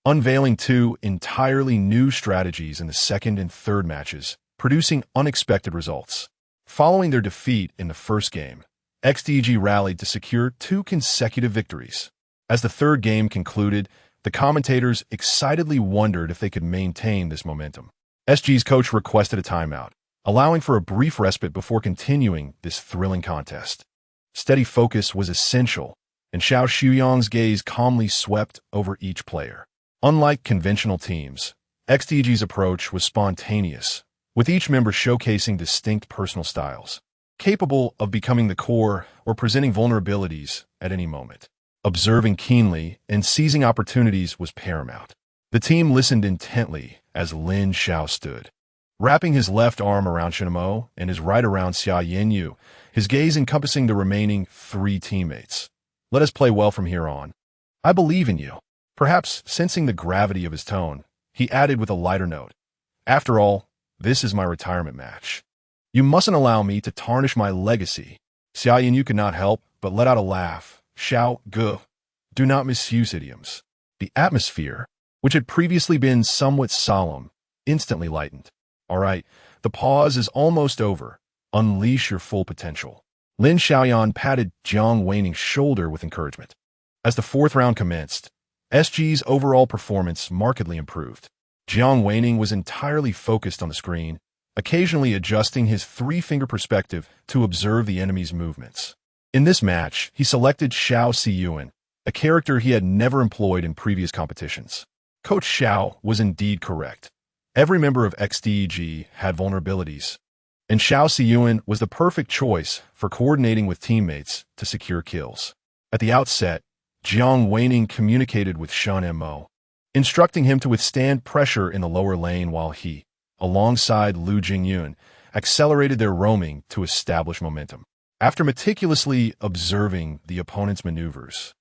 unveiling two entirely new strategies in the second and third matches, producing unexpected results. Following their defeat in the first game, XDG rallied to secure 2 consecutive victories. As the third game concluded, the commentators excitedly wondered if they could maintain this momentum. SG's coach requested a timeout, allowing for a brief respite before continuing this thrilling contest. Steady focus was essential, and Xiao Shuyang's gaze calmly swept over each player. Unlike conventional teams, XDG's approach was spontaneous, with each member showcasing distinct personal styles, capable of becoming the core or presenting vulnerabilities at any moment. Observing keenly and seizing opportunities was paramount. The team listened intently as Lin Xiao stood, wrapping his left arm around Shinamo and his right around Xia Yanyu, his gaze encompassing the remaining 3 teammates. Let us play well from here on. I believe in you. Perhaps sensing the gravity of his tone, he added with a lighter note. After all, this is my retirement match. You mustn't allow me to tarnish my legacy. Xia Yanyu could not help but let out a laugh. Xiao Ge. Do not misuse idioms. The atmosphere, which had previously been somewhat solemn, instantly lightened. All right, the pause is almost over. Unleash your full potential. Lin Xiaoyan patted Jiang Wan Ning's shoulder with encouragement. As the fourth round commenced, SG's overall performance markedly improved. Jiang Wan Ning was entirely focused on the screen, occasionally adjusting his 3-finger perspective to observe the enemy's movements. In this match, he selected Xiao Siyuan, a character he had never employed in previous competitions. Coach Xiao was indeed correct. Every member of XDEG had vulnerabilities, and Xiao Siyuan was the perfect choice for coordinating with teammates to secure kills. At the outset, Jiang Wan Ning communicated with Shen Mo, instructing him to withstand pressure in the lower lane while he, alongside Lu Jingyun, accelerated their roaming to establish momentum. After meticulously observing the opponent's maneuvers,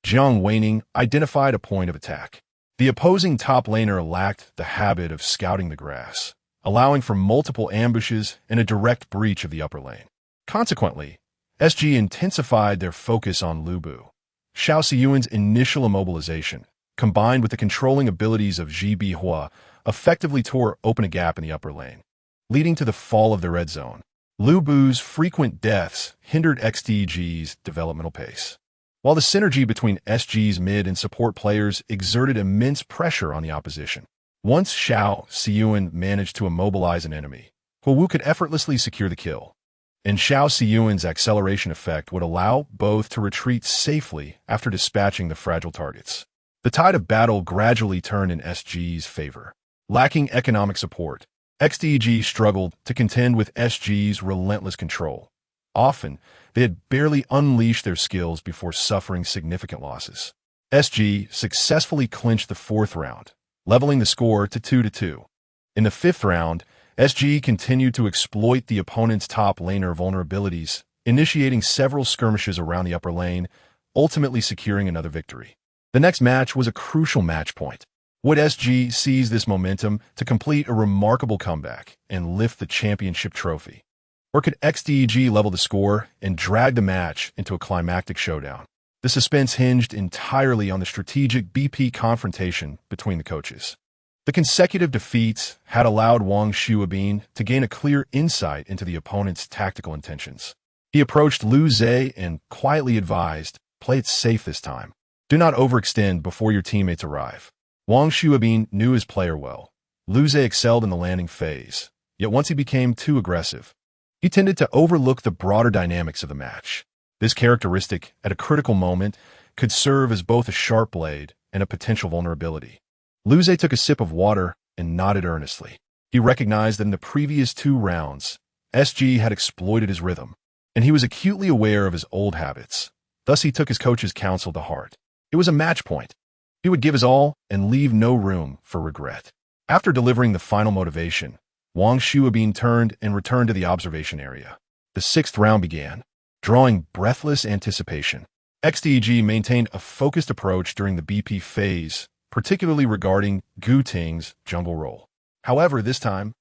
Jiang Wan Ning identified a point of attack. The opposing top laner lacked the habit of scouting the grass, allowing for multiple ambushes and a direct breach of the upper lane. Consequently, SG intensified their focus on Lu Bu. Xiao Siyuan's initial immobilization, combined with the controlling abilities of Ji Bihua, effectively tore open a gap in the upper lane, leading to the fall of the red zone. Lu Bu's frequent deaths hindered XDG's developmental pace, while the synergy between SG's mid and support players exerted immense pressure on the opposition. Once Xiao Siyuan managed to immobilize an enemy, Huowu could effortlessly secure the kill, and Xiao Siyuan's acceleration effect would allow both to retreat safely after dispatching the fragile targets. The tide of battle gradually turned in SG's favor. Lacking economic support, XDG struggled to contend with SG's relentless control. Often, they had barely unleashed their skills before suffering significant losses. SG successfully clinched the 4th round, leveling the score to 2-2. In the 5th round, SG continued to exploit the opponent's top laner vulnerabilities, initiating several skirmishes around the upper lane, ultimately securing another victory. The next match was a crucial match point. Would SG seize this momentum to complete a remarkable comeback and lift the championship trophy? Or could XDG level the score and drag the match into a climactic showdown? The suspense hinged entirely on the strategic BP confrontation between the coaches. The consecutive defeats had allowed Wang Shuabin to gain a clear insight into the opponent's tactical intentions. He approached Lu Zhe and quietly advised, "Play it safe this time. Do not overextend before your teammates arrive." Wang Shuabin knew his player well. Lu Zhe excelled in the landing phase, yet once he became too aggressive, he tended to overlook the broader dynamics of the match. This characteristic, at a critical moment, could serve as both a sharp blade and a potential vulnerability. Lu Zhe took a sip of water and nodded earnestly. He recognized that in the previous 2 rounds, SG had exploited his rhythm, and he was acutely aware of his old habits. Thus he took his coach's counsel to heart. It was a match point. He would give his all and leave no room for regret. After delivering the final motivation, Wang Shuabin turned and returned to the observation area. The sixth round began. Drawing breathless anticipation, XTG maintained a focused approach during the BP phase, particularly regarding Gu Ting's jungle role. However, this time,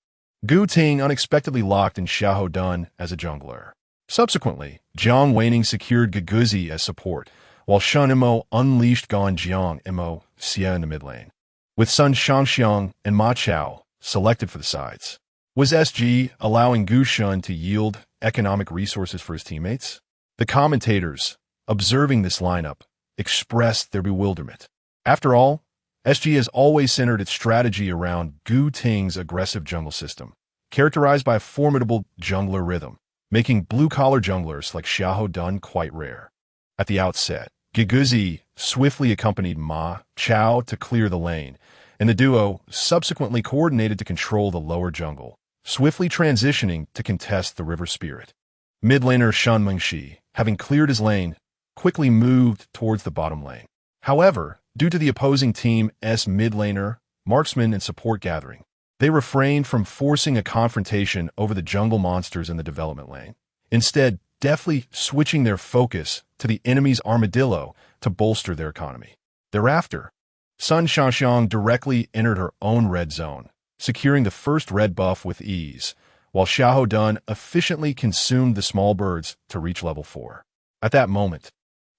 Gu Ting unexpectedly locked in Xiahou Dun as a jungler. Subsequently, Jiang Wan Ning secured Guguzi as support, while Shun Imo unleashed Gan Jiang Imo Xia in the mid lane. With Sun Shangxiang and Ma Chao selected for the sides, was SG allowing Gu Shun to yield economic resources for his teammates? The commentators, observing this lineup, expressed their bewilderment. After all, SG has always centered its strategy around Gu Ting's aggressive jungle system, characterized by a formidable jungler rhythm, making blue-collar junglers like Xiahou Dun quite rare. At the outset, Guguzi swiftly accompanied Ma Chao to clear the lane, and the duo subsequently coordinated to control the lower jungle, swiftly transitioning to contest the river spirit. Mid laner Shen Mengshi, having cleared his lane, quickly moved towards the bottom lane. However, due to the opposing team's mid laner, marksman, and support gathering, they refrained from forcing a confrontation over the jungle monsters in the development lane, instead deftly switching their focus to the enemy's armadillo to bolster their economy. Thereafter, Sun Shangxiang directly entered her own red zone, securing the first red buff with ease, while Xiahou Dun efficiently consumed the small birds to reach level 4. At that moment,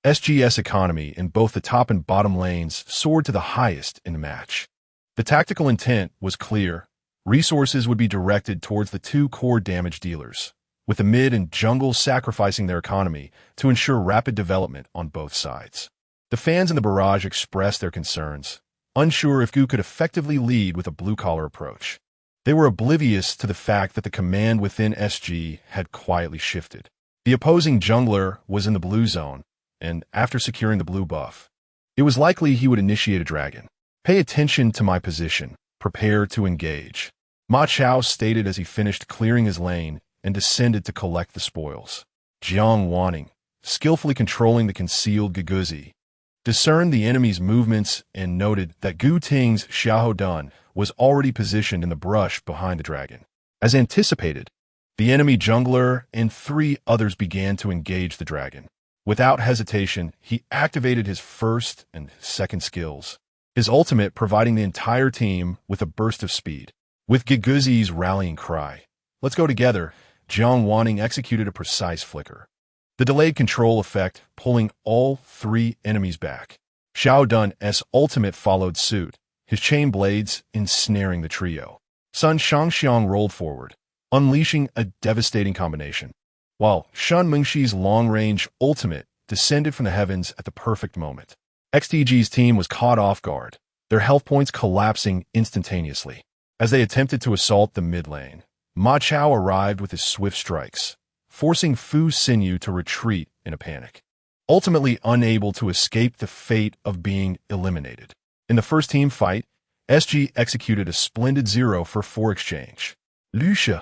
SG's economy in both the top and bottom lanes soared to the highest in the match. The tactical intent was clear. Resources would be directed towards the two core damage dealers, with the mid and jungle sacrificing their economy to ensure rapid development on both sides. The fans in the barrage expressed their concerns, unsure if Gu could effectively lead with a blue-collar approach. They were oblivious to the fact that the command within SG had quietly shifted. The opposing jungler was in the blue zone, and after securing the blue buff, it was likely he would initiate a dragon. "Pay attention to my position. Prepare to engage," Ma Chao stated as he finished clearing his lane and descended to collect the spoils. Jiang Wan Ning, skillfully controlling the concealed Guguzi, discerned the enemy's movements and noted that Gu Ting's Xiahou Dun was already positioned in the brush behind the dragon. As anticipated, the enemy jungler and 3 others began to engage the dragon. Without hesitation, he activated his first and second skills, his ultimate providing the entire team with a burst of speed. With Guguzi's rallying cry, "Let's go together," Jiang Wan Ning executed a precise flicker, the delayed control effect pulling all 3 enemies back. Xiahou Dun's ultimate followed suit, his chain blades ensnaring the trio. Sun Shangxiang rolled forward, unleashing a devastating combination, while Shun Mengshi's long-range ultimate descended from the heavens at the perfect moment. XTG's team was caught off guard, their health points collapsing instantaneously. As they attempted to assault the mid lane, Ma Chao arrived with his swift strikes, forcing Fu Xinyu to retreat in a panic, ultimately unable to escape the fate of being eliminated. In the first team fight, SG executed a splendid 0-for-4 exchange. Liu Shi,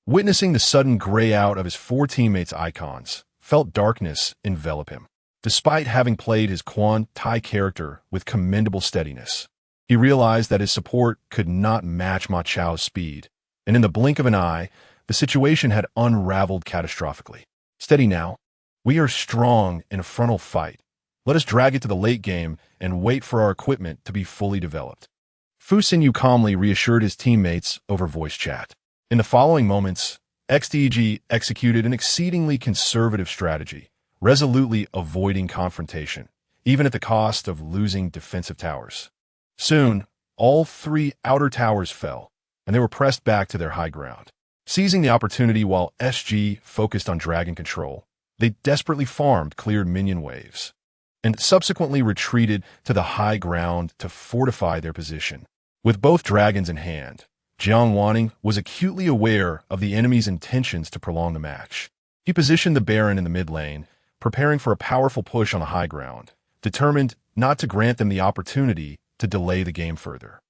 witnessing the sudden gray out of his 4 teammates' icons, felt darkness envelop him. Despite having played his Quan Tai character with commendable steadiness, he realized that his support could not match Ma Chao's speed, and in the blink of an eye, the situation had unraveled catastrophically. "Steady now. We are strong in a frontal fight. Let us drag it to the late game and wait for our equipment to be fully developed." Fu Xinyu calmly reassured his teammates over voice chat. In the following moments, XTG executed an exceedingly conservative strategy, resolutely avoiding confrontation, even at the cost of losing defensive towers. Soon, all 3 outer towers fell, and they were pressed back to their high ground. Seizing the opportunity while SG focused on dragon control, they desperately farmed cleared minion waves, and subsequently retreated to the high ground to fortify their position. With both dragons in hand, Jiang Wan Ning was acutely aware of the enemy's intentions to prolong the match. He positioned the Baron in the mid lane, preparing for a powerful push on the high ground, determined not to grant them the opportunity to delay the game further.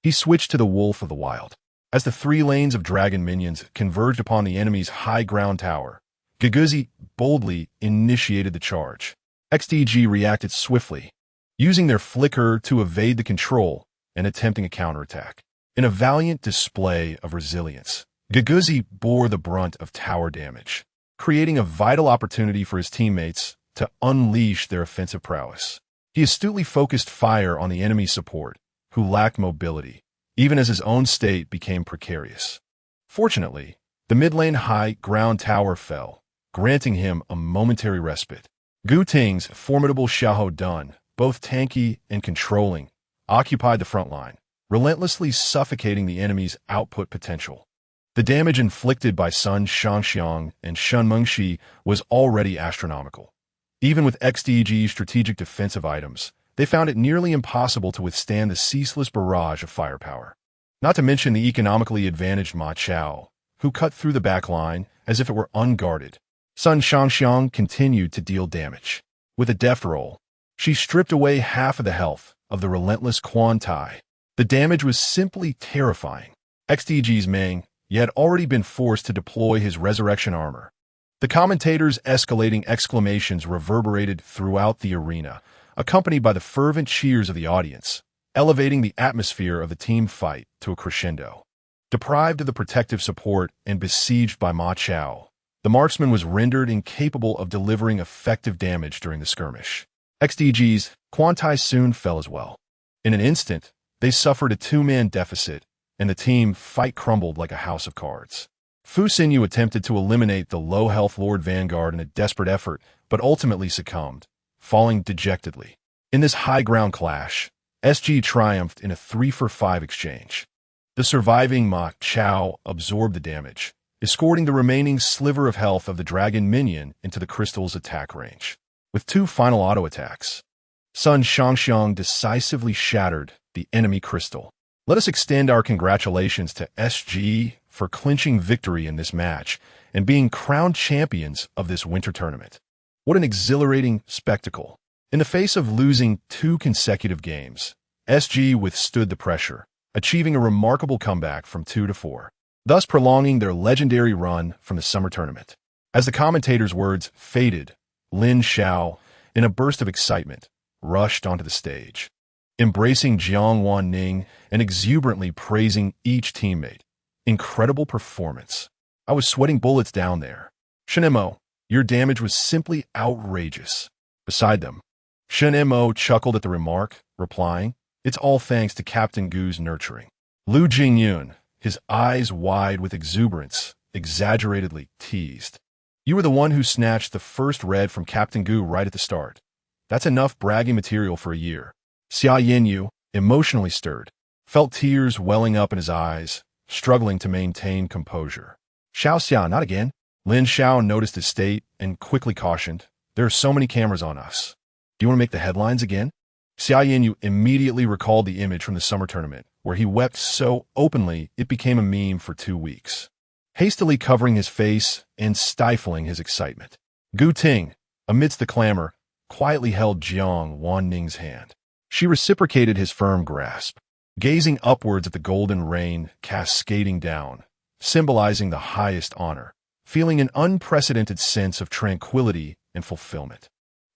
He switched to the Wolf of the Wild. As the 3 lanes of dragon minions converged upon the enemy's high ground tower, Guguzi boldly initiated the charge. XTG reacted swiftly, using their flicker to evade the control and attempting a counterattack. In a valiant display of resilience, Guguzi bore the brunt of tower damage, creating a vital opportunity for his teammates to unleash their offensive prowess. He astutely focused fire on the enemy's support, who lacked mobility, even as his own state became precarious. Fortunately, the mid-lane high ground tower fell, granting him a momentary respite. Gu Ting's formidable Xiahou Dun, both tanky and controlling, occupied the front line, relentlessly suffocating the enemy's output potential. The damage inflicted by Sun Shangxiang and Shun Mengxi was already astronomical. Even with XDG's strategic defensive items, they found it nearly impossible to withstand the ceaseless barrage of firepower. Not to mention the economically advantaged Ma Chao, who cut through the back line as if it were unguarded. Sun Shangxiang continued to deal damage. With a deft roll, she stripped away half of the health of the relentless Quan Tai. The damage was simply terrifying. XDG's Meng had already been forced to deploy his resurrection armor. The commentators' escalating exclamations reverberated throughout the arena, accompanied by the fervent cheers of the audience, elevating the atmosphere of the team fight to a crescendo. Deprived of the protective support and besieged by Ma Chao, the marksman was rendered incapable of delivering effective damage during the skirmish. XDG's Quan Tai soon fell as well. In an instant, they suffered a two-man deficit, and the team fight crumbled like a house of cards. Fu Xinyu attempted to eliminate the low-health Lord Vanguard in a desperate effort, but ultimately succumbed, falling dejectedly. In this high-ground clash, SG triumphed in a 3-for-5 exchange. The surviving Ma Chao absorbed the damage, escorting the remaining sliver of health of the dragon minion into the crystal's attack range. With 2 final auto attacks, Sun Shangxiang decisively shattered the enemy crystal. Let us extend our congratulations to SG for clinching victory in this match and being crowned champions of this winter tournament. What an exhilarating spectacle. In the face of losing 2 consecutive games, SG withstood the pressure, achieving a remarkable comeback from 2-4, thus prolonging their legendary run from the summer tournament. As the commentators' words faded, Lin Xiao, in a burst of excitement, rushed onto the stage, embracing Jiang Wan Ning and exuberantly praising each teammate. Incredible performance. I was sweating bullets down there. Shenmo, your damage was simply outrageous. Beside them, Shenmo chuckled at the remark, replying, "It's all thanks to Captain Gu's nurturing." Lu Jingyun, his eyes wide with exuberance, exaggeratedly teased, "You were the one who snatched the first red from Captain Gu right at the start. That's enough bragging material for a year." Xia Yanyu, emotionally stirred, felt tears welling up in his eyes, struggling to maintain composure. "Xiao Xia, not again." Lin Xiao noticed his state and quickly cautioned, "There are so many cameras on us. Do you want to make the headlines again?" Xia Yanyu immediately recalled the image from the summer tournament, where he wept so openly it became a meme for 2 weeks. Hastily covering his face and stifling his excitement, Gu Ting, amidst the clamor, quietly held Jiang Wan Ning's hand. She reciprocated his firm grasp, gazing upwards at the golden rain cascading down, symbolizing the highest honor, feeling an unprecedented sense of tranquility and fulfillment.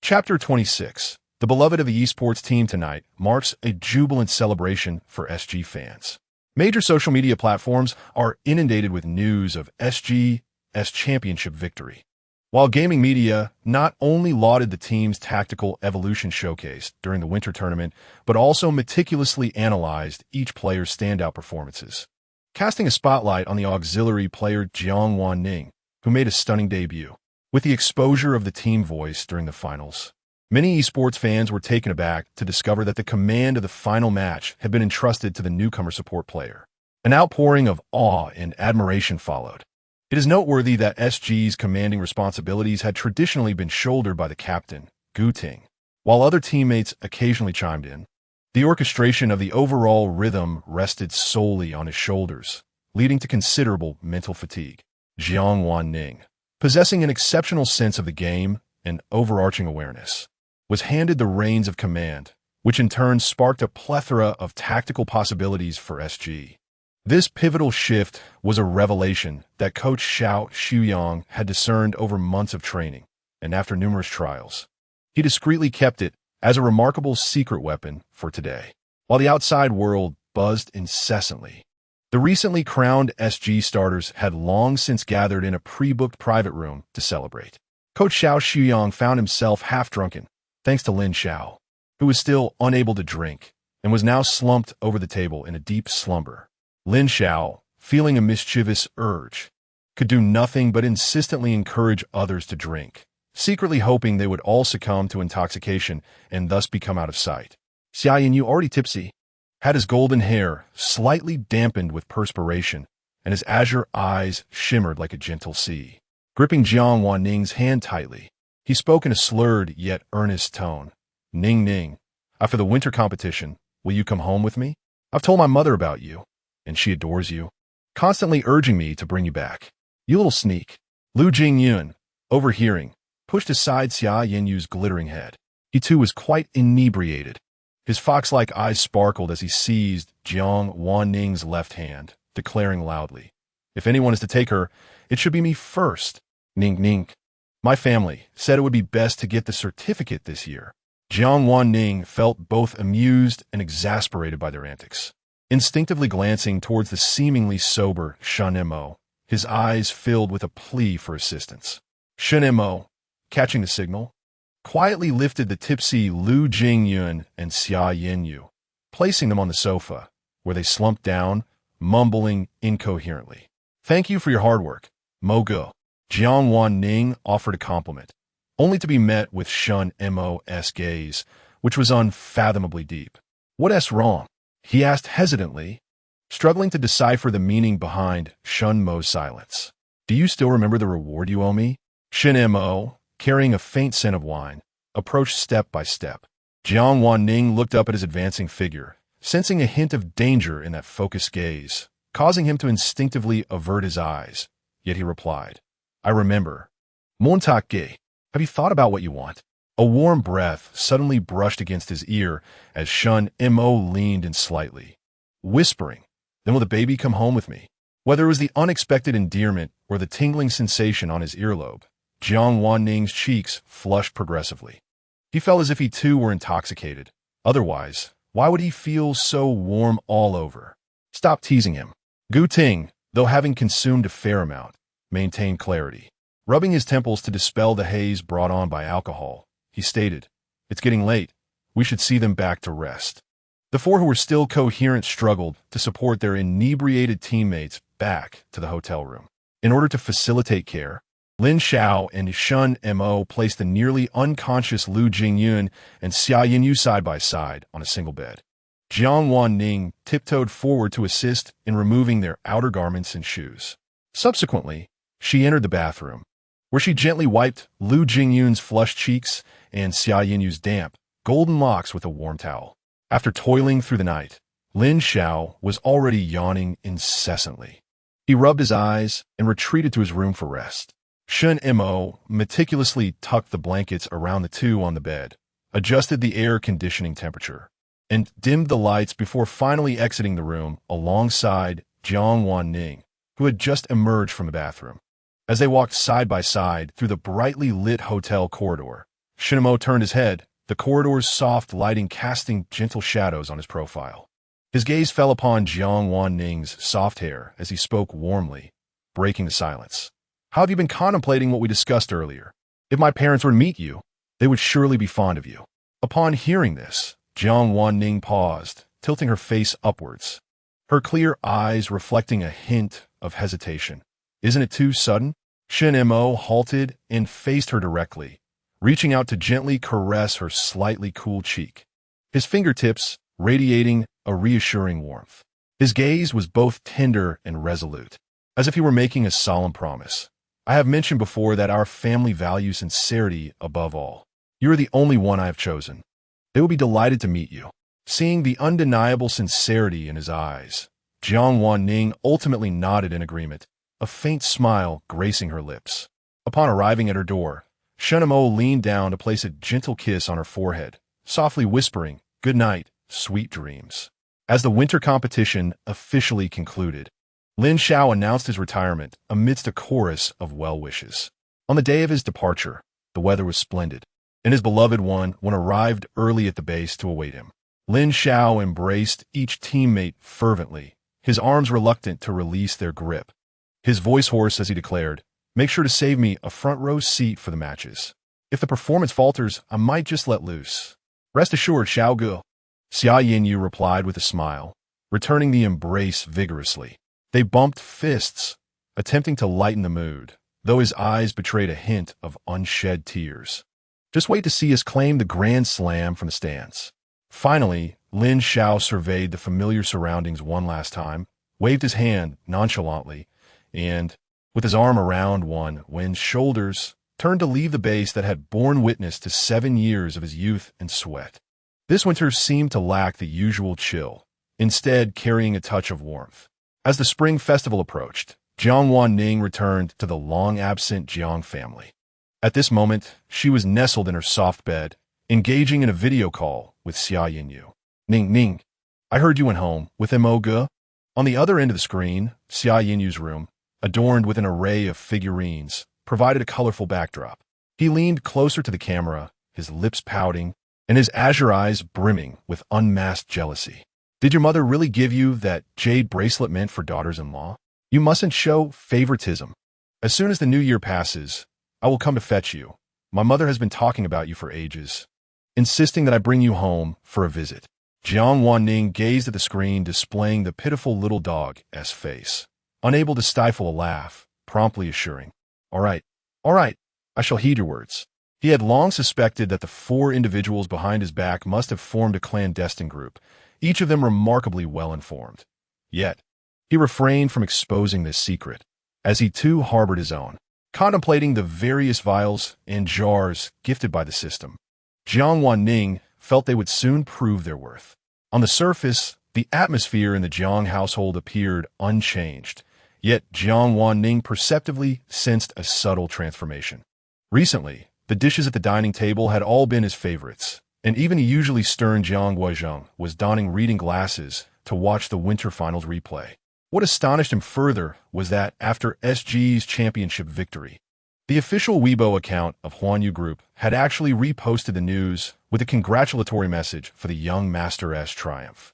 Chapter 26. The beloved of the esports team tonight marks a jubilant celebration for SG fans. Major social media platforms are inundated with news of SG's championship victory, while gaming media not only lauded the team's tactical evolution showcased during the winter tournament, but also meticulously analyzed each player's standout performances, casting a spotlight on the auxiliary player Jiang Wan Ning, who made a stunning debut. With the exposure of the team voice during the finals, many esports fans were taken aback to discover that the command of the final match had been entrusted to the newcomer support player. An outpouring of awe and admiration followed. It is noteworthy that SG's commanding responsibilities had traditionally been shouldered by the captain, Gu Ting, while other teammates occasionally chimed in. The orchestration of the overall rhythm rested solely on his shoulders, leading to considerable mental fatigue. Jiang Wan Ning, possessing an exceptional sense of the game and overarching awareness, was handed the reins of command, which in turn sparked a plethora of tactical possibilities for SG. This pivotal shift was a revelation that Coach Xiao Xuyang had discerned over months of training, and after numerous trials. He discreetly kept it as a remarkable secret weapon for today. While the outside world buzzed incessantly, the recently crowned SG starters had long since gathered in a pre-booked private room to celebrate. Coach Xiao Xuyang found himself half-drunken, thanks to Lin Xiao, who was still unable to drink and was now slumped over the table in a deep slumber. Lin Xiao, feeling a mischievous urge, could do nothing but insistently encourage others to drink, secretly hoping they would all succumb to intoxication and thus become out of sight. Xia Yin, you already tipsy, had his golden hair slightly dampened with perspiration, and his azure eyes shimmered like a gentle sea. Gripping Jiang Wan Ning's hand tightly, he spoke in a slurred yet earnest tone. Ning Ning, after the winter competition, will you come home with me? I've told my mother about you, and she adores you, constantly urging me to bring you back. You little sneak. Lu Jingyun, overhearing, pushed aside Xia Yinyu's glittering head. He too was quite inebriated. His fox-like eyes sparkled as he seized Jiang Wan Ning's left hand, declaring loudly, if anyone is to take her, it should be me first. Ning Ning. My family said it would be best to get the certificate this year. Jiang Wan Ning felt both amused and exasperated by their antics. Instinctively glancing towards the seemingly sober Shen Mo, his eyes filled with a plea for assistance. Shen Mo, catching the signal, quietly lifted the tipsy Lu Jingyun and Xia Yinyu, placing them on the sofa, where they slumped down, mumbling incoherently. Thank you for your hard work, Mo Ge. Jiang Wan Ning offered a compliment, only to be met with Shen Mo's gaze, which was unfathomably deep. What's wrong? He asked hesitantly, struggling to decipher the meaning behind Shen Mo's silence. Do you still remember the reward you owe me? Shen Mo, carrying a faint scent of wine, approached step by step. Jiang Wan Ning looked up at his advancing figure, sensing a hint of danger in that focused gaze, causing him to instinctively avert his eyes. Yet he replied, I remember. Montak Ge, have you thought about what you want? A warm breath suddenly brushed against his ear as Shen Mo leaned in slightly, whispering, then will the baby come home with me? Whether it was the unexpected endearment or the tingling sensation on his earlobe, Jiang Wan Ning's cheeks flushed progressively. He felt as if he too were intoxicated. Otherwise, why would he feel so warm all over? Stop teasing him. Gu Ting, though having consumed a fair amount, maintained clarity. Rubbing his temples to dispel the haze brought on by alcohol, he stated, it's getting late. We should see them back to rest. The four who were still coherent struggled to support their inebriated teammates back to the hotel room. In order to facilitate care, Lin Xiao and Shen Mo placed the nearly unconscious Lu Jingyun and Xia Yinyu side by side on a single bed. Jiang Wan Ning tiptoed forward to assist in removing their outer garments and shoes. Subsequently, she entered the bathroom, where she gently wiped Lu Jingyun's flushed cheeks and Xia Yinyu's damp, golden locks with a warm towel. After toiling through the night, Lin Xiao was already yawning incessantly. He rubbed his eyes and retreated to his room for rest. Shen Mo meticulously tucked the blankets around the two on the bed, adjusted the air conditioning temperature, and dimmed the lights before finally exiting the room alongside Jiang Wan Ning, who had just emerged from the bathroom. As they walked side by side through the brightly lit hotel corridor, Shen Mo turned his head, the corridor's soft lighting casting gentle shadows on his profile. His gaze fell upon Jiang Wan Ning's soft hair as he spoke warmly, breaking the silence. How have you been contemplating what we discussed earlier? If my parents were to meet you, they would surely be fond of you. Upon hearing this, Jiang Wan Ning paused, tilting her face upwards, her clear eyes reflecting a hint of hesitation. Isn't it too sudden? Shen Mo halted and faced her directly, reaching out to gently caress her slightly cool cheek, his fingertips radiating a reassuring warmth. His gaze was both tender and resolute, as if he were making a solemn promise. I have mentioned before that our family values sincerity above all. You are the only one I have chosen. They will be delighted to meet you. Seeing the undeniable sincerity in his eyes, Jiang Wan Ning ultimately nodded in agreement, a faint smile gracing her lips. Upon arriving at her door, Shen Mo leaned down to place a gentle kiss on her forehead, softly whispering, "Good night, sweet dreams." As the winter competition officially concluded, Lin Xiao announced his retirement amidst a chorus of well wishes. On the day of his departure, the weather was splendid, and his beloved one arrived early at the base to await him. Lin Xiao embraced each teammate fervently, his arms reluctant to release their grip. His voice hoarse as he declared, "Make sure to save me a front row seat for the matches. If the performance falters, I might just let loose. Rest assured, Xiao Gu." Xia Yinyu replied with a smile, returning the embrace vigorously. They bumped fists, attempting to lighten the mood, though his eyes betrayed a hint of unshed tears. Just wait to see us claim the Grand Slam from the stands. Finally, Lin Xiao surveyed the familiar surroundings one last time, waved his hand nonchalantly, and, with his arm around Wen's shoulders, turned to leave the base that had borne witness to 7 years of his youth and sweat. This winter seemed to lack the usual chill, instead carrying a touch of warmth. As the spring festival approached, Jiang Wan Ning returned to the long-absent Jiang family. At this moment, she was nestled in her soft bed, engaging in a video call with Xia Yinyu. Ning, I heard you went home with Mo Ge." On the other end of the screen, Xia Yinyu's room, adorned with an array of figurines, provided a colorful backdrop. He leaned closer to the camera, his lips pouting, and his azure eyes brimming with unmasked jealousy. "Did your mother really give you that jade bracelet meant for daughters-in-law? You mustn't show favoritism. As soon as the new year passes, I will come to fetch you. My mother has been talking about you for ages, insisting that I bring you home for a visit." Jiang Wan Ning gazed at the screen displaying the pitiful little dog's face, unable to stifle a laugh, promptly assuring, All right, I shall heed your words." He had long suspected that the 4 individuals behind his back must have formed a clandestine group, each of them remarkably well-informed. Yet, he refrained from exposing this secret, as he too harbored his own, contemplating the various vials and jars gifted by the system. Jiang Wan Ning felt they would soon prove their worth. On the surface, the atmosphere in the Jiang household appeared unchanged, yet Jiang Wan Ning perceptibly sensed a subtle transformation. Recently, the dishes at the dining table had all been his favorites, and even a usually stern Jiang Guozheng was donning reading glasses to watch the winter finals replay. What astonished him further was that after SG's championship victory, the official Weibo account of Huanyu Group had actually reposted the news with a congratulatory message for the young master's triumph.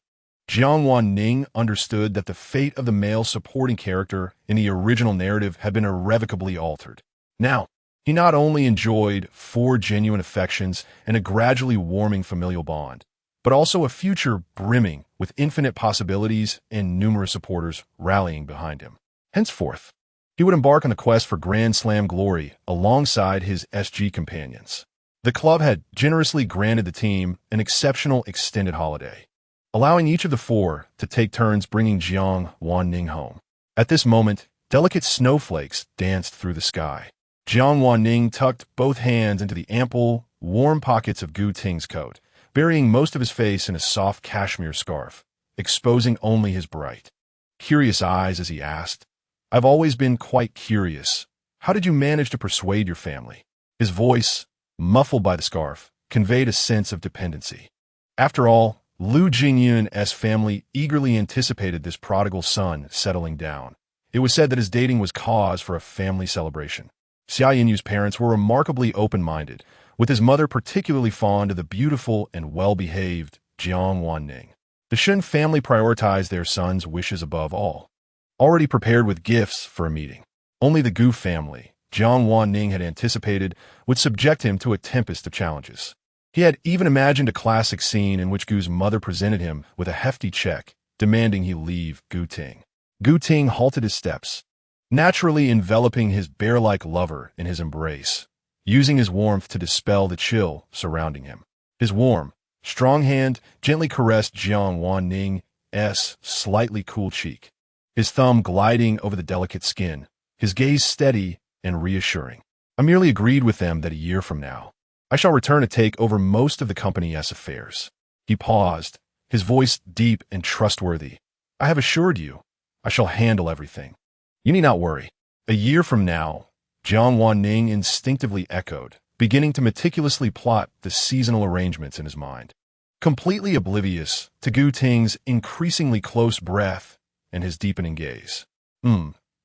Jiang Wan Ning understood that the fate of the male supporting character in the original narrative had been irrevocably altered. Now, he not only enjoyed 4 genuine affections and a gradually warming familial bond, but also a future brimming with infinite possibilities and numerous supporters rallying behind him. Henceforth, he would embark on the quest for Grand Slam glory alongside his SG companions. The club had generously granted the team an exceptional extended holiday, allowing each of the 4 to take turns bringing Jiang Wan Ning home. At this moment, delicate snowflakes danced through the sky. Jiang Wan Ning tucked both hands into the ample, warm pockets of Gu Ting's coat, burying most of his face in a soft cashmere scarf, exposing only his bright, curious eyes as he asked, "I've always been quite curious. How did you manage to persuade your family?" His voice, muffled by the scarf, conveyed a sense of dependency. After all, Lu Jingyun's family eagerly anticipated this prodigal son settling down. It was said that his dating was cause for a family celebration. Xia Yinyu's parents were remarkably open-minded, with his mother particularly fond of the beautiful and well-behaved Jiang Wan Ning. The Shun family prioritized their son's wishes above all, already prepared with gifts for a meeting. Only the Gu family, Jiang Wan Ning had anticipated, would subject him to a tempest of challenges. He had even imagined a classic scene in which Gu's mother presented him with a hefty check, demanding he leave Gu Ting. Gu Ting halted his steps, naturally enveloping his bear-like lover in his embrace, using his warmth to dispel the chill surrounding him. His warm, strong hand gently caressed Jiang Wan Ning's slightly cool cheek, his thumb gliding over the delicate skin, his gaze steady and reassuring. "I merely agreed with them that a year from now, I shall return to take over most of the company's affairs." He paused, his voice deep and trustworthy. "I have assured you, I shall handle everything. You need not worry." "A year from now," Jiang Wan Ning instinctively echoed, beginning to meticulously plot the seasonal arrangements in his mind. completely oblivious to Gu Ting's increasingly close breath and his deepening gaze.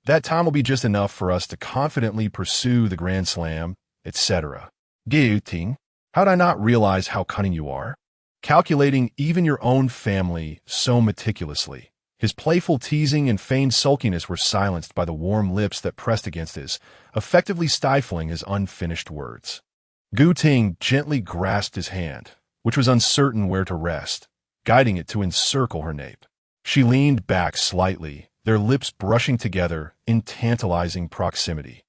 That time will be just enough for us to confidently pursue the Grand Slam, etc. Gu Ting, how'd I not realize how cunning you are? Calculating even your own family so meticulously. His playful teasing and feigned sulkiness were silenced by the warm lips that pressed against his, effectively stifling his unfinished words. Gu Ting gently grasped his hand, which was uncertain where to rest, guiding it to encircle her nape. She leaned back slightly, their lips brushing together in tantalizing proximity.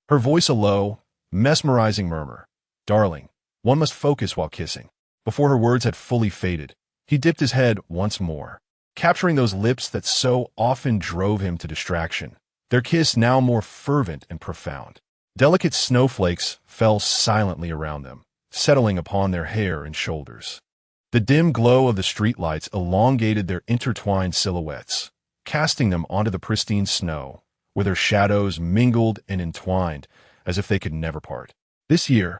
Her voice a low, mesmerizing murmur. Darling, one must focus while kissing. Before her words had fully faded, he dipped his head once more, capturing those lips that so often drove him to distraction, their kiss now more fervent and profound. Delicate snowflakes fell silently around them, settling upon their hair and shoulders. The dim glow of the streetlights elongated their intertwined silhouettes, casting them onto the pristine snow, where their shadows mingled and entwined as if they could never part. This year,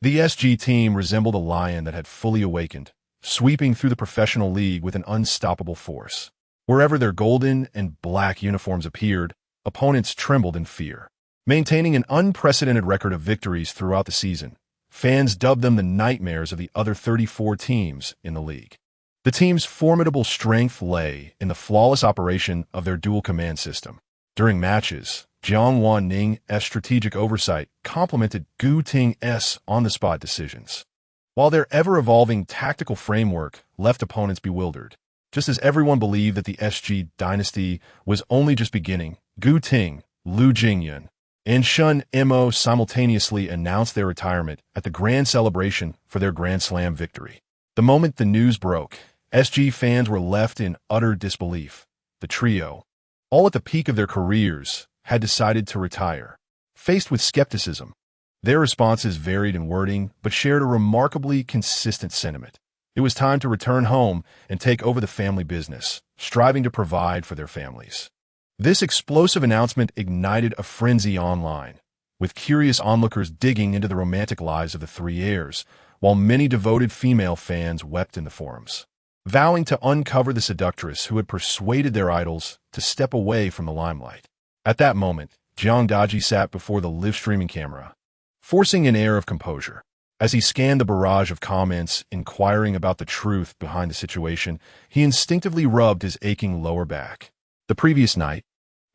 the SG team resembled a lion that had fully awakened, sweeping through the professional league with an unstoppable force. Wherever their golden and black uniforms appeared, opponents trembled in fear. Maintaining an unprecedented record of victories throughout the season, fans dubbed them the nightmares of the other 34 teams in the league. The team's formidable strength lay in the flawless operation of their dual command system. During matches, Jiang Wan Ning's strategic oversight complemented Gu Ting's on-the-spot decisions, while their ever-evolving tactical framework left opponents bewildered. Just as everyone believed that the SG dynasty was only just beginning, Gu Ting, Lu Jingyun, and Shun Mo simultaneously announced their retirement at the grand celebration for their Grand Slam victory. The moment the news broke, SG fans were left in utter disbelief. The trio, all at the peak of their careers, had decided to retire. Faced with skepticism, their responses varied in wording but shared a remarkably consistent sentiment. It was time to return home and take over the family business, striving to provide for their families. This explosive announcement ignited a frenzy online, with curious onlookers digging into the romantic lives of the three heirs, while many devoted female fans wept in the forums, vowing to uncover the seductress who had persuaded their idols to step away from the limelight. At that moment, Jiang Daji sat before the live-streaming camera, forcing an air of composure. As he scanned the barrage of comments inquiring about the truth behind the situation, he instinctively rubbed his aching lower back. The previous night,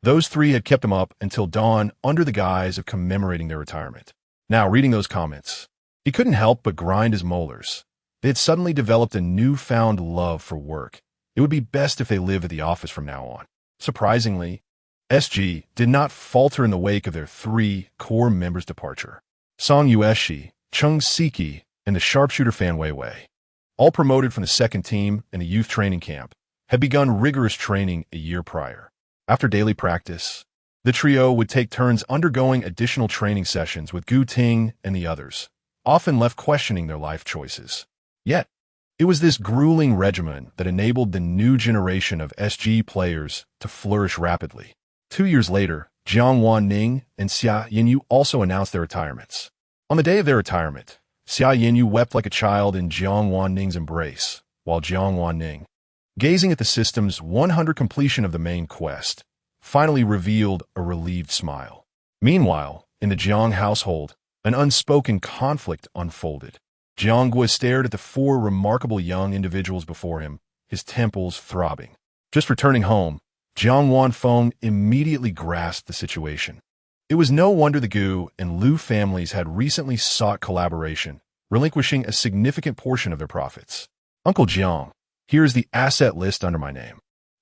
those three had kept him up until dawn under the guise of commemorating their retirement. Now, reading those comments, he couldn't help but grind his molars. They had suddenly developed a newfound love for work. It would be best if they lived at the office from now on. Surprisingly, SG did not falter in the wake of their three core members' departure. Song Yueshi, Chung Siki, and the sharpshooter Fan Weiwei, all promoted from the second team in the youth training camp, had begun rigorous training a year prior. After daily practice, the trio would take turns undergoing additional training sessions with Gu Ting and the others, often left questioning their life choices. Yet, it was this grueling regimen that enabled the new generation of SG players to flourish rapidly. 2 years later, Jiang Wan Ning and Xia Yinyu also announced their retirements. On the day of their retirement, Xia Yinyu wept like a child in Jiang Wan Ning's embrace, while Jiang Wan Ning, gazing at the system's 100 completion of the main quest, finally revealed a relieved smile. Meanwhile, in the Jiang household, an unspoken conflict unfolded. Jiang Gui stared at the four remarkable young individuals before him, his temples throbbing. Just returning home, Jiang Wanfeng immediately grasped the situation. It was no wonder the Gu and Lu families had recently sought collaboration, relinquishing a significant portion of their profits. Uncle Jiang, here's the asset list under my name.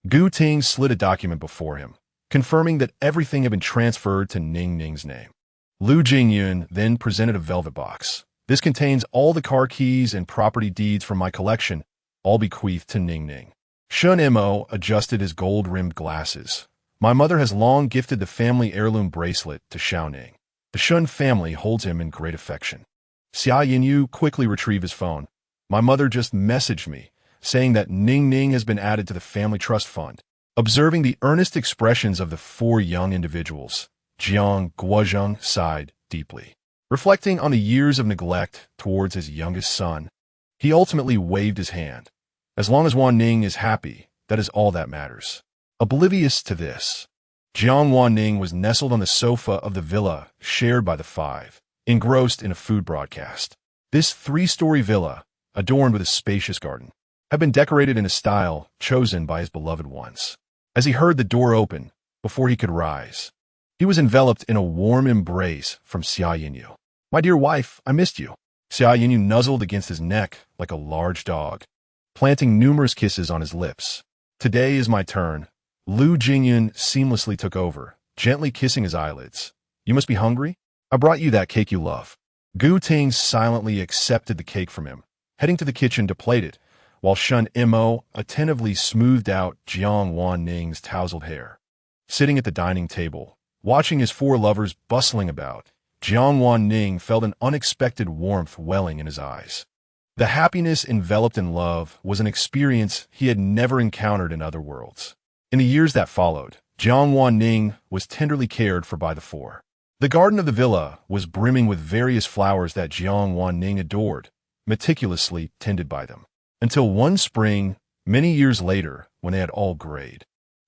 Gu Ting slid a document before him, confirming that everything had been transferred to Ning Ning's name. Lu Jingyun then presented a velvet box. This contains all the car keys and property deeds from my collection, all bequeathed to Ning Ning. Shun Mo adjusted his gold-rimmed glasses. My mother has long gifted the family heirloom bracelet to Xiao Ning. The Shun family holds him in great affection. Xia Yinyu quickly retrieved his phone. My mother just messaged me, saying that Ning Ning has been added to the family trust fund. Observing the earnest expressions of the four young individuals, Jiang Guozheng sighed deeply. Reflecting on the years of neglect towards his youngest son, He ultimately waved his hand. As long as Wan Ning is happy, that is all that matters. Oblivious to this, Jiang Wan Ning was nestled on the sofa of the villa shared by the five, engrossed in a food broadcast. This three-story villa, adorned with a spacious garden, had been decorated in a style chosen by his beloved ones. As he heard the door open, before he could rise, he was enveloped in a warm embrace from Xia Yinyu. "My dear wife, I missed you." Xia Yinyu nuzzled against his neck like a large dog, planting numerous kisses on his lips. "Today is my turn." Lu Jingyun seamlessly took over, gently kissing his eyelids. "You must be hungry? I brought you that cake you love." Gu Ting silently accepted the cake from him, heading to the kitchen to plate it, while Shun Imo attentively smoothed out Jiang Wan Ning's tousled hair. Sitting at the dining table, watching his four lovers bustling about, Jiang Wan Ning felt an unexpected warmth welling in his eyes. The happiness enveloped in love was an experience he had never encountered in other worlds. In the years that followed, Jiang Wan Ning was tenderly cared for by the four. The garden of the villa was brimming with various flowers that Jiang Wan Ning adored, meticulously tended by them. Until one spring, many years later, when they had all grayed,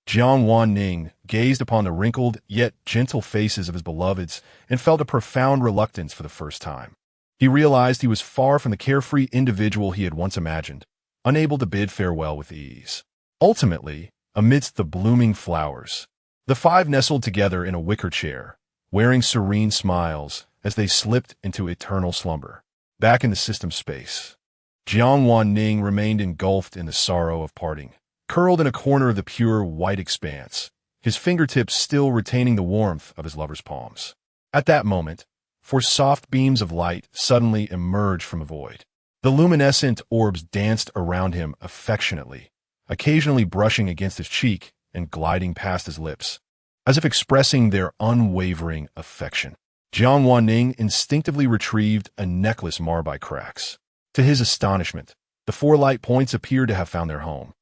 Jiang Wan Ning gazed upon the wrinkled yet gentle faces of his beloveds and felt a profound reluctance for the first time. He realized he was far from the carefree individual he had once imagined, unable to bid farewell with ease. Ultimately, amidst the blooming flowers, the five nestled together in a wicker chair, wearing serene smiles as they slipped into eternal slumber. Back in the system space, Jiang Wan Ning remained engulfed in the sorrow of parting, curled in a corner of the pure white expanse, his fingertips still retaining the warmth of his lover's palms. At that moment, four soft beams of light suddenly emerged from a void. The luminescent orbs danced around him affectionately, occasionally brushing against his cheek and gliding past his lips, as if expressing their unwavering affection. Jiang Wan Ning instinctively retrieved a necklace marred by cracks. To his astonishment, the four light points appeared to have found their home,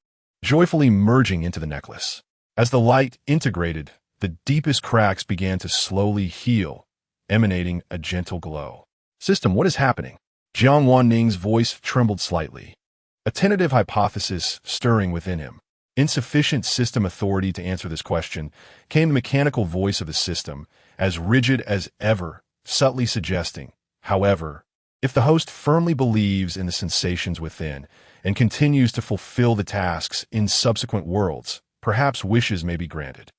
joyfully merging into the necklace. As the light integrated, the deepest cracks began to slowly heal, emanating a gentle glow. "System, what is happening?" Jiang Wan Ning's voice trembled slightly, a tentative hypothesis stirring within him. Insufficient system authority to answer this question, came the mechanical voice of the system, as rigid as ever, subtly suggesting, however, if the host firmly believes in the sensations within and continues to fulfill the tasks in subsequent worlds, perhaps wishes may be granted.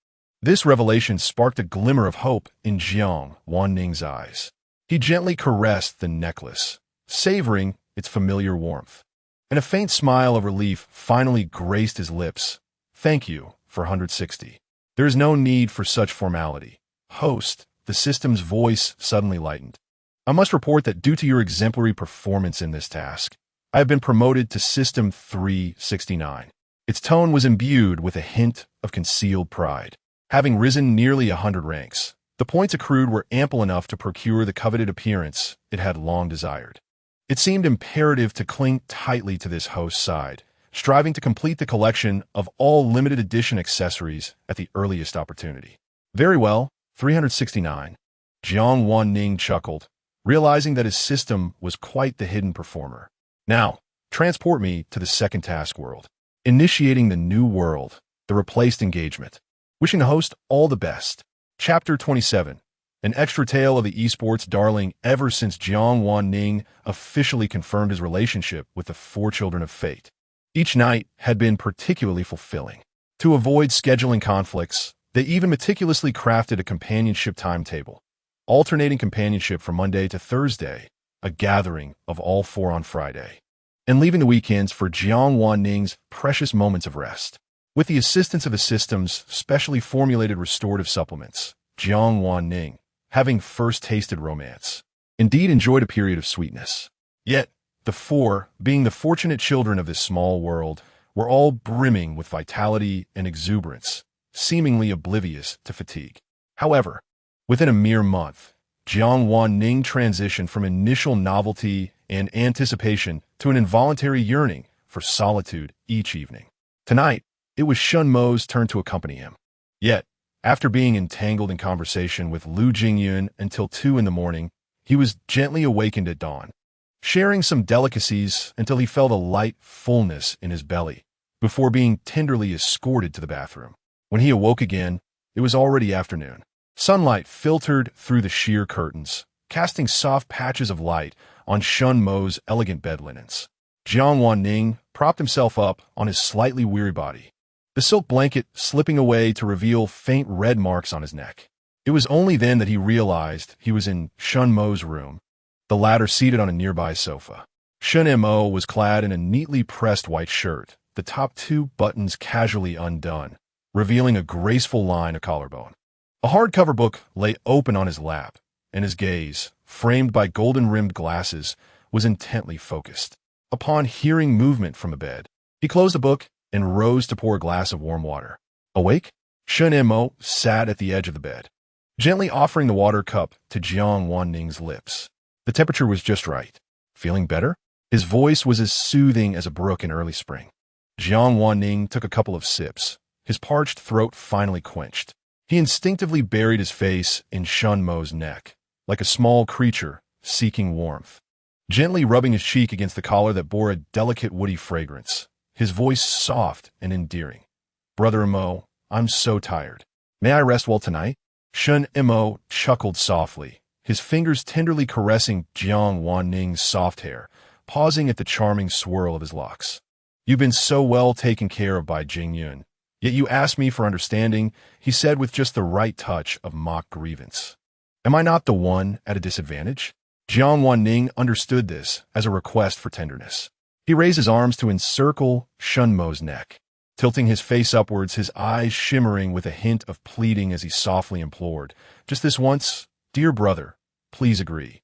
This revelation sparked a glimmer of hope in Jiang Wan Ning's eyes. He gently caressed the necklace, savoring its familiar warmth, and a faint smile of relief finally graced his lips. "Thank you for 160. There is no need for such formality." "Host," the system's voice suddenly lightened. "I must report that due to your exemplary performance in this task, I have been promoted to System 369. Its tone was imbued with a hint of concealed pride. Having risen nearly 100 ranks, the points accrued were ample enough to procure the coveted appearance it had long desired. It seemed imperative to cling tightly to this host's side, striving to complete the collection of all limited edition accessories at the earliest opportunity. "Very well, 369. Jiang Wan Ning chuckled, realizing that his system was quite the hidden performer. "Now, transport me to the second task world." Initiating the new world, the replaced engagement. Wishing the host all the best. Chapter 27. An extra tale of the esports darling ever since Jiang Wan Ning officially confirmed his relationship with the four children of fate. Each night had been particularly fulfilling. To avoid scheduling conflicts, they even meticulously crafted a companionship timetable, alternating companionship from Monday to Thursday, a gathering of all four on Friday, and leaving the weekends for Jiang Wan Ning's precious moments of rest. With the assistance of the system's specially formulated restorative supplements, Jiang Wan Ning, having first tasted romance, indeed enjoyed a period of sweetness. Yet, the four, being the fortunate children of this small world, were all brimming with vitality and exuberance, seemingly oblivious to fatigue. However, within a mere month, Jiang Wan Ning transitioned from initial novelty and anticipation to an involuntary yearning for solitude each evening. Tonight, it was Shun Mo's turn to accompany him. Yet, after being entangled in conversation with Lu Jingyun until 2 in the morning, he was gently awakened at dawn. sharing some delicacies until he felt a light fullness in his belly, before being tenderly escorted to the bathroom. When he awoke again, it was already afternoon. Sunlight filtered through the sheer curtains, casting soft patches of light on Shun Mo's elegant bed linens. Jiang Wan Ning propped himself up on his slightly weary body, the silk blanket slipping away to reveal faint red marks on his neck. It was only then that he realized he was in Shun Mo's room, the latter seated on a nearby sofa. Shun Mo was clad in a neatly pressed white shirt, the top two buttons casually undone, revealing a graceful line of collarbone. A hardcover book lay open on his lap, and his gaze, framed by golden-rimmed glasses, was intently focused. Upon hearing movement from the bed, he closed the book and rose to pour a glass of warm water. Awake, Shun Mo sat at the edge of the bed, gently offering the water cup to Jiang Wan Ning's lips. The temperature was just right. Feeling better? His voice was as soothing as a brook in early spring. Jiang Wan Ning took a couple of sips, his parched throat finally quenched. He instinctively buried his face in Shun Mo's neck, like a small creature seeking warmth, gently rubbing his cheek against the collar that bore a delicate woody fragrance, his voice soft and endearing. Brother Mo, I'm so tired. May I rest well tonight? Shun Mo chuckled softly, his fingers tenderly caressing Jiang Wan Ning's soft hair, pausing at the charming swirl of his locks. You've been so well taken care of by Jing Yun, yet you ask me for understanding, he said with just the right touch of mock grievance. Am I not the one at a disadvantage? Jiang Wan Ning understood this as a request for tenderness. He raised his arms to encircle Shun Mo's neck, tilting his face upwards, his eyes shimmering with a hint of pleading as he softly implored, just this once, dear brother, please agree.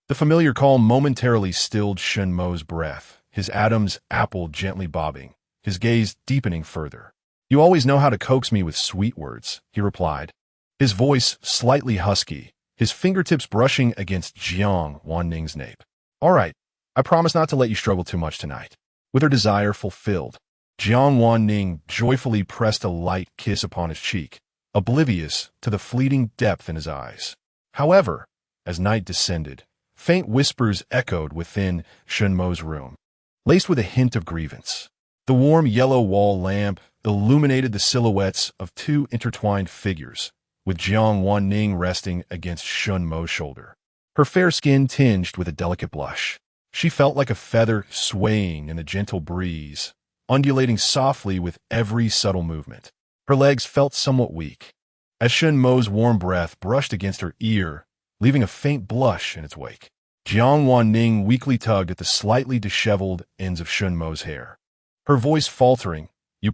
The familiar calm momentarily stilled Shun Mo's breath, his Adam's apple gently bobbing, his gaze deepening further. You always know how to coax me with sweet words, he replied, his voice slightly husky, his fingertips brushing against Jiang Wan Ning's nape. All right, I promise not to let you struggle too much tonight. With her desire fulfilled, Jiang Wan Ning joyfully pressed a light kiss upon his cheek, oblivious to the fleeting depth in his eyes. However, as night descended, faint whispers echoed within Shun Mo's room, laced with a hint of grievance. The warm yellow wall lamp illuminated the silhouettes of two intertwined figures, with Jiang Wan Ning resting against Shun Mo's shoulder, her fair skin tinged with a delicate blush. She felt like a feather swaying in the gentle breeze, undulating softly with every subtle movement. Her legs felt somewhat weak, as Shun Mo's warm breath brushed against her ear, leaving a faint blush in its wake. Jiang Wan Ning weakly tugged at the slightly disheveled ends of Shun Mo's hair, her voice faltering. You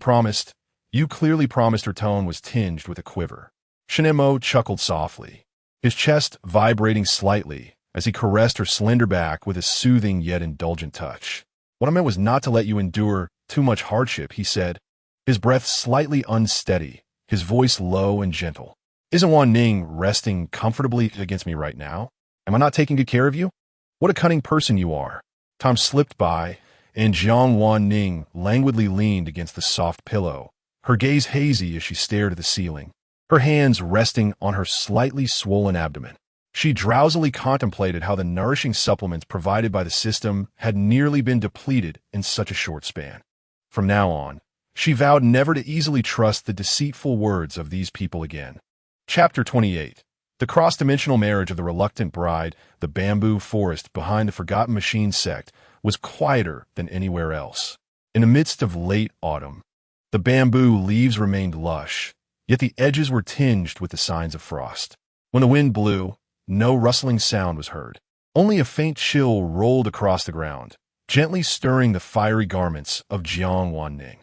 clearly promised. Her tone was tinged with a quiver. Shun Mo chuckled softly, his chest vibrating slightly as he caressed her slender back with a soothing yet indulgent touch. What I meant was not to let you endure too much hardship, he said, his breath slightly unsteady, his voice low and gentle. Isn't Wan Ning resting comfortably against me right now? Am I not taking good care of you? What a cunning person you are. Time slipped by, and Jiang Wan Ning languidly leaned against the soft pillow, her gaze hazy as she stared at the ceiling, her hands resting on her slightly swollen abdomen. She drowsily contemplated how the nourishing supplements provided by the system had nearly been depleted in such a short span. From now on, she vowed never to easily trust the deceitful words of these people again. Chapter 28. The cross-dimensional marriage of the reluctant bride. The bamboo forest behind the Forgotten Machine sect was quieter than anywhere else. In the midst of late autumn, the bamboo leaves remained lush, yet the edges were tinged with the signs of frost. When the wind blew, no rustling sound was heard. Only a faint chill rolled across the ground, gently stirring the fiery garments of Jiang Wan Ning.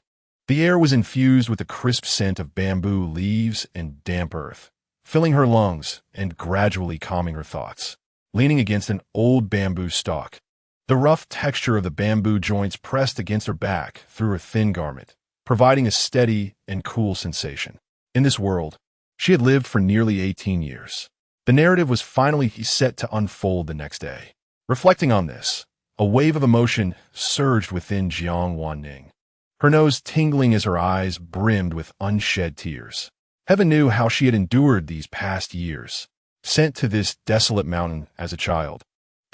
The air was infused with the crisp scent of bamboo leaves and damp earth, filling her lungs and gradually calming her thoughts. Leaning against an old bamboo stalk, the rough texture of the bamboo joints pressed against her back through her thin garment, providing a steady and cool sensation. In this world, she had lived for nearly 18 years. The narrative was finally set to unfold the next day. Reflecting on this, a wave of emotion surged within Jiang Wan Ning, her nose tingling as her eyes brimmed with unshed tears. Heaven knew how she had endured these past years, sent to this desolate mountain as a child.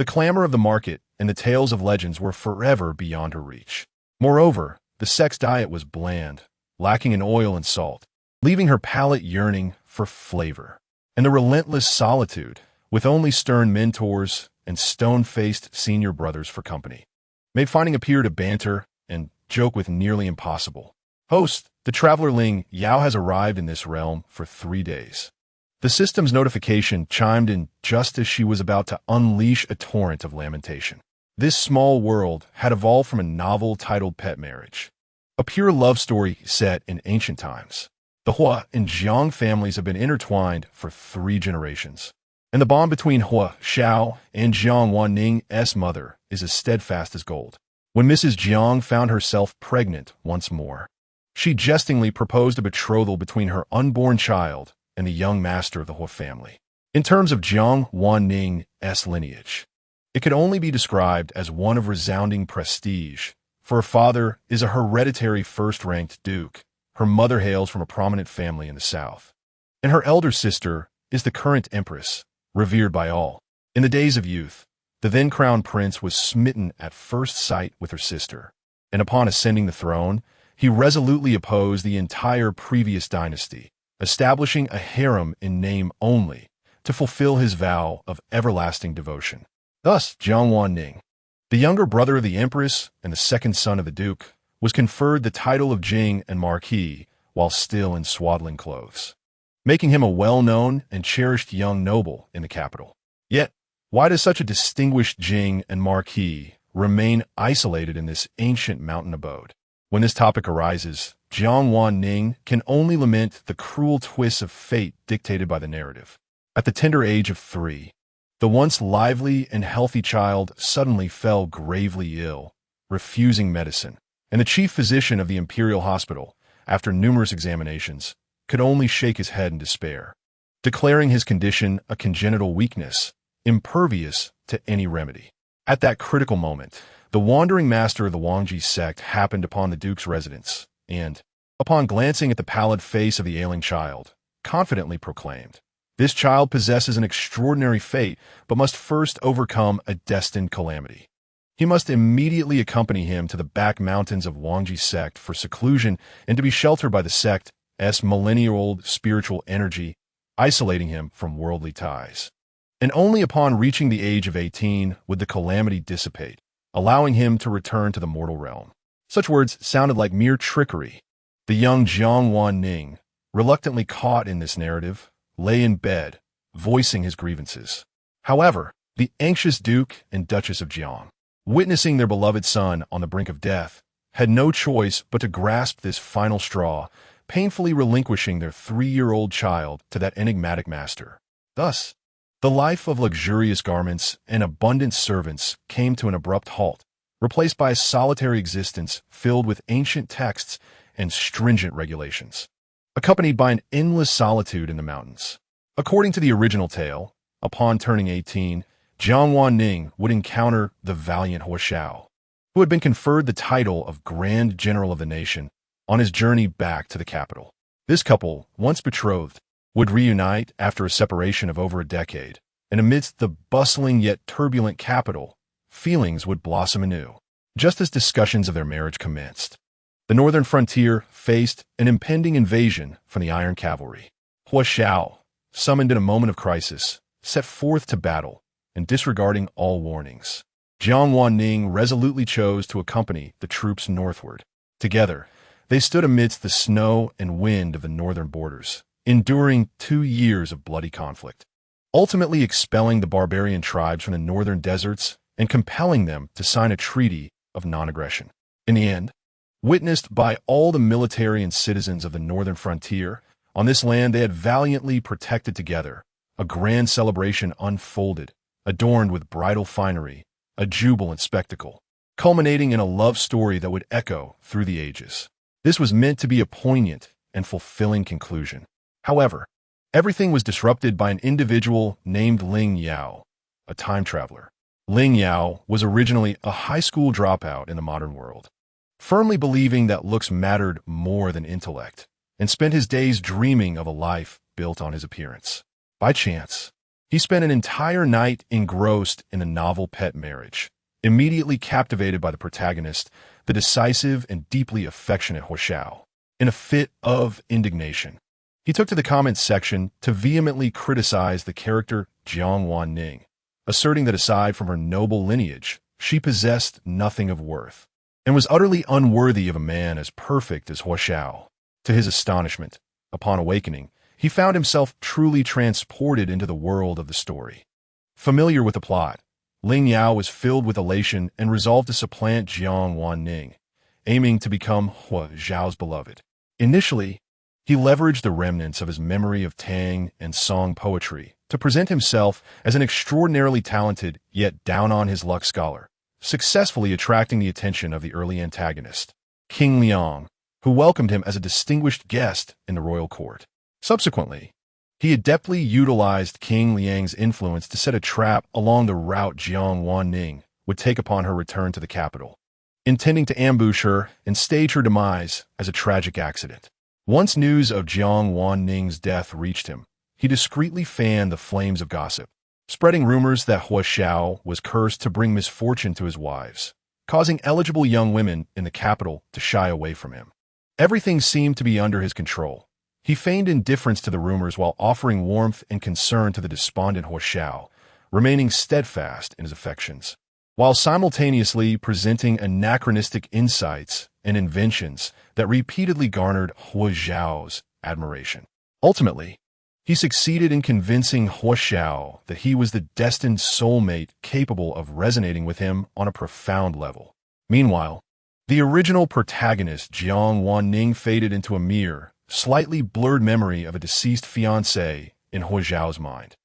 The clamor of the market and the tales of legends were forever beyond her reach. Moreover, the sex diet was bland, lacking in oil and salt, leaving her palate yearning for flavor. And the relentless solitude, with only stern mentors and stone-faced senior brothers for company, made finding a peer to banter and joke with nearly impossible. Host, the traveler Ling Yao has arrived in this realm for 3 days. The system's notification chimed in just as she was about to unleash a torrent of lamentation. This small world had evolved from a novel titled Pet Marriage, a pure love story set in ancient times. The Hua and Jiang families have been intertwined for 3 generations, and the bond between Hua Xiao and Jiang Wan Ning's mother is as steadfast as gold. When Mrs. Jiang found herself pregnant once more, she jestingly proposed a betrothal between her unborn child and the young master of the Hua family. In terms of Jiang Wan Ning's lineage, it could only be described as one of resounding prestige, for her father is a hereditary first-ranked duke, her mother hails from a prominent family in the south, and her elder sister is the current empress, revered by all. In the days of youth, the then-crowned prince was smitten at first sight with her sister, and upon ascending the throne, he resolutely opposed the entire previous dynasty, establishing a harem in name only to fulfill his vow of everlasting devotion. Thus, Jiang Wan Ning, the younger brother of the empress and the second son of the duke, was conferred the title of Jing and Marquis while still in swaddling clothes, making him a well-known and cherished young noble in the capital. Yet, why does such a distinguished Jing and Marquis remain isolated in this ancient mountain abode? When this topic arises, Jiang Wan Ning can only lament the cruel twists of fate dictated by the narrative. At the tender age of 3, the once lively and healthy child suddenly fell gravely ill, refusing medicine, and the chief physician of the imperial hospital, after numerous examinations, could only shake his head in despair, declaring his condition a congenital weakness, impervious to any remedy. At that critical moment, the wandering master of the Wangji sect happened upon the duke's residence, and, upon glancing at the pallid face of the ailing child, confidently proclaimed, "This child possesses an extraordinary fate, but must first overcome a destined calamity. He must immediately accompany him to the back mountains of Wangji sect for seclusion and to be sheltered by the sect's millennial-old spiritual energy, isolating him from worldly ties. And only upon reaching the age of 18 would the calamity dissipate, allowing him to return to the mortal realm." Such words sounded like mere trickery. The young Jiang Wan Ning, reluctantly caught in this narrative, lay in bed, voicing his grievances. However, the anxious Duke and Duchess of Jiang, witnessing their beloved son on the brink of death, had no choice but to grasp this final straw, painfully relinquishing their 3-year-old child to that enigmatic master. Thus, the life of luxurious garments and abundant servants came to an abrupt halt, replaced by a solitary existence filled with ancient texts and stringent regulations, accompanied by an endless solitude in the mountains. According to the original tale, upon turning 18, Jiang Wan Ning would encounter the valiant Hua Xiao, who had been conferred the title of Grand General of the nation on his journey back to the capital. This couple, once betrothed, would reunite after a separation of over a decade, and amidst the bustling yet turbulent capital, feelings would blossom anew. Just as discussions of their marriage commenced, the northern frontier faced an impending invasion from the Iron Cavalry. Hua Xiao, summoned in a moment of crisis, set forth to battle, and disregarding all warnings, Jiang Wan Ning resolutely chose to accompany the troops northward. Together, they stood amidst the snow and wind of the northern borders, enduring 2 years of bloody conflict, ultimately expelling the barbarian tribes from the northern deserts and compelling them to sign a treaty of non-aggression. In the end, witnessed by all the military and citizens of the northern frontier, on this land they had valiantly protected together, a grand celebration unfolded, adorned with bridal finery, a jubilant spectacle, culminating in a love story that would echo through the ages. This was meant to be a poignant and fulfilling conclusion. However, everything was disrupted by an individual named Ling Yao, a time traveler. Ling Yao was originally a high school dropout in the modern world, firmly believing that looks mattered more than intellect, and spent his days dreaming of a life built on his appearance. By chance, He spent an entire night engrossed in a novel pet marriage, immediately captivated by the protagonist, the decisive and deeply affectionate Huo Xiao. In a fit of indignation, he took to the comments section to vehemently criticize the character Jiang Wan Ning, asserting that aside from her noble lineage, she possessed nothing of worth, and was utterly unworthy of a man as perfect as Huo Xiao. To his astonishment, upon awakening, he found himself truly transported into the world of the story. Familiar with the plot, Ling Yao was filled with elation and resolved to supplant Jiang Wan Ning, aiming to become Huo Xiao's beloved. Initially, he leveraged the remnants of his memory of Tang and Song poetry to present himself as an extraordinarily talented yet down-on-his-luck scholar, successfully attracting the attention of the early antagonist, King Liang, who welcomed him as a distinguished guest in the royal court. Subsequently, he adeptly utilized King Liang's influence to set a trap along the route Jiang Wan Ning would take upon her return to the capital, intending to ambush her and stage her demise as a tragic accident. Once news of Jiang Wan Ning's death reached him, he discreetly fanned the flames of gossip, spreading rumors that Huo Xiao was cursed to bring misfortune to his wives, causing eligible young women in the capital to shy away from him. Everything seemed to be under his control. He feigned indifference to the rumors while offering warmth and concern to the despondent Huo Xiao, remaining steadfast in his affections, while simultaneously presenting anachronistic insights and inventions that repeatedly garnered Huo Xiao's admiration. Ultimately, he succeeded in convincing Huo Xiao that he was the destined soulmate capable of resonating with him on a profound level. Meanwhile, the original protagonist Jiang Wan Ning faded into a mere, slightly blurred memory of a deceased fiancé in Huo Xiao's mind,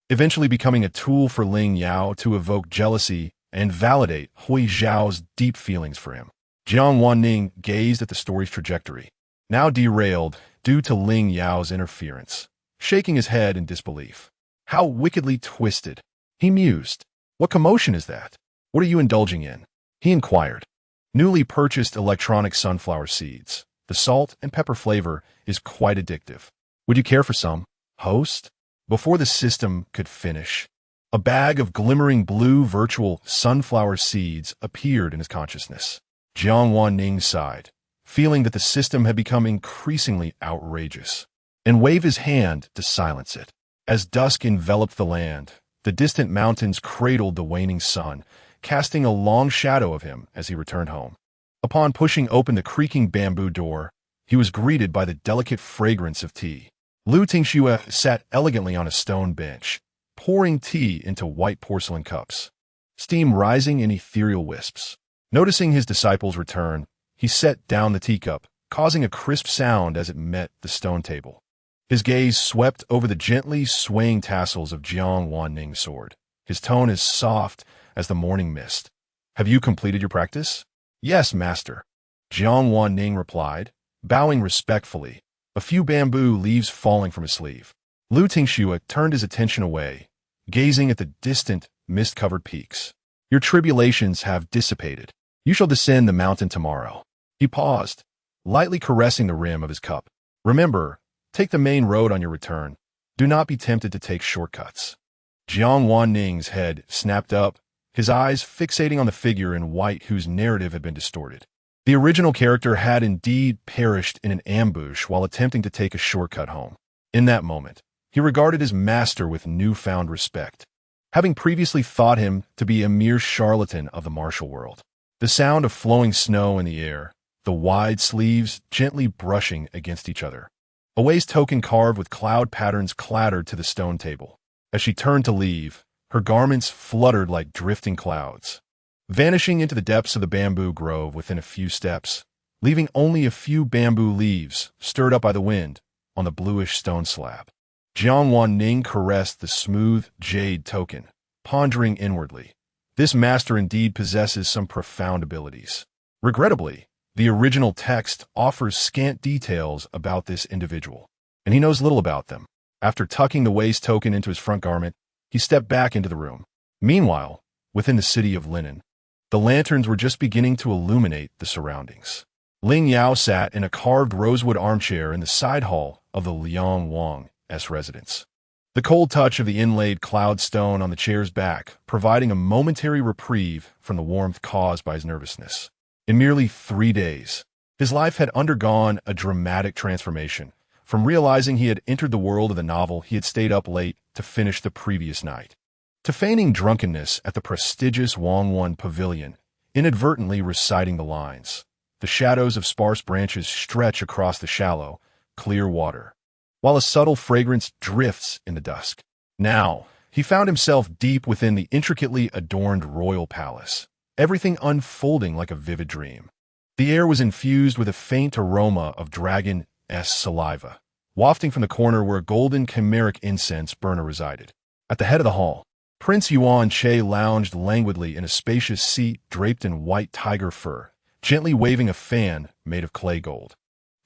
eventually becoming a tool for Ling Yao to evoke jealousy and validate Huo Xiao's deep feelings for him. Jiang Wan Ning gazed at the story's trajectory, now derailed due to Ling Yao's interference, shaking his head in disbelief. How wickedly twisted, he mused. What commotion is that? What are you indulging in? He inquired. Newly purchased electronic sunflower seeds. The salt and pepper flavor is quite addictive. Would you care for some, host? Before the system could finish, a bag of glimmering blue virtual sunflower seeds appeared in his consciousness. Jiang Wan Ning sighed, feeling that the system had become increasingly outrageous, and waved his hand to silence it. As dusk enveloped the land, the distant mountains cradled the waning sun, casting a long shadow of him as he returned home. Upon pushing open the creaking bamboo door, he was greeted by the delicate fragrance of tea. Lu Tingxue sat elegantly on a stone bench, pouring tea into white porcelain cups, steam rising in ethereal wisps. Noticing his disciple's return, he set down the teacup, causing a crisp sound as it met the stone table. His gaze swept over the gently swaying tassels of Jiang Wan Ning's sword, his tone as soft as the morning mist. Have you completed your practice? Yes, master, Jiang Wan Ning replied, bowing respectfully, a few bamboo leaves falling from his sleeve. Lu Tingxue turned his attention away, gazing at the distant, mist-covered peaks. Your tribulations have dissipated. You shall descend the mountain tomorrow. He paused, lightly caressing the rim of his cup. Remember, take the main road on your return. Do not be tempted to take shortcuts. Jiang Wan Ning's head snapped up, his eyes fixating on the figure in white whose narrative had been distorted. The original character had indeed perished in an ambush while attempting to take a shortcut home. In that moment, he regarded his master with newfound respect, having previously thought him to be a mere charlatan of the martial world. The sound of flowing snow in the air, the wide sleeves gently brushing against each other. A waist token carved with cloud patterns clattered to the stone table. As she turned to leave, her garments fluttered like drifting clouds, vanishing into the depths of the bamboo grove within a few steps, leaving only a few bamboo leaves, stirred up by the wind, on the bluish stone slab. Jiang Wan Ning caressed the smooth jade token, pondering inwardly. This master indeed possesses some profound abilities. Regrettably, the original text offers scant details about this individual, and he knows little about them. After tucking the waist token into his front garment, he stepped back into the room. Meanwhile, within the city of Linen, the lanterns were just beginning to illuminate the surroundings. Ling Yao sat in a carved rosewood armchair in the side hall of the Liang Wang's residence. the cold touch of the inlaid cloud stone on the chair's back providing a momentary reprieve from the warmth caused by his nervousness. In merely 3 days, his life had undergone a dramatic transformation. From realizing he had entered the world of the novel he had stayed up late to finish the previous night, to feigning drunkenness at the prestigious Wangwon Pavilion, inadvertently reciting the lines, "The shadows of sparse branches stretch across the shallow, clear water, while a subtle fragrance drifts in the dusk." Now, he found himself deep within the intricately adorned royal palace, everything unfolding like a vivid dream. The air was infused with a faint aroma of dragon-s saliva, wafting from the corner where a golden chimeric incense burner resided. At the head of the hall, Prince Yuan Che lounged languidly in a spacious seat draped in white tiger fur, gently waving a fan made of clay gold.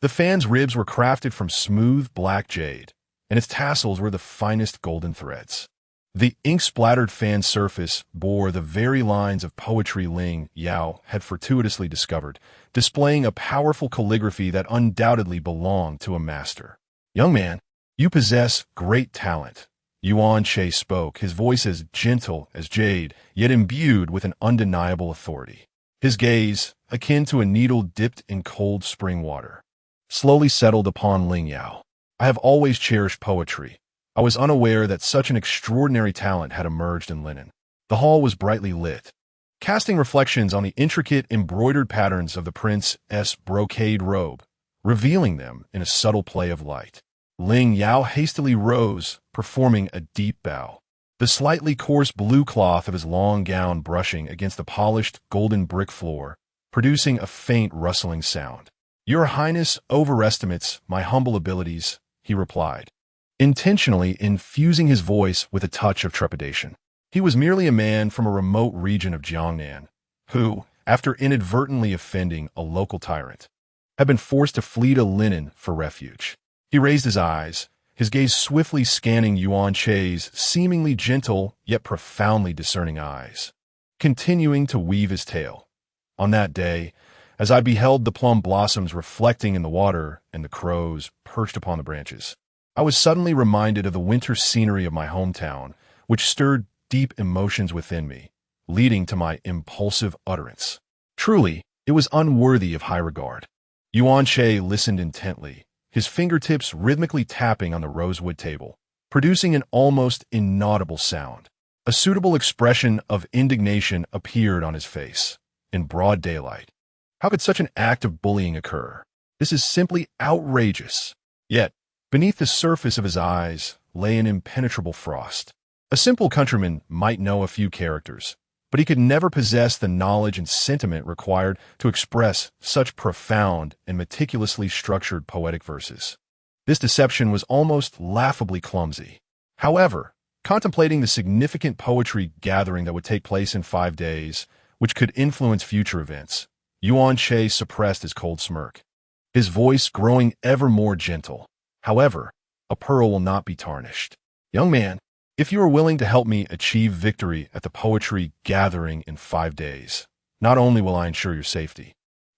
The fan's ribs were crafted from smooth black jade, and its tassels were the finest golden threads. The ink-splattered fan surface bore the very lines of poetry Ling Yao had fortuitously discovered, displaying a powerful calligraphy that undoubtedly belonged to a master. "Young man, you possess great talent," Yuan Che spoke, his voice as gentle as jade, yet imbued with an undeniable authority. His gaze, akin to a needle dipped in cold spring water, slowly settled upon Ling Yao. "I have always cherished poetry. I was unaware that such an extraordinary talent had emerged in linen." The hall was brightly lit, casting reflections on the intricate embroidered patterns of the prince's brocade robe, revealing them in a subtle play of light. Ling Yao hastily rose, performing a deep bow, the slightly coarse blue cloth of his long gown brushing against the polished golden brick floor, producing a faint rustling sound. "Your Highness overestimates my humble abilities," he replied, intentionally infusing his voice with a touch of trepidation. He was merely a man from a remote region of Jiangnan, who, after inadvertently offending a local tyrant, had been forced to flee to Linen for refuge. He raised his eyes, his gaze swiftly scanning Yuan Che's seemingly gentle yet profoundly discerning eyes, continuing to weave his tale. "On that day, as I beheld the plum blossoms reflecting in the water and the crows perched upon the branches, I was suddenly reminded of the winter scenery of my hometown, which stirred deep emotions within me, leading to my impulsive utterance. Truly, it was unworthy of high regard." Yuan Che listened intently, his fingertips rhythmically tapping on the rosewood table, producing an almost inaudible sound. A suitable expression of indignation appeared on his face, in broad daylight. How could such an act of bullying occur? This is simply outrageous. Yet, beneath the surface of his eyes lay an impenetrable frost. A simple countryman might know a few characters, but he could never possess the knowledge and sentiment required to express such profound and meticulously structured poetic verses. This deception was almost laughably clumsy. However, contemplating the significant poetry gathering that would take place in 5 days, which could influence future events, Yuan Che suppressed his cold smirk, his voice growing ever more gentle. "However, a pearl will not be tarnished. Young man, if you are willing to help me achieve victory at the poetry gathering in 5 days, not only will I ensure your safety,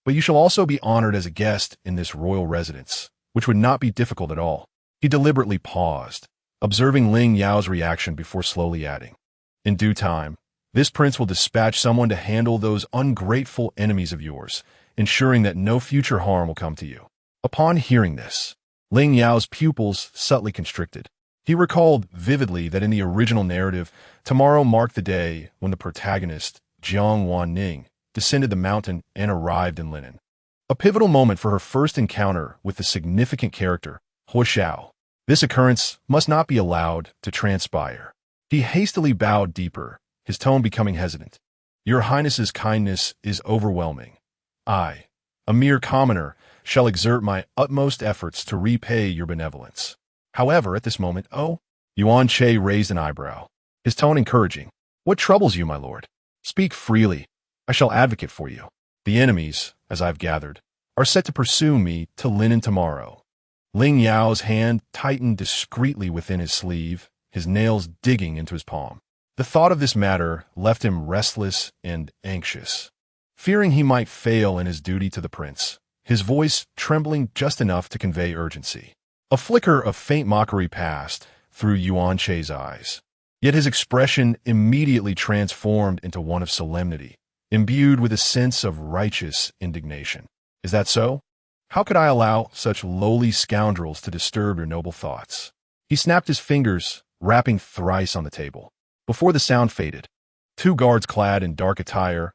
but you shall also be honored as a guest in this royal residence, which would not be difficult at all." He deliberately paused, observing Ling Yao's reaction before slowly adding, "In due time, this prince will dispatch someone to handle those ungrateful enemies of yours, ensuring that no future harm will come to you." Upon hearing this, Ling Yao's pupils subtly constricted. He recalled vividly that in the original narrative, tomorrow marked the day when the protagonist, Jiang Wan Ning, descended the mountain and arrived in Linen. A pivotal moment for her first encounter with the significant character, Huo Xiao. This occurrence must not be allowed to transpire. He hastily bowed deeper, his tone becoming hesitant. "Your Highness's kindness is overwhelming. I, a mere commoner, shall exert my utmost efforts to repay your benevolence. However, at this moment, Yuan Che raised an eyebrow, his tone encouraging. "What troubles you, my lord? Speak freely. I shall advocate for you. The enemies, as I've gathered, are set to pursue me to Linen tomorrow." Ling Yao's hand tightened discreetly within his sleeve, his nails digging into his palm. The thought of this matter left him restless and anxious. Fearing he might fail in his duty to the prince, his voice trembling just enough to convey urgency. A flicker of faint mockery passed through Yuan Che's eyes. Yet his expression immediately transformed into one of solemnity, imbued with a sense of righteous indignation. Is that so? How could I allow such lowly scoundrels to disturb your noble thoughts? He snapped his fingers, rapping thrice on the table. Before the sound faded, two guards clad in dark attire,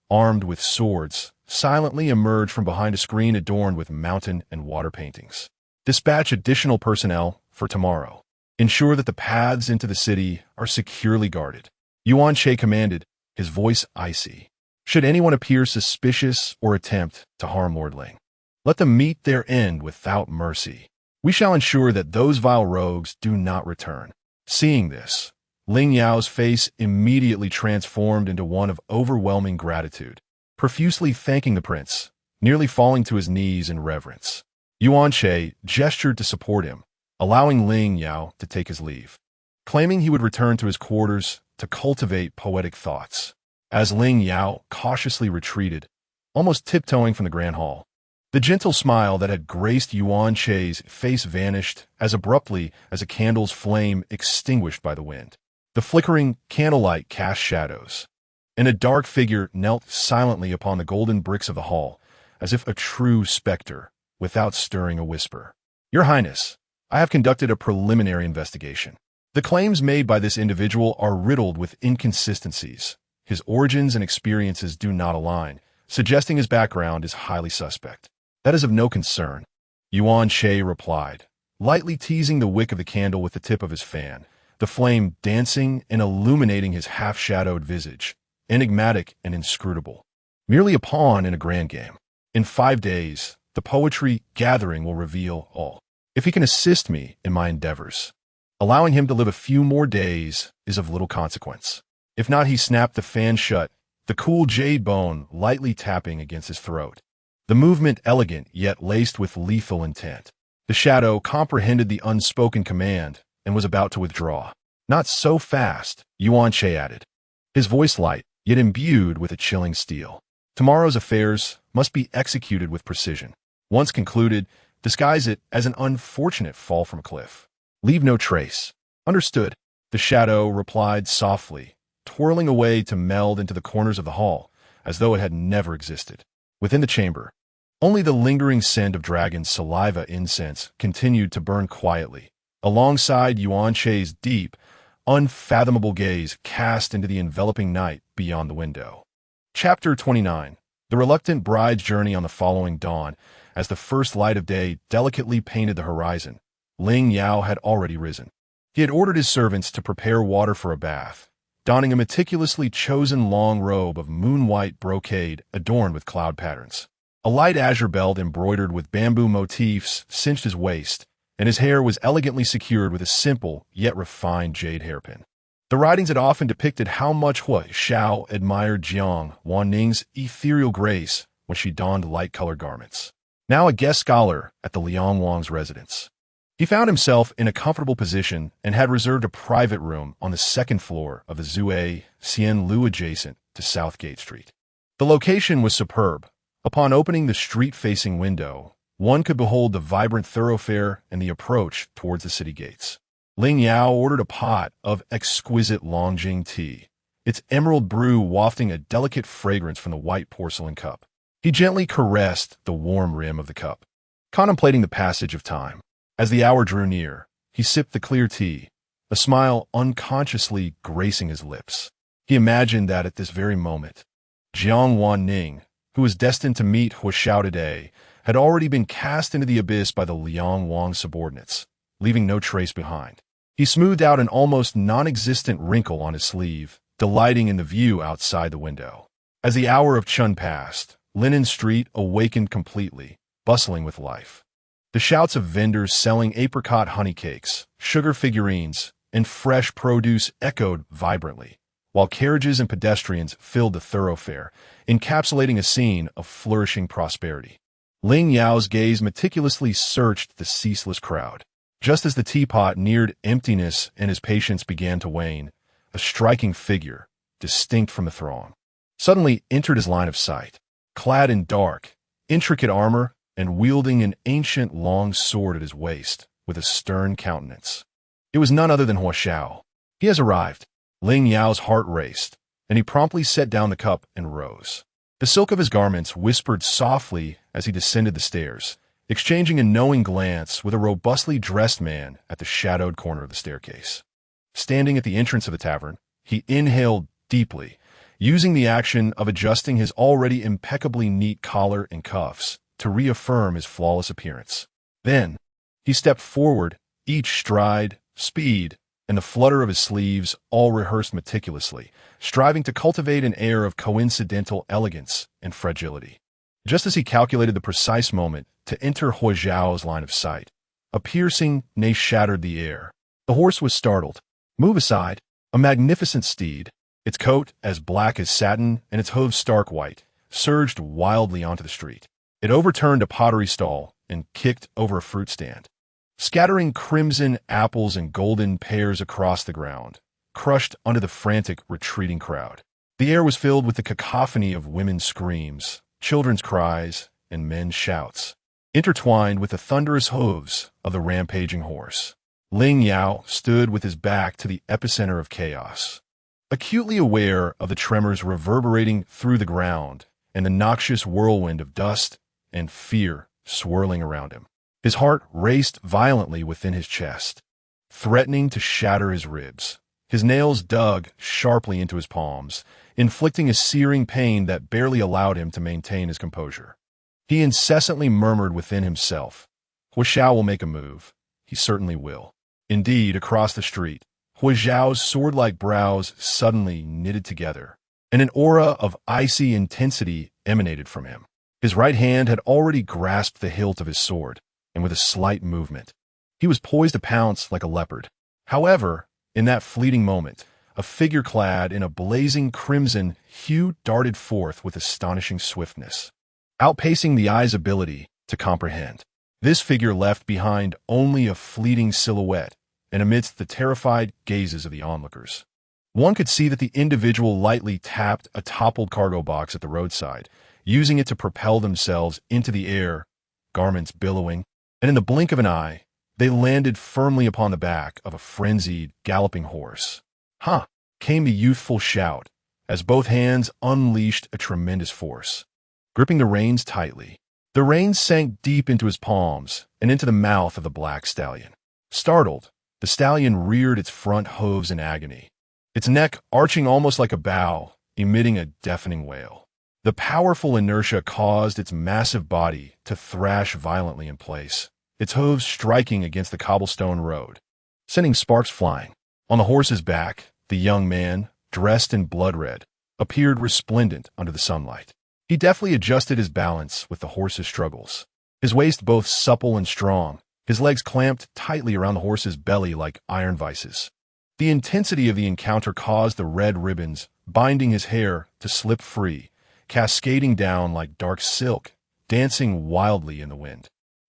armed with swords, silently emerged from behind a screen adorned with mountain and water paintings. Dispatch additional personnel for tomorrow. Ensure that the paths into the city are securely guarded. Yuan Che commanded, his voice icy. Should anyone appear suspicious or attempt to harm Lord Ling, let them meet their end without mercy. We shall ensure that those vile rogues do not return. Seeing this, Ling Yao's face immediately transformed into one of overwhelming gratitude, profusely thanking the prince, nearly falling to his knees in reverence. Yuan Che gestured to support him, allowing Ling Yao to take his leave, claiming he would return to his quarters to cultivate poetic thoughts. As Ling Yao cautiously retreated, almost tiptoeing from the grand hall, the gentle smile that had graced Yuan Che's face vanished as abruptly as a candle's flame extinguished by the wind. The flickering candlelight cast shadows, and a dark figure knelt silently upon the golden bricks of the hall, as if a true specter, without stirring a whisper. Your Highness, I have conducted a preliminary investigation. The claims made by this individual are riddled with inconsistencies. His origins and experiences do not align, suggesting his background is highly suspect. That is of no concern, Yuan Che replied, lightly teasing the wick of the candle with the tip of his fan, the flame dancing and illuminating his half-shadowed visage, enigmatic and inscrutable. Merely a pawn in a grand game. In 5 days, the poetry gathering will reveal all. If he can assist me in my endeavors, allowing him to live a few more days is of little consequence. If not, he snapped the fan shut, the cool jade bone lightly tapping against his throat. The movement elegant yet laced with lethal intent. The shadow comprehended the unspoken command and was about to withdraw. Not so fast, Yuan Che added, his voice light, yet imbued with a chilling steel. Tomorrow's affairs must be executed with precision. Once concluded, disguise it as an unfortunate fall from a cliff. Leave no trace. Understood, the shadow replied softly, twirling away to meld into the corners of the hall, as though it had never existed. Within the chamber, only the lingering scent of dragon's saliva incense continued to burn quietly, alongside Yuan Che's deep, unfathomable gaze cast into the enveloping night beyond the window. Chapter 29. The reluctant bride's journey. On the following dawn, as the first light of day delicately painted the horizon, Ling Yao had already risen. He had ordered his servants to prepare water for a bath, donning a meticulously chosen long robe of moon-white brocade adorned with cloud patterns. A light azure belt embroidered with bamboo motifs cinched his waist, and his hair was elegantly secured with a simple yet refined jade hairpin. The writings had often depicted how much Hu Shao admired Jiang Wan Ning's ethereal grace when she donned light-colored garments. Now a guest scholar at the Liang Wang's residence, he found himself in a comfortable position and had reserved a private room on the second floor of the Zhuai Xian Lu adjacent to Southgate Street. The location was superb. Upon opening the street-facing window, one could behold the vibrant thoroughfare and the approach towards the city gates. Ling Yao ordered a pot of exquisite Longjing tea, its emerald brew wafting a delicate fragrance from the white porcelain cup. He gently caressed the warm rim of the cup, contemplating the passage of time. As the hour drew near, he sipped the clear tea, a smile unconsciously gracing his lips. He imagined that at this very moment, Jiang Wan Ning, who was destined to meet Hu Shao today, had already been cast into the abyss by the Liang Wang subordinates, leaving no trace behind. He smoothed out an almost non-existent wrinkle on his sleeve, delighting in the view outside the window. As the hour of Chun passed, Linen Street awakened completely, bustling with life. The shouts of vendors selling apricot honey cakes, sugar figurines, and fresh produce echoed vibrantly, while carriages and pedestrians filled the thoroughfare, encapsulating a scene of flourishing prosperity. Ling Yao's gaze meticulously searched the ceaseless crowd. Just as the teapot neared emptiness and his patience began to wane, a striking figure, distinct from the throng, suddenly entered his line of sight, clad in dark, intricate armor and wielding an ancient long sword at his waist with a stern countenance. It was none other than Hua Xiao. He has arrived. Ling Yao's heart raced, and he promptly set down the cup and rose. The silk of his garments whispered softly as he descended the stairs, exchanging a knowing glance with a robustly dressed man at the shadowed corner of the staircase. Standing at the entrance of the tavern, he inhaled deeply, using the action of adjusting his already impeccably neat collar and cuffs to reaffirm his flawless appearance. Then, he stepped forward, each stride, speed, and the flutter of his sleeves all rehearsed meticulously, striving to cultivate an air of coincidental elegance and fragility. Just as he calculated the precise moment to enter Hua Xiao's line of sight, a piercing neigh shattered the air. The horse was startled. "Move aside." A magnificent steed, its coat as black as satin and its hooves stark white, surged wildly onto the street. It overturned a pottery stall and kicked over a fruit stand, scattering crimson apples and golden pears across the ground, crushed under the frantic, retreating crowd. The air was filled with the cacophony of women's screams, children's cries, and men's shouts, intertwined with the thunderous hooves of the rampaging horse. Ling Yao stood with his back to the epicenter of chaos, acutely aware of the tremors reverberating through the ground and the noxious whirlwind of dust and fear swirling around him. His heart raced violently within his chest, threatening to shatter his ribs. His nails dug sharply into his palms, inflicting a searing pain that barely allowed him to maintain his composure. He incessantly murmured within himself, "Hua Xiao will make a move. He certainly will." Indeed, across the street, Hua Xiao's sword-like brows suddenly knitted together, and an aura of icy intensity emanated from him. His right hand had already grasped the hilt of his sword, and with a slight movement, he was poised to pounce like a leopard. However, in that fleeting moment, a figure clad in a blazing crimson hue darted forth with astonishing swiftness, outpacing the eye's ability to comprehend. This figure left behind only a fleeting silhouette, and amidst the terrified gazes of the onlookers, one could see that the individual lightly tapped a toppled cargo box at the roadside, using it to propel themselves into the air, garments billowing, and in the blink of an eye, they landed firmly upon the back of a frenzied, galloping horse. "Ha!" came the youthful shout, as both hands unleashed a tremendous force, gripping the reins tightly. The reins sank deep into his palms and into the mouth of the black stallion. Startled, the stallion reared its front hooves in agony, its neck arching almost like a bow, emitting a deafening wail. The powerful inertia caused its massive body to thrash violently in place, its hooves striking against the cobblestone road, sending sparks flying. On the horse's back, the young man, dressed in blood red, appeared resplendent under the sunlight. He deftly adjusted his balance with the horse's struggles, his waist both supple and strong, his legs clamped tightly around the horse's belly like iron vices. The intensity of the encounter caused the red ribbons binding his hair to slip free, cascading down like dark silk, dancing wildly in the wind,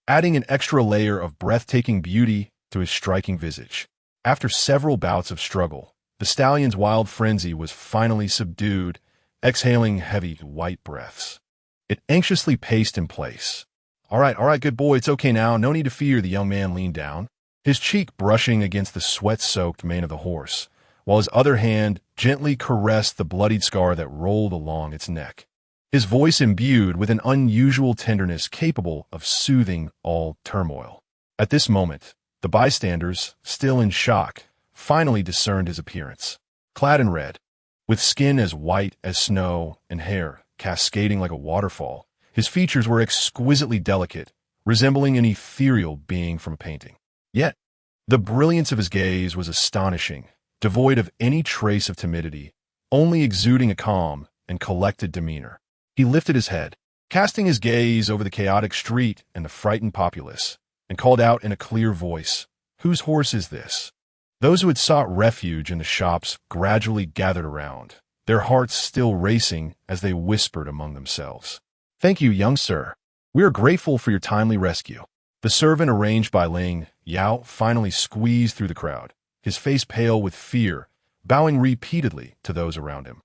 adding an extra layer of breathtaking beauty to his striking visage. After several bouts of struggle, the stallion's wild frenzy was finally subdued, exhaling heavy, white breaths. It anxiously paced in place. All right, good boy, it's okay now. No need to fear," the young man leaned down, his cheek brushing against the sweat-soaked mane of the horse, while his other hand gently caressed the bloodied scar that rolled along its neck, his voice imbued with an unusual tenderness capable of soothing all turmoil. At this moment, the bystanders, still in shock, finally discerned his appearance. Clad in red, with skin as white as snow and hair cascading like a waterfall, his features were exquisitely delicate, resembling an ethereal being from a painting. Yet, the brilliance of his gaze was astonishing, devoid of any trace of timidity, only exuding a calm and collected demeanor. He lifted his head, casting his gaze over the chaotic street and the frightened populace, and called out in a clear voice, "Whose horse is this?" Those who had sought refuge in the shops gradually gathered around, their hearts still racing as they whispered among themselves. "Thank you, young sir. We are grateful for your timely rescue." The servant arranged by Ling Yao finally squeezed through the crowd, his face pale with fear, bowing repeatedly to those around him.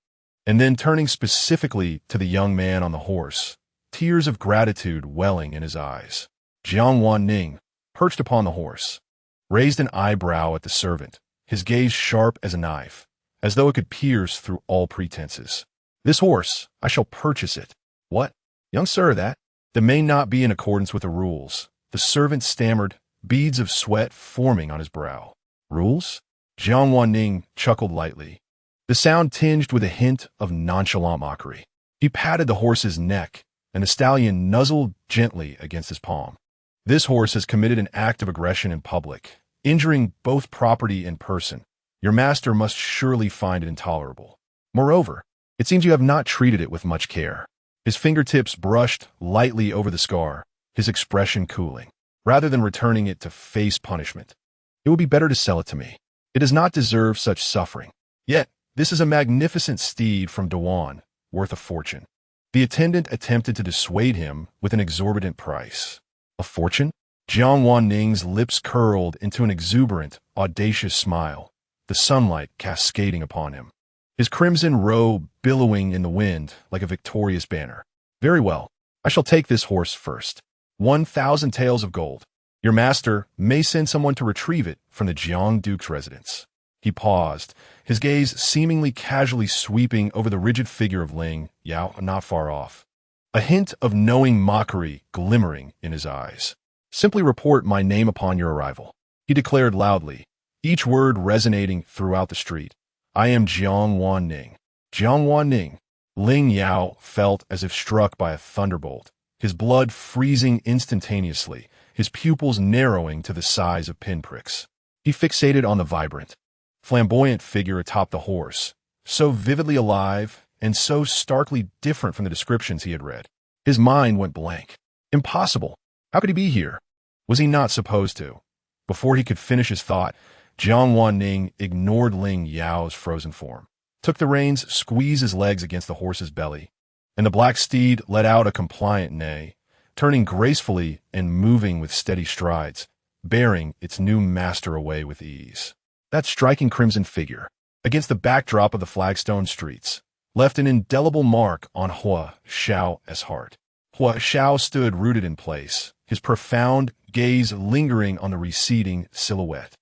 And then turning specifically to the young man on the horse, tears of gratitude welling in his eyes. Jiang Wan Ning, perched upon the horse, raised an eyebrow at the servant, his gaze sharp as a knife, as though it could pierce through all pretenses. "This horse, I shall purchase it." "What? Young sir, that may not be in accordance with the rules," the servant stammered, beads of sweat forming on his brow. "Rules?" Jiang Wan Ning chuckled lightly, the sound tinged with a hint of nonchalant mockery. He patted the horse's neck, and the stallion nuzzled gently against his palm. "This horse has committed an act of aggression in public, injuring both property and person. Your master must surely find it intolerable. Moreover, it seems you have not treated it with much care." His fingertips brushed lightly over the scar, his expression cooling. "Rather than returning it to face punishment, it would be better to sell it to me. It does not deserve such suffering. Yet, this is a magnificent steed from Dawan, worth a fortune." The attendant attempted to dissuade him with an exorbitant price. "A fortune?" Jiang Wan Ning's lips curled into an exuberant, audacious smile, the sunlight cascading upon him, his crimson robe billowing in the wind like a victorious banner. "Very well, I shall take this horse first. 1,000 taels of gold. Your master may send someone to retrieve it from the Jiang Duke's residence." He paused, his gaze seemingly casually sweeping over the rigid figure of Ling Yao not far off, a hint of knowing mockery glimmering in his eyes. "Simply report my name upon your arrival," he declared loudly, each word resonating throughout the street. "I am Jiang Wan Ning." Jiang Wan Ning. Ling Yao felt as if struck by a thunderbolt, his blood freezing instantaneously, his pupils narrowing to the size of pinpricks. He fixated on the vibrant, flamboyant figure atop the horse, so vividly alive and so starkly different from the descriptions he had read. His mind went blank. Impossible. How could he be here? Was he not supposed to? Before he could finish his thought, Jiang Wan Ning ignored Ling Yao's frozen form, took the reins, squeezed his legs against the horse's belly, and the black steed let out a compliant neigh, turning gracefully and moving with steady strides, bearing its new master away with ease. That striking crimson figure, against the backdrop of the flagstone streets, left an indelible mark on Hua Xiao's heart. Hua Xiao stood rooted in place, his profound gaze lingering on the receding silhouette.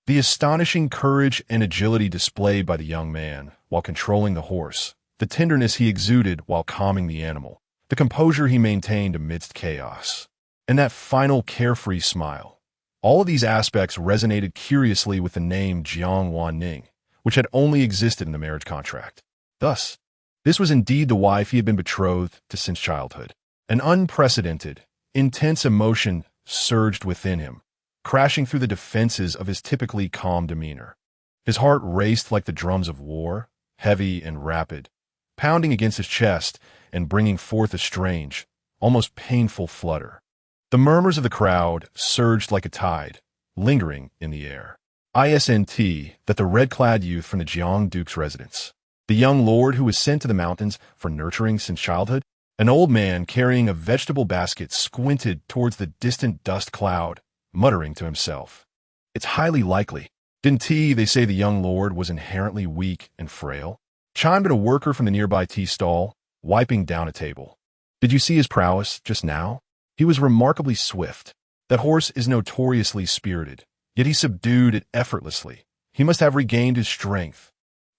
The astonishing courage and agility displayed by the young man while controlling the horse, the tenderness he exuded while calming the animal, the composure he maintained amidst chaos, and that final carefree smile. All of these aspects resonated curiously with the name Jiang Wan Ning, which had only existed in the marriage contract. Thus, this was indeed the wife he had been betrothed to since childhood. An unprecedented, intense emotion surged within him, crashing through the defenses of his typically calm demeanor. His heart raced like the drums of war, heavy and rapid, pounding against his chest and bringing forth a strange, almost painful flutter. The murmurs of the crowd surged like a tide, lingering in the air. ISNT that the red-clad youth from the Jiang Duke's residence, the young lord who was sent to the mountains for nurturing since childhood, an old man carrying a vegetable basket squinted towards the distant dust cloud, muttering to himself. "It's highly likely. Didn't they say the young lord was inherently weak and frail?" Chimed in a worker from the nearby tea stall, wiping down a table. "Did you see his prowess just now? He was remarkably swift. That horse is notoriously spirited, yet he subdued it effortlessly. He must have regained his strength."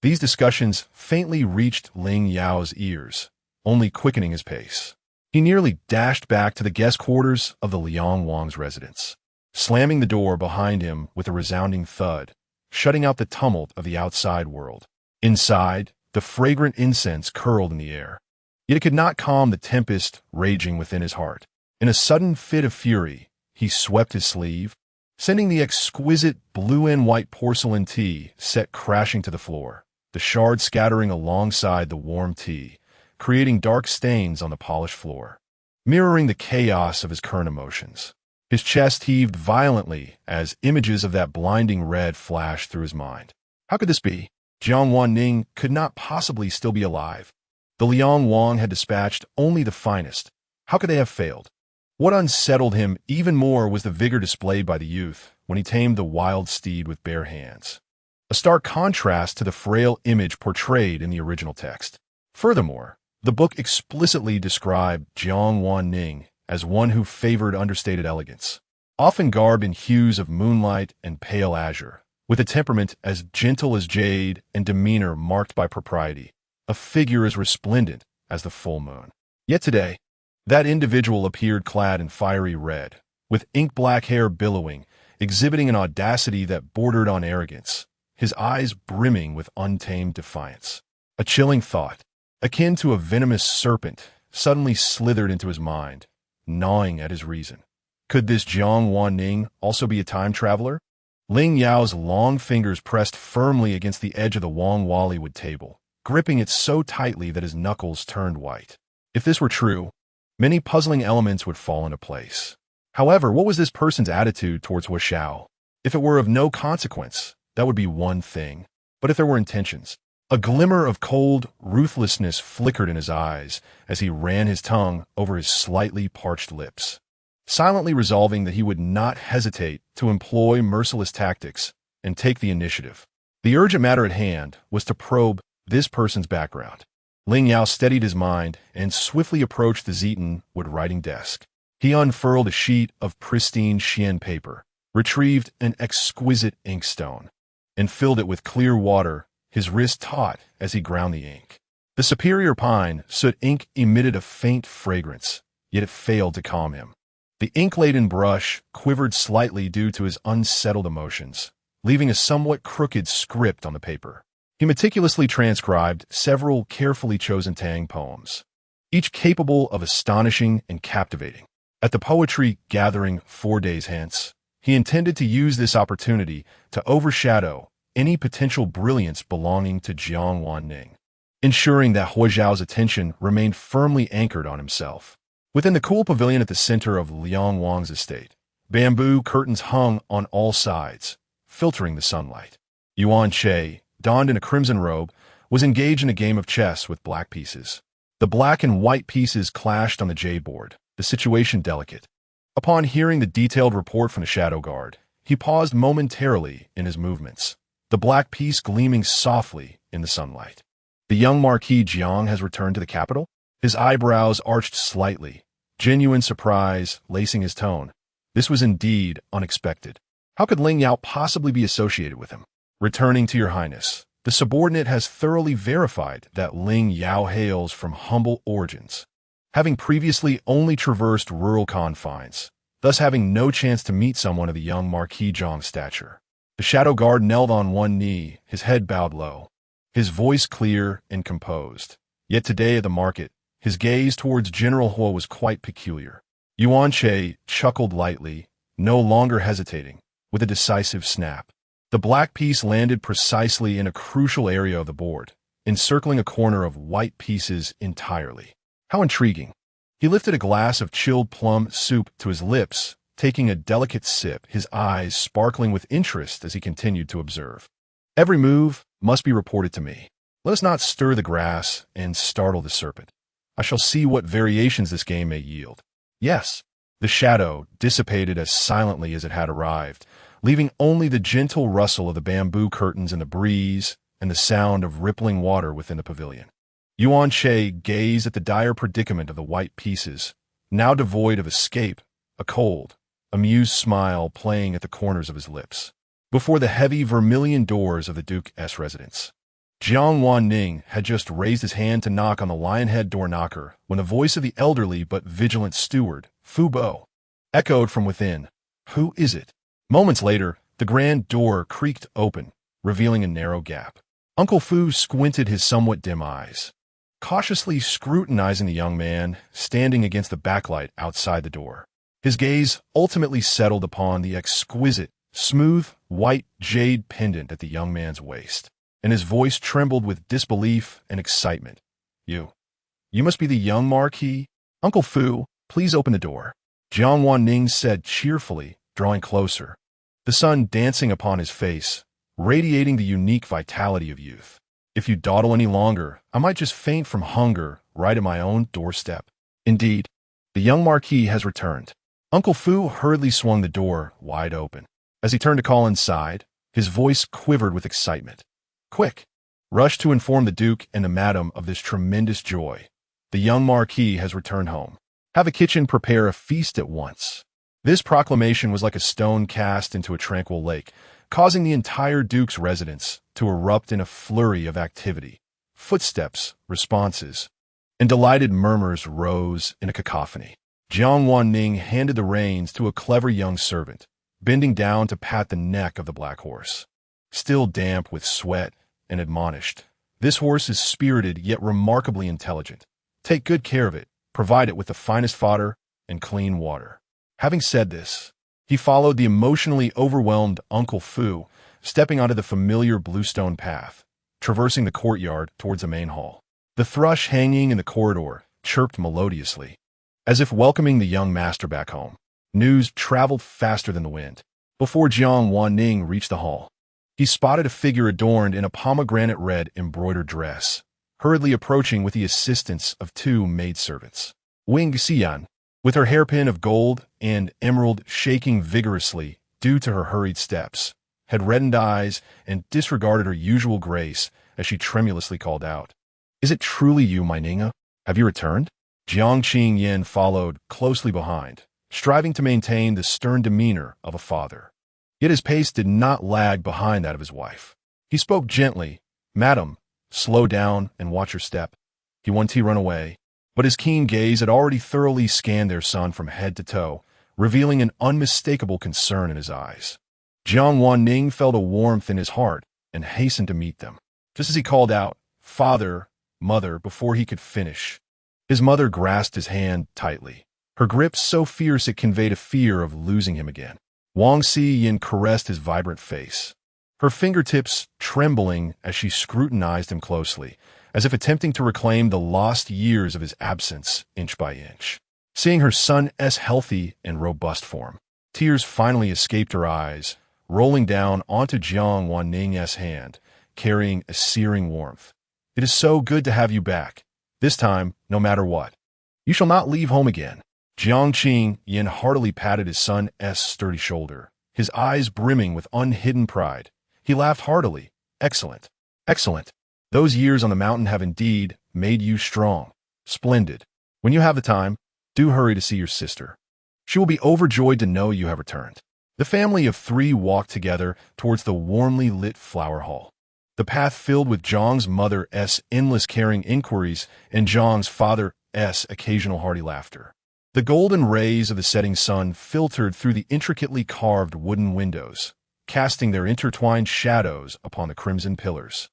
These discussions faintly reached Ling Yao's ears, only quickening his pace. He nearly dashed back to the guest quarters of the Liang Wang's residence, slamming the door behind him with a resounding thud, shutting out the tumult of the outside world. Inside, the fragrant incense curled in the air, yet it could not calm the tempest raging within his heart. In a sudden fit of fury, he swept his sleeve, sending the exquisite blue and white porcelain tea set crashing to the floor, the shards scattering alongside the warm tea, creating dark stains on the polished floor, mirroring the chaos of his current emotions. His chest heaved violently as images of that blinding red flashed through his mind. How could this be? Jiang Wan Ning could not possibly still be alive. The Liang Wang had dispatched only the finest. How could they have failed? What unsettled him even more was the vigor displayed by the youth when he tamed the wild steed with bare hands, a stark contrast to the frail image portrayed in the original text. Furthermore, the book explicitly described Jiang Wan Ning as one who favored understated elegance. often garbed in hues of moonlight and pale azure, with a temperament as gentle as jade and demeanor marked by propriety, a figure as resplendent as the full moon. Yet today, that individual appeared clad in fiery red, with ink-black hair billowing, exhibiting an audacity that bordered on arrogance, his eyes brimming with untamed defiance. A chilling thought, akin to a venomous serpent, suddenly slithered into his mind, gnawing at his reason. Could this Jiang Wan Ning also be a time traveler? Ling Yao's long fingers pressed firmly against the edge of the Wong Wallywood table, gripping it so tightly that his knuckles turned white. If this were true, many puzzling elements would fall into place. However, what was this person's attitude towards Hu Xiao? If it were of no consequence, that would be one thing. But if there were intentions, a glimmer of cold ruthlessness flickered in his eyes as he ran his tongue over his slightly parched lips, silently resolving that he would not hesitate to employ merciless tactics and take the initiative. The urgent matter at hand was to probe this person's background. Ling Yao steadied his mind and swiftly approached the Zenith writing desk. He unfurled a sheet of pristine Xian paper, retrieved an exquisite inkstone, and filled it with clear water, his wrist taut as he ground the ink. The superior pine soot ink emitted a faint fragrance, yet it failed to calm him. The ink-laden brush quivered slightly due to his unsettled emotions, leaving a somewhat crooked script on the paper. He meticulously transcribed several carefully chosen Tang poems, each capable of astonishing and captivating. At the poetry gathering 4 days hence, he intended to use this opportunity to overshadow any potential brilliance belonging to Jiang Wan Ning, ensuring that Hu Xiao's attention remained firmly anchored on himself. Within the cool pavilion at the center of Liang Wang's estate, bamboo curtains hung on all sides, filtering the sunlight. Yuan Che, donned in a crimson robe, was engaged in a game of chess with black pieces. The black and white pieces clashed on the jade board, the situation delicate. Upon hearing the detailed report from the Shadow Guard, he paused momentarily in his movements, the black piece gleaming softly in the sunlight. The young Marquis Jiang has returned to the capital? His eyebrows arched slightly, genuine surprise lacing his tone. This was indeed unexpected. How could Ling Yao possibly be associated with him? Returning to your highness, the subordinate has thoroughly verified that Ling Yao hails from humble origins, having previously only traversed rural confines, thus having no chance to meet someone of the young Marquis Zhang's stature. The Shadow Guard knelt on one knee, his head bowed low, his voice clear and composed. Yet today at the market, his gaze towards General Hu was quite peculiar. Yuan Che chuckled lightly, no longer hesitating, with a decisive snap. The black piece landed precisely in a crucial area of the board, encircling a corner of white pieces entirely. How intriguing. He lifted a glass of chilled plum soup to his lips, taking a delicate sip, his eyes sparkling with interest as he continued to observe. Every move must be reported to me. Let us not stir the grass and startle the serpent. I shall see what variations this game may yield. Yes, the shadow dissipated as silently as it had arrived, leaving only the gentle rustle of the bamboo curtains in the breeze and the sound of rippling water within the pavilion. Yuan Che gazed at the dire predicament of the white pieces, now devoid of escape, a cold, amused smile playing at the corners of his lips, before the heavy vermilion doors of the Duke's residence. Jiang Wan Ning had just raised his hand to knock on the lion-head door knocker when the voice of the elderly but vigilant steward, Fu Bo, echoed from within. Who is it? Moments later, the grand door creaked open, revealing a narrow gap. Uncle Fu squinted his somewhat dim eyes, cautiously scrutinizing the young man standing against the backlight outside the door. His gaze ultimately settled upon the exquisite, smooth, white jade pendant at the young man's waist, and his voice trembled with disbelief and excitement. You must be the young Marquis? Uncle Fu, please open the door. Jiang Wan Ning said cheerfully, drawing closer, the sun dancing upon his face, radiating the unique vitality of youth. If you dawdle any longer, I might just faint from hunger right at my own doorstep. Indeed, the young Marquis has returned. Uncle Fu hurriedly swung the door wide open. As he turned to call inside, his voice quivered with excitement. Quick! Rush to inform the Duke and the Madam of this tremendous joy. The young Marquis has returned home. Have the kitchen prepare a feast at once. This proclamation was like a stone cast into a tranquil lake, causing the entire duke's residence to erupt in a flurry of activity. Footsteps, responses, and delighted murmurs rose in a cacophony. Jiang Wan Ning handed the reins to a clever young servant, bending down to pat the neck of the black horse. Still damp with sweat, and admonished, "This horse is spirited yet remarkably intelligent. Take good care of it, provide it with the finest fodder and clean water." Having said this, he followed the emotionally overwhelmed Uncle Fu, stepping onto the familiar bluestone path, traversing the courtyard towards the main hall. The thrush hanging in the corridor chirped melodiously, as if welcoming the young master back home. News traveled faster than the wind. Before Jiang Wan Ning reached the hall, he spotted a figure adorned in a pomegranate red embroidered dress, hurriedly approaching with the assistance of two maidservants. Wing Xian, with her hairpin of gold and emerald shaking vigorously due to her hurried steps, had reddened eyes and disregarded her usual grace as she tremulously called out, "Is it truly you, my Ninga? Have you returned?" Jiang Qing Yin followed closely behind, striving to maintain the stern demeanor of a father. Yet his pace did not lag behind that of his wife. He spoke gently, "Madam, slow down and watch your step." He wanted to run away, but his keen gaze had already thoroughly scanned their son from head to toe, revealing an unmistakable concern in his eyes. Jiang Wan Ning felt a warmth in his heart and hastened to meet them. Just as he called out, "Father, mother," before he could finish, his mother grasped his hand tightly, her grip so fierce it conveyed a fear of losing him again. Wang Xiyin caressed his vibrant face, her fingertips trembling as she scrutinized him closely, as if attempting to reclaim the lost years of his absence inch by inch. Seeing her son's healthy and robust form, tears finally escaped her eyes, rolling down onto Jiang Wan Ning's hand, carrying a searing warmth. "It is so good to have you back. This time, no matter what. You shall not leave home again." Jiang Qing Yin heartily patted his son's sturdy shoulder, his eyes brimming with unhidden pride. He laughed heartily. "Excellent. Excellent. Those years on the mountain have indeed made you strong. Splendid. When you have the time, do hurry to see your sister. She will be overjoyed to know you have returned." The family of three walked together towards the warmly lit flower hall, the path filled with Zhang's mother's endless caring inquiries and Zhang's father's occasional hearty laughter. The golden rays of the setting sun filtered through the intricately carved wooden windows, casting their intertwined shadows upon the crimson pillars,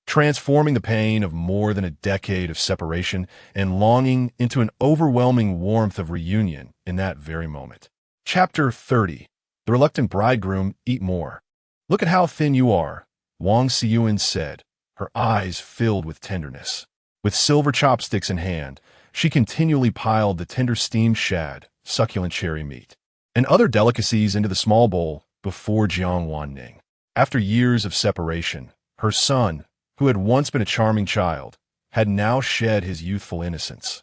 transforming the pain of more than a decade of separation and longing into an overwhelming warmth of reunion in that very moment. Chapter 30. The Reluctant Bridegroom. Eat more. "Look at how thin you are," Wang Xiyuan said, her eyes filled with tenderness. With silver chopsticks in hand, she continually piled the tender steamed shad, succulent cherry meat, and other delicacies into the small bowl before Jiang Wan Ning. After years of separation, her son, who had once been a charming child, had now shed his youthful innocence,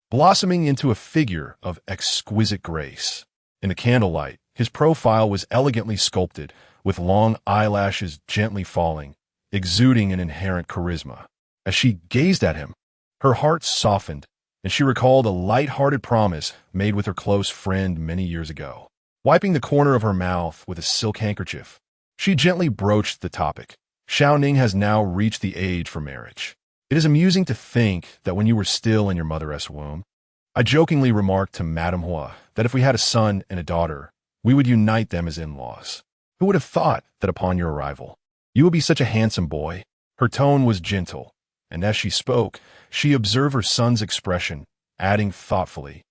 blossoming into a figure of exquisite grace. In the candlelight, his profile was elegantly sculpted, with long eyelashes gently falling, exuding an inherent charisma. As she gazed at him, her heart softened, and she recalled a light-hearted promise made with her close friend many years ago. Wiping the corner of her mouth with a silk handkerchief, she gently broached the topic. "Xiao Ning has now reached the age for marriage. It is amusing to think that when you were still in your mother's womb, I jokingly remarked to Madame Hua that if we had a son and a daughter, we would unite them as in-laws. Who would have thought that upon your arrival, you would be such a handsome boy?" Her tone was gentle, and as she spoke, she observed her son's expression, adding thoughtfully,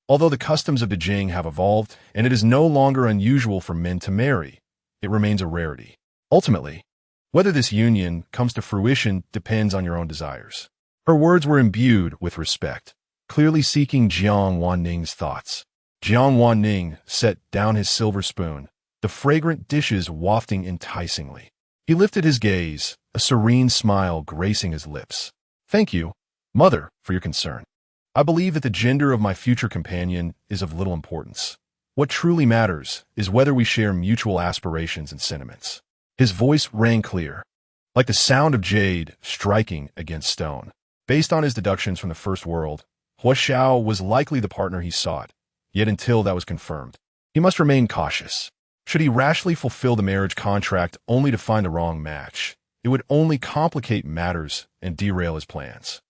"Although the customs of the Jing have evolved, and it is no longer unusual for men to marry, it remains a rarity. Ultimately, whether this union comes to fruition depends on your own desires." Her words were imbued with respect, clearly seeking Jiang Wan Ning's thoughts. Jiang Wan Ning set down his silver spoon, the fragrant dishes wafting enticingly. He lifted his gaze, a serene smile gracing his lips. "Thank you, mother, for your concern. I believe that the gender of my future companion is of little importance. What truly matters is whether we share mutual aspirations and sentiments." His voice rang clear, like the sound of jade striking against stone. Based on his deductions from the first world, Hua Xiao was likely the partner he sought, yet until that was confirmed, He must remain cautious. Should he rashly fulfill the marriage contract only to find the wrong match, it would only complicate matters and derail his plans.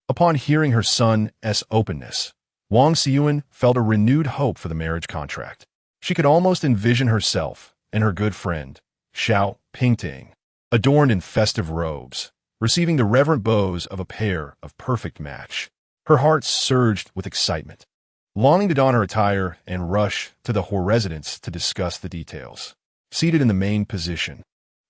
Upon hearing her son's openness, Wang Xiyuan felt a renewed hope for the marriage contract. She could almost envision herself and her good friend, Xiao Pingting, adorned in festive robes, receiving the reverent bows of a pair of perfect match. Her heart surged with excitement, longing to don her attire and rush to the He residence to discuss the details. Seated in the main position,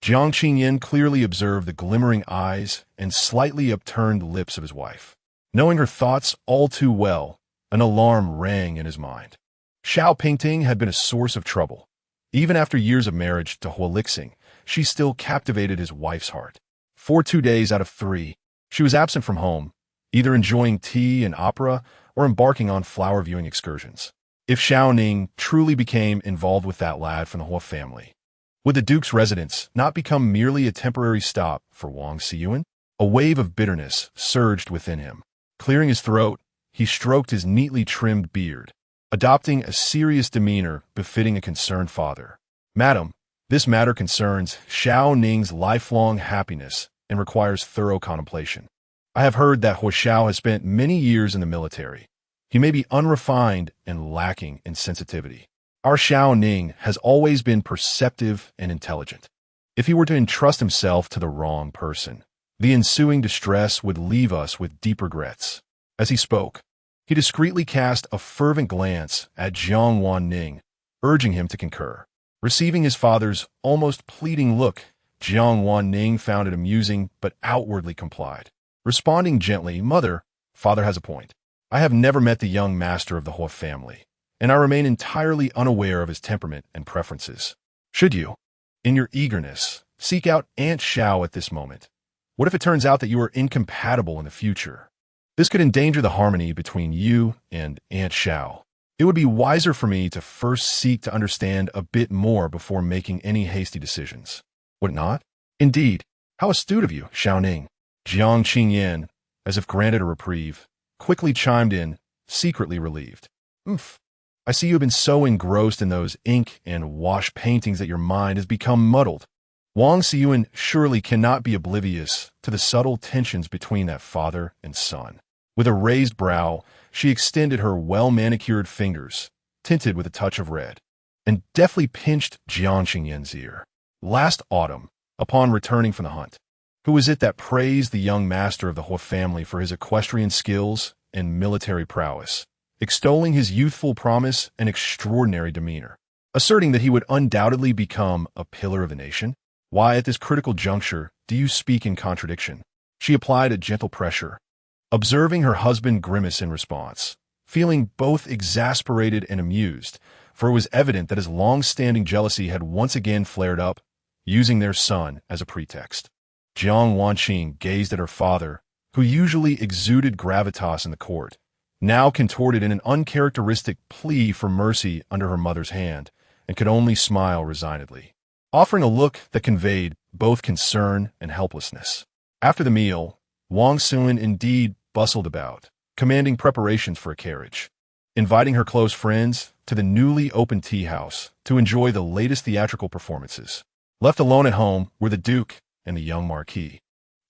Jiang Qingyan clearly observed the glimmering eyes and slightly upturned lips of his wife. Knowing her thoughts all too well, an alarm rang in his mind. Xiao Pingting had been a source of trouble. Even after years of marriage to He Lixing, she still captivated his wife's heart. For 2 days out of 3, she was absent from home, either enjoying tea and opera or embarking on flower viewing excursions. If Xiao Ning truly became involved with that lad from the He family, would the Duke's residence not become merely a temporary stop for Wang Xiyuan? A wave of bitterness surged within him. Clearing his throat, he stroked his neatly trimmed beard, adopting a serious demeanor befitting a concerned father. Madam, this matter concerns Xiao Ning's lifelong happiness and requires thorough contemplation. I have heard that He Xiao has spent many years in the military. He may be unrefined and lacking in sensitivity. Our Xiao Ning has always been perceptive and intelligent. If he were to entrust himself to the wrong person, the ensuing distress would leave us with deep regrets. As he spoke, he discreetly cast a fervent glance at Jiang Wan Ning, urging him to concur. Receiving his father's almost pleading look, Jiang Wan Ning found it amusing but outwardly complied. Responding gently, "Mother, father has a point. I have never met the young master of the He family, and I remain entirely unaware of his temperament and preferences. Should you, in your eagerness, seek out Aunt Xiao at this moment, what if it turns out that you are incompatible in the future? This could endanger the harmony between you and Aunt Xiao. It would be wiser for me to first seek to understand a bit more before making any hasty decisions. Would it not?" "Indeed. How astute of you, Xiao Ning." Jiang Qingyan, as if granted a reprieve, quickly chimed in, secretly relieved. "Umph. I see you have been so engrossed in those ink and wash paintings that your mind has become muddled." Wang Xiyuan surely cannot be oblivious to the subtle tensions between that father and son. With a raised brow, she extended her well-manicured fingers, tinted with a touch of red, and deftly pinched Jiang Qingyan's ear. "Last autumn, upon returning from the hunt, who was it that praised the young master of the He family for his equestrian skills and military prowess, extolling his youthful promise and extraordinary demeanor, asserting that he would undoubtedly become a pillar of the nation? Why, at this critical juncture, do you speak in contradiction?" She applied a gentle pressure, observing her husband grimace in response, feeling both exasperated and amused, for it was evident that his long-standing jealousy had once again flared up, using their son as a pretext. Jiang Wanqing gazed at her father, who usually exuded gravitas in the court, now contorted in an uncharacteristic plea for mercy under her mother's hand, and could only smile resignedly, offering a look that conveyed both concern and helplessness. After the meal, Wang Xiyuan indeed bustled about, commanding preparations for a carriage, inviting her close friends to the newly opened tea house to enjoy the latest theatrical performances. Left alone at home were the Duke and the young Marquis,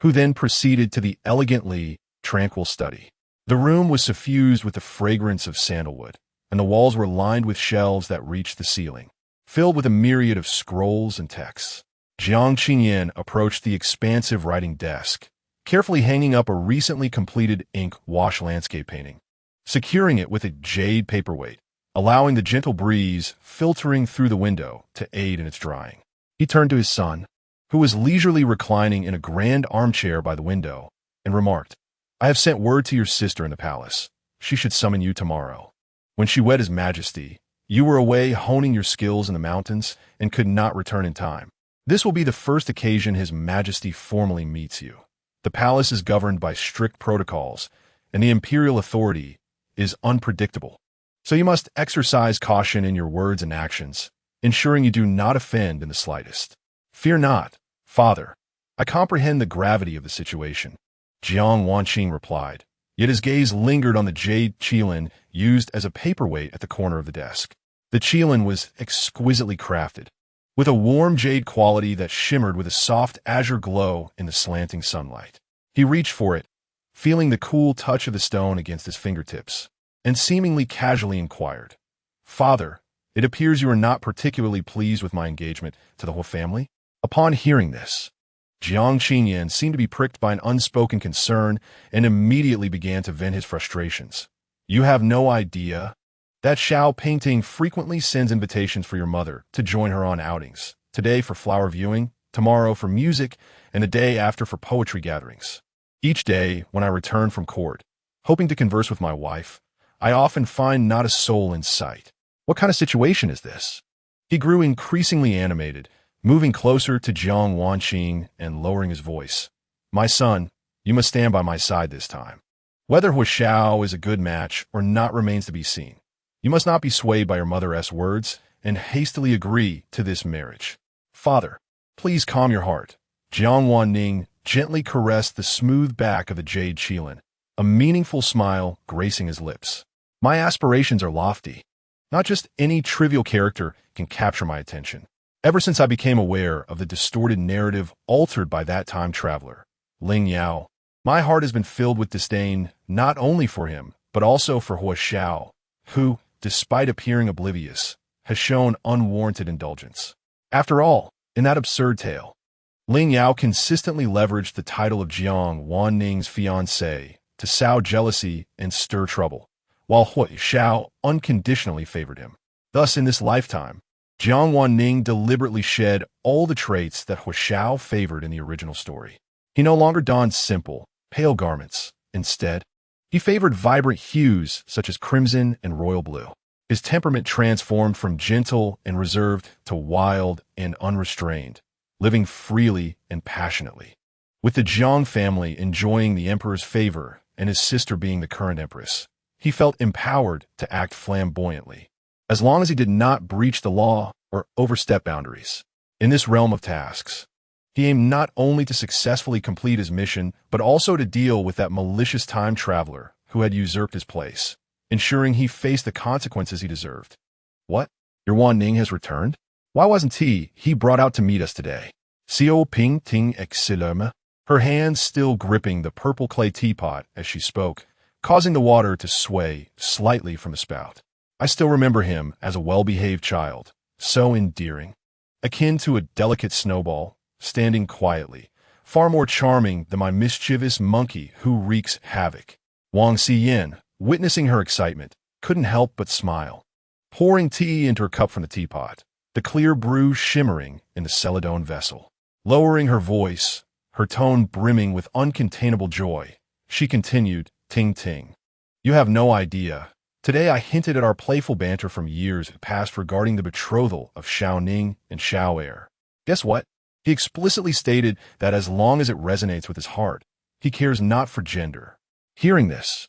who then proceeded to the elegantly tranquil study. The room was suffused with the fragrance of sandalwood, and the walls were lined with shelves that reached the ceiling, filled with a myriad of scrolls and texts. Jiang Qingyan approached the expansive writing desk, carefully hanging up a recently completed ink wash landscape painting, securing it with a jade paperweight, allowing the gentle breeze filtering through the window to aid in its drying. He turned to his son, who was leisurely reclining in a grand armchair by the window, and remarked, "I have sent word to your sister in the palace. She should summon you tomorrow. When she wed His Majesty, you were away honing your skills in the mountains and could not return in time. This will be the first occasion His Majesty formally meets you. The palace is governed by strict protocols, and the imperial authority is unpredictable. So you must exercise caution in your words and actions, ensuring you do not offend in the slightest." "Fear not, father. I comprehend the gravity of the situation," Jiang Wanqing replied, yet his gaze lingered on the jade qilin used as a paperweight at the corner of the desk. The qilin was exquisitely crafted, with a warm jade quality that shimmered with a soft azure glow in the slanting sunlight. He reached for it, feeling the cool touch of the stone against his fingertips, and seemingly casually inquired, "Father, it appears you are not particularly pleased with my engagement to the whole family?" Upon hearing this, Jiang Qinyan seemed to be pricked by an unspoken concern and immediately began to vent his frustrations. "You have no idea that Xiao Painting frequently sends invitations for your mother to join her on outings, today for flower viewing, tomorrow for music, and the day after for poetry gatherings. Each day, when I return from court, hoping to converse with my wife, I often find not a soul in sight. What kind of situation is this?" He grew increasingly animated, moving closer to Jiang Wan Ning and lowering his voice. "My son, you must stand by my side this time. Whether Hu Xiao is a good match or not remains to be seen. You must not be swayed by your mother's words and hastily agree to this marriage. Father, please calm your heart." Jiang Wan Ning gently caressed the smooth back of the jade qilin, a meaningful smile gracing his lips. "My aspirations are lofty. Not just any trivial character can capture my attention. Ever since I became aware of the distorted narrative altered by that time traveler, Ling Yao, my heart has been filled with disdain not only for him, but also for Hu Xiao, who, despite appearing oblivious, has shown unwarranted indulgence. After all, in that absurd tale, Ling Yao consistently leveraged the title of Jiang Wan Ning's fiancé to sow jealousy and stir trouble, while Hu Xiao unconditionally favored him. Thus, in this lifetime, Jiang Wan Ning deliberately shed all the traits that Hu Xiao favored in the original story. He no longer donned simple, pale garments. Instead, he favored vibrant hues such as crimson and royal blue. His temperament transformed from gentle and reserved to wild and unrestrained, living freely and passionately. With the Jiang family enjoying the emperor's favor and his sister being the current empress, he felt empowered to act flamboyantly, as long as he did not breach the law or overstep boundaries. In this realm of tasks, he aimed not only to successfully complete his mission, but also to deal with that malicious time traveler who had usurped his place, ensuring he faced the consequences he deserved. "What? Your Wan Ning has returned? Why wasn't he brought out to meet us today?" Xiao Ping Ting exileme, her hands still gripping the purple clay teapot as she spoke, causing the water to sway slightly from the spout. "I still remember him as a well-behaved child, so endearing, akin to a delicate snowball, standing quietly, far more charming than my mischievous monkey who wreaks havoc." Wang Xiyan, witnessing her excitement, couldn't help but smile, pouring tea into her cup from the teapot, the clear brew shimmering in the celadone vessel. Lowering her voice, her tone brimming with uncontainable joy, she continued, "Ting ting. You have no idea. Today I hinted at our playful banter from years past regarding the betrothal of Xiao Ning and Xiao Er. Guess what? He explicitly stated that as long as it resonates with his heart, he cares not for gender." Hearing this,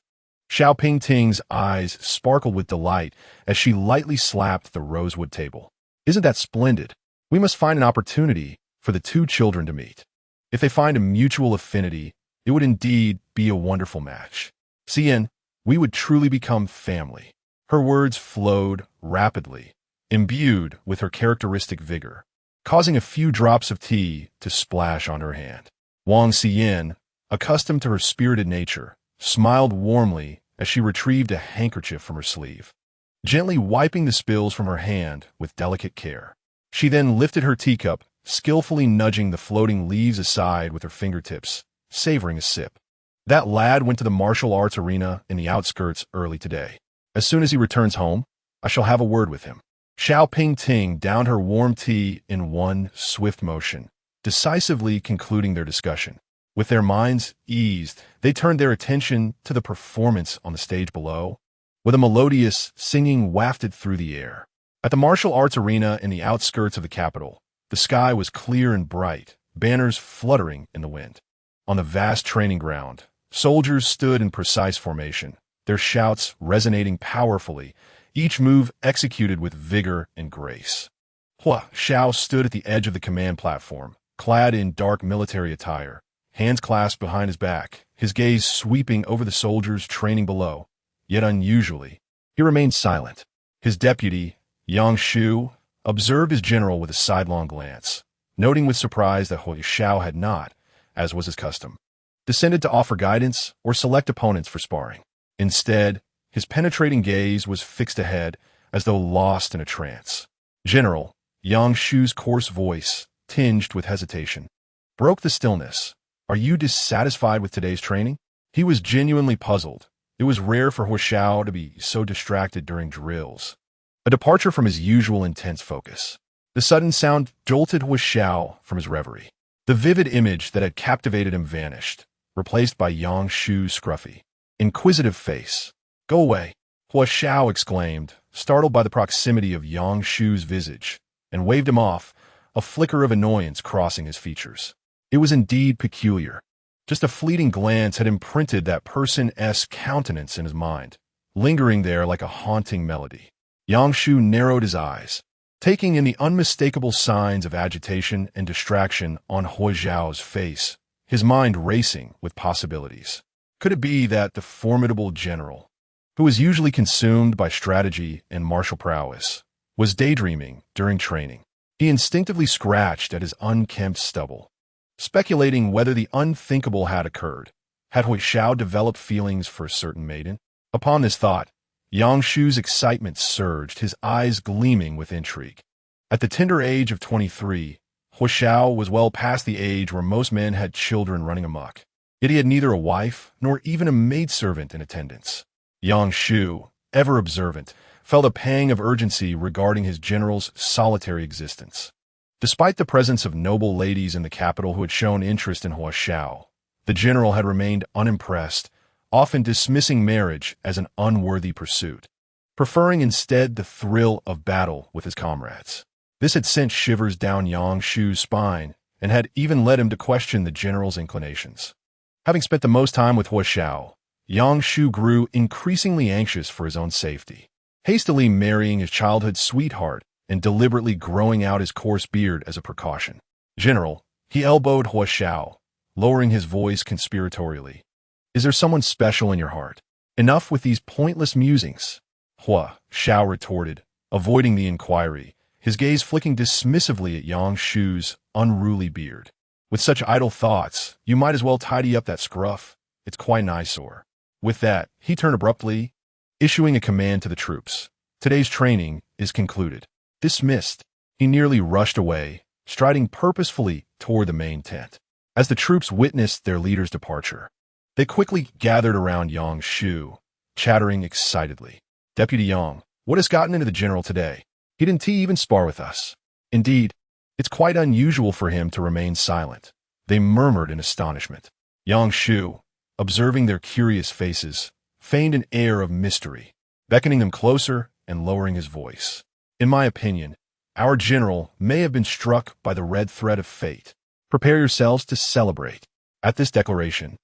Xiao Pingting's eyes sparkled with delight as she lightly slapped the rosewood table. "Isn't that splendid? We must find an opportunity for the two children to meet. If they find a mutual affinity, it would indeed be a wonderful match. Xian, we would truly become family." Her words flowed rapidly, imbued with her characteristic vigor, causing a few drops of tea to splash on her hand. Wang Xiyan, accustomed to her spirited nature, smiled warmly as she retrieved a handkerchief from her sleeve, gently wiping the spills from her hand with delicate care. She then lifted her teacup, skillfully nudging the floating leaves aside with her fingertips, savoring a sip. "That lad went to the martial arts arena in the outskirts early today. As soon as he returns home, I shall have a word with him." Xiao Pingting downed her warm tea in one swift motion, decisively concluding their discussion. With their minds eased, they turned their attention to the performance on the stage below, where the melodious singing wafted through the air. At the martial arts arena in the outskirts of the capital, the sky was clear and bright, banners fluttering in the wind. On the vast training ground, soldiers stood in precise formation, their shouts resonating powerfully, each move executed with vigor and grace. Hu Xiao stood at the edge of the command platform, clad in dark military attire, hands clasped behind his back, his gaze sweeping over the soldiers training below. Yet unusually, he remained silent. His deputy, Yang Shu observed his general with a sidelong glance, noting with surprise that Hui Xiao had not, as was his custom, descended to offer guidance or select opponents for sparring. Instead, his penetrating gaze was fixed ahead as though lost in a trance. General, Yang Shu's coarse voice, tinged with hesitation, broke the stillness. Are you dissatisfied with today's training? He was genuinely puzzled. It was rare for Hui Xiao to be so distracted during drills, a departure from his usual intense focus. The sudden sound jolted Hui Xiao from his reverie. The vivid image that had captivated him vanished, replaced by Yang Shu's scruffy, inquisitive face. Go away, Hui Xiao exclaimed, startled by the proximity of Yang Shu's visage, and waved him off, a flicker of annoyance crossing his features. It was indeed peculiar. Just a fleeting glance had imprinted that person-esque countenance in his mind, lingering there like a haunting melody. Yang Shu narrowed his eyes, taking in the unmistakable signs of agitation and distraction on Hui Xiao's face, his mind racing with possibilities. Could it be that the formidable general, who was usually consumed by strategy and martial prowess, was daydreaming during training? He instinctively scratched at his unkempt stubble, speculating whether the unthinkable had occurred. Had Hui Xiao developed feelings for a certain maiden? Upon this thought, Yang Shu's excitement surged, his eyes gleaming with intrigue. At the tender age of 23, Hui Xiao was well past the age where most men had children running amok. Yet he had neither a wife nor even a maidservant in attendance. Yang Shu, ever observant, felt a pang of urgency regarding his general's solitary existence. Despite the presence of noble ladies in the capital who had shown interest in Hui Xiao, the general had remained unimpressed, often dismissing marriage as an unworthy pursuit, preferring instead the thrill of battle with his comrades. This had sent shivers down Yang Shu's spine and had even led him to question the general's inclinations. Having spent the most time with Hui Xiao, Yang Shu grew increasingly anxious for his own safety. Hastily marrying his childhood sweetheart and deliberately growing out his coarse beard as a precaution. General, he elbowed Hui Xiao, lowering his voice conspiratorially. Is there someone special in your heart? Enough with these pointless musings, Hui Xiao retorted, avoiding the inquiry, his gaze flicking dismissively at Yang Shu's unruly beard. With such idle thoughts, you might as well tidy up that scruff. It's quite an eyesore. With that, he turned abruptly, issuing a command to the troops. Today's training is concluded. Dismissed. He nearly rushed away, striding purposefully toward the main tent. As the troops witnessed their leader's departure, they quickly gathered around Yang Shu, chattering excitedly. Deputy Yang, what has gotten into the general today? He didn't even spar with us. Indeed, it's quite unusual for him to remain silent. They murmured in astonishment. Yang Shu, observing their curious faces, feigned an air of mystery, beckoning them closer and lowering his voice. In my opinion, our general may have been struck by the red thread of fate. Prepare yourselves to celebrate. At this declaration,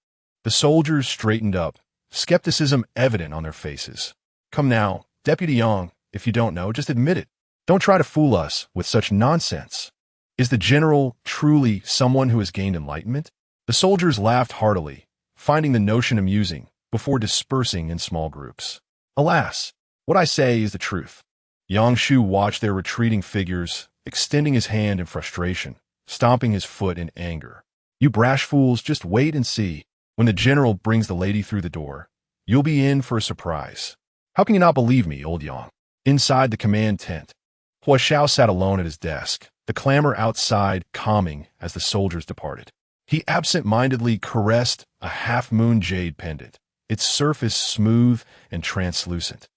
the soldiers straightened up, skepticism evident on their faces. Come now, Deputy Yang, if you don't know, just admit it. Don't try to fool us with such nonsense. Is the general truly someone who has gained enlightenment? The soldiers laughed heartily, finding the notion amusing, before dispersing in small groups. Alas, what I say is the truth. Yang Shu watched their retreating figures, extending his hand in frustration, stomping his foot in anger. You brash fools, just wait and see. When the general brings the lady through the door, you'll be in for a surprise. How can you not believe me, old Yang? Inside the command tent, Hui Xiao sat alone at his desk, the clamor outside calming as the soldiers departed. He absent-mindedly caressed a half-moon jade pendant, its surface smooth and translucent,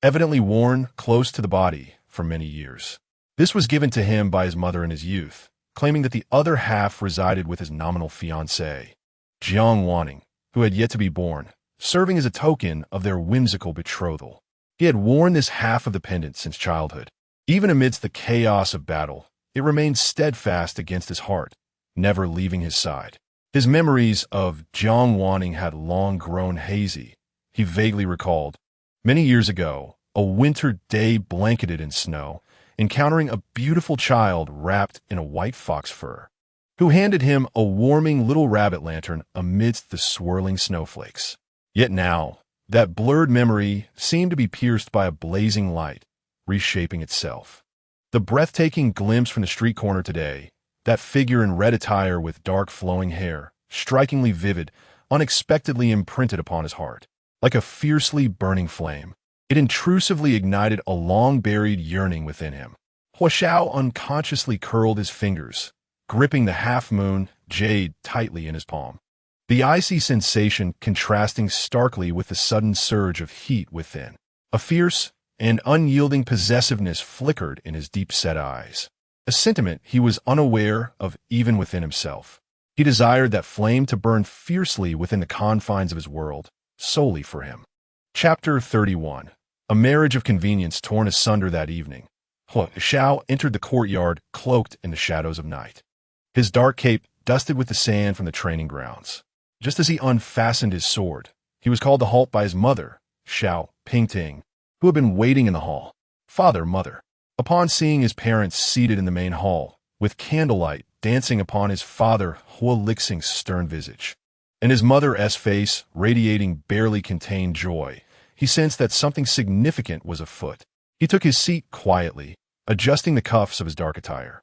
evidently worn close to the body for many years. This was given to him by his mother in his youth, claiming that the other half resided with his nominal fiancée, Jiang Wan Ning, who had yet to be born, serving as a token of their whimsical betrothal. He had worn this half of the pendant since childhood. Even amidst the chaos of battle, it remained steadfast against his heart, never leaving his side. His memories of Jiang Wan Ning had long grown hazy. He vaguely recalled, many years ago, a winter day blanketed in snow, encountering a beautiful child wrapped in a white fox fur, who handed him a warming little rabbit lantern amidst the swirling snowflakes. Yet now, that blurred memory seemed to be pierced by a blazing light, reshaping itself. The breathtaking glimpse from the street corner today, that figure in red attire with dark flowing hair, strikingly vivid, unexpectedly imprinted upon his heart. Like a fiercely burning flame, it intrusively ignited a long-buried yearning within him. Hua Xiao unconsciously curled his fingers, gripping the half-moon jade tightly in his palm. The icy sensation contrasting starkly with the sudden surge of heat within. A fierce and unyielding possessiveness flickered in his deep-set eyes, a sentiment he was unaware of even within himself. He desired that flame to burn fiercely within the confines of his world, solely for him. Chapter 31. A marriage of convenience torn asunder that evening. Hua Xiao entered the courtyard cloaked in the shadows of night. His dark cape dusted with the sand from the training grounds. Just as he unfastened his sword, he was called to halt by his mother, Xiao Pingting, who had been waiting in the hall. Father, mother. Upon seeing his parents seated in the main hall, with candlelight dancing upon his father Hua Lixing's stern visage, and his mother's face radiating barely contained joy, he sensed that something significant was afoot. He took his seat quietly, adjusting the cuffs of his dark attire,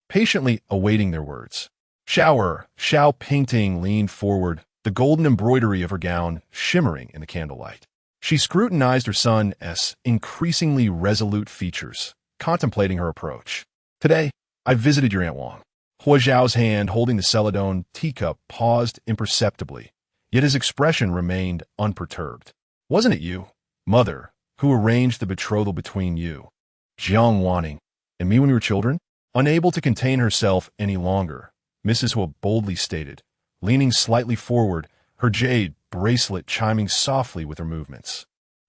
patiently awaiting their words. Xiao Pingting leaned forward, the golden embroidery of her gown shimmering in the candlelight. She scrutinized her son's increasingly resolute features, contemplating her approach. Today, I visited your Aunt Wang. Hua Xiao's hand holding the celadone teacup paused imperceptibly, yet his expression remained unperturbed. Wasn't it you, mother, who arranged the betrothal between you, Jiang Wan Ning, and me when we were children? Unable to contain herself any longer, Mrs. Hua boldly stated, leaning slightly forward, her jade bracelet chiming softly with her movements.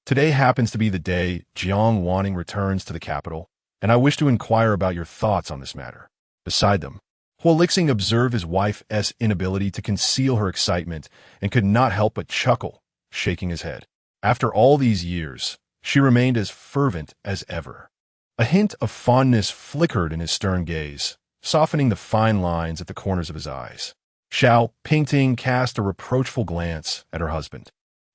Today happens to be the day Jiang Wan Ning returns to the capital, and I wish to inquire about your thoughts on this matter. Beside them, Hua Lixing observed his wife's inability to conceal her excitement and could not help but chuckle, shaking his head. After all these years, she remained as fervent as ever. A hint of fondness flickered in his stern gaze, softening the fine lines at the corners of his eyes. Xiao Pingting cast a reproachful glance at her husband,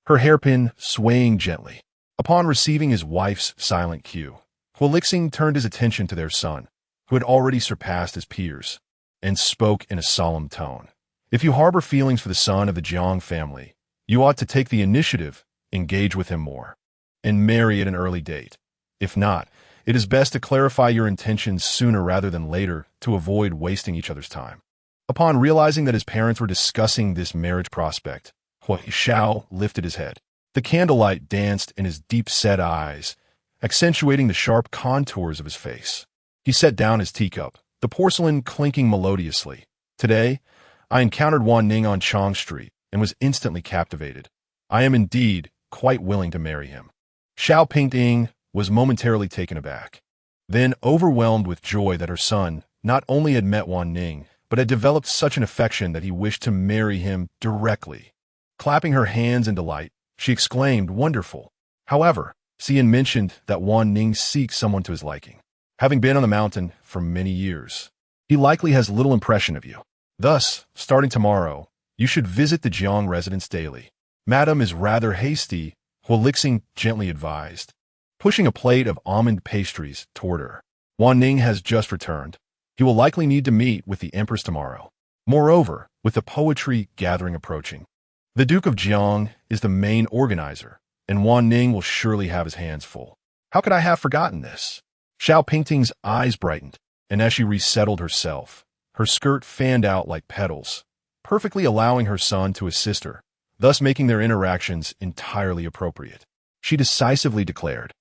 her hairpin swaying gently. Upon receiving his wife's silent cue, Hua Lixing turned his attention to their son, who had already surpassed his peers, and spoke in a solemn tone. If you harbor feelings for the son of the Jiang family, you ought to take the initiative, engage with him more, and marry at an early date. If not, it is best to clarify your intentions sooner rather than later to avoid wasting each other's time. Upon realizing that his parents were discussing this marriage prospect, Hua Xiao lifted his head. The candlelight danced in his deep-set eyes, accentuating the sharp contours of his face. He set down his teacup, the porcelain clinking melodiously. Today, I encountered Wan Ning on Chong Street and was instantly captivated. I am indeed quite willing to marry him. Xiao Pingting was momentarily taken aback, then overwhelmed with joy that her son not only had met Wan Ning, but had developed such an affection that he wished to marry him directly. Clapping her hands in delight, she exclaimed, "Wonderful." However, Xian mentioned that Wan Ning seeks someone to his liking. Having been on the mountain for many years, he likely has little impression of you. Thus, starting tomorrow, you should visit the Jiang residence daily. Madam is rather hasty, Hua Lixing gently advised, pushing a plate of almond pastries toward her. Wan Ning has just returned. He will likely need to meet with the Empress tomorrow. Moreover, with the poetry gathering approaching, the Duke of Jiang is the main organizer, and Wan Ning will surely have his hands full. How could I have forgotten this? Xiao Pingting's eyes brightened, and as she resettled herself, her skirt fanned out like petals, perfectly allowing her son to assist her, thus making their interactions entirely appropriate. She decisively declared,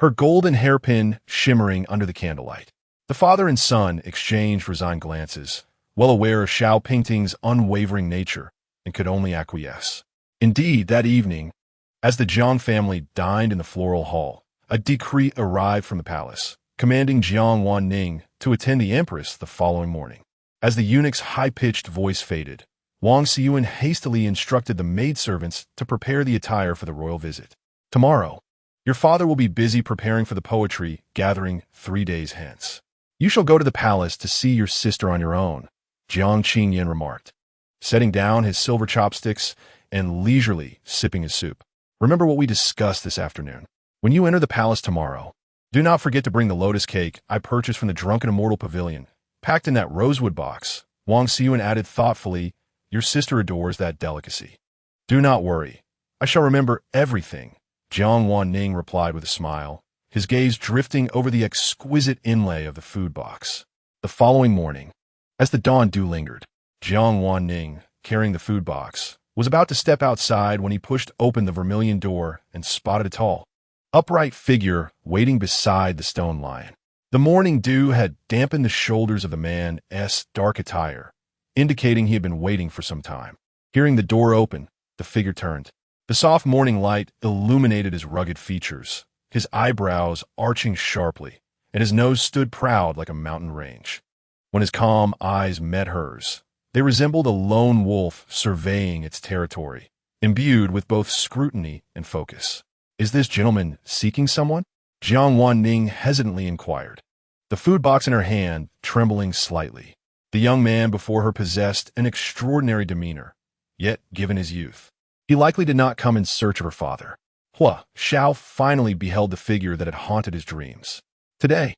her golden hairpin shimmering under the candlelight. The father and son exchanged resigned glances, well aware of Xiao Pingting's unwavering nature, and could only acquiesce. Indeed, that evening, as the Jiang family dined in the floral hall, a decree arrived from the palace, commanding Jiang Wan Ning to attend the Empress the following morning. As the eunuch's high-pitched voice faded, Wang Xiyuan hastily instructed the maidservants to prepare the attire for the royal visit. Tomorrow, your father will be busy preparing for the poetry gathering 3 days hence. You shall go to the palace to see your sister on your own, Jiang Qingyan remarked, setting down his silver chopsticks and leisurely sipping his soup. Remember what we discussed this afternoon. When you enter the palace tomorrow, Do not forget to bring the lotus cake I purchased from the Drunken Immortal Pavilion, packed in that rosewood box. Wang Xiyuan added thoughtfully, your sister adores that delicacy. Do not worry. I shall remember everything, Jiang Wan Ning replied with a smile, his gaze drifting over the exquisite inlay of the food box. The following morning, as the dawn dew lingered, Jiang Wan Ning, carrying the food box, was about to step outside when he pushed open the vermilion door and spotted a tall, upright figure waiting beside the stone lion. The morning dew had dampened the shoulders of the man's dark attire, indicating he had been waiting for some time. Hearing the door open, the figure turned. The soft morning light illuminated his rugged features, his eyebrows arching sharply, and his nose stood proud like a mountain range. When his calm eyes met hers, they resembled a lone wolf surveying its territory, imbued with both scrutiny and focus. Is this gentleman seeking someone? Jiang Wan Ning hesitantly inquired, the food box in her hand trembling slightly. The young man before her possessed an extraordinary demeanor, yet, given his youth, he likely did not come in search of her father. Hua Xiao finally beheld the figure that had haunted his dreams. Today,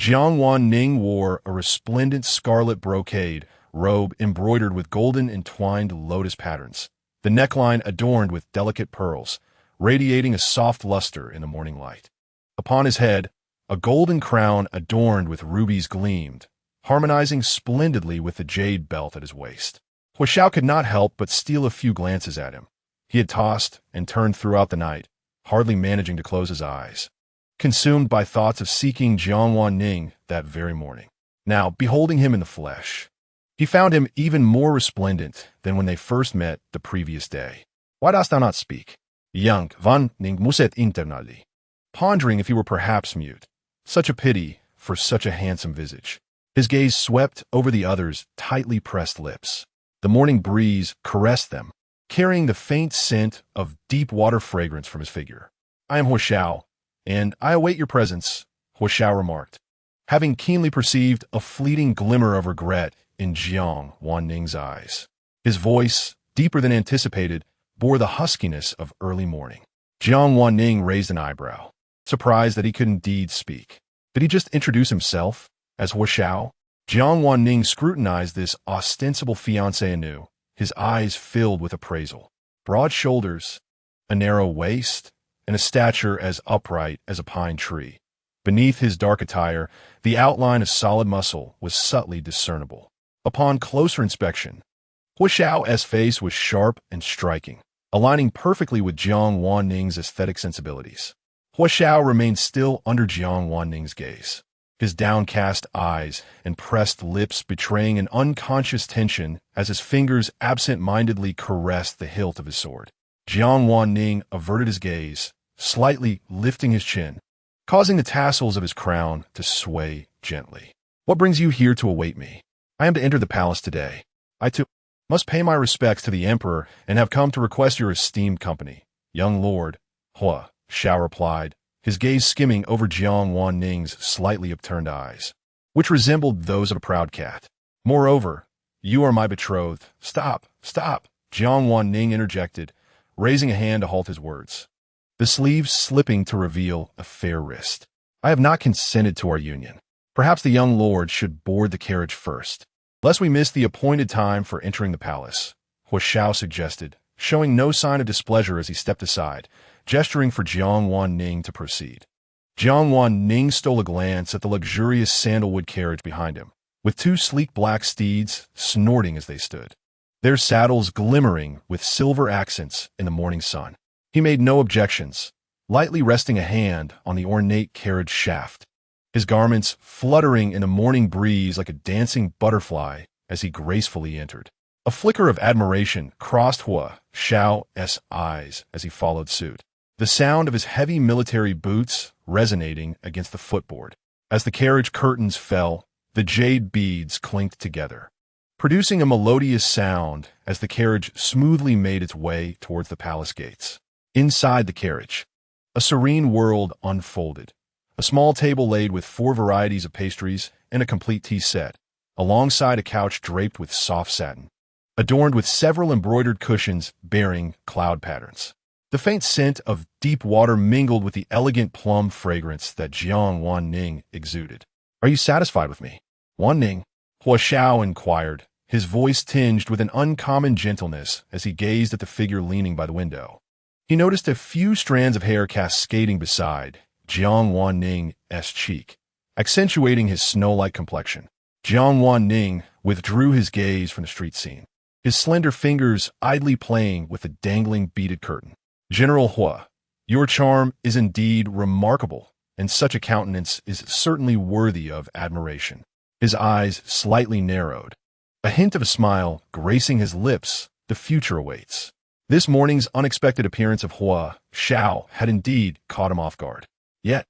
Jiang Wan Ning wore a resplendent scarlet brocade robe embroidered with golden entwined lotus patterns, the neckline adorned with delicate pearls, radiating a soft luster in the morning light. Upon his head, a golden crown adorned with rubies gleamed, harmonizing splendidly with the jade belt at his waist. Hua Xiao could not help but steal a few glances at him. He had tossed and turned throughout the night, hardly managing to close his eyes, consumed by thoughts of seeking Jiang Wan Ning that very morning. Now, beholding him in the flesh, he found him even more resplendent than when they first met the previous day. Why dost thou not speak? Jiang Wan Ning muset internally, pondering if he were perhaps mute. Such a pity for such a handsome visage. His gaze swept over the other's tightly pressed lips. The morning breeze caressed them, carrying the faint scent of deep water fragrance from his figure. I am Hua Xiao, and I await your presence, Hua Xiao remarked, having keenly perceived a fleeting glimmer of regret in Jiang Wan Ning's eyes. His voice, deeper than anticipated, bore the huskiness of early morning. Jiang Wan Ning raised an eyebrow, surprised that he could indeed speak. Did he just introduce himself as Hua Xiao? Jiang Wan Ning scrutinized this ostensible fiancé anew, his eyes filled with appraisal. Broad shoulders, a narrow waist, and a stature as upright as a pine tree. Beneath his dark attire, the outline of solid muscle was subtly discernible. Upon closer inspection, Hua Xiao's face was sharp and striking, aligning perfectly with Jiang Wan Ning's aesthetic sensibilities. Hua Xiao remained still under Jiang Wan Ning's gaze, his downcast eyes and pressed lips betraying an unconscious tension as his fingers absent-mindedly caressed the hilt of his sword. Jiang Wan Ning averted his gaze, slightly lifting his chin, causing the tassels of his crown to sway gently. What brings you here to await me? I am to enter the palace today. I too must pay my respects to the emperor and have come to request your esteemed company. Young lord, Hua Xiao replied, his gaze skimming over Jiang Wan Ning's slightly upturned eyes, which resembled those of a proud cat. Moreover, you are my betrothed. Stop, stop, Jiang Wan Ning interjected, raising a hand to halt his words, the sleeves slipping to reveal a fair wrist. I have not consented to our union. Perhaps the young lord should board the carriage first, lest we miss the appointed time for entering the palace, Hua Xiao suggested, showing no sign of displeasure as he stepped aside, gesturing for Jiang Wan Ning to proceed. Jiang Wan Ning stole a glance at the luxurious sandalwood carriage behind him, with two sleek black steeds snorting as they stood, their saddles glimmering with silver accents in the morning sun. He made no objections, lightly resting a hand on the ornate carriage shaft, his garments fluttering in the morning breeze like a dancing butterfly as he gracefully entered. A flicker of admiration crossed Hua Xiao's eyes as he followed suit, the sound of his heavy military boots resonating against the footboard. As the carriage curtains fell, the jade beads clinked together, producing a melodious sound as the carriage smoothly made its way towards the palace gates. Inside the carriage, a serene world unfolded. A small table laid with 4 varieties of pastries and a complete tea set, alongside a couch draped with soft satin, adorned with several embroidered cushions bearing cloud patterns. The faint scent of deep water mingled with the elegant plum fragrance that Jiang Wan Ning exuded. "Are you satisfied with me?" Wan Ning, Hua Xiao inquired, his voice tinged with an uncommon gentleness as he gazed at the figure leaning by the window. He noticed a few strands of hair cascading beside Jiang Wan Ning's cheek, accentuating his snow-like complexion. Jiang Wan Ning withdrew his gaze from the street scene, his slender fingers idly playing with the dangling beaded curtain. "General Hua, your charm is indeed remarkable, and such a countenance is certainly worthy of admiration." His eyes slightly narrowed, a hint of a smile gracing his lips. "The future awaits." This morning's unexpected appearance of Hua Xiao had indeed caught him off guard. Yet,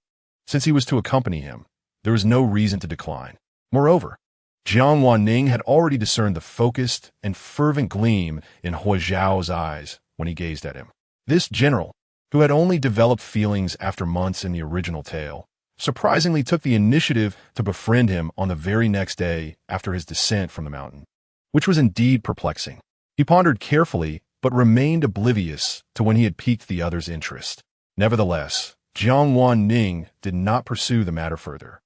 since he was to accompany him, there was no reason to decline. Moreover, Jiang Wan Ning had already discerned the focused and fervent gleam in Hua Xiao's eyes when he gazed at him. This general, who had only developed feelings after months in the original tale, surprisingly took the initiative to befriend him on the very next day after his descent from the mountain, which was indeed perplexing. He pondered carefully, but remained oblivious to when he had piqued the other's interest. Nevertheless, Jiang Wan Ning did not pursue the matter further.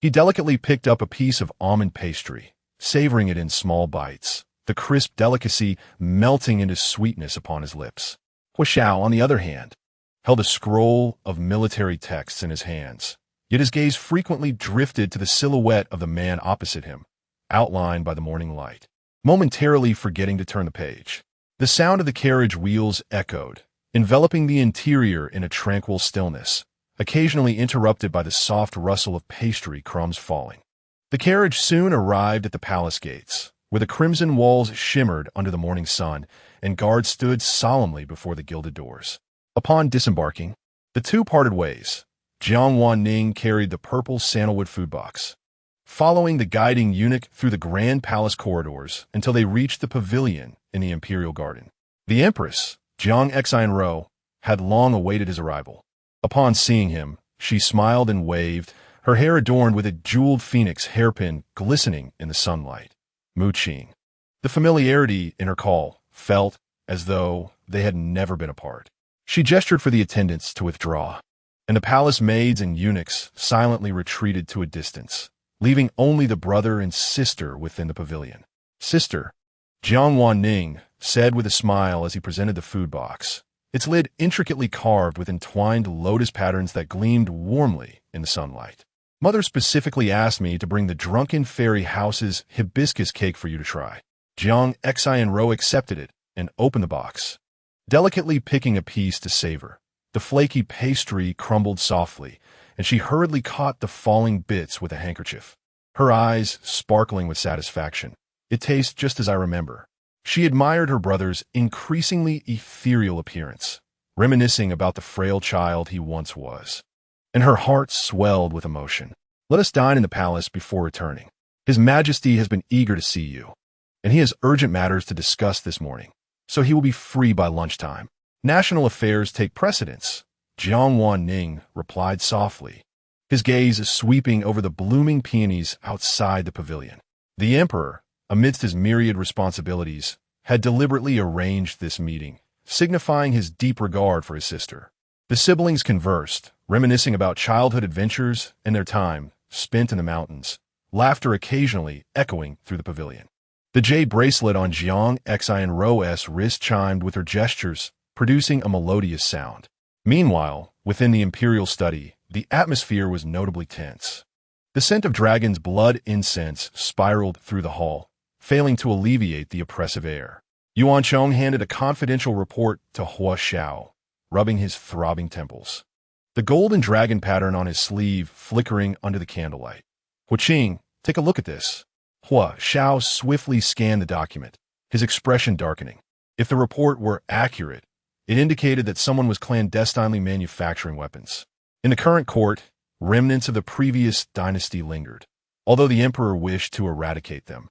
He delicately picked up a piece of almond pastry, savoring it in small bites, the crisp delicacy melting into sweetness upon his lips. Hua Xiao, on the other hand, held a scroll of military texts in his hands, yet his gaze frequently drifted to the silhouette of the man opposite him, outlined by the morning light, momentarily forgetting to turn the page. The sound of the carriage wheels echoed, enveloping the interior in a tranquil stillness, occasionally interrupted by the soft rustle of pastry crumbs falling. The carriage soon arrived at the palace gates, where the crimson walls shimmered under the morning sun, and guards stood solemnly before the gilded doors. Upon disembarking, the two parted ways. Jiang Wan Ning carried the purple sandalwood food box, following the guiding eunuch through the grand palace corridors until they reached the pavilion in the imperial garden. The empress, Jiang Wan, had long awaited his arrival. Upon seeing him, she smiled and waved, her hair adorned with a jeweled phoenix hairpin glistening in the sunlight. Mu Qing. The familiarity in her call felt as though they had never been apart. She gestured for the attendants to withdraw, and the palace maids and eunuchs silently retreated to a distance, leaving only the brother and sister within the pavilion. "Sister," Jiang Wan Ning said with a smile as he presented the food box, its lid intricately carved with entwined lotus patterns that gleamed warmly in the sunlight. "Mother specifically asked me to bring the Drunken Fairy House's hibiscus cake for you to try." Jiang Wan accepted it and opened the box, delicately picking a piece to savor. The flaky pastry crumbled softly, and she hurriedly caught the falling bits with a handkerchief, her eyes sparkling with satisfaction. "It tastes just as I remember." She admired her brother's increasingly ethereal appearance, reminiscing about the frail child he once was, and her heart swelled with emotion. "Let us dine in the palace before returning. His Majesty has been eager to see you, and he has urgent matters to discuss this morning, so he will be free by lunchtime." "National affairs take precedence," Jiang Wan Ning replied softly, his gaze sweeping over the blooming peonies outside the pavilion. The emperor, amidst his myriad responsibilities, had deliberately arranged this meeting, signifying his deep regard for his sister. The siblings conversed, reminiscing about childhood adventures and their time spent in the mountains, laughter occasionally echoing through the pavilion. The jade bracelet on Jiang Wan's wrist chimed with her gestures, producing a melodious sound. Meanwhile, within the imperial study, the atmosphere was notably tense. The scent of dragon's blood incense spiraled through the hall, failing to alleviate the oppressive air. Yuan Chong handed a confidential report to Hua Xiao, rubbing his throbbing temples, the golden dragon pattern on his sleeve flickering under the candlelight. "Hua Qing, take a look at this." Hua Xiao swiftly scanned the document, his expression darkening. If the report were accurate, it indicated that someone was clandestinely manufacturing weapons. In the current court, remnants of the previous dynasty lingered, although the emperor wished to eradicate them.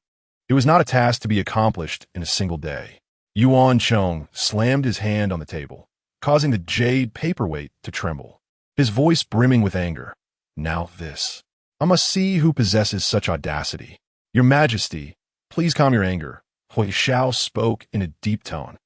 It was not a task to be accomplished in a single day. Yuan Chong slammed his hand on the table, causing the jade paperweight to tremble, his voice brimming with anger. "Now this. I must see who possesses such audacity." "Your Majesty, please calm your anger," Hui Xiao spoke in a deep tone.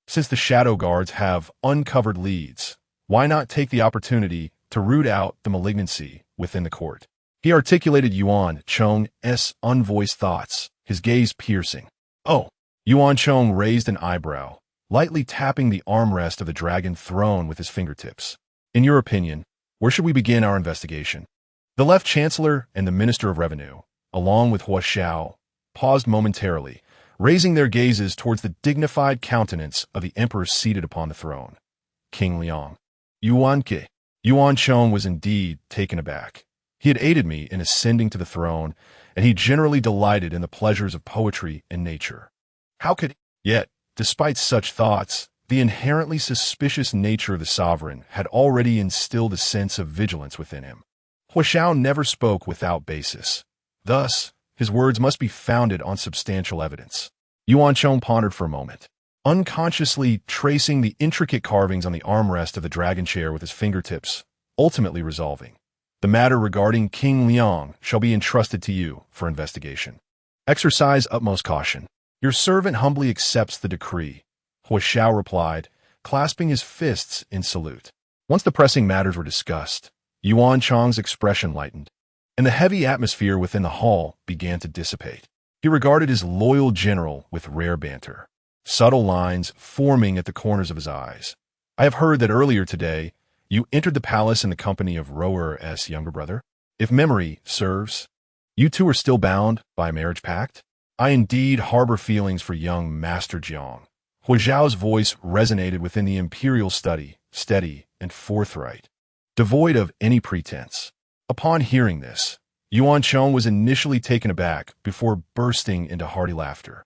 Since the shadow guards have uncovered leads, why not take the opportunity to root out the malignancy within the court? He articulated Yuan Chong's unvoiced thoughts, his gaze piercing. Oh, Yuan Chong raised an eyebrow, lightly tapping the armrest of the dragon throne with his fingertips. In your opinion, where should we begin our investigation? The Left Chancellor and the Minister of Revenue, along with Hua Xiao, paused momentarily, raising their gazes towards the dignified countenance of the emperor seated upon the throne. King Liang. Yuan Chong was indeed taken aback. He had aided me in ascending to the throne, and he generally delighted in the pleasures of poetry and nature. How could he? Yet, despite such thoughts, the inherently suspicious nature of the sovereign had already instilled a sense of vigilance within him. Hua Xiao never spoke without basis. Thus, his words must be founded on substantial evidence. Yuan Chong pondered for a moment, unconsciously tracing the intricate carvings on the armrest of the dragon chair with his fingertips, ultimately resolving. The matter regarding King Liang shall be entrusted to you for investigation. Exercise utmost caution. Your servant humbly accepts the decree, Hua Xiao replied, clasping his fists in salute. Once the pressing matters were discussed, Yuan Chong's expression lightened, and the heavy atmosphere within the hall began to dissipate. He regarded his loyal general with rare banter, subtle lines forming at the corners of his eyes. I have heard that earlier today, you entered the palace in the company of Roer's younger brother. If memory serves, you two are still bound by a marriage pact? I indeed harbor feelings for young Master Jiang. Hua Xiao's voice resonated within the imperial study, steady and forthright, devoid of any pretense. Upon hearing this, Yuan Chong was initially taken aback before bursting into hearty laughter.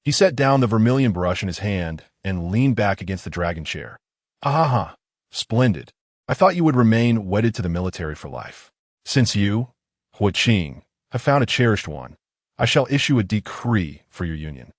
He set down the vermilion brush in his hand and leaned back against the dragon chair. Ah, splendid. I thought you would remain wedded to the military for life. Since you, Hua Qing, have found a cherished one, I shall issue a decree for your union.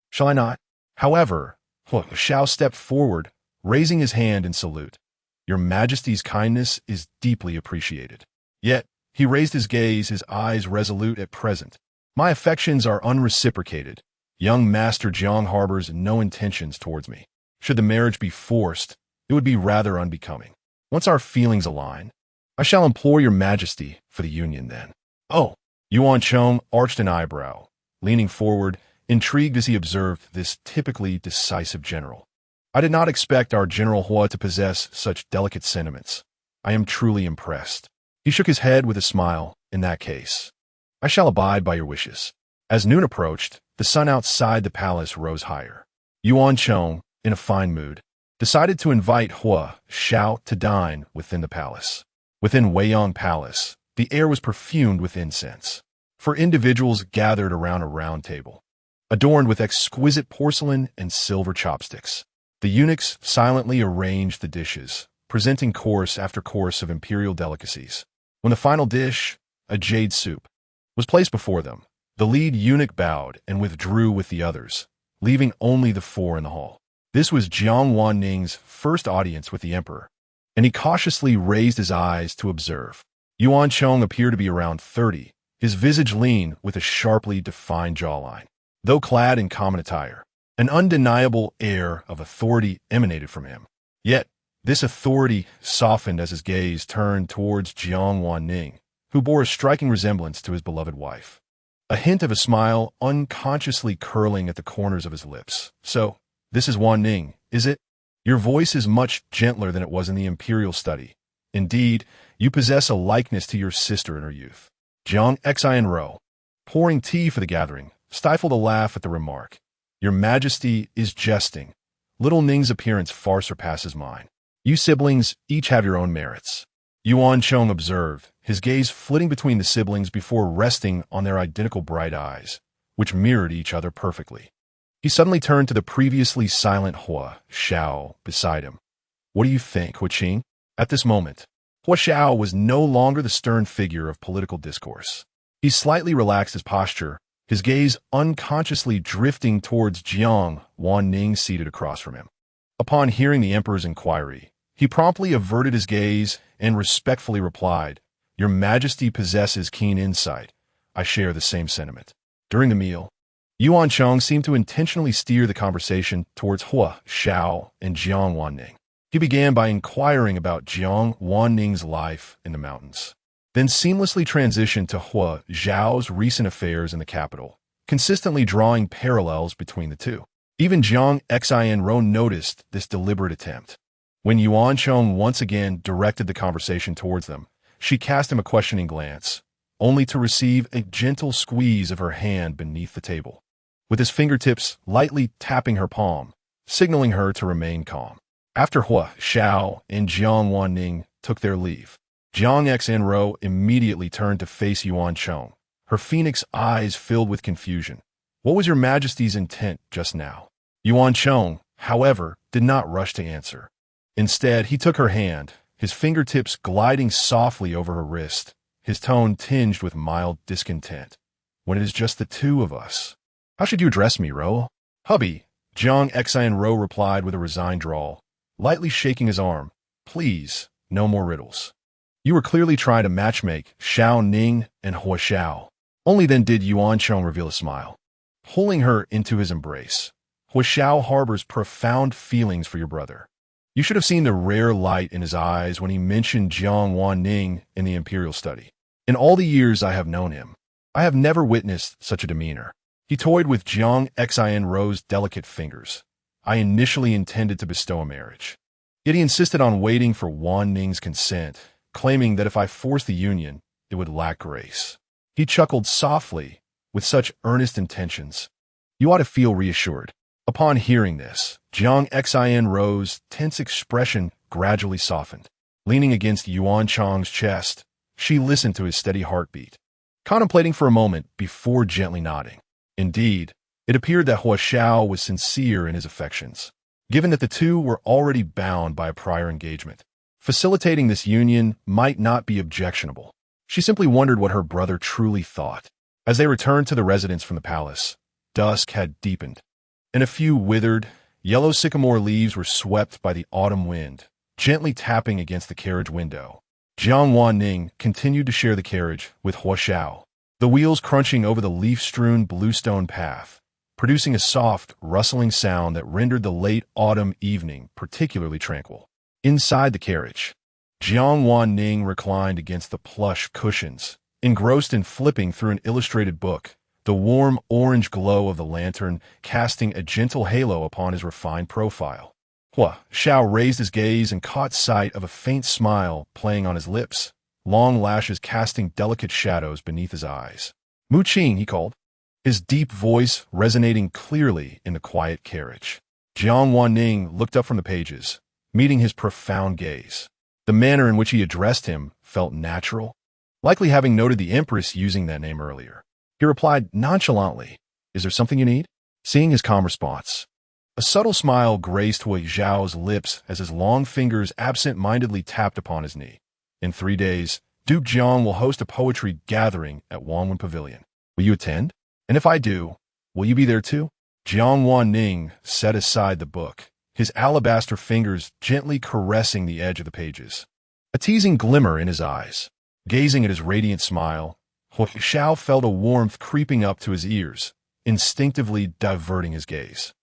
Shall I not? However, Hua Xiao stepped forward, raising his hand in salute. Your Majesty's kindness is deeply appreciated. Yet, he raised his gaze, his eyes resolute at present. My affections are unreciprocated. Young Master Jiang harbors no intentions towards me. Should the marriage be forced, it would be rather unbecoming. Once our feelings align, I shall implore your Majesty for the union then. Oh, Yuan Chong arched an eyebrow, leaning forward, intrigued as he observed this typically decisive general. I did not expect our General Hua to possess such delicate sentiments. I am truly impressed. He shook his head with a smile. In that case, I shall abide by your wishes. As noon approached, the sun outside the palace rose higher. Yuan Chong, in a fine mood, decided to invite Hua Xiao to dine within the palace. Within Weiyang Palace, the air was perfumed with incense, for individuals gathered around a round table, adorned with exquisite porcelain and silver chopsticks. The eunuchs silently arranged the dishes, presenting course after course of imperial delicacies. When the final dish, a jade soup, was placed before them, the lead eunuch bowed and withdrew with the others, leaving only the four in the hall. This was Jiang Wan Ning's first audience with the emperor, and he cautiously raised his eyes to observe. Yuan Chong appeared to be around 30, his visage lean with a sharply defined jawline. Though clad in common attire, an undeniable air of authority emanated from him. Yet, this authority softened as his gaze turned towards Jiang Wan Ning, who bore a striking resemblance to his beloved wife. A hint of a smile unconsciously curling at the corners of his lips. So, this is Wan Ning, is it? Your voice is much gentler than it was in the imperial study. Indeed, you possess a likeness to your sister in her youth. Jiang Xianro, pouring tea for the gathering, stifled a laugh at the remark. Your Majesty is jesting. Little Ning's appearance far surpasses mine. You siblings each have your own merits. Yuan Chong observed, his gaze flitting between the siblings before resting on their identical bright eyes, which mirrored each other perfectly. He suddenly turned to the previously silent Hua Xiao beside him. What do you think, Hua Qing? At this moment, Hua Xiao was no longer the stern figure of political discourse. He slightly relaxed his posture, his gaze unconsciously drifting towards Jiang Wan Ning seated across from him. Upon hearing the emperor's inquiry, he promptly averted his gaze and respectfully replied, Your Majesty possesses keen insight. I share the same sentiment. During the meal, Yuan Chong seemed to intentionally steer the conversation towards Hua Xiao and Jiang Wan Ning. He began by inquiring about Jiang Wan Ning's life in the mountains, then seamlessly transitioned to Hua Xiao's recent affairs in the capital, consistently drawing parallels between the two. Even Jiang Xianro noticed this deliberate attempt. When Yuan Chong once again directed the conversation towards them, she cast him a questioning glance, only to receive a gentle squeeze of her hand beneath the table, with his fingertips lightly tapping her palm, signaling her to remain calm. After Hua Xiao and Jiang Wan Ning took their leave, Jiang Xinro immediately turned to face Yuan Chong, her phoenix eyes filled with confusion. "What was your Majesty's intent just now?" Yuan Chong, however, did not rush to answer. Instead, he took her hand, his fingertips gliding softly over her wrist, his tone tinged with mild discontent. "When it is just the two of us, how should you address me, Ro?" "Hubby," Jiang Xinro replied with a resigned drawl, lightly shaking his arm. "Please, no more riddles. You were clearly trying to matchmake Xiao Ning and Hua Xiao." Only then did Yuan Chong reveal a smile, pulling her into his embrace. "Hua Xiao harbors profound feelings for your brother. You should have seen the rare light in his eyes when he mentioned Jiang Wan Ning in the Imperial study. In all the years I have known him, I have never witnessed such a demeanor." He toyed with Jiang Xinro's delicate fingers. "I initially intended to bestow a marriage, yet he insisted on waiting for Wan Ning's consent, claiming that if I forced the union, it would lack grace." He chuckled softly, with such earnest intentions. "You ought to feel reassured." Upon hearing this, Jiang Xinro's tense expression gradually softened. Leaning against Yuan Chong's chest, she listened to his steady heartbeat, contemplating for a moment before gently nodding. Indeed, it appeared that Hua Xiao was sincere in his affections, given that the two were already bound by a prior engagement. Facilitating this union might not be objectionable. She simply wondered what her brother truly thought. As they returned to the residence from the palace, dusk had deepened, and a few withered, yellow sycamore leaves were swept by the autumn wind, gently tapping against the carriage window. Jiang Wan Ning continued to share the carriage with Hua Xiao, the wheels crunching over the leaf-strewn bluestone path, producing a soft, rustling sound that rendered the late autumn evening particularly tranquil. Inside the carriage, Jiang Wan Ning reclined against the plush cushions, engrossed in flipping through an illustrated book, the warm orange glow of the lantern casting a gentle halo upon his refined profile. Hua Xiao raised his gaze and caught sight of a faint smile playing on his lips, long lashes casting delicate shadows beneath his eyes. "Mu Qing," he called, his deep voice resonating clearly in the quiet carriage. Jiang Wan Ning looked up from the pages, meeting his profound gaze. The manner in which he addressed him felt natural, likely having noted the Empress using that name earlier. He replied nonchalantly, "Is there something you need?" Seeing his calm response, a subtle smile graced Hua Xiao's lips as his long fingers absent-mindedly tapped upon his knee. "In 3 days, Duke Jiang will host a poetry gathering at Wanwen Pavilion. Will you attend? And if I do, will you be there too?" Jiang Wan Ning set aside the book, his alabaster fingers gently caressing the edge of the pages, a teasing glimmer in his eyes. Gazing at his radiant smile, Hua Xiao felt a warmth creeping up to his ears, instinctively diverting his gaze.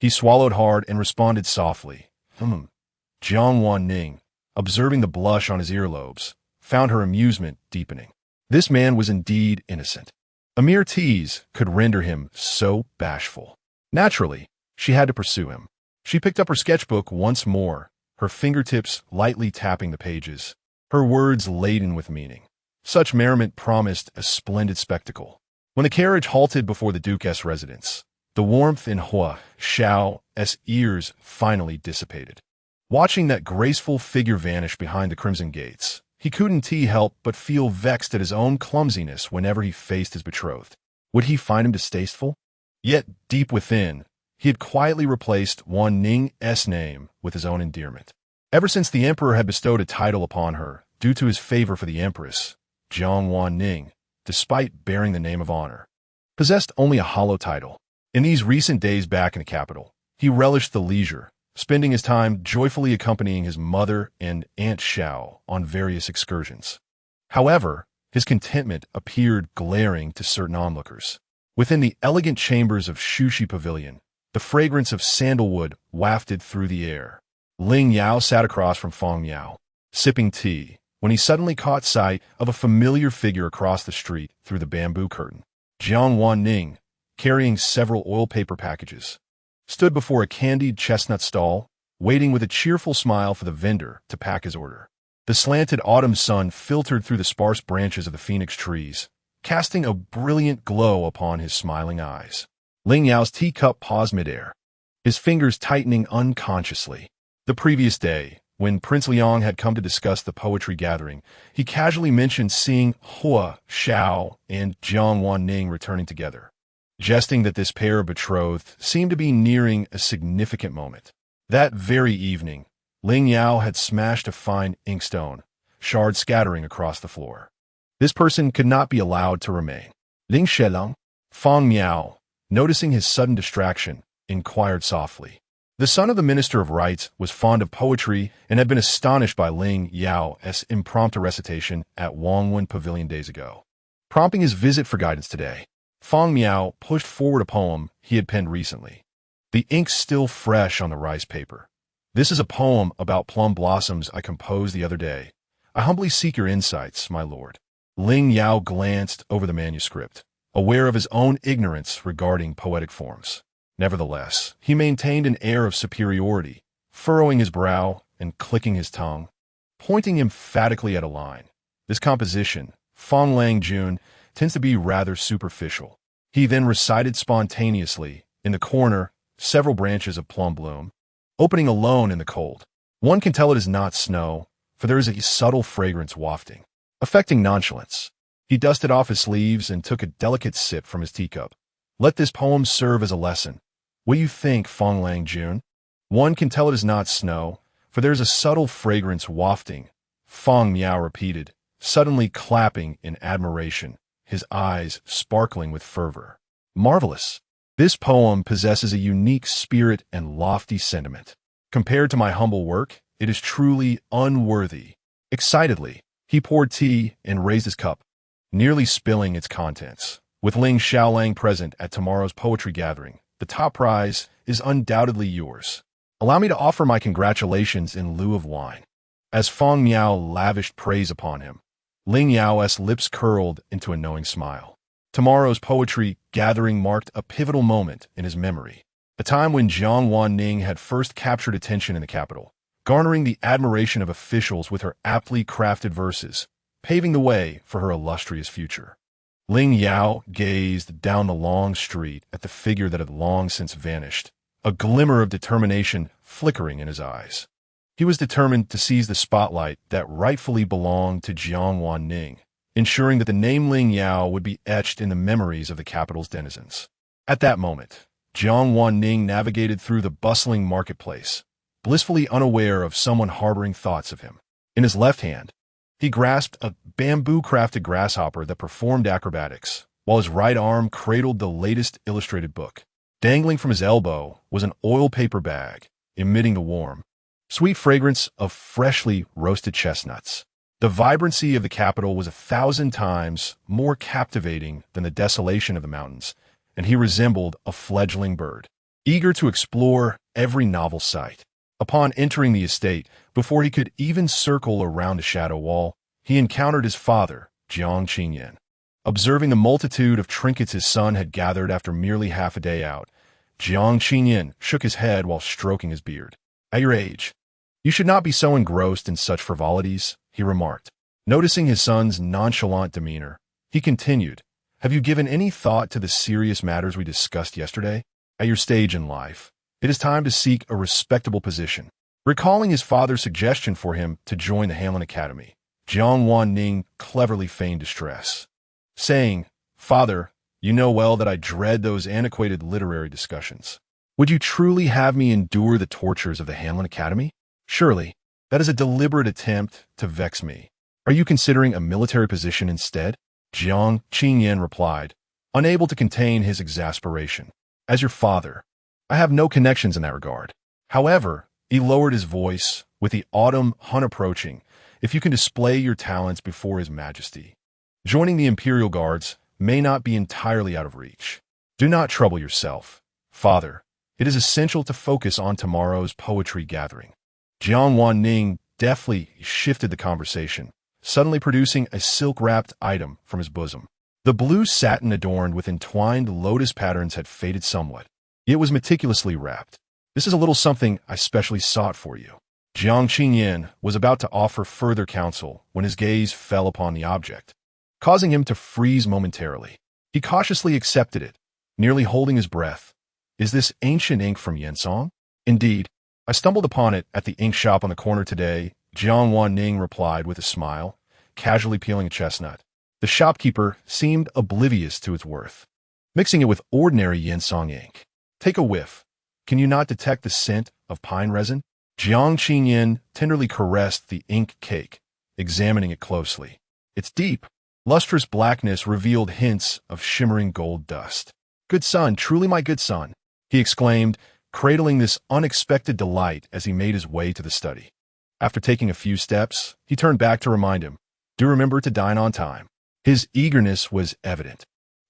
He swallowed hard and responded softly, Jiang Wan Ning, observing the blush on his earlobes, found her amusement deepening. This man was indeed innocent. A mere tease could render him so bashful. Naturally, she had to pursue him. She picked up her sketchbook once more, her fingertips lightly tapping the pages, her words laden with meaning. Such merriment promised a splendid spectacle. When the carriage halted before the Duke's residence, the warmth in Hua Xiao's ears finally dissipated. Watching that graceful figure vanish behind the crimson gates, he couldn't help but feel vexed at his own clumsiness whenever he faced his betrothed. Would he find him distasteful? Yet, deep within, he had quietly replaced Wan Ning's name with his own endearment. Ever since the emperor had bestowed a title upon her, due to his favor for the empress, Jiang Wan Ning, despite bearing the name of honor, possessed only a hollow title. In these recent days back in the capital, he relished the leisure, spending his time joyfully accompanying his mother and Aunt Xiao on various excursions. However, his contentment appeared glaring to certain onlookers. Within the elegant chambers of Shushi Pavilion, the fragrance of sandalwood wafted through the air. Ling Yao sat across from Fong Yao, sipping tea, when he suddenly caught sight of a familiar figure across the street through the bamboo curtain. Jiang Wan Ning, carrying several oil paper packages, stood before a candied chestnut stall, waiting with a cheerful smile for the vendor to pack his order. The slanted autumn sun filtered through the sparse branches of the phoenix trees, casting a brilliant glow upon his smiling eyes. Ling Yao's teacup paused midair, his fingers tightening unconsciously. The previous day, when Prince Liang had come to discuss the poetry gathering, he casually mentioned seeing Hua Xiao and Jiang Wan Ning returning together, jesting that this pair of betrothed seemed to be nearing a significant moment. That very evening, Ling Yao had smashed a fine inkstone, shards scattering across the floor. This person could not be allowed to remain. Ling Shelong, Fong Miao, noticing his sudden distraction, inquired softly. The son of the Minister of Rites was fond of poetry and had been astonished by Ling Yao's impromptu recitation at Wangwen Pavilion days ago. Prompting his visit for guidance today, Fong Miao pushed forward a poem he had penned recently. The ink still fresh on the rice paper. This is a poem about plum blossoms I composed the other day. I humbly seek your insights, my lord. Ling Yao glanced over the manuscript, aware of his own ignorance regarding poetic forms. Nevertheless, he maintained an air of superiority, furrowing his brow and clicking his tongue, pointing emphatically at a line. This composition, Fong Lang Jun, tends to be rather superficial. He then recited spontaneously, in the corner, several branches of plum bloom, opening alone in the cold. One can tell it is not snow, for there is a subtle fragrance wafting. Affecting nonchalance, he dusted off his sleeves and took a delicate sip from his teacup. Let this poem serve as a lesson. What do you think, Fong Lang Jun? One can tell it is not snow, for there is a subtle fragrance wafting, Fong Miao repeated, suddenly clapping in admiration, his eyes sparkling with fervor. Marvelous! This poem possesses a unique spirit and lofty sentiment. Compared to my humble work, it is truly unworthy. Excitedly, he poured tea and raised his cup, nearly spilling its contents. With Ling Xiaolang present at tomorrow's poetry gathering, the top prize is undoubtedly yours. Allow me to offer my congratulations in lieu of wine. As Fong Miao lavished praise upon him, Ling Yao's lips curled into a knowing smile. Tomorrow's poetry gathering marked a pivotal moment in his memory, a time when Jiang Wan Ning had first captured attention in the capital, garnering the admiration of officials with her aptly crafted verses, paving the way for her illustrious future. Ling Yao gazed down the long street at the figure that had long since vanished, a glimmer of determination flickering in his eyes. He was determined to seize the spotlight that rightfully belonged to Jiang Wan Ning, ensuring that the name Ling Yao would be etched in the memories of the capital's denizens. At that moment, Jiang Wan Ning navigated through the bustling marketplace, blissfully unaware of someone harboring thoughts of him. In his left hand, he grasped a bamboo-crafted grasshopper that performed acrobatics, while his right arm cradled the latest illustrated book. Dangling from his elbow was an oil paper bag, emitting the warm, sweet fragrance of freshly roasted chestnuts. The vibrancy of the capital was 1,000 times more captivating than the desolation of the mountains, and he resembled a fledgling bird, eager to explore every novel sight. Upon entering the estate, before he could even circle around a shadow wall, he encountered his father, Jiang Qingyan. Observing the multitude of trinkets his son had gathered after merely half a day out, Jiang Qingyan shook his head while stroking his beard. At your age, you should not be so engrossed in such frivolities, he remarked. Noticing his son's nonchalant demeanor, he continued, have you given any thought to the serious matters we discussed yesterday? At your stage in life, it is time to seek a respectable position. Recalling his father's suggestion for him to join the Hanlon Academy, Jiang Wan Ning cleverly feigned distress, saying, Father, you know well that I dread those antiquated literary discussions. Would you truly have me endure the tortures of the Hanlon Academy? Surely, that is a deliberate attempt to vex me. Are you considering a military position instead? Jiang Qingyan replied, unable to contain his exasperation. As your father, I have no connections in that regard. However, he lowered his voice, with the autumn hunt approaching, if you can display your talents before his majesty. Joining the Imperial Guards may not be entirely out of reach. Do not trouble yourself, Father. It is essential to focus on tomorrow's poetry gathering. Jiang Wan Ning deftly shifted the conversation, suddenly producing a silk-wrapped item from his bosom. The blue satin adorned with entwined lotus patterns had faded somewhat. It was meticulously wrapped. This is a little something I specially sought for you. Jiang Qingyan was about to offer further counsel when his gaze fell upon the object, causing him to freeze momentarily. He cautiously accepted it, nearly holding his breath. Is this ancient ink from Yensong? Indeed. I stumbled upon it at the ink shop on the corner today, Jiang Wan Ning replied with a smile, casually peeling a chestnut. The shopkeeper seemed oblivious to its worth. Mixing it with ordinary Yensong ink. Take a whiff. Can you not detect the scent of pine resin? Jiang Qingyan tenderly caressed the ink cake, examining it closely. Its deep, lustrous blackness revealed hints of shimmering gold dust. Good son, truly my good son, he exclaimed, cradling this unexpected delight as he made his way to the study. After taking a few steps, he turned back to remind him, do remember to dine on time. His eagerness was evident,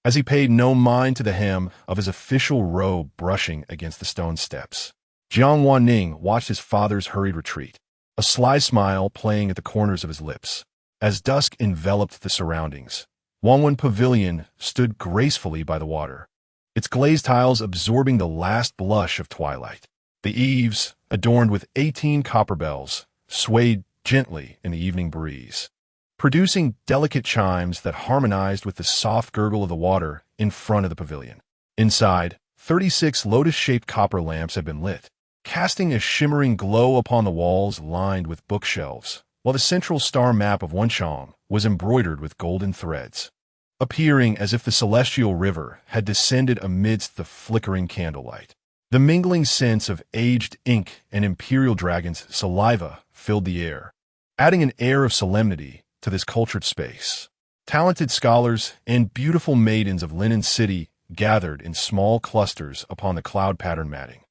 as he paid no mind to the hem of his official robe brushing against the stone steps. Jiang Wan Ning watched his father's hurried retreat, a sly smile playing at the corners of his lips. As dusk enveloped the surroundings, Wangwan Pavilion stood gracefully by the water, its glazed tiles absorbing the last blush of twilight. The eaves, adorned with 18 copper bells, swayed gently in the evening breeze, producing delicate chimes that harmonized with the soft gurgle of the water in front of the pavilion. Inside, 36 lotus-shaped copper lamps had been lit, casting a shimmering glow upon the walls lined with bookshelves, while the central star map of Wenchang was embroidered with golden threads, appearing as if the celestial river had descended amidst the flickering candlelight. The mingling scents of aged ink and imperial dragon's saliva filled the air, adding an air of solemnity to this cultured space. Talented scholars and beautiful maidens of Linen City gathered in small clusters upon the cloud-patterned matting.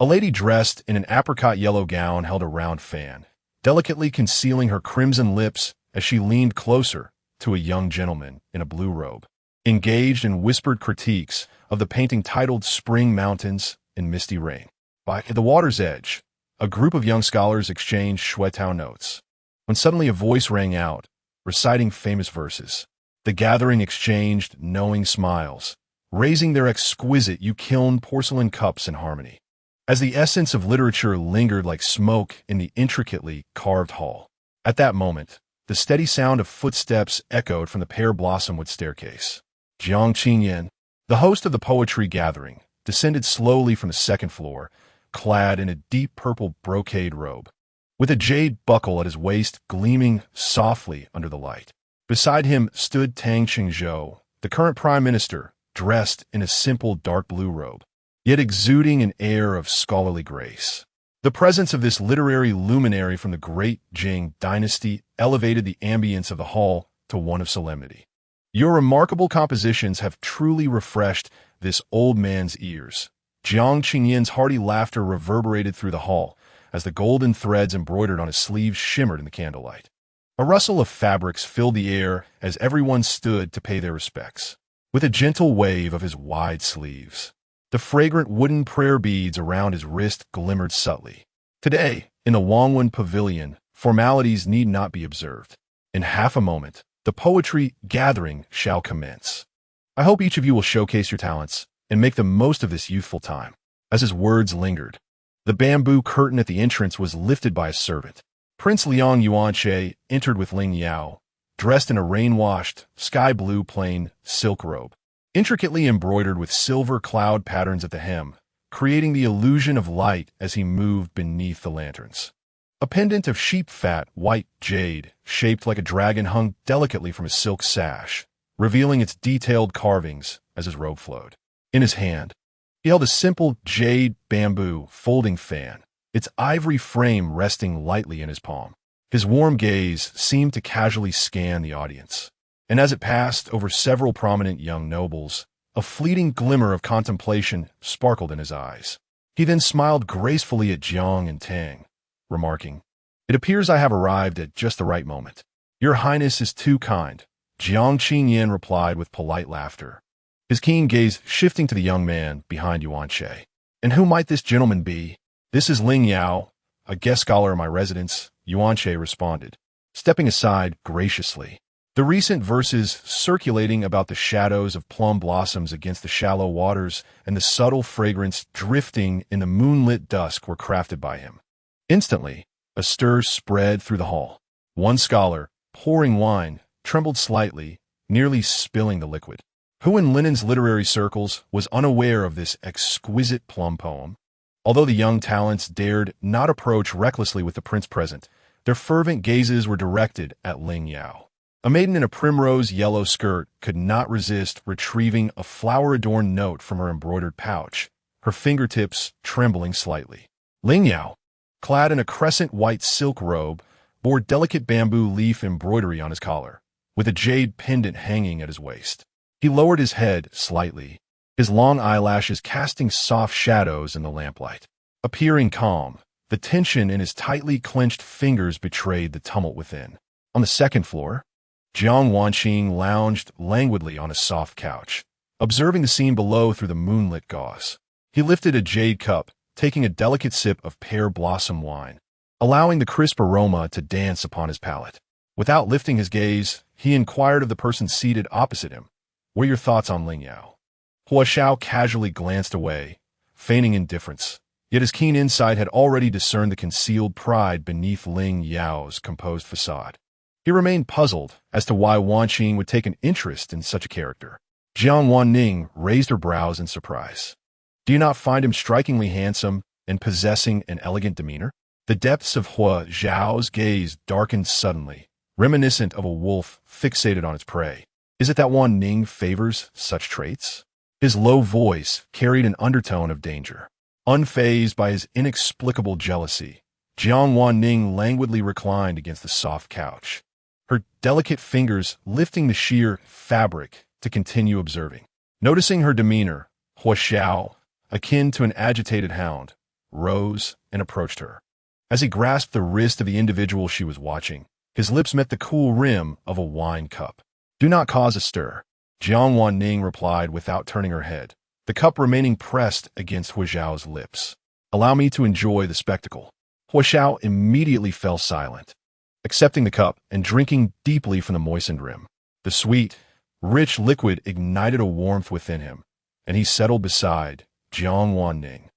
A lady dressed in an apricot yellow gown held a round fan, delicately concealing her crimson lips as she leaned closer to a young gentleman in a blue robe, engaged in whispered critiques of the painting titled Spring Mountains in Misty Rain. By the water's edge, a group of young scholars exchanged Shuetao notes, when suddenly a voice rang out, reciting famous verses. The gathering exchanged knowing smiles, raising their exquisite Yukiln porcelain cups in harmony, as the essence of literature lingered like smoke in the intricately carved hall. At that moment, the steady sound of footsteps echoed from the pear blossomwood staircase. Jiang Qingyan, the host of the poetry gathering, descended slowly from the second floor, clad in a deep purple brocade robe, with a jade buckle at his waist gleaming softly under the light. Beside him stood Tang Qingzhou, the current prime minister, dressed in a simple dark blue robe, yet exuding an air of scholarly grace. The presence of this literary luminary from the great Jing dynasty elevated the ambience of the hall to one of solemnity. Your remarkable compositions have truly refreshed this old man's ears. Jiang Qingyan's hearty laughter reverberated through the hall as the golden threads embroidered on his sleeves shimmered in the candlelight. A rustle of fabrics filled the air as everyone stood to pay their respects. With a gentle wave of his wide sleeves, the fragrant wooden prayer beads around his wrist glimmered subtly. Today, in the Wangwan Pavilion, formalities need not be observed. In half a moment, the poetry gathering shall commence. I hope each of you will showcase your talents and make the most of this youthful time. As his words lingered, the bamboo curtain at the entrance was lifted by a servant. Prince Liang Yuanche entered with Ling Yao, dressed in a rain-washed, sky-blue plain silk robe, intricately embroidered with silver cloud patterns at the hem, creating the illusion of light as he moved beneath the lanterns. A pendant of sheep-fat white jade, shaped like a dragon, hung delicately from his silk sash, revealing its detailed carvings as his robe flowed. In his hand, he held a simple jade bamboo folding fan, its ivory frame resting lightly in his palm. His warm gaze seemed to casually scan the audience, and as it passed over several prominent young nobles, a fleeting glimmer of contemplation sparkled in his eyes. He then smiled gracefully at Jiang and Tang, remarking, "It appears I have arrived at just the right moment. Your Highness is too kind. Jiang Qingyan replied with polite laughter, his keen gaze shifting to the young man behind Yuan Che. And who might this gentleman be? This is Ling Yao, a guest scholar in my residence, Yuan Che responded, stepping aside graciously. The recent verses circulating about the shadows of plum blossoms against the shallow waters and the subtle fragrance drifting in the moonlit dusk were crafted by him. Instantly, a stir spread through the hall. One scholar, pouring wine, trembled slightly, nearly spilling the liquid. Who in Lenin's literary circles was unaware of this exquisite plum poem? Although the young talents dared not approach recklessly with the prince present, their fervent gazes were directed at Ling Yao. A maiden in a primrose yellow skirt could not resist retrieving a flower-adorned note from her embroidered pouch, her fingertips trembling slightly. Ling Yao, clad in a crescent white silk robe, bore delicate bamboo leaf embroidery on his collar, with a jade pendant hanging at his waist. He lowered his head slightly, his long eyelashes casting soft shadows in the lamplight. Appearing calm, the tension in his tightly clenched fingers betrayed the tumult within. On the second floor, Jiang Wan Ning lounged languidly on a soft couch, observing the scene below through the moonlit gauze. He lifted a jade cup, taking a delicate sip of pear blossom wine, allowing the crisp aroma to dance upon his palate. Without lifting his gaze, he inquired of the person seated opposite him, "What are your thoughts on Ling Yao?" Hua Xiao casually glanced away, feigning indifference, yet his keen insight had already discerned the concealed pride beneath Ling Yao's composed facade. He remained puzzled as to why Wan Qing would take an interest in such a character. Jiang Wan Ning raised her brows in surprise. "Do you not find him strikingly handsome and possessing an elegant demeanor?" The depths of Hua Xiao's gaze darkened suddenly, reminiscent of a wolf fixated on its prey. "Is it that Wan Ning favors such traits?" His low voice carried an undertone of danger. Unfazed by his inexplicable jealousy, Jiang Wan Ning languidly reclined against the soft couch, her delicate fingers lifting the sheer fabric to continue observing. Noticing her demeanor, Hua Xiao, akin to an agitated hound, rose and approached her. As he grasped the wrist of the individual she was watching, his lips met the cool rim of a wine cup. "Do not cause a stir," Jiang Wan Ning replied without turning her head, the cup remaining pressed against Hua Xiao's lips. "Allow me to enjoy the spectacle." Hua Xiao immediately fell silent, accepting the cup and drinking deeply from the moistened rim. The sweet, rich liquid ignited a warmth within him, and he settled beside Jiang Wan Ning,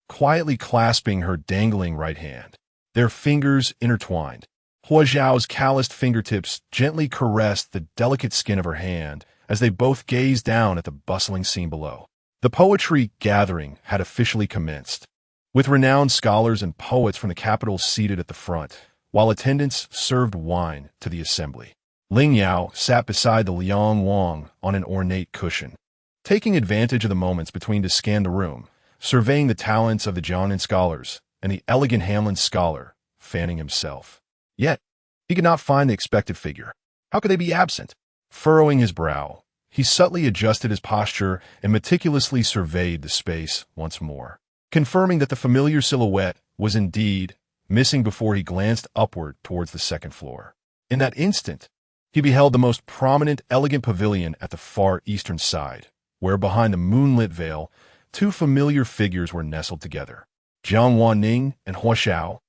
quietly clasping her dangling right hand. Their fingers intertwined. Hua Xiao's calloused fingertips gently caressed the delicate skin of her hand as they both gazed down at the bustling scene below. The poetry gathering had officially commenced, with renowned scholars and poets from the capital seated at the front, while attendants served wine to the assembly. Ling Yao sat beside the Liang Wang on an ornate cushion, taking advantage of the moments between to scan the room, surveying the talents of the Jiangnan scholars and the elegant Hamlin scholar, fanning himself. Yet, he could not find the expected figure. How could they be absent? Furrowing his brow, he subtly adjusted his posture and meticulously surveyed the space once more, confirming that the familiar silhouette was indeed missing before he glanced upward towards the second floor. In that instant, he beheld the most prominent, elegant pavilion at the far eastern side, where behind the moonlit veil, two familiar figures were nestled together. Jiang Wan Ning and Hua Xiao.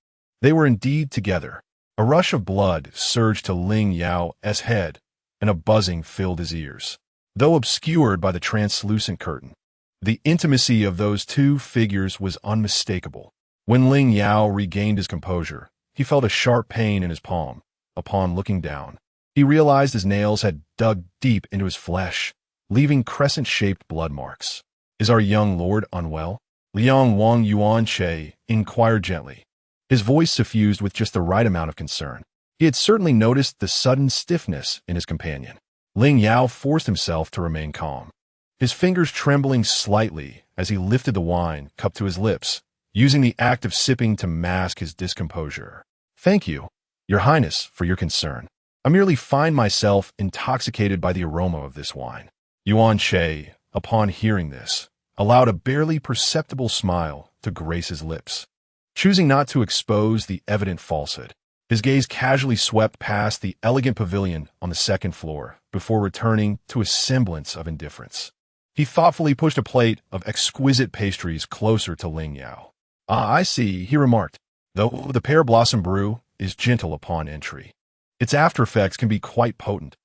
They were indeed together. A rush of blood surged to Ling Yao's head, and a buzzing filled his ears. Though obscured by the translucent curtain, the intimacy of those two figures was unmistakable. When Ling Yao regained his composure, he felt a sharp pain in his palm. Upon looking down, he realized his nails had dug deep into his flesh, leaving crescent-shaped blood marks. "Is our young lord unwell?" Liang Wang Yuan Che inquired gently, his voice suffused with just the right amount of concern. He had certainly noticed the sudden stiffness in his companion. Ling Yao forced himself to remain calm, his fingers trembling slightly as he lifted the wine cup to his lips, using the act of sipping to mask his discomposure. "Thank you, Your Highness, for your concern. I merely find myself intoxicated by the aroma of this wine." Yuan Che, upon hearing this, allowed a barely perceptible smile to grace his lips, choosing not to expose the evident falsehood. His gaze casually swept past the elegant pavilion on the second floor before returning to a semblance of indifference. He thoughtfully pushed a plate of exquisite pastries closer to Ling Yao. "Ah, I see," he remarked, "though the pear blossom brew is gentle upon entry. Its after-effects can be quite potent.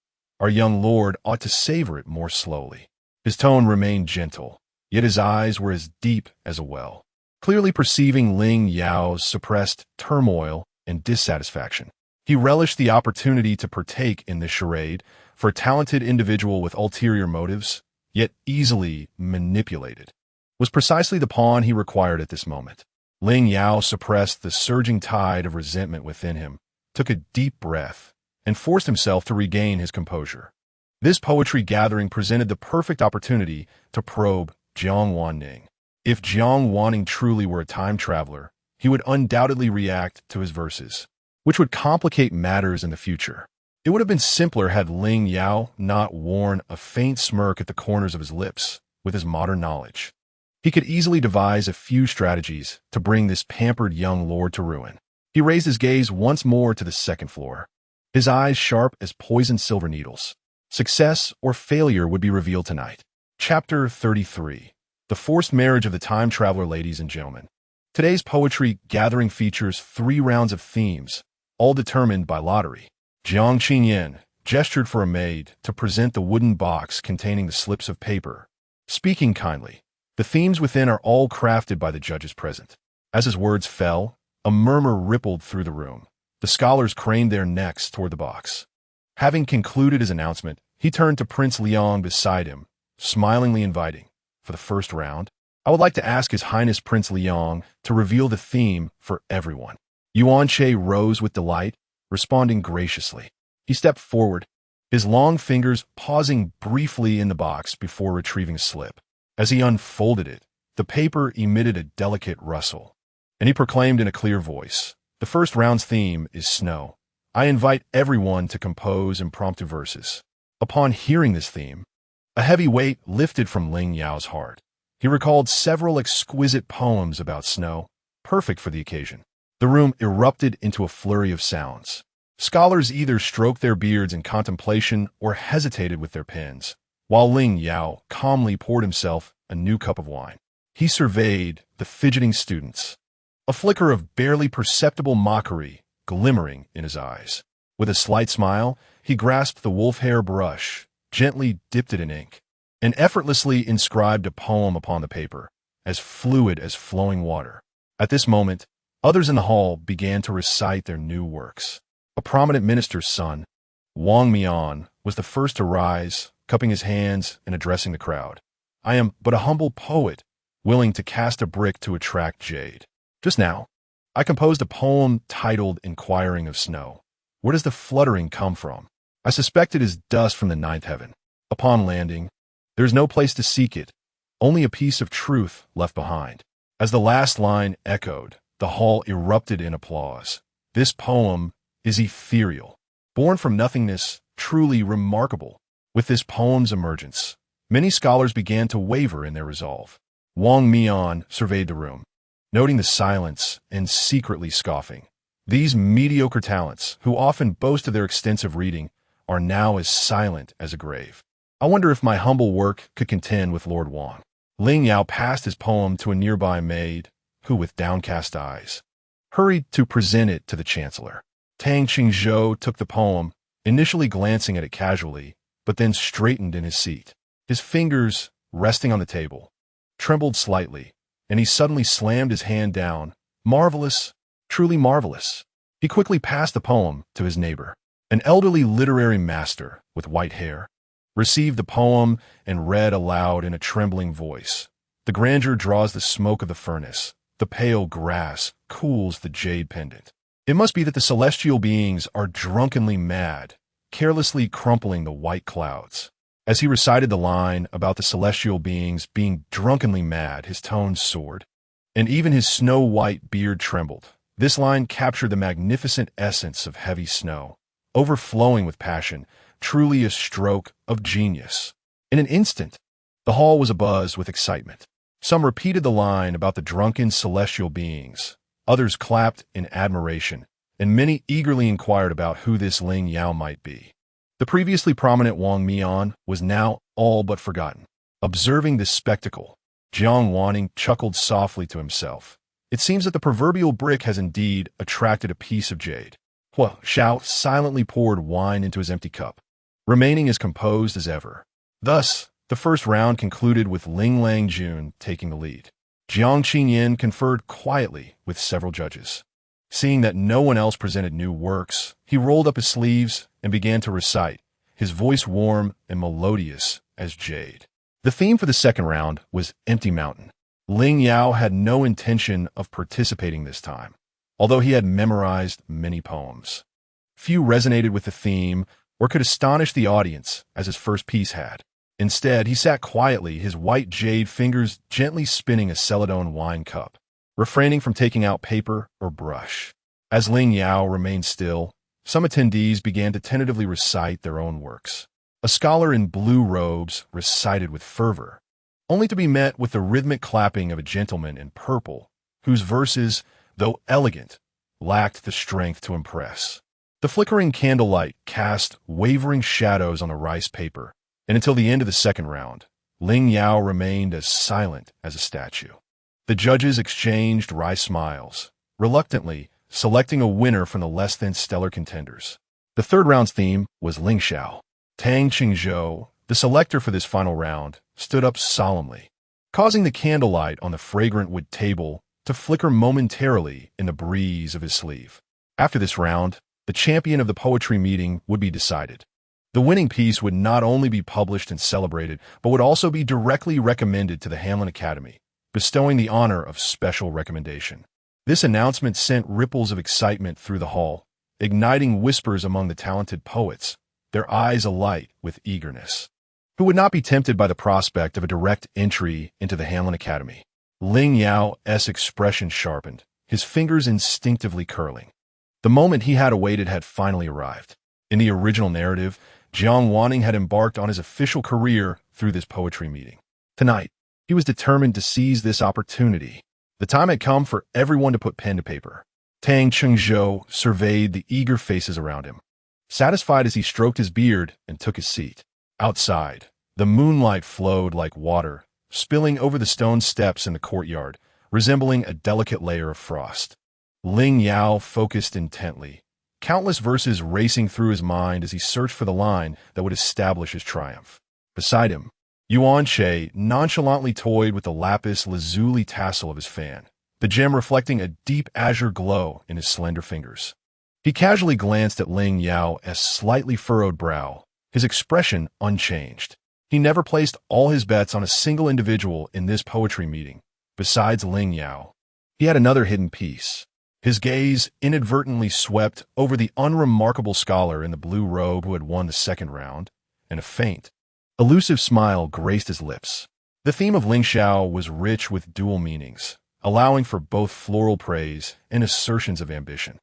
Our young lord ought to savor it more slowly." His tone remained gentle, yet his eyes were as deep as a well, clearly perceiving Ling Yao's suppressed turmoil and dissatisfaction. He relished the opportunity to partake in this charade for a talented individual with ulterior motives, yet easily manipulated, was precisely the pawn he required at this moment. Ling Yao suppressed the surging tide of resentment within him, took a deep breath, and forced himself to regain his composure. This poetry gathering presented the perfect opportunity to probe Jiang Wan Ning. If Jiang Wan Ning truly were a time traveler, he would undoubtedly react to his verses, which would complicate matters in the future. It would have been simpler had Ling Yao not worn a faint smirk at the corners of his lips with his modern knowledge. He could easily devise a few strategies to bring this pampered young lord to ruin. He raised his gaze once more to the second floor, his eyes sharp as poisoned silver needles. Success or failure would be revealed tonight. Chapter 33. The Forced Marriage of the Time Traveler. Ladies and gentlemen, today's poetry gathering features 3 rounds of themes, all determined by lottery. Jiang Qingyan gestured for a maid to present the wooden box containing the slips of paper, speaking kindly. The themes within are all crafted by the judges present. As his words fell, a murmur rippled through the room. The scholars craned their necks toward the box. Having concluded his announcement, he turned to Prince Liang beside him, smilingly inviting, "For the first round, I would like to ask His Highness Prince Liang to reveal the theme for everyone." Yuan Che rose with delight, responding graciously. He stepped forward, his long fingers pausing briefly in the box before retrieving a slip. As he unfolded it, the paper emitted a delicate rustle, and he proclaimed in a clear voice, "The first round's theme is snow. I invite everyone to compose impromptu verses." Upon hearing this theme, a heavy weight lifted from Ling Yao's heart. He recalled several exquisite poems about snow, perfect for the occasion. The room erupted into a flurry of sounds. Scholars either stroked their beards in contemplation or hesitated with their pens, while Ling Yao calmly poured himself a new cup of wine. He surveyed the fidgeting students, a flicker of barely perceptible mockery glimmering in his eyes. With a slight smile, he grasped the wolf-hair brush, gently dipped it in ink, and effortlessly inscribed a poem upon the paper, as fluid as flowing water. At this moment, others in the hall began to recite their new works. A prominent minister's son, Wang Mian, was the first to rise, cupping his hands and addressing the crowd. "I am but a humble poet, willing to cast a brick to attract jade. Just now, I composed a poem titled Inquiring of Snow. Where does the fluttering come from? I suspect it is dust from the ninth heaven. Upon landing, there is no place to seek it, only a piece of truth left behind." As the last line echoed, the hall erupted in applause. This poem is ethereal, born from nothingness, truly remarkable. With this poem's emergence, many scholars began to waver in their resolve. Wang Mian surveyed the room, noting the silence and secretly scoffing. These mediocre talents, who often boast of their extensive reading, are now as silent as a grave. I wonder if my humble work could contend with Lord Wang. Ling Yao passed his poem to a nearby maid, who, with downcast eyes, hurried to present it to the chancellor. Tang Qingzhou took the poem, initially glancing at it casually, but then straightened in his seat. His fingers, resting on the table, trembled slightly, and he suddenly slammed his hand down. "Marvelous, truly marvelous." He quickly passed the poem to his neighbor. An elderly literary master with white hair received the poem and read aloud in a trembling voice. "The grandeur draws the smoke of the furnace. The pale grass cools the jade pendant. It must be that the celestial beings are drunkenly mad, carelessly crumpling the white clouds." As he recited the line about the celestial beings being drunkenly mad, his tones soared, and even his snow-white beard trembled. This line captured the magnificent essence of heavy snow, overflowing with passion, truly a stroke of genius. In an instant, the hall was abuzz with excitement. Some repeated the line about the drunken celestial beings. Others clapped in admiration, and many eagerly inquired about who this Ling Yao might be. The previously prominent Wang Mian was now all but forgotten. Observing this spectacle, Jiang Wan Ning chuckled softly to himself. It seems that the proverbial brick has indeed attracted a piece of jade. Huo Xiao silently poured wine into his empty cup, remaining as composed as ever. Thus, the first round concluded with Ling Lang Jun taking the lead. Jiang Qingyan conferred quietly with several judges. Seeing that no one else presented new works, he rolled up his sleeves and began to recite, his voice warm and melodious as jade. The theme for the second round was Empty Mountain. Ling Yao had no intention of participating this time, although he had memorized many poems. Few resonated with the theme or could astonish the audience as his first piece had. Instead, he sat quietly, his white jade fingers gently spinning a celadone wine cup, refraining from taking out paper or brush. As Ling Yao remained still, some attendees began to tentatively recite their own works. A scholar in blue robes recited with fervor, only to be met with the rhythmic clapping of a gentleman in purple, whose verses, though elegant, lacked the strength to impress. The flickering candlelight cast wavering shadows on the rice paper, and until the end of the second round, Ling Yao remained as silent as a statue. The judges exchanged wry smiles, reluctantly selecting a winner from the less than stellar contenders. The third round's theme was Ling Xiao. Tang Qingzhou, the selector for this final round, stood up solemnly, causing the candlelight on the fragrant wood table to flicker momentarily in the breeze of his sleeve. After this round, the champion of the poetry meeting would be decided. The winning piece would not only be published and celebrated, but would also be directly recommended to the Hamlin Academy, bestowing the honor of special recommendation. This announcement sent ripples of excitement through the hall, igniting whispers among the talented poets, their eyes alight with eagerness. Who would not be tempted by the prospect of a direct entry into the Hamlin Academy? Ling Yao's expression sharpened, his fingers instinctively curling. The moment he had awaited had finally arrived. In the original narrative, Jiang Wan Ning had embarked on his official career through this poetry meeting. Tonight, he was determined to seize this opportunity. The time had come for everyone to put pen to paper. Tang Qingzhou surveyed the eager faces around him, satisfied as he stroked his beard and took his seat. Outside, the moonlight flowed like water, spilling over the stone steps in the courtyard, resembling a delicate layer of frost. Ling Yao focused intently, countless verses racing through his mind as he searched for the line that would establish his triumph. Beside him, Yuan Che nonchalantly toyed with the lapis lazuli tassel of his fan, the gem reflecting a deep azure glow in his slender fingers. He casually glanced at Ling Yao's slightly furrowed brow, his expression unchanged. He never placed all his bets on a single individual in this poetry meeting, besides Ling Yao. He had another hidden piece. His gaze inadvertently swept over the unremarkable scholar in the blue robe who had won the second round, and a faint, elusive smile graced his lips. The theme of Ling Xiao was rich with dual meanings, allowing for both floral praise and assertions of ambition.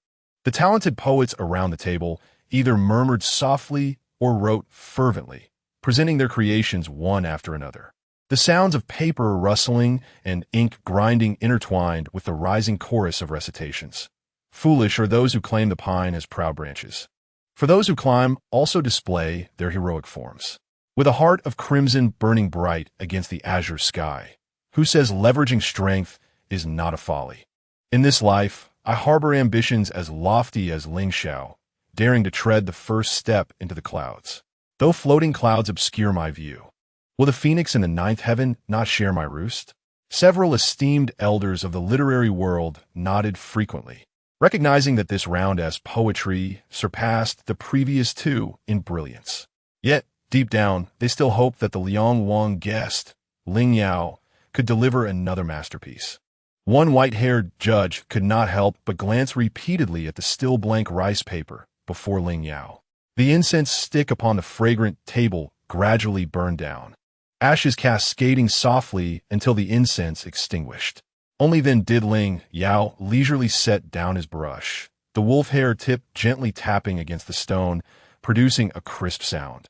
The talented poets around the table either murmured softly or wrote fervently, presenting their creations one after another. The sounds of paper rustling and ink grinding intertwined with the rising chorus of recitations. Foolish are those who claim the pine as proud branches, for those who climb also display their heroic forms. With a heart of crimson burning bright against the azure sky, who says leveraging strength is not a folly? In this life, I harbor ambitions as lofty as Ling Xiao, daring to tread the first step into the clouds. Though floating clouds obscure my view, will the phoenix in the ninth heaven not share my roost? Several esteemed elders of the literary world nodded frequently, recognizing that this round as poetry surpassed the previous two in brilliance. Yet, deep down, they still hoped that the Liang Wang guest, Ling Yao, could deliver another masterpiece. One white-haired judge could not help but glance repeatedly at the still blank rice paper before Ling Yao. The incense stick upon the fragrant table gradually burned down, ashes cascading softly until the incense extinguished. Only then did Ling Yao leisurely set down his brush, the wolf hair tip gently tapping against the stone, producing a crisp sound.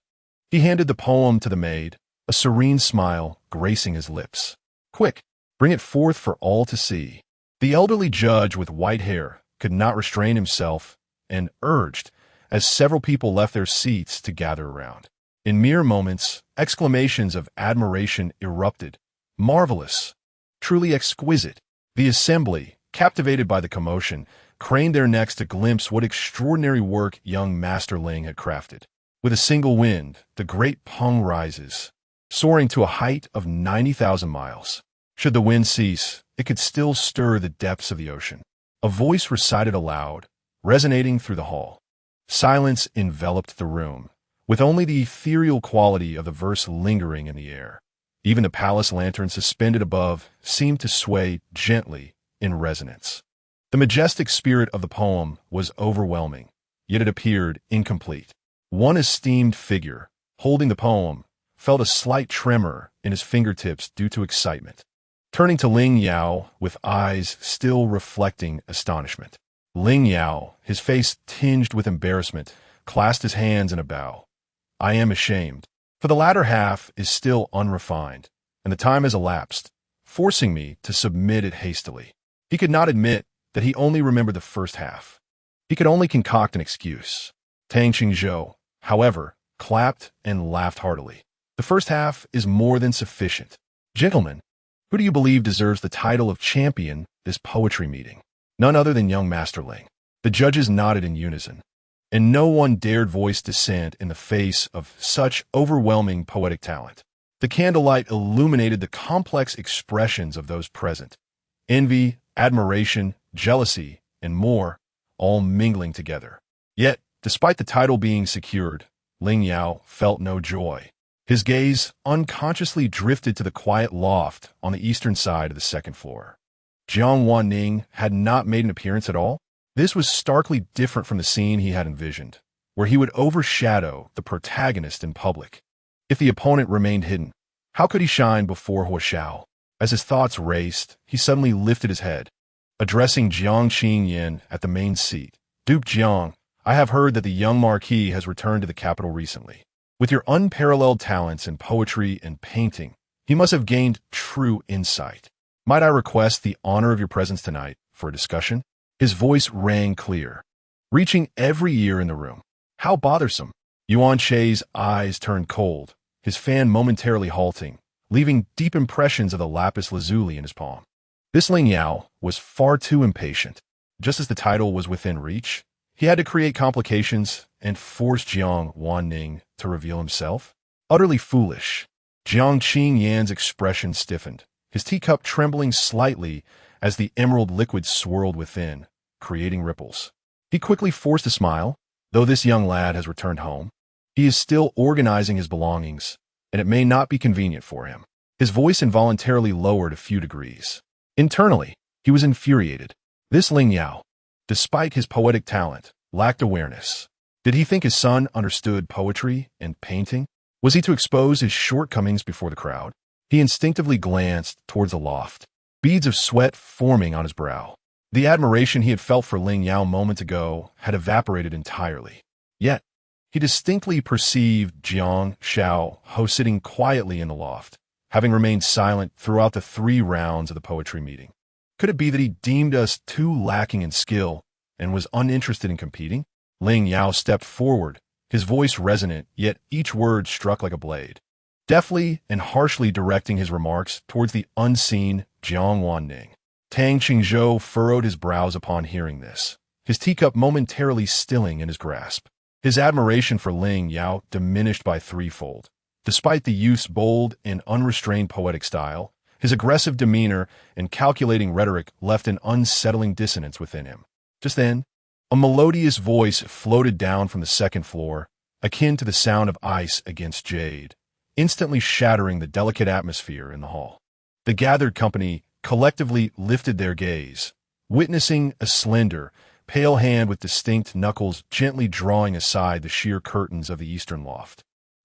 He handed the poem to the maid, a serene smile gracing his lips. "Quick, bring it forth for all to see." The elderly judge with white hair could not restrain himself and urged, as several people left their seats to gather around. In mere moments, exclamations of admiration erupted. Marvelous! Truly exquisite! The assembly, captivated by the commotion, craned their necks to glimpse what extraordinary work young Master Ling had crafted. With a single wind, the great Peng rises, soaring to a height of 90,000 miles. Should the wind cease, it could still stir the depths of the ocean. A voice recited aloud, resonating through the hall. Silence enveloped the room, with only the ethereal quality of the verse lingering in the air. Even the palace lantern suspended above seemed to sway gently in resonance. The majestic spirit of the poem was overwhelming, yet it appeared incomplete. One esteemed figure, holding the poem, felt a slight tremor in his fingertips due to excitement. Turning to Ling Yao with eyes still reflecting astonishment. Ling Yao, his face tinged with embarrassment, clasped his hands in a bow. I am ashamed, for the latter half is still unrefined, and the time has elapsed, forcing me to submit it hastily. He could not admit that he only remembered the first half. He could only concoct an excuse. Tang Qingzhou, however, clapped and laughed heartily. The first half is more than sufficient. Gentlemen, who do you believe deserves the title of champion this poetry meeting? None other than young Master Ling. The judges nodded in unison, and no one dared voice dissent in the face of such overwhelming poetic talent. The candlelight illuminated the complex expressions of those present. Envy, admiration, jealousy, and more, all mingling together. Yet, despite the title being secured, Ling Yao felt no joy. His gaze unconsciously drifted to the quiet loft on the eastern side of the second floor. Jiang Wan Ning had not made an appearance at all. This was starkly different from the scene he had envisioned, where he would overshadow the protagonist in public. If the opponent remained hidden, how could he shine before Huoshao? As his thoughts raced, he suddenly lifted his head, addressing Jiang Qingyan at the main seat. Duke Jiang, I have heard that the young Marquis has returned to the capital recently. With your unparalleled talents in poetry and painting, he must have gained true insight. Might I request the honor of your presence tonight for a discussion? His voice rang clear, reaching every ear in the room. How bothersome! Yuan Che's eyes turned cold, his fan momentarily halting, leaving deep impressions of the lapis lazuli in his palm. This Ling Yao was far too impatient. Just as the title was within reach, he had to create complications and force Jiang Wan Ning to reveal himself. Utterly foolish. Jiang Qingyan's expression stiffened, his teacup trembling slightly as the emerald liquid swirled within, creating ripples. He quickly forced a smile. Though this young lad has returned home, he is still organizing his belongings, and it may not be convenient for him. His voice involuntarily lowered a few degrees. Internally, he was infuriated. This Ling Yao, despite his poetic talent, lacked awareness. Did he think his son understood poetry and painting? Was he to expose his shortcomings before the crowd? He instinctively glanced towards the loft, beads of sweat forming on his brow. The admiration he had felt for Ling Yao moments ago had evaporated entirely. Yet, he distinctly perceived Jiang Shao sitting quietly in the loft, having remained silent throughout the 3 rounds of the poetry meeting. Could it be that he deemed us too lacking in skill and was uninterested in competing? Ling Yao stepped forward, his voice resonant, yet each word struck like a blade, deftly and harshly directing his remarks towards the unseen Jiang Wan Ning. Tang Qingzhou furrowed his brows upon hearing this, his teacup momentarily stilling in his grasp. His admiration for Ling Yao diminished by threefold. Despite the youth's bold and unrestrained poetic style, his aggressive demeanor and calculating rhetoric left an unsettling dissonance within him. Just then, a melodious voice floated down from the second floor, akin to the sound of ice against jade, instantly shattering the delicate atmosphere in the hall. The gathered company collectively lifted their gaze, witnessing a slender, pale hand with distinct knuckles gently drawing aside the sheer curtains of the eastern loft.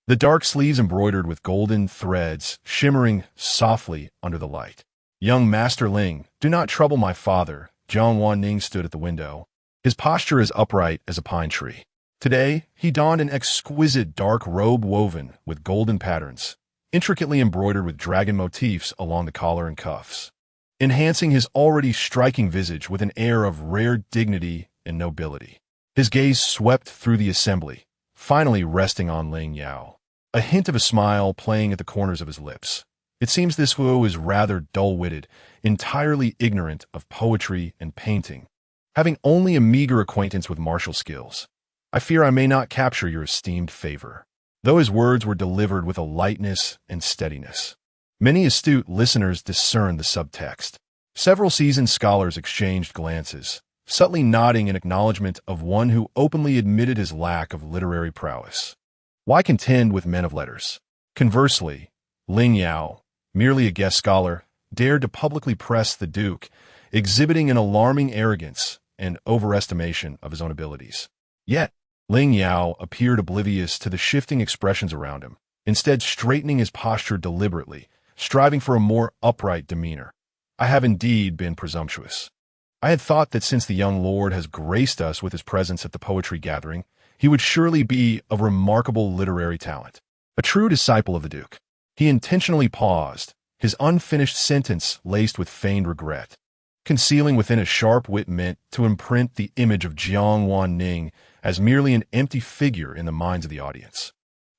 The dark sleeves embroidered with golden threads shimmering softly under the light. Young Master Ling, do not trouble my father. Jiang Wan Ning stood at the window, his posture as upright as a pine tree. Today, he donned an exquisite dark robe woven with golden patterns, intricately embroidered with dragon motifs along the collar and cuffs. enhancing his already striking visage with an air of rare dignity and nobility. His gaze swept through the assembly, finally resting on Ling Yao, a hint of a smile playing at the corners of his lips. It seems this foe is rather dull-witted, entirely ignorant of poetry and painting, having only a meager acquaintance with martial skills. I fear I may not capture your esteemed favor. Though his words were delivered with a lightness and steadiness, many astute listeners discerned the subtext. Several seasoned scholars exchanged glances, subtly nodding in acknowledgement of one who openly admitted his lack of literary prowess. Why contend with men of letters? Conversely, Ling Yao, merely a guest scholar, dared to publicly press the Duke, exhibiting an alarming arrogance and overestimation of his own abilities. Yet, Ling Yao appeared oblivious to the shifting expressions around him, instead straightening his posture deliberately, striving for a more upright demeanor. I have indeed been presumptuous. I had thought that since the young lord has graced us with his presence at the poetry gathering, he would surely be of remarkable literary talent. A true disciple of the Duke. He intentionally paused, his unfinished sentence laced with feigned regret, concealing within a sharp wit meant to imprint the image of Jiang Wan Ning as merely an empty figure in the minds of the audience.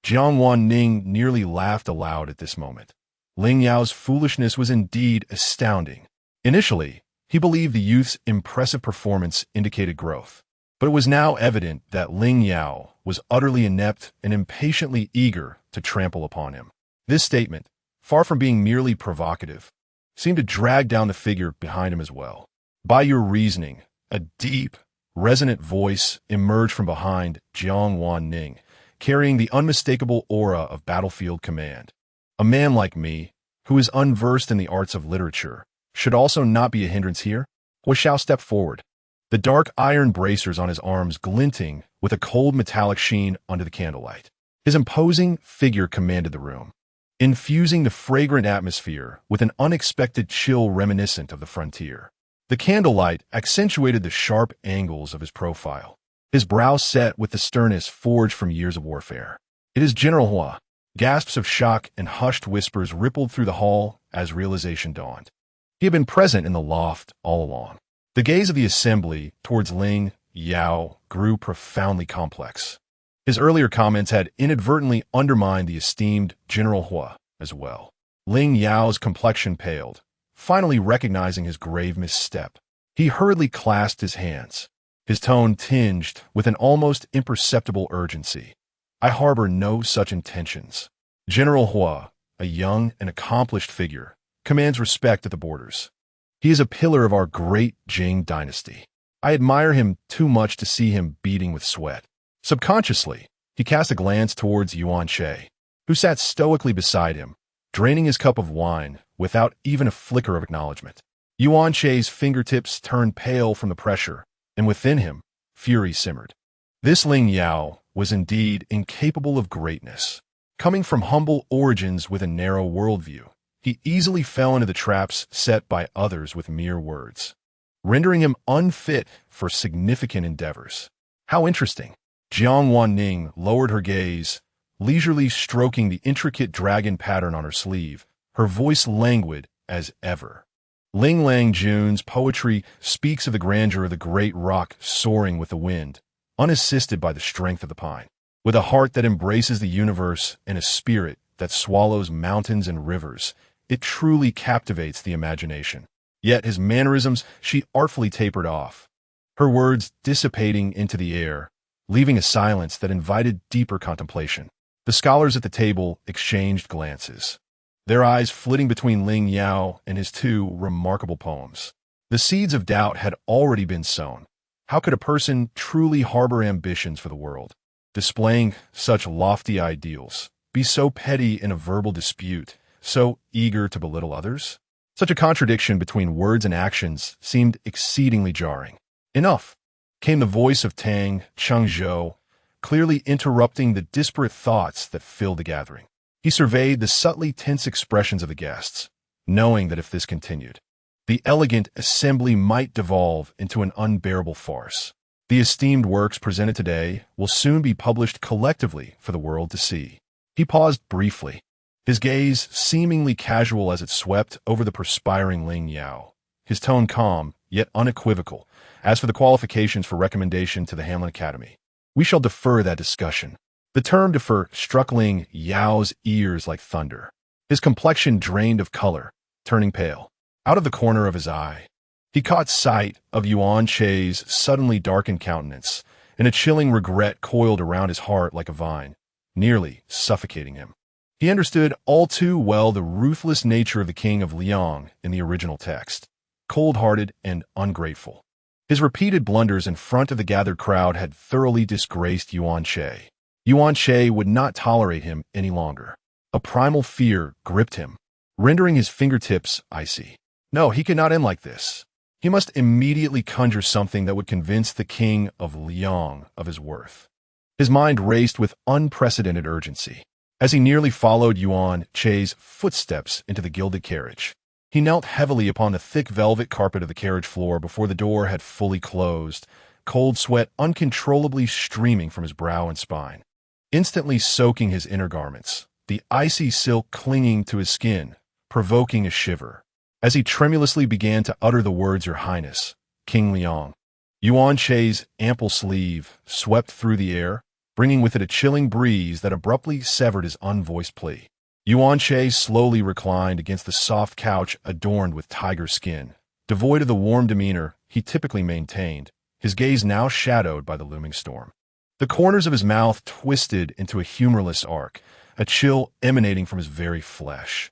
Jiang Wan Ning nearly laughed aloud at this moment. Ling Yao's foolishness was indeed astounding. Initially, he believed the youth's impressive performance indicated growth, but it was now evident that Ling Yao was utterly inept and impatiently eager to trample upon him. This statement, far from being merely provocative, seemed to drag down the figure behind him as well. By your reasoning, a deep, resonant voice emerged from behind Jiang Wan Ning, carrying the unmistakable aura of battlefield command. A man like me, who is unversed in the arts of literature, should also not be a hindrance here. Hui Xiao stepped forward, the dark iron bracers on his arms glinting with a cold metallic sheen under the candlelight. His imposing figure commanded the room, infusing the fragrant atmosphere with an unexpected chill reminiscent of the frontier. The candlelight accentuated the sharp angles of his profile, his brow set with the sternness forged from years of warfare. "It is General Hua." Gasps of shock and hushed whispers rippled through the hall as realization dawned. He had been present in the loft all along. The gaze of the assembly towards Ling Yao grew profoundly complex. His earlier comments had inadvertently undermined the esteemed General Hua as well. Ling Yao's complexion paled, finally recognizing his grave misstep. He hurriedly clasped his hands, his tone tinged with an almost imperceptible urgency. "I harbor no such intentions. General Hua, a young and accomplished figure, commands respect at the borders. He is a pillar of our great Jing dynasty. I admire him too much to see him beading with sweat." Subconsciously, he cast a glance towards Yuan Shay, who sat stoically beside him, draining his cup of wine without even a flicker of acknowledgement. Yuan Shay's fingertips turned pale from the pressure, and within him, fury simmered. This Ling Yao was indeed incapable of greatness. Coming from humble origins with a narrow worldview, he easily fell into the traps set by others with mere words, rendering him unfit for significant endeavors. How interesting. Jiang Wan Ning lowered her gaze, leisurely stroking the intricate dragon pattern on her sleeve, her voice languid as ever. Ling Lang Jun's poetry speaks of the grandeur of the great rock soaring with the wind, unassisted by the strength of the pine. With a heart that embraces the universe and a spirit that swallows mountains and rivers, it truly captivates the imagination. Yet his mannerisms she artfully tapered off, her words dissipating into the air, leaving a silence that invited deeper contemplation. The scholars at the table exchanged glances, their eyes flitting between Ling Yao and his two remarkable poems. The seeds of doubt had already been sown. How could a person truly harbor ambitions for the world, displaying such lofty ideals, be so petty in a verbal dispute, so eager to belittle others? Such a contradiction between words and actions seemed exceedingly jarring. "Enough," came the voice of Tang Chengzhou, clearly interrupting the disparate thoughts that filled the gathering. He surveyed the subtly tense expressions of the guests, knowing that if this continued, the elegant assembly might devolve into an unbearable farce. The esteemed works presented today will soon be published collectively for the world to see. He paused briefly, his gaze seemingly casual as it swept over the perspiring Ling Yao, his tone calm, yet unequivocal. As for the qualifications for recommendation to the Hamlin Academy, we shall defer that discussion. The term defer struck Ling Yao's ears like thunder. His complexion drained of color, turning pale. Out of the corner of his eye, he caught sight of Yuan Che's suddenly darkened countenance, and a chilling regret coiled around his heart like a vine, nearly suffocating him. He understood all too well the ruthless nature of the king of Liang in the original text, cold-hearted and ungrateful. His repeated blunders in front of the gathered crowd had thoroughly disgraced Yuan Che. Yuan Che would not tolerate him any longer. A primal fear gripped him, rendering his fingertips icy. No, he could not end like this. He must immediately conjure something that would convince the king of Liang of his worth. His mind raced with unprecedented urgency. As he nearly followed Yuan Che's footsteps into the gilded carriage, he knelt heavily upon the thick velvet carpet of the carriage floor before the door had fully closed, cold sweat uncontrollably streaming from his brow and spine, instantly soaking his inner garments, the icy silk clinging to his skin, provoking a shiver. As he tremulously began to utter the words, "Your Highness, King Liang," Yuan Che's ample sleeve swept through the air, bringing with it a chilling breeze that abruptly severed his unvoiced plea. Yuan Che slowly reclined against the soft couch adorned with tiger skin, devoid of the warm demeanor he typically maintained, his gaze now shadowed by the looming storm. The corners of his mouth twisted into a humorless arc, a chill emanating from his very flesh.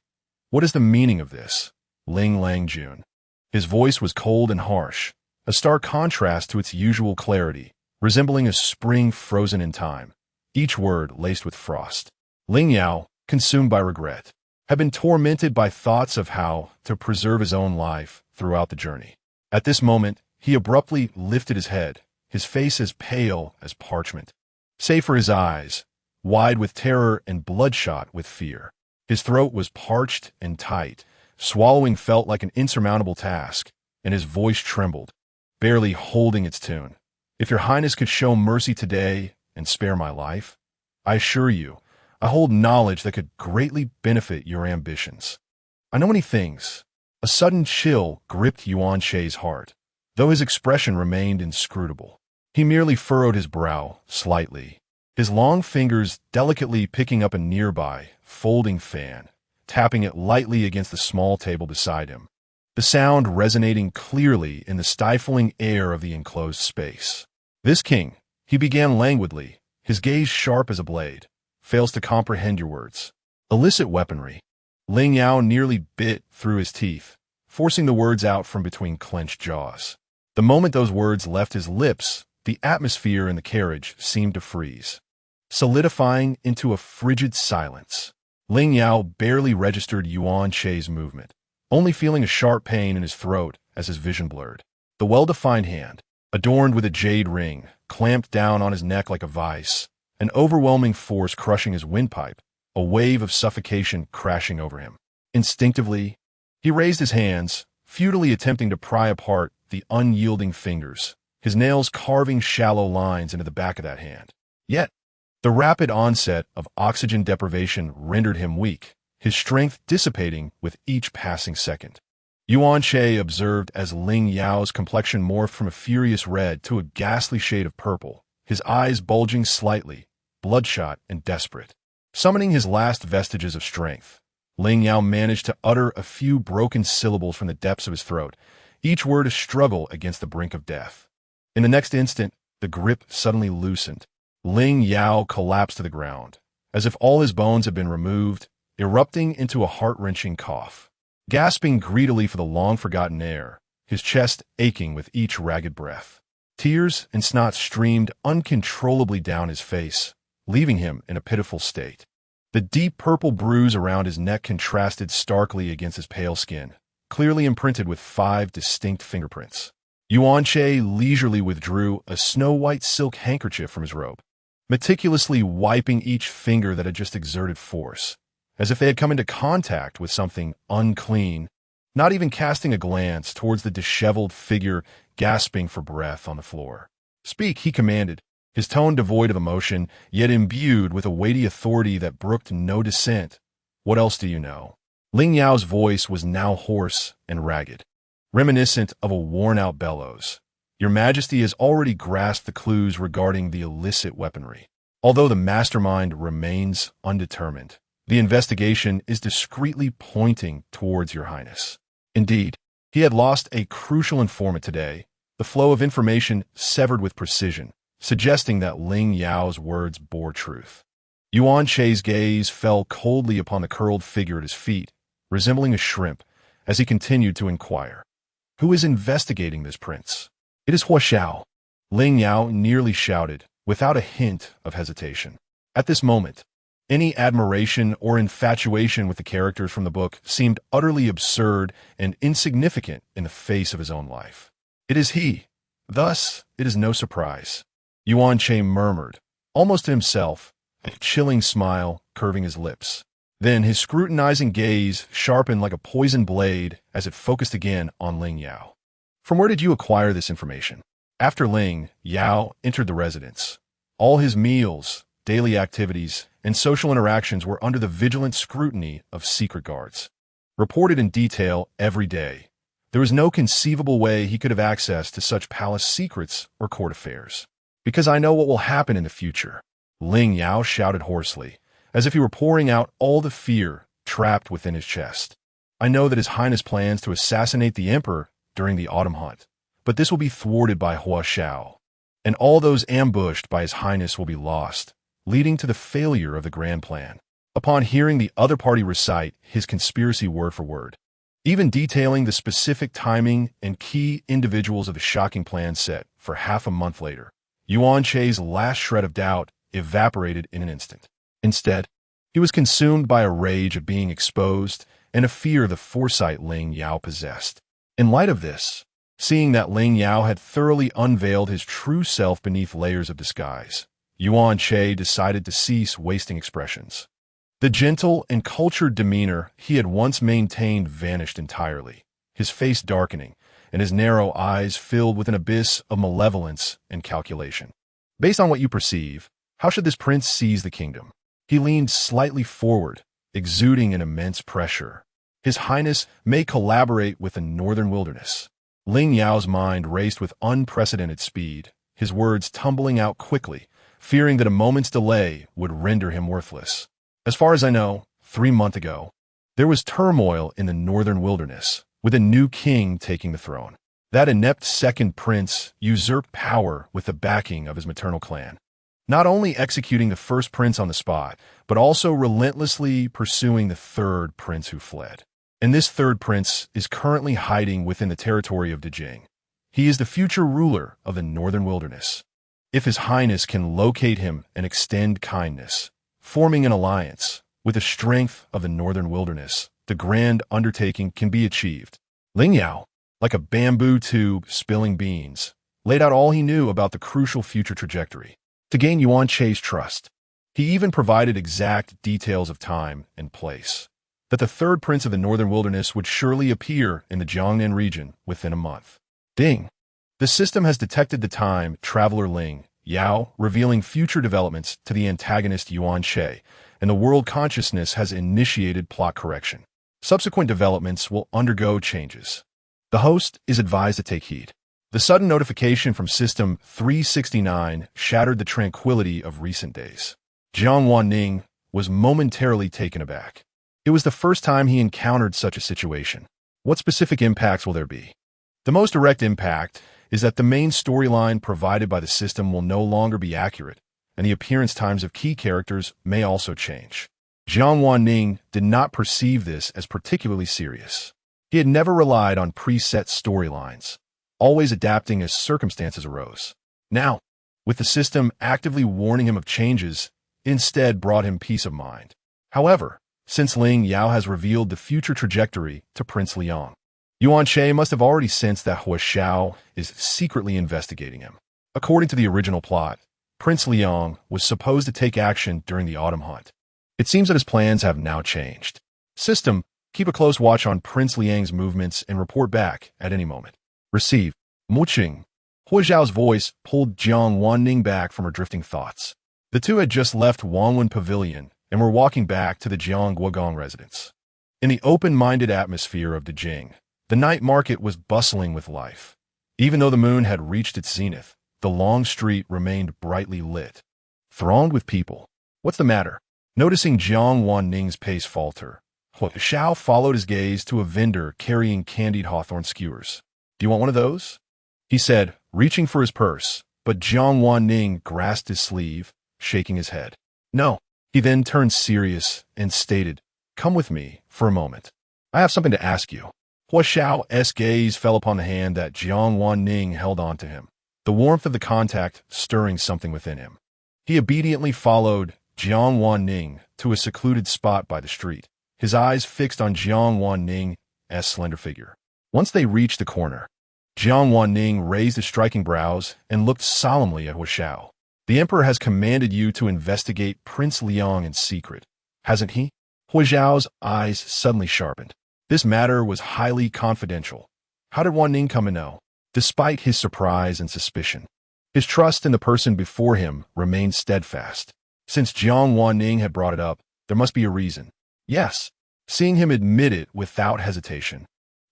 What is the meaning of this? Ling Lang Jun. His voice was cold and harsh, a stark contrast to its usual clarity, resembling a spring frozen in time, each word laced with frost. Ling Yao, consumed by regret, had been tormented by thoughts of how to preserve his own life throughout the journey. At this moment, he abruptly lifted his head, his face as pale as parchment, save for his eyes, wide with terror and bloodshot with fear. His throat was parched and tight, swallowing felt like an insurmountable task, and his voice trembled, barely holding its tune. "If your Highness could show mercy today and spare my life, I assure you, I hold knowledge that could greatly benefit your ambitions." I know many things. A sudden chill gripped Yuan Che's heart, though his expression remained inscrutable. He merely furrowed his brow slightly, his long fingers delicately picking up a nearby, folding fan, tapping it lightly against the small table beside him, the sound resonating clearly in the stifling air of the enclosed space. "This king," he began languidly, his gaze sharp as a blade, "fails to comprehend your words. Illicit weaponry." Ling Yao nearly bit through his teeth, forcing the words out from between clenched jaws. The moment those words left his lips, the atmosphere in the carriage seemed to freeze, solidifying into a frigid silence. Ling Yao barely registered Yuan Che's movement, only feeling a sharp pain in his throat as his vision blurred. The well-defined hand, adorned with a jade ring, clamped down on his neck like a vice, an overwhelming force crushing his windpipe, a wave of suffocation crashing over him. Instinctively, he raised his hands, futilely attempting to pry apart the unyielding fingers, his nails carving shallow lines into the back of that hand. Yet, the rapid onset of oxygen deprivation rendered him weak, his strength dissipating with each passing second. Yuan Che observed as Ling Yao's complexion morphed from a furious red to a ghastly shade of purple, his eyes bulging slightly, bloodshot and desperate. Summoning his last vestiges of strength, Ling Yao managed to utter a few broken syllables from the depths of his throat, each word a struggle against the brink of death. In the next instant, the grip suddenly loosened. Ling Yao collapsed to the ground, as if all his bones had been removed, erupting into a heart-wrenching cough. Gasping greedily for the long-forgotten air, his chest aching with each ragged breath. Tears and snot streamed uncontrollably down his face, leaving him in a pitiful state. The deep purple bruise around his neck contrasted starkly against his pale skin, clearly imprinted with 5 distinct fingerprints. Yuan Che leisurely withdrew a snow-white silk handkerchief from his robe, meticulously wiping each finger that had just exerted force, as if they had come into contact with something unclean, not even casting a glance towards the disheveled figure gasping for breath on the floor. "Speak," he commanded, his tone devoid of emotion, yet imbued with a weighty authority that brooked no dissent. What else do you know? Ling Yao's voice was now hoarse and ragged, reminiscent of a worn-out bellows. Your Majesty has already grasped the clues regarding the illicit weaponry. Although the mastermind remains undetermined, the investigation is discreetly pointing towards Your Highness. Indeed, he had lost a crucial informant today, the flow of information severed with precision, suggesting that Ling Yao's words bore truth. Yuan Che's gaze fell coldly upon the curled figure at his feet, resembling a shrimp, as he continued to inquire. Who is investigating this prince? It is Hua Xiao. Ling Yao nearly shouted, without a hint of hesitation. At this moment, any admiration or infatuation with the characters from the book seemed utterly absurd and insignificant in the face of his own life. It is he. Thus, it is no surprise. Yuan Che murmured, almost to himself, a chilling smile curving his lips. Then his scrutinizing gaze sharpened like a poisoned blade as it focused again on Ling Yao. From where did you acquire this information? After Ling, Yao entered the residence. All his meals, daily activities, and social interactions were under the vigilant scrutiny of secret guards. Reported in detail every day, there was no conceivable way he could have access to such palace secrets or court affairs. Because I know what will happen in the future, Ling Yao shouted hoarsely, as if he were pouring out all the fear trapped within his chest. I know that His Highness plans to assassinate the Emperor during the autumn hunt, but this will be thwarted by Hua Xiao, and all those ambushed by His Highness will be lost, leading to the failure of the grand plan. Upon hearing the other party recite his conspiracy word for word, even detailing the specific timing and key individuals of the shocking plan set for half a month later, Yuan Che's last shred of doubt evaporated in an instant. Instead, he was consumed by a rage of being exposed and a fear of the foresight Ling Yao possessed. In light of this, seeing that Ling Yao had thoroughly unveiled his true self beneath layers of disguise, Yuan Che decided to cease wasting expressions. The gentle and cultured demeanor he had once maintained vanished entirely, his face darkening, and his narrow eyes filled with an abyss of malevolence and calculation. Based on what you perceive, how should this prince seize the kingdom? He leaned slightly forward, exuding an immense pressure. His Highness may collaborate with the northern wilderness. Ling Yao's mind raced with unprecedented speed, his words tumbling out quickly, fearing that a moment's delay would render him worthless. As far as I know, 3 months ago, there was turmoil in the northern wilderness, with a new king taking the throne. That inept second prince usurped power with the backing of his maternal clan, not only executing the first prince on the spot, but also relentlessly pursuing the third prince who fled. And this third prince is currently hiding within the territory of Dejing. He is the future ruler of the northern wilderness. If His Highness can locate him and extend kindness, forming an alliance with the strength of the northern wilderness, the grand undertaking can be achieved. Ling Yao, like a bamboo tube spilling beans, laid out all he knew about the crucial future trajectory. To gain Yuan Che's trust, he even provided exact details of time and place, that the third prince of the northern wilderness would surely appear in the Jiangnan region within a month. Ding! The system has detected the time traveler Ling Yao, revealing future developments to the antagonist Yuan Che, and the world consciousness has initiated plot correction. Subsequent developments will undergo changes. The host is advised to take heed. The sudden notification from System 369 shattered the tranquility of recent days. Jiang Wan Ning was momentarily taken aback. It was the first time he encountered such a situation. What specific impacts will there be? The most direct impact is that the main storyline provided by the system will no longer be accurate, and the appearance times of key characters may also change. Jiang Wan Ning did not perceive this as particularly serious. He had never relied on preset storylines, always adapting as circumstances arose. Now, with the system actively warning him of changes, it instead brought him peace of mind. However, since Ling Yao has revealed the future trajectory to Prince Liang, Yuan Che must have already sensed that Hua Xiao is secretly investigating him. According to the original plot, Prince Liang was supposed to take action during the autumn hunt. It seems that his plans have now changed. System, keep a close watch on Prince Liang's movements and report back at any moment. Receive. Muqing. Hua Xiao's voice pulled Jiang Wan Ning back from her drifting thoughts. The two had just left Wanwen Pavilion and were walking back to the Jiang Wan residence. In the open-minded atmosphere of Beijing, the night market was bustling with life. Even though the moon had reached its zenith, the long street remained brightly lit, thronged with people. "What's the matter?" Noticing Jiang Wan Ning's pace falter, Xiao followed his gaze to a vendor carrying candied hawthorn skewers. "Do you want one of those?" he said, reaching for his purse, but Jiang Wan Ning grasped his sleeve, shaking his head. "No." He then turned serious and stated, "Come with me for a moment. I have something to ask you." Hua Xiao's gaze fell upon the hand that Jiang Wan Ning held on to him, the warmth of the contact stirring something within him. He obediently followed Jiang Wan Ning to a secluded spot by the street, his eyes fixed on Jiang Wan Ning's slender figure. Once they reached the corner, Jiang Wan Ning raised his striking brows and looked solemnly at Hua Xiao. "The emperor has commanded you to investigate Prince Liang in secret, hasn't he?" Hua Xiao's eyes suddenly sharpened. This matter was highly confidential. How did Wan Ning come to know? Despite his surprise and suspicion, his trust in the person before him remained steadfast. Since Jiang Wan Ning had brought it up, there must be a reason. Yes, seeing him admit it without hesitation.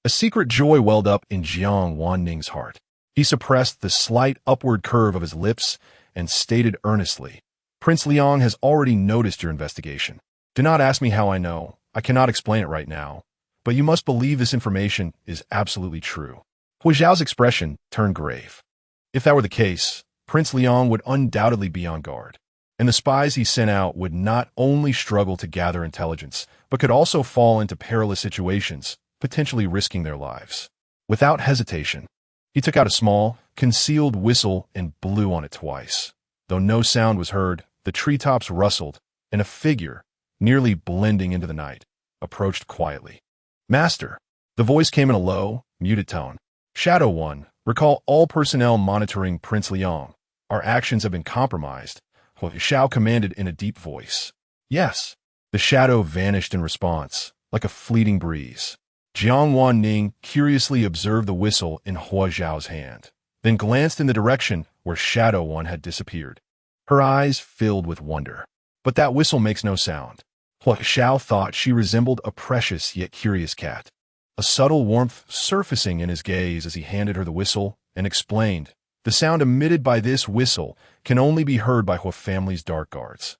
A secret joy welled up in Jiang Wan Ning's heart. He suppressed the slight upward curve of his lips and stated earnestly, "Prince Liang has already noticed your investigation. Do not ask me how I know. I cannot explain it right now. But you must believe this information is absolutely true." Hua Xiao's expression turned grave. If that were the case, Prince Liang would undoubtedly be on guard, and the spies he sent out would not only struggle to gather intelligence, but could also fall into perilous situations, potentially risking their lives. Without hesitation, he took out a small, concealed whistle and blew on it twice. Though no sound was heard, the treetops rustled, and a figure, nearly blending into the night, approached quietly. "Master," the voice came in a low, muted tone. "Shadow One, recall all personnel monitoring Prince Liang. Our actions have been compromised," Hua Xiao commanded in a deep voice. "Yes." The shadow vanished in response, like a fleeting breeze. Jiang Wan Ning curiously observed the whistle in Hua Xiao's hand, then glanced in the direction where Shadow One had disappeared. Her eyes filled with wonder. "But that whistle makes no sound." Hua Xiao thought she resembled a precious yet curious cat, a subtle warmth surfacing in his gaze as he handed her the whistle and explained, "The sound emitted by this whistle can only be heard by Hua family's dark guards.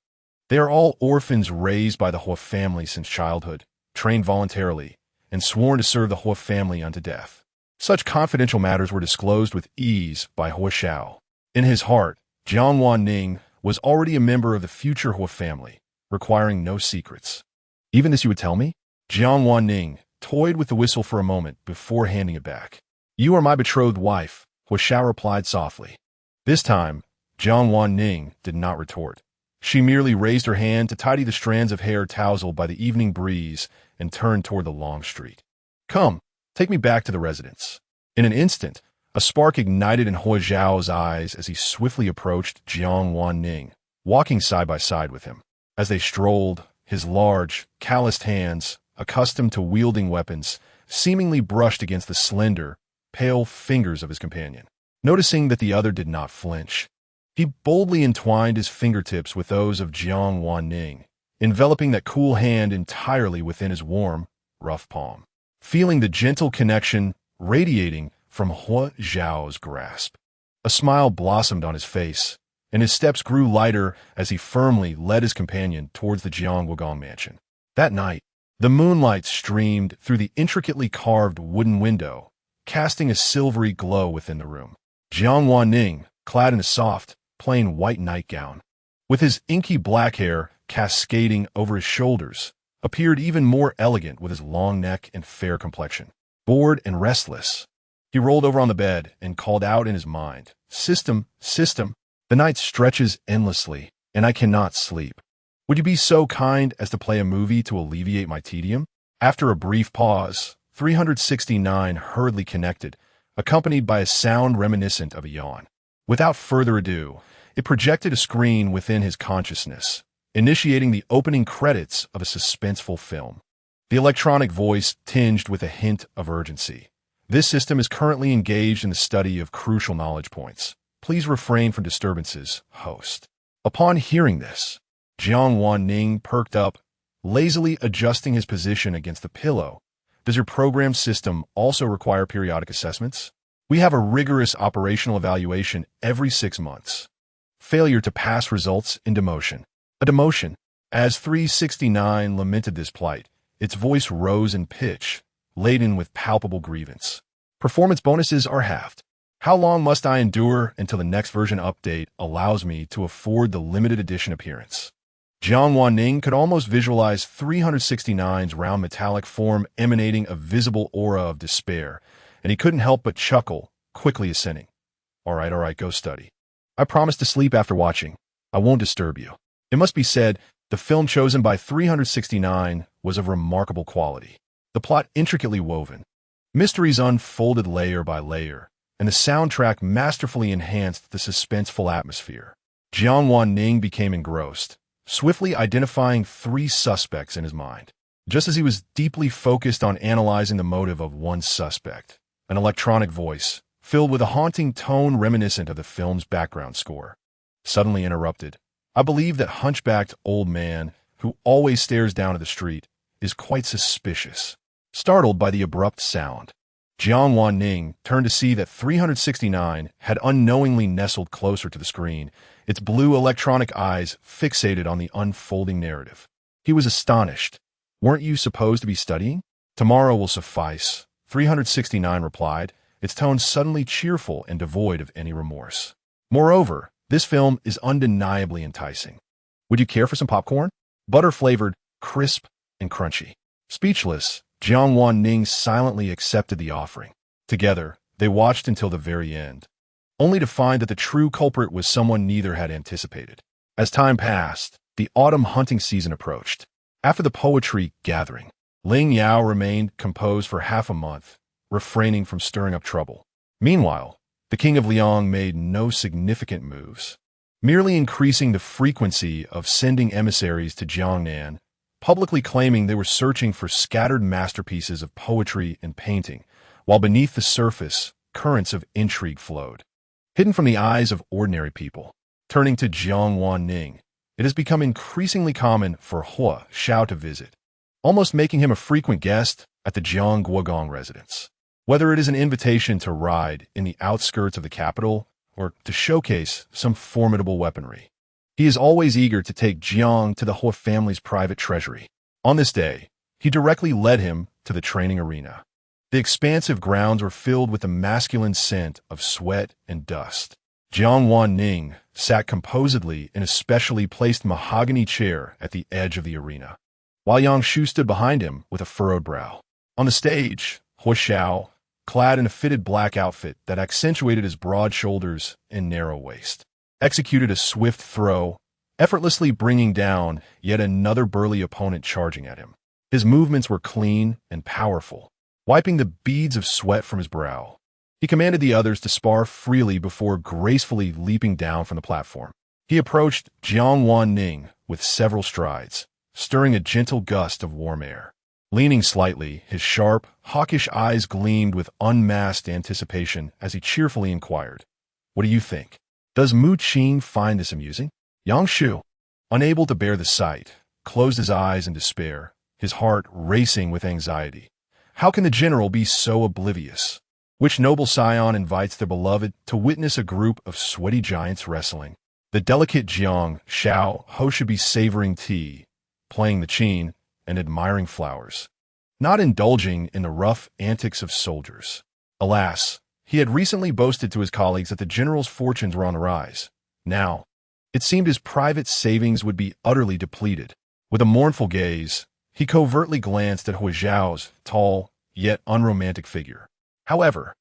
They are all orphans raised by the Hua family since childhood, trained voluntarily, and sworn to serve the Hua family unto death." Such confidential matters were disclosed with ease by Hua Xiao. In his heart, Jiang Wan Ning was already a member of the future Hua family, requiring no secrets. "Even this you would tell me?" Jiang Wan Ning toyed with the whistle for a moment before handing it back. "You are my betrothed wife," Hua Xiao replied softly. This time, Jiang Wan Ning did not retort. She merely raised her hand to tidy the strands of hair tousled by the evening breeze and turned toward the long street. "Come, take me back to the residence." In an instant, a spark ignited in Hua Xiao's eyes as he swiftly approached Jiang Wan Ning, walking side by side with him. As they strolled, his large, calloused hands, accustomed to wielding weapons, seemingly brushed against the slender, pale fingers of his companion. Noticing that the other did not flinch, he boldly entwined his fingertips with those of Jiang Wan Ning, enveloping that cool hand entirely within his warm, rough palm. Feeling the gentle connection radiating from Hua Xiao's grasp, a smile blossomed on his face, and his steps grew lighter as he firmly led his companion towards the Jiang Wan mansion. That night, the moonlight streamed through the intricately carved wooden window, casting a silvery glow within the room. Jiang Wan Ning, clad in a soft, plain white nightgown, with his inky black hair cascading over his shoulders, appeared even more elegant with his long neck and fair complexion. Bored and restless, he rolled over on the bed and called out in his mind, "System, system, the night stretches endlessly, and I cannot sleep. Would you be so kind as to play a movie to alleviate my tedium?" After a brief pause, 369 hurriedly connected, accompanied by a sound reminiscent of a yawn. Without further ado, it projected a screen within his consciousness, initiating the opening credits of a suspenseful film. The electronic voice tinged with a hint of urgency. "This system is currently engaged in the study of crucial knowledge points. Please refrain from disturbances, host." Upon hearing this, Jiang Wan Ning perked up, lazily adjusting his position against the pillow. Does your program system also require periodic assessments? We have a rigorous operational evaluation every 6 months. Failure to pass results in demotion. A demotion. As 369 lamented this plight, its voice rose in pitch, laden with palpable grievance. Performance bonuses are halved. How long must I endure until the next version update allows me to afford the limited edition appearance? Jiang Wan Ning could almost visualize 369's round metallic form emanating a visible aura of despair, and he couldn't help but chuckle, quickly assenting. All right, go study. I promise to sleep after watching. I won't disturb you. It must be said, the film chosen by 369 was of remarkable quality. The plot intricately woven, mysteries unfolded layer by layer, and the soundtrack masterfully enhanced the suspenseful atmosphere. Jiang Wan Ning became engrossed, swiftly identifying 3 suspects in his mind. Just as he was deeply focused on analyzing the motive of one suspect, an electronic voice, filled with a haunting tone reminiscent of the film's background score, suddenly interrupted. I believe that hunchbacked old man, who always stares down at the street, is quite suspicious. Startled by the abrupt sound, Jiang Wan Ning turned to see that 369 had unknowingly nestled closer to the screen, its blue electronic eyes fixated on the unfolding narrative. He was astonished. Weren't you supposed to be studying? Tomorrow will suffice, 369 replied, its tone suddenly cheerful and devoid of any remorse. Moreover, this film is undeniably enticing. Would you care for some popcorn? Butter-flavored, crisp, and crunchy. Speechless, Jiang Wan Ning silently accepted the offering. Together, they watched until the very end, only to find that the true culprit was someone neither had anticipated. As time passed, the autumn hunting season approached. After the poetry gathering, Ling Yao remained composed for half a month, refraining from stirring up trouble. Meanwhile, the King of Liang made no significant moves, merely increasing the frequency of sending emissaries to Jiangnan, publicly claiming they were searching for scattered masterpieces of poetry and painting, while beneath the surface, currents of intrigue flowed. Hidden from the eyes of ordinary people. Turning to Jiang Wan Ning, it has become increasingly common for Hua Xiao to visit, almost making him a frequent guest at the Jiang Guogong residence. Whether it is an invitation to ride in the outskirts of the capital or to showcase some formidable weaponry, he is always eager to take Jiang to the Hua family's private treasury. On this day, he directly led him to the training arena. The expansive grounds were filled with the masculine scent of sweat and dust. Jiang Wan Ning sat composedly in a specially placed mahogany chair at the edge of the arena, while Yang Shu stood behind him with a furrowed brow. On the stage, Hua Xiao, clad in a fitted black outfit that accentuated his broad shoulders and narrow waist, executed a swift throw, effortlessly bringing down yet another burly opponent charging at him. His movements were clean and powerful, wiping the beads of sweat from his brow. He commanded the others to spar freely before gracefully leaping down from the platform. He approached Jiang Wan Ning with several strides, stirring a gentle gust of warm air. Leaning slightly, his sharp, hawkish eyes gleamed with unmasked anticipation as he cheerfully inquired, "What do you think? Does Mu Qin find this amusing?" Yang Shu, unable to bear the sight, closed his eyes in despair, his heart racing with anxiety. How can the general be so oblivious? Which noble scion invites their beloved to witness a group of sweaty giants wrestling? The delicate Jiang Xiao Ho should be savoring tea, playing the qin, and admiring flowers, not indulging in the rough antics of soldiers. Alas, he had recently boasted to his colleagues that the general's fortunes were on the rise. Now, it seemed his private savings would be utterly depleted. With a mournful gaze, he covertly glanced at Hua Xiao's tall, yet unromantic figure. However,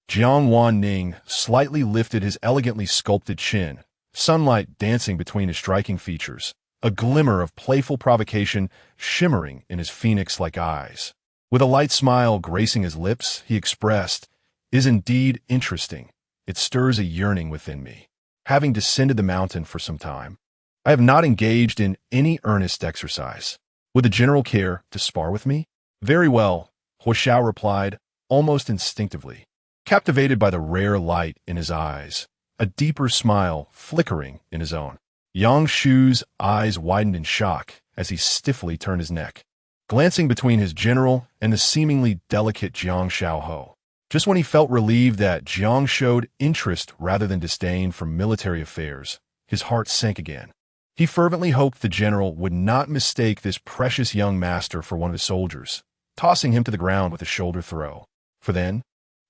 Jiang Wan Ning slightly lifted his elegantly sculpted chin, sunlight dancing between his striking features, a glimmer of playful provocation shimmering in his phoenix-like eyes. With a light smile gracing his lips, he expressed, "Is indeed interesting. It stirs a yearning within me. Having descended the mountain for some time, I have not engaged in any earnest exercise. Would the general care to spar with me?" "Very well," Hua Xiao replied, almost instinctively, captivated by the rare light in his eyes, a deeper smile flickering in his own. Yang Shu's eyes widened in shock as he stiffly turned his neck, glancing between his general and the seemingly delicate Jiang Xiaoho. Just when he felt relieved that Jiang showed interest rather than disdain for military affairs, his heart sank again. He fervently hoped the general would not mistake this precious young master for one of his soldiers, tossing him to the ground with a shoulder throw. For then,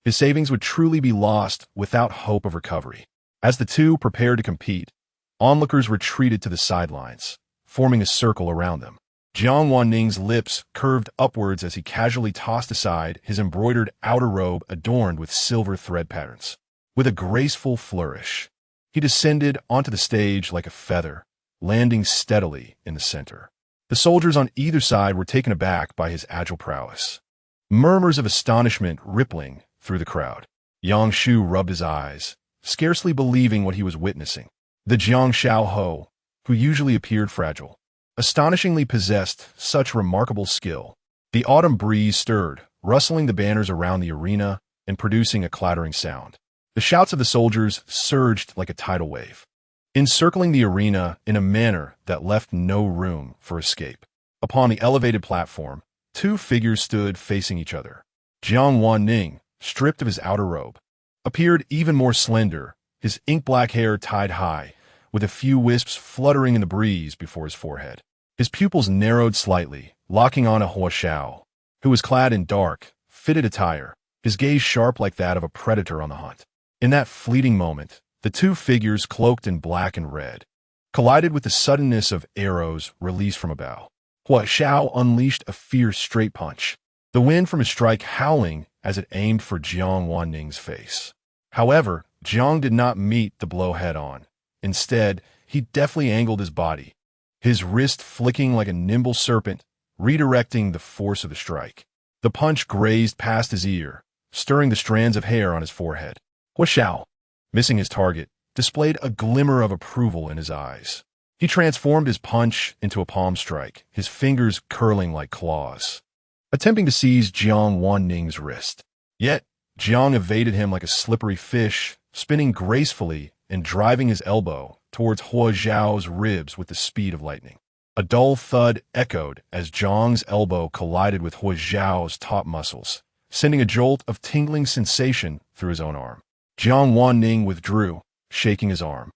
his savings would truly be lost without hope of recovery. As the two prepared to compete, onlookers retreated to the sidelines, forming a circle around them. Jiang Wan Ning's lips curved upwards as he casually tossed aside his embroidered outer robe adorned with silver thread patterns. With a graceful flourish, he descended onto the stage like a feather, landing steadily in the center. The soldiers on either side were taken aback by his agile prowess, murmurs of astonishment rippling through the crowd. Yang Shu rubbed his eyes, scarcely believing what he was witnessing. The Jiang Xiaoho, who usually appeared fragile, astonishingly possessed such remarkable skill. The autumn breeze stirred, rustling the banners around the arena and producing a clattering sound. The shouts of the soldiers surged like a tidal wave, encircling the arena in a manner that left no room for escape. Upon the elevated platform, two figures stood facing each other. Jiang Wan Ning, stripped of his outer robe, appeared even more slender, his ink-black hair tied high, with a few wisps fluttering in the breeze before his forehead. His pupils narrowed slightly, locking on a Hua Xiao, who was clad in dark, fitted attire, his gaze sharp like that of a predator on the hunt. In that fleeting moment, the two figures cloaked in black and red collided with the suddenness of arrows released from a bow. Hua Xiao unleashed a fierce straight punch, the wind from his strike howling as it aimed for Jiang Wan Ning's face. However, Jiang did not meet the blow head-on. Instead, he deftly angled his body, his wrist flicking like a nimble serpent, redirecting the force of the strike. The punch grazed past his ear, stirring the strands of hair on his forehead. Hua Xiao, missing his target, displayed a glimmer of approval in his eyes. He transformed his punch into a palm strike, his fingers curling like claws, attempting to seize Jiang Wan Ning's wrist. Yet, Jiang evaded him like a slippery fish, spinning gracefully and driving his elbow towards Hua Xiao's ribs with the speed of lightning. A dull thud echoed as Jiang's elbow collided with Hua Xiao's top muscles, sending a jolt of tingling sensation through his own arm. Jiang Wan Ning withdrew, shaking his arm,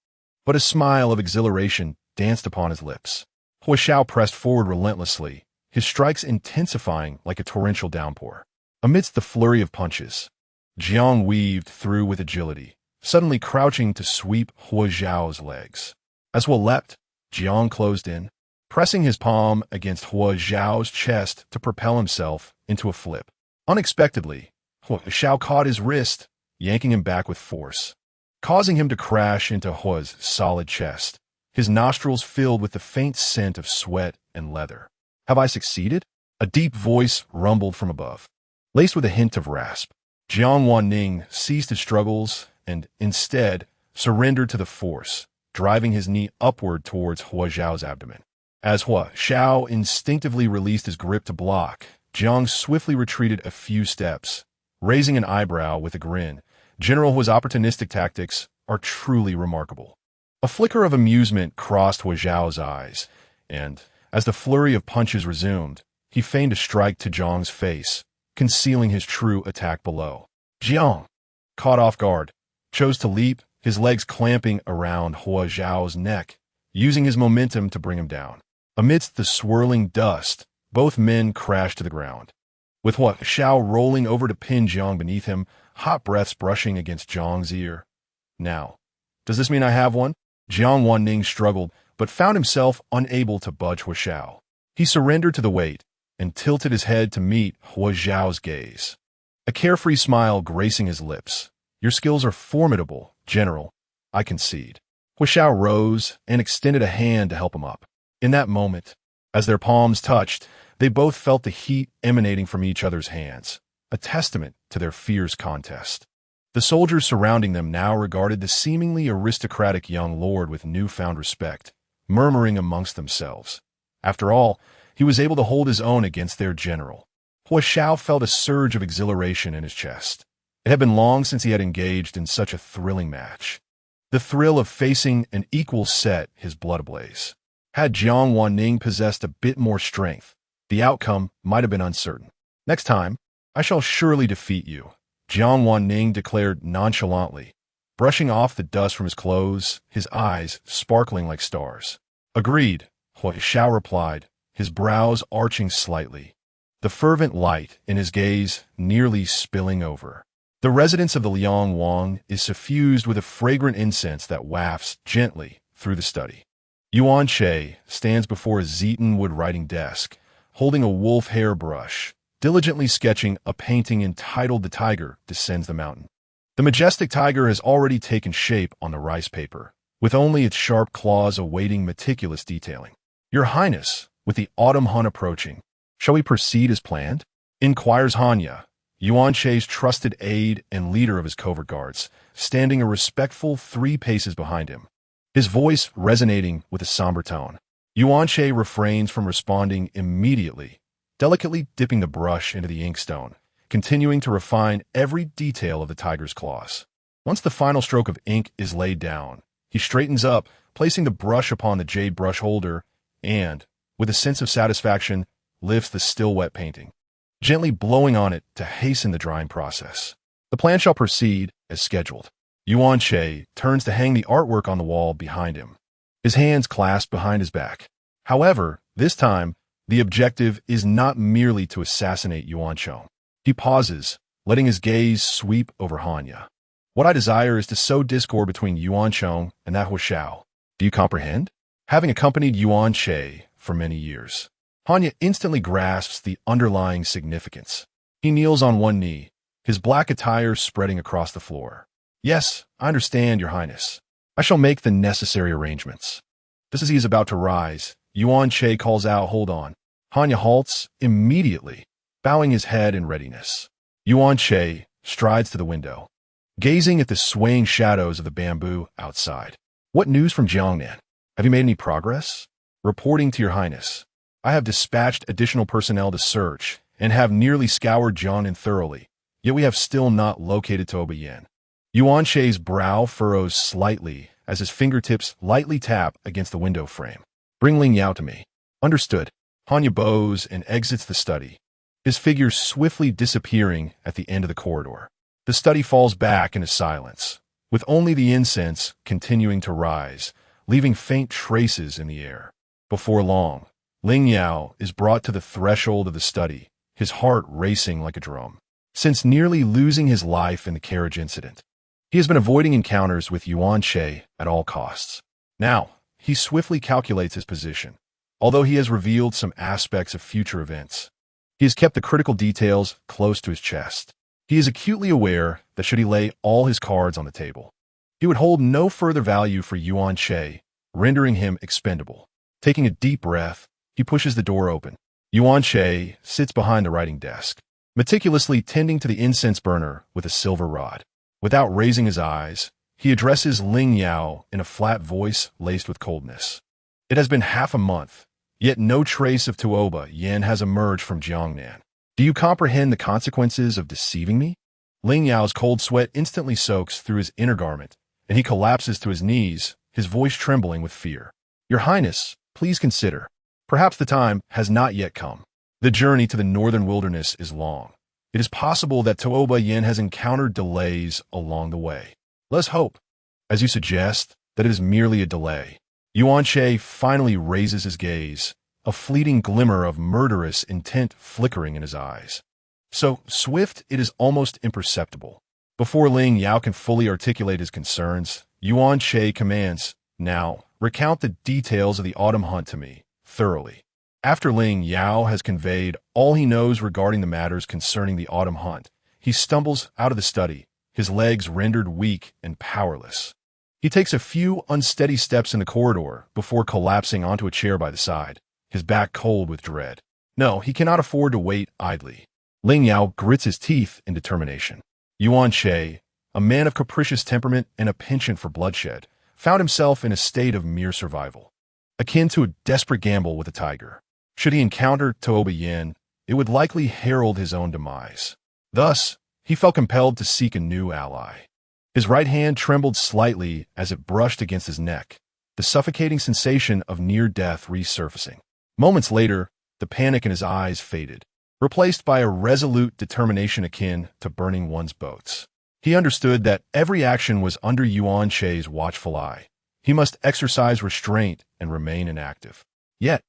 but a smile of exhilaration danced upon his lips. Hua Xiao pressed forward relentlessly, his strikes intensifying like a torrential downpour. Amidst the flurry of punches, Jiang weaved through with agility, suddenly crouching to sweep Hua Xiao's legs. As Hua leapt, Jiang closed in, pressing his palm against Hua Xiao's chest to propel himself into a flip. Unexpectedly, Hua Xiao caught his wrist, yanking him back with force, causing him to crash into Hua's solid chest, his nostrils filled with the faint scent of sweat and leather. "Have I succeeded?" A deep voice rumbled from above, laced with a hint of rasp. Jiang Wan Ning ceased his struggles and, instead, surrendered to the force, driving his knee upward towards Hua Xiao's abdomen. As Hua Xiao instinctively released his grip to block, Jiang swiftly retreated a few steps, raising an eyebrow with a grin. General Hua's opportunistic tactics are truly remarkable. A flicker of amusement crossed Hua Xiao's eyes, and, as the flurry of punches resumed, he feigned a strike to Jiang's face, concealing his true attack below. Jiang, caught off guard, chose to leap, his legs clamping around Hua Xiao's neck, using his momentum to bring him down. Amidst the swirling dust, both men crashed to the ground, with Hua Xiao rolling over to pin Jiang beneath him, hot breaths brushing against Jiang's ear. "Now, does this mean I have one?" Jiang Wan Ning struggled, but found himself unable to budge Hua Xiao. He surrendered to the weight and tilted his head to meet Hua Xiao's gaze, a carefree smile gracing his lips. "Your skills are formidable, General, I concede." Hua Xiao rose and extended a hand to help him up. In that moment, as their palms touched, they both felt the heat emanating from each other's hands, a testament to their fierce contest. The soldiers surrounding them now regarded the seemingly aristocratic young lord with newfound respect, murmuring amongst themselves. After all, he was able to hold his own against their general. Hua Xiao felt a surge of exhilaration in his chest. It had been long since he had engaged in such a thrilling match. The thrill of facing an equal set his blood ablaze. Had Jiang Wan Ning possessed a bit more strength, the outcome might have been uncertain. Next time, I shall surely defeat you, Jiang Wan Ning declared nonchalantly, brushing off the dust from his clothes, his eyes sparkling like stars. Agreed, Hui Xiao replied, his brows arching slightly, the fervent light in his gaze nearly spilling over. The residence of the Liang Wang is suffused with a fragrant incense that wafts gently through the study. Yuan Che stands before a Zeton wood writing desk, holding a wolf hair brush, diligently sketching a painting entitled The Tiger Descends the Mountain. The majestic tiger has already taken shape on the rice paper, with only its sharp claws awaiting meticulous detailing. Your Highness, with the autumn hunt approaching, shall we proceed as planned? Inquires Hanya, Yuan Che's trusted aide and leader of his covert guards, standing a respectful 3 paces behind him, his voice resonating with a somber tone. Yuan Che refrains from responding immediately, delicately dipping the brush into the inkstone, continuing to refine every detail of the tiger's claws. Once the final stroke of ink is laid down, he straightens up, placing the brush upon the jade brush holder, and, with a sense of satisfaction, lifts the still wet painting, gently blowing on it to hasten the drying process. The plan shall proceed as scheduled. Yuan Che turns to hang the artwork on the wall behind him, his hands clasped behind his back. However, this time, the objective is not merely to assassinate Yuan Chou. He pauses, letting his gaze sweep over Hanya. What I desire is to sow discord between Yuan Chou and that Hu Xiao. Do you comprehend? Having accompanied Yuan Che for many years, Hanya instantly grasps the underlying significance. He kneels on one knee, his black attire spreading across the floor. Yes, I understand, Your Highness. I shall make the necessary arrangements. Just as he is about to rise, Yuan Che calls out, hold on. Hanya halts immediately, bowing his head in readiness. Yuan Che strides to the window, gazing at the swaying shadows of the bamboo outside. What news from Jiangnan? Have you made any progress? Reporting to Your Highness. I have dispatched additional personnel to search and have nearly scoured Jiangnan thoroughly, yet we have still not located Toba Yin. Yuan Che's brow furrows slightly as his fingertips lightly tap against the window frame. Bring Ling Yao to me. Understood. Hanya bows and exits the study, his figure swiftly disappearing at the end of the corridor. The study falls back into silence, with only the incense continuing to rise, leaving faint traces in the air. Before long, Ling Yao is brought to the threshold of the study, his heart racing like a drum. Since nearly losing his life in the carriage incident, he has been avoiding encounters with Yuan Che at all costs. Now, he swiftly calculates his position. Although he has revealed some aspects of future events, he has kept the critical details close to his chest. He is acutely aware that should he lay all his cards on the table, he would hold no further value for Yuan Che, rendering him expendable. Taking a deep breath, he pushes the door open. Yuan Che sits behind the writing desk, meticulously tending to the incense burner with a silver rod. Without raising his eyes, he addresses Ling Yao in a flat voice laced with coldness. It has been half a month, yet no trace of Toba Yin has emerged from Jiangnan. Do you comprehend the consequences of deceiving me? Ling Yao's cold sweat instantly soaks through his inner garment, and he collapses to his knees, his voice trembling with fear. Your Highness, please consider. Perhaps the time has not yet come. The journey to the northern wilderness is long. It is possible that Toba Yin has encountered delays along the way. Let's hope, as you suggest, that it is merely a delay. Yuan Che finally raises his gaze, a fleeting glimmer of murderous intent flickering in his eyes. So swift it is almost imperceptible. Before Ling Yao can fully articulate his concerns, Yuan Che commands, now, recount the details of the autumn hunt to me, thoroughly. After Ling Yao has conveyed all he knows regarding the matters concerning the autumn hunt, he stumbles out of the study, his legs rendered weak and powerless. He takes a few unsteady steps in the corridor before collapsing onto a chair by the side, his back cold with dread. No, he cannot afford to wait idly. Ling Yao grits his teeth in determination. Yuan Che, a man of capricious temperament and a penchant for bloodshed, found himself in a state of mere survival, akin to a desperate gamble with a tiger. Should he encounter Toba Yin, it would likely herald his own demise. Thus, he felt compelled to seek a new ally. His right hand trembled slightly as it brushed against his neck, the suffocating sensation of near-death resurfacing. Moments later, the panic in his eyes faded, replaced by a resolute determination akin to burning one's boats. He understood that every action was under Yuan Che's watchful eye. He must exercise restraint and remain inactive. Yet,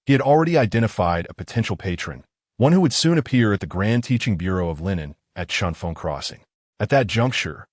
he had already identified a potential patron, one who would soon appear at the Grand Teaching Bureau of Linen at Chunfeng Crossing. At that juncture,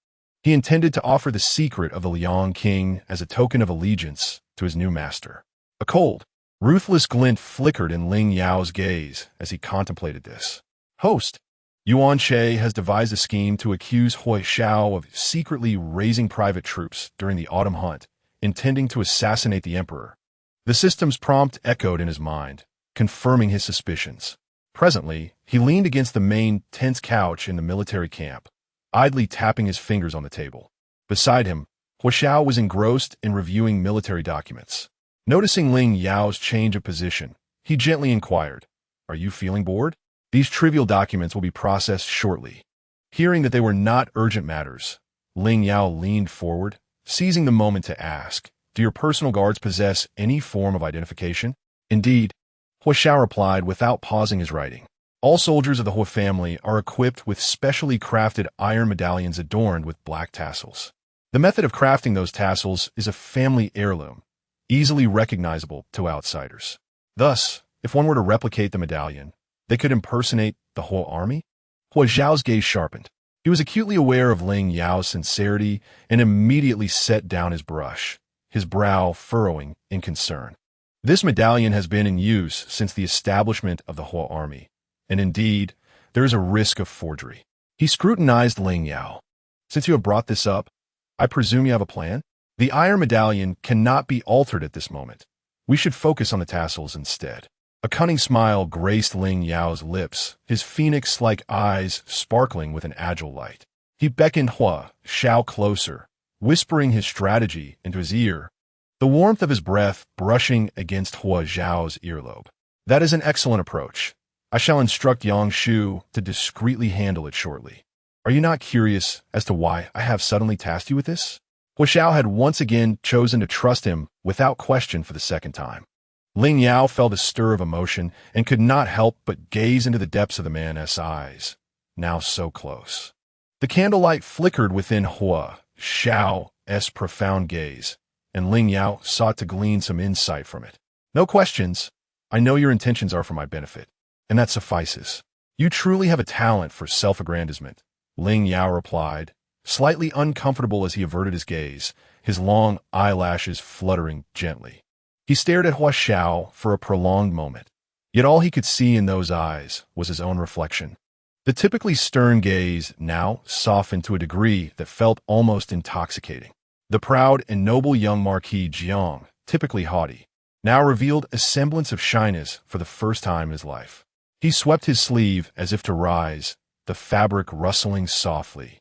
he intended to offer the secret of the Liang King as a token of allegiance to his new master. A cold, ruthless glint flickered in Ling Yao's gaze as he contemplated this. Host, Yuan Che has devised a scheme to accuse Hui Xiao of secretly raising private troops during the autumn hunt, intending to assassinate the emperor. The system's prompt echoed in his mind, confirming his suspicions. Presently, he leaned against the main tense couch in the military camp, idly tapping his fingers on the table. Beside him, Hui Xiao was engrossed in reviewing military documents. Noticing Ling Yao's change of position, he gently inquired, "Are you feeling bored? These trivial documents will be processed shortly." Hearing that they were not urgent matters, Ling Yao leaned forward, seizing the moment to ask, "Do your personal guards possess any form of identification?" "Indeed," Hui Xiao replied without pausing his writing. "All soldiers of the Hui family are equipped with specially crafted iron medallions adorned with black tassels. The method of crafting those tassels is a family heirloom, easily recognizable to outsiders. Thus, if one were to replicate the medallion, they could impersonate the whole army?" Hui Xiao's gaze sharpened. He was acutely aware of Ling Yao's sincerity and immediately set down his brush, his brow furrowing in concern. "This medallion has been in use since the establishment of the whole army, and indeed, there is a risk of forgery." He scrutinized Ling Yao. "Since you have brought this up, I presume you have a plan? The iron medallion cannot be altered at this moment. We should focus on the tassels instead." A cunning smile graced Ling Yao's lips, his phoenix-like eyes sparkling with an agile light. He beckoned Hui Xiao closer, whispering his strategy into his ear, the warmth of his breath brushing against Hui Xiao's earlobe. "That is an excellent approach. I shall instruct Yang Shu to discreetly handle it shortly. Are you not curious as to why I have suddenly tasked you with this?" Hui Xiao had once again chosen to trust him without question for the second time. Ling Yao felt a stir of emotion and could not help but gaze into the depths of the man's eyes, now so close. The candlelight flickered within Hui Xiao's profound gaze, and Ling Yao sought to glean some insight from it. "No questions. I know your intentions are for my benefit, and that suffices. You truly have a talent for self-aggrandizement," Ling Yao replied, slightly uncomfortable as he averted his gaze, his long eyelashes fluttering gently. He stared at Hui Xiao for a prolonged moment, yet all he could see in those eyes was his own reflection. The typically stern gaze now softened to a degree that felt almost intoxicating. The proud and noble young Marquis Jiang, typically haughty, now revealed a semblance of shyness for the first time in his life. He swept his sleeve as if to rise, the fabric rustling softly,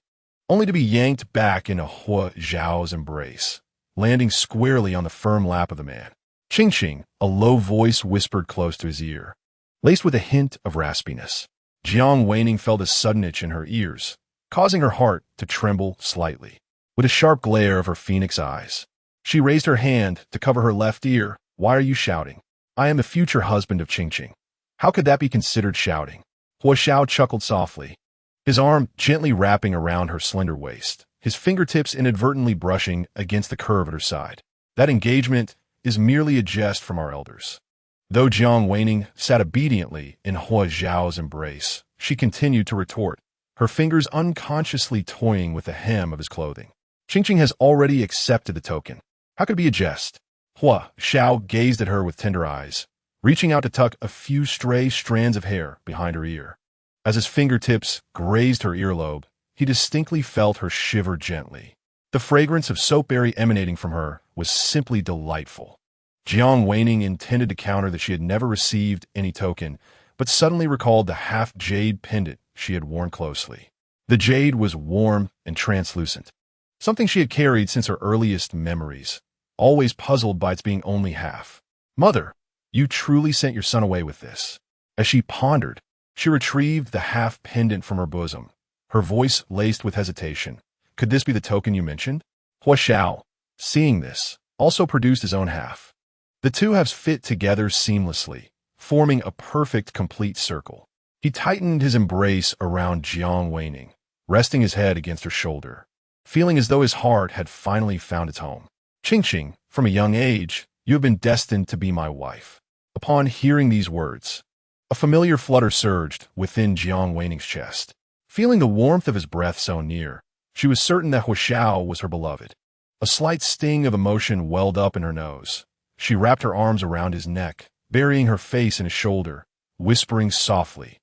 only to be yanked back into Hui Xiao's embrace, landing squarely on the firm lap of the man. "Ching-ching," a low voice whispered close to his ear, laced with a hint of raspiness. Jiang Wan Ning felt a sudden itch in her ears, causing her heart to tremble slightly. With a sharp glare of her phoenix eyes, she raised her hand to cover her left ear. "Why are you shouting? I am the future husband of Ching-ching. How could that be considered shouting?" Hui Xiao chuckled softly, his arm gently wrapping around her slender waist, his fingertips inadvertently brushing against the curve at her side. "That engagement is merely a jest from our elders." Though Jiang Wan Ning sat obediently in Hui Xiao's embrace, she continued to retort, her fingers unconsciously toying with the hem of his clothing. "Ching-ching has already accepted the token. How could it be a jest?" Hui Xiao gazed at her with tender eyes, reaching out to tuck a few stray strands of hair behind her ear. As his fingertips grazed her earlobe, he distinctly felt her shiver gently. The fragrance of soapberry emanating from her was simply delightful. Jiang Wan Ning intended to counter that she had never received any token, but suddenly recalled the half-jade pendant she had worn closely. The jade was warm and translucent, something she had carried since her earliest memories, always puzzled by its being only half. "Mother, you truly sent your son away with this." As she pondered, she retrieved the half pendant from her bosom, her voice laced with hesitation, Could this be the token you mentioned? Hua Xiao, seeing this, also produced his own half. The two halves fit together seamlessly, forming a perfect complete circle. He tightened his embrace around Jiang Wan Ning, resting his head against her shoulder, feeling as though his heart had finally found its home. Qing, from a young age, you have been destined to be my wife. Upon hearing these words, a familiar flutter surged within Jiang Wan Ning's chest. Feeling the warmth of his breath so near, she was certain that Hua Xiao was her beloved. A slight sting of emotion welled up in her nose. She wrapped her arms around his neck, burying her face in his shoulder, whispering softly,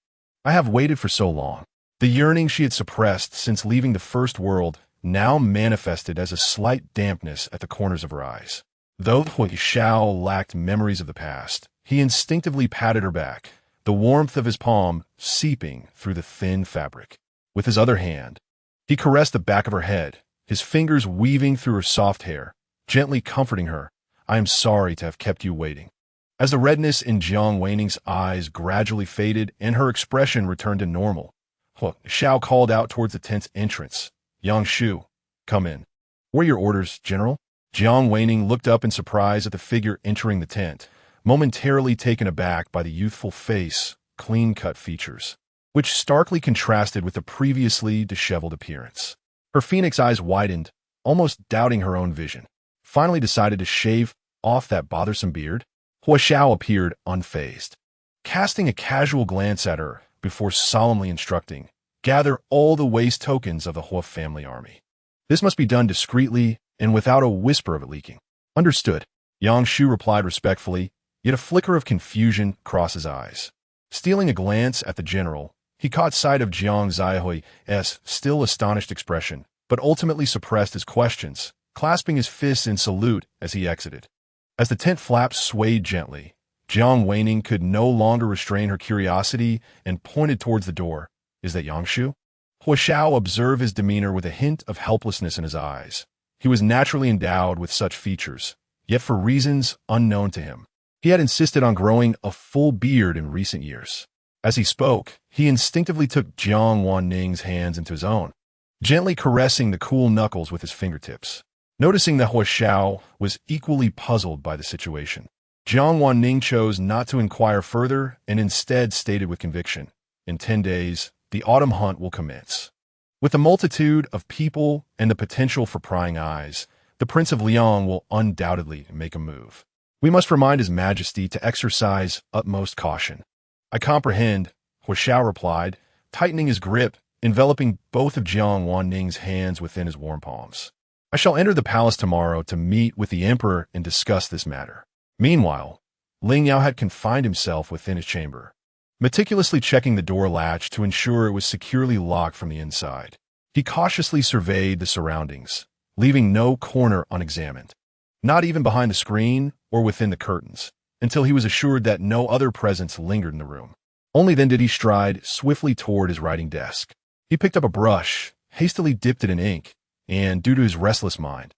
I have waited for so long. The yearning she had suppressed since leaving the first world now manifested as a slight dampness at the corners of her eyes. Though Hua Xiao lacked memories of the past, he instinctively patted her back, the warmth of his palm seeping through the thin fabric. With his other hand, he caressed the back of her head, his fingers weaving through her soft hair, gently comforting her. I am sorry to have kept you waiting. As the redness in Jiang Wan Ning's eyes gradually faded and her expression returned to normal, Hua Xiao called out towards the tent's entrance. Yang Shu, come in. What are your orders, General? Jiang Wan Ning looked up in surprise at the figure entering the tent, momentarily taken aback by the youthful face, clean-cut features, which starkly contrasted with the previously disheveled appearance. Her phoenix eyes widened, almost doubting her own vision. Finally decided to shave off that bothersome beard. Hua Xiao appeared unfazed, casting a casual glance at her before solemnly instructing, gather all the waste tokens of the Hua family army. This must be done discreetly and without a whisper of it leaking. Understood. Yang Shu replied respectfully, yet a flicker of confusion crossed his eyes. Stealing a glance at the general, he caught sight of Jiang Zaihui's still astonished expression, but ultimately suppressed his questions, clasping his fists in salute as he exited. As the tent flaps swayed gently, Jiang Wan Ning could no longer restrain her curiosity and pointed towards the door. Is that Yang Shu? Hua Xiao observed his demeanor with a hint of helplessness in his eyes. He was naturally endowed with such features, yet for reasons unknown to him, he had insisted on growing a full beard in recent years. As he spoke, he instinctively took Jiang Wan Ning's hands into his own, gently caressing the cool knuckles with his fingertips. Noticing that Hua Xiao was equally puzzled by the situation, Jiang Wan Ning chose not to inquire further and instead stated with conviction, in 10 days, the autumn hunt will commence. With the multitude of people and the potential for prying eyes, the Prince of Liang will undoubtedly make a move. We must remind His Majesty to exercise utmost caution. I comprehend, Hua Xiao replied, tightening his grip, enveloping both of Jiang Wan Ning's hands within his warm palms. I shall enter the palace tomorrow to meet with the emperor and discuss this matter. Meanwhile, Ling Yao had confined himself within his chamber, meticulously checking the door latch to ensure it was securely locked from the inside. He cautiously surveyed the surroundings, leaving no corner unexamined, not even behind the screen or within the curtains, until he was assured that no other presence lingered in the room. Only then did he stride swiftly toward his writing desk. He picked up a brush, hastily dipped it in ink, and, due to his restless mind,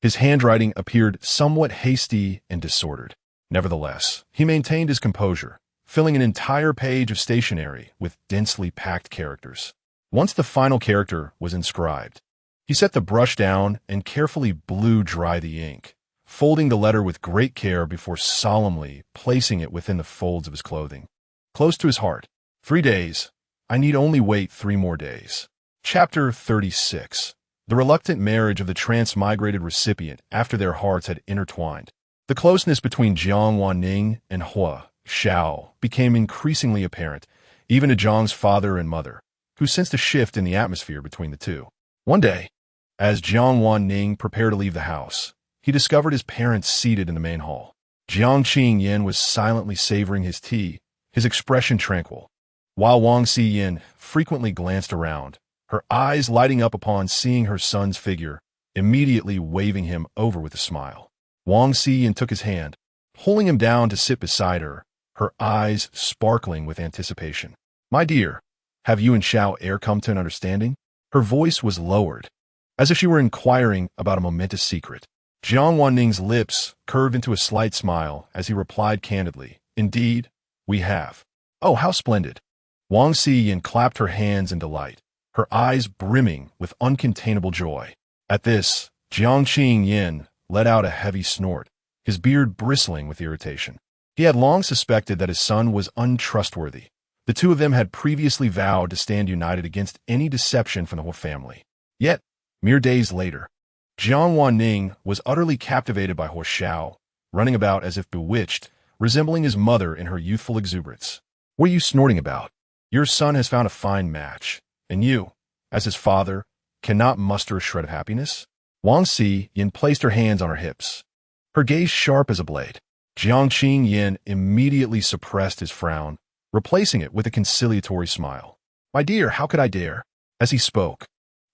his handwriting appeared somewhat hasty and disordered. Nevertheless, he maintained his composure, filling an entire page of stationery with densely packed characters. Once the final character was inscribed, he set the brush down and carefully blew dry the ink, folding the letter with great care before solemnly placing it within the folds of his clothing. Close to his heart. 3 days. I need only wait 3 more days. Chapter 36. The reluctant marriage of the transmigrated recipient after their hearts had intertwined. The closeness between Jiang Wan Ning and Hua Xiao became increasingly apparent, even to Jiang's father and mother, who sensed a shift in the atmosphere between the two. One day, as Jiang Wan Ning prepared to leave the house, he discovered his parents seated in the main hall. Jiang Qingyan was silently savoring his tea, his expression tranquil, while Wang Xiyin frequently glanced around, her eyes lighting up upon seeing her son's figure, immediately waving him over with a smile. Wang Xiyin took his hand, pulling him down to sit beside her, her eyes sparkling with anticipation. My dear, have you and Xiao Er come to an understanding? Her voice was lowered, as if she were inquiring about a momentous secret. Jiang Wan Ning's lips curved into a slight smile as he replied candidly, Indeed, we have. Oh, how splendid. Wang Xiyin clapped her hands in delight, her eyes brimming with uncontainable joy. At this, Jiang Yin let out a heavy snort, his beard bristling with irritation. He had long suspected that his son was untrustworthy. The two of them had previously vowed to stand united against any deception from the whole family. Yet, mere days later, Jiang Wan Ning was utterly captivated by Huo Xiao, running about as if bewitched, resembling his mother in her youthful exuberance. "What are you snorting about? Your son has found a fine match, and you, as his father, cannot muster a shred of happiness?" Wang Yin placed her hands on her hips, her gaze sharp as a blade. Jiang Yin immediately suppressed his frown, replacing it with a conciliatory smile. "My dear, how could I dare?" As he spoke,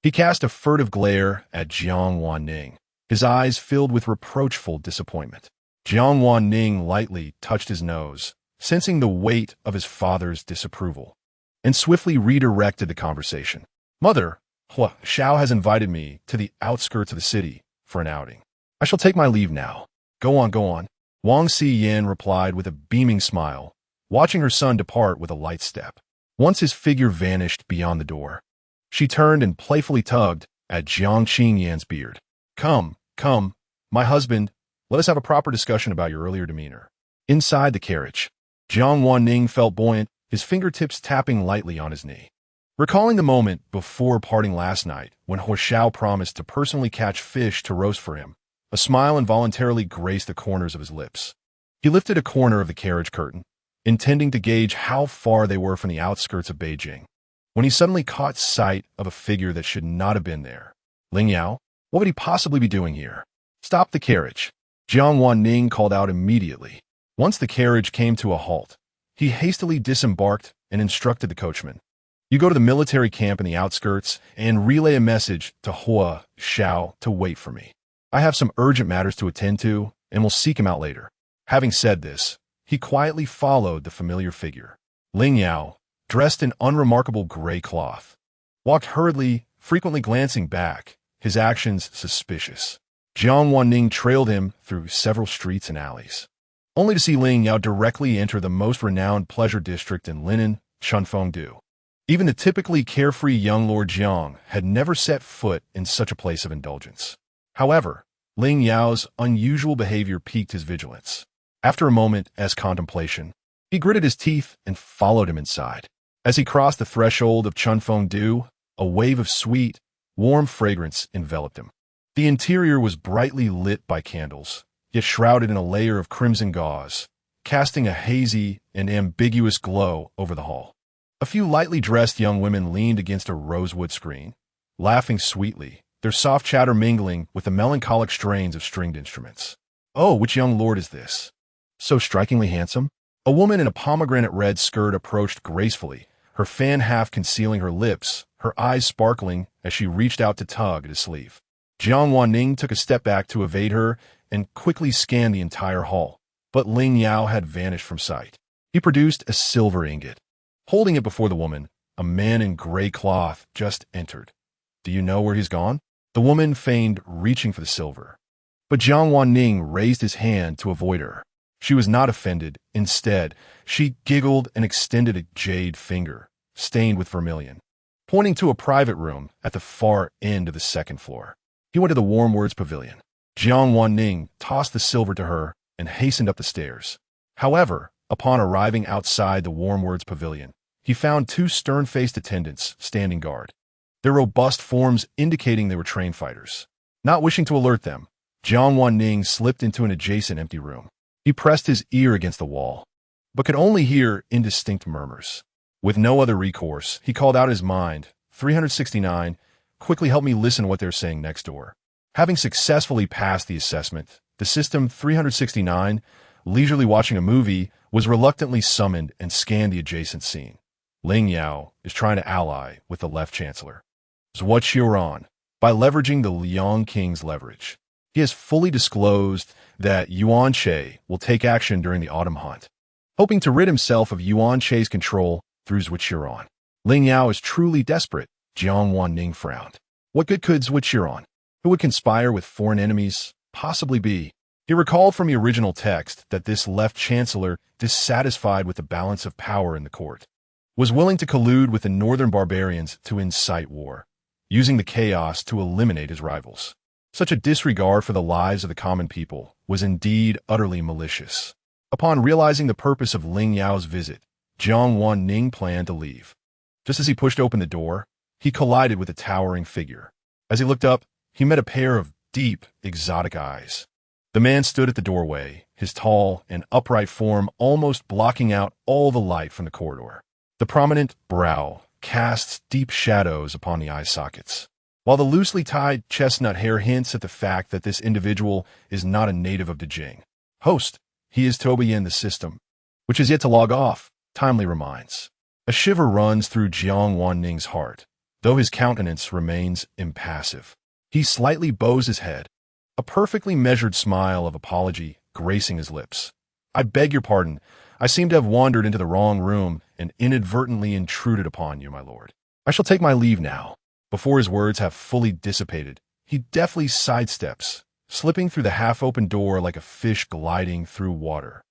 he cast a furtive glare at Jiang Wan Ning, his eyes filled with reproachful disappointment. Jiang Wan Ning lightly touched his nose, sensing the weight of his father's disapproval, and swiftly redirected the conversation. "Mother, Huo Xiao has invited me to the outskirts of the city for an outing. I shall take my leave now." Go on, go on," Wang Yin replied with a beaming smile, watching her son depart with a light step. Once his figure vanished beyond the door, she turned and playfully tugged at Jiang Yin's beard. Come, my husband, let us have a proper discussion about your earlier demeanor." Inside the carriage, Jiang Wan Ning felt buoyant, his fingertips tapping lightly on his knee. Recalling the moment before parting last night when Huo Xiao promised to personally catch fish to roast for him, a smile involuntarily graced the corners of his lips. He lifted a corner of the carriage curtain, intending to gauge how far they were from the outskirts of Beijing, when he suddenly caught sight of a figure that should not have been there. Ling Yao? What would he possibly be doing here? "Stop the carriage," Jiang Wan Ning called out immediately. Once the carriage came to a halt, he hastily disembarked and instructed the coachman. "You go to the military camp in the outskirts and relay a message to Huo Xiao to wait for me. I have some urgent matters to attend to, and will seek him out later." Having said this, he quietly followed the familiar figure. Ling Yao, dressed in unremarkable gray cloth, walked hurriedly, frequently glancing back, his actions suspicious. Jiang Wan Ning trailed him through several streets and alleys, only to see Ling Yao directly enter the most renowned pleasure district in Linen, Chunfengdu. Even the typically carefree young Lord Jiang had never set foot in such a place of indulgence. However, Ling Yao's unusual behavior piqued his vigilance. After a moment as contemplation, he gritted his teeth and followed him inside. As he crossed the threshold of Chunfengdu, a wave of sweet, warm fragrance enveloped him. The interior was brightly lit by candles, yet shrouded in a layer of crimson gauze, casting a hazy and ambiguous glow over the hall. A few lightly dressed young women leaned against a rosewood screen, laughing sweetly, their soft chatter mingling with the melancholic strains of stringed instruments. "Oh, which young lord is this? So strikingly handsome?" A woman in a pomegranate red skirt approached gracefully, her fan half concealing her lips, her eyes sparkling as she reached out to tug at his sleeve. Jiang Wan Ning took a step back to evade her and quickly scanned the entire hall, but Ling Yao had vanished from sight. He produced a silver ingot. Holding it before the woman, a man in gray cloth just entered. "Do you know where he's gone?" The woman feigned reaching for the silver, but Jiang Wan Ning raised his hand to avoid her. She was not offended. Instead, she giggled and extended a jade finger, stained with vermilion, pointing to a private room at the far end of the second floor. He went to the Warm Words Pavilion. Jiang Wan Ning tossed the silver to her and hastened up the stairs. However, upon arriving outside the Warm Words Pavilion, he found two stern-faced attendants standing guard, their robust forms indicating they were trained fighters. Not wishing to alert them, Jiang Wan Ning slipped into an adjacent empty room. He pressed his ear against the wall, but could only hear indistinct murmurs. With no other recourse, he called out his mind, 369, quickly help me listen to what they're saying next door. Having successfully passed the assessment, the system 369, leisurely watching a movie, was reluctantly summoned and scanned the adjacent scene. Ling Yao is trying to ally with the left chancellor, Zhuo Qiuran, by leveraging the Liang King's leverage. He has fully disclosed that Yuan Che will take action during the autumn hunt, hoping to rid himself of Yuan Che's control through Zhuo Qiuran. Ling Yao is truly desperate. Jiang Wan Ning frowned. What good could Zhuo Qiuran, who would conspire with foreign enemies, possibly be? He recalled from the original text that this left chancellor dissatisfied with the balance of power in the court, was willing to collude with the northern barbarians to incite war, using the chaos to eliminate his rivals. Such a disregard for the lives of the common people was indeed utterly malicious. Upon realizing the purpose of Ling Yao's visit, Jiang Wan Ning planned to leave. Just as he pushed open the door, he collided with a towering figure. As he looked up, he met a pair of deep, exotic eyes. The man stood at the doorway, his tall and upright form almost blocking out all the light from the corridor. The prominent brow casts deep shadows upon the eye sockets, while the loosely tied chestnut hair hints at the fact that this individual is not a native of Dejing. Host, he is Tobian the system, which is yet to log off, timely reminds. A shiver runs through Jiang Wan Ning's heart, though his countenance remains impassive. He slightly bows his head, a perfectly measured smile of apology gracing his lips. I beg your pardon. I seem to have wandered into the wrong room and inadvertently intruded upon you, my lord. I shall take my leave now. Before his words have fully dissipated, he deftly sidesteps, slipping through the half-open door like a fish gliding through water,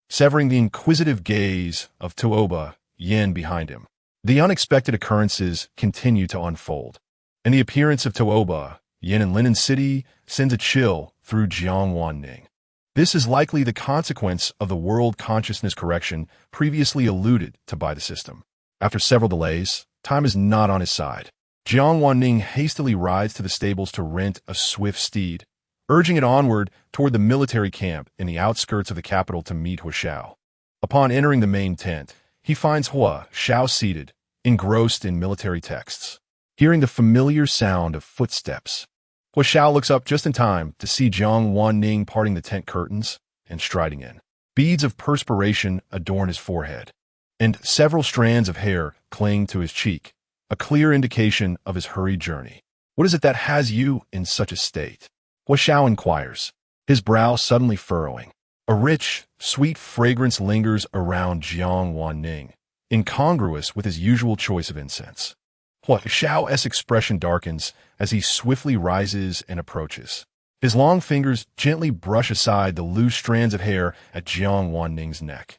severing the inquisitive gaze of Tuoba Yin behind him. The unexpected occurrences continue to unfold, and the appearance of Tuoba Yin in Linen City sends a chill through Jiang Wan Ning. This is likely the consequence of the world consciousness correction previously alluded to by the system. After several delays, time is not on his side. Jiang Wan Ning hastily rides to the stables to rent a swift steed, urging it onward toward the military camp in the outskirts of the capital to meet Hua Xiao. Upon entering the main tent, he finds Hua Xiao seated, engrossed in military texts. Hearing the familiar sound of footsteps, Hua Xiao looks up just in time to see Jiang Wan Ning parting the tent curtains and striding in. Beads of perspiration adorn his forehead, and several strands of hair cling to his cheek, a clear indication of his hurried journey. What is it that has you in such a state? Hua Xiao inquires, his brow suddenly furrowing. A rich, sweet fragrance lingers around Jiang Wan Ning, incongruous with his usual choice of incense. Hua Xiao's expression darkens as he swiftly rises and approaches. His long fingers gently brush aside the loose strands of hair at Jiang Wan Ning's neck.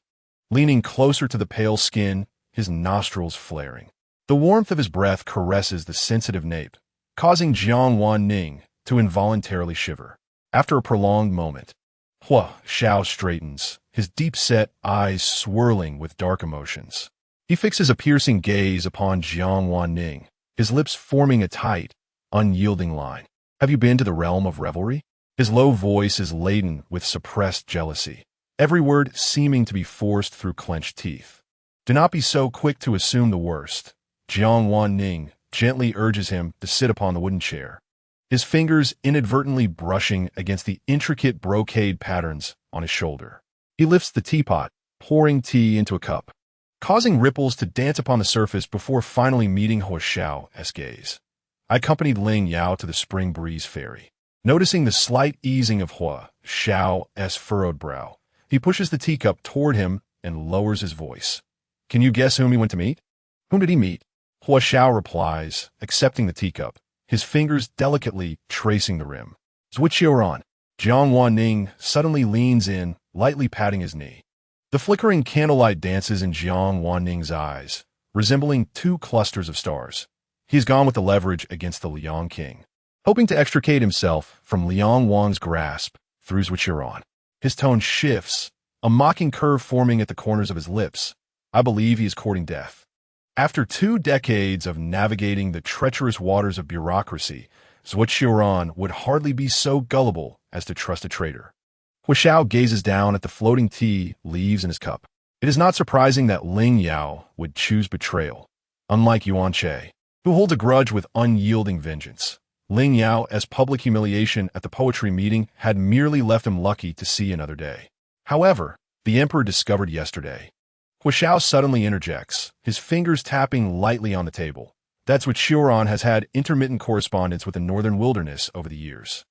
Leaning closer to the pale skin, his nostrils flaring. The warmth of his breath caresses the sensitive nape, causing Jiang Wan Ning to involuntarily shiver. After a prolonged moment, Hua Xiao straightens, his deep-set eyes swirling with dark emotions. He fixes a piercing gaze upon Jiang Wan Ning, his lips forming a tight, unyielding line. Have you been to the realm of revelry? His low voice is laden with suppressed jealousy, every word seeming to be forced through clenched teeth. Do not be so quick to assume the worst. Jiang Wan Ning gently urges him to sit upon the wooden chair, his fingers inadvertently brushing against the intricate brocade patterns on his shoulder. He lifts the teapot, pouring tea into a cup, causing ripples to dance upon the surface before finally meeting Hua Xiao's gaze. I accompanied Ling Yao to the Spring Breeze Ferry. Noticing the slight easing of Hua Xiao's furrowed brow, he pushes the teacup toward him and lowers his voice. Can you guess whom he went to meet? Whom did he meet? Hua Xiao replies, accepting the teacup, his fingers delicately tracing the rim. Zhuqiuran. Jiang Wan Ning suddenly leans in, lightly patting his knee. The flickering candlelight dances in Jiang Wan Ning's eyes, resembling two clusters of stars. He's gone with the leverage against the Liang King, hoping to extricate himself from Liang Wang's grasp through Zhuqiuran. His tone shifts, a mocking curve forming at the corners of his lips. I believe he is courting death. After 2 decades of navigating the treacherous waters of bureaucracy, Zhuqiuran would hardly be so gullible as to trust a traitor. Hua Xiao gazes down at the floating tea leaves in his cup. It is not surprising that Ling Yao would choose betrayal. Unlike Yuan Che, who holds a grudge with unyielding vengeance, Ling Yao's public humiliation at the poetry meeting had merely left him lucky to see another day. However, the emperor discovered yesterday. Hua Xiao suddenly interjects, his fingers tapping lightly on the table. That's what Zhuqiuran has had intermittent correspondence with the northern wilderness over the years,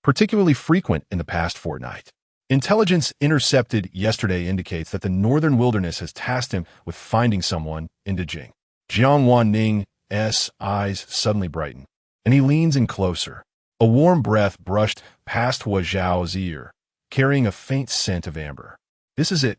particularly frequent in the past fortnight. Intelligence intercepted yesterday indicates that the northern wilderness has tasked him with finding someone in Dejing. Jiang Wan Ning's eyes suddenly brighten, and he leans in closer. A warm breath brushed past Hua Xiao's ear, carrying a faint scent of amber. This is it.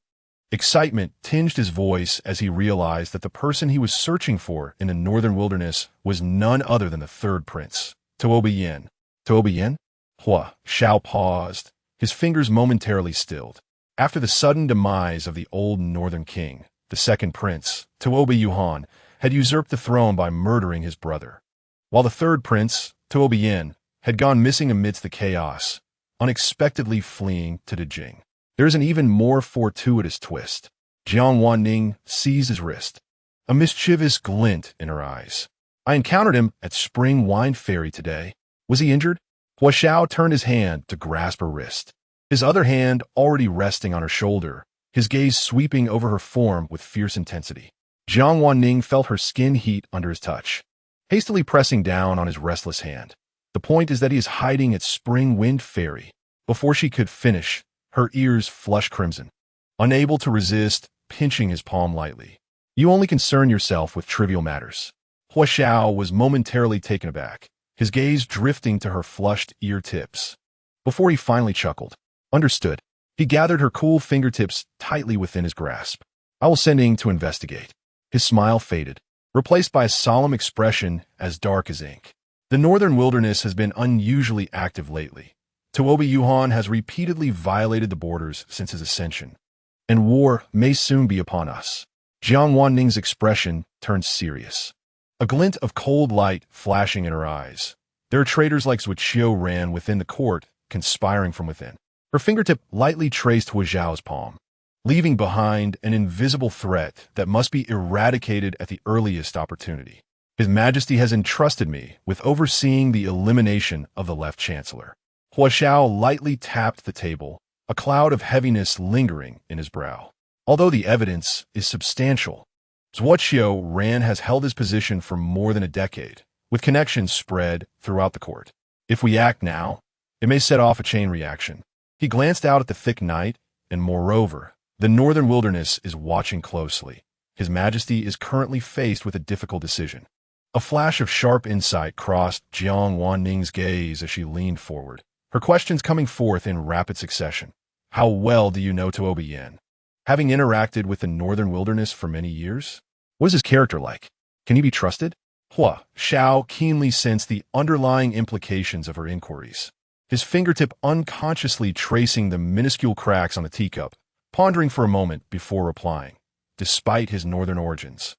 Excitement tinged his voice as he realized that the person he was searching for in the northern wilderness was none other than the third prince, Tuoba Yin. Tuoba Yin? Hua Xiao paused, his fingers momentarily stilled. After the sudden demise of the old northern king, the second prince, Tuoba Yuhan, had usurped the throne by murdering his brother. While the third prince, Tuoba Yin, had gone missing amidst the chaos, unexpectedly fleeing to Dejing. There is an even more fortuitous twist. Jiang Wan Ning seized his wrist, a mischievous glint in her eyes. I encountered him at Spring Wine Ferry today. Was he injured? Hua Xiao turned his hand to grasp her wrist, his other hand already resting on her shoulder, his gaze sweeping over her form with fierce intensity. Jiang Wan Ning felt her skin heat under his touch, hastily pressing down on his restless hand. The point is that he is hiding at Spring Wind Ferry. Before she could finish, her ears flushed crimson. Unable to resist, pinching his palm lightly. You only concern yourself with trivial matters. Hua Xiao was momentarily taken aback, his gaze drifting to her flushed ear tips. Before he finally chuckled. Understood. He gathered her cool fingertips tightly within his grasp. I will send Ing to investigate. His smile faded, replaced by a solemn expression as dark as ink. The northern wilderness has been unusually active lately. Tuoba Yuhan has repeatedly violated the borders since his ascension, and war may soon be upon us. Jiang Wan Ning's expression turned serious, a glint of cold light flashing in her eyes. There are traitors like Zhuqiu ran within the court, conspiring from within. Her fingertip lightly traced Hua Zhao's palm, leaving behind an invisible threat that must be eradicated at the earliest opportunity. His Majesty has entrusted me with overseeing the elimination of the left chancellor. Hua Xiao lightly tapped the table, a cloud of heaviness lingering in his brow. Although the evidence is substantial, Zhuqiu Ran has held his position for more than a decade, with connections spread throughout the court. If we act now, it may set off a chain reaction. He glanced out at the thick night, and moreover, the northern wilderness is watching closely. His Majesty is currently faced with a difficult decision. A flash of sharp insight crossed Jiang Wan Ning's gaze as she leaned forward, her questions coming forth in rapid succession. How well do you know Tuoba Yin? Having interacted with the northern wilderness for many years? What is his character like? Can he be trusted? Hua Xiao keenly sensed the underlying implications of her inquiries, his fingertip unconsciously tracing the minuscule cracks on the teacup, pondering for a moment before replying. Despite his northern origins,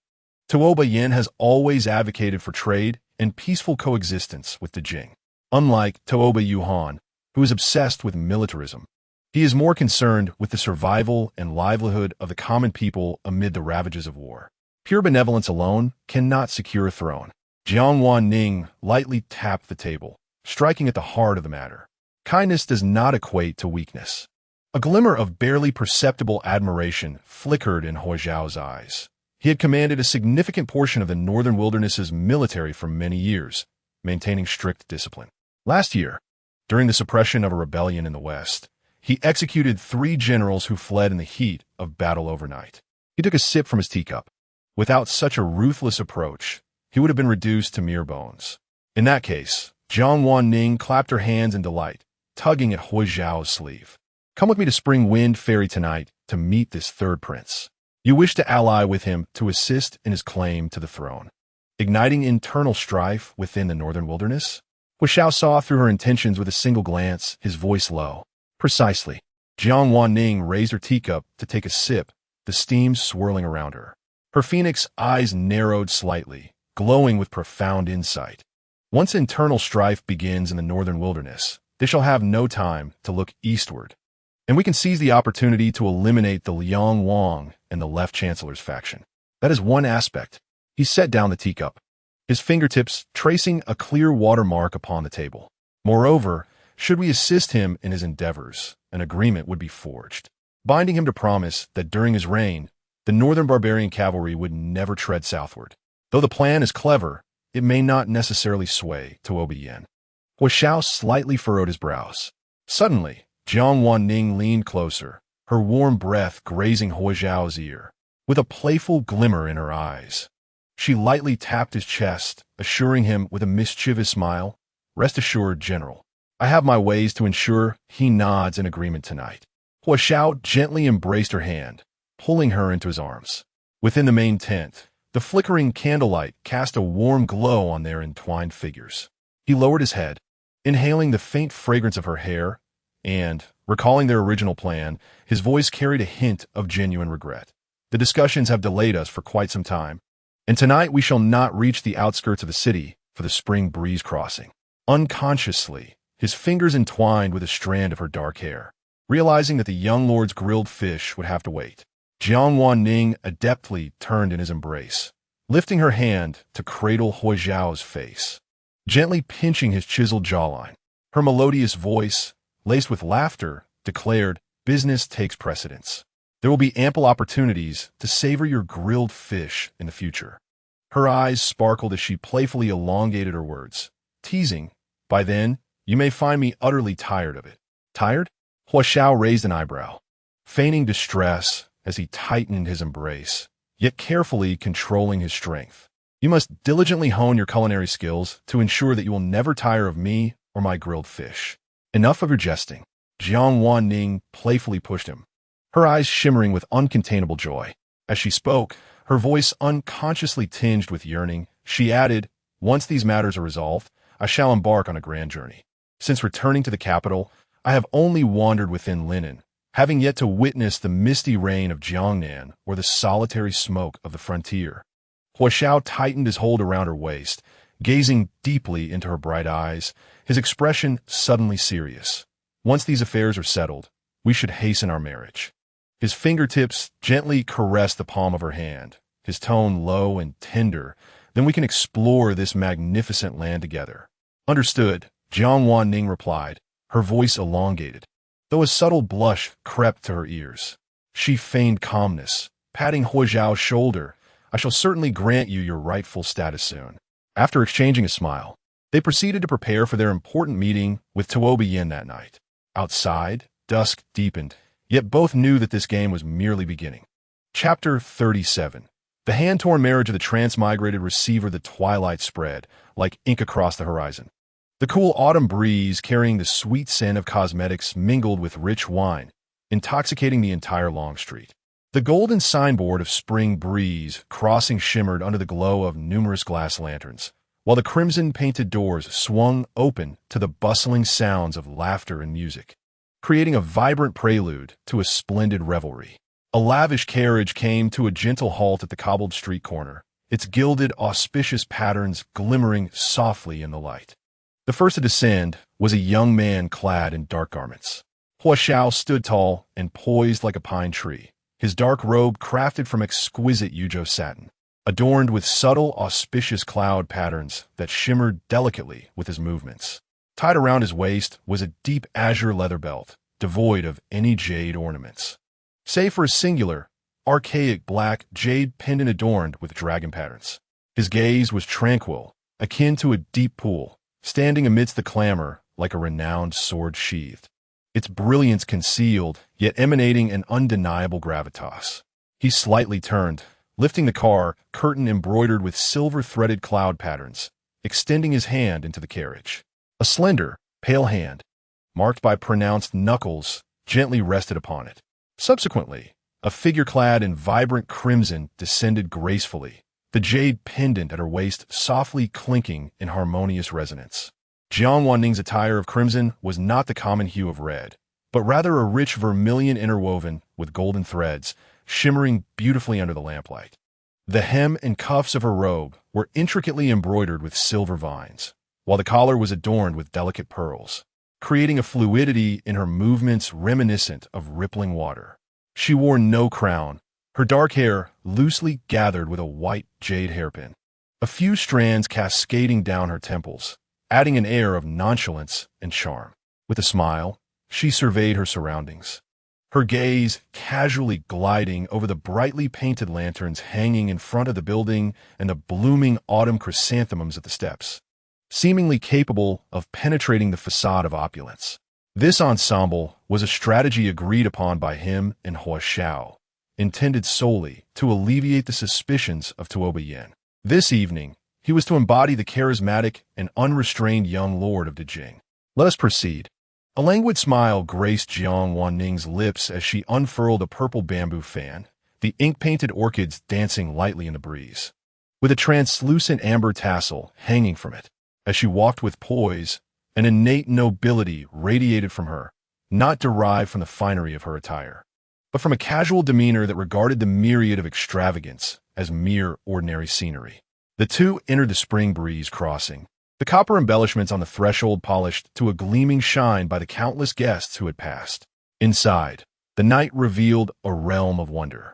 Tuoba Yin has always advocated for trade and peaceful coexistence with Dejing. Unlike Tuoba Yuhan, who is obsessed with militarism, he is more concerned with the survival and livelihood of the common people amid the ravages of war. Pure benevolence alone cannot secure a throne. Jiang Wan Ning lightly tapped the table, striking at the heart of the matter. Kindness does not equate to weakness. A glimmer of barely perceptible admiration flickered in Hua Zhao's eyes. He had commanded a significant portion of the northern wilderness's military for many years, maintaining strict discipline. Last year, during the suppression of a rebellion in the west, he executed 3 generals who fled in the heat of battle overnight. He took a sip from his teacup. Without such a ruthless approach, he would have been reduced to mere bones. In that case, Jiang Wan Ning clapped her hands in delight, tugging at Hua Zhao's sleeve. Come with me to Spring Wind Ferry tonight to meet this third prince. You wish to ally with him to assist in his claim to the throne, igniting internal strife within the northern wilderness? Hua Xiao saw through her intentions with a single glance, his voice low. Precisely. Jiang Wan Ning raised her teacup to take a sip, the steam swirling around her. Her phoenix eyes narrowed slightly, glowing with profound insight. Once internal strife begins in the northern wilderness, they shall have no time to look eastward, and we can seize the opportunity to eliminate the Liang Wang and the left chancellor's faction. That is one aspect. He set down the teacup, his fingertips tracing a clear watermark upon the table. Moreover, should we assist him in his endeavors, an agreement would be forged, binding him to promise that during his reign, the northern barbarian cavalry would never tread southward. Though the plan is clever, it may not necessarily sway Tuoba Yin. Hua Xiao slightly furrowed his brows. Suddenly, Jiang Wan Ning leaned closer, her warm breath grazing Hua Zhao's ear. With a playful glimmer in her eyes, she lightly tapped his chest, assuring him with a mischievous smile, "Rest assured, General, I have my ways to ensure he nods in agreement tonight." Hua Xiao gently embraced her hand, pulling her into his arms. Within the main tent, the flickering candlelight cast a warm glow on their entwined figures. He lowered his head, inhaling the faint fragrance of her hair, and, recalling their original plan, his voice carried a hint of genuine regret. The discussions have delayed us for quite some time, and tonight we shall not reach the outskirts of the city for the spring breeze crossing. Unconsciously, his fingers entwined with a strand of her dark hair. Realizing that the young lord's grilled fish would have to wait, Jiang Wan Ning adeptly turned in his embrace, lifting her hand to cradle Hui Zhao's face, gently pinching his chiseled jawline. Her melodious voice, laced with laughter, declared, "Business takes precedence. There will be ample opportunities to savor your grilled fish in the future." Her eyes sparkled as she playfully elongated her words, teasing, "By then, you may find me utterly tired of it." Tired? Hua Xiao raised an eyebrow, feigning distress as he tightened his embrace, yet carefully controlling his strength. "You must diligently hone your culinary skills to ensure that you will never tire of me or my grilled fish." "Enough of your jesting." Jiang Wan Ning playfully pushed him, her eyes shimmering with uncontainable joy. As she spoke, her voice unconsciously tinged with yearning, she added, "Once these matters are resolved, I shall embark on a grand journey. Since returning to the capital, I have only wandered within Linen, having yet to witness the misty rain of Jiangnan or the solitary smoke of the frontier." Hua Xiao tightened his hold around her waist, gazing deeply into her bright eyes, his expression suddenly serious. "Once these affairs are settled, we should hasten our marriage." His fingertips gently caressed the palm of her hand, his tone low and tender. "Then we can explore this magnificent land together." "Understood," Jiang Wan Ning replied, her voice elongated, though a subtle blush crept to her ears. She feigned calmness, patting Hui Zhao's shoulder. "I shall certainly grant you your rightful status soon." After exchanging a smile, they proceeded to prepare for their important meeting with Tuo Bian that night. Outside, dusk deepened, yet both knew that this game was merely beginning. Chapter 37. The hand-torn marriage of the transmigrated receiver. The twilight spread, like ink across the horizon. The cool autumn breeze, carrying the sweet scent of cosmetics, mingled with rich wine, intoxicating the entire long street. The golden signboard of spring breeze crossing shimmered under the glow of numerous glass lanterns, while the crimson-painted doors swung open to the bustling sounds of laughter and music, creating a vibrant prelude to a splendid revelry. A lavish carriage came to a gentle halt at the cobbled street corner, its gilded, auspicious patterns glimmering softly in the light. The first to descend was a young man clad in dark garments. Hua Xiao stood tall and poised like a pine tree, his dark robe crafted from exquisite Yuzhou satin, adorned with subtle, auspicious cloud patterns that shimmered delicately with his movements. Tied around his waist was a deep azure leather belt, devoid of any jade ornaments, save for a singular, archaic black jade pendant adorned with dragon patterns. His gaze was tranquil, akin to a deep pool, standing amidst the clamor like a renowned sword sheathed, its brilliance concealed, yet emanating an undeniable gravitas. He slightly turned, lifting the car curtain embroidered with silver-threaded cloud patterns, extending his hand into the carriage. A slender, pale hand, marked by pronounced knuckles, gently rested upon it. Subsequently, a figure clad in vibrant crimson descended gracefully, the jade pendant at her waist softly clinking in harmonious resonance. Jiang Wan Ning's attire of crimson was not the common hue of red, but rather a rich vermilion interwoven with golden threads, shimmering beautifully under the lamplight. The hem and cuffs of her robe were intricately embroidered with silver vines, while the collar was adorned with delicate pearls, creating a fluidity in her movements reminiscent of rippling water. She wore no crown, her dark hair loosely gathered with a white jade hairpin, a few strands cascading down her temples, adding an air of nonchalance and charm. With a smile, she surveyed her surroundings, her gaze casually gliding over the brightly painted lanterns hanging in front of the building and the blooming autumn chrysanthemums at the steps, seemingly capable of penetrating the facade of opulence. This ensemble was a strategy agreed upon by him and Hua Xiao, intended solely to alleviate the suspicions of Tuo Bian. This evening, he was to embody the charismatic and unrestrained young lord of Dejing. Let us proceed. A languid smile graced Jiang Wan Ning's lips as she unfurled a purple bamboo fan, the ink-painted orchids dancing lightly in the breeze, with a translucent amber tassel hanging from it. As she walked with poise, an innate nobility radiated from her, not derived from the finery of her attire, but from a casual demeanor that regarded the myriad of extravagance as mere ordinary scenery. The two entered the spring breeze crossing, the copper embellishments on the threshold polished to a gleaming shine by the countless guests who had passed. Inside, the night revealed a realm of wonder.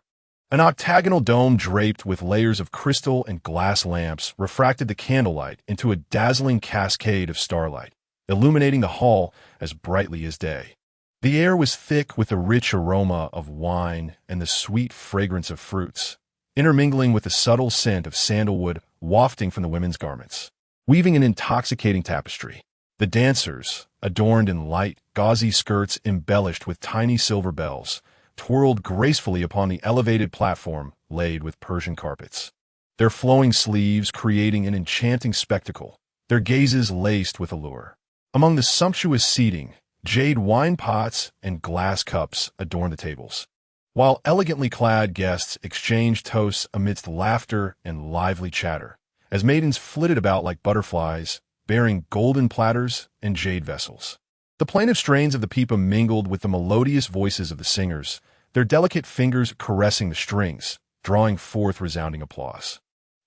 An octagonal dome draped with layers of crystal and glass lamps refracted the candlelight into a dazzling cascade of starlight, illuminating the hall as brightly as day. The air was thick with the rich aroma of wine and the sweet fragrance of fruits, intermingling with the subtle scent of sandalwood wafting from the women's garments, weaving an intoxicating tapestry. The dancers, adorned in light, gauzy skirts embellished with tiny silver bells, twirled gracefully upon the elevated platform laid with Persian carpets, their flowing sleeves creating an enchanting spectacle, their gazes laced with allure. Among the sumptuous seating, jade wine pots and glass cups adorned the tables, while elegantly clad guests exchanged toasts amidst laughter and lively chatter, as maidens flitted about like butterflies, bearing golden platters and jade vessels. The plaintive strains of the pipa mingled with the melodious voices of the singers, their delicate fingers caressing the strings, drawing forth resounding applause.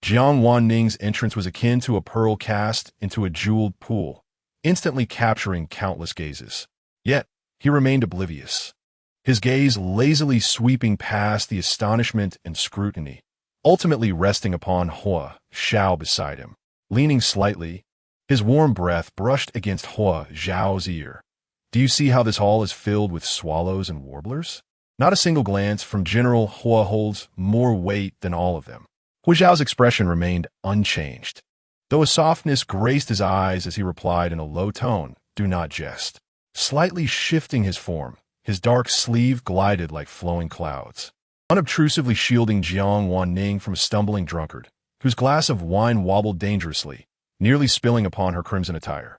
Jiang Wan Ning's entrance was akin to a pearl cast into a jeweled pool, instantly capturing countless gazes. Yet, he remained oblivious, his gaze lazily sweeping past the astonishment and scrutiny, ultimately resting upon Hua Xiao beside him. Leaning slightly, his warm breath brushed against Hua Xiao's ear. "Do you see how this hall is filled with swallows and warblers?" Not a single glance from General Hua holds more weight than all of them. Hua Xiao's expression remained unchanged, though a softness graced his eyes as he replied in a low tone, "Do not jest." Slightly shifting his form, his dark sleeve glided like flowing clouds, unobtrusively shielding Jiang Wan Ning from a stumbling drunkard, whose glass of wine wobbled dangerously, nearly spilling upon her crimson attire.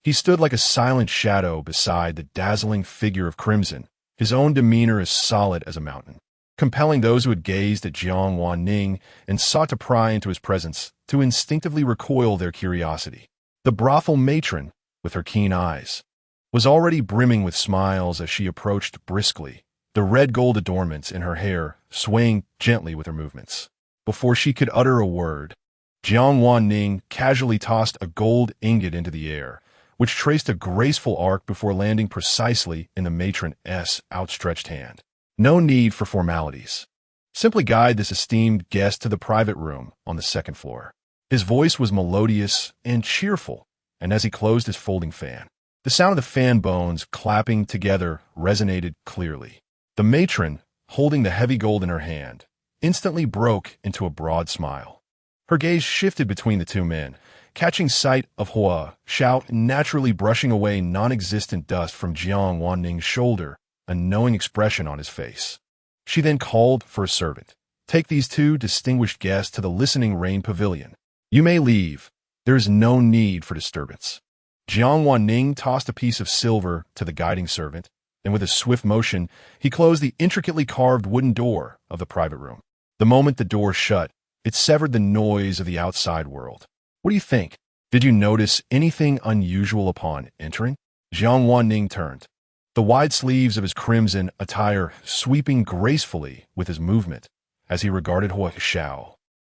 He stood like a silent shadow beside the dazzling figure of Crimson, his own demeanor as solid as a mountain, compelling those who had gazed at Jiang Wan Ning and sought to pry into his presence to instinctively recoil their curiosity. The brothel matron, with her keen eyes, was already brimming with smiles as she approached briskly, the red gold adornments in her hair swaying gently with her movements. Before she could utter a word, Jiang Wan Ning casually tossed a gold ingot into the air, which traced a graceful arc before landing precisely in the matron's outstretched hand. No need for formalities. Simply guide this esteemed guest to the private room on the second floor. His voice was melodious and cheerful, and as he closed his folding fan, the sound of the fan bones clapping together resonated clearly. The matron, holding the heavy gold in her hand, instantly broke into a broad smile. Her gaze shifted between the two men, catching sight of Hua Xiao naturally brushing away non-existent dust from Jiang Wan Ning's shoulder, a knowing expression on his face. She then called for a servant. "Take these two distinguished guests to the Listening Rain Pavilion. You may leave. There is no need for disturbance." Jiang Wan Ning tossed a piece of silver to the guiding servant, and with a swift motion, he closed the intricately carved wooden door of the private room. The moment the door shut, it severed the noise of the outside world. "What do you think? Did you notice anything unusual upon entering?" Jiang Wan Ning turned, the wide sleeves of his crimson attire sweeping gracefully with his movement as he regarded Hua Xiao,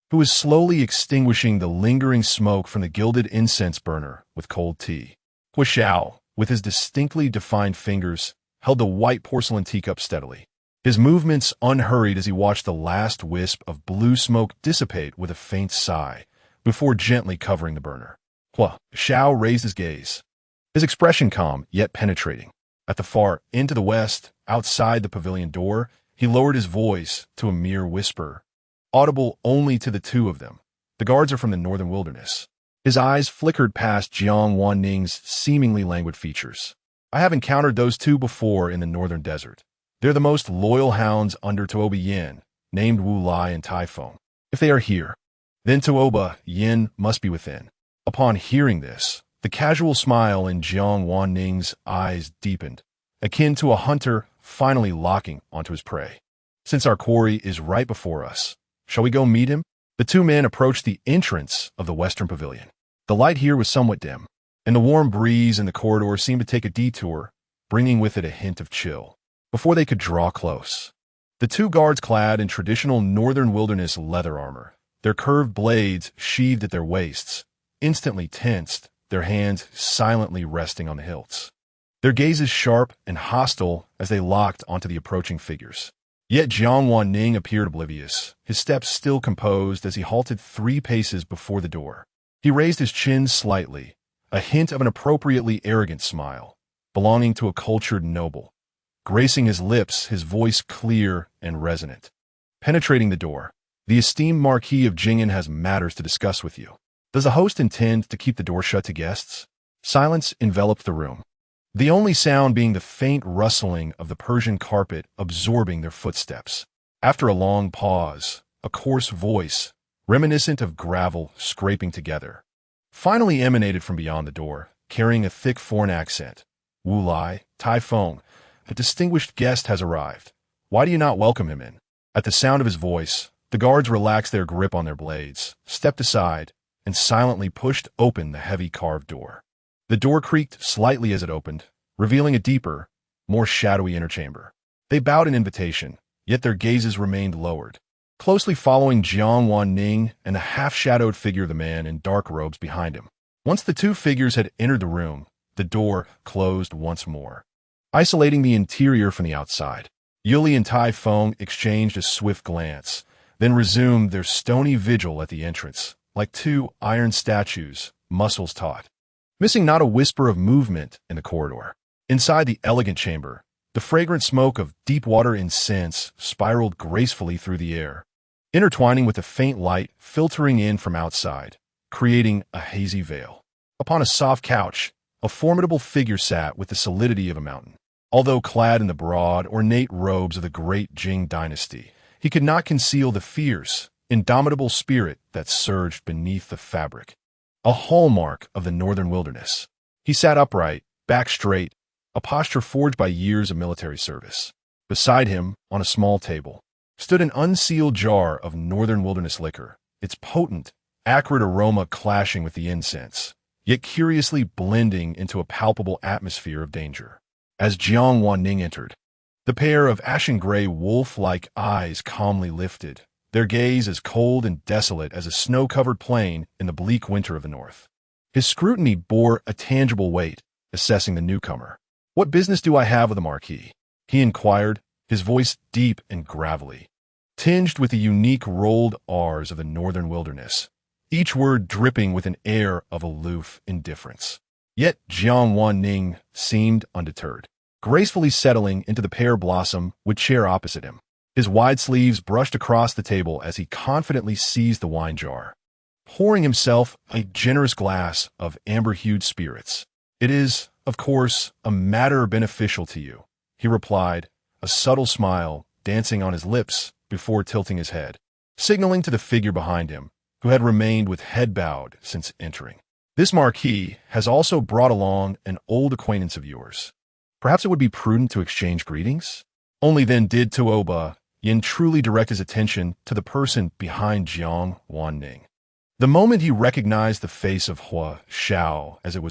who was slowly extinguishing the lingering smoke from the gilded incense burner with cold tea. Hua Xiao, with his distinctly defined fingers, held the white porcelain teacup steadily, his movements unhurried as he watched the last wisp of blue smoke dissipate with a faint sigh before gently covering the burner. Hua Xiao raised his gaze, his expression calm yet penetrating. At the far end to the west, outside the pavilion door, he lowered his voice to a mere whisper, audible only to the two of them. "The guards are from the northern wilderness." His eyes flickered past Jiang Wan Ning's seemingly languid features. "I have encountered those two before in the northern desert. They're the most loyal hounds under Tuoba Yin, named Wu Lai and Typhoon. If they are here, then Tuoba Yin must be within." Upon hearing this, the casual smile in Jiang Wan Ning's eyes deepened, akin to a hunter finally locking onto his prey. Since our quarry is right before us, shall we go meet him? The two men approached the entrance of the western pavilion. The light here was somewhat dim, and the warm breeze in the corridor seemed to take a detour, bringing with it a hint of chill. Before they could draw close, the two guards clad in traditional northern wilderness leather armor, their curved blades sheathed at their waists, instantly tensed, their hands silently resting on the hilts. Their gazes sharp and hostile as they locked onto the approaching figures. Yet Jiang Wan Ning appeared oblivious, his steps still composed as he halted 3 paces before the door. He raised his chin slightly, a hint of an appropriately arrogant smile, belonging to a cultured noble. Gracing his lips, his voice clear and resonant. Penetrating the door, the esteemed Marquis of Jingen has matters to discuss with you. Does the host intend to keep the door shut to guests? Silence enveloped the room, the only sound being the faint rustling of the Persian carpet absorbing their footsteps. After a long pause, a coarse voice, reminiscent of gravel scraping together, finally emanated from beyond the door, carrying a thick foreign accent. Wu Lai, Tai Feng, a distinguished guest has arrived. Why do you not welcome him in? At the sound of his voice, the guards relaxed their grip on their blades, stepped aside, and silently pushed open the heavy carved door. The door creaked slightly as it opened, revealing a deeper, more shadowy inner chamber. They bowed in invitation, yet their gazes remained lowered, closely following Jiang Wan Ning and the half-shadowed figure of the man in dark robes behind him. Once the two figures had entered the room, the door closed once more, isolating the interior from the outside. Yuli and Tai Feng exchanged a swift glance, then resumed their stony vigil at the entrance, like two iron statues, muscles taut, missing not a whisper of movement in the corridor. Inside the elegant chamber, the fragrant smoke of deep-water incense spiraled gracefully through the air, intertwining with the faint light filtering in from outside, creating a hazy veil. Upon a soft couch, a formidable figure sat with the solidity of a mountain. Although clad in the broad, ornate robes of the great Jing dynasty, he could not conceal the fierce, indomitable spirit that surged beneath the fabric, a hallmark of the northern wilderness. He sat upright, back straight, a posture forged by years of military service. Beside him, on a small table, stood an unsealed jar of northern wilderness liquor, its potent, acrid aroma clashing with the incense, yet curiously blending into a palpable atmosphere of danger. As Jiang Wan Ning entered, the pair of ashen-gray wolf-like eyes calmly lifted, their gaze as cold and desolate as a snow-covered plain in the bleak winter of the north. His scrutiny bore a tangible weight, assessing the newcomer. "What business do I have with the Marquis?" he inquired, his voice deep and gravelly, tinged with the unique rolled R's of the northern wilderness, each word dripping with an air of aloof indifference. Yet Jiang Wan Ning seemed undeterred, gracefully settling into the pear blossom wood chair opposite him. His wide sleeves brushed across the table as he confidently seized the wine jar, pouring himself a generous glass of amber-hued spirits. "It is, of course, a matter beneficial to you," he replied, a subtle smile dancing on his lips before tilting his head, signaling to the figure behind him, who had remained with head bowed since entering. "This Marquis has also brought along an old acquaintance of yours. Perhaps it would be prudent to exchange greetings?" Only then did Tuoba Yin truly direct his attention to the person behind Jiang Wan Ning. The moment he recognized the face of Hua Xiao as it was